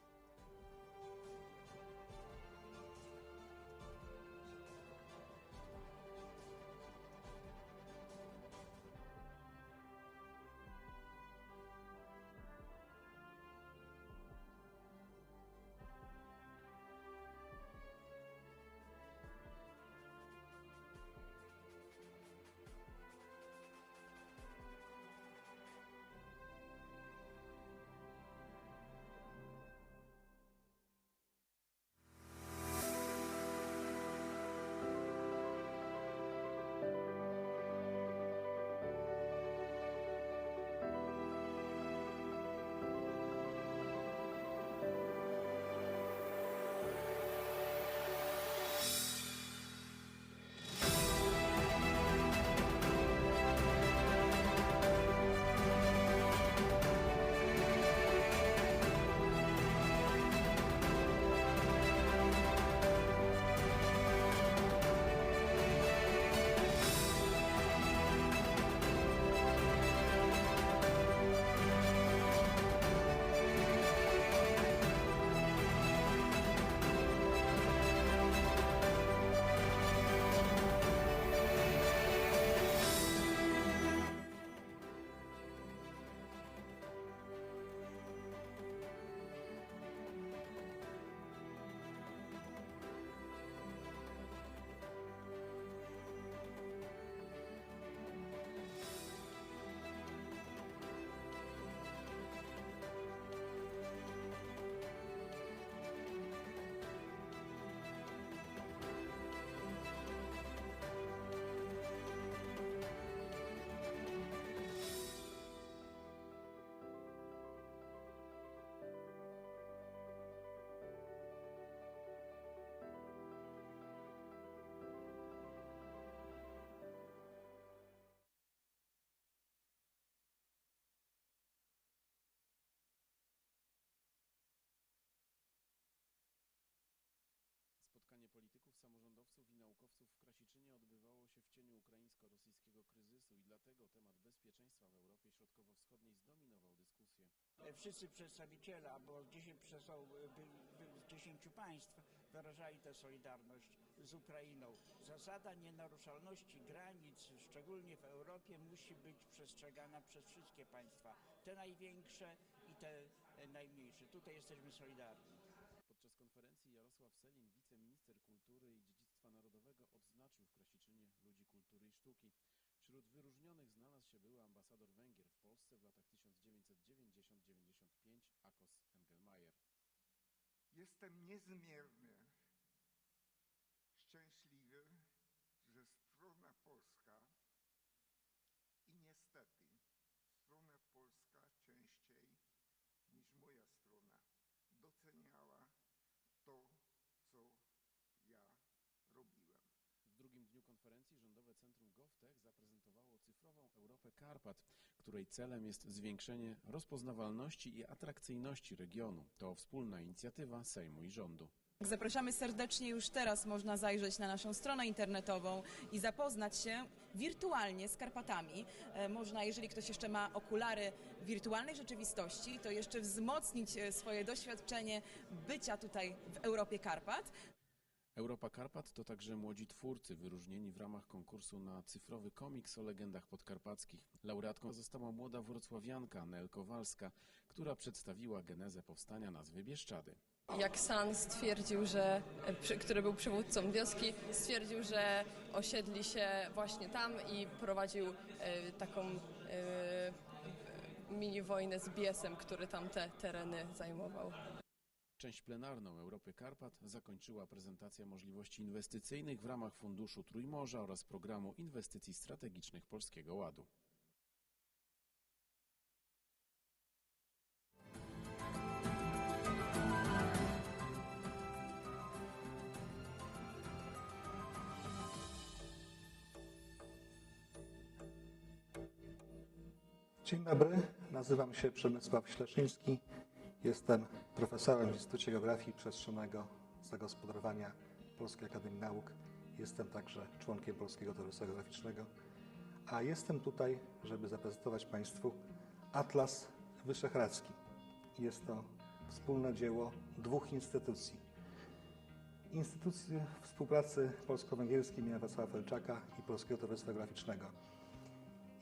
polityków, samorządowców i naukowców w Krasiczynie odbywało się w cieniu ukraińsko-rosyjskiego kryzysu i dlatego temat bezpieczeństwa w Europie Środkowo-Wschodniej zdominował dyskusję. Wszyscy przedstawiciele, bo 10 państw wyrażali tę solidarność z Ukrainą. Zasada nienaruszalności granic, szczególnie w Europie, musi być przestrzegana przez wszystkie państwa, te największe i te najmniejsze. Tutaj jesteśmy solidarni. Podczas konferencji Jarosław Sellin, wiceminister kultury i dziedzictwa narodowego, odznaczył w Krasiczynie ludzi kultury i sztuki. Wśród wyróżnionych znalazł się były ambasador Węgier w Polsce w latach 1990-95 Akos Engelmajer. Jestem niezmiernie szczęśliwy, że strona polska i niestety strona polska częściej niż moja strona doceniała to, co ja dniu konferencji Rządowe Centrum GovTech zaprezentowało cyfrową Europę Karpat, której celem jest zwiększenie rozpoznawalności i atrakcyjności regionu. To wspólna inicjatywa Sejmu i rządu. Zapraszamy serdecznie, już teraz można zajrzeć na naszą stronę internetową i zapoznać się wirtualnie z Karpatami. Można, jeżeli ktoś jeszcze ma okulary wirtualnej rzeczywistości, to jeszcze wzmocnić swoje doświadczenie bycia tutaj w Europie Karpat. Europa Karpat to także młodzi twórcy wyróżnieni w ramach konkursu na cyfrowy komiks o legendach podkarpackich. Laureatką została młoda wrocławianka Nel Kowalska, która przedstawiła genezę powstania nazwy Bieszczady. Jak San stwierdził, który był przywódcą wioski, stwierdził, że osiedli się właśnie tam i prowadził taką mini wojnę z Biesem, który tam te tereny zajmował. Część plenarną Europy Karpat zakończyła prezentacja możliwości inwestycyjnych w ramach Funduszu Trójmorza oraz Programu Inwestycji Strategicznych Polskiego Ładu. Dzień dobry, nazywam się Przemysław Śleszyński. Jestem profesorem w Instytucie Geografii Przestrzennego Zagospodarowania Polskiej Akademii Nauk. Jestem także członkiem Polskiego Towarzystwa Geograficznego, a jestem tutaj, żeby zaprezentować Państwu Atlas Wyszehradzki. Jest to wspólne dzieło dwóch instytucji. Instytucji Współpracy Polsko-Węgierskiej im. Wacława Felczaka i Polskiego Towarzystwa Geograficznego.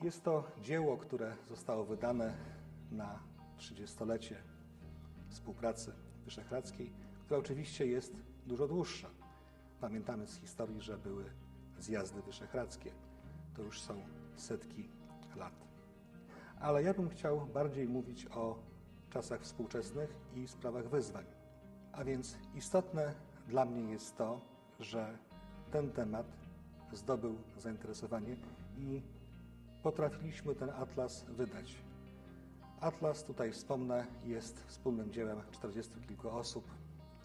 Jest to dzieło, które zostało wydane na 30-lecie współpracy wyszehradzkiej, która oczywiście jest dużo dłuższa. Pamiętamy z historii, że były zjazdy wyszehradzkie. To już są setki lat. Ale ja bym chciał bardziej mówić o czasach współczesnych i sprawach wyzwań. A więc istotne dla mnie jest to, że ten temat zdobył zainteresowanie i potrafiliśmy ten atlas wydać. Atlas, tutaj wspomnę, jest wspólnym dziełem 40 kilku osób.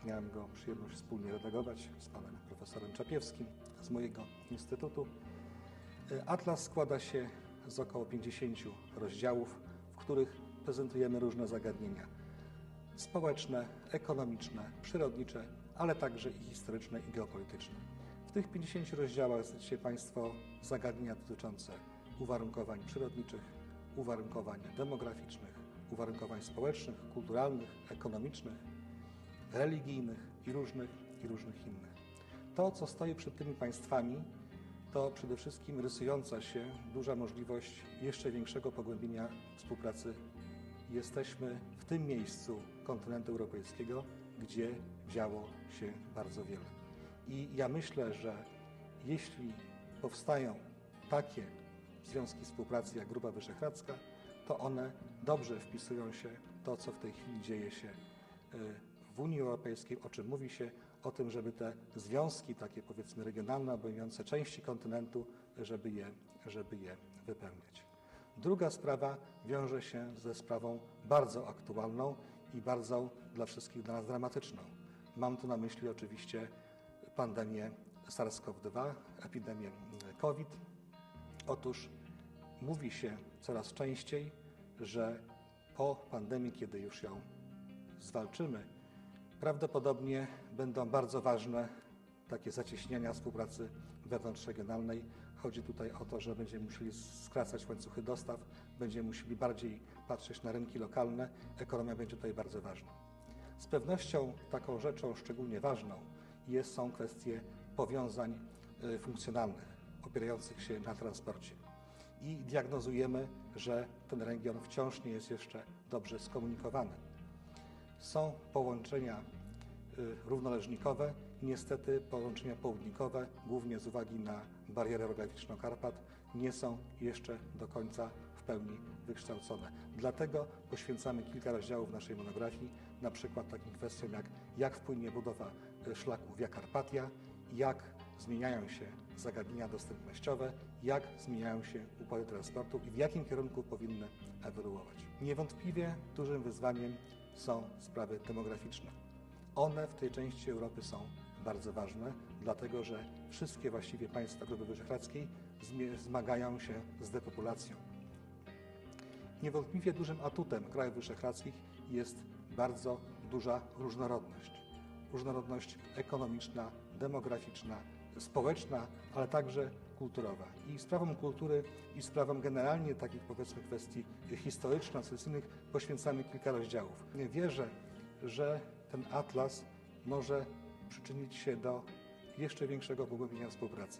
Miałem go przyjemność wspólnie redagować z panem profesorem Czapiewskim z mojego instytutu. Atlas składa się z około 50 rozdziałów, w których prezentujemy różne zagadnienia społeczne, ekonomiczne, przyrodnicze, ale także i historyczne i geopolityczne. W tych 50 rozdziałach znajdziecie Państwo zagadnienia dotyczące uwarunkowań przyrodniczych, uwarunkowań demograficznych, uwarunkowań społecznych, kulturalnych, ekonomicznych, religijnych i różnych innych. To, co stoi przed tymi państwami, to przede wszystkim rysująca się duża możliwość jeszcze większego pogłębienia współpracy. Jesteśmy w tym miejscu kontynentu europejskiego, gdzie działo się bardzo wiele. I ja myślę, że jeśli powstają takie związki współpracy jak Grupa Wyszehradzka, to one dobrze wpisują się w to, co w tej chwili dzieje się w Unii Europejskiej, o czym mówi się, o tym, żeby te związki takie powiedzmy regionalne, obejmujące części kontynentu, żeby je wypełniać. Druga sprawa wiąże się ze sprawą bardzo aktualną i bardzo dla wszystkich dla nas dramatyczną. Mam tu na myśli oczywiście pandemię SARS-CoV-2, epidemię COVID. Otóż mówi się coraz częściej, że po pandemii, kiedy już ją zwalczymy, prawdopodobnie będą bardzo ważne takie zacieśnienia współpracy wewnątrzregionalnej. Chodzi tutaj o to, że będziemy musieli skracać łańcuchy dostaw, będziemy musieli bardziej patrzeć na rynki lokalne. Ekonomia będzie tutaj bardzo ważna. Z pewnością taką rzeczą szczególnie ważną są kwestie powiązań funkcjonalnych, opierających się na transporcie. I diagnozujemy, że ten region wciąż nie jest jeszcze dobrze skomunikowany. Są połączenia równoleżnikowe, niestety połączenia południkowe, głównie z uwagi na barierę geograficzną Karpat, nie są jeszcze do końca w pełni wykształcone. Dlatego poświęcamy kilka rozdziałów naszej monografii, na przykład takim kwestiom jak wpłynie budowa szlaku Via Carpatia, jak zmieniają się zagadnienia dostępnościowe, jak zmieniają się układy transportu i w jakim kierunku powinny ewoluować. Niewątpliwie dużym wyzwaniem są sprawy demograficzne. One w tej części Europy są bardzo ważne, dlatego że wszystkie właściwie państwa Grupy Wyszehradzkiej zmagają się z depopulacją. Niewątpliwie dużym atutem krajów wyszehradzkich jest bardzo duża różnorodność. Różnorodność ekonomiczna, demograficzna, społeczna, ale także kulturowa. I sprawom kultury i sprawom generalnie takich, powiedzmy, kwestii historyczno-sesyjnych poświęcamy kilka rozdziałów. Wierzę, że ten atlas może przyczynić się do jeszcze większego pogłębienia współpracy.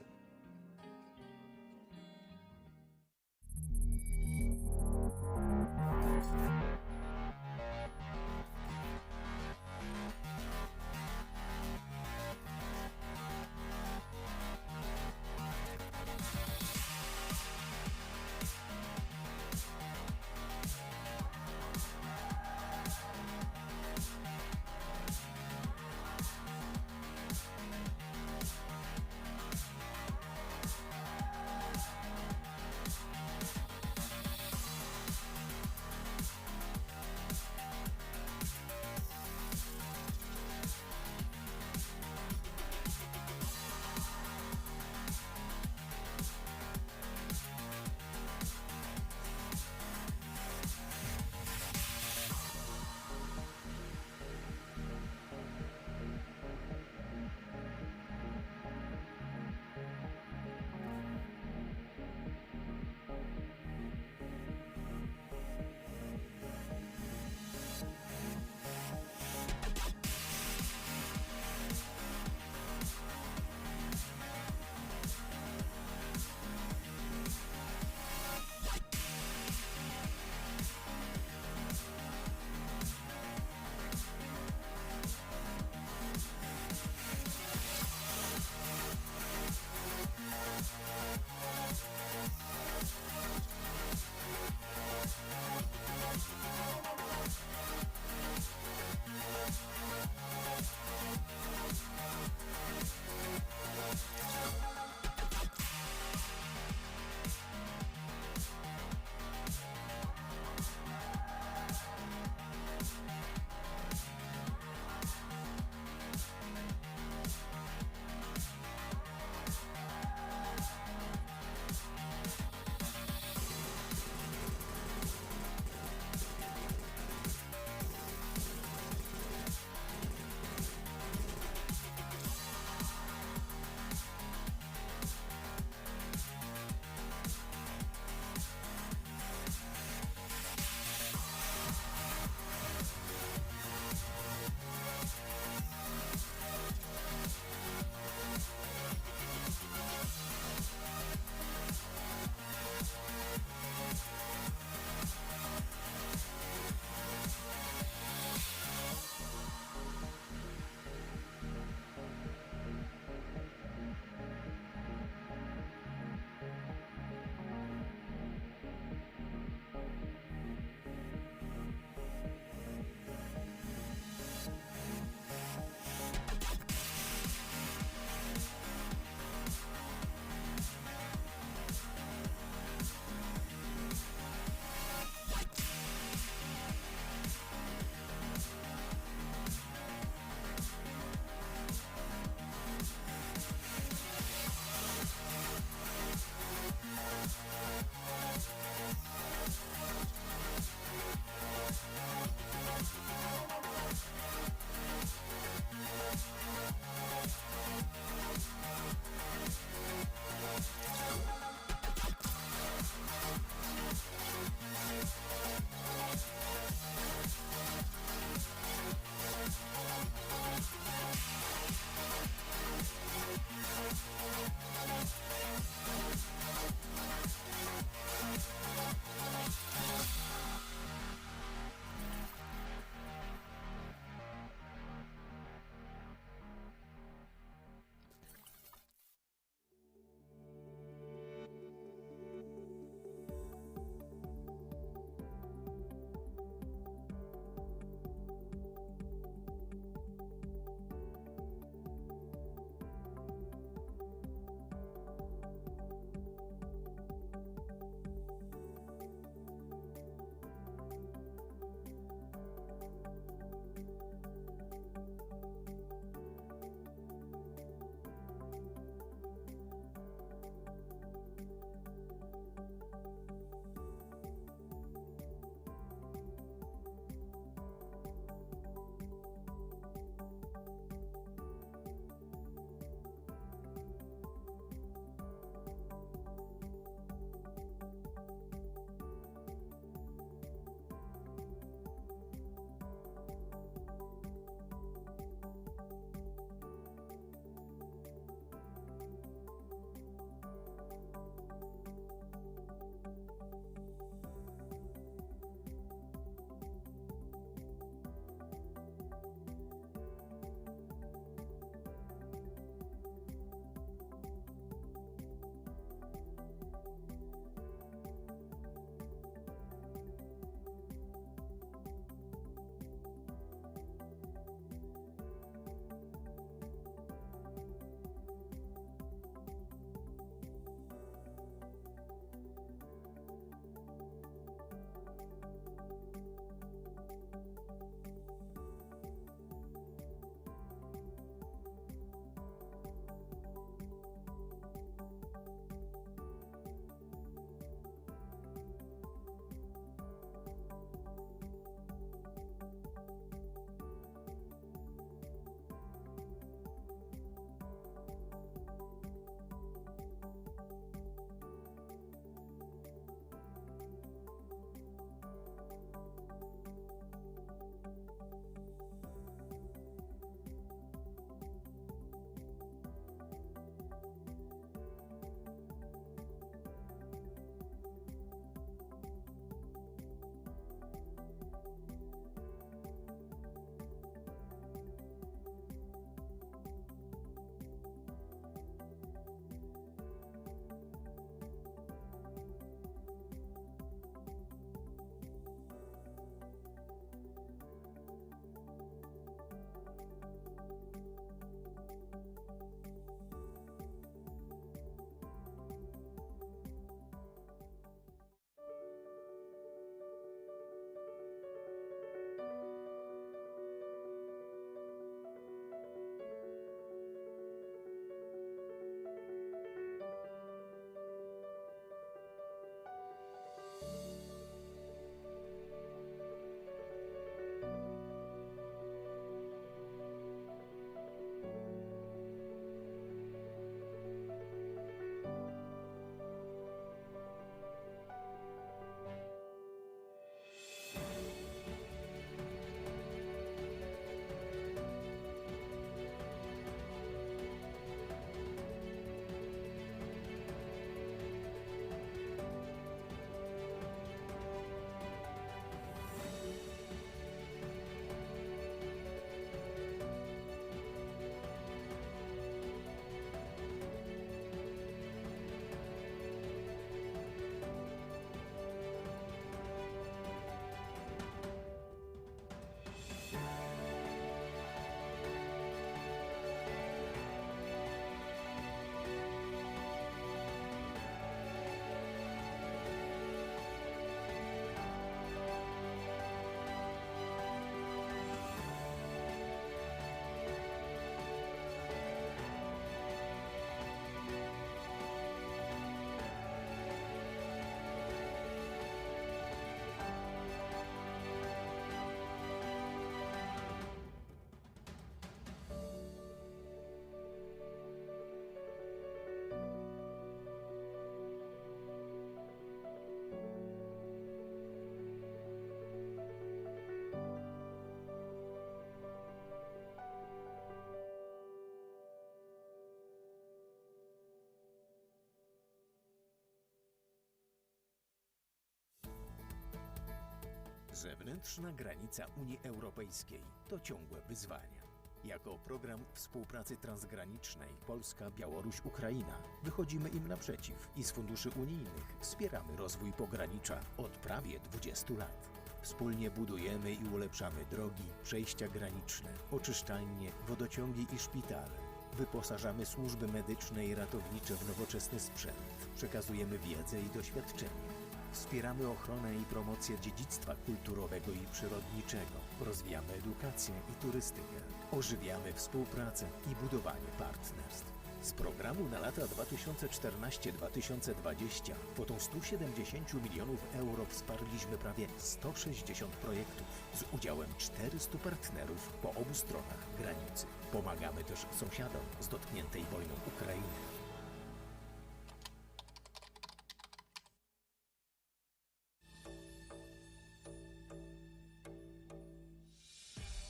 Zewnętrzna granica Unii Europejskiej to ciągłe wyzwania. Jako program współpracy transgranicznej Polska-Białoruś-Ukraina wychodzimy im naprzeciw i z funduszy unijnych wspieramy rozwój pogranicza od prawie 20 lat. Wspólnie budujemy i ulepszamy drogi, przejścia graniczne, oczyszczalnie, wodociągi i szpitale. Wyposażamy służby medyczne i ratownicze w nowoczesny sprzęt. Przekazujemy wiedzę i doświadczenie. Wspieramy ochronę i promocję dziedzictwa kulturowego i przyrodniczego. Rozwijamy edukację i turystykę. Ożywiamy współpracę i budowanie partnerstw. Z programu na lata 2014-2020 kwotą 170 milionów euro wsparliśmy prawie 160 projektów z udziałem 400 partnerów po obu stronach granicy. Pomagamy też sąsiadom z dotkniętej wojną Ukrainy.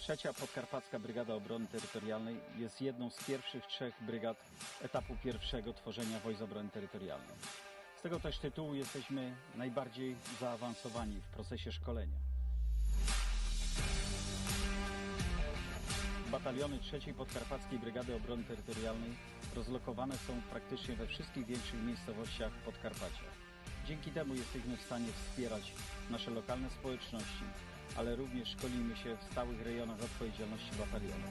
Trzecia Podkarpacka Brygada Obrony Terytorialnej jest jedną z pierwszych 3 brygad etapu pierwszego tworzenia Wojsk Obrony Terytorialnej. Z tego też tytułu jesteśmy najbardziej zaawansowani w procesie szkolenia. Bataliony 3 Podkarpackiej Brygady Obrony Terytorialnej rozlokowane są praktycznie we wszystkich większych miejscowościach Podkarpacia. Dzięki temu jesteśmy w stanie wspierać nasze lokalne społeczności, ale również szkolimy się w stałych rejonach odpowiedzialności batalionu.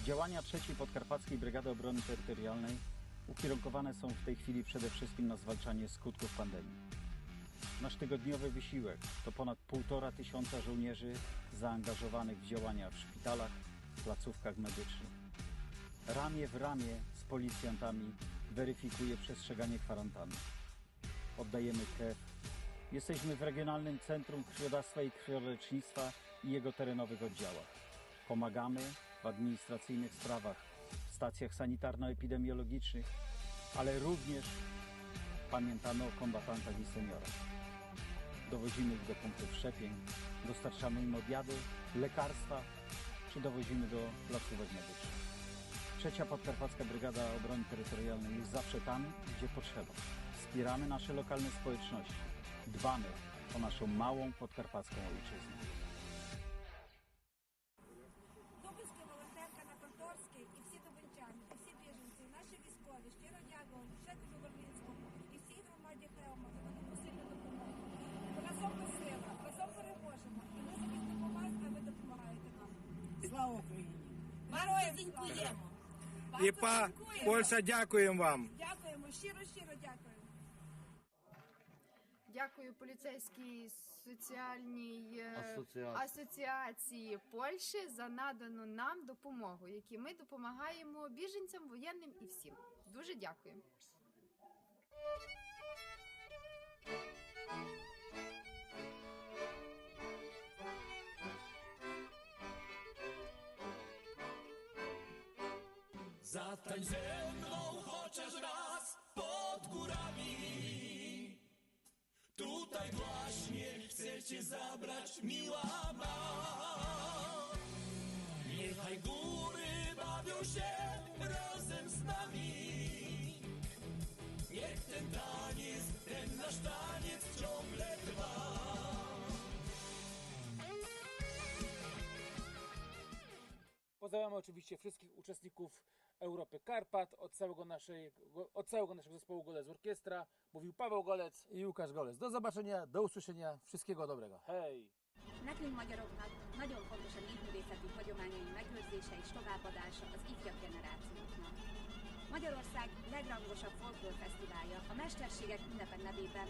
Działania 3 Podkarpackiej Brygady Obrony Terytorialnej ukierunkowane są w tej chwili przede wszystkim na zwalczanie skutków pandemii. Nasz tygodniowy wysiłek to ponad 1500 żołnierzy zaangażowanych w działania w szpitalach, placówkach medycznych. Ramię w ramię z policjantami weryfikuje przestrzeganie kwarantanny. Oddajemy krew. Jesteśmy w Regionalnym Centrum Krwiodawstwa i Krwiolecznictwa i jego terenowych oddziałach. Pomagamy w administracyjnych sprawach, w stacjach sanitarno-epidemiologicznych, ale również pamiętamy o kombatantach i seniorach. Dowozimy ich do punktów szczepień, dostarczamy im obiady, lekarstwa, czy dowozimy do placówek medycznych. Trzecia Podkarpacka Brygada Obrony Terytorialnej jest zawsze tam, gdzie potrzeba. Wspieramy nasze lokalne społeczności. Dbamy o naszą małą podkarpacką ojczyznę. Дубинська волонтерка на Конторській і всі дубинчани, і всі біженці, і наші військові щиро дякуємо Шеку Жугорнінському і всій громаді Хелма за таку посильну допомогу. Разом ми сила, разом переможемо. І ми за них допомагаємо, а ви допомагаєте нам. Слава Україні! Героям слава! І Польща, дякуємо вам. Дякуємо, щиро дякуємо. Дякую поліцейській соціальній асоціації Польщі за надану нам допомогу, які ми допомагаємо біженцям, воєнним і всім. Дуже дякую. Zatań ze mną chociaż raz pod górami. Tutaj właśnie chcę cię zabrać, miła ma. Niechaj góry bawią się razem z nami. Niech ten taniec, ten nasz taniec ciągle trwa. Pozdrawiamy oczywiście wszystkich uczestników Europy Karpat, od całego naszego zespołu Golec Orkiestra. Mówił Paweł Golec i Łukasz Golec. Do zobaczenia, do usłyszenia, wszystkiego dobrego. Hej! Nekünk magyaroknak nagyon fontos a népművészeti hagyományaink megőrzése és továbbadása az ifjabb generációknak. Magyarország legrangosabb folklórfesztiválja a Mesterségek ünnepe nevében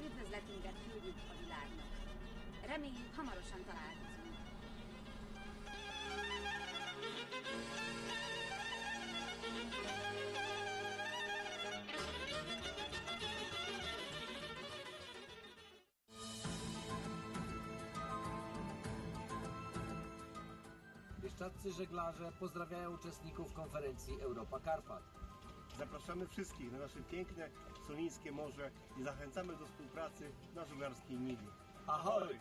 üdvözletünket küldjük a világnak. Reméljük, hamarosan találkozunk. Bieszczadzcy żeglarze pozdrawiają uczestników konferencji Europa Karpat. Zapraszamy wszystkich na nasze piękne, solińskie morze i zachęcamy do współpracy na żeglarskiej niwie. Ahoj!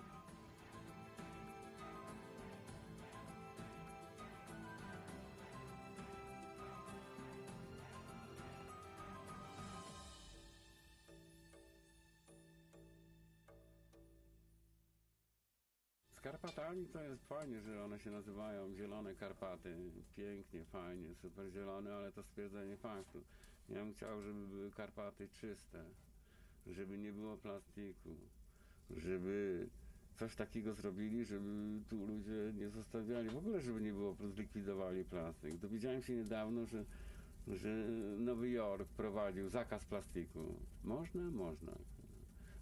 Z Karpatami to jest fajnie, że one się nazywają Zielone Karpaty. Pięknie, fajnie, super zielone, ale to stwierdzenie faktu. Ja bym chciał, żeby były Karpaty czyste, żeby nie było plastiku, żeby coś takiego zrobili, żeby tu ludzie nie zostawiali, w ogóle żeby nie było, zlikwidowali plastik. Dowiedziałem się niedawno, że Nowy Jork wprowadził zakaz plastiku. Można.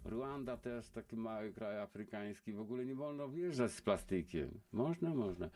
Ruanda też, taki mały kraj afrykański, w ogóle nie wolno wjeżdżać z plastikiem. Można.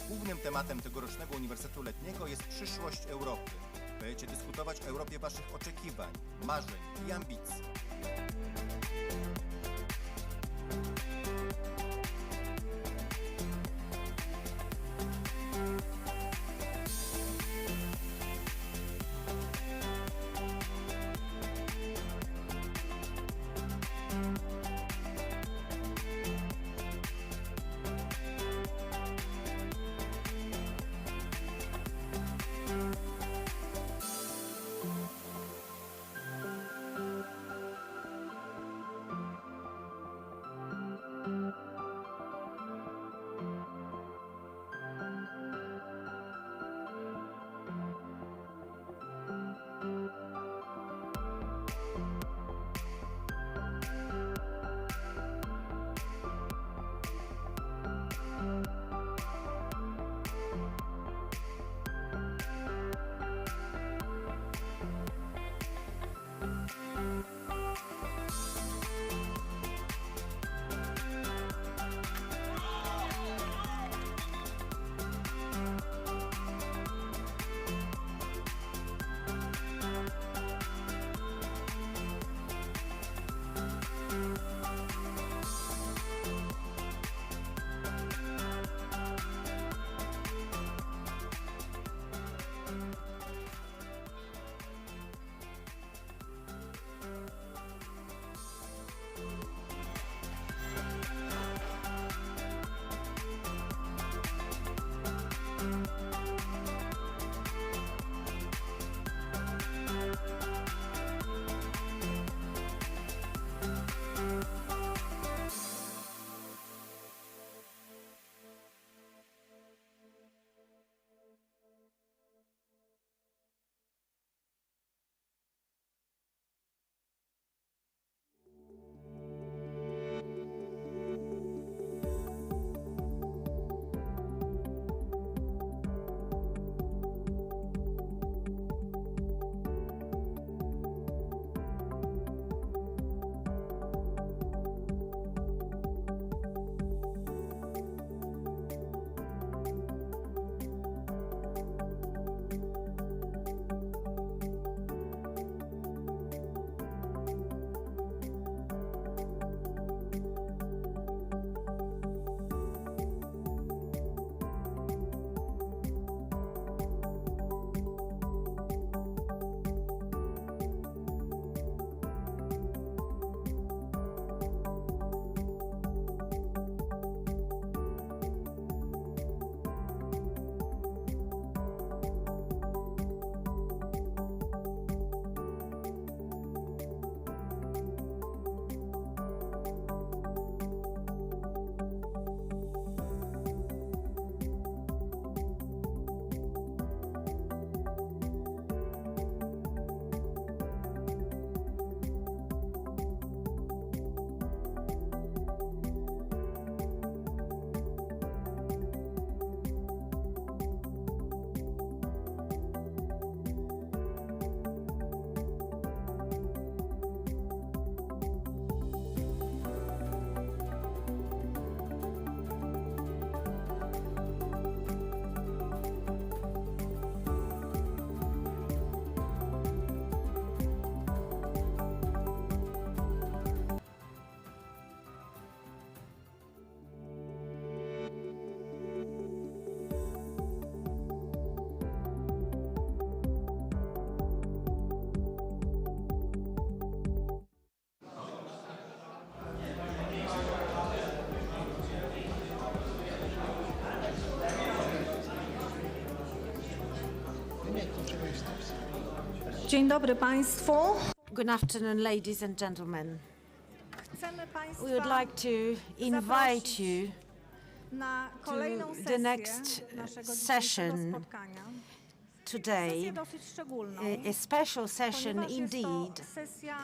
Głównym tematem tegorocznego Uniwersytetu Letniego jest przyszłość Europy. Będziecie dyskutować o Europie waszych oczekiwań, marzeń i ambicji. Dzień dobry Państwu. Good afternoon, ladies and gentlemen. Chcemy Państwa We would like to invite you na kolejną to the sesję next naszego session dzisiejszego spotkania. today, Sesję dosyć szczególną, a special session ponieważ jest to indeed, sesja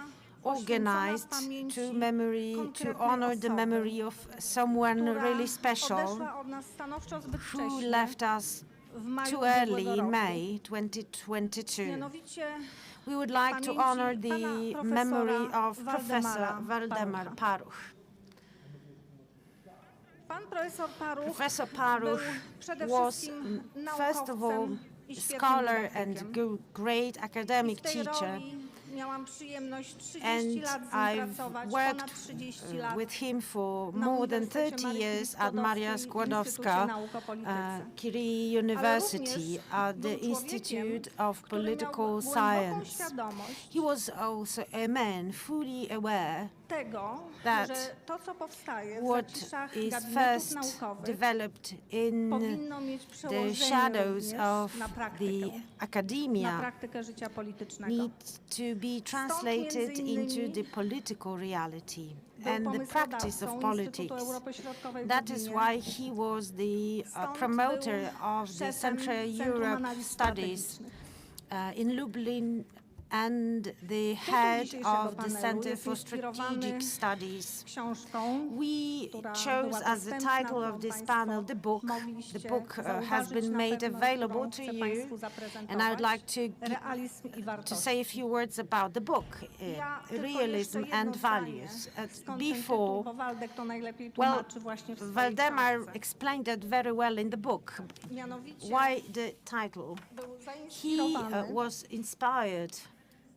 organized poświęcona to konkretnej honor the osoby, memory of someone która really special odeszła od nas stanowczo zbyt who wcześnie, left us w maju too early ubiegłego in roku. May 2022. Mianowicie We would like to honor the pana memory profesora of Professor Waldemar Paruch. Pan profesor Paruch Professor Paruch był przede was wszystkim first of all naukowcem i świetnym scholar dydaktykiem. and great academic I w tej teacher, roli miałam przyjemność 30 and lat z nim I've pracować, ponad worked 30 lat with him for na more than Uniwersytecie 30 Marii years at Skłodowskiej Maria w Skłodowska Instytucie Nauk o Polityce. Curie Ale University również at the był człowiekiem, Institute of który miał Political głęboką Science. świadomość He was also a man fully aware tego, that że to, co powstaje w what zaciszach is gabinetów first naukowych, developed in powinno mieć the przełożenie shadows również of na the praktykę, na academia praktykę życia politycznego. need to be translated into the political reality Był and the practice of pomysłodawcą politics. Instytutu Europy Środkowej w That is Lublinie. why he was the Stąd promoter był of the szefem Central Centrum Europe Analiz Studies Strategicznych. in Lublin and the Tytuł head dzisiejszego of the panelu Center jest for inspirowany Strategic Studies. książką, We która chose była as the dostępna, title of którą this państwo panel the book. mogliście The book has zauważyć been na made pewno, available którą to chcę you, państwu and I would zaprezentować. like Realizm i to wartości. say a few words about the book, Ja tylko realism jeszcze and jedno values. zdanie. Skąd ten tytuł, Before, bo Waldek to najlepiej well, tłumaczy właśnie w swojej Waldemar książce. explained that very well in the book. Mianowicie Why the title? był He zainspirowany was inspired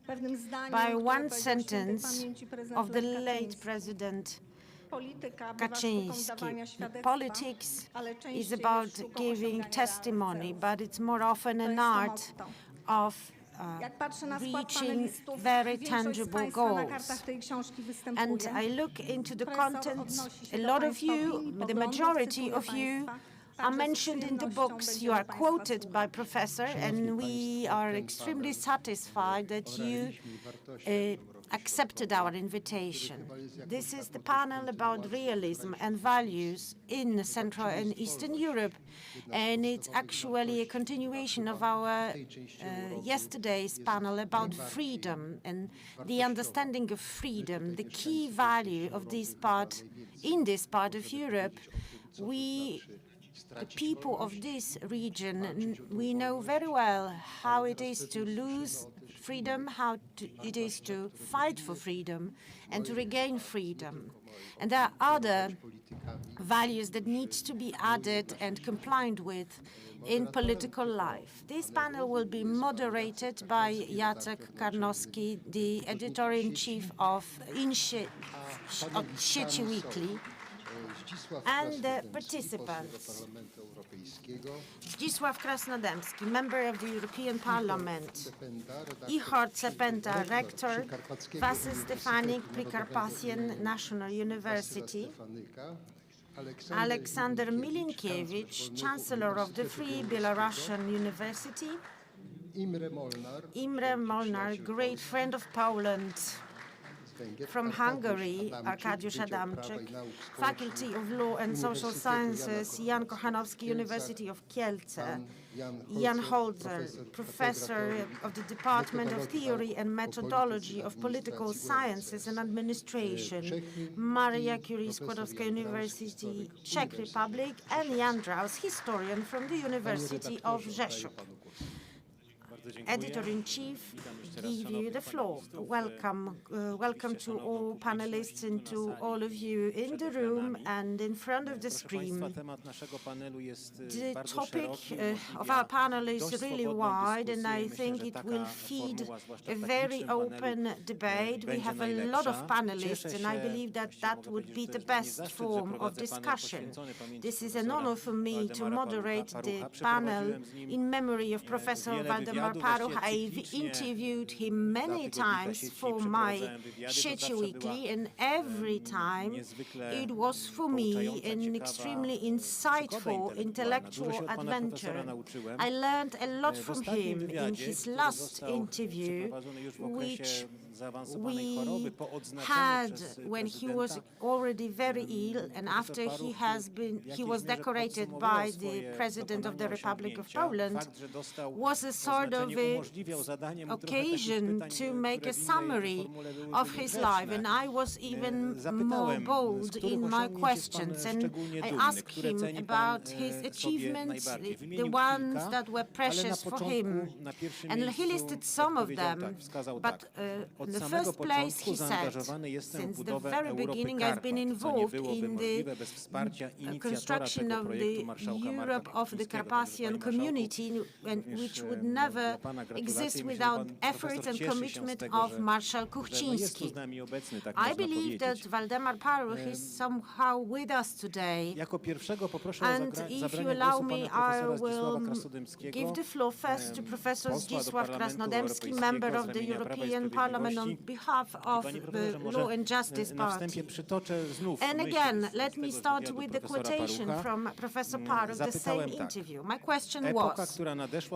pewnym zdaniem, by które one powiedział świętej sentence pamięci prezydent of the Lech late Kaczyński. president Polityka bywa sztuką Kaczynski. dawania świadectwa, Politics ale is częściej about jest sztuką giving osiągania testimony, celów. but it's more often To an jest to art motto. of Jak patrzę na skład reaching panelistów, very większość z tangible Państwa na goals. kartach tej książki występuje. And I look into the Profesor contents. odnosi się A do lot of państwa you, opinii, the poglądów, majority cytuje of you państwa. are Także z mentioned in the przyjemnością books. będziemy You are państwa quoted by Professor, and we are extremely satisfied that you accepted our invitation. This is the panel about realism and values in Central and Eastern Europe, and it's actually a continuation of our yesterday's panel about freedom and the understanding of freedom, the key value of this part, in this part of Europe. The people of this region, we know very well how it is to lose freedom, it is to fight for freedom and to regain freedom. And there are other values that need to be added and complied with in political life. This panel will be moderated by Jacek Karnowski, the editor-in-chief of Sieci Weekly, and the participants. Zdzisław Krasnodębski, member of the European Parliament. Ihor Cepenta, rector, Wasyl Stefanik, Carpathian National University. Aleksander Milinkiewicz, Chancellor of the Free Belarusian University. Imre Molnar, great friend of Poland. From Hungary, Arkadiusz Adamczyk, Faculty of Law and Social Sciences, Jan Kochanowski, University of Kielce, Jan Holzer, Professor of the Department of Theory and Methodology of Political Sciences and Administration, Maria Curie Skłodowska University, Czech Republic, and Jan Draus, historian from the University of Rzeszów. Editor-in-Chief, give you the floor. Welcome, welcome to all panelists and to all of you in the room and in front of the screen. The topic of our panel is really wide, and I think it will feed a very open debate. We have a lot of panelists, and I believe that that would be the best form of discussion. This is an honor for me to moderate the panel in memory of Professor Waldemar Paruch, Paruch. I've interviewed him many times for my Sieci Weekly, and every time it was for me an extremely insightful intellectual adventure. I learned a lot from him in his last interview, which we had when he was already very ill, and after he was decorated by the President of the Republic of Poland, was a sort of occasion to make a summary of his life, and I was even more bold in my questions, and I asked him about his achievements, the ones that were precious for him, and he listed some of them, but in the first place he said, since the very beginning I've been involved in the construction of the Europe of the Carpathian community, which would never exist without efforts and commitment of Marshal Kuchciński. I believe that Waldemar Paruch is somehow with us today, and if you allow me, I will give the floor first to Professor Zdzisław Krasnodębski, member of the European Parliament, on behalf of the Law and Justice Party. And again, let me start with the quotation from Professor Paruch, the same interview. My question was,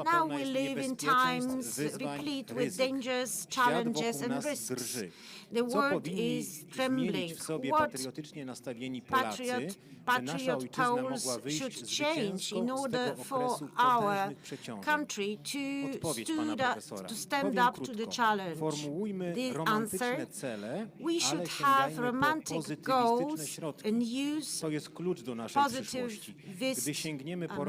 now we live in times replete with dangers, challenges and risks. The world is trembling. What patriot Poles should change in order for our country to stand up to the challenge? The answer, we should have romantic goals and use positive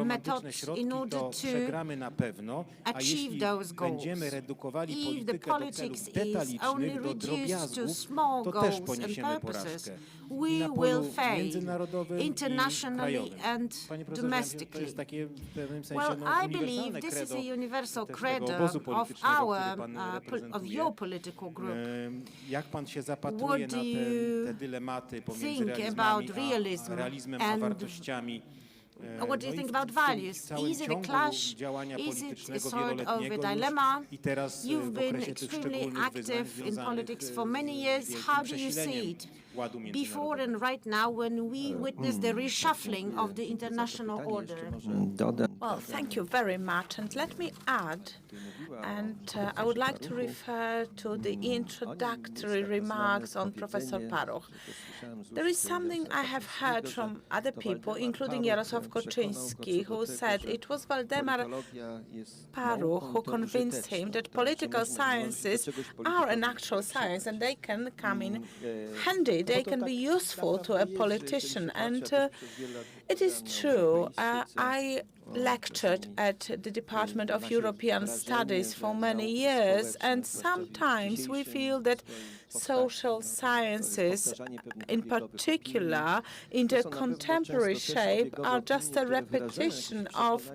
methods in order to achieve those goals. If the politics is only reduced to small goals and purposes, we will fail internationally and domestically. Well, I believe this is a universal credo of your political group. What do you think about realism and what do you think about values? Is it a clash? Is it a sort of a dilemma? You've been extremely active in politics for many years. How do you see it before and right now when we witness the reshuffling of the international order? Well, thank you very much. And let me add, and I would like to refer to the introductory remarks on Professor Paruch. There is something I have heard from other people, including Jarosław Kaczyński, who said it was Waldemar Paruch who convinced him that political sciences are an actual science and they can come in handy, they can be useful to a politician. And it is true. I lectured at the Department of European Studies for many years, and sometimes we feel that social sciences, in particular in their contemporary shape, are just a repetition of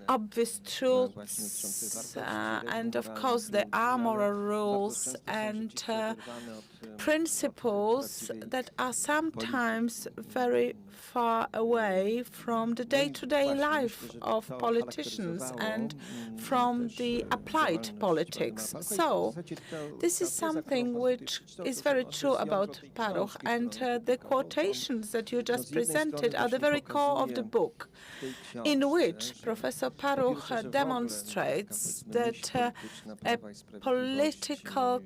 obvious truths, and of course there are moral rules and principles that are sometimes very far away from the day-to-day life of politicians and from the applied politics. So this is something which is very true about Paruch, and the quotations that you just presented are the very core of the book, in which Professor Paruch demonstrates that a political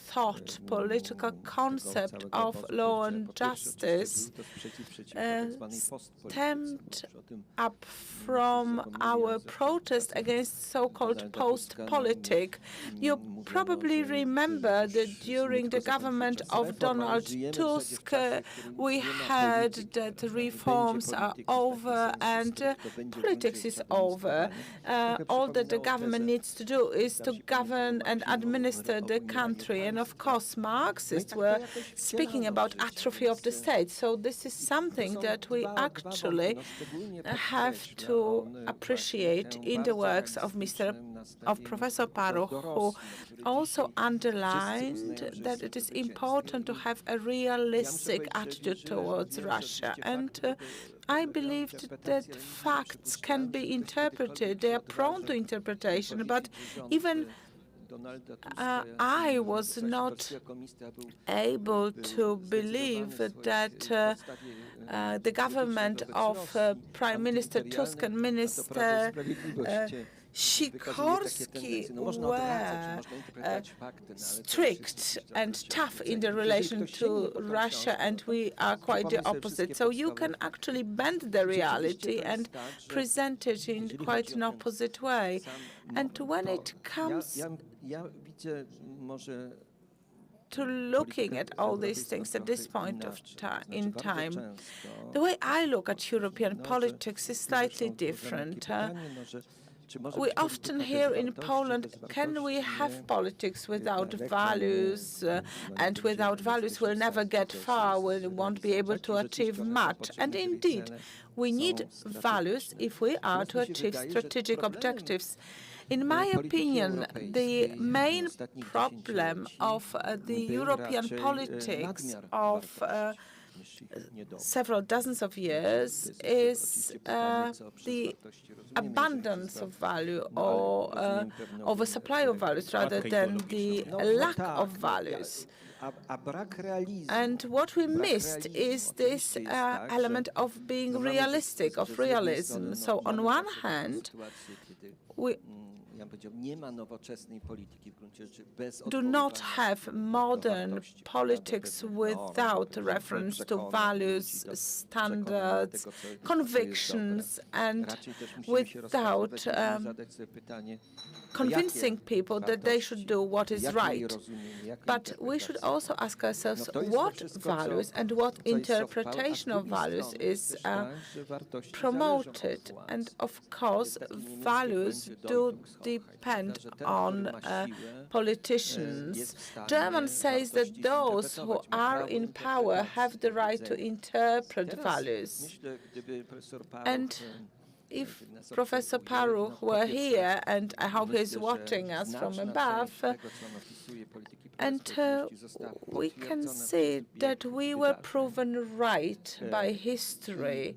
thought, political concept of law and justice stemmed up from our protest against so-called post-politic. You probably remember that during the government of Donald Tusk, we heard that reforms are over and politics is over. All that the government needs to do is to govern and administer the country. And of course, Marxists were speaking about atrophy of the state. So this is something that we actually have to appreciate in the works of Professor Paruch, who also underlined that it is important to have a realistic attitude towards Russia. And I believed that facts can be interpreted. They are prone to interpretation, but even I was not able to believe that the government of Prime Minister Tusk and Minister Sikorski were strict and tough in the relation to Russia, and we are quite the opposite. So you can actually bend the reality and present it in quite an opposite way. And when it comes to looking at all these things at this point of in time, the way I look at European politics is slightly different. We often hear in Poland, can we have politics without values? And without values, we'll never get far, we won't be able to achieve much. And indeed, we need values if we are to achieve strategic objectives. In my opinion, the main problem of the European politics of several dozens of years is the abundance of value or oversupply of values rather than the lack of values. And what we missed is this element of being realistic, of realism. So on one hand, we do not have modern politics without reference to values, standards, convictions, and without convincing people that they should do what is right. But we should also ask ourselves what values and what interpretation of values is promoted. And of course, values do depend on politicians. German says that those who are in power have the right to interpret values. And if Professor Paruch were here, and I hope he's watching us from above, and we can see that we were proven right by history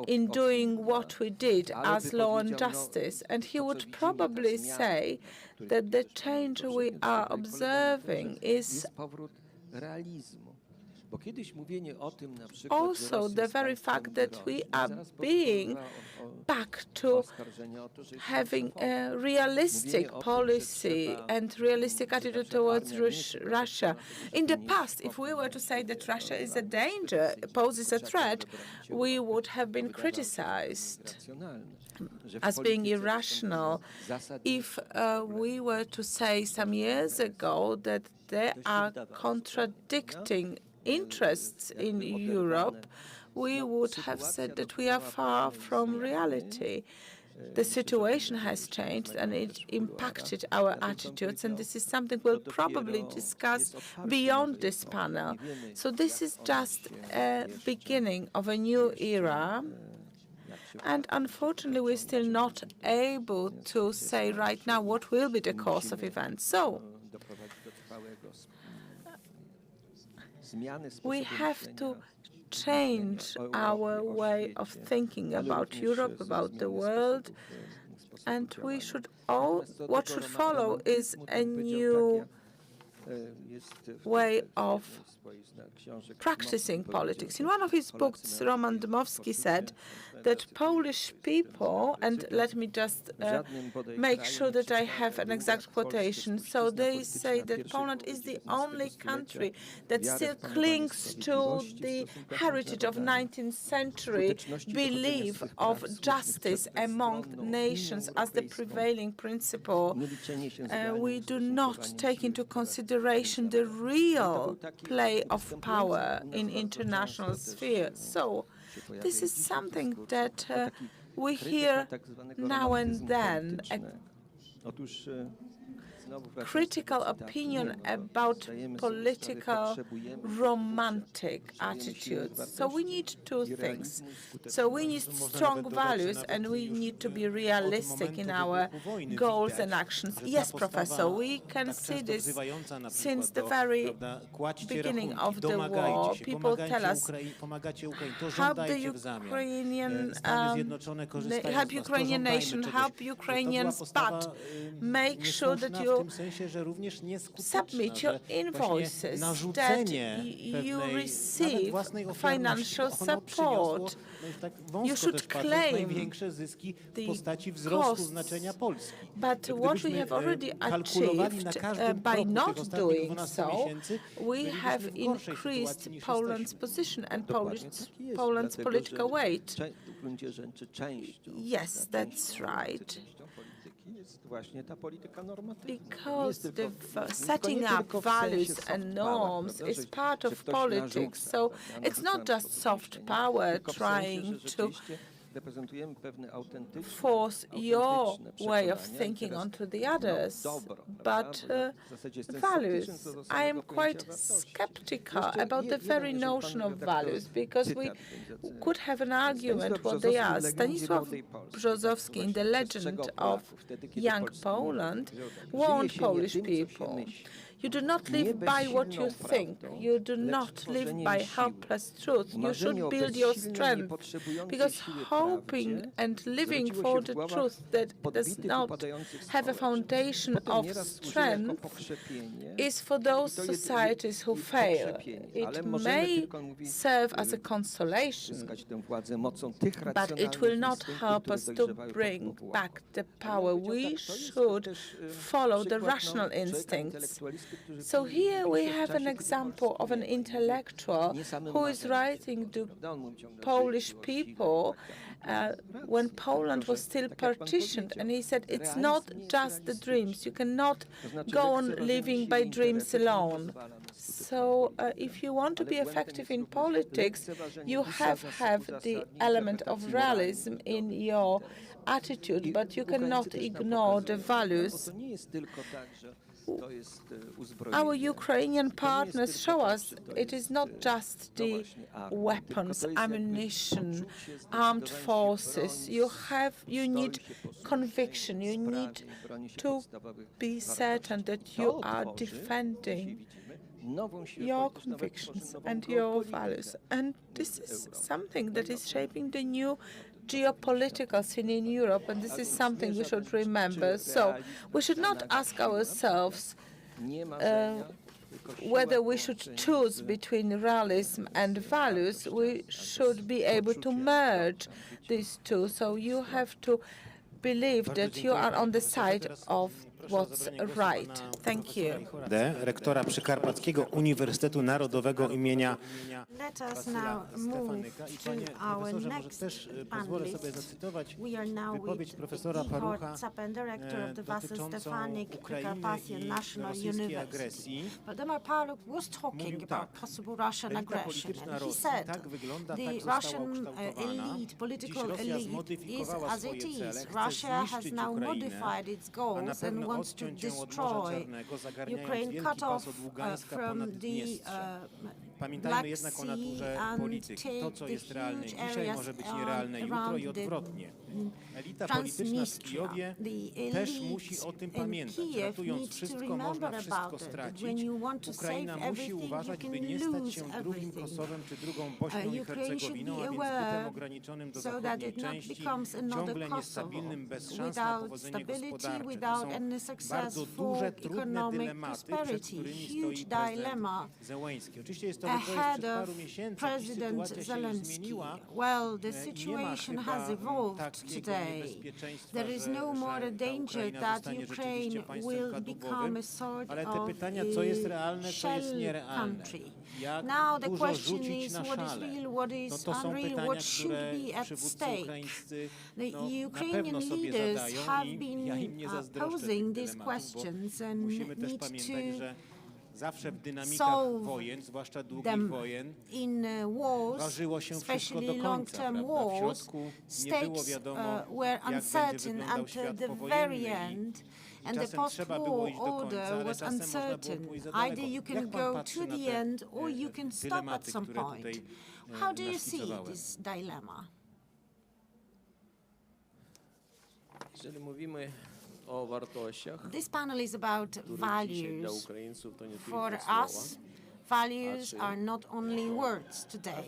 in doing what we did as Law and Justice. And he would probably say that the change we are observing is also the very fact that we are being back to having a realistic policy and realistic attitude towards Russia. In the past, if we were to say that Russia is a danger, poses a threat, we would have been criticized as being irrational. If we were to say some years ago that there are contradicting interests in Europe, we would have said that we are far from reality. The situation has changed and it impacted our attitudes, and this is something we'll probably discuss beyond this panel. So this is just a beginning of a new era, and unfortunately we're still not able to say right now what will be the course of events. So we have to change our way of thinking about Europe, about the world, and we should what should follow is a new way of practicing politics. In one of his books, Roman Dmowski said that Polish people, and let me just make sure that I have an exact quotation, so they say that Poland is the only country that still clings to the heritage of 19th century belief of justice among nations as the prevailing principle. We do not take into consideration the real play of power in international sphere. So this is something that we hear now and then. critical opinion about political romantic attitudes. So we need two things. So we need strong values and we need to be realistic in our goals and actions. Yes, Professor, we can see this since the very beginning of the war. People tell us, help the Ukrainian nation, help Ukrainians, but make sure that you submit your invoices, that you receive financial support. You should claim the costs. But what we have already achieved by not doing so, we have increased Poland's position and Poland's political weight. Yes, that's right. Because the setting up values and norms is part of politics, so it's not just soft power trying to force your way of thinking onto the others, but values. I am quite skeptical about the very notion of values, because we could have an argument what they are. Stanisław Brzozowski in The Legend of Young Poland warned Polish people. You do not live by what you think. You do not live by helpless truth. You should build your strength, because hoping and living for the truth that does not have a foundation of strength is for those societies who fail. It may serve as a consolation, but it will not help us to bring back the power. We should follow the rational instincts. So here we have an example of an intellectual who is writing to Polish people when Poland was still partitioned, and he said, it's not just the dreams. You cannot go on living by dreams alone. So if you want to be effective in politics, you have the element of realism in your attitude, but you cannot ignore the values. Our Ukrainian partners show us it is not just the weapons, ammunition, armed forces. You need conviction. You need to be certain that you are defending your convictions and your values. And this is something that is shaping the new geopolitical scene in Europe, and this is something we should remember. So we should not ask ourselves whether we should choose between realism and values. We should be able to merge these two. So you have to believe that you are on the side of what's right. Thank you. Rektora Przykarpackiego Uniwersytetu Narodowego imienia Let us now move to our next panelist. We are now with Igor Capen, director of the Vasily Stefanik Carpathian National University. Valdemar Pawluk was talking about possible Russian aggression, and he said the Russian elite, political elite, is as it is. Russia has now modified its goals and wants to destroy Ukraine, cut off from the Black Sea and take the huge areas around the Transnistria. The elite in Kiev needs to remember about it, that when you want to save everything, you can lose everything. Ukraine should be aware so that it not becomes another Kosovo, without stability, without any successful economic prosperity. Huge dilemma ahead of President Zelensky. Well, the situation has evolved today. There is no more a danger that Ukraine will become a sort of shell country. Now the question is what is real, what is unreal, what should be at stake. The Ukrainian leaders have been posing these questions and need to solve them. In wars, especially long-term wars, stakes were uncertain until the very end, And the post-war order was uncertain. Either you can go to the end or you can stop at some point. How do you see this dilemma? This panel is about values. For us, values are not only words today.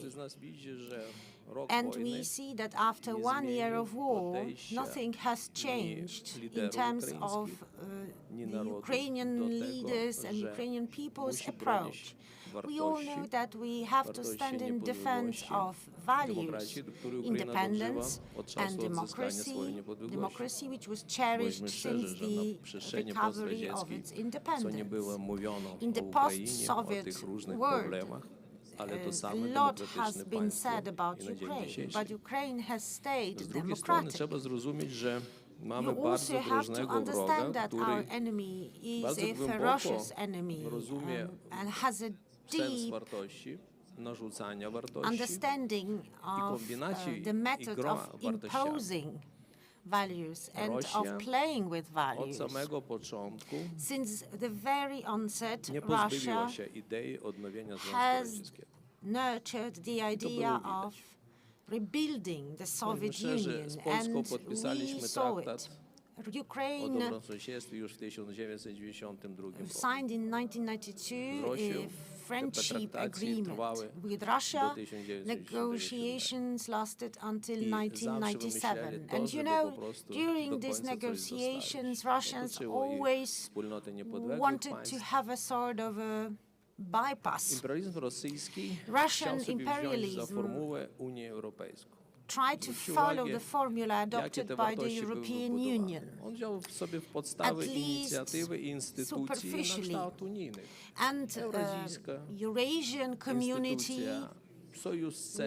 And we see that after 1 year of war, nothing has changed in terms of the Ukrainian leaders and Ukrainian people's approach. We all know that we have to stand in defense of values, independence and democracy which was cherished since the recovery of its independence. In the post-Soviet world, a lot has been said about Ukraine, but Ukraine has stayed democratic. You also have to understand that our enemy is a ferocious enemy and has a deep understanding of the method of imposing values and of playing with values. Since the very onset, Russia has nurtured the idea of rebuilding the Soviet Union, and we saw it. Ukraine signed in 1992 a friendship agreement with Russia. Negotiations lasted until 1997. And you know, during these negotiations, Russians always wanted to have a sort of a bypass. Russian imperialism tried to follow the formula adopted by the European Union, at least superficially. And Eurasian community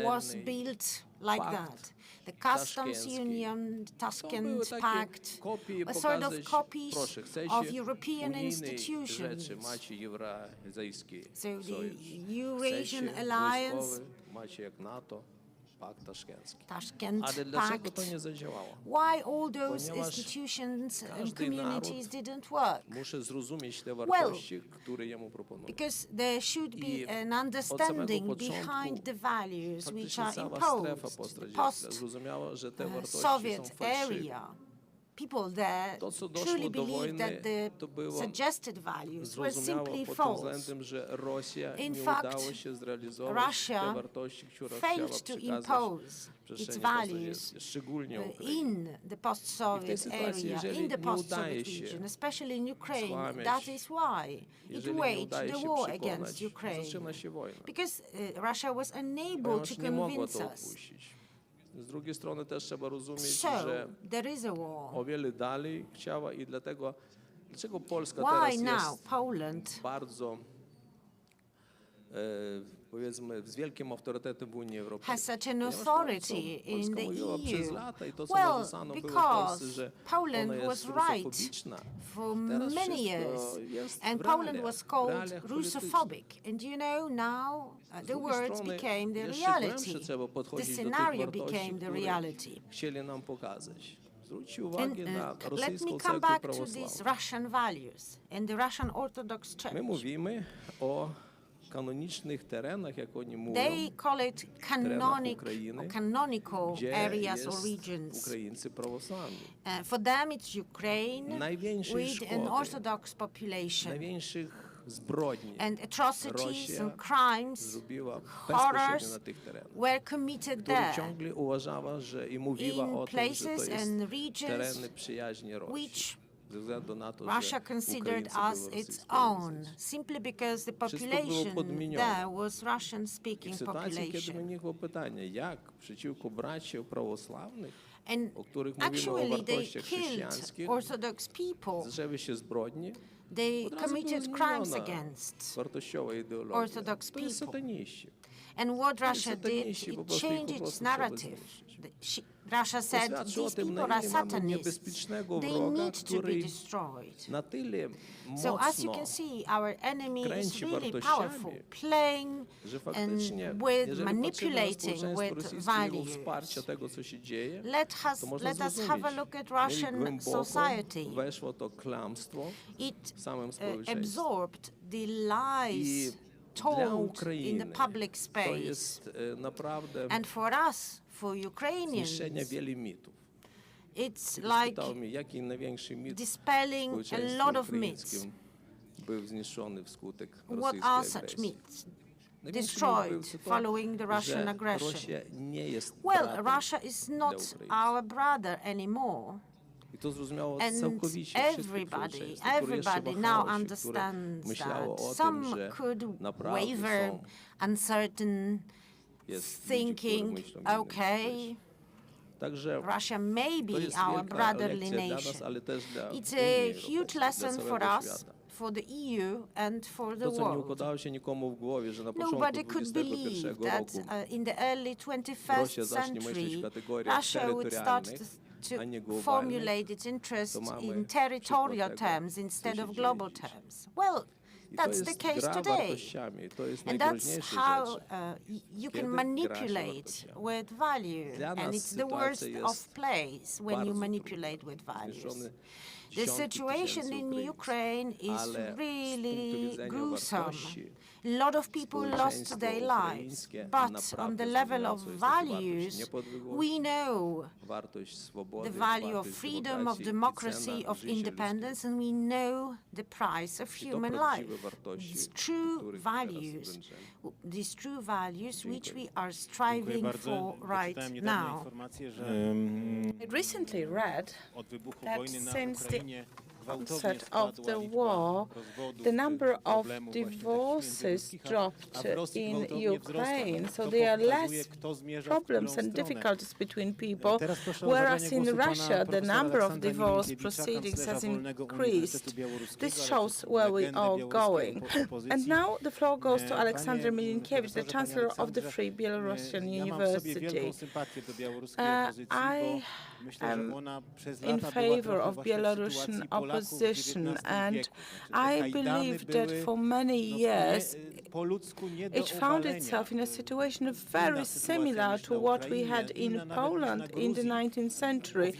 was built like that. The Customs Union, Tashkent Pact, a sort of copies of European institutions. So the Eurasian Alliance, Tashkent Pact. Why all those institutions and communities didn't work? Well, because there should be an understanding behind the values which are imposed. The post-Soviet area, people there truly believed that the suggested values were simply false. In fact, Russia failed to impose its values in the post-Soviet area, in the post-Soviet region, especially in Ukraine. That is why it waged the war against Ukraine, because Russia was unable to convince us. Z drugiej strony też trzeba rozumieć, że o wiele dalej chciała i dlatego Polska teraz jest bardzo powiedzmy z wielkim autorytetem w Unii Europejskiej. Has such an authority in the EU. Well, because Poland was right for many years, and Poland was called Russophobic. And you know, now the words became the reality. The scenario became the reality. And let me come back to these Russian values and the Russian Orthodox Church. My mówimy o kanonicznych terenach, jak oni mówią, they call it canonical areas or regions. Ukraińcy prawosławni. For them it's Ukraine with an Orthodox population. Największych zbrodni, and atrocities and crimes, horrors were committed there ciągle uważała, że i mówiła in o places tym, że and to regions jest tereny przyjaźni Rosji. which Russia considered as its own, simply because the population there was Russian-speaking population. And actually they killed Orthodox people. They committed crimes against Orthodox people. And what Russia did, it changed its narrative. Russia said Świadczy o these tym, na people are ile mamy Satanists. niebezpiecznego They wroga, need to be który destroyed. na tyle So as you mocno can see, our enemy is kręci really wartościami, powerful, playing że and faktycznie, with jeżeli patrzymy na manipulating społeczeństwo with rosyjskie i jego values. wsparcie tego, co się dzieje, Let to można us have a zrozumieć. look at Mieli Russian głęboko society. weszło to kłamstwo It w samym społeczeństwie. absorbed the I lies dla told in the Ukrainy public to space. jest naprawdę And for us, for Ukrainians, zniszczenie wielu mitów. it's Ktoś like pytał mnie, jaki największy mit w dispelling a społeczeństwie lot of myths. ukraińskim był zniszczony wskutek What rosyjskiej are such agresji. myths Największy mit był destroyed to, following the Russian że aggression? Rosja nie jest Well, bratem Russia is not dla Ukrainy. our brother anymore. I to zrozumiało And całkowicie wszystkie everybody społeczeństwo, które jeszcze now wahało się, które understands myślało that. o Some tym, że could naprawdę waver, uncertain, jest ludzi, thinking, którzy myślą innym okay, niż Także Russia may to be jest our wielka brotherly lekcja dla nation. nas, ale też dla It's Unii a Europejskiej, huge dla lesson for całego us, świata. for the EU and for the To, co nie world. układało się nikomu w głowie, że na początku Nobody could believe XXI that roku in the early Rosja 21st zacznie myśleć w century, kategoriach Russia would start terytorialnych, a nie to globalnych. formulate its interest To mamy in przykład territorial tego, terms co instead się of dzieje global dzisiaj. terms. Well, I to that's jest the case gra today. wartościami, to jest And that's najgroźniejsza how rzecz. you Kiedy can gra się manipulate wartościami. with value. Dla And nas it's the worst sytuacja of jest plays when you bardzo manipulate trudna. with values. Zniszczone The dziesiątki situation tysięcy in Ukraińców. Ukraine is Ale z punktu really widzenia gruesome. wartości, A lot of people lost społeczeństwo their lives, ukraińskie but on naprawdę the level zrozumiało, of co jest to wartość values, niepodległości, we know wartość swobody, the value of wartość freedom, of demokracji i democracy, cena of życia independence, and we know the price of ludzkiego. I to human prawdziwe life. wartości, These true których teraz values, wręczamy. these true values which Dziękuję. we are striving for right now. I recently read that since the onset of the war, the number of divorces dropped in Ukraine, so there are less problems and difficulties between people, whereas in Russia the number of divorce proceedings has increased. This shows where we are going. And now the floor goes to Alexander Milinkiewicz, the Chancellor of the Free Belarusian University. I am in favor of Belarusian opposition, and I believe that for many years it found itself in a situation very similar to what we had in Poland in the 19th century.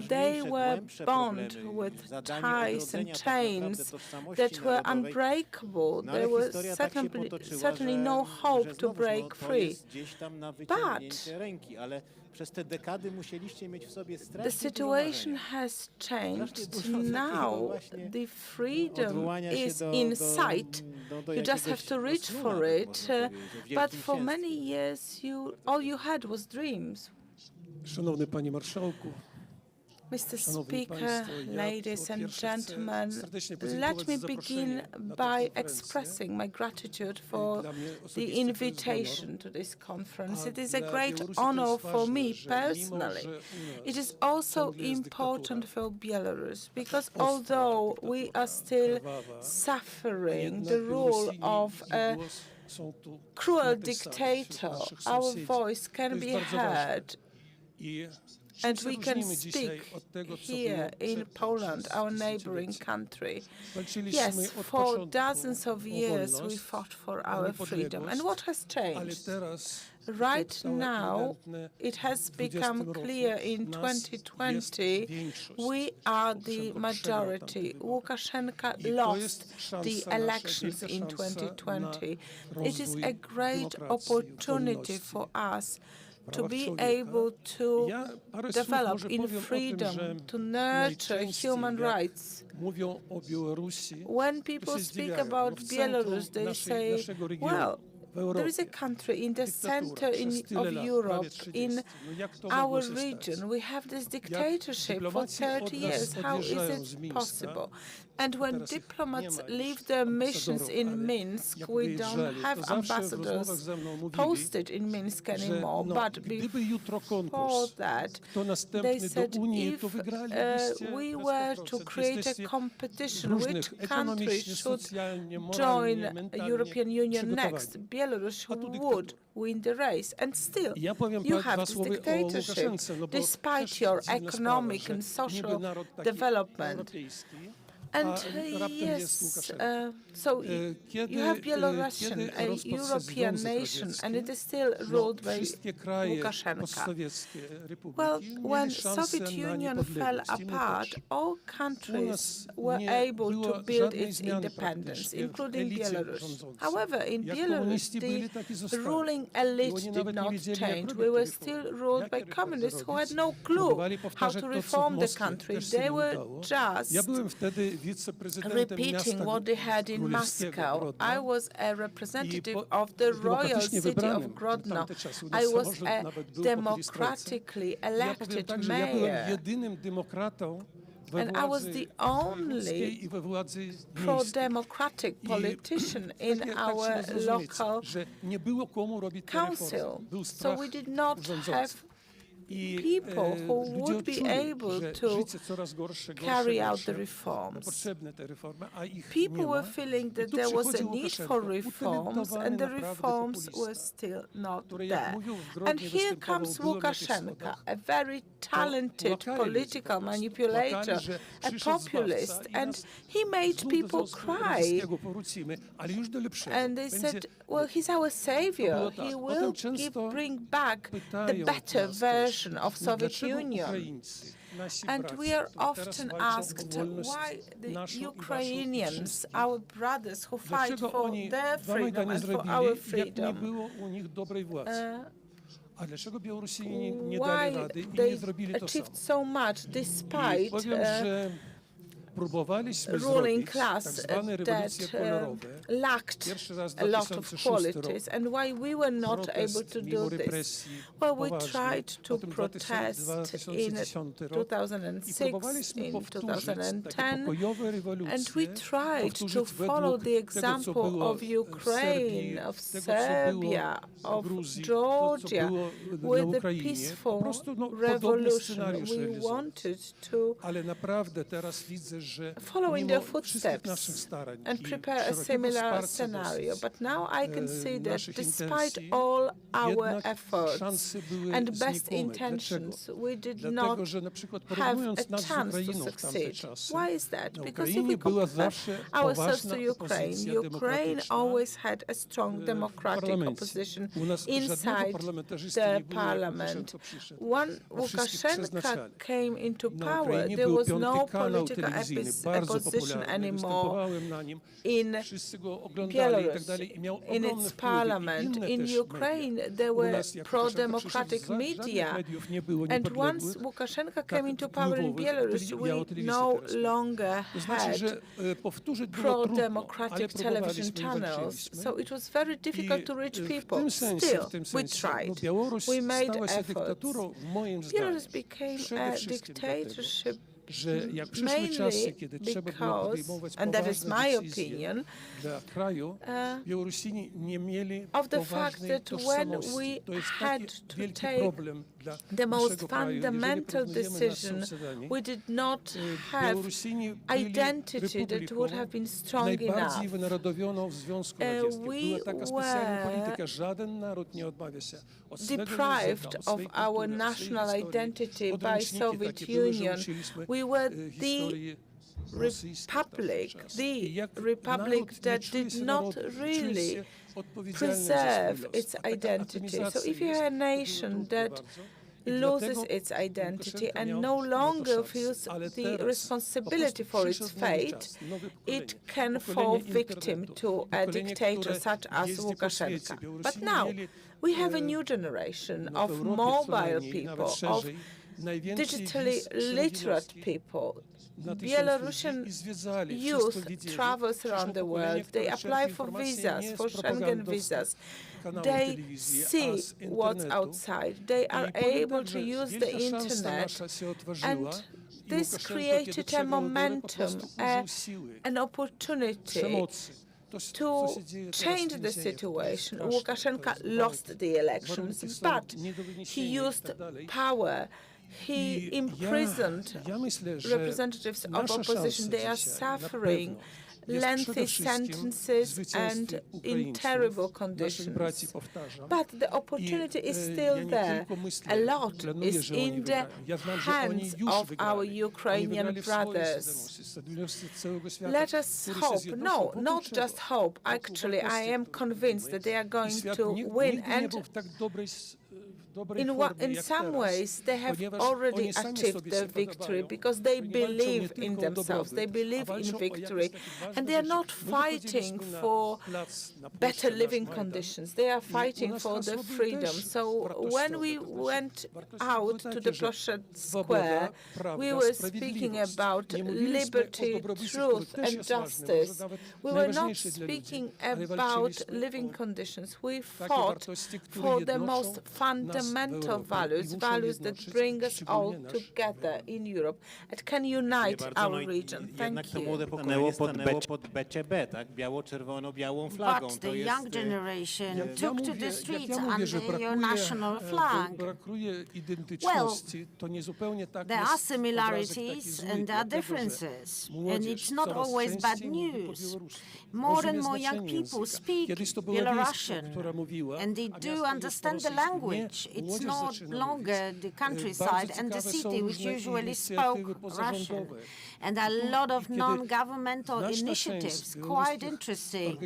They were bound with ties and chains that were unbreakable. There was certainly no hope to break free. But the situation has changed. Now the freedom is in sight. You just have to reach for it. But for many years, all you had was dreams. Szanowny Panie Marszałku, Mr. Speaker, ladies and gentlemen, let me begin by expressing my gratitude for the invitation to this conference. It is a great honor for me personally. It is also important for Belarus because although we are still suffering the rule of a cruel dictator, our voice can be heard. And we can speak here in Poland, our neighboring country. Yes, for dozens of years we fought for our freedom. And what has changed? Right now, it has become clear in 2020 we are the majority. Lukashenko lost the elections in 2020. It is a great opportunity for us to be able to develop in freedom, to nurture human rights. When people speak about Belarus, they say, well, there is a country in the center of Europe, in our region. We have this dictatorship for 30 years. How is it possible? And when diplomats leave their missions in Minsk, we don't have ambassadors posted in Minsk anymore. But before that, they said if we were to create a competition, which country should join the European Union next? Belarus who would win the race. And still, you have this dictatorship, despite your economic and social development. And yes, so you have Belarusian, a European nation, and it is still ruled by Lukashenko. Well, when Soviet Union fell apart, all countries were able to build its independence, including Belarus. However, in Belarus, the ruling elite did not change. We were still ruled by communists who had no clue how to reform the country. They were just repeating what they had in Moscow. I was a representative of the royal city of Grodno. I was a democratically elected mayor. And I was the only pro-democratic politician in our local council. So we did not have people who would be able to carry out the reforms. People were feeling that there was a need for reforms, and the reforms were still not there. And here comes Lukashenko, a very talented political manipulator, a populist, and he made people cry. And they said, well, he's our savior. He will bring back the better version of Soviet Union. And we are often asked why the Ukrainians, our brothers who fight for their freedom and for our freedom, why they achieved so much despite ruling class that lacked a lot of qualities, and why we were not able to do this. Well, we tried to protest in 2006, in 2010, and we tried to follow the example of Ukraine, of Serbia, of Georgia, with the peaceful revolution. We wanted to follow in their footsteps and prepare a similar scenario. But now I can see that despite all our efforts and best intentions, we did not have a chance to succeed. Why is that? Because if we compare ourselves to Ukraine, Ukraine always had a strong democratic opposition inside the parliament. When Lukashenko came into power, there was no political opposition anymore in Belarus, in its parliament. In Ukraine, there were pro-democratic media. And once Lukashenko came into power in Belarus, we no longer had pro-democratic television channels. So it was very difficult to reach people. Still, we tried. We made efforts. Belarus became a dictatorship mainly because, and that is my opinion, of the fact that when we had to take the most fundamental decision, we did not have identity that would have been strong enough. We were deprived of our national identity by Soviet Union. We were the republic that did not really preserve its identity. So if you have a nation that loses its identity and no longer feels the responsibility for its fate, it can fall victim to a dictator such as Lukashenko. But now we have a new generation of mobile people, of digitally literate people. Belarusian youth travels around the world. They apply for visas, for Schengen visas. They see what's outside. They are able to use the internet, and this created a momentum, an opportunity to change the situation. Lukashenko lost the elections, but he used power. He imprisoned representatives of opposition. They are suffering lengthy sentences and in terrible conditions. But the opportunity is still there. A lot is in the hands of our Ukrainian brothers. Let us hope, no, not just hope, actually I am convinced that they are going to win, and in some ways they have already achieved their victory because they believe in themselves, they believe in victory, and they are not fighting for better living conditions, they are fighting for their freedom. So when we went out to the Ploszcz Square, we were speaking about liberty, truth and justice. We were not speaking about living conditions. We fought for the most fundamental values that bring us all together in Europe and can unite our region. Thank you. But the young generation took to the streets under your national flag. Well, there are similarities and there are differences, and it's not always bad news. More and more young people speak Belarusian, and they do understand the language. It's no longer the countryside and the city which usually spoke Russian. And a lot of non-governmental initiatives, quite interesting.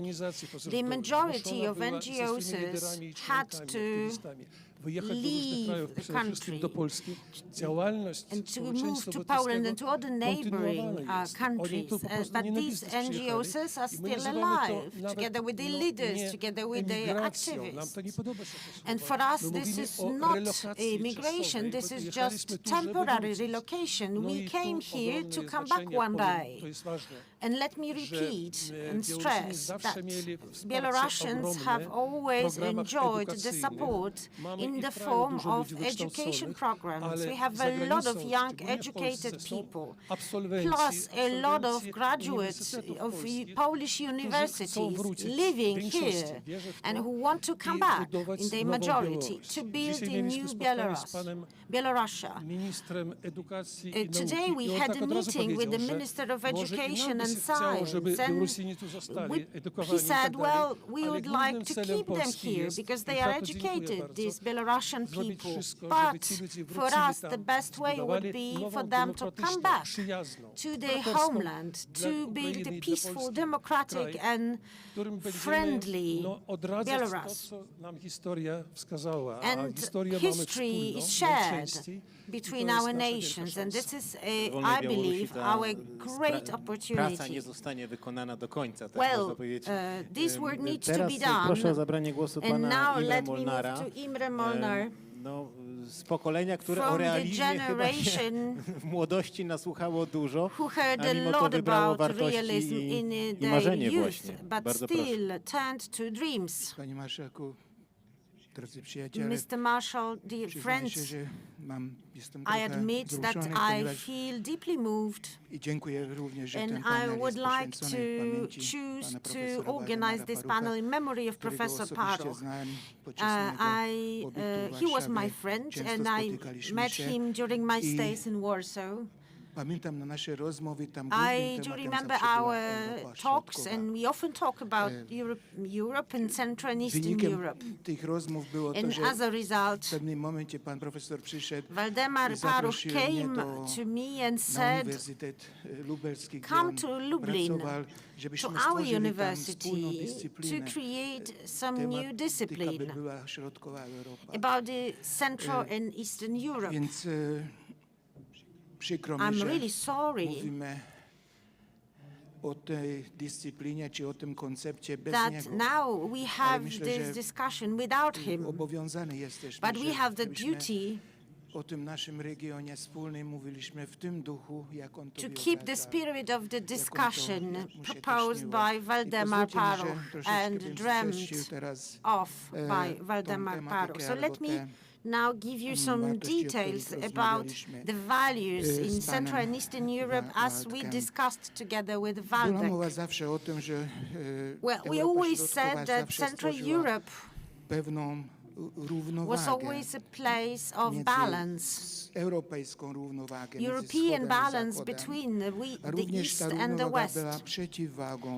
The majority of NGOs had to leave the country and to move to Poland and to other neighboring countries. But these NGOs are still alive, together with the leaders, together with the activists. And for us, this is not immigration, this is just temporary relocation. We came here to come back one day. And let me repeat and stress that Belarusians have always enjoyed the support in the form of education programs. We have a lot of young educated people, plus a lot of graduates of Polish universities living here and who want to come back in the majority to build a new Belarusia. Today we had a meeting with the Minister of Education and Science, and he said, well, we would like to keep them here because they are educated, these Belarusian people. But for us, the best way would be for them to come back to their homeland, to build a peaceful, democratic and friendly Belarus. And history is shared between our nations, and this is, I believe, our great opportunity. Well, this work needs to be done, and now let me move to Imre Molnar. Z pokolenia, które o realizmie chyba się w młodości nasłuchało dużo, a mimo to wybrało wartości i marzenie właśnie. Bardzo proszę. Panie Marszałku, drodzy przyjaciele, Mr. Marshall, dear friends, I admit that I feel deeply moved, and I would like to choose to organize this panel in memory of Professor Paroch. He was my friend, and I met him during my stays in Warsaw. I do remember our talks, and we often talk about Europe and Central and Eastern Europe. And as a result, Waldemar Paroch came to me and said, come to Lublin, to our university, to create some new discipline about the Central and Eastern Europe. I'm really sorry that now we have this discussion without him, but we have the duty to keep the spirit of the discussion proposed by Waldemar Paroch and dreamt of by Waldemar Paroch. So let me now give you some details about the values in Central and Eastern Europe as we discussed together with Waldek. Well, we always said that Central Europe was always a place of balance. European balance between the East and the West,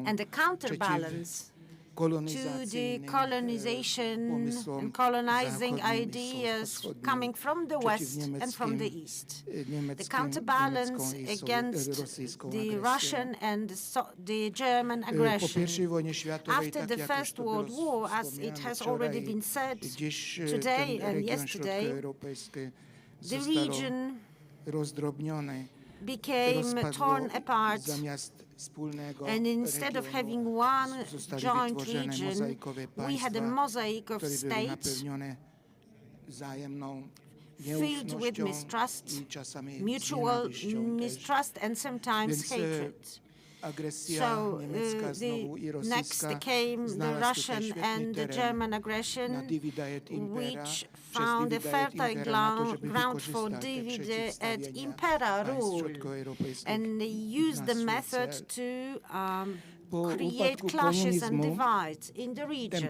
and the counterbalance to the colonization and colonizing ideas coming from the West and from the East. The counterbalance against the Russian and the German aggression. After the First World War, as it has already been said today and yesterday, the region became torn apart, and instead of having one joint region, we had a mosaic of states filled with mistrust, mutual mistrust, and sometimes hatred. So next came the Russian and the German aggression, which found a fertile ground for divide et impera rule, and they used the method to create clashes and divides in the region.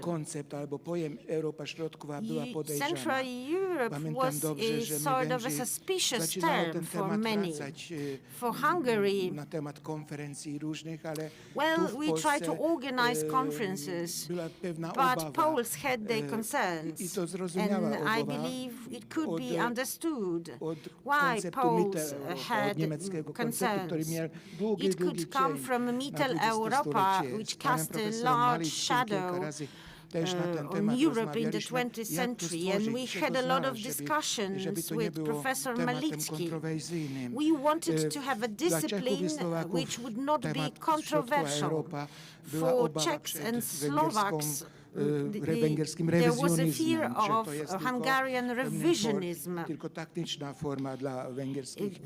Central Europe was a sort of a suspicious term for many. For Hungary, well, we tried to organize conferences, but Poles had their concerns, and I believe it could be understood why Poles had concerns. It could come from Mitteleuropa, which cast a large shadow on Europe in the 20th century, and we had a lot of discussions with Professor Malitsky. We wanted to have a discipline which would not be controversial. For Czechs and Slovaks, there was a fear of Hungarian revisionism.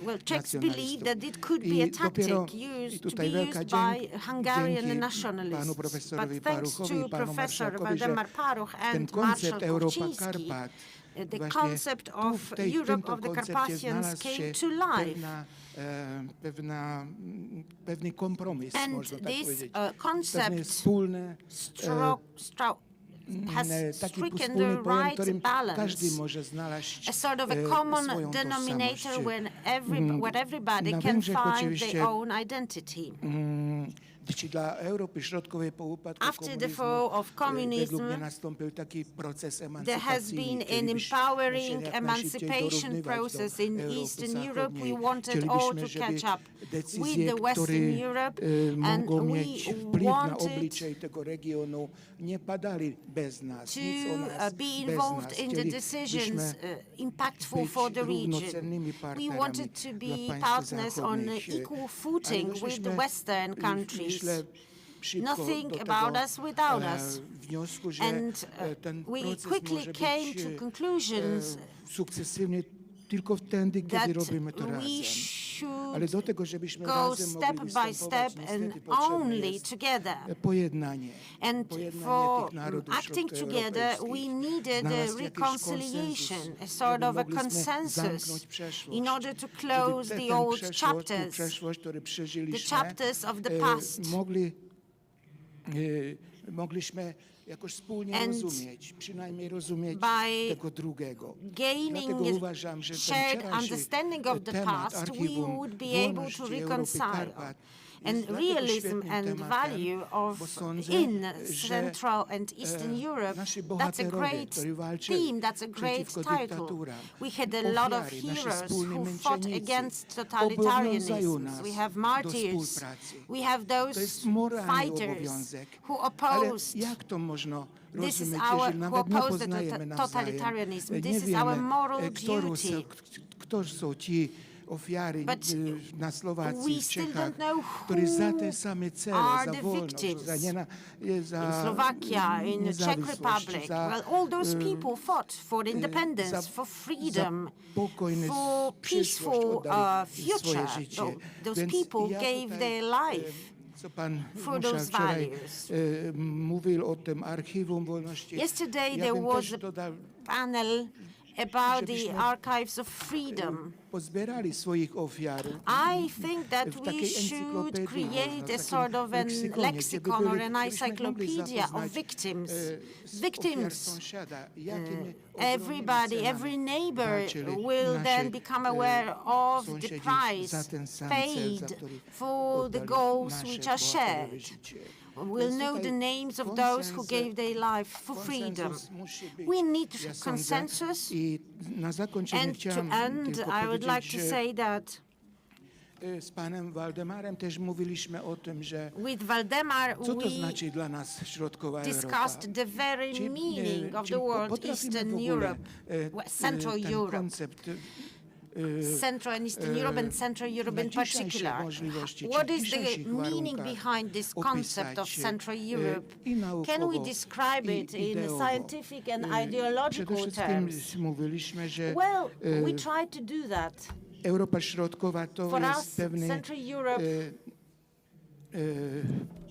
Well, Czechs believed that it could be a tactic to be used by Hungarian nationalists. But thanks to Professor Waldemar Paruch and Marshal Kuchcinski, the concept of Europe of the Carpathians came to life. And this concept has stricken the right balance, a sort of a common denominator where everybody can find their own identity. After the fall of communism, there has been an empowering emancipation process in Eastern Europe. We wanted all to catch up with the Western Europe, and we wanted to be involved in the decisions impactful for the region. We wanted to be partners on equal footing with the Western countries. Nothing about us without us. And we quickly came to conclusions that we should go step by step and only together. And for acting together, we needed a reconciliation, a sort of a consensus, in order to close the old chapters, the chapters of the past. And by gaining shared understanding of the past, we would be able to reconcile. And realism and value in Central and Eastern Europe, that's a great theme, that's a great title. We had a lot of heroes who fought against totalitarianism. We have martyrs. We have those fighters who opposed this is our who opposed the totalitarianism. This is our moral duty. But we still don't know who are the victims. In Slovakia, in the Czech Republic, well, all those people fought for independence, for freedom, for peaceful future. Those people gave their life for those values. Yesterday there was a panel about the archives of freedom. pozbierali swoich ofiar. I think that we should create a sort of an lexicon or an encyclopedia of victims. Everybody, every neighbor will then become aware of the price paid for the goals which are shared. We'll know the names of those who gave their life for freedom. We need consensus. And to end, I would like to say that z panem Waldemarem też mówiliśmy o tym, że with Waldemar co to znaczy dla nas środkowa Europa. Discussed the very meaning of the word Eastern Europe, Central Europe. Central and Eastern Europe and Central Europe in particular. What is the meaning behind this concept of Central Europe? Can we describe it in scientific and ideological terms? Well, we try to do that. Europa Środkowa to For jest us, pewne Central Europe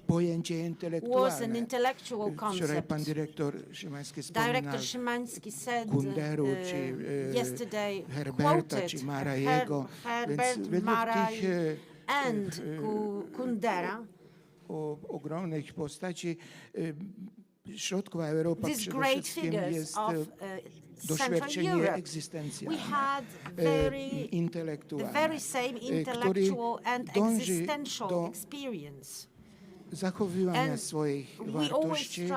pojęcie intelektualne. Was an intellectual concept. Wczoraj pan dyrektor Szymański wspominał Director Szymański said Kunderu, czy yesterday, Herberta, quoted czy Marajego. Herbert, Maraj and Kundera. O ogromnych postaci środkowa Europa These przede great wszystkim figures jest of doświadczenie egzystencjalne, we had intelektualne, the very same intellectual and existential experience. Zachowywania swoich wartości,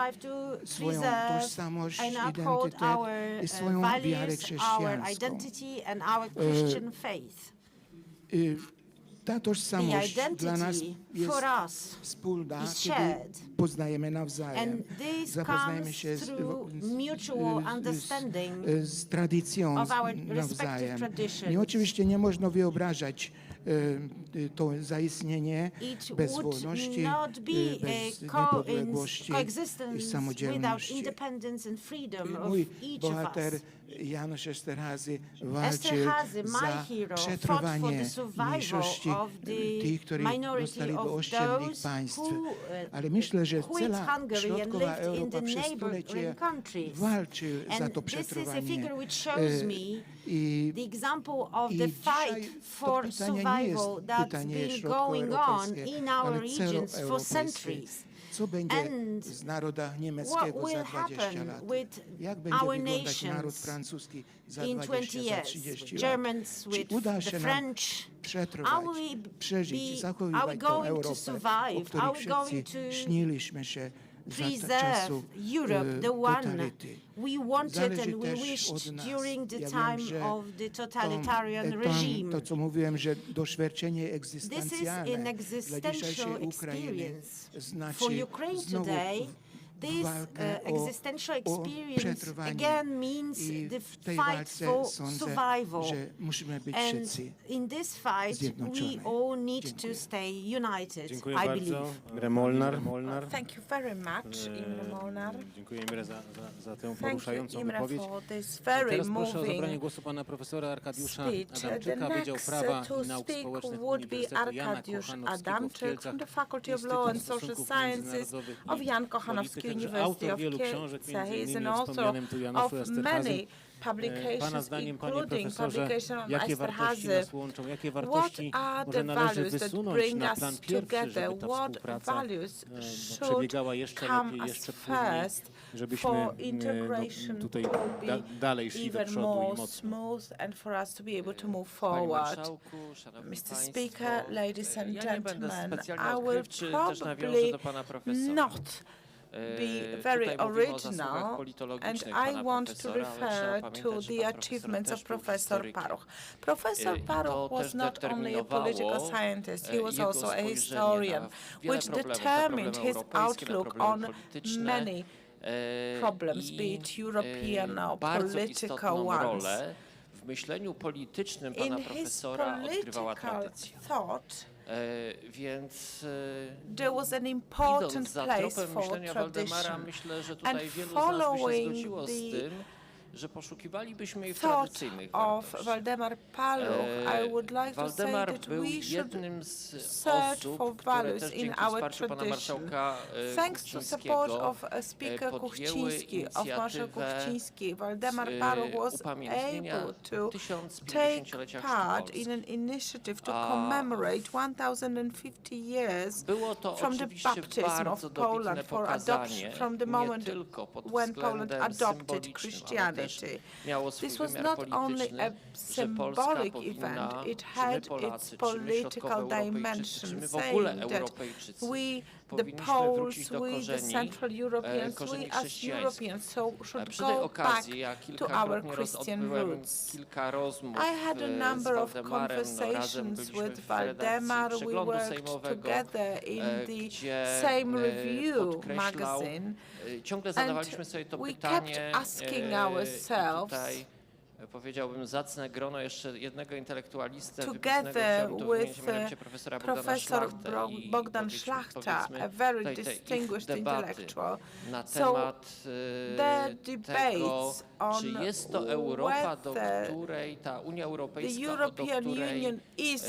swoją tożsamość, identytet i swoją wiarę chrześcijańską. Ta tożsamość dla nas jest wspólna, kiedy poznajemy nawzajem, zapoznajemy się z tradycją nawzajem. I oczywiście nie można wyobrażać to zaistnienie bez wolności, bez niepodległości i samodzielności. Mój bohater Janusz Esterhazy walczył za przetrwanie mniejszości tych, którzy dostali do ościennych państw. Ale myślę, że cała środkowa Europa przez stulecia walczył za to przetrwanie. I the fight for survival that's been going on in our regions for centuries. Co będzie z naroda niemieckiego za 20 lat? Jak będzie wyglądać naród francuski za 20, za 30 lat? Czy uda się nam przetrwać, przeżyć, zachowywać tą Europę, o której wszyscy śniliśmy się za czasów totality? We wanted and we wished during the time of the totalitarian regime. To, co mówiłem, że doświadczenie egzystencjalne dla dzisiejszej Ukrainy znaczy znowu this existential experience again means the fight for survival. And in this fight, we all need to stay united, I believe. Thank you very much, Imre Molnar. Dziękuję Imre za tę poruszającą wypowiedź. Teraz proszę o zabranie głosu pana profesora Arkadiusza Adamczyka, Wydział Prawa i Nauk Społecznych Uniwersytetu Jana Kochanowskiego w from the Faculty of Law and Social Sciences of Jan Kochanowski University of Kielce. He is an author of many publications, including publication on Esterhazy. What are the values that bring us together? What values should come as first for integration to be even more smooth and for us to be able to move forward? Mr. Speaker, ladies and gentlemen, I will probably not be very original, and I want to refer to the achievements of Professor Paruch. Professor Paruch was not only a political scientist, he was also a historian, which determined his outlook on many problems, be it European or political ones. W myśleniu politycznym pana profesora odgrywała tradycja. Więc there was an important idąc za place tropem for myślenia tradition. Waldemara, myślę, że tutaj wielu z nas by się zgodziło z tym, że poszukiwalibyśmy jej w thought tradycyjnych of wartościach. Waldemar Paluch, I would like to say Waldemar that był we should jednym z search for osób, które values też in dzięki our wsparciu pana tradition. marszałka Thanks to support Kuchcińskiego of Speaker podjęły Kuchciński, of Marshal Kuchciński, Waldemar z Paluch was upamiętnienia able to 1050-lecia take part Chrztu in an Polski. initiative to commemorate 1050 years Było to from the oczywiście baptism of bardzo Poland dobitne for pokazanie, adoption, from the nie moment tylko pod when Poland względem adopted symbolicznym, ale też Christianity. miało swój This was wymiar not only polityczny, a że Polska symbolic powinna, event, it czy my had its Polacy, czy my political środkowoeuropejczycy, czy dimension, my w ogóle saying that Europejczycy we, the powinniśmy Poles, wrócić do we, the korzeni, Central Europeans, korzeni we as chrześcijańskich. Europeans, so should Przy tej go okazji ja back to our kilkakrotnie Christian odbyłem roots. kilka rozmów I had a z number of Waldemarem. Razem conversations byliśmy with w redakcji Waldemar. We Przeglądu worked Sejmowego, together in the gdzie Sejm Review podkreślał, magazine, ciągle and zadawaliśmy sobie to we pytanie, kept asking i ourselves, tutaj powiedziałbym zacne grono jeszcze jednego intelektualistę together wybitnego, to with mianowicie profesora Professor Bogdana Bogdan Szlachta, a very distinguished intellectual. na So temat the tego, debates on czy jest to Europa, do whether której ta Unia the Europejska, European do której Union is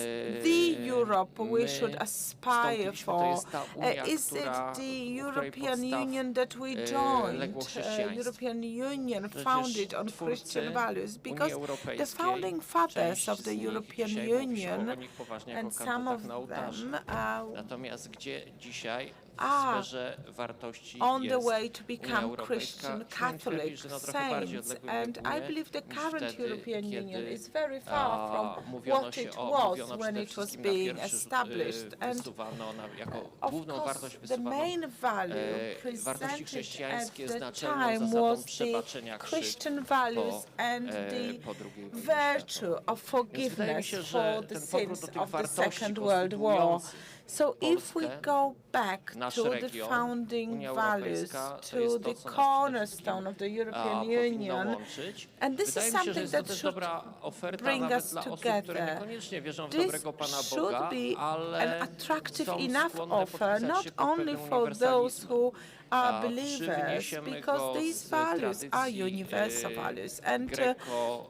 the Europe we my should aspire wstąpiliśmy. To for. jest ta Unia, Is it która, the u której European podstaw Union that we legło joined? chrześcijaństwo. European Union Przecież founded on twórcy Christian values, Unii because the Europejskiej, founding fathers część of the z nich European dzisiaj mówi się Union o nich poważnie jako and some kandydatach of na ołtarze. them Natomiast gdzie dzisiaj w are sferze wartości on the jest way to Unia become Europejska, Christian śmiem Catholic twierdzić, że no trochę bardziej saints, odległym and I biegunie believe the niż current wtedy, European kiedy Union is very far from mówiono what się it o, was mówiono when przede it was wszystkim na being pierwszy rzut, established. And wysuwano jako of główną course, wartość the wysuwano main value wartości presented at chrześcijańskie z the naczelną time zasadą was the przebaczenia Christian krzywd values and po the II wojnie virtue of Więc wydaje mi forgiveness się, że for the ten powrót sins do tych of the wartości Second World War. konstytuujących So if we Polskę, go back nasz to the region, founding Unia values, Europejska, to to jest the to, co nas przede cornerstone of the wszystkim, European powinno Union, łączyć. and this Wydaje is mi się, że something jest to that też should dobra oferta bring nawet us dla osób, które together. niekoniecznie wierzą w This dobrego Pana should Boga, be ale an attractive są enough skłonne offer, podpisać not się pod only pewnym for those uniwersalizmem. who are believers, Przywniesiemy because go these z values are tradycji, universal values, and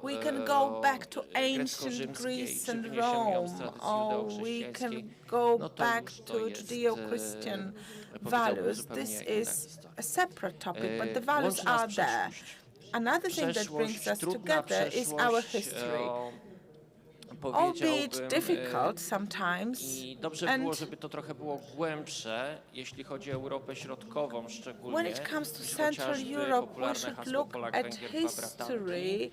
we can greko- go back to ancient grecko-rzymskiej, Greece and przywniesiemy ją z Rome, tradycji or we judeo-chrześcijańskiej, can go no to back już to to jest, Judeo-Christian powiedziałbym, values. zupełnie This inna is historia. a separate topic, but the values Łączy nas are there. przeszłość. Another thing that brings us together is our history. Albeit difficult sometimes, I dobrze było, żeby to trochę było głębsze, jeśli chodzi o Europę Środkową szczególnie. when it comes to niż Central chociażby Europe, we popularne should hasło look Polak, at Węgier, dwa bratanki, history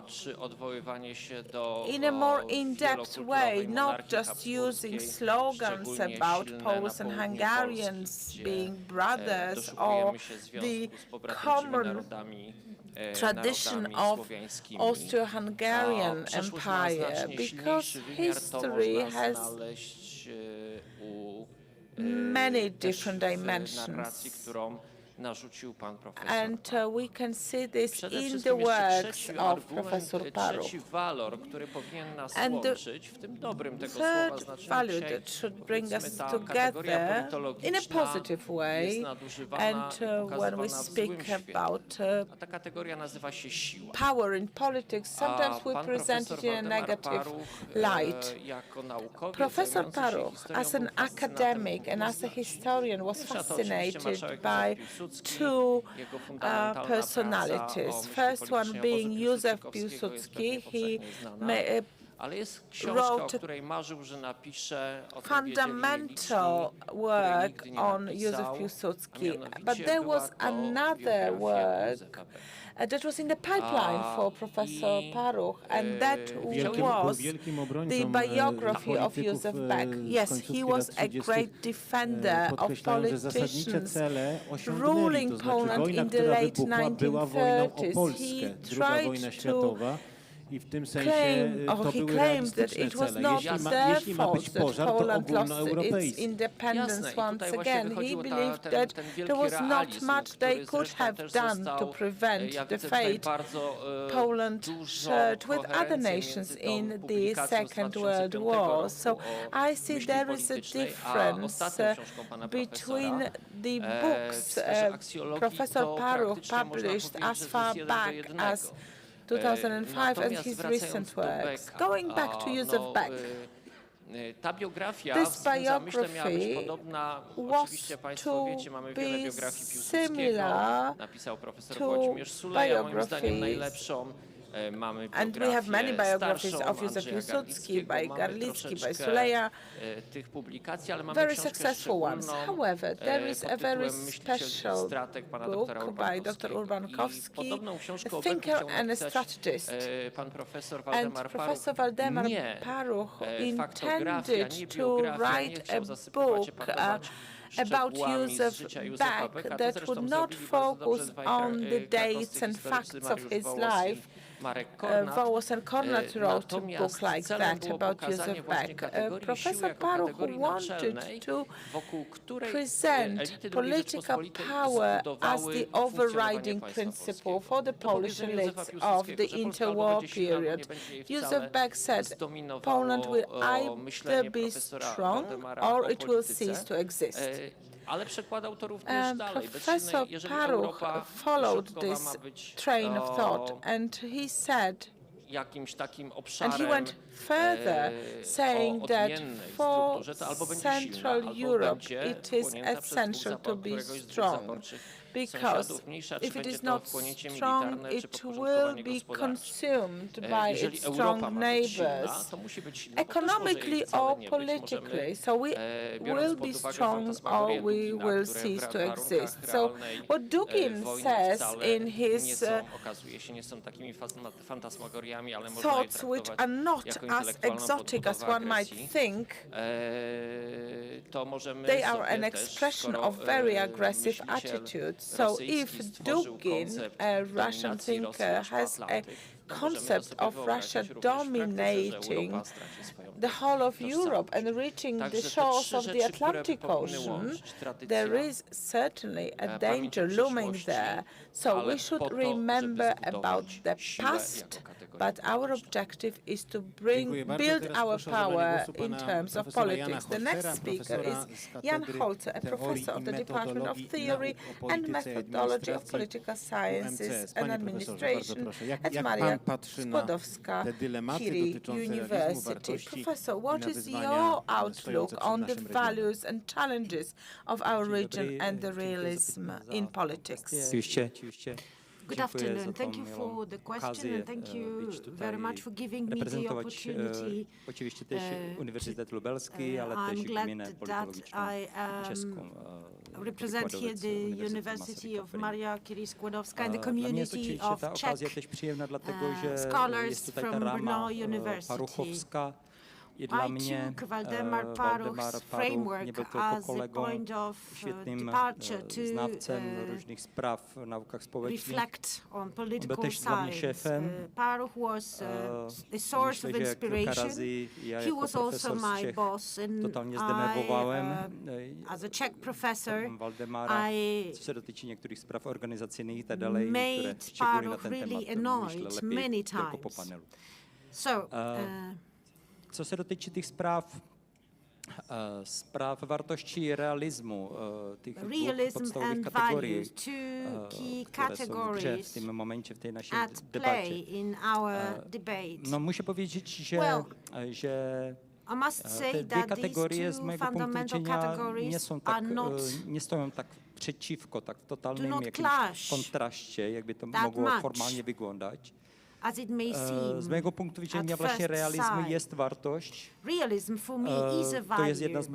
czy odwoływanie się do in a more in-depth way, not monarchii just using habsburskiej, slogans szczególnie about silne Poles and na południu Hungarians Polski, being gdzie, brothers, or doszukujemy się związku the z pobratymczymi common narodami, tradition narodami of słowiańskimi. Austro-Hungarian Przeszłość ma Empire, znacznie because silniejszy wymiar, to history można has znaleźć u many też different w dimensions. narracji, którą narzucił pan profesor. And we can see this Przede in the wszystkim jeszcze works trzeci of argument, Professor Paruch. trzeci walor, który powinien nas And the łączyć, w tym dobrym tego słowa third znaczeniu value dzisiaj, that should bring powiedzmy, us ta together kategoria in a politologiczna positive way, jest nadużywana and i when we pokazywana w speak złym świetle. about A ta kategoria nazywa się siła. power in politics, sometimes we pan present profesor it in a Waldemar negative Paruch, light. jako naukowiec Professor zajmujący się Paruch, historią, as an był fascynatem academic dwóch and as a postaci. historian, was Pierwsza to oczywiście fascinated marszałek by Józef Piłsudski, two jego fundamentalna praca personalities. o myśli First one politycznej being obozu Józef Piłsudskiego jest Piłsudski. pewnie powszechnie znana. Ale jest książka, o wrote której marzył, że napisze, o tym fundamental wiedzieli work niczni, której on nigdy nie Józef napisał, Piłsudski, a mianowicie but there była was to another biografia work Józefa P. that was in the pipeline for Professor Paruch, and that was the biography of Józef Beck. Yes, he was a great defender of politicians ruling Poland in the late 1930s. He tried to I w tym sensie to były realistyczne cele. Jeśli ma być pożar, to ogólnoeuropejski. Independence once again. He believed that there was not much they could have done to prevent the fate Poland shared with other nations in the Second World War. So I see there is a difference between the books Professor Paruch published as far back as 2005 and his recent works. Going back to Józef Beck, this biography was to be similar to biographies, and we have many biographies of Józef Piłsudski, by Garlicki, by Suleja, very successful ones. However, there is a very special book by Dr. Urbankowski, a thinker and a strategist. And Professor Waldemar Paruch intended to write a book about Józef Beck that would not focus on the dates and facts of his life. Wołos and Konrad wrote a book like that about Józef Beck. Professor Paruch wanted to present political power as the overriding principle for the Polish elites of the interwar period. Józef Beck said, Poland will either be strong or it will cease to exist. Professor Paruch followed this train of thought, and he said, and he went further, saying that for Central Europe it is essential to be strong, because if it is not strong, it will be consumed by its strong neighbors, economically or politically. So we will be strong or we will cease to exist. So what Dugin says in his thoughts, which are not as exotic as one might think, they are an expression of very aggressive attitude. So if Dugin, a Russian thinker, has a concept of Russia dominating the whole of Europe and reaching the shores of the Atlantic Ocean, there is certainly a danger looming there. So we should remember about the past, but our objective is to build our power in terms of politics. The next speaker is Jan Holzer, a professor of the Department of Theory and Methodology of Political Sciences and Administration at Maria Skłodowska-Curie University. Professor, what is your outlook on the values and challenges of our region and the realism in politics? Good afternoon. Thank you for the question and thank you very much for giving me the opportunity. I'm glad that I represent here the University of Maria Curie-Skłodowska and the community of Czech scholars from Brno University. I took Waldemar Paruch's framework as a point of departure to reflect on political science. Paruch was a source of inspiration. He was also my boss, and I, as a Czech professor, I made Paruch really annoyed many times. So, co se dotyczy tych spraw wartości realizmu, tych dwóch podstawowych kategorii, które są w grze w tym momencie, w tej naszej debacie. No muszę powiedzieć, że te dwie kategorie z mojego punktu widzenia nie stoją tak przeciwko, tak w totalnym jakimś kontraście, jakby to mogło formalnie wyglądać. Z mojego punktu widzenia właśnie realizm jest wartość. To jest jedno z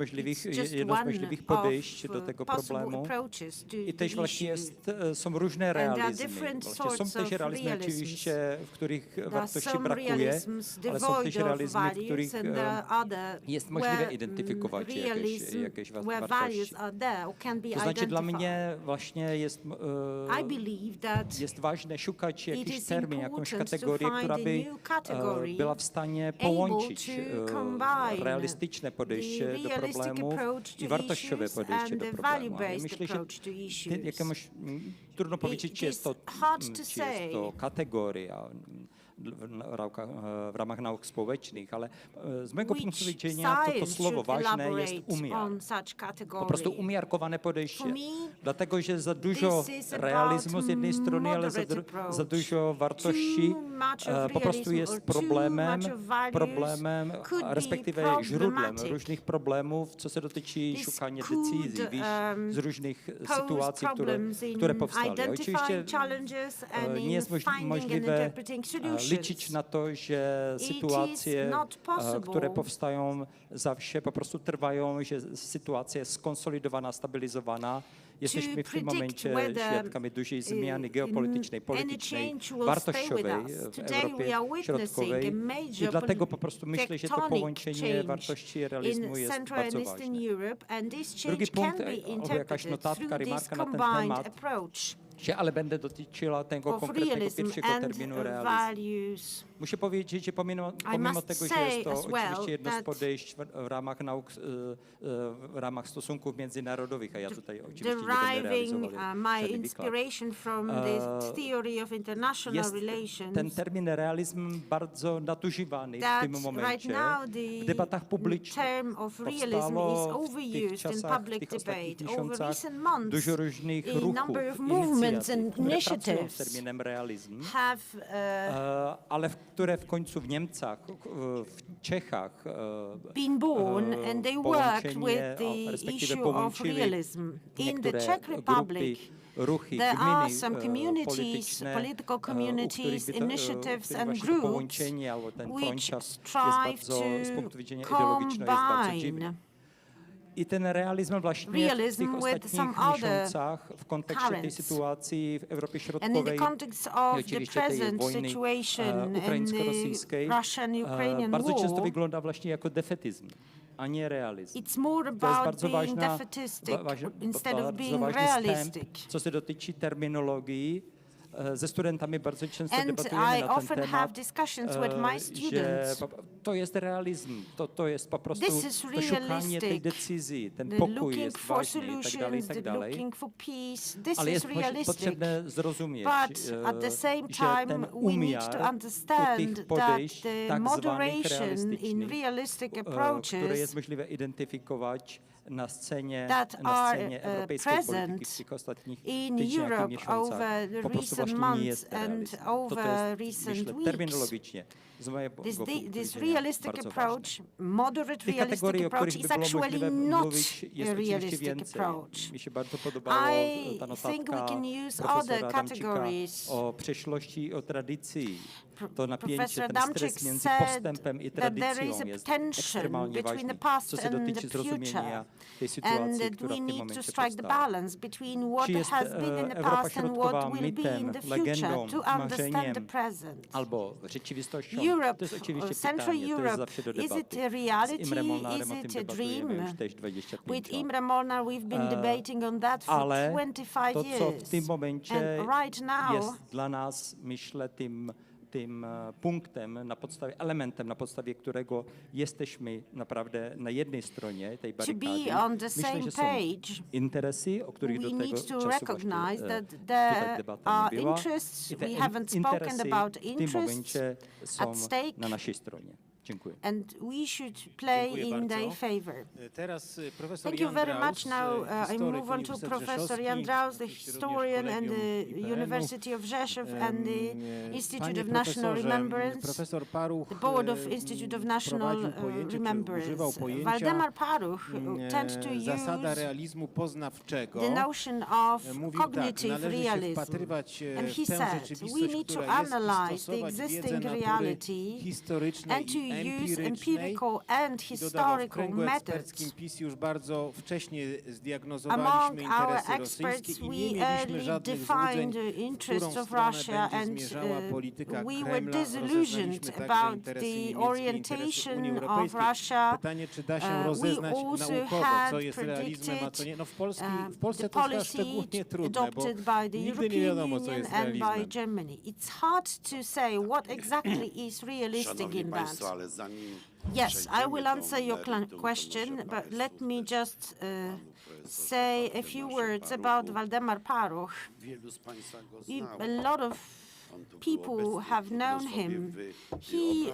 możliwych podejść do tego problemu. I też właśnie są różne realizmy. Są też realizmy oczywiście, w których wartości brakuje, ale są też realizmy, w których jest możliwe identyfikować jakieś wartości. To znaczy dla mnie właśnie jest ważne szukać jakiś termin, jakąś kategorię, kategorię, która by była w stanie połączyć realistyczne podejście do problemu i wartościowe podejście do problemu. Ja myślę, że trudno powiedzieć, czy jest to kategoria w ramach nauk społecznych, ale z mojego punktu widzenia to słowo ważne jest umiar. Po prostu umiarkowane podejście. Dlatego, że za dużo realizmu z jednej strony, ale za dużo wartości po prostu jest problemem, respektive źródłem różnych problemów, co się dotyczy szukania decyzji, wyjść z różnych sytuacji, które powstały. Oczywiście nie jest możliwe liczyć na to, że sytuacje, które powstają zawsze po prostu trwają, że sytuacja jest skonsolidowana, stabilizowana. Jesteśmy w tym momencie świadkami dużej zmiany geopolitycznej, politycznej, wartościowej w Europie Środkowej i dlatego po prostu myślę, że to połączenie wartości i realizmu jest bardzo ważne. Drugi punkt, jakaś notatka, remarka na ten temat, ale będę dotyczyła tego konkretnego pierwszego terminu realizm. Muszę powiedzieć, że pomimo tego, że jest to oczywiście jedno z podejść w ramach nauk, w ramach stosunków międzynarodowych, a ja tutaj oczywiście nie będę realizował jest ten termin realizm bardzo nadużywany w tym momencie w debatach publicznych. Powstało w tych czasach, w tych ostatnich miesiącach dużo różnych ruchów, inicjatyw, które pracują z terminem realizm, ale które w końcu w Niemcach, w Czechach been born and they worked with the issue of realism. In the Czech Republic, there are some communities, political communities, initiatives and groups which strive to combine i ten realizm właśnie w tych ostatnich miesiącach w kontekście tej sytuacji w Europie Środkowej i oczywiście tej wojny ukraińsko-rosyjskiej bardzo często wygląda właśnie jako defetyzm, a nie realizm. It's more about being defeatistic instead of being realistic. Co się dotyczy terminologii, ze studentami bardzo często debatujemy na ten temat, że to jest realizm, to jest po prostu to szukanie tej decyzji, ten pokój jest ważny i tak dalej. Ale jest potrzebne zrozumieć, że ten umiar u tych podejść tak zwanych realistycznych, które jest możliwe identyfikować na scenie europejskiej polityki w tych ostatnich tygodniach i miesiącach po prostu właśnie nie jest realizm. To jest, myślę, terminologicznie z mojego punktu widzenia bardzo ważne. Tych kategorii, o których by było możliwe mówić, jest oczywiście więcej. Mi się bardzo podobała ta notatka profesora Adamczyka o przeszłości i o tradycji. To napięcie, ten stres między postępem i tradycją jest ekstremalnie ważny, co się dotyczy zrozumienia tej sytuacji, która w tym momencie powstała. Czy jest Europa Środkowa mitem, legendą, marzeniem albo rzeczywistością? To jest oczywiście pytanie, to jest zawsze do debaty. Z Imrem Molnarem o tym debatujemy już też 25 lat. Ale to, co w tym momencie jest dla nas, myślę, tym punktem, elementem, na podstawie którego jesteśmy naprawdę na jednej stronie tej barykady. Myślę, że są interesy, o których do tego czasu właśnie tutaj debata nie była. I te interesy w tym momencie są na naszej stronie. Dziękuję. And we should play in their favor. Teraz profesor Thank you very much. Now I move on to Professor Jan Draus, the historian and the University of Rzeszów and the Institute of National Remembrance, the Board of Institute of National Remembrance. Waldemar Paruch tend to use the notion of cognitive realism. And he said, we need to analyze the existing reality and to use empirical and historical methods. PiS już bardzo wcześnie Among zdiagnozowaliśmy our interesy experts, rosyjskie i we nie mieliśmy early żadnych defined złudzeń, the w którą interests of stronę Russia, będzie and zmierzała polityka we were Kremla. disillusioned Rozeznaliśmy także about interesy the niemieckie, interesy orientation Unii of Europejskiej. Russia. Pytanie, czy da się We rozeznać also naukowo, had co jest realizmem, a co nie. No w Polsce the to jest policy szczególnie trudne, bo adopted by the nigdy nie European wiadomo, co Union jest and by realizmem. Germany. It's hard to say what exactly is realistic in that. Yes, I will answer your question, but let me just say a few words about Waldemar Paruch. A lot of people have known him. He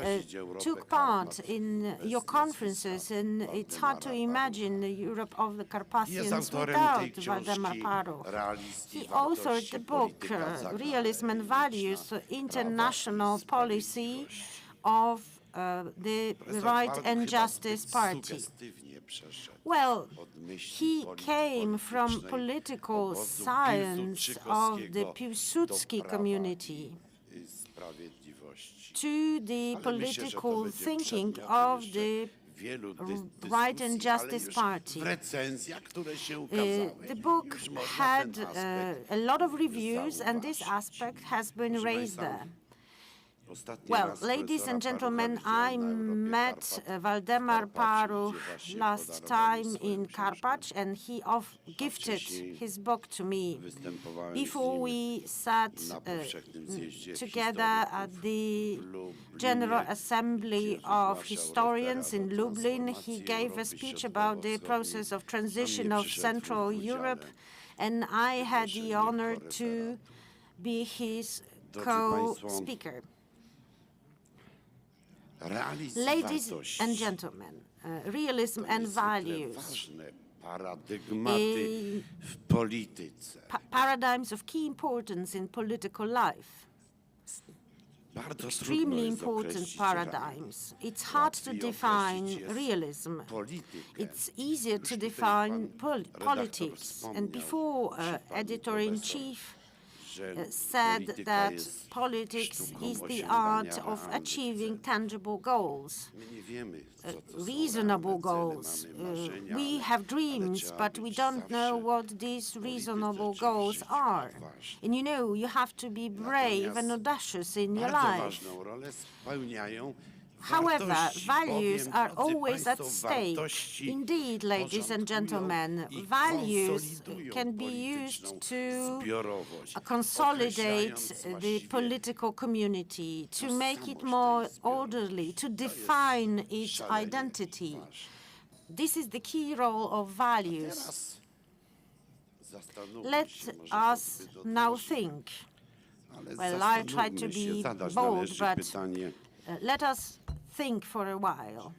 took part in your conferences, and it's hard to imagine the Europe of the Carpathians without Waldemar Paruch. He authored the book Realism and Values, International Policy of the Right and Justice Party. Well, he came from political science of the Piłsudski community to the political thinking of the Right and Justice Party. The book had a lot of reviews, and this aspect has been raised there. Well, ladies and gentlemen, I met Waldemar Paruch last time in Karpacz, and he gifted his book to me. Before we sat together at the General Assembly of Historians in Lublin, he gave a speech about the process of transition of Central Europe, and I had the honor to be his co-speaker. Ladies and gentlemen, realism and values, paradigms of key importance in political life, extremely important paradigms. It's hard to define realism. It's easier to define politics. And before editor-in-chief said that politics is the art of achieving tangible goals, reasonable goals. We have dreams, but we don't know what these reasonable goals are. And you know, you have to be brave and audacious in your life. However, values are always at stake. Indeed, ladies and gentlemen, values can be used to consolidate the political community, to make it more orderly, to define its identity. This is the key role of values. Let us now think. Well, I'll try to be bold, but let us think for a while.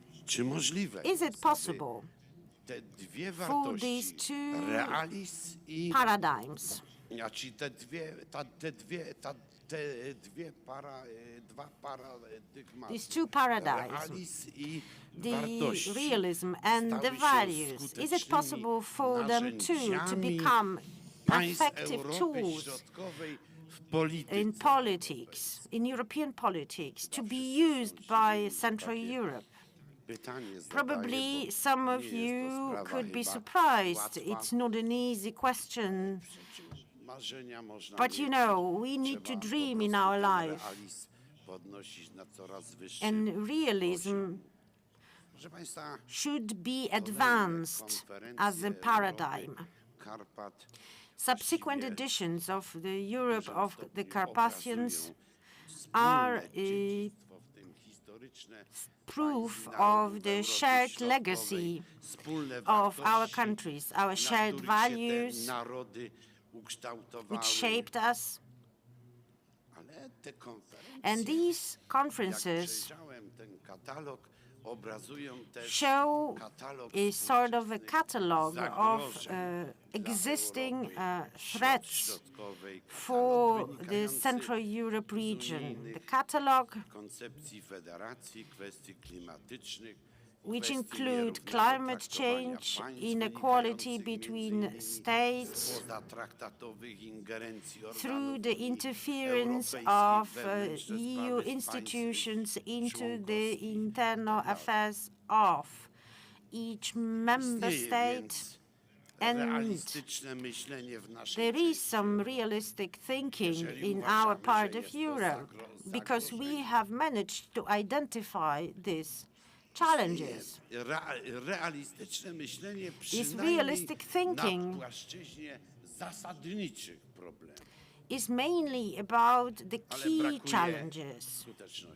Is it possible for these two paradigms, these two paradigms, the realism and the values, is it possible for them two to become effective tools in politics, in European politics, to be used by Central Europe? Probably some of you could be surprised. It's not an easy question. But you know, we need to dream in our life. And realism should be advanced as a paradigm. Subsequent editions of the Europe of the Carpathians are a proof of the shared legacy of our countries, our shared values, which shaped us. And these conferences show a sort of a catalogue of existing threats for the Central Europe region. The catalogue which include climate change, inequality between states, through the interference of EU institutions into the internal affairs of each member state. And there is some realistic thinking in our part of Europe because we have managed to identify these challenges. This realistic thinking is mainly about the key challenges.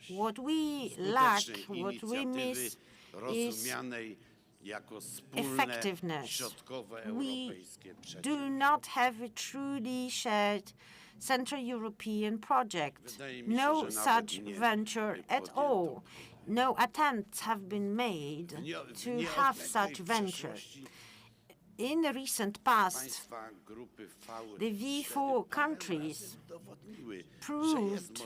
What we lack, what we miss is effectiveness. We do not have a truly shared Central European project. No such venture at all. No attempts have been made to have such venture. In the recent past, the V4 countries proved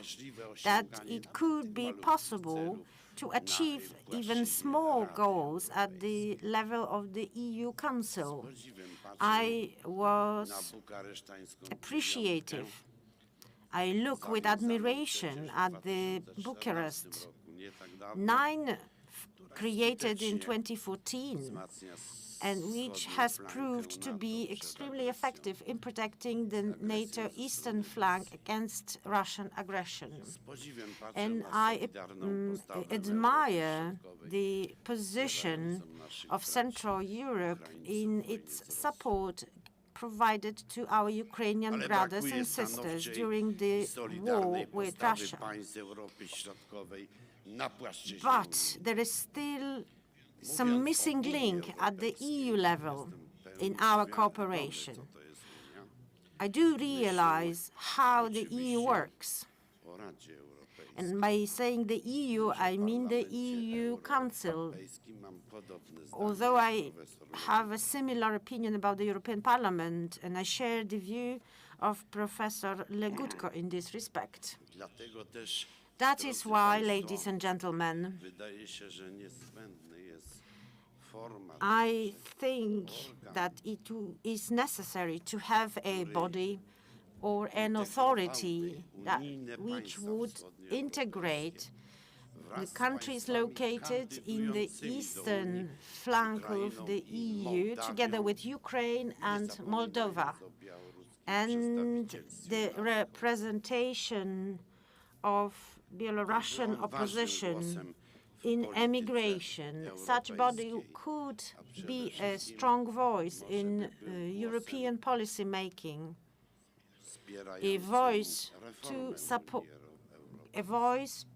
that it could be possible to achieve even small goals at the level of the EU Council. I was appreciative. I look with admiration at the Bucharest 9 created in 2014, and which has proved to be extremely effective in protecting the NATO eastern flank against Russian aggression. And I admire the position of Central Europe in its support provided to our Ukrainian brothers and sisters during the war with Russia. But there is still some missing link at the EU level in our cooperation. I do realize how the EU works. And by saying the EU, I mean the EU Council. Although I have a similar opinion about the European Parliament, and I share the view of Professor Legutko in this respect. That is why, ladies and gentlemen, I think that it is necessary to have a body or an authority which would integrate the countries located in the eastern flank of the EU, together with Ukraine and Moldova, and the representation of Belarusian opposition in emigration. Such body could be a strong voice in European policy making, a voice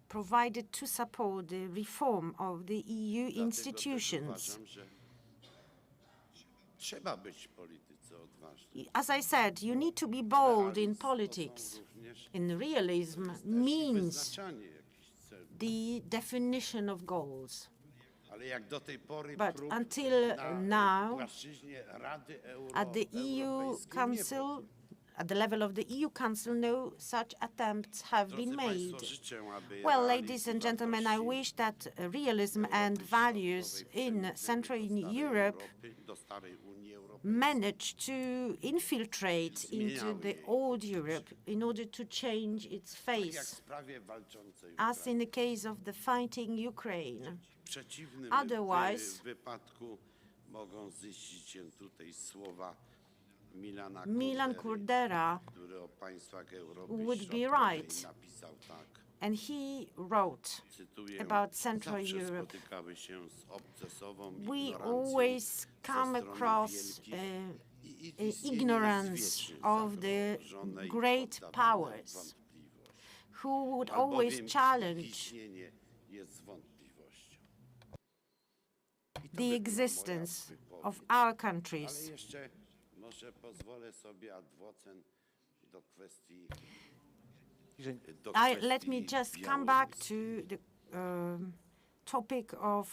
provided to support the reform of the EU institutions. As I said, you need to be bold in politics. And realism means the definition of goals. But until now, at the EU Council, at the level of the EU Council, no such attempts have been made. Well, ladies and gentlemen, I wish that realism and values in Central Europe manage to infiltrate into the old Europe in order to change its face, as in the case of the fighting Ukraine. Otherwise, Milan Kundera would be right. And he wrote about Central Europe. We always come across ignorance of the great powers who would always challenge the existence of our countries. Let me just come back to the topic of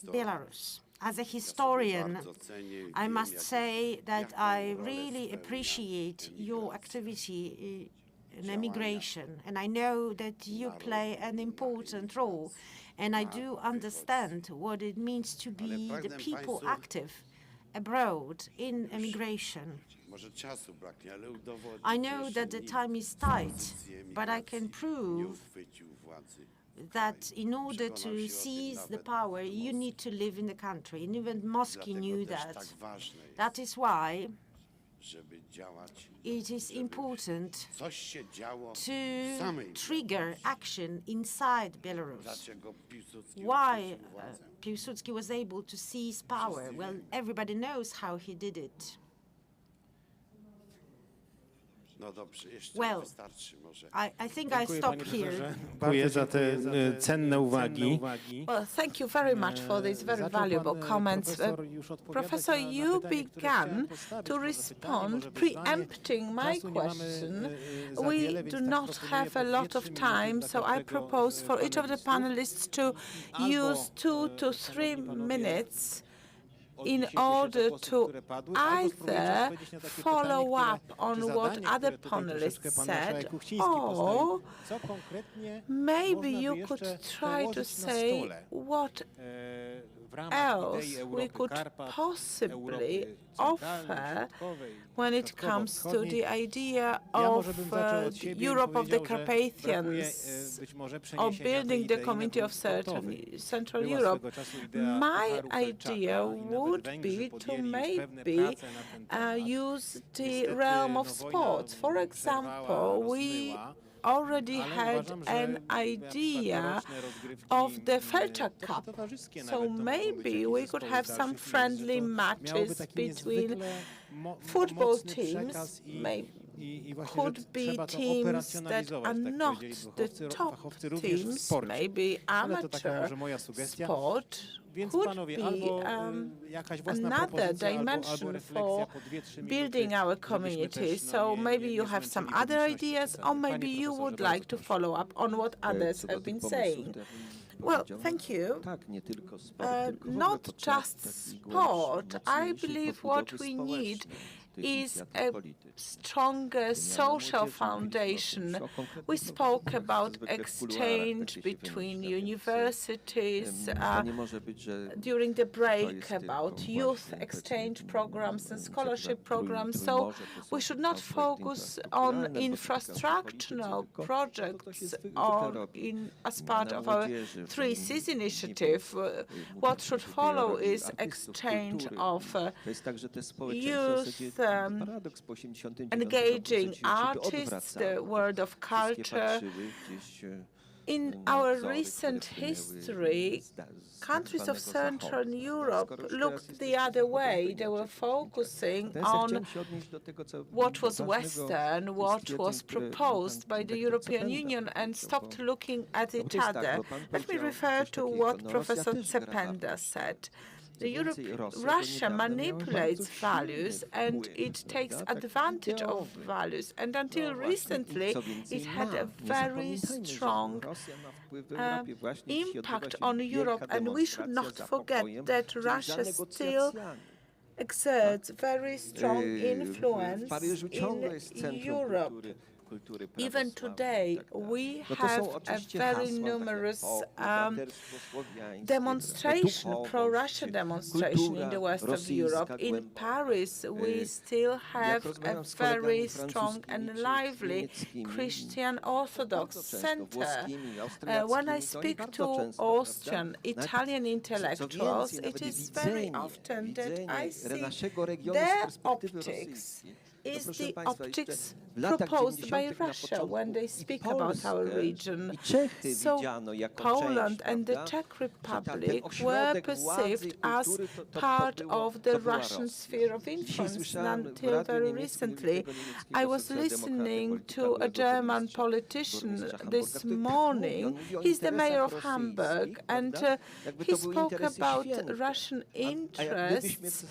Belarus. As a historian, I must say that I really appreciate your activity in emigration, and I know that you play an important role, and I do understand what it means to be the people active abroad in emigration. I know that the time is tight, but I can prove that in order to seize the power, you need to live in the country, and even Moscow knew that. That is why it is important to trigger action inside Belarus. Why Piłsudski was able to seize power? Well, everybody knows how he did it. Well, I think I stop here. Dziękuję za te cenne uwagi. Well, thank you very much for these very valuable comments. Professor, you began to respond preempting my question. We do not have a lot of time, so I propose for each of the panelists to use 2 to 3 minutes in order to either follow up on what other panelists said, or maybe you could try to say what else we could possibly offer when it comes to the idea of Europe of the Carpathians, or building the community of Central Europe. My idea would be to maybe use the realm of sports. For example, we already had an idea of the Felczak Cup, so maybe we could have some friendly matches between football teams, maybe could be teams that are not the top teams, maybe amateur sport could be another dimension for building our community. So maybe you have some other ideas, or maybe you would like to follow up on what others have been saying. Well, thank you. Not just sport. I believe what we need is a stronger social foundation. We spoke about exchange between universities during the break, about youth exchange programs and scholarship programs. So we should not focus on infrastructural projects or as part of our 3 Seas initiative. What should follow is exchange of youth, engaging artists, the world of culture. In our recent history, countries of Central Europe looked the other way. They were focusing on what was Western, what was proposed by the European Union, and stopped looking at each other. Let me refer to what Professor Cependa said. Russia manipulates values and it takes advantage of values. And until recently, it had a very strong impact on Europe. And we should not forget that Russia still exerts very strong influence in Europe. Even today, we have a very numerous demonstration, pro-Russia demonstration in the west of Europe. In Paris, we still have a very strong and lively Christian Orthodox center. When I speak to Austrian, Italian intellectuals, it is very often that I see their optics is the optics proposed by Russia when they speak about our region. So Poland and the Czech Republic were perceived as part of the Russian sphere of influence until very recently. I was listening to a German politician this morning. He's the mayor of Hamburg, and he spoke about Russian interests,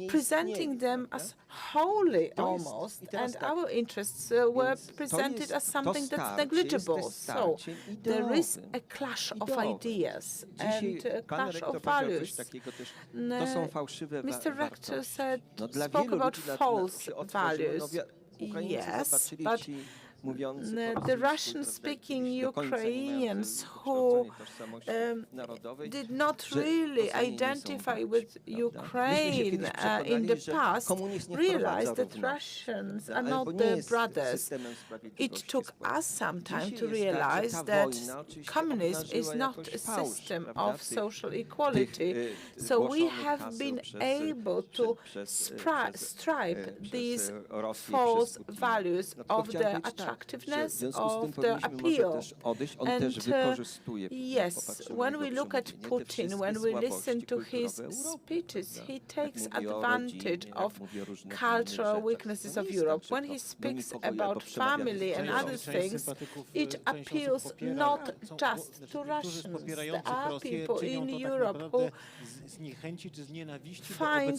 presenting them as holy almost, and our interests were presented as something that's negligible. So there is a clash of ideas and a clash of values. Mr. Rector spoke about false values. Yes, but the Russian-speaking Ukrainians who did not really identify with Ukraine in the past realized that Russians are not their brothers. It took us some time to realize that communism is not a system of social equality. So we have been able to stripe these false values of the attractiveness, of the appeal. And yes, when we look at Putin, when we listen to his speeches, he takes advantage of cultural weaknesses of Europe. When he speaks about family and other things, it appeals not just to Russians. There are people in Europe who find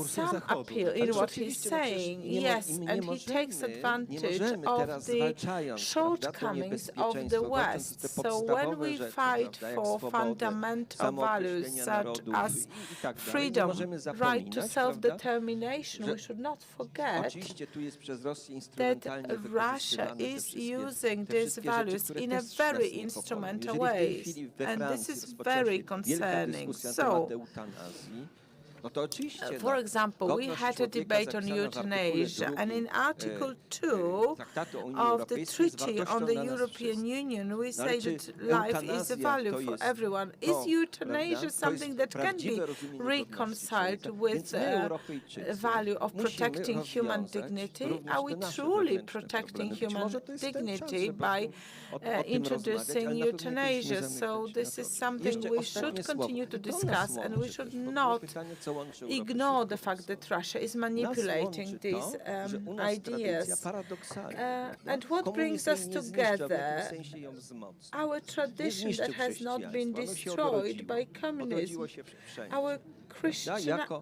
some appeal in what he's saying, yes, and he takes advantage of the shortcomings of the West. So when we fight for fundamental values such as freedom, right to self-determination, we should not forget that Russia is using these values in a very instrumental way, and this is very concerning. So, for example, we had a debate on euthanasia, and in Article 2 of the Treaty on the European Union, we say that life is a value for everyone. Is euthanasia something that can be reconciled with the value of protecting human dignity? Are we truly protecting human dignity by introducing euthanasia? So this is something we should continue to discuss, and we should not ignore the fact that Russia is manipulating these ideas. And what brings us together? Our tradition that has not been destroyed by communism. Our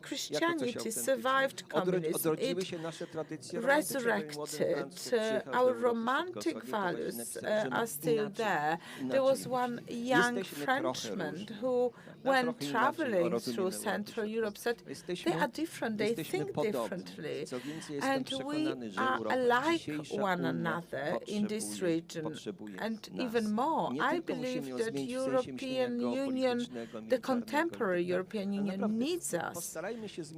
Christianity survived communism. It resurrected. Our romantic values are still there. There was one young Frenchman who, when traveling through Central Europe, said, they are different, they think differently, and we are alike one another in this region. And even more, I believe that European Union, the contemporary European Union, needs us.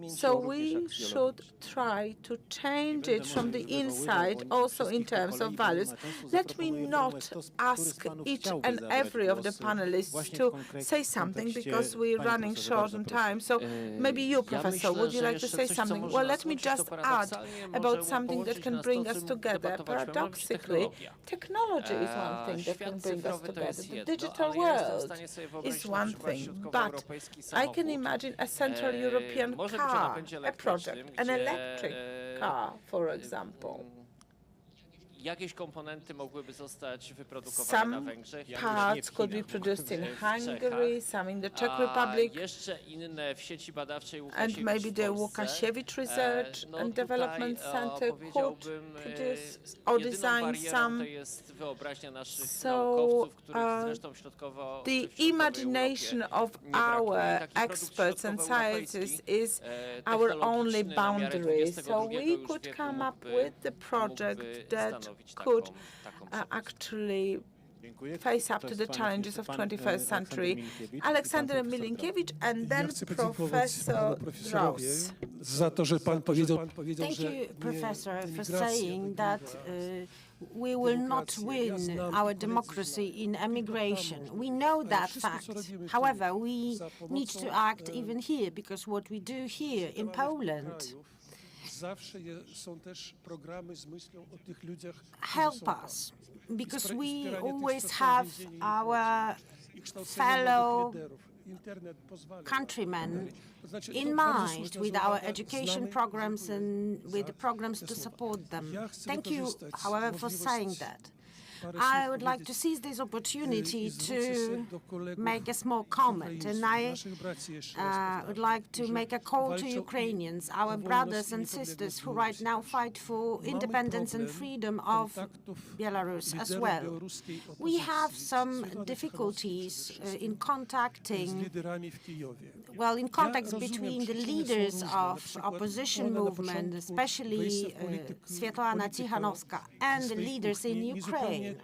So we should try to change it from the inside, also in terms of values. Let me not ask each and every of the panelists to say something because we're running short on time. So maybe you, Professor, would you like to say something? Well, let me just add about something that can bring us together. Paradoxically, technology is one thing that can bring us together. The digital world is one thing, but I can imagine a Central European car, a project, an electric car, for example. Jakieś komponenty mogłyby zostać wyprodukowane na Węgrzech. Some parts could be produced in Hungary, some in the Czech Republic, jeszcze inne w sieci badawczej and maybe the Łukasiewicz Research and Development Center could produce or design some. So the imagination of our experts and scientists is our only boundary. So we could come up with the project that could actually face up to the challenges of 21st century. Aleksander Milinkiewicz and then Professor Ross. Thank you, Professor, for saying that we will not win our democracy in emigration. We know that fact. However, we need to act even here, because what we do here in Poland help us, because we always have our fellow countrymen in mind with our education programs and with the programs to support them. Thank you, however, for saying that. I would like to seize this opportunity to make a small comment, and I would like to make a call to Ukrainians, our brothers and sisters who right now fight for independence and freedom of Belarus as well. We have some difficulties in contacting well, in context between the leaders of opposition movement, especially Svetlana Tikhanovskaya, and the leaders in Ukraine.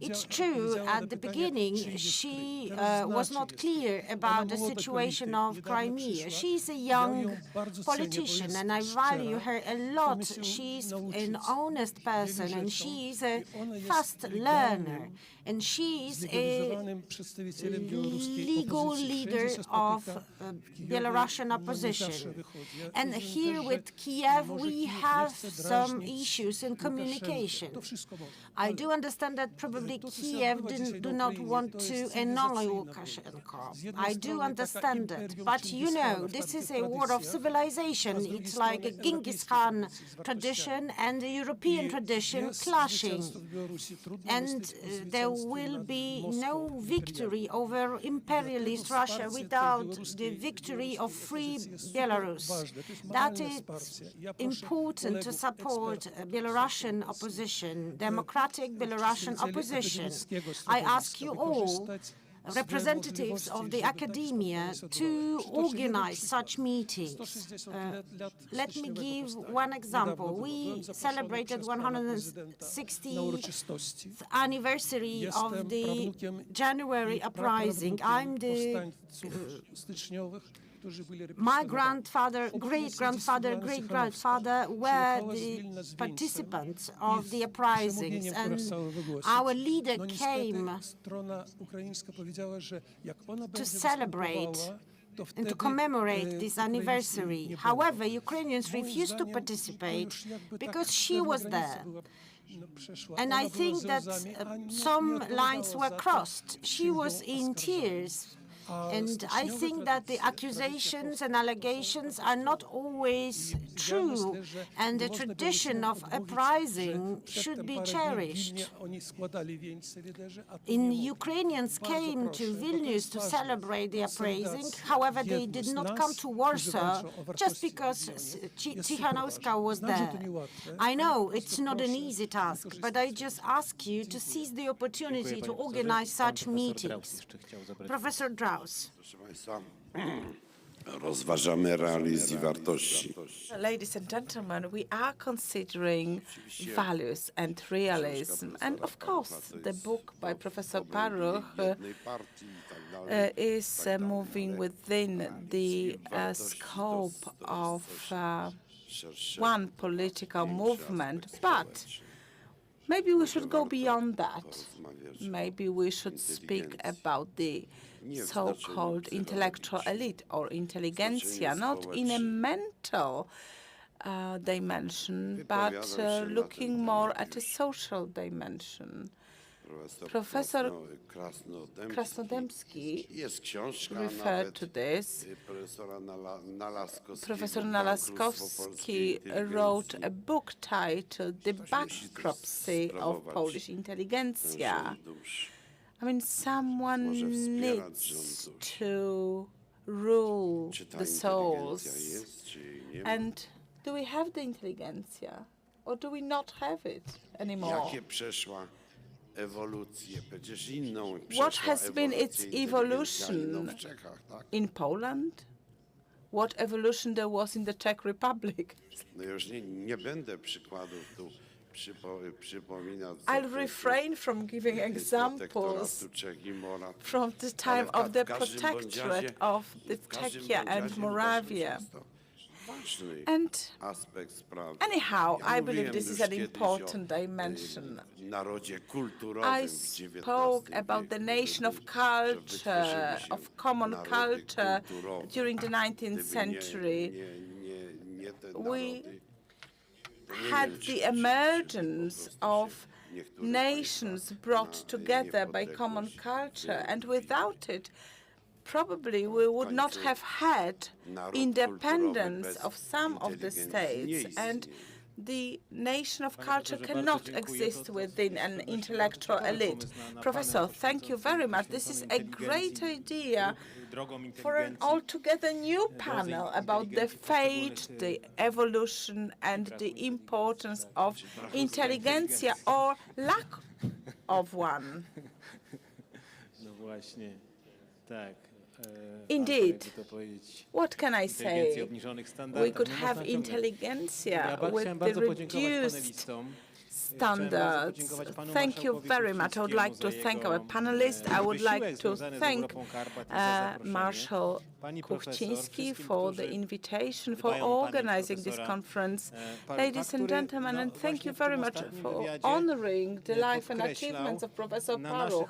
It's true, at the beginning, she was not clear about the situation of Crimea. She's a young politician, and I value her a lot. She's an honest person, and she's a fast learner, and she's a legal leader of Belarusian opposition. And here with Kiev, we have some issues in communication. I do understand that probably Kiev do not want to annul Lukashenko. I do understand that. But you know, this is a war of civilization. It's like a Genghis Khan tradition and a European tradition clashing. And there will be no victory over imperialist Russia without the victory of free Belarus. That is important to support Belarusian opposition, democratic Belarusian opposition. I ask you all, representatives of the academia, to organize such meetings. Let me give one example. We celebrated 160th anniversary of the January uprising. My grandfather, great-grandfather, great-grandfather were the participants of the uprisings, and our leader came to celebrate and to commemorate this anniversary. However, Ukrainians refused to participate because she was there. And I think that some lines were crossed. She was in tears. And I think that the accusations and allegations are not always true, and the tradition of uprising should be cherished. Ukrainians came to Vilnius to celebrate the uprising. However, they did not come to Warsaw just because Tikhanovskaya was there. I know it's not an easy task, but I just ask you to seize the opportunity to organize such meetings. Professor Drau. Ladies and gentlemen, we are considering values and realism. And of course, the book by Professor Paruch is moving within the scope of one political movement. But maybe we should go beyond that. Maybe we should speak about the so-called intellectual elite or intelligentsia, not in a mental dimension, but looking more at a social dimension. Professor Krasnodębski referred to this. Professor Nalaskowski wrote a book titled The Bankruptcy of Polish Intelligentsia. I mean, someone needs to rule the souls. And do we have the intelligentsia, or do we not have it anymore? What has been its evolution in Poland? What evolution there was in the Czech Republic? I'll refrain from giving examples from the time of the protectorate of the Czechia and Moravia. And anyhow, I believe this is an important dimension. I spoke about the nation of culture, of common culture during the 19th century. We had the emergence of nations brought together by common culture, and without it, probably we would not have had independence of some of the states, and the nation of culture cannot exist within an intellectual elite. Professor, thank you very much. This is a great idea for an altogether new panel about the fate, the evolution, and the importance of intelligentsia or lack of one. Indeed, what can I say? We could have intelligentsia with the reduced standards. Thank you very much. I would like to thank our panelists. I would like to thank Marshal Kuchciński for the invitation, for organizing this conference. Ladies and gentlemen, and thank you very much for honoring the life and achievements of Professor Paruch.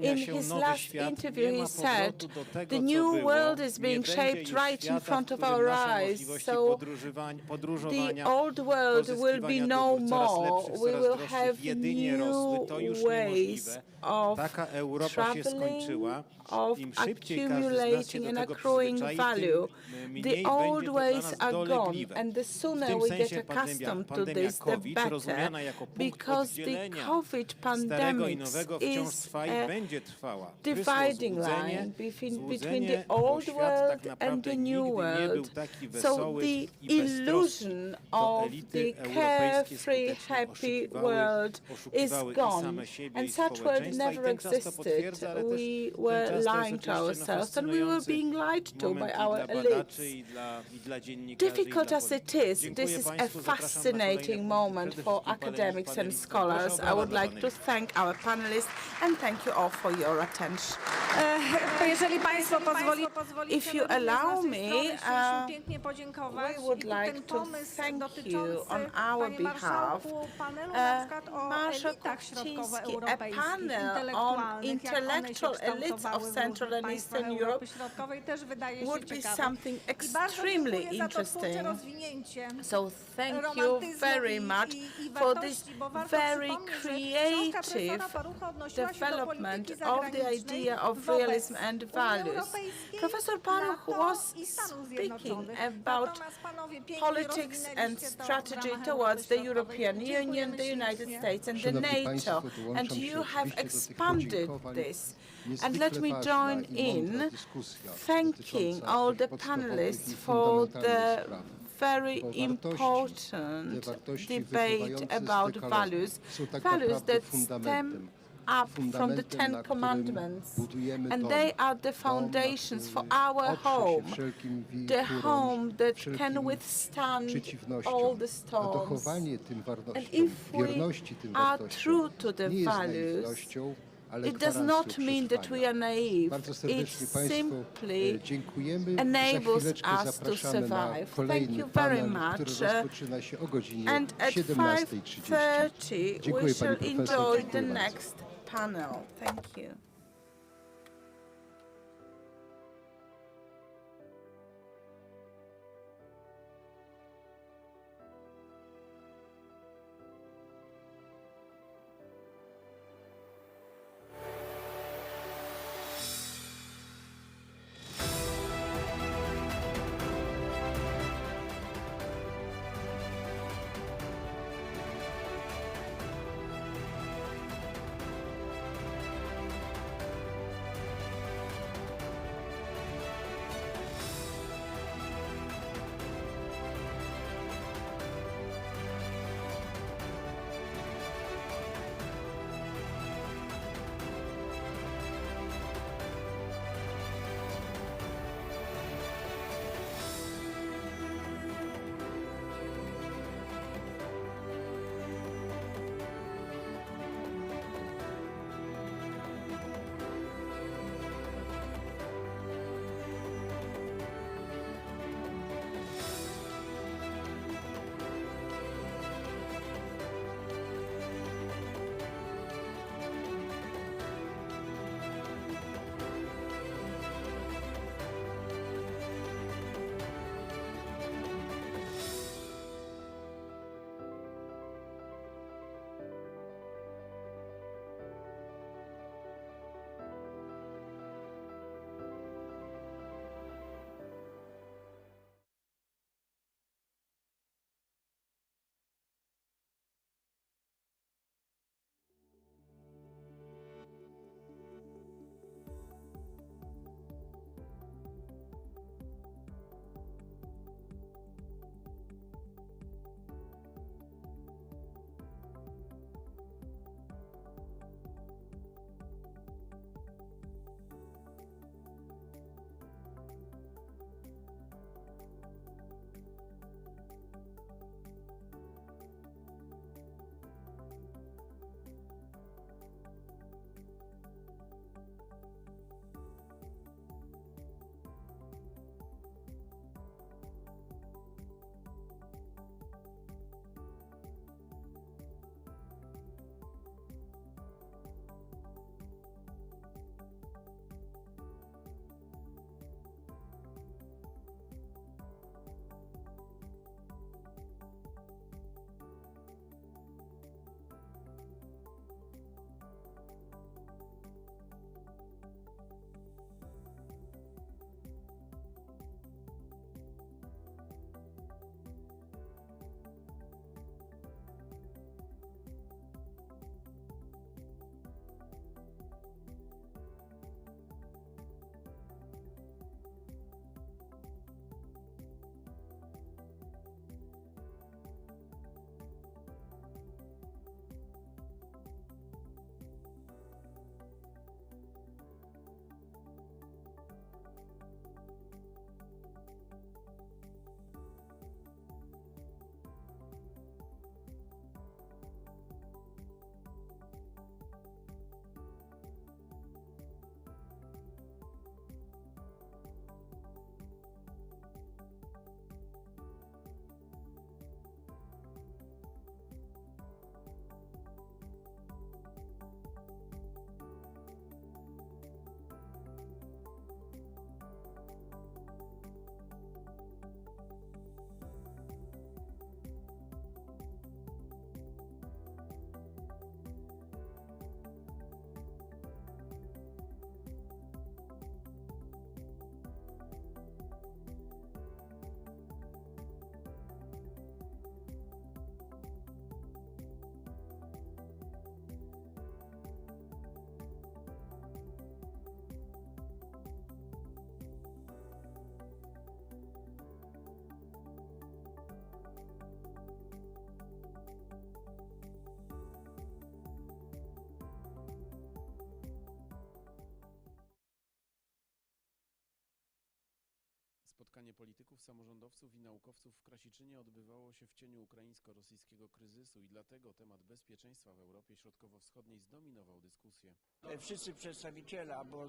In his last interview, he said, the new world is being shaped right in front of our eyes, so the old world will be no more. We will have new ways of traveling, of accumulating and accruing value. The old ways are gone, and the sooner we get accustomed to this, the better, because the COVID pandemic is a dividing line between the old world and the new world. So the illusion of the carefree, happy world is gone, and such world never existed. We were lying to ourselves, and we were being lied to by our elites. Difficult as it is, this is a fascinating moment for academics and scholars. I would like to thank our panelists and thank you all for your attention. If you allow me, we would like to thank you on our behalf. Marshal Kuchciński, a panel on intellectual elites of Central and Eastern Europe would be something extremely interesting. So thank you very much for this very creative development of the idea of realism and values. Professor Paruch was speaking about politics and strategy towards the European Union, the United States and the NATO, and you have expanded this. And let me join in thanking all the panelists for the very important debate about values, values that stem up from the 10 Commandments, and they are the foundations for our home, the home that can withstand all the storms. And if we are true to the values, it does not mean that we are naive. It simply enables us to survive. Thank you very much. And at 5:30 we shall enjoy the next panel. Thank you. Głosowanie polityków, samorządowców i naukowców w Krasiczynie odbywało się w cieniu ukraińsko-rosyjskiego kryzysu i dlatego temat bezpieczeństwa w Europie Środkowo-Wschodniej zdominował dyskusję. Wszyscy przedstawiciele, bo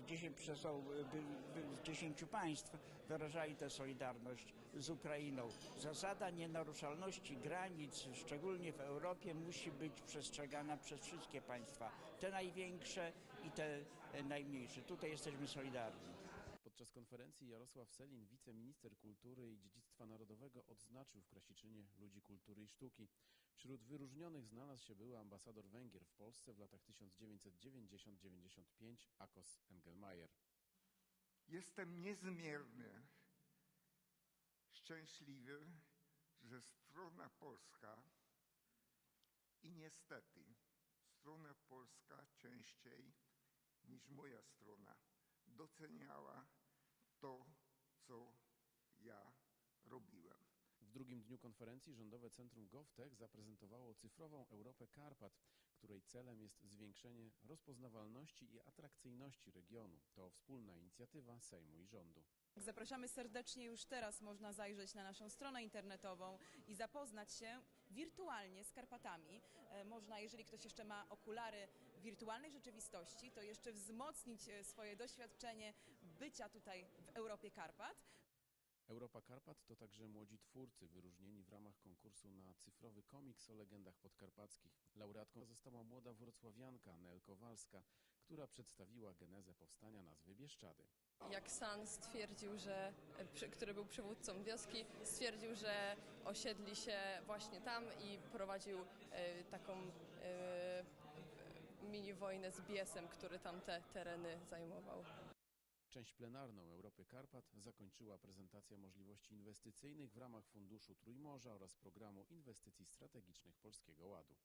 10 państw wyrażali tę solidarność z Ukrainą. Zasada nienaruszalności granic, szczególnie w Europie, musi być przestrzegana przez wszystkie państwa, te największe i te najmniejsze. Tutaj jesteśmy solidarni. Podczas konferencji Jarosław Sellin, wiceminister kultury i dziedzictwa narodowego, odznaczył w Krasiczynie ludzi kultury i sztuki. Wśród wyróżnionych znalazł się były ambasador Węgier w Polsce w latach 1990-95 Akos Engelmajer. Jestem niezmiernie szczęśliwy, że strona polska i niestety strona polska częściej niż moja strona doceniała to, co ja robiłem. W drugim dniu konferencji Rządowe Centrum GovTech zaprezentowało cyfrową Europę Karpat, której celem jest zwiększenie rozpoznawalności i atrakcyjności regionu. To wspólna inicjatywa Sejmu i rządu. Zapraszamy serdecznie, już teraz można zajrzeć na naszą stronę internetową i zapoznać się wirtualnie z Karpatami. Można, jeżeli ktoś jeszcze ma okulary wirtualnej rzeczywistości, to jeszcze wzmocnić swoje doświadczenie bycia tutaj w Europie Karpat. Europa Karpat to także młodzi twórcy wyróżnieni w ramach konkursu na cyfrowy komiks o legendach podkarpackich. Laureatką została młoda wrocławianka Nel Kowalska, która przedstawiła genezę powstania nazwy Bieszczady. Jak San stwierdził, który był przywódcą wioski, stwierdził, że osiedli się właśnie tam i prowadził taką mini wojnę z Biesem, który tam te tereny zajmował. Część plenarną Europy Karpat zakończyła prezentacja możliwości inwestycyjnych w ramach Funduszu Trójmorza oraz Programu Inwestycji Strategicznych Polskiego Ładu.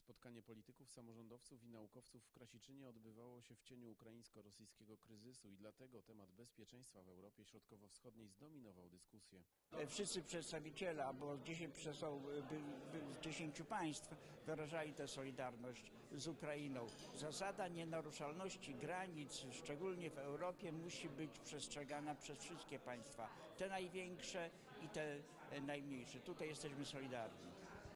Spotkanie polityków, samorządowców i naukowców w Krasiczynie odbywało się w cieniu ukraińsko-rosyjskiego kryzysu i dlatego temat bezpieczeństwa w Europie Środkowo-Wschodniej zdominował dyskusję. Wszyscy przedstawiciele, bo 10 państw wyrażali tę solidarność z Ukrainą. Zasada nienaruszalności granic, szczególnie w Europie, musi być przestrzegana przez wszystkie państwa. Te największe i te najmniejsze. Tutaj jesteśmy solidarni.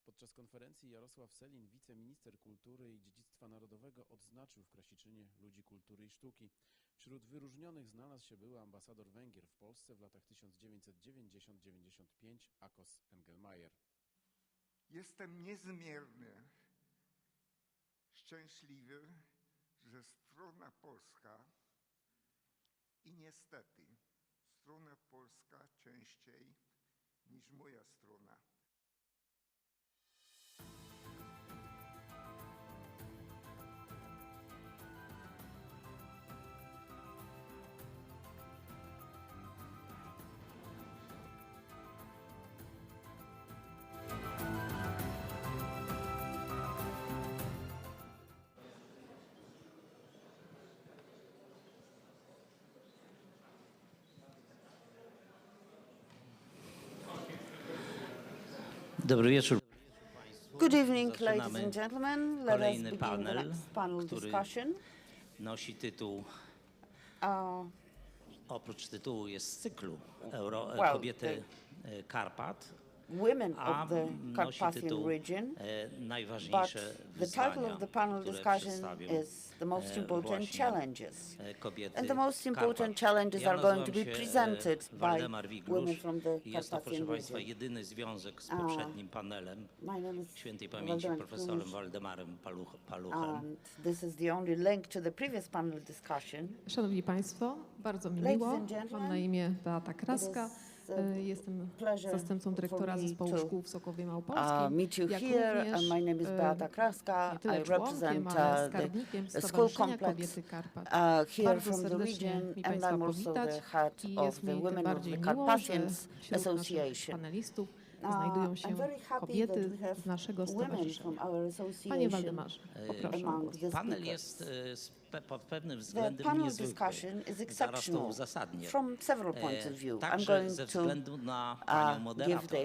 Podczas konferencji Jarosław Sellin, wiceminister kultury i dziedzictwa narodowego, odznaczył w Krasiczynie ludzi kultury i sztuki. Wśród wyróżnionych znalazł się były ambasador Węgier w Polsce w latach 1990-95 Akos Engelmajer. Jestem niezmiernie szczęśliwy, że strona polska i niestety strona polska częściej niż moja strona. Dobry wieczór. Good evening, ladies and gentlemen. Let us begin the next panel discussion. Nosi tytuł, oprócz tytułu jest z cyklu Kobiety Karpat, Women of the Carpathian region, najważniejsze but the title of the panel discussion is the most important challenges. And the most important challenges are going to be presented by women from the Jest to, proszę Carpathian Państwa, region. jedyny związek z poprzednim panelem, świętej pamięci profesorem Waldemarem Paluchem. And this is the only link to the previous panel discussion. Szanowni Państwo, bardzo mi Ladies miło. and gentlemen, Mam na imię Beata Kraska. Jestem zastępcą dyrektora Zespołu Szkół w Sokowie Małopolskim. Meet you jak here. również My name is Beata Kraska. nie tyle I represent członkiem, ale the skarbnikiem school Stowarzyszenia complex Kobiety Karpat. here Bardzo from the serdecznie region, mi and Państwa I'm also powitać the head i of jest the mi tym Women of bardziej the miło, że Carpathians wśród naszych Association. panelistów znajdują się I'm very happy kobiety that we have z naszego women stowarzyszenia. from our association. Panie Waldemarze, poproszę. among the Panel speakers. jest pod pewnym The względem panel niezwykły. discussion is Zaraz to exceptional uzasadnię. from several points of view. I'm Także going ze to względu na panią give moderator, the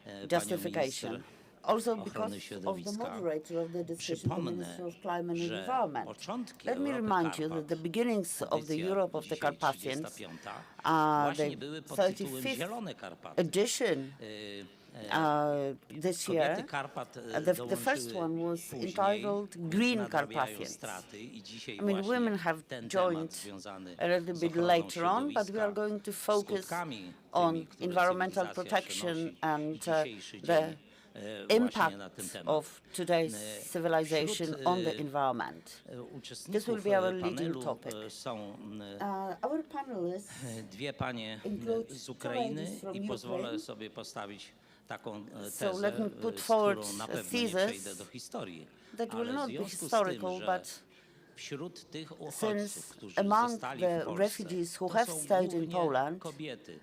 panią justification. minister Also ochrony because of the środowiska. moderator of the decision, the Przypomnę, Minister of Climate and że Environment. początki Let me Europy remind you Karpat, that the beginnings of the edycja Europe of the dzisiaj Carpathians 35, are właśnie the były pod tytułem 35th Zielone Karpaty. edition this year. Kobiety Karpat The first one was później, entitled Green nadrabiają Carpathians. straty i dzisiaj I mean, właśnie women have ten joined temat związany a little z bit ochroną later on, but we are środowiska, going to focus skutkami on tymi, które environmental cywilizacja protection przynosi. and Dzisiejszy the dzień właśnie na ten impact temat. of today's civilization Wśród on the environment. This will uczestników be our leading panelu topic. są Our panelists dwie panie include z Ukrainy two ladies i from pozwolę Ukraine. sobie postawić taką So tezę, let me put z forward którą na a pewno nie thesis przejdę do historii. that will Ale w not be związku z historical, tym, że but wśród tych uchodźców, since którzy among zostali the w Polsce, refugees who to have są stayed in głównie Poland, kobiety.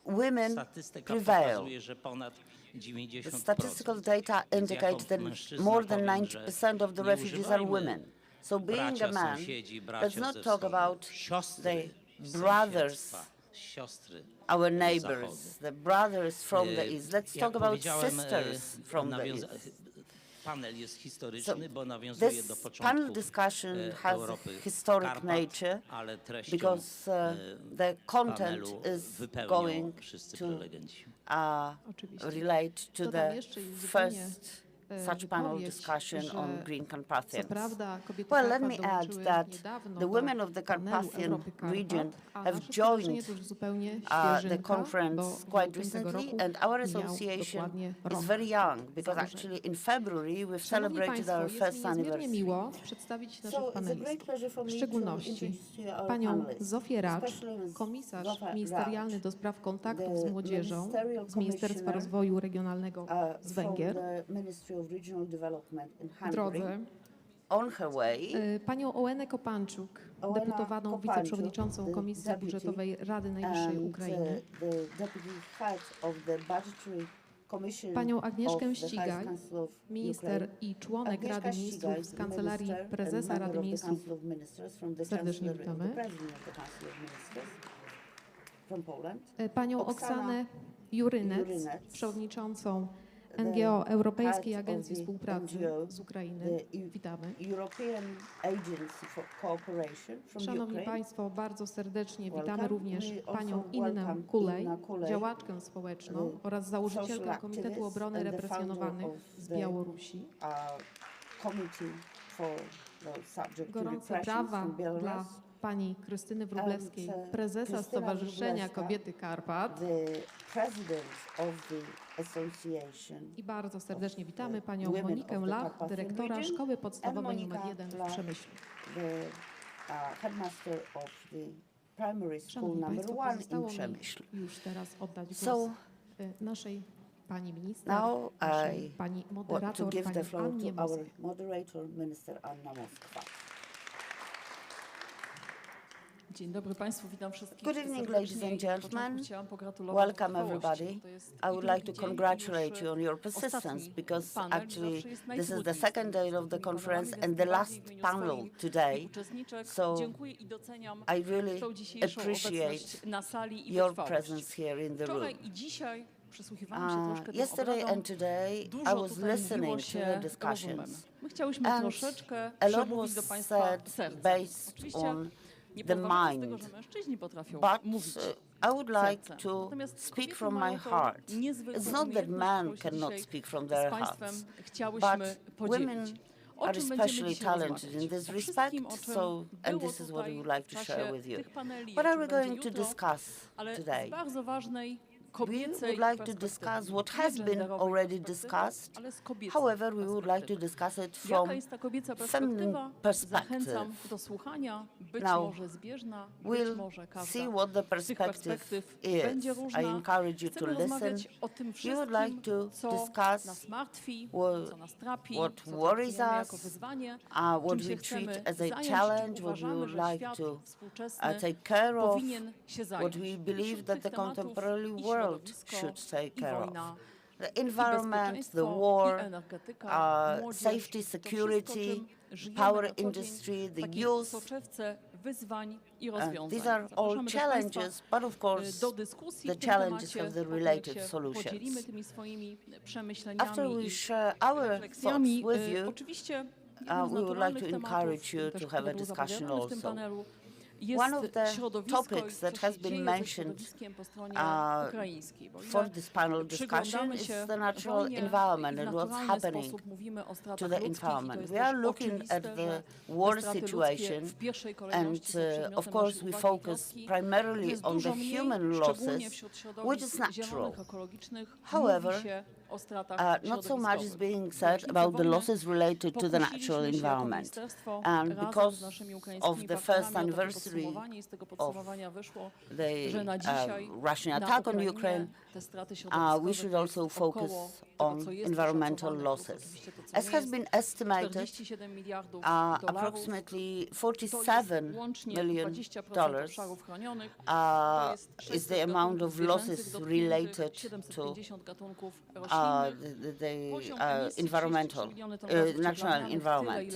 women Statystyka prevail. pokazuje, że ponad 90%. The statistical data Więc indicate jako that mężczyzna more than powiem, że 90% of the nie refugees are używajmy women. So being a bracia, man, sąsiedzi, let's bracia not ze talk wschodu, about siostry the z brothers, sąsiedztwa, siostry our z neighbors, zachodu. the brothers from the east. Let's Jak talk about powiedziałem, sisters from the east. Panel jest historyczny, So bo nawiązuje do this początku panel discussion has Europy historic Karpat, nature ale treścią because the content panelu is wypełnią going wszyscy to prelegenci. relate to Dodam the jeszcze i uzupełnię, first such panel wypowiedź, discussion że on Green co Carpathians. prawda kobiety Well, let Karpat me add dołączyły that niedawno the do women of the panelu Carpathian Europy Karpat, region a have nasze stowarzyszenie joined to już zupełnie the świeżynka, conference bo quite w lutym tego recently, roku and our miał association dokładnie is rok very young because założenia. actually in February we've Szanowni celebrated Państwo, our jest mi first niezmiernie anniversary. miło przedstawić naszych So it's a great panelistów, pleasure for w me to szczególności introduce to you our panią panelists, Zofię Racz, especially Ms. komisarz Zofia ministerialny Racz, do spraw kontaktów z the młodzieżą ministerial z Ministerstwa commissioner, Rozwoju Regionalnego z from Węgier, the Ministry of Regional Development in w Hungary. drodze, On her way, panią Ołenę Kopanczuk, Ołena deputowaną Kopanczuk, wiceprzewodniczącą the Komisji deputy Budżetowej Rady Najwyższej and Ukrainy, the deputy head of the budgetary Panią Agnieszkę Ścigaj, minister i członek Rady Ministrów z Kancelarii Prezesa Rady Ministrów. Serdecznie witamy. Panią Oksanę Jurynec, przewodniczącą NGO Europejskiej Agencji Współpracy z Ukrainy. Witamy. Szanowni Państwo, bardzo serdecznie witamy również panią Innę Kulej, działaczkę społeczną oraz założycielkę Komitetu Obrony Represjonowanych z Białorusi. Gorące brawa dla pani Krystyny Wróblewskiej, prezesa Stowarzyszenia Kobiety Karpat. I bardzo serdecznie witamy panią Monikę Lach, dyrektora Szkoły Podstawowej nr 1 w Przemyślu. Szanowni Państwo, pozostało mi już teraz oddać głos naszej pani minister, naszej pani moderator, pani Annie Moskwa. Dzień dobry Państwu, witam wszystkich. Good evening, ladies and gentlemen. Welcome, everybody. I would like to congratulate you on your persistence because actually this is the second day of the conference and the last panel today. So I really appreciate your presence here in the room. Yesterday and today I was listening to the discussions and a lot was said based on the mind, but I would like to speak from my heart. It's not that men cannot speak from their hearts, but women are especially talented in this respect, so, and this is what we would like to share with you. What are we going to discuss today? We would like to discuss what has been already discussed. However, we would like to discuss it from feminine perspective. Now, we'll see what the perspective is. I encourage you to listen. We would like to discuss what worries us, what we treat as a challenge, what we would like to take care of, what we believe that the contemporary world should take care of. The environment, the war, safety, security, power industry, the youth. These are all challenges, but of course the challenges have the related solutions. After we share our thoughts with you, we would like to encourage you to have a discussion also. One of the topics that has been mentioned for this panel discussion is the natural environment and what's happening to the environment. We are looking at the war situation and of course we focus primarily on the human losses, which is natural. However, not so much is being said about the losses related to the natural environment. And because of the first anniversary of the Russian attack on Ukraine, we should also focus on environmental losses. As has been estimated, approximately $47 million is the amount of losses related to the environmental, natural environment.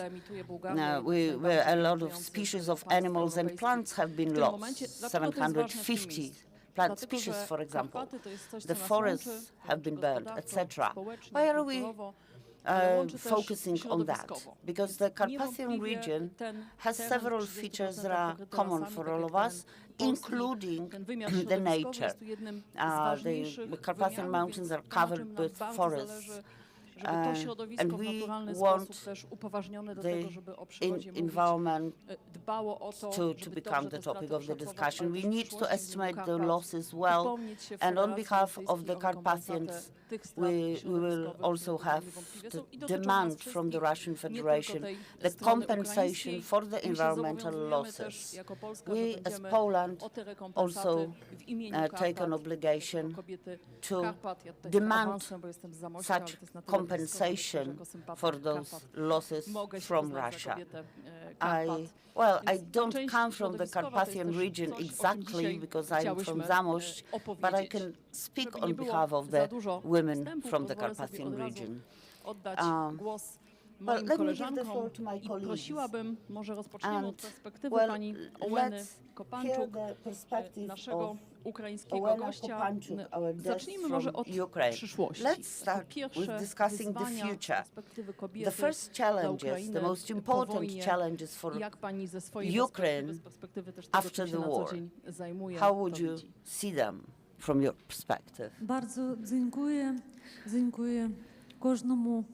A lot of species of animals and plants have been lost, 750 plant species, for example. The forests have been burned, etc. Why are we focusing on that? Because the Carpathian region has several features that are common for all of us, including the nature. The Carpathian Mountains are covered with forests. And we want the environment to become the topic of the discussion. We need to estimate the losses well, and on behalf of the Carpathians, we will also have to demand from the Russian Federation the compensation for the environmental losses. We, as Poland, also take an obligation to demand such compensation for those losses from Russia. I don't come from the Carpathian region exactly because I'm from Zamość, but I can speak on behalf of the women from the Carpathian region. Moim koleżankom i prosiłabym, może rozpoczniemy od perspektywy pani Ołeny Kopanczuk, naszego ukraińskiego gościa. Zacznijmy może od przyszłości. Let's start with discussing the future. The first challenges, the most important challenges for Ukraine after the war. How would you see them from your perspective? Bardzo dziękuję każdemu.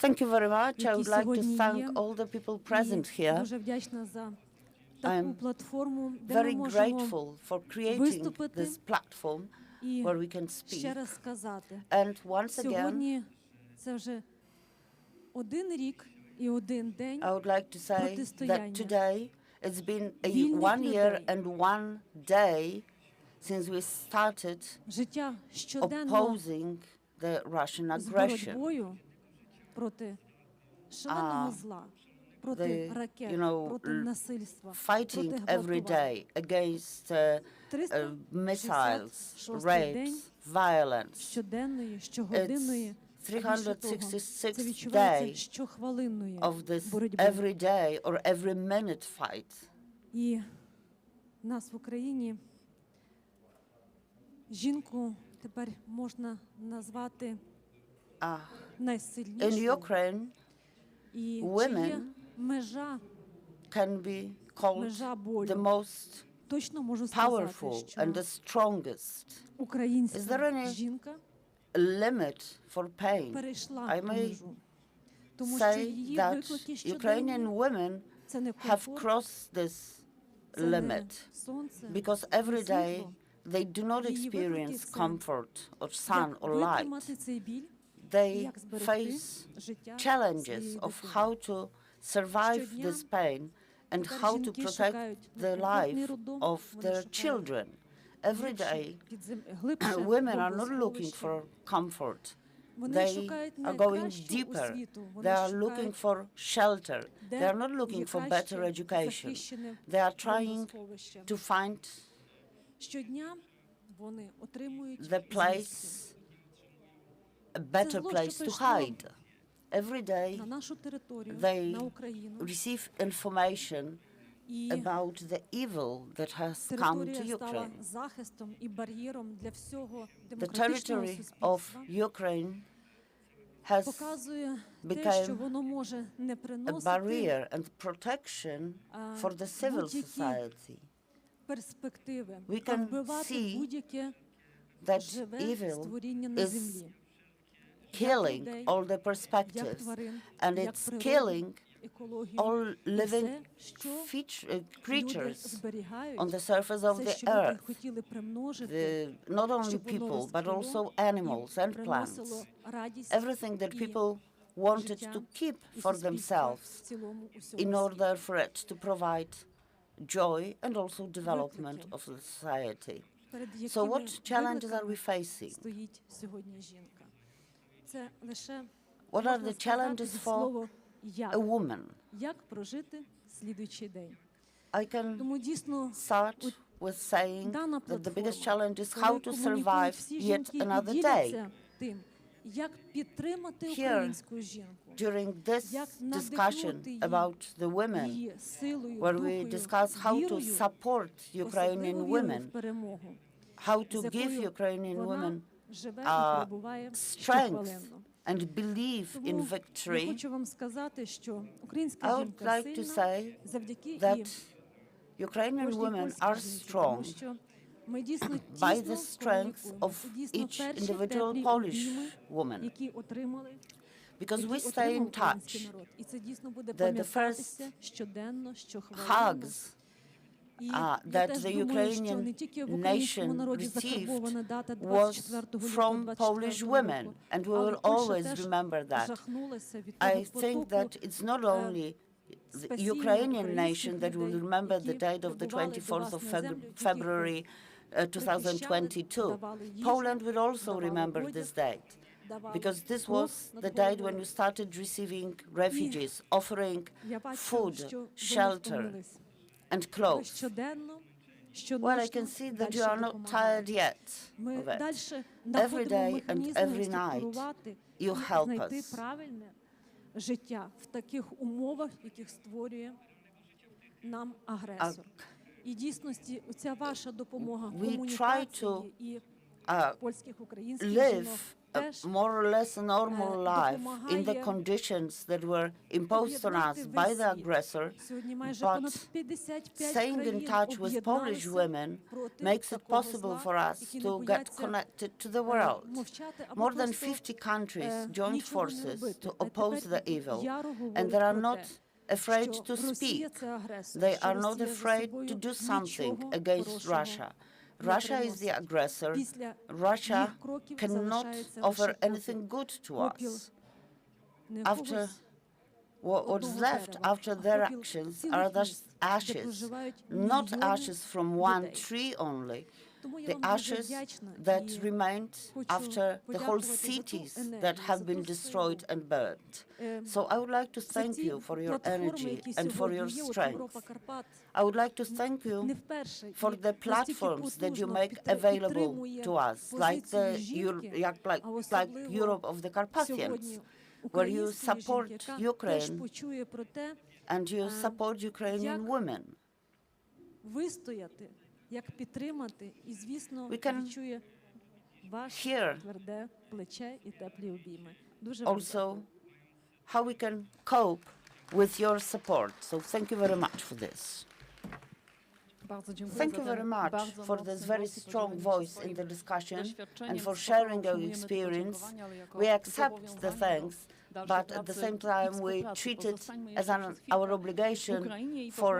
Thank you very much. I would like to thank all the people present here. I'm very grateful for creating this platform where we can speak. And once again, I would like to say that today it's been 1 year and 1 day since we started opposing the Russian aggression. Fighting every day against missiles, rapes, violence. It's 366th day of this every day or every minute fight. І нас в Україні жінку тепер можна назвати найсильнішою. In Ukraine, women can be called the most powerful and the strongest. Is there any limit for pain? I may say that Ukrainian women have crossed this limit because every day they do not experience comfort or sun or light. They face challenges of how to survive this pain and how to protect the life of their children. Every day, women are not looking for comfort. They are going deeper. They are looking for shelter. They are not looking for better education. They are trying to find the place, a better place to hide. Every day they receive information about the evil that has come to Ukraine. The territory of Ukraine has become a barrier and protection for the civil society. We can see that evil is killing all the perspectives, and it's killing all living creatures on the surface of the earth, not only people, but also animals and plants. Everything that people wanted to keep for themselves in order for it to provide joy and also development of the society. So what challenges are we facing? What are the challenges for a woman? I can start with saying that the biggest challenge is how to survive yet another day. Here, during this discussion about the women, where we discuss how to support Ukrainian women, how to give Ukrainian women strength and believe in victory, I would like to say that Ukrainian women are strong by the strength of each individual Polish woman. Because we stay in touch, the first hugs that the Ukrainian nation received was from Polish women, and we will always remember that. I think that it's not only the Ukrainian nation that will remember the date of the 24th of February 2022. Poland will also remember this date. because this was the date when you started receiving refugees, offering food, shelter, and clothes. Well, I can see that you are not tired yet of it. Every day and every night, you help us. Життя в таких умовах, яких створює нам агресор. І дійсності ця ваша допомога комунікації і польських українських жінок теж more or less a normal life in the conditions that were imposed on us by the aggressor, but staying in touch with Polish women makes it possible for us to get connected to the world. More than 50 countries joined forces to oppose the evil, and they are not afraid to speak. They are not afraid to do something against Russia. Russia is the aggressor. Russia cannot offer anything good to us. After what's left after their actions are thus ashes, not ashes from one tree only, the ashes that remained after the whole cities that have been destroyed and burned. So I would like to thank you for your energy and for your strength. I would like to thank you for the platforms that you make available to us, like Europe of the Carpathians, where you support Ukraine and you support Ukrainian women. Як підтримати і, звісно, відчує ваше тверде плече і теплі обійми. Дуже also how we can cope with your support. So thank you very much for this. Thank you very much for this very strong voice in the discussion and for sharing your experience. We accept the thanks, but at the same time we treat it as our obligation for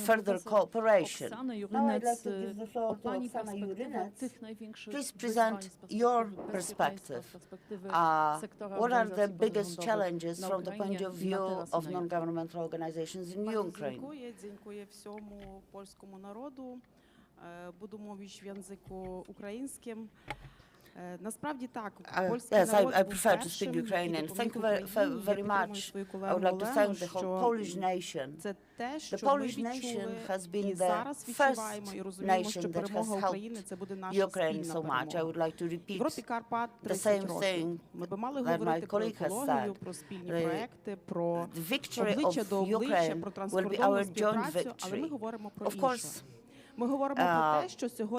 further cooperation. Now I'd like to give the floor to Oksana Jurinec. Please present your perspective. What are the biggest challenges from the point of view of non-governmental organizations in Ukraine? Dziękuję всьому польському народу. Буду mówić w języku ukraińskim. Насправді так, польський народ I prefer to speak Ukrainian. Thank you very much. I would like to thank the whole Polish nation. The Polish nation has been the first nation that has helped Ukraine so much. I would like to repeat the same thing that my colleague has said. The victory of Ukraine will be our joint victory. Of course,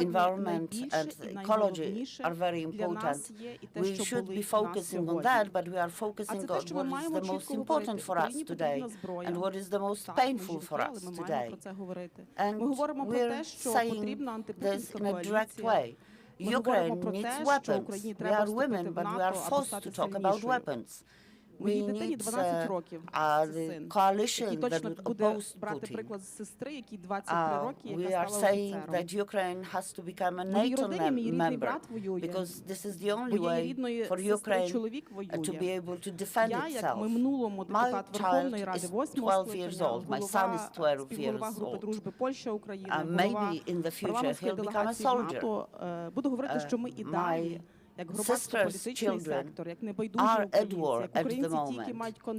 environment and ecology are very important. We should be focusing on that, but we are focusing on what is the most important for us today and what is the most painful for us today. And we're saying this in a direct way. Ukraine needs weapons. We are women, but we are forced to talk about weapons. We need the coalition that would oppose Putin. We are saying that Ukraine has to become a NATO member because this is the only way for Ukraine to be able to defend itself. My child is 12 years old. My son is 12 years old. Maybe in the future he'll become a soldier. My sister's children are at war at the moment.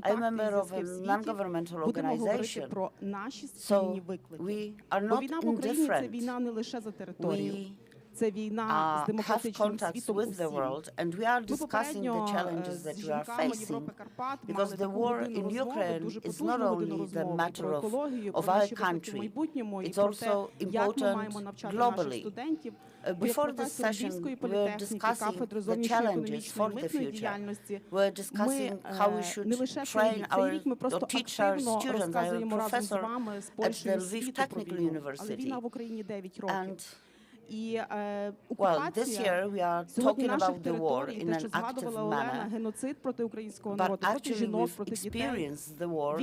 I'm a member of a non-governmental organization, so we are not indifferent. We have contacts with the world, and we are discussing the challenges that we are facing, because the war in Ukraine is not only the matter of our country, it's also important globally. Before this session, we were discussing the challenges for the future. We were discussing how we should train or teach our students, our professor at the Lviv Technical University. And well, this year we are talking about the war in an active manner, but actually we've experienced the war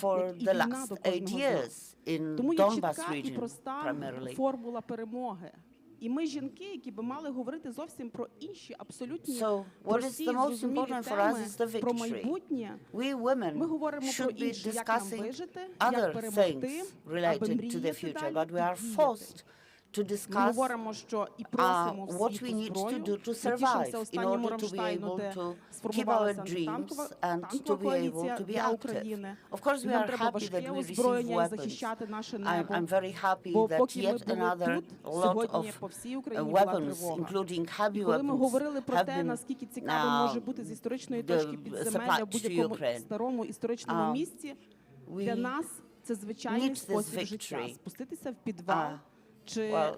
for the last 8 years in Donbas region primarily. І ми, жінки, які би мали говорити зовсім про інші, абсолютні прості, зрозумілі теми про майбутнє, ми говоримо про інше, як нам вижити, як перемогти, аби мріяти далі. to discuss what we need to do to survive in order to be able to keep our dreams and to be able to be active. Of course, we are happy that we receive weapons. I'm very happy that yet another lot of weapons, including heavy weapons, have been supplied to Ukraine. We need this victory.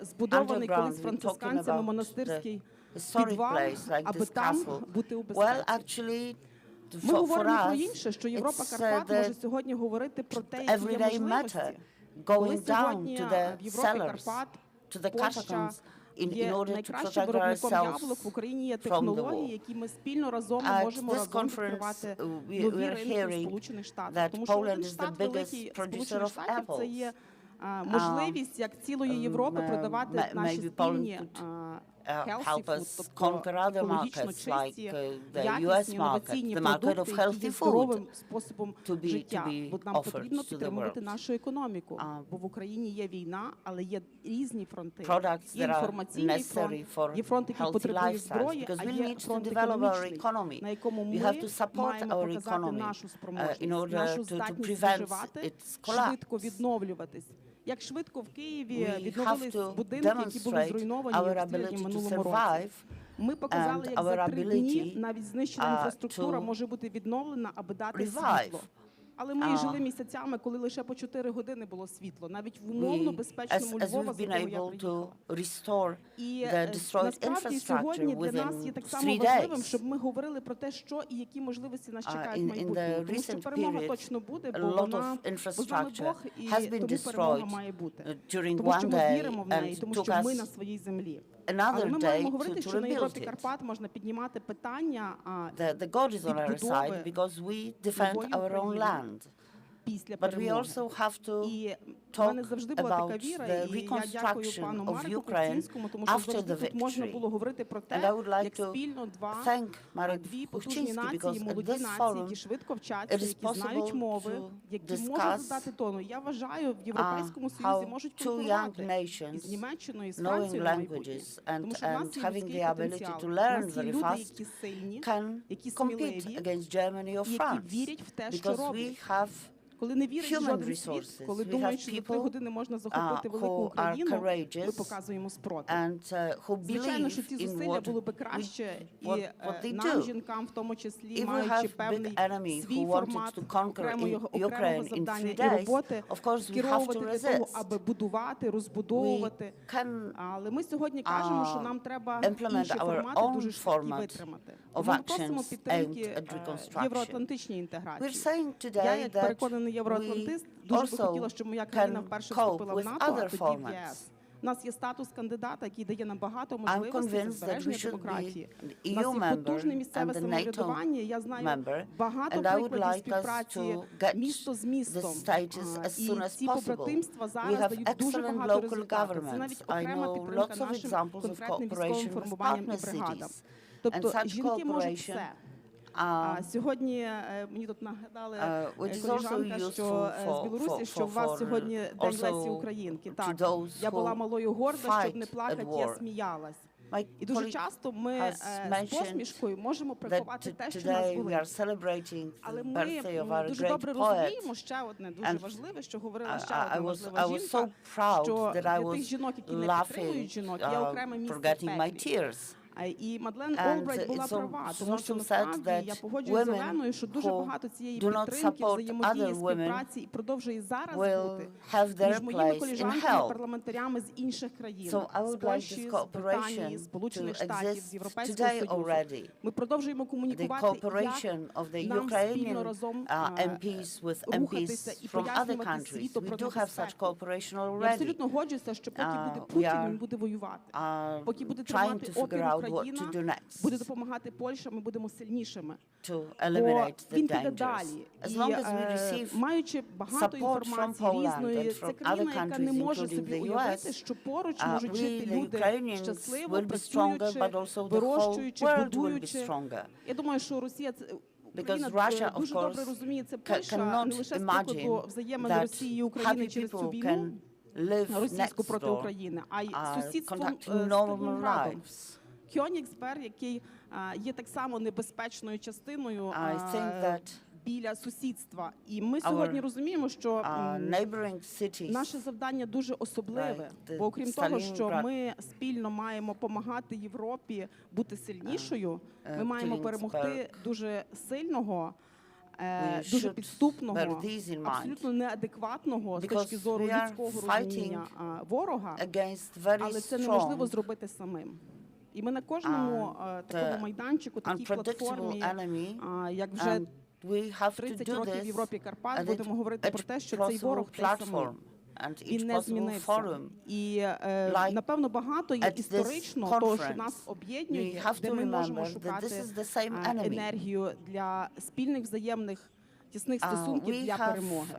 Збудований колись францисканцями монастирський підвал, аби там бути у безпеці. Ми говоримо про інше, що Європа Карпат може сьогодні говорити про те, які є можливості. Коли сьогодні в Європі Карпат, Польща є найкращим виробником яблук, в Україні є технології, які ми спільно разом можемо відкривати нові ринки в Сполучених Штатах. Тому що один штат великий Сполучених Штатів – це є можливість як цілої Європи продавати наші спільні healthy food, тобто екологічно чисті, якісні, інноваційні продукти, які є здоровим способом життя. Бо нам потрібно підтримувати нашу економіку, бо в Україні є війна, але є різні фронти. Є інформаційний фронт, є фронт, який потребує зброї, а є фронт економічний, на якому ми маємо показати нашу спроможність, нашу здатність виживати, швидко відновлюватись. Як швидко в Києві відновились будинки, які були зруйновані в обстрілі в минулому році. Ми показали, як за 3 дні навіть знищена інфраструктура може бути відновлена, аби дати світло. Але ми жили місяцями, коли лише по 4 години було світло. Навіть в умовно безпечному Львова, з якого я приїхала. І насправді сьогодні для нас є так само важливим, щоб ми говорили про те, що і які можливості нас чекають в майбутньому. Тому що перемога точно буде, бо з нами Бог, і тому перемога має бути. Тому що ми віримо в неї, тому що ми на своїй землі. Але ми маємо говорити, що на Європі Карпат можна піднімати питання відбудови нової України після перемоги. І в мене завжди була така віра, і я дякую пану Марку Кравцінському, тому що завжди тут можна було говорити про те, як спільно дві потужні нації, молоді нації, які швидко вчаться, які знають мови, які можуть задати тону. Я вважаю, в Європейському Союзі можуть конкурувати із Німеччиною, із Францією на майбутнє. Тому що в нас є людський потенціал. У нас є люди, які сильні, які сміливі, які вірять в те, що роблять. Коли не вірить в жоден світ, коли думають, що за 3 години можна захопити велику Україну, ми показуємо спротив. Звичайно, що ці зусилля були би краще, і нам, жінкам, в тому числі, маючи певний свій формат окремого завдання і роботи, скеровувати для того, аби будувати, розбудовувати. Але ми сьогодні кажемо, що нам треба інші формати дуже швидкі витримати. Тому ми просимо підтримки євроатлантичній інтеграції. Я, як переконаний євроатлантист, дуже би хотіла, щоб моя країна вперше вступила в НАТО, а тоді в ЄС. У нас є статус кандидата, який дає нам багато можливостей збереження демократії. У нас є потужне місцеве самоврядування, я знаю багато прикладів співпраці місто з містом. І ці побратимства зараз дають дуже багато результатів. Це навіть окрема підтримка нашим конкретним військовим формуванням і бригадам. Тобто жінки можуть все. Сьогодні мені тут нагадали колежанка, що з Білорусі, що у вас сьогодні День Лесі Українки. Так, я була малою горда, щоб не плакати, я сміялась. І дуже часто ми з посмішкою можемо приховати те, що нас болить. Але ми дуже добре розуміємо ще одне дуже важливе, що говорила ще одна важлива жінка, що для тих жінок, які не підтримують жінок, є окреме місце в пеклі. І Мадлен Олбрайт була права, тому що насправді я погоджуюсь з Оленою, що дуже багато цієї підтримки, взаємодії, співпраці і продовжує зараз бути між моїми колежанками, парламентарями з інших країн, з Польщі, з Британії, з Сполучених Штатів, з Європейського Союзу. Ми продовжуємо комунікувати, як нам спільно разом рухатися і пояснювати світу про небезпеку. Я абсолютно годжуся, що поки буде Путін, він буде воювати. Поки буде тримати опір Україна, буде допомагати Польща, ми будемо сильнішими. Бо він піде далі. І маючи багато інформації різної, це країна, яка не може собі уявити, що поруч можуть жити люди щасливо, працюючи, вирощуючи, будуючи. Я думаю, що Росія Україна дуже добре розуміє це. Польща не лише з прикладу взаємин Росії і України через цю війну, live російську next проти door, України, а й are сусідством з conducting normal Сталінградом. lives. Кьонігсберг, який є так само небезпечною частиною біля сусідства. І ми сьогодні розуміємо, що наше завдання дуже особливе, бо окрім того, що ми спільно маємо допомагати Європі бути сильнішою, ми маємо перемогти дуже сильного, дуже підступного, абсолютно неадекватного з точки зору людського розуміння ворога, але це неможливо зробити самим. І ми на кожному такому майданчику, такій платформі, як вже 30 років в Європі Карпат, будемо говорити про те, що цей ворог той самий. Він не змінився. І, напевно, багато є історично того, що нас об'єднує, де ми можемо шукати енергію для спільних взаємних тісних стосунків для перемоги.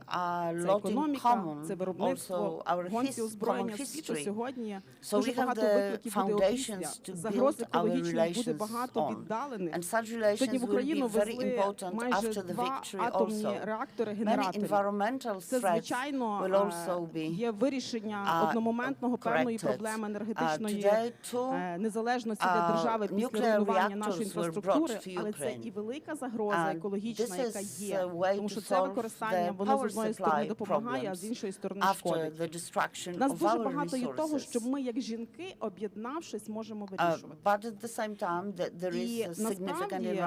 Це економіка, це виробництво, гонці озброєння світу сьогодні. Дуже багато викликів буде опісля. Загроз екологічних буде багато віддалених. Сьогодні в Україну везли майже 2 атомні реактори-генератори. Це, звичайно, є вирішення одномоментного певної проблеми енергетичної незалежності для держави після руйнування нашої інфраструктури, але це і велика загроза екологічна, яка є. Тому що це використання, воно з одної сторони допомагає, а з іншої сторони шкодить. Нас дуже багато є того, що ми, як жінки, об'єднавшись, можемо вирішувати. І насправді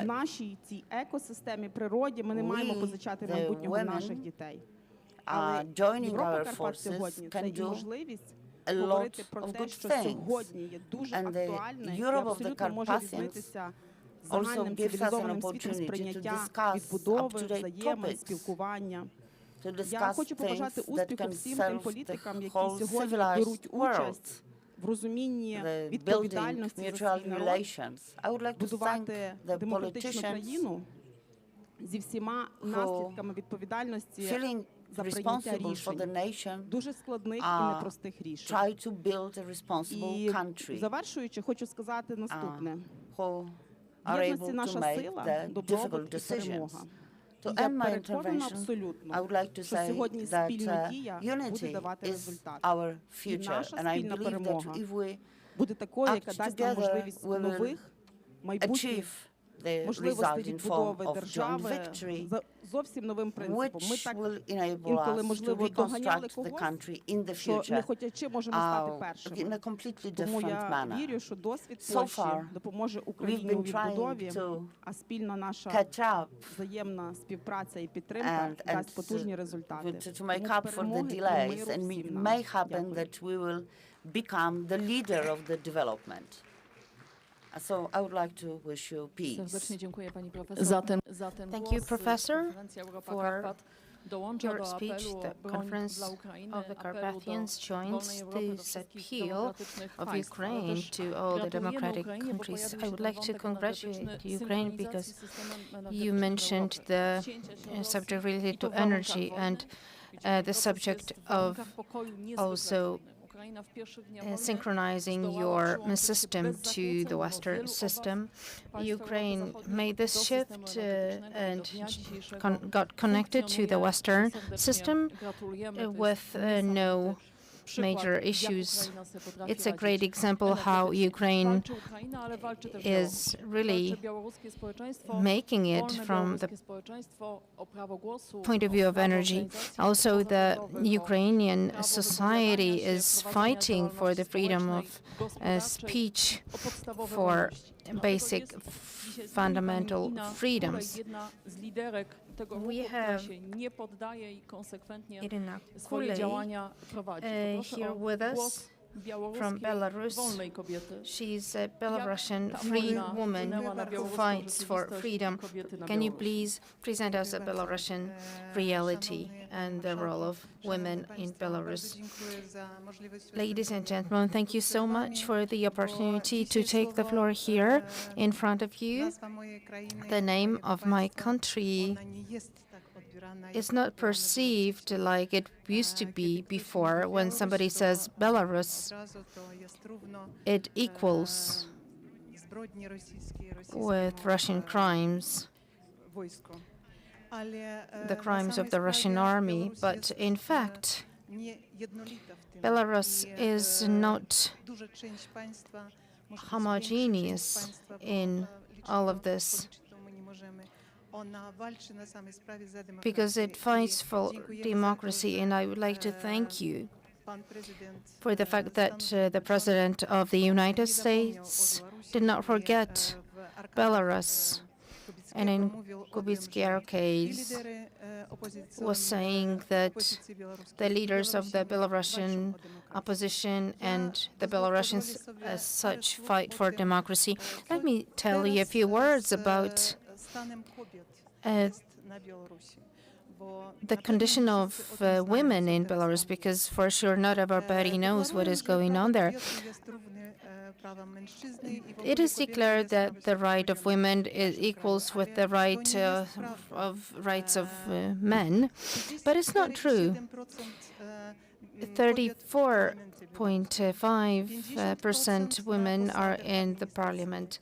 в нашій цій екосистемі, природі, ми не маємо позичати майбутнього наших дітей. Але Європа Карпат сьогодні – це і можливість говорити про те, що сьогодні є дуже актуальне і абсолютно може різнитися загальним цивілізованим світом сприйняття відбудови, взаємин, спілкування. Я хочу побажати успіху всім тим політикам, які сьогодні беруть участь в розумінні відповідальності за свій народ, будувати демократичну країну зі всіма наслідками відповідальності за прийняття рішень, дуже складних і непростих рішень. І завершуючи, хочу сказати наступне. Єдності наша сила, добробут і перемога. Я переконана абсолютно, що сьогодні спільна дія буде давати результат. І наша спільна перемога буде такою, яка дасть нам можливість нових майбутніх можливостей відбудови держави за зовсім новим принципом. Ми так інколи, можливо, доганяли когось, що не хотячи можемо стати першими. Тому я вірю, що досвід Польщі допоможе Україні у відбудові, а спільна наша взаємна співпраця і підтримка дасть потужні результати. Тому перемоги і миру всім нам. So I would like to wish you peace. Serdecznie dziękuję pani profesor. Thank you, Professor, for your speech. The Conference of the Carpathians joins this appeal of Ukraine to all the democratic countries. I would like to congratulate Ukraine because you mentioned the subject related to energy and the subject of also synchronizing your system to the Western system. Ukraine made this shift and got connected to the Western system with no major issues. It's a great example how Ukraine is really making it from the point of view of energy. Also, the Ukrainian society is fighting for the freedom of speech, for basic fundamental freedoms. We have Irina Kulej here with us from Belarus. She's a Belarusian free woman who fights for freedom. Can you please present us a Belarusian reality and the role of women in Belarus? Ladies and gentlemen, thank you so much for the opportunity to take the floor here in front of you. The name of my country is not perceived like it used to be before. When somebody says Belarus, it equals with Russian crimes, the crimes of the Russian army. But in fact, Belarus is not homogeneous in all of this, because it fights for democracy, and I would like to thank you for the fact that the President of the United States did not forget Belarus, and in Kubitsky case was saying that the leaders of the Belarusian opposition and the Belarusians as such fight for democracy. Let me tell you a few words about the condition of women in Belarus, because for sure not everybody knows what is going on there. It is declared that the right of women is equals with the rights of men, but it's not true. 34.5% women are in the parliament,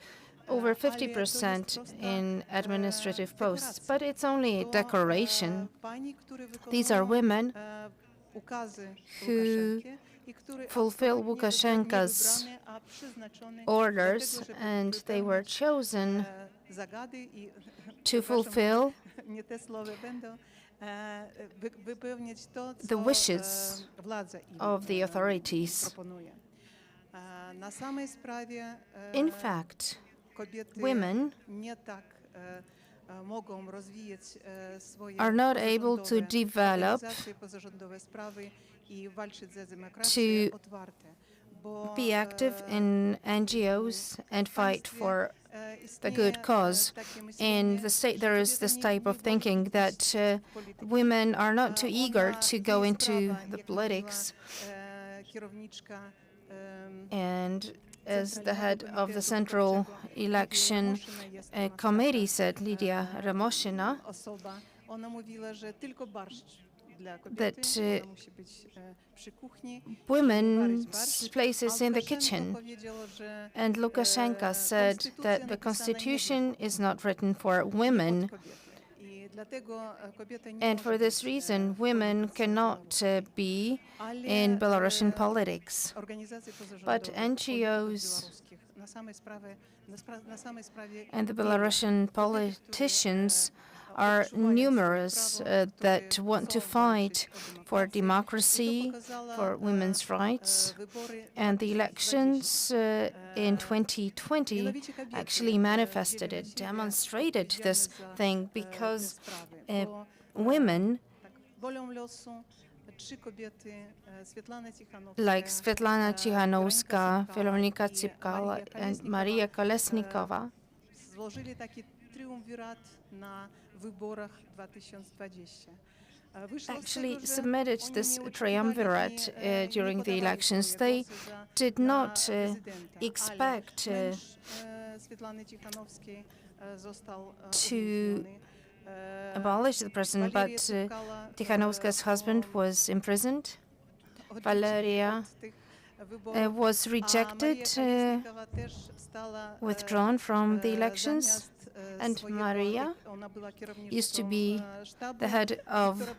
over 50% in administrative posts, but it's only a decoration. These are women who fulfill Lukashenko's orders, and they were chosen to fulfill the wishes of the authorities. In fact, women are not able to develop, to be active in NGOs and fight for the good cause. In the state, there is this type of thinking that women are not too eager to go into the politics. And as the head of the Central Election Committee said, Lydia Ramoshina, that women's place is in the kitchen. And Lukashenko said that the constitution is not written for women. And for this reason, women cannot be in Belarusian politics. But NGOs and the Belarusian politicians are numerous that want to fight for democracy, for women's rights. And the elections in 2020 actually manifested it, demonstrated this thing, because women like Svetlana Tikhanovska, Weronika Tsipkala, and Maria Kolesnikova actually submitted this triumvirate during the elections. They did not expect to abolish the president, but Tikhanovska's husband was imprisoned. Valeria was rejected, withdrawn from the elections. And Maria used to be the head of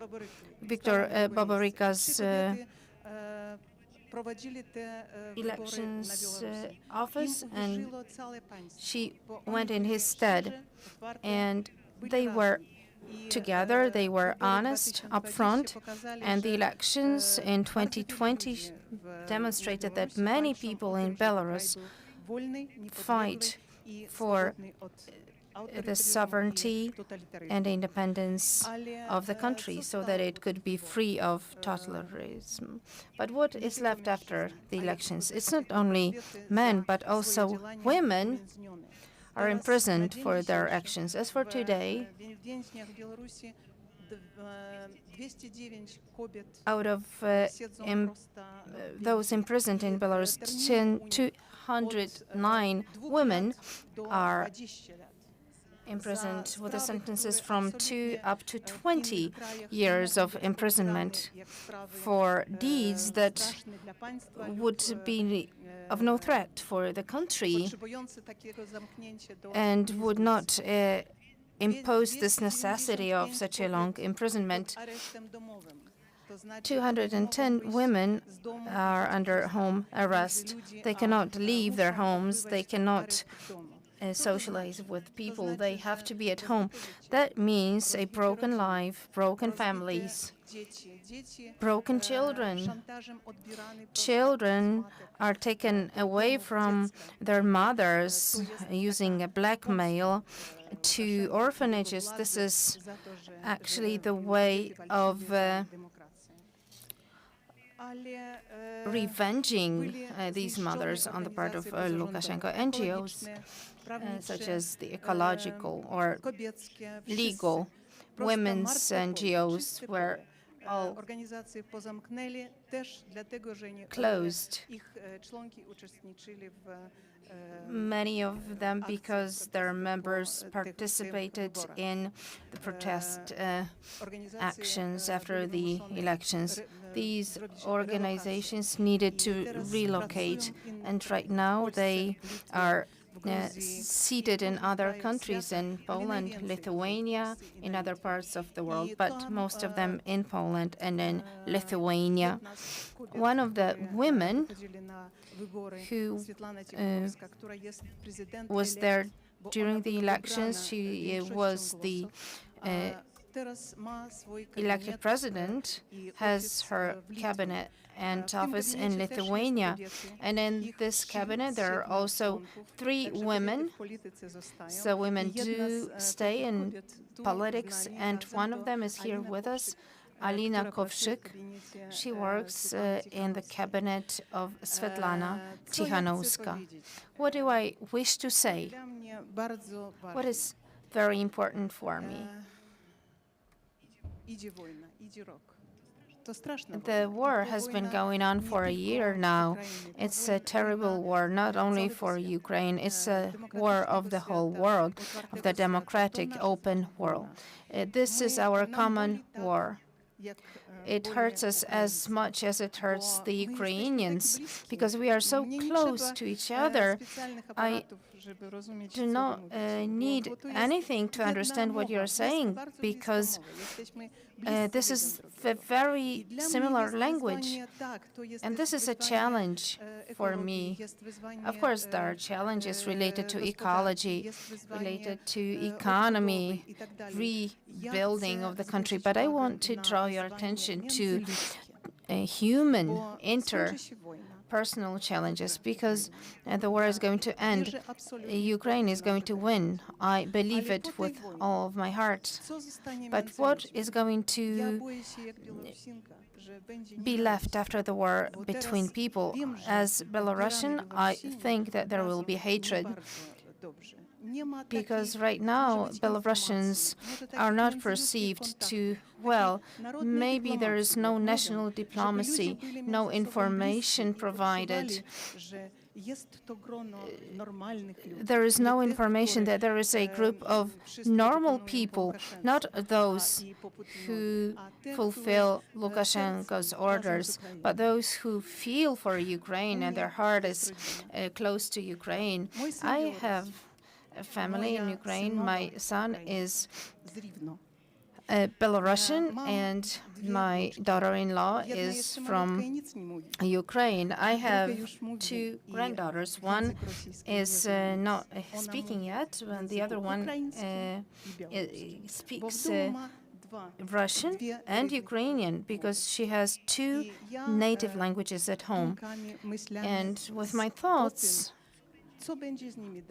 Viktor Babaryka's elections office, and she went in his stead. And they were together, they were honest, upfront, and the elections in 2020 demonstrated that many people in Belarus fight for the sovereignty and independence of the country so that it could be free of totalitarianism. But what is left after the elections? It's not only men, but also women are imprisoned for their actions. As for today, out of those imprisoned in Belarus, 209 women are imprisoned with the sentences from 2 up to 20 years of imprisonment for deeds that would be of no threat for the country and would not impose this necessity of such a long imprisonment. 210 women are under home arrest. They cannot leave their homes. They cannot socialize with people. They have to be at home. That means a broken life, broken families, broken children. Children are taken away from their mothers using a blackmail to orphanages. This is actually the way of revenging these mothers on the part of Lukashenko. NGOs, such as the ecological or legal women's NGOs, were all closed. Many of them because their members participated in the protest actions after the elections. These organizations needed to relocate, and right now they are seated in other countries, in Poland, Lithuania, in other parts of the world, but most of them in Poland and in Lithuania. One of the women who was there during the elections, she was the elected president, has her cabinet and office in Lithuania. And in this cabinet, there are also 3 women. So women do stay in politics, and one of them is here with us, Alina Kowszyk. She works in the cabinet of Svetlana Tikhanovska. What do I wish to say? What is very important for me? The war has been going on for a year now. It's a terrible war, not only for Ukraine, it's a war of the whole world, of the democratic, open world. This is our common war. It hurts us as much as it hurts the Ukrainians, because we are so close to each other. I do not need anything to understand what you're saying, because this is a very similar language, and this is a challenge for me. Of course, there are challenges related to ecology, related to economy, rebuilding of the country, but I want to draw your attention to human, interpersonal challenges, because the war is going to end. Ukraine is going to win. I believe it with all of my heart. But what is going to be left after the war between people? As Belarusian, I think that there will be hatred, because right now Belarusians are not perceived too well. Maybe there is no national diplomacy, no information provided. There is no information that there is a group of normal people, not those who fulfill Lukashenko's orders, but those who feel for Ukraine and their heart is close to Ukraine. I have a family in Ukraine. My son is Belarusian, and my daughter-in-law is from Ukraine. I have 2 granddaughters. One is not speaking yet, and the other one speaks Russian and Ukrainian, because she has 2 native languages at home. And with my thoughts,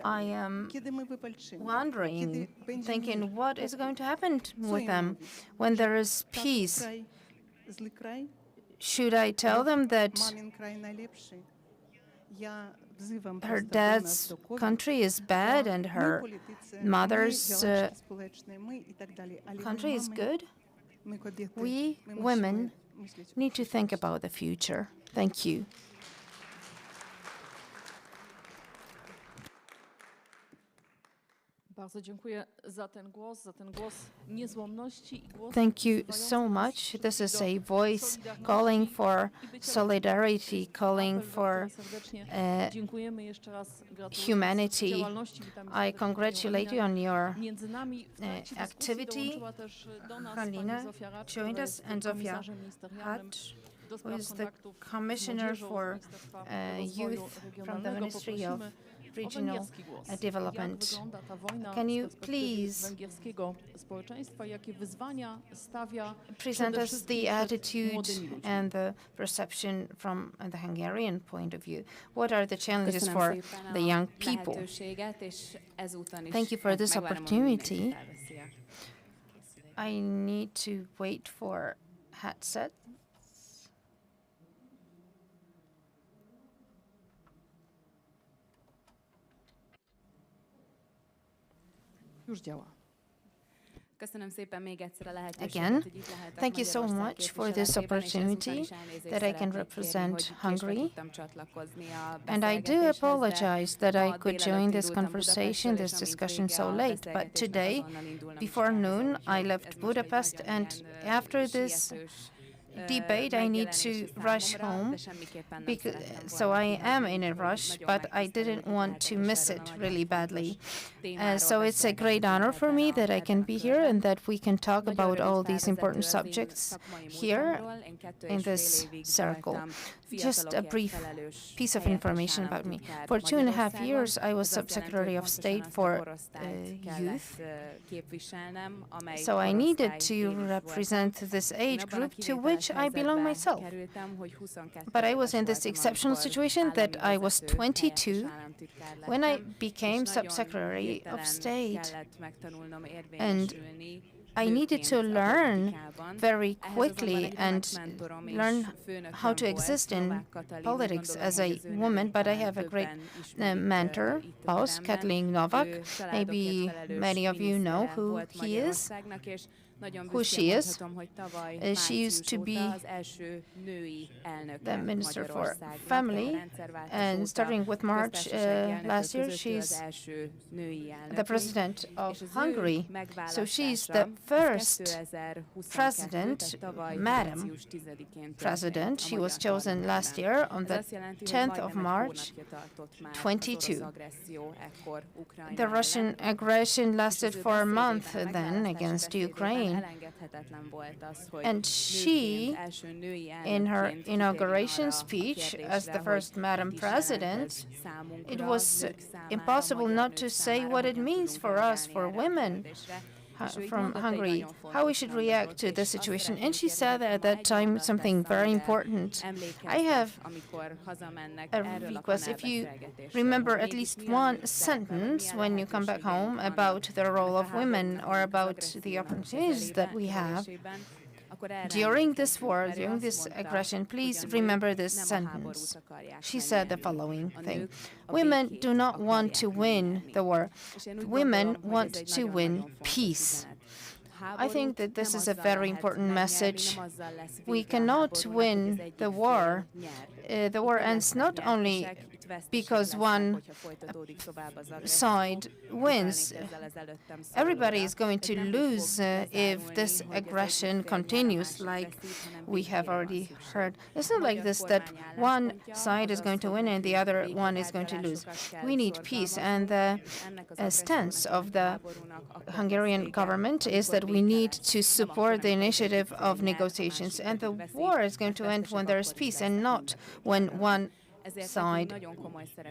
I am wondering, thinking, what is going to happen with them when there is peace? Should I tell them that her dad's country is bad and her mother's country is good? We women need to think about the future. Thank you. Thank you so much. This is a voice calling for solidarity, calling for humanity. I congratulate you on your activity. Halina joined us, and Zofia Hacz, who is the Commissioner for Youth from the Ministry of Regional Development. Can you please present us the attitude and the perception from the Hungarian point of view? What are the challenges for the young people? Thank you for this opportunity. I need to wait for headset. Again, thank you so much for this opportunity that I can represent Hungary. And I do apologize that I could join this conversation, this discussion so late. But today, before noon, I left Budapest, and after this debate, I need to rush home, so I am in a rush, but I didn't want to miss it really badly. So it's a great honor for me that I can be here and that we can talk about all these important subjects here in this circle. Just a brief piece of information about me. For 2.5 years, I was Subsecretary of State for Youth, so I needed to represent this age group to which I belong myself. But I was in this exceptional situation that I was 22 when I became Subsecretary of State, and I needed to learn very quickly and learn how to exist in politics as a woman, but I have a great mentor, boss, Kathleen Novak. Maybe many of you know who he is. Who she is. She used to be the Minister for Family, and starting with March last year, she's the President of Hungary. So she's the first President, Madam President. She was chosen last year on the 10th of March, 22. The Russian aggression lasted for a month then against Ukraine. And she, in her inauguration speech as the first Madam President, it was impossible not to say what it means for us, for women from Hungary, how we should react to the situation. And she said at that time something very important. I have a request. If you remember at least one sentence when you come back home about the role of women or about the opportunities that we have during this war, during this aggression, please remember this sentence. She said the following thing: women do not want to win the war. Women want to win peace. I think that this is a very important message. We cannot win the war. The war ends not only because one side wins. Everybody is going to lose if this aggression continues, like we have already heard. It's not like this that one side is going to win and the other one is going to lose. We need peace, and the stance of the Hungarian government is that we need to support the initiative of negotiations, and the war is going to end when there is peace and not when one side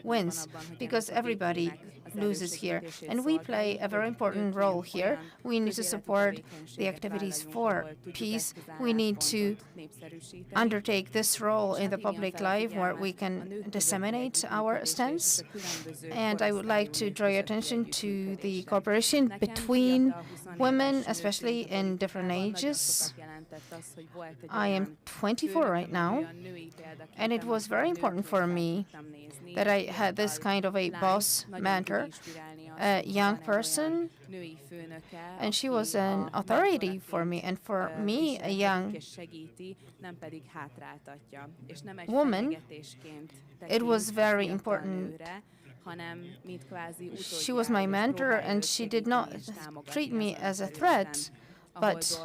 wins, because everybody loses here. And we play a very important role here. We need to support the activities for peace. We need to undertake this role in the public life where we can disseminate our stance. And I would like to draw your attention to the cooperation between women, especially in different ages. I am 24 right now, and it was very important for me that I had this kind of a boss mentor, a young person, and she was an authority for me, and for me, a young woman, it was very important She was my mentor, and she did not treat me as a threat, but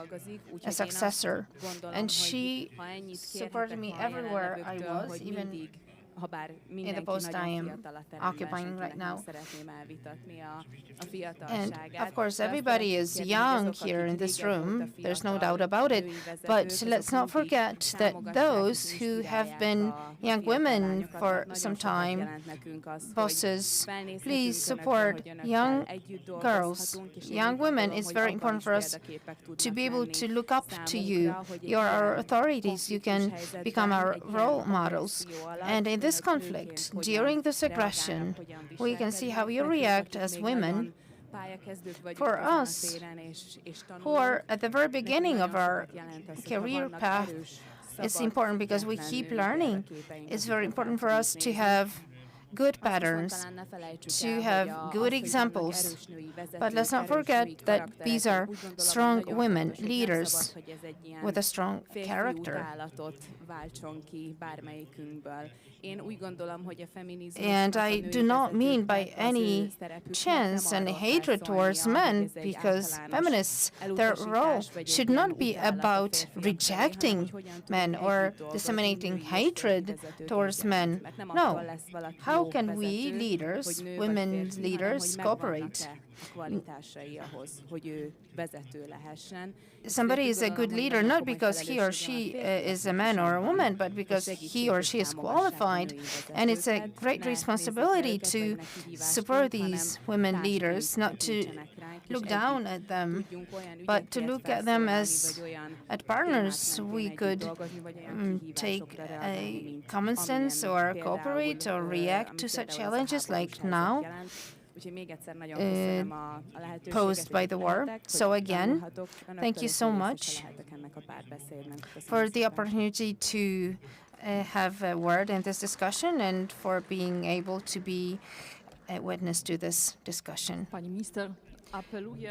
a successor. And she supported me everywhere I was, even in the post I am occupying right now. And of course, everybody is young here in this room, there's no doubt about it, but let's not forget that those who have been young women for some time, bosses, please support young girls, young women. It's very important for us to be able to look up to you. You're our authorities, you can become our role models. And in this conflict, during this aggression, we can see how you react as women. For us, who are at the very beginning of our career path, it's important because we keep learning. It's very important for us to have good patterns, to have good examples. But let's not forget that these are strong women, leaders with a strong character. And I do not mean by any chance any hatred towards men, because feminists, their role should not be about rejecting men or disseminating hatred towards men. No. How can we leaders, women leaders, cooperate? Somebody is a good leader not because he or she is a man or a woman, but because he or she is qualified. And it's a great responsibility to support these women leaders, not to look down at them, but to look at them as at partners. We could take a common sense or cooperate or react to such challenges like now. Posed by the war. So again, thank you so much for the opportunity to have a word in this discussion and for being able to be a witness to this discussion.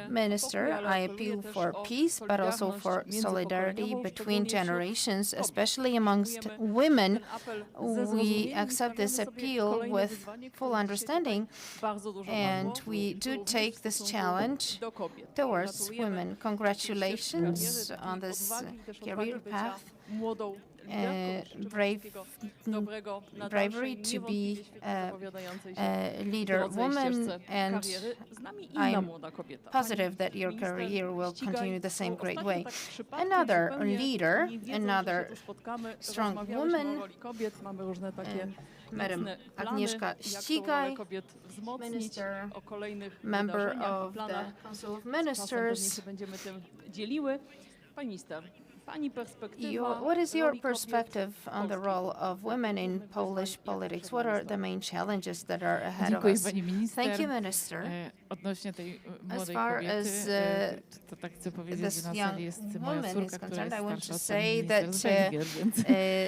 Minister, I appeal for peace, but also for solidarity between generations, especially amongst women. We accept this appeal with full understanding, and we do take this challenge towards women. Congratulations on this career path. Bravery to be a leader woman, and I'm positive that your career will continue the same great way. Another leader, another strong woman, Madam Agnieszka Ścigaj, Minister, member of the Council of Ministers. What is your perspective on the role of women in Polish politics? What are the main challenges that are ahead of us? Thank you, Minister. As far as this young woman is concerned, I want to say that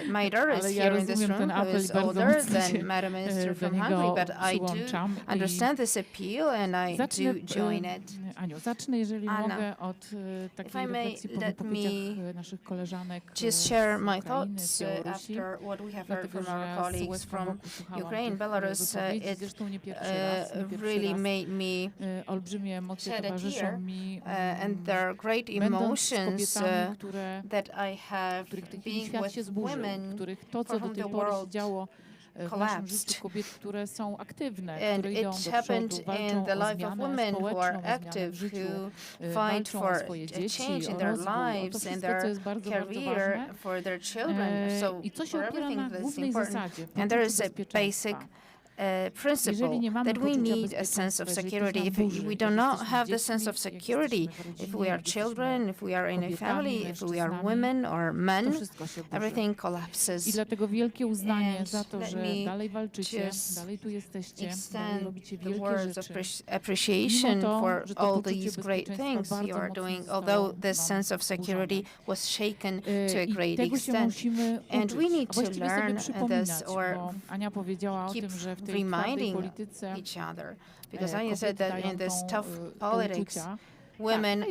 my daughter is here in this room, who is older than Madam Minister from Hungary, but I do understand this appeal and I do join it. Anna, if I may, let me just share my thoughts after what we have heard from our colleagues from Ukraine, Belarus. It really made me shed a tear, and there are great emotions that I have being with women for whom the world collapsed. And it happened in the life of women who are active, who fight for a change in their lives, in their career, for their children. So for everything that's important. And there is a basic principle that we need a sense of security. If we do not have the sense of security, if we are children, if we are in a family, if we are women or men, everything collapses. And let me just extend the words of appreciation for all these great things you are doing, although this sense of security was shaken to a great extent. And we need to learn this or keep reminding each other, because I said that in this tough politics, women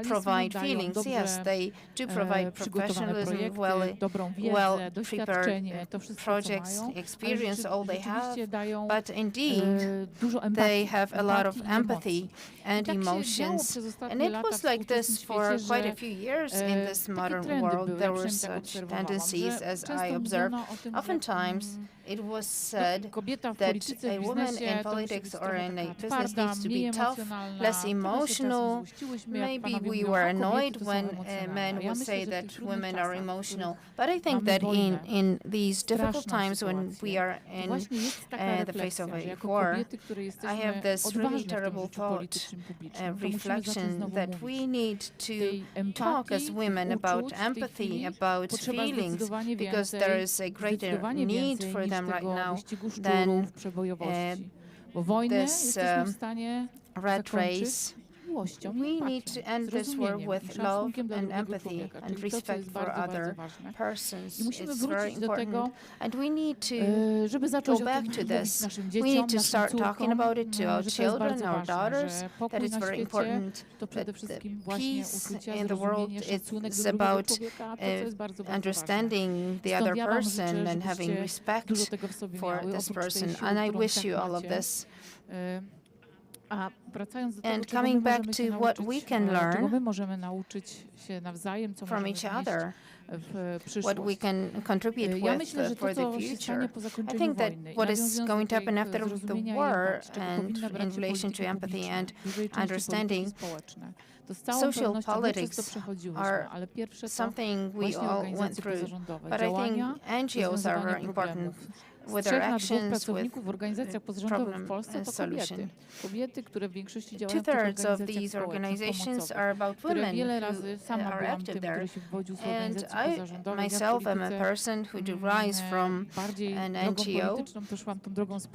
provide feelings. Yes, they do provide professionalism, well-prepared projects, experience, all they have, but indeed they have a lot of empathy and emotions. And it was like this for quite a few years in this modern world. There were such tendencies, as I observed. Oftentimes, it was said that a woman in politics or in a business needs to be tough, less emotional. Maybe we were annoyed when men would say that women are emotional. But I think that in these difficult times when we are in the face of a war, I have this really terrible thought, reflection, that we need to talk as women about empathy, about feelings, because there is a greater need for them right now than this rat race. We need to end this war with love and empathy and respect for other persons. It's very important. And we need to go back to this. We need to start talking about it to our children, our daughters, that it's very important that the peace in the world is about understanding the other person and having respect for this person. And I wish you all of this. And coming back to what we can learn from each other, what we can contribute with for the future. I think that what is going to happen after the war and in relation to empathy and understanding, social politics are something we all went through, but I think NGOs are very important with their actions, with problem solution. 2/3 of these organizations are about women who are active there. And I myself am a person who derives from an NGO.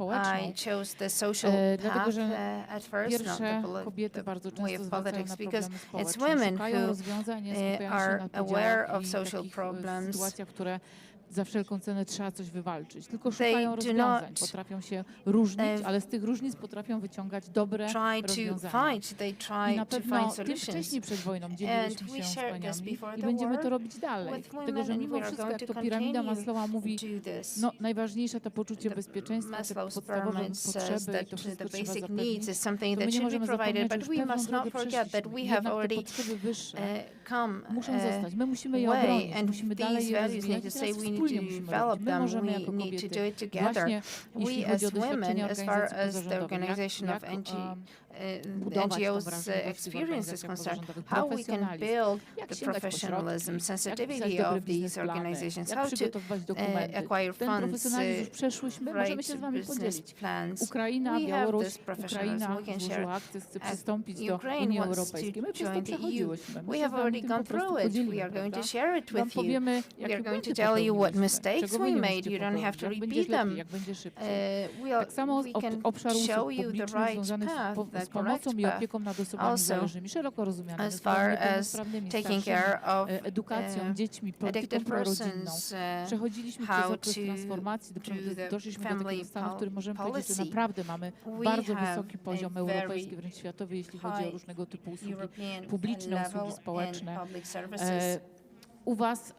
I chose the social path at first, not the way of politics, because it's women who are aware of social problems. Za wszelką cenę trzeba coś wywalczyć. Tylko szukają rozwiązań. Potrafią się różnić, ale z tych różnic potrafią wyciągać dobre rozwiązania. I na pewno tym wcześniej przed wojną dzieliliśmy się zdaniami i będziemy to robić dalej. Dlatego, że mimo wszystko, jak to piramida Maslowa mówi, no najważniejsze to poczucie bezpieczeństwa, te podstawowe potrzeby i to wszystko trzeba zapewnić. To my nie możemy zapomnieć, że już pewną drogę przeszliśmy. Jednak te potrzeby wyższe muszą zostać. My musimy je obronić, musimy dalej je rozwijać. To develop them, we need to do it together. We as women, as far as the organization of NGOs experience is concerned, how we can build the professionalism, sensitivity of these organizations, how to acquire funds, write business plans. We have this professionalism, we can share. Ukraine wants to join the EU. We have already gone through it. We are going to share it with you. We are going to tell you what mistakes we made. You don't have to repeat them. We can show you the right path, the correct path. Also, as far as taking care of addicted persons, how to do the family policy. We have a very high European level in public services. U was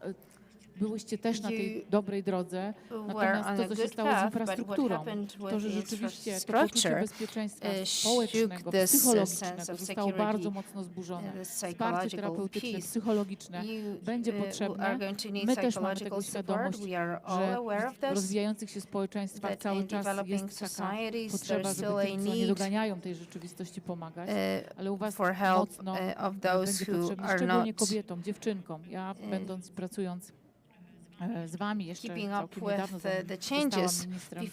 byłyście też na tej dobrej drodze, natomiast to, co się stało z infrastrukturą, to, że rzeczywiście to poczucie bezpieczeństwa społecznego, psychologicznego zostało bardzo mocno zburzone. Wsparcie terapeutyczne, psychologiczne będzie potrzebne. My też mamy tego świadomość, że w rozwijających się społeczeństwach cały czas jest taka potrzeba, żeby tym, co nie doganiają tej rzeczywistości, pomagać, ale u was mocno będzie potrzebne, szczególnie kobietom, dziewczynkom. Ja pracując z wami jeszcze całkiem niedawno, zanim zostałam ministrem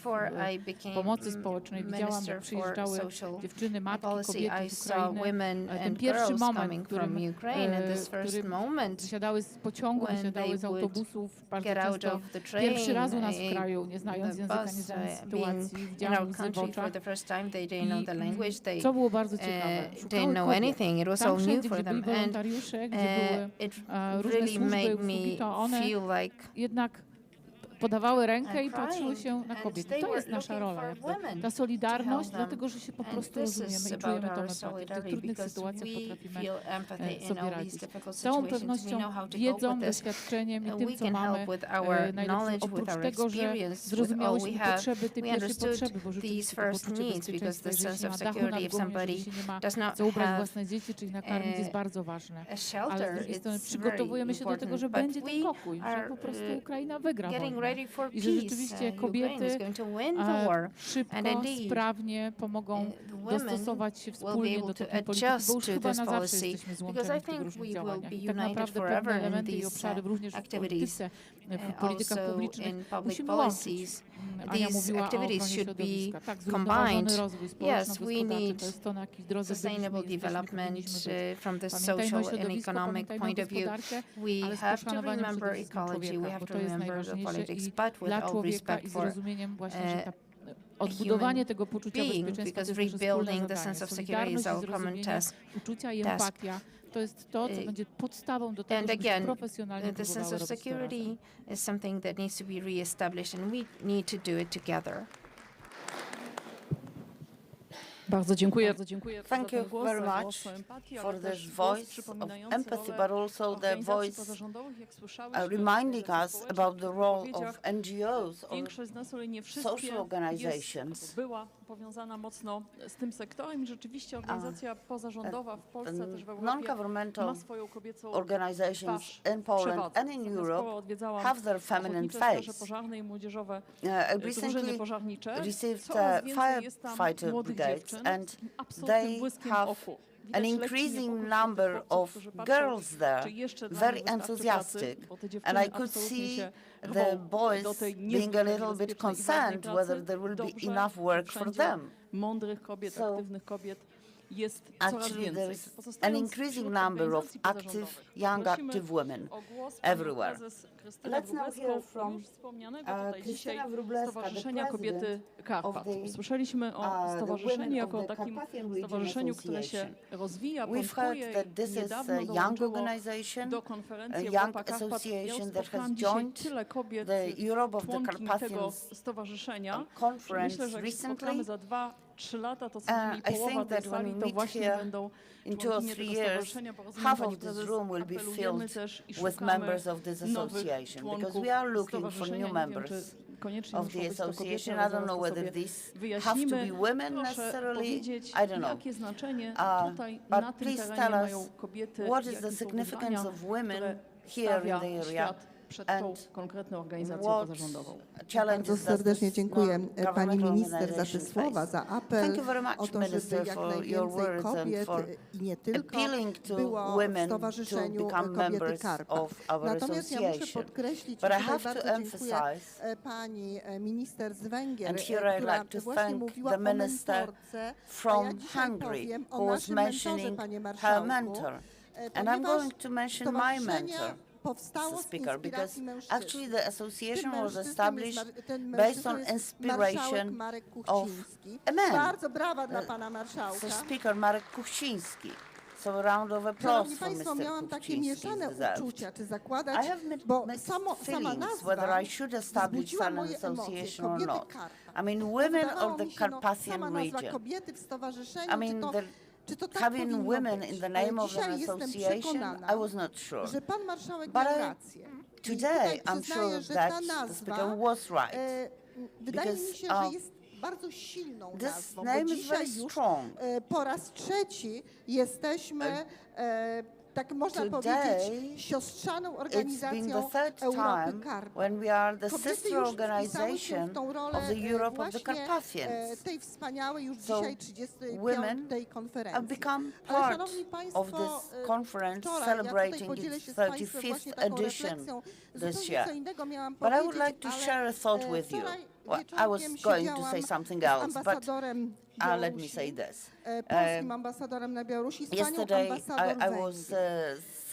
pomocy społecznej, widziałam, jak przyjeżdżały dziewczyny, matki, kobiety z Ukrainy. Ten pierwszy moment, w którym wysiadały z pociągu, wysiadały z autobusów, bardzo często pierwszy raz u nas w kraju, nie znając języka, nie znając sytuacji, widziałam łzy w oczach. I co było bardzo ciekawe, szukały kobiet. Tam wszędzie, gdzie byli wolontariusze, gdzie były różne służby, usługi, to one jednak podawały rękę i patrzyły się na kobiety. To jest nasza rola, ta solidarność, dlatego że się po prostu rozumiemy i czujemy tą empatię. W tych trudnych sytuacjach potrafimy sobie radzić. Z całą pewnością wiedzą, doświadczeniem i tym, co mamy najlepsze, oprócz tego, że zrozumiałyśmy potrzeby, tej pierwszej potrzeby, bo rzeczywiście to poczucie bezpieczeństwa, jeżeli się nie ma dachu nad głową, jeżeli się nie ma co ubrać własne dzieci, czy ich nakarmić, jest bardzo ważne. Ale z drugiej strony przygotowujemy się do tego, że będzie ten pokój, że po prostu Ukraina wygra wojnę i że rzeczywiście kobiety szybko, sprawnie pomogą dostosować się wspólnie do tej polityki, bo już chyba na zawsze jesteśmy złączeni w tych różnych działaniach. I tak naprawdę pewne elementy i obszary również w polityce, w politykach publicznych musimy łączyć. Ania mówiła o ochronie środowiska. Tak, zrównoważony rozwój społeczno-gospodarczy to jest to, na jakiej drodze sustainable development from the social and economic point of view. We have to remember ecology, we have to remember the politics, but with all respect for odbudowanie tego poczucia bezpieczeństwa, because rebuilding the sense of security is our common task. Uczucia i empatia to jest to, co będzie podstawą do tego, żeby profesjonalnie the sense of security is something that needs to be re-established and we need to do it together. Bardzo dziękuję. Thank you very much for this voice of empathy, but also the voice reminding us about the role of NGOs or social organizations. Była powiązana mocno z tym sektorem i rzeczywiście organizacja pozarządowa w Polsce też w Europie ma swoją kobiecą organizations in Poland and in Europe have their feminine face. Pożarne i młodzieżowe recently pożarnicze. received firefighter brigades and they have an increasing number of girls there, very enthusiastic, and I could see the boys being a little bit concerned whether there will be enough work for them. So actually there is an increasing number of young active women everywhere. Let's now hear from Krystyna Wróblewska, Stowarzyszenia Kobiety Karpat. Usłyszeliśmy o stowarzyszeniu jako takim stowarzyszeniu, które się rozwija, pompuje. Niedawno dołączyło do konferencji Europa Karpat. Ja spotkałam dzisiaj tyle kobiet, członkiń tego stowarzyszenia. Myślę, że jak spotkamy za 2-3 lata, to co najmniej połowa tej sali to właśnie będą in 2 or 3 years, half of this room will be filled with members of this association, because we are looking for new members of the association. I don't know whether these have to be women necessarily, I don't know. But please tell us, what is the significance of women here in the area? Bardzo serdecznie dziękuję pani minister za te słowa, za apel o to, żeby jak najwięcej kobiet i nie tylko było w Stowarzyszeniu Kobiety Karpat. Natomiast ja muszę podkreślić, że bardzo dziękuję pani minister z Węgier, która właśnie mówiła o mentorce, a ja dzisiaj powiem o naszym mentorze, panie marszałku, ponieważ stowarzyszenia Mr. Speaker, because actually the association was established based on inspiration of a man. Bardzo brawa dla pana marszałka. So Speaker Marek Kuchciński. So a round of applause for Mr. Miałam takie mieszane uczucia, czy zakładać, bo sama nazwa whether I should establish such an association or not. I mean, women of the Carpathian region. I mean, having women in the name of an association, I was not sure. But today I'm sure that the speaker was right. Because bardzo silną this nazwą, name bo is very dzisiaj już strong. Po raz trzeci jesteśmy tak można powiedzieć, siostrzaną organizacją Europy Karpat. When we are the sister organization of the Europe of the Carpathians. Tej wspaniałej już dzisiaj 35. konferencji. Have become part of this conference celebrating its 35th edition this year. But I would like to share a thought with you. Well, I was going to say something else, but let me say this. Yesterday I was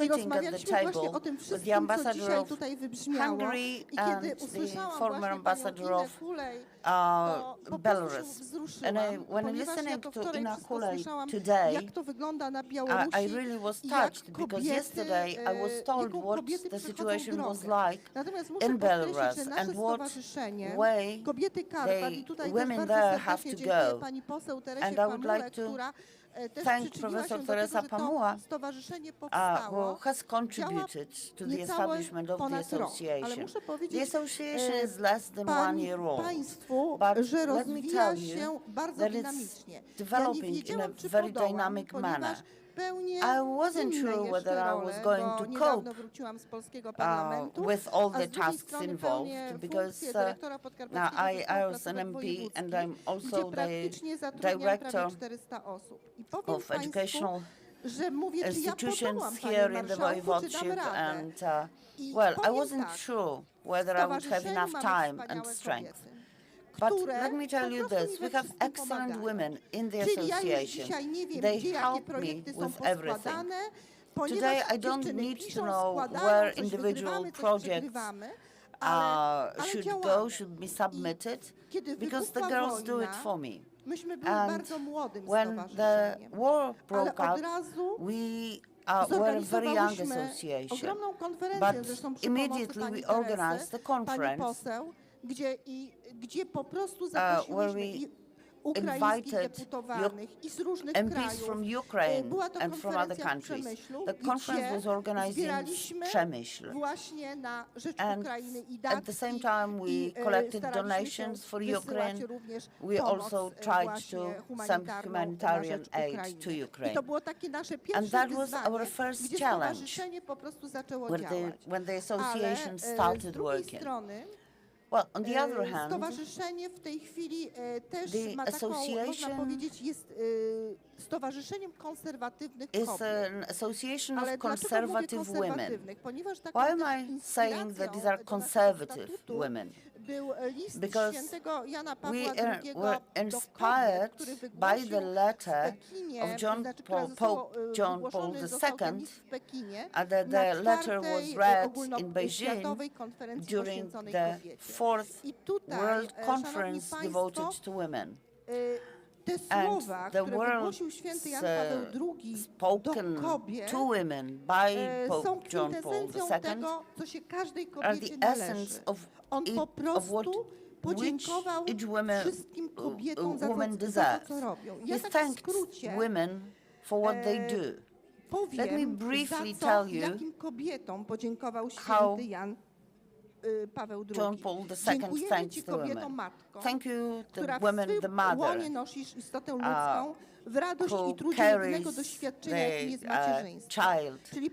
sitting at the Rozmawialiśmy właśnie o table tym with the wszystkim, co ambassador dzisiaj of tutaj wybrzmiało. Hungary I kiedy and the usłyszałam former właśnie ambassador panią of Inę Kulej, to po prostu się Belarus. wzruszyłam, And when ponieważ ja listening to to wczoraj Ina wszystko Kulej słyszałam, today, jak to wygląda na Białorusi, I really was i jak touched because kobiety, yesterday I was told jaką what kobiety the przechodzą situation was drogę. like Natomiast muszę in podkreślić, Belarus że nasze and what stowarzyszenie, way Kobiety Karpat, i tutaj też women bardzo there have serdecznie to dziękuję go. pani poseł Teresie And I would Pamule, like to która też thank przyczyniła Professor się do Teresa tego, że Pamula, to stowarzyszenie who powstało. has contributed to the niecałe establishment of the ponad rok. Ale association. muszę The powiedzieć association is less than 1 year old, państwu, but że let me rozwija tell you się bardzo that it's dynamicznie. Ja nie developing in a wiedziałam, czy very podołam, dynamic manner. ponieważ pełnię I wasn't inne sure whether jeszcze I role, was going bo to niedawno cope wróciłam z polskiego parlamentu, with all a the z drugiej tasks strony involved, pełnię because funkcję dyrektora podkarpackiego I zespołu was an placówek MP wojewódzkich, and I'm gdzie also the praktycznie zatrudniam director prawie 400 osób. I powiem of państwu, educational że mówię, czy ja institutions podołam, here panie in the marszałku, czy dam voivodeship, radę. and I well, I powiem wasn't tak, sure whether I would have stowarzyszeniu enough mamy time wspaniałe and strength. kobiety, But które let me tell you po prostu this, mi we we have wszystkim excellent pomagają. women in the Czyli ja już association. dzisiaj nie wiem, They gdzie jakie help me projekty są with everything. poskładane, ponieważ Today I don't dziewczyny need to piszą, know składają, where coś individual wygrywamy, coś projects przegrywamy, ale should działamy. go, should be submitted, Kiedy because the wybuchła girls do it wojna, for me. myśmy były And bardzo młodym when the stowarzyszeniem, war ale broke od out, razu we were a very young zorganizowałyśmy association, ogromną konferencję, but zresztą przy immediately pomocy we pani organized the Teresy, pani conference poseł, gdzie po prostu where zaprosiłyśmy we i ukraińskich invited deputowanych i z różnych MPs krajów. from Ukraine Była to and from other konferencja w countries. Przemyślu, The conference gdzie was organized in zbieraliśmy Przemysl. właśnie na rzecz And Ukrainy i at the same time we collected donations for Ukraine. We also tried to send humanitarian aid to I Ukraine. to było takie nasze And pierwsze that was wyzwanie, our first gdzie challenge stowarzyszenie po prostu zaczęło when działać. the association Ale started z drugiej working. strony Well, on the other hand, stowarzyszenie w tej chwili też the ma taką, można association powiedzieć, jest stowarzyszeniem konserwatywnych is kobiet. an association of Ale dlaczego mówię conservative women. konserwatywnych? Ponieważ taką Why też am I saying that these are inspiracją do conservative naszego statutu women? był list Because świętego Jana Pawła we II were do inspired kobiet, który by wygłosił the letter w Pekinie, of John znaczy, Paul, która została, Pope John Paul wygłoszony został ten II, list w Pekinie and na the letter was czwartej read in Beijing ogólnoświatowej konferencji during poświęconej the kobiecie. fourth I tutaj, World szanowni Conference państwo, devoted to women. te słowa, the które wygłosił święty Jan Paweł II do spoken kobiet, to women by są Pope John Paul kwintesencją II tego, co się każdej are kobiecie the należy. essence of On po what prostu podziękował each woman, wszystkim kobietom za woman to, deserves. co robią. Ja He tak w thanks skrócie women for what they do. powiem, Let me briefly za co, tell you jakim kobietom podziękował how święty Jan Paweł II. John Paul II Dziękujemy thanks Ci, the kobietom, women. matko, Thank you, która the women, w the swym mother, łonie nosisz istotę ludzką, w radość who i trudzie carries jedynego doświadczenia, jakim jest macierzyństwo. child. Czyli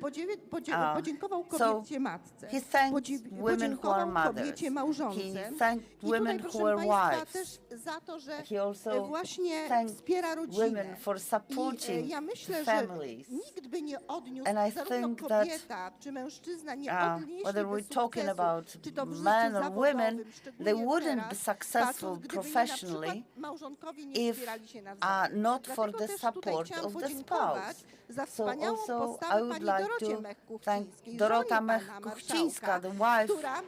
podziękował So kobiecie matce, he thanked women who are podziękował mothers. kobiecie małżonce. He thanked I tutaj, women proszę who are państwa, wives. też za to, że He also właśnie thanked wspiera rodzinę. women for supporting I ja myślę, families. że nikt by nie odniósł, And I zarówno think that, kobieta czy mężczyzna nie whether we're odnieśliby talking sukcesu, about czy to w życiu men or zawodowym, women, szczególnie they wouldn't teraz, be successful patrząc, gdyby nie professionally na przykład małżonkowie nie wspierali się nawzajem. not for Dlatego the też tutaj support chciałam of the podziękować spouse. za So wspaniałą also I postawę would pani like Dorocie to Mech-Kuchcińskiej, thank Dorota żonie pana Mech-Kuchcińska, marszałka, the wife która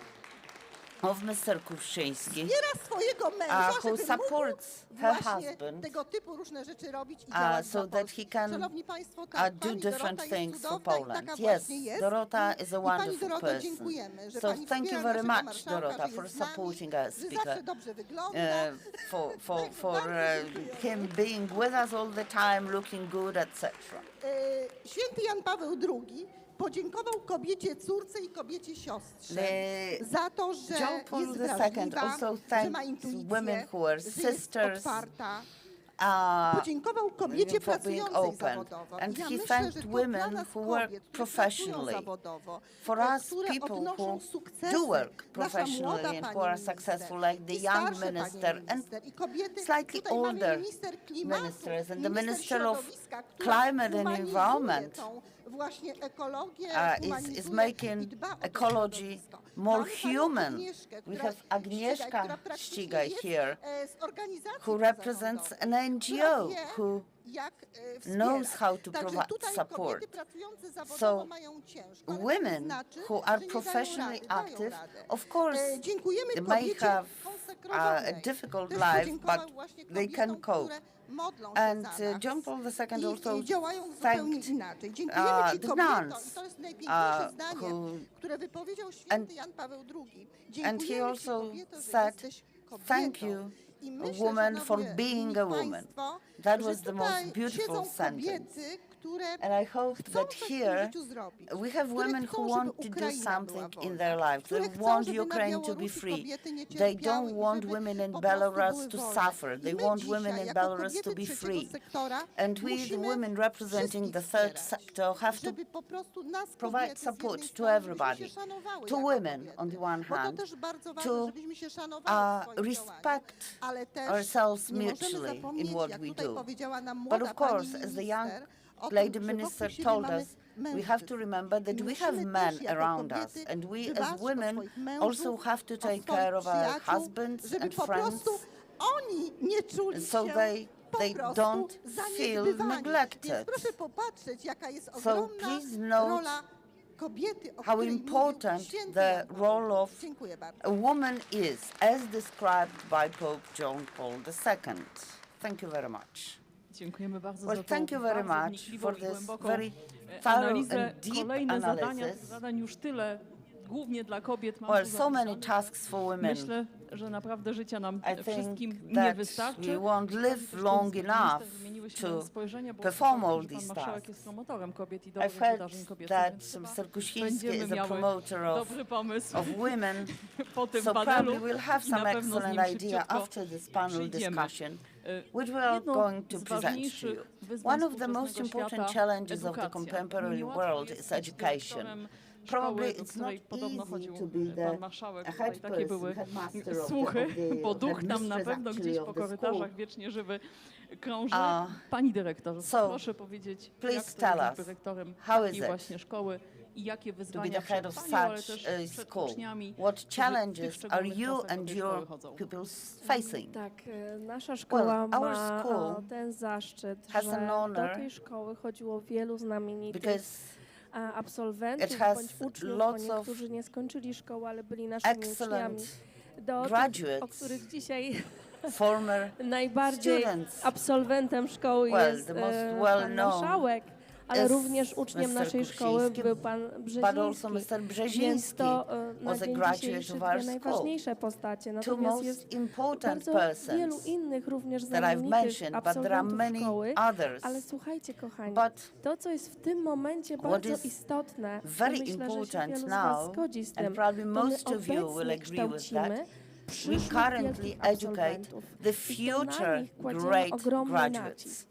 of Mr. Kuchciński, wspiera swojego męża, who żeby supports mógł her właśnie husband, tego typu różne rzeczy robić i działać so dla that Polski. he can Szanowni państwo, tak, do pani different Dorota jest things for cudowna i Poland. taka Yes, właśnie jest. Dorota is a I pani wonderful Doroto, person. dziękujemy, że So pani thank you wspiera very naszego much, marszałka, Dorota, że for jest z nami, supporting us, że speaker. zawsze dobrze wygląda. For him being with us all the time, looking good, etc. Święty Jan Paweł II podziękował kobiecie córce i kobiecie siostrze za to, że John Paul jest II wrażliwa, also że ma thanks intuicję, women who are że jest sisters, otwarta. Podziękował kobiecie for being pracującej open. zawodowo. And Ja he myślę, thanked że to women dla nas who work kobiet, które professionally. pracują zawodowo, For us, które people odnoszą who sukcesy, do work nasza professionally młoda and pani who are minister, successful, like the i young starsza pani minister and minister, i kobiety, slightly tutaj mamy older minister klimatu, ministers and the minister Minister of środowiska, która Climate and humanizuje Environment tą właśnie ekologię, is humanizuje making i dba o to ecology środowisko. more human. We have Agnieszka Ścigaj here, who represents an NGO, who knows how to provide support. So women who are professionally active, of course, they may have a difficult life, but they can cope. And John Paul II also thanked the nuns, and he also said, "Thank you, woman, for being a woman." That was the most beautiful sentence. And I hope that here we have women who want to do something in their lives. They want Ukraine to be free. They don't want women in Belarus to suffer. They want women in Belarus to be free. And we, the women representing the third sector, have to provide support to everybody, to women on the one hand, to respect ourselves mutually in what we do. But of course, as the young Lady Minister told us, we have to remember that we have men around us, and we as women also have to take care of our husbands and friends, so they don't feel neglected. So please note how important the role of a woman is, as described by Pope John Paul II. Thank you very much. Dziękujemy bardzo Well, za thank you very much for this very thorough and deep Kolejne analysis. zadań już tyle, głównie dla kobiet. Well, so many tasks for women. Myślę, że naprawdę życia nam I wszystkim think nie that wystarczy. we won't live long enough to perform all these tasks. Jest promotorem kobiet i I've dobrych heard wydarzeń kobiecych, that więc Mr. Kusiński będziemy is a miały promoter dobry pomysł of women, po tym so panelu probably we'll have i na some pewno z excellent nim idea szybciutko after this panel przyjdziemy. discussion, which we are Jedno going to z present to you. ważniejszych wyzwań One of the most współczesnego important świata, challenges of the edukacja. contemporary Niełatwo world jest is być education. dyrektorem Probably szkoły, do it's not której podobno easy chodził to be pan the marszałek. head Tutaj takie były headmaster of słuchy, bo the duch tam na mistress pewno actually gdzieś of po the korytarzach school. wiecznie żywy krąży. Pani dyrektor, proszę powiedzieć, jak to jest być dyrektorem takiej właśnie szkoły i jakie wyzwania przed panią, ale też przed uczniami, what challenges are you and your pupils facing? Tak, nasza szkoła Well, our ma school ten zaszczyt, has an że honor do tej szkoły chodziło wielu znamienitych because absolwentów it has bądź uczniów, lots bo of niektórzy nie skończyli szkoły, ale byli naszymi uczniami. Do tych, graduates, o których dzisiaj former najbardziej students. absolwentem szkoły Well, jest the most pan well-known marszałek, ale is również uczniem Mr. naszej szkoły Kusiński, był pan but also Brzeziński. Mr. Więc Brzeziński to na was a dzień graduate dzisiejszy of dwie our school. najważniejsze postacie. Two Natomiast most jest important bardzo wielu persons innych również that I've znamienitych mentioned, but there are absolwentów many szkoły. others. Ale słuchajcie, kochani, But to, co jest w tym momencie what bardzo is istotne, very myślę, że się important wielu z now, was zgodzi z and tym, probably to my most of you will obecnie agree with kształcimy that, we przyszłych currently wielkich educate absolwentów. the I to na future nich kładziemy great ogromny graduates. nacisk.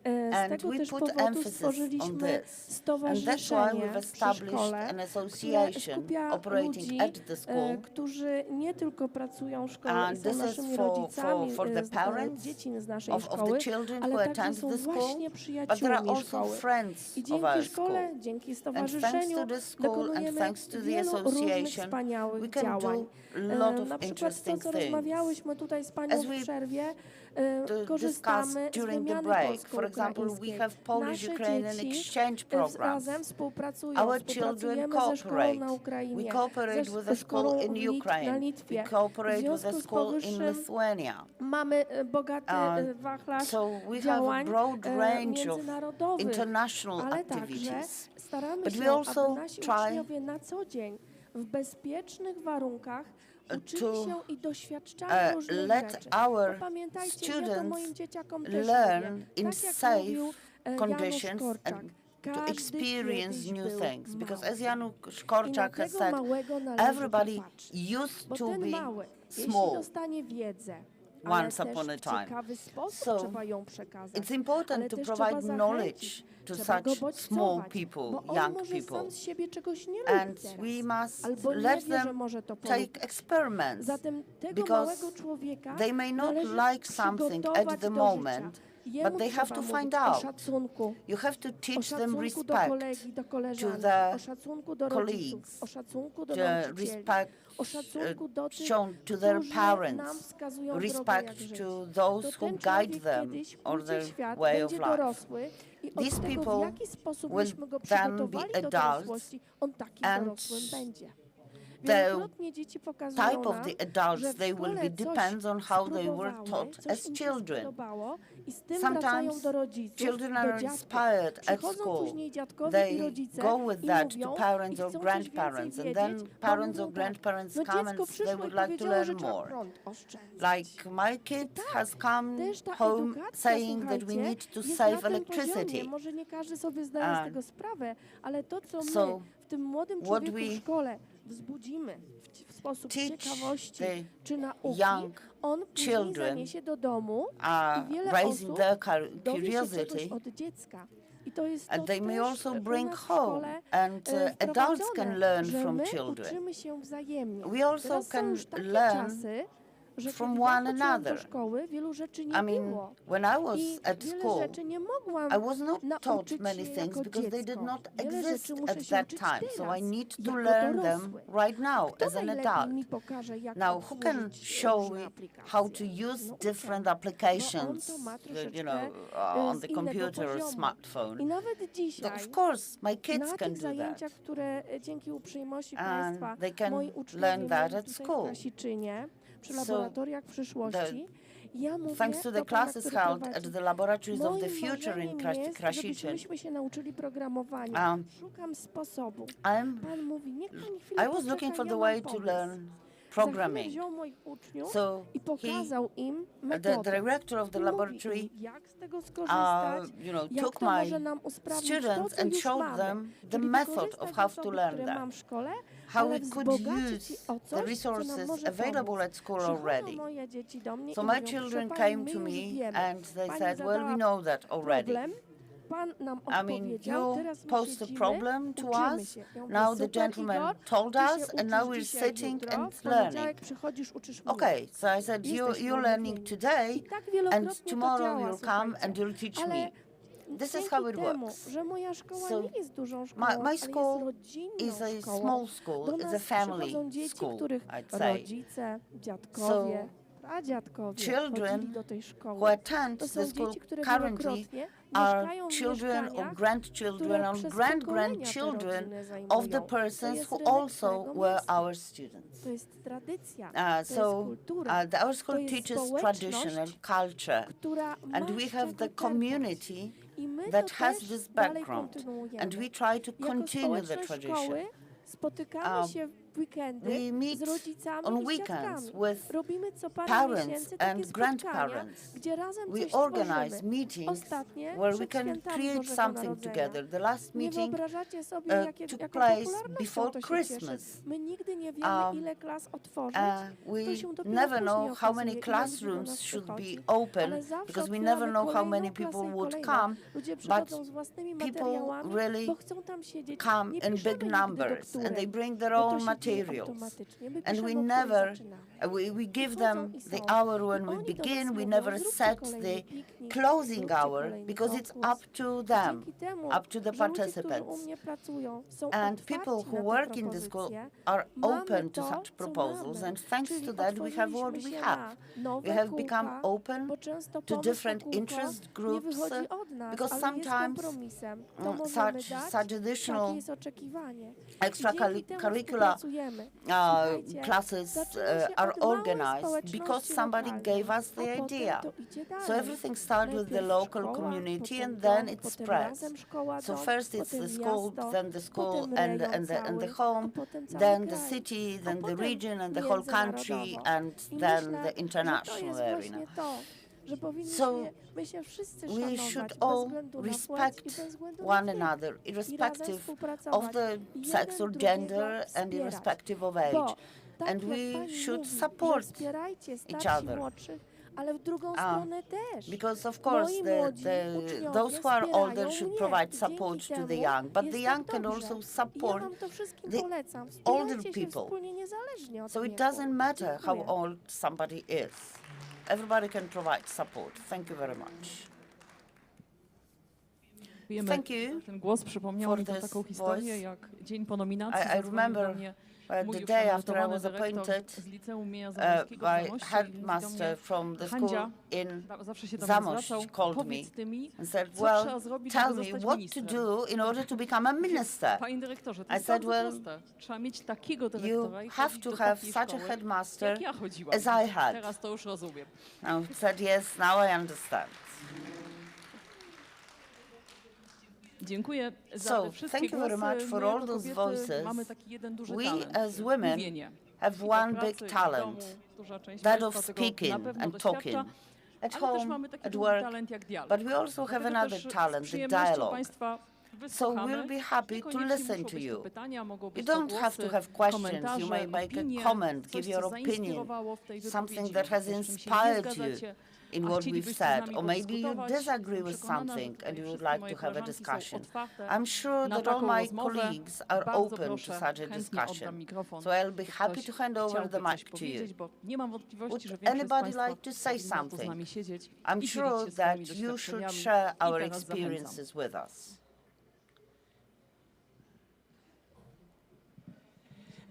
Z And tego we też put powodu emphasis on stworzyliśmy this. And that's why stowarzyszenie we've przy established szkole, an które association skupia operating ludzi, at the school. Którzy nie tylko pracują w szkole i And są this is naszymi for rodzicami the parents dzieci z naszej of the szkoły, children ale who także attend są the school, właśnie but there are przyjaciółmi also szkoły. friends I of dzięki our szkole, school. dzięki And thanks stowarzyszeniu to the school and dokonujemy thanks to the wielu różnych association, wspaniałych we can działań. do a lot Na of przykład to, interesting co things. rozmawiałyśmy tutaj z panią As we w przerwie, discussed korzystamy z during the wymiany break. For example, we polsko-ukraińskiej. have Polish-Ukrainian Nasze dzieci exchange programs. razem współpracują, Our children współpracujemy ze szkołą cooperate. na We Ukrainie, cooperate with ze a szkołą school in na Ukraine. Litwie. We cooperate W with a związku z school in powyższym Lithuania. mamy bogaty wachlarz So we have a działań broad range of międzynarodowych, international ale także activities. staramy But we się, also aby nasi try uczniowie na co dzień w bezpiecznych warunkach uczyli to się i doświadczali różnych let rzeczy. our Bo pamiętajcie, ja to students moim dzieciakom też learn mówię. in Tak jak safe mówił Janusz conditions Korczak, and to każdy experience kiedyś new był things. Because mały. as Janusz I Korczak na has tego said, małego należy everybody popatrzeć. used Bo to ten be mały, jeśli small dostanie wiedzę, ale once też upon a w time. ciekawy sposób So trzeba ją przekazać. it's important ale to też provide trzeba knowledge zachęcić, to trzeba go such bodźcować, small people, bo on young może people. sam z siebie czegoś nie lubi And teraz, we must albo nie let wie, że them może to take polubić. experiments Zatem tego because małego człowieka they may not należy like something at przygotować the do moment, życia. but they have to find out. You have to teach them respect to the colleagues, the respect shown to their parents, respect to those who guide them or their way of life. These people will then be adults, and the type of the adults they will be depends on how they were taught as children. Sometimes children are inspired at school. They go with that to parents or grandparents, and then parents or grandparents come and they would like to learn more. Like my kid has come home saying that we need to save electricity. So what we teach the young children raising their curiosity, and they may also bring home, and adults can learn from children. We also can learn from one another. I mean, when I was at school, I was not taught many things because they did not exist at that time. So I need to learn them right now as an adult. Now, who can show me how to use different applications, on the computer or smartphone? Of course, my kids can do that. And they can learn that at school. So, thanks to the classes held at the laboratories of the future in Krasiczyn, I was looking for the way to learn programming. So the director of the laboratory, took my students and showed them the method of how to learn that, how we could use the resources available at school already. So my children came to me and they said, well, we know that already. I mean, you posed a problem to us, now the gentleman told us, and now we're sitting and learning. Okay, so I said, you're learning today, and tomorrow you'll come and you'll teach me. This is how it works. So my school is a small school, it's a family school, I'd say. So children who attend the school currently are children or grandchildren or grand-grandchildren of the persons who also were our students. Our school teaches tradition and culture, and we have the community that has this background, and we try to continue the tradition. We meet on weekends with parents and grandparents. We organize meetings where we can create something together. The last meeting took place before Christmas. We never know how many classrooms should be open because we never know how many people would come, but people really come in big numbers and they bring their own materials. And we give them the hour when we begin. We never set the closing hour because it's up to them, up to the participants. And people who work in the school are open to such proposals, and thanks to that we have what we have. We have become open to different interest groups because sometimes such additional extracurricular classes are organized because somebody gave us the idea. So everything starts with the local community and then it spreads. So first it's the school and the home, then the city, then the region and the whole country, and then the international arena. So we should all respect one another, irrespective of the sex or gender and irrespective of age. And we should support each other. Because of course those who are older should provide support to the young, but the young can also support the older people. So it doesn't matter how old somebody is. Everybody can provide support. Thank you very much. Thank you ten głos przypomniał mi taką historię, jak dzień po nominacji zadzwonił do mnie the day after I was appointed my headmaster from the school in Zamość called me and said, well, tell me what to do in order to become a minister. I said, well, you have to have such a headmaster as I had. I said, yes, now I understand. Dziękuję za So, te wszystkie thank you very głosy. much for My all jako those kobiety voices. mamy taki jeden duży We talent, as women mówienie. have I do one pracy, big i do talent, domu. Duża część that państwa of tego na speaking pewno and doświadcza, talking at ale też home, mamy taki at drugi work, talent jak dialog. but we also have Dlatego another też z talent, the przyjemnością dialogue. państwa So wysłuchamy. we'll be happy to Niekoniecznie listen muszą to być to you. pytania, mogą You być to don't have to głosy, have questions. komentarze, You may make opinie, a comment, coś, give co your opinion, zainspirowało w tej something wypowiedzi, that has z czym się nie inspired you zgadzacie, in a what we've chcielibyście z said, nami or maybe you podyskutować. disagree Jestem with przekonana, że something tutaj and you would wszystkie like moje to have a koleżanki są discussion. otwarte I'm sure na that all taką my rozmowę. colleagues are Bardzo open to proszę, such a chętnie discussion. oddam mikrofon. So I'll be Czy happy ktoś to hand over chciałby the coś mic to you. powiedzieć, bo nie mam wątpliwości, że Would większość z anybody państwa like to say powinno tu z nami something? siedzieć I'm i sure dzielić się swoimi that you should doświadczeniami. share I our teraz zachęcam. experiences with us.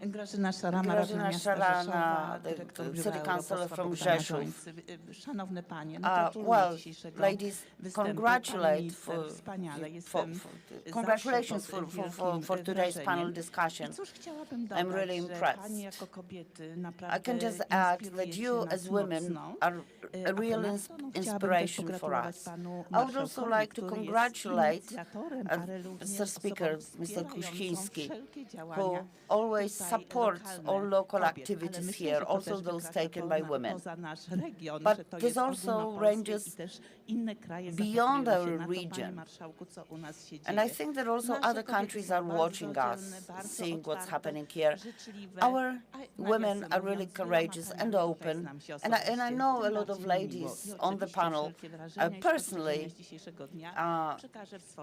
Grażyna Szarama, Grażyna Szarama, the city councillor from Rzeszów. Szanowne panie, Well, ladies, congratulations for today's panel discussion. I'm really impressed. I can just add that you as women are a real inspiration for us. I would also like to congratulate Mr. Speaker, Mr. Kuśkiński, who always supports all local activities here, also those taken by women. But this also ranges beyond our region. And I think that also other countries are watching us, seeing what's happening here. Our women are really courageous and open. And I know a lot of ladies on the panel personally,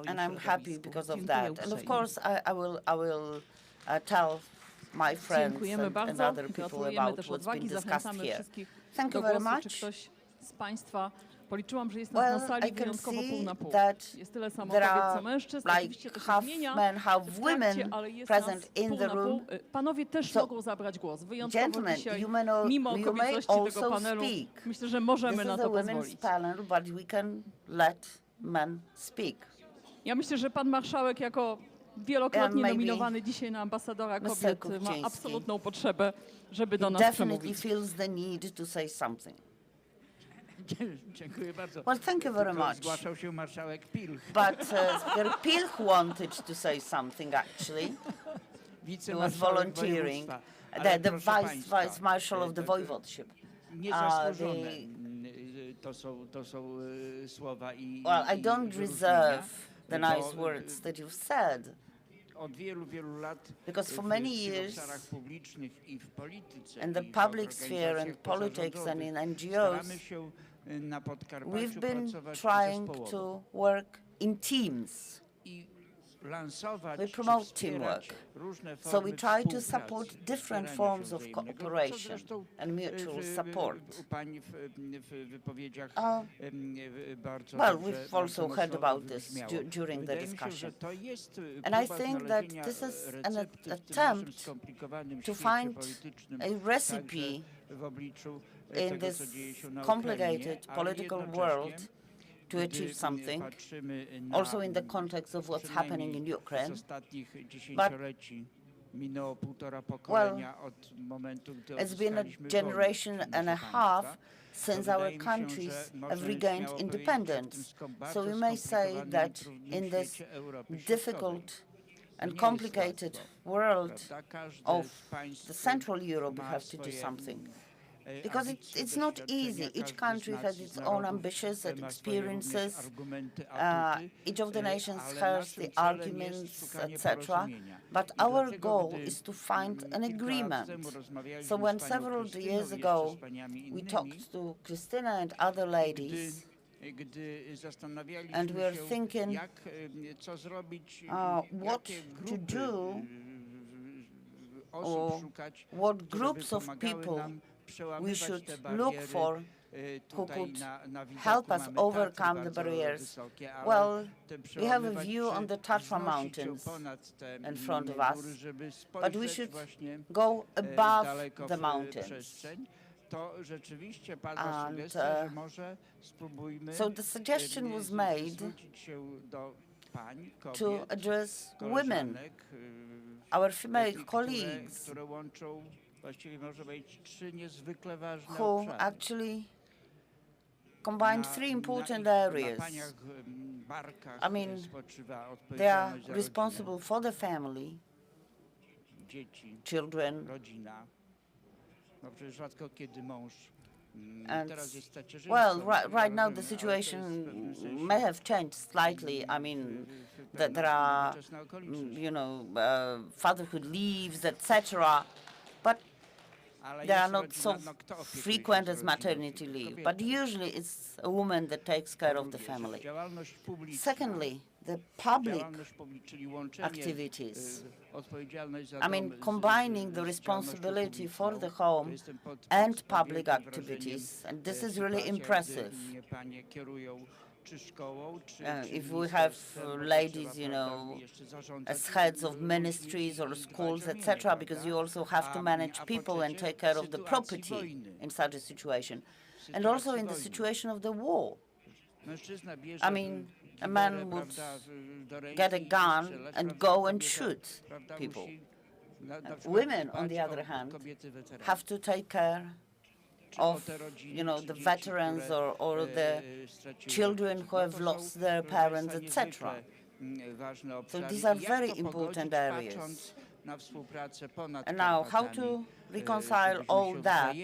and I'm happy because of that. And of course, I will tell my friends and other people about what's been discussed here. Thank you very much. Policzyłam, że jest nas na sali wyjątkowo pół na pół. Jest tyle samo there kobiet, co are mężczyzn. like Oczywiście to się half zmienia men, half w women trakcie, ale jest present nas in pół the na room. pół. Panowie też mogą zabrać głos. Wyjątkowo Gentlemen, dzisiaj, you mimo may kobiecości tego also panelu, speak. myślę, że możemy This na is to a women's pozwolić. panel, but we can let men speak. Ja myślę, że pan marszałek jako wielokrotnie nominowany dzisiaj na ambasadora kobiet ma absolutną potrzebę, żeby do nas przemówić. Feels the need to say something. Dziękuję bardzo. Well, thank you very much. Zgłaszał się marszałek Pilch. But Speaker Pilch wanted to say something actually. He was volunteering. The vice marshal of the voivodeship. Niezasłużone to są słowa i well, I don't reserve the nice words that you've said. Od wielu lat because for many years in the public sphere and politics and in NGOs, we've been trying to work in teams. We promote teamwork. So we try to support different forms of cooperation and mutual support. Well, we've also heard about this during the discussion. And I think that this is an attempt to find a recipe in this complicated political world to achieve something, also in the context of what's happening in Ukraine. But, well, it's been a generation and a half since our countries have regained independence. So we may say that in this difficult and complicated world of the Central Europe, we have to do something. Because it's not easy. Each country has its own ambitions and experiences. Each of the nations has the arguments, etc. But our goal is to find an agreement. So when several years ago we talked to Krystyna and other ladies, and we were thinking what to do, or what groups of people we should look for who could help us overcome the barriers. Well, we have a view on the Tatra Mountains in front of us, but we should go above the mountains. And so the suggestion was made to address women, our female colleagues, who actually combine three important areas. I mean, they are responsible for the family, children, and, well, right now the situation may have changed slightly. I mean, that there are, fatherhood leaves, etc., but they are not so frequent as maternity leave. But usually it's a woman that takes care of the family. Secondly, the public activities. I mean, combining the responsibility for the home and public activities, and this is really impressive. If we have ladies, as heads of ministries or schools, etc., because you also have to manage people and take care of the property in such a situation. And also in the situation of the war. I mean, a man would get a gun and go and shoot people. Women, on the other hand, have to take care of, the veterans or the children who have lost their parents, etc. So these are very important areas. And now, how to reconcile all that,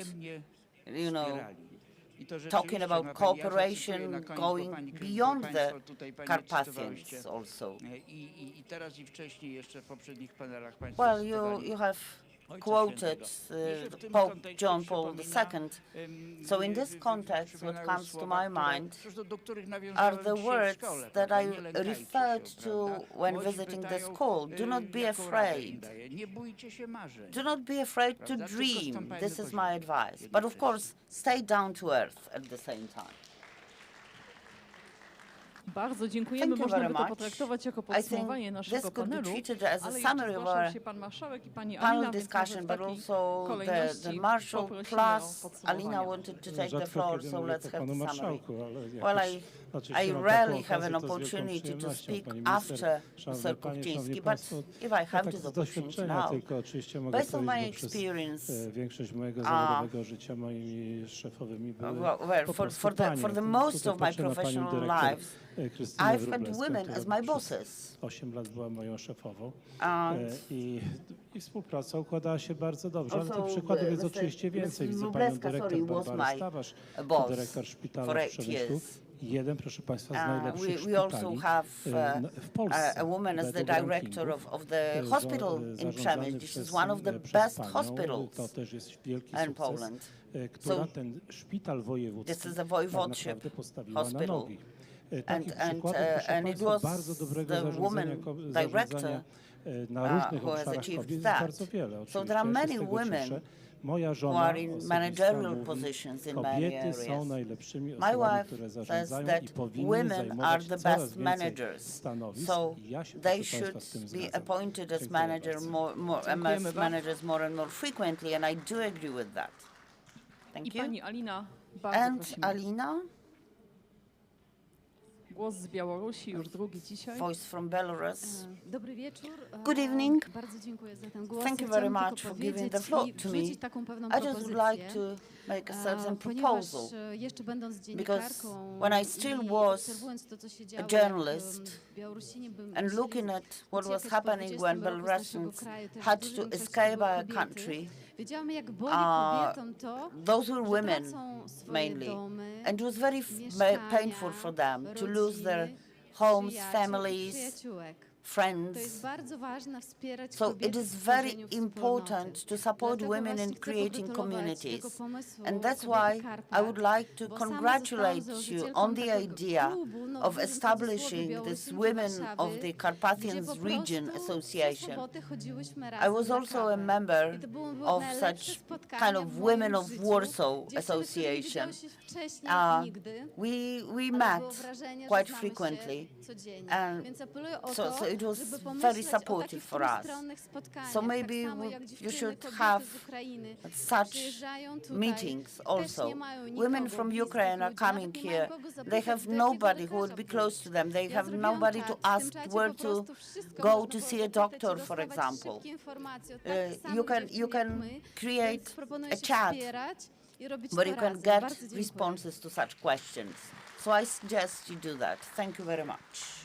talking about cooperation going beyond the Carpathians also. Well, you have quoted Pope John Paul II. So in this context, what comes to my mind are the words that I referred to when visiting the school. Do not be afraid. Do not be afraid to dream. This is my advice. But of course, stay down to earth at the same time. Bardzo dziękujemy. Można by to potraktować jako podsumowanie naszego panelu, ale jeszcze zgłaszał się pan marszałek i pani Alina, discussion, but also the marshal plus Alina wanted to take the floor, so let's have the summary. Well, I rarely have an opportunity to speak after Mr. Kuchciński, but if I have this opportunity now, based on my experience, for the most of my professional life, I've had women as my bosses. 8 lat była moją szefową i współpraca układała się bardzo dobrze, ale tych przykładów jest oczywiście więcej. Widzę panią dyrektor Barbarę Stawarz, dyrektor szpitala w Przemyślu. Jeden, proszę państwa, z najlepszych szpitali w Polsce. A woman as the director of the hospital in Przemysl. This is one of the best hospitals in Poland. Która ten szpital wojewódzki this is a voivodeship postawiła hospital. na nogi. And it was the woman director who has achieved that. So there are many women who are in managerial positions in many areas. My wife says that women are the best managers, so they should be appointed as managers more and more frequently, and I do agree with that. Thank you. And Alina? Głos z Białorusi, już drugi dzisiaj. Voice from Belarus. Dobry wieczór. Good evening. Bardzo dziękuję za ten głos. Thank you very much for giving the floor to me. I just would like to make a certain proposal. Jeszcze będąc because when I still was a journalist and looking at what was happening when Belarusians had to escape our country, those were women mainly, and it was very painful for them to lose their homes, families, friends. So it is very important to support women in creating communities. And that's why I would like to congratulate you on the idea of establishing this Women of the Carpathians Region Association. I was also a member of such kind of Women of Warsaw Association. We met quite frequently, and so it was very supportive for us. So maybe you should have such meetings also. Women from Ukraine are coming here. They have nobody who would be close to them. They have nobody to ask where to go to see a doctor, for example. You can create a chat where you can get responses to such questions. So I suggest you do that. Thank you very much.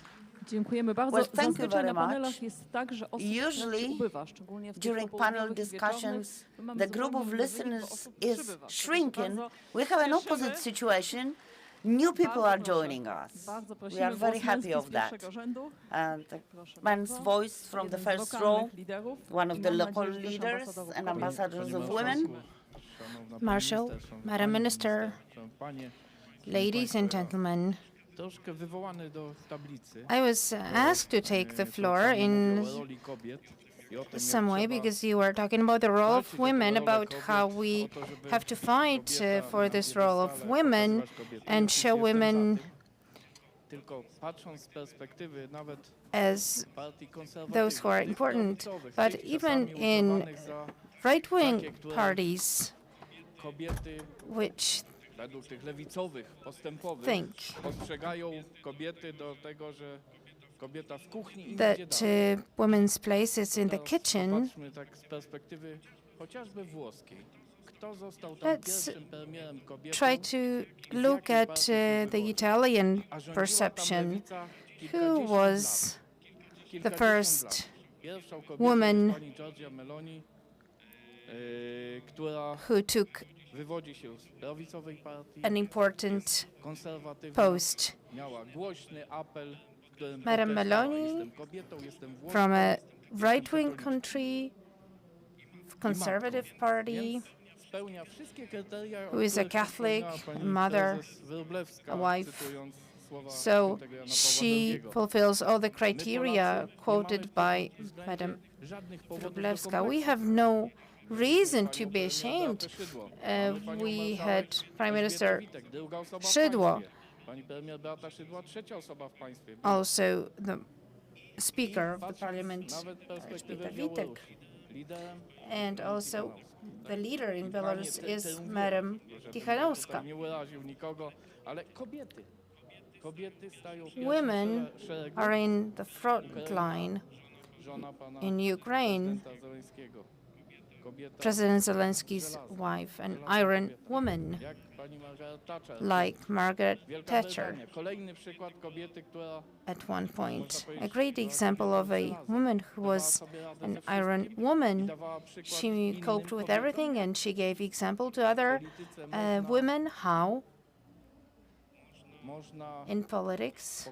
Dziękujemy bardzo. Zazwyczaj na panelach jest tak, że osób Usually, ubywa, szczególnie w during panel discussions, the group of listeners is shrinking. We have an opposite situation. New people are joining us. We are very happy of that. And the man's voice from the first row, one of the local leaders and ambassadors of women. Marshal, Madam Minister, ladies and gentlemen, I was asked to take the floor in some way because you were talking about the role of women, about how we have to fight for this role of women and show women as those who are important. But even in right-wing parties, which think that women's place is in the kitchen, let's try to look at the Italian perception. Who was the first woman who took an important post? Madame Meloni, from a right-wing country, conservative party, who is a Catholic, a mother, a wife. So she fulfills all the criteria quoted by Madame Wróblewska. We have no reason to be ashamed. We had Prime Minister Szydło, also the Speaker of the Parliament, Speaker Witek, and also the leader in Belarus is Madam Tichanowska. Women are in the front line in Ukraine. President Zelensky's wife, an Iron woman, like Margaret Thatcher at one point. A great example of a woman who was an Iron woman. She coped with everything and she gave example to other women how in politics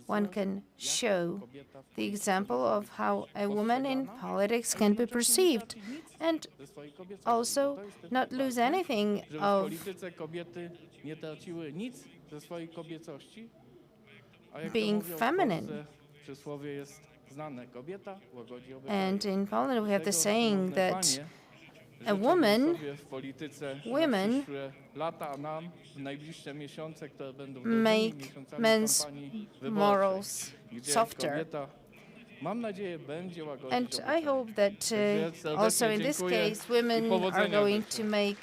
one can show the example of how a woman in politics can be perceived and also not lose anything of being feminine. And in Poland we have the saying that a women make men's morals softer. And I hope that also in this case women are going to make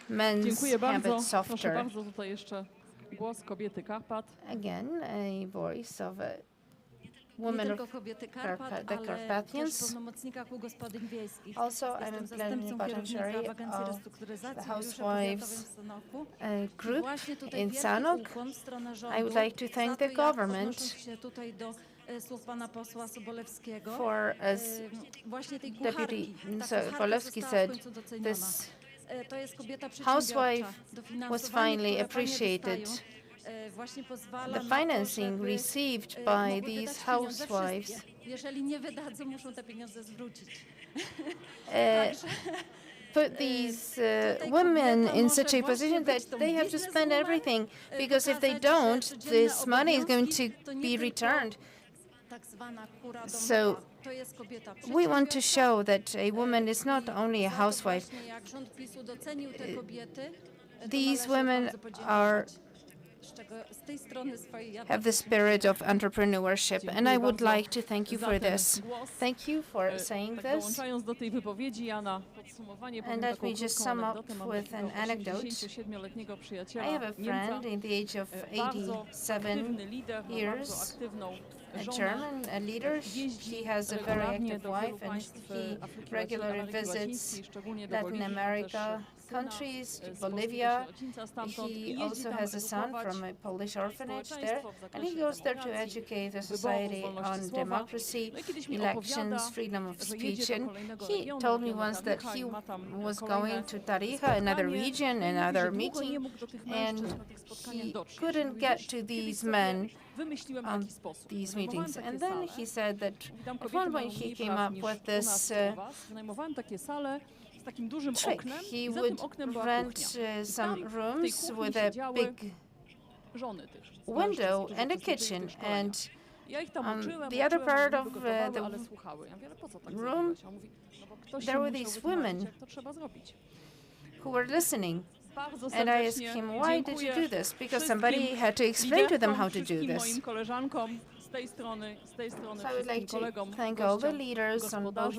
men's habits softer. Again, a voice of a woman of the Carpathians. Also, I'm a plenipotentiary of the Housewives group in Sanok. I would like to thank the government for, as Deputy Polewski said, this housewife was finally appreciated the financing received by these housewives put these women in such a position that they have to spend everything, because if they don't, this money is going to be returned. So we want to show that a woman is not only a housewife. These women have the spirit of entrepreneurship, and I would like to thank you for this. Thank you for saying this. And let me just sum up with an anecdote. I have a friend in the age of 87 years, a German leader. He has a very active wife, and he regularly visits Latin America countries, Bolivia. He also has a son from a Polish orphanage there, and he goes there to educate the society on democracy, elections, freedom of speech. And he told me once that he was going to Tarija, another region, another meeting, and he couldn't get to these men on these meetings. And then he said that at one point he came up with this trick. He would rent some rooms with a big window and a kitchen, and on the other part of the room there were these women who were listening. And I asked him, why did you do this? Because somebody had to explain to them how to do this. So I would like to thank all the leaders on both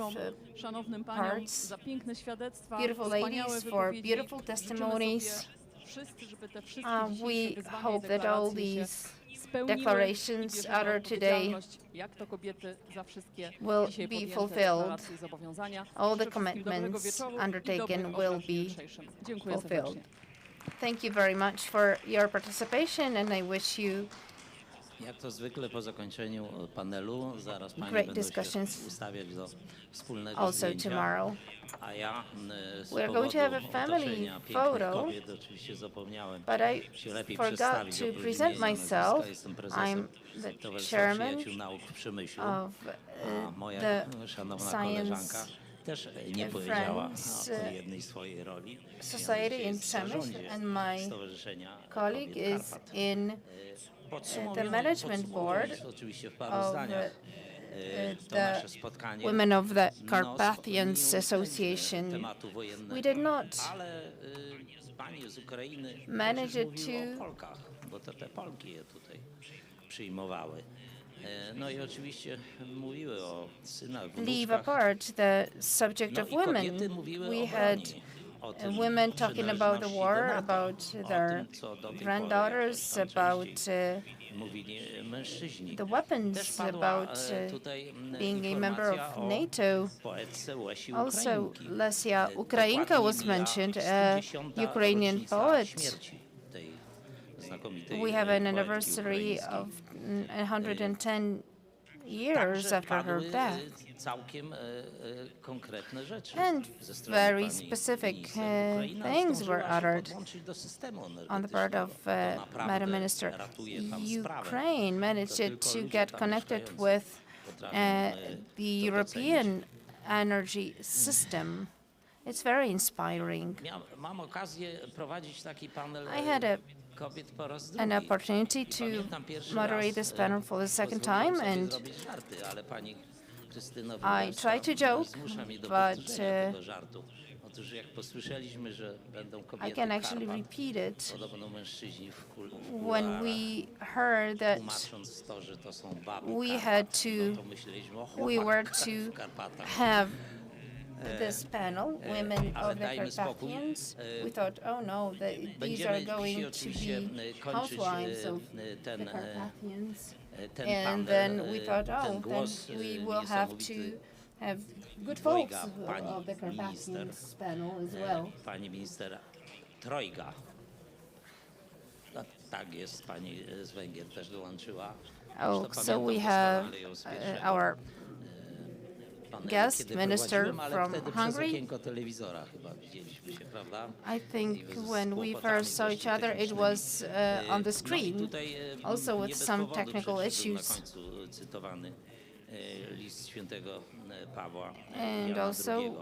parts, beautiful ladies for beautiful testimonies. We hope that all these declarations uttered today will be fulfilled. All the commitments undertaken will be fulfilled. Thank you very much for your participation, and I wish you Jak to zwykle po zakończeniu panelu zaraz pani great będą discussions się ustawiać do wspólnego also zdjęcia. tomorrow. A ja z We're going to have a powodu family otoczenia pięknych photo, kobiet oczywiście zapomniałem but I się lepiej forgot przedstawić. to Oprócz present imienia i nazwiska myself. jestem I'm prezesem the Towarzystwa chairman Przyjaciół Nauk w Przemyślu, of a moja the szanowna Science koleżanka też nie powiedziała Friends o jednej swojej roli. Society in Jest w Przemysl, zarządzie and my Stowarzyszenia colleague Kobiet is Karpat. in the management board Oczywiście w paru of zdaniach. To the nasze spotkanie women of the Carpathians Association. tematu wojennego, We did not ale pani z Ukrainy manage it mówiła o to Polkach, bo to te Polki je tutaj przyjmowały. No i oczywiście mówiły o synach, leave wnuczkach. apart the subject No of i women. kobiety mówiły We o had broni, o tym, women talking about the przynależności war, do NATO, about o their tym, co do tej pory granddaughters, jakoś tam about częściej mówili mężczyźni. the Też weapons, padła about tutaj being a member of informacja o NATO. poetce Łesi Also, Ukrainki. Lesia Ukrainka Dokładnie was mija mentioned, 110. Ukrainian rocznica poet. śmierci tej znakomitej We have an poetki anniversary ukraińskiej. of 110 years Także after her padły death. całkiem konkretne rzeczy And ze strony very pani specific minister. Ukraina things zdążyła were się uttered podłączyć do systemu on the part of energetycznego. To naprawdę Madam Minister. ratuje tam sprawę. Ukraine managed To it tylko to ludzie get tam connected mieszkający with potrafią, the to European energy system. It's very inspiring. Mam okazję prowadzić taki panel I had kobiet po raz drugi. an opportunity to Pamiętam pierwszy moderate raz, this panel for the second pozwoliłem time, sobie and zrobić żarty, ale pani Krystyna I tried to joke, zmusza mnie do but powtórzenia tego żartu. Otóż jak posłyszeliśmy, że będą kobiety I can actually Karpat, repeat it. podobno mężczyźni w When we heard that tłumacząc to, że to są baby we Karpat, had to, no to myśleliśmy o we chłopakach were w to Karpatach. have this panel, women ale of the dajmy spokój. Carpathians. We thought, oh no, these are Będziemy going dzisiaj to oczywiście be kończyć housewives of ten, the Carpathians. ten And panel, then we thought, ten oh, then głos we will have to niesamowity have good dwojga folks pani of the Carpathians minister, panel as well. pani minister Trojga. No, tak jest, pani z Węgier też dołączyła. Oh, Zresztą so we pamiętam have doskonale ją z pierwszego our guest minister prowadziłem, ale from wtedy przez Hungary. okienko telewizora chyba widzieliśmy się, prawda? I think I z when we kłopotami first saw each other, it technicznymi. was on the No i screen, tutaj also nie with bez some powodu technical przecież był na issues. końcu cytowany list świętego Pawła And Jana also, II.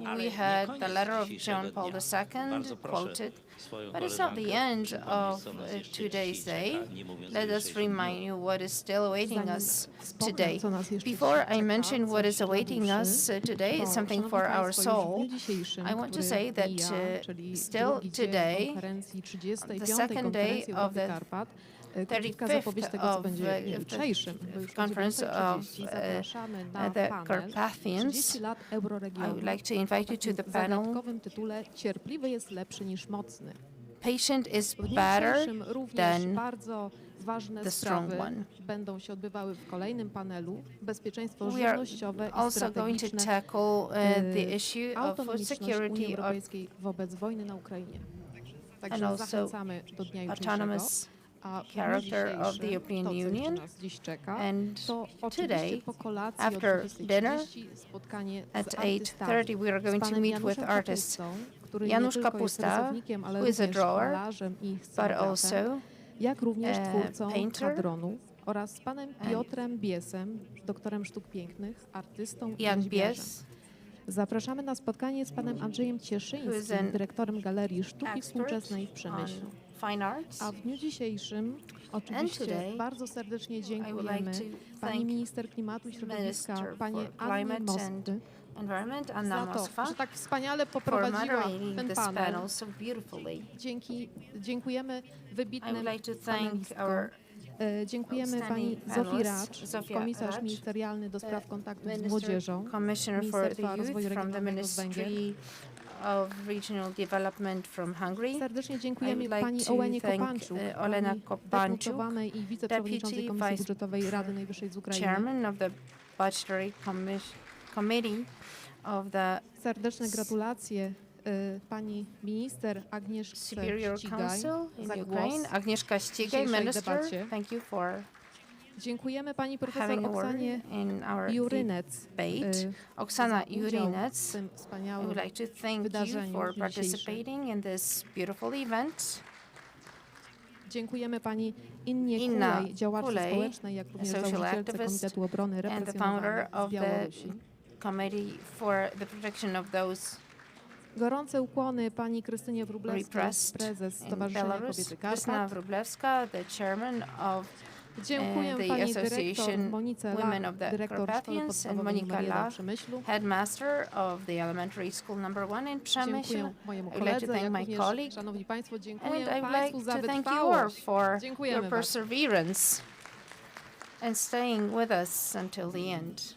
Ale we nie had koniec the letter of dzisiejszego John Paul dnia. II Bardzo proszę quoted, swoją but it's not the koleżankę end przypomnieć, of co nas jeszcze today's dzisiaj day. czeka, nie mówiąc o Let us jutrzejszym dniu. remind you what is still awaiting Zanim us wspomnę, today. co nas jeszcze Before dzisiaj I czeka, mention what coś is dla awaiting duszy, us today, to, it's something szanowni for our państwo, już w soul. dniu dzisiejszym, I want to który say that mija, czyli still drugi dzień today, konferencji, 35. the second day konferencji of Europy the Karpat, krótka 35th zapowiedź tego, co of będzie jutrzejszym, bo już o conference of 9:30 zapraszamy na the panel Carpathians. 30 lat I euroregionu. would like to invite you to the W panel. zagadkowym tytule Cierpliwy jest lepszy niż mocny. Patient is W dniu better dzisiejszym również than bardzo ważne the strong sprawy one. będą się odbywały w kolejnym panelu. Bezpieczeństwo We are żywnościowe i also going to strategiczne tackle the issue of food autonomiczność Unii security Europejskiej wobec wojny na Ukrainie. and Także also zachęcamy do dnia jutrzejszego. autonomous A w dniu character of the dzisiejszym European to, co jeszcze Union. nas dziś czeka, And to today, oczywiście po kolacji o after dinner 20:30 spotkanie at z artystami, 8:30 we are going z to panem meet with Januszem artists. Kapustą, który Janusz nie tylko Kapusta, jest rysownikiem, ale who is a również drawer, malarzem i but scenografem, also jak również a twórcą painter kadronu oraz z panem Piotrem Biesem, doktorem sztuk pięknych, artystą i Jan rzeźbiarzem. Bies, Zapraszamy na spotkanie z panem Andrzejem who is Cieszyńskim, an dyrektorem Galerii Sztuki expert Współczesnej w on Przemyślu. fine arts. A w dniu dzisiejszym oczywiście today, bardzo serdecznie I would like dziękujemy to pani thank minister klimatu i środowiska, Minister pani for Annie Climate and Mosty, Environment, Anna za to, Moskwa, że tak wspaniale for poprowadziła moderating ten this panel. panel so beautifully. Dziękujemy I wybitnym would like to thank panelistkom. our Dziękujemy pani outstanding Zofii panelists, Racz, Zofia komisarz Racz, ministerialny do spraw kontaktów z Minister młodzieżą Commissioner for the Ministerstwa Rozwoju Youth from the Regionalnego z Węgier. Ministry of Regional Development from Hungary. Serdecznie I dziękujemy would like pani to Olenie thank, Kopańczuk, Olena pani Kopańczuk, deputowanej i wiceprzewodniczącej Deputy Komisji Vice Budżetowej Rady Najwyższej z Ukrainy. Chairman of the Budgetary Committee of the Serdeczne gratulacje pani minister Agnieszce Superior Ścigaj Council in za głos Ukraine. Agnieszka Ścigaj, dzisiejszej Minister, debacie. thank you for Dziękujemy pani profesor having a word Oksanie in our Jurynec debate. Oksana za udział Jurynec, w tym I wspaniałym would like to thank you wydarzeniu for dzisiejszym. participating in this beautiful event. Dziękujemy pani Innie Inna Kulej, działaczce Kulej, społecznej, jak również social założycielce activist Komitetu Obrony and the founder Represjonowanych of z the Białorusi. Committee for the Protection of those Gorące ukłony pani Krystynie Wróblewskiej, repressed prezes in Stowarzyszenia Belarus. Kobiety Krystyna Karpat. Wróblewska, the chairman of Dziękuję the pani dyrektor Association Monice Women La, of the dyrektor Szkoły Carpathians, and Podstawowej Monika nr 1 La, w Przemyślu. headmaster of the elementary school number 1 in Przemyśl. Dziękuję mojemu I would like to koledze, thank jak my również, colleague, szanowni państwo, and dziękuję I would państwu like za to thank you all wytrwałość. for your Dziękujemy bardzo. perseverance and staying with us until the end.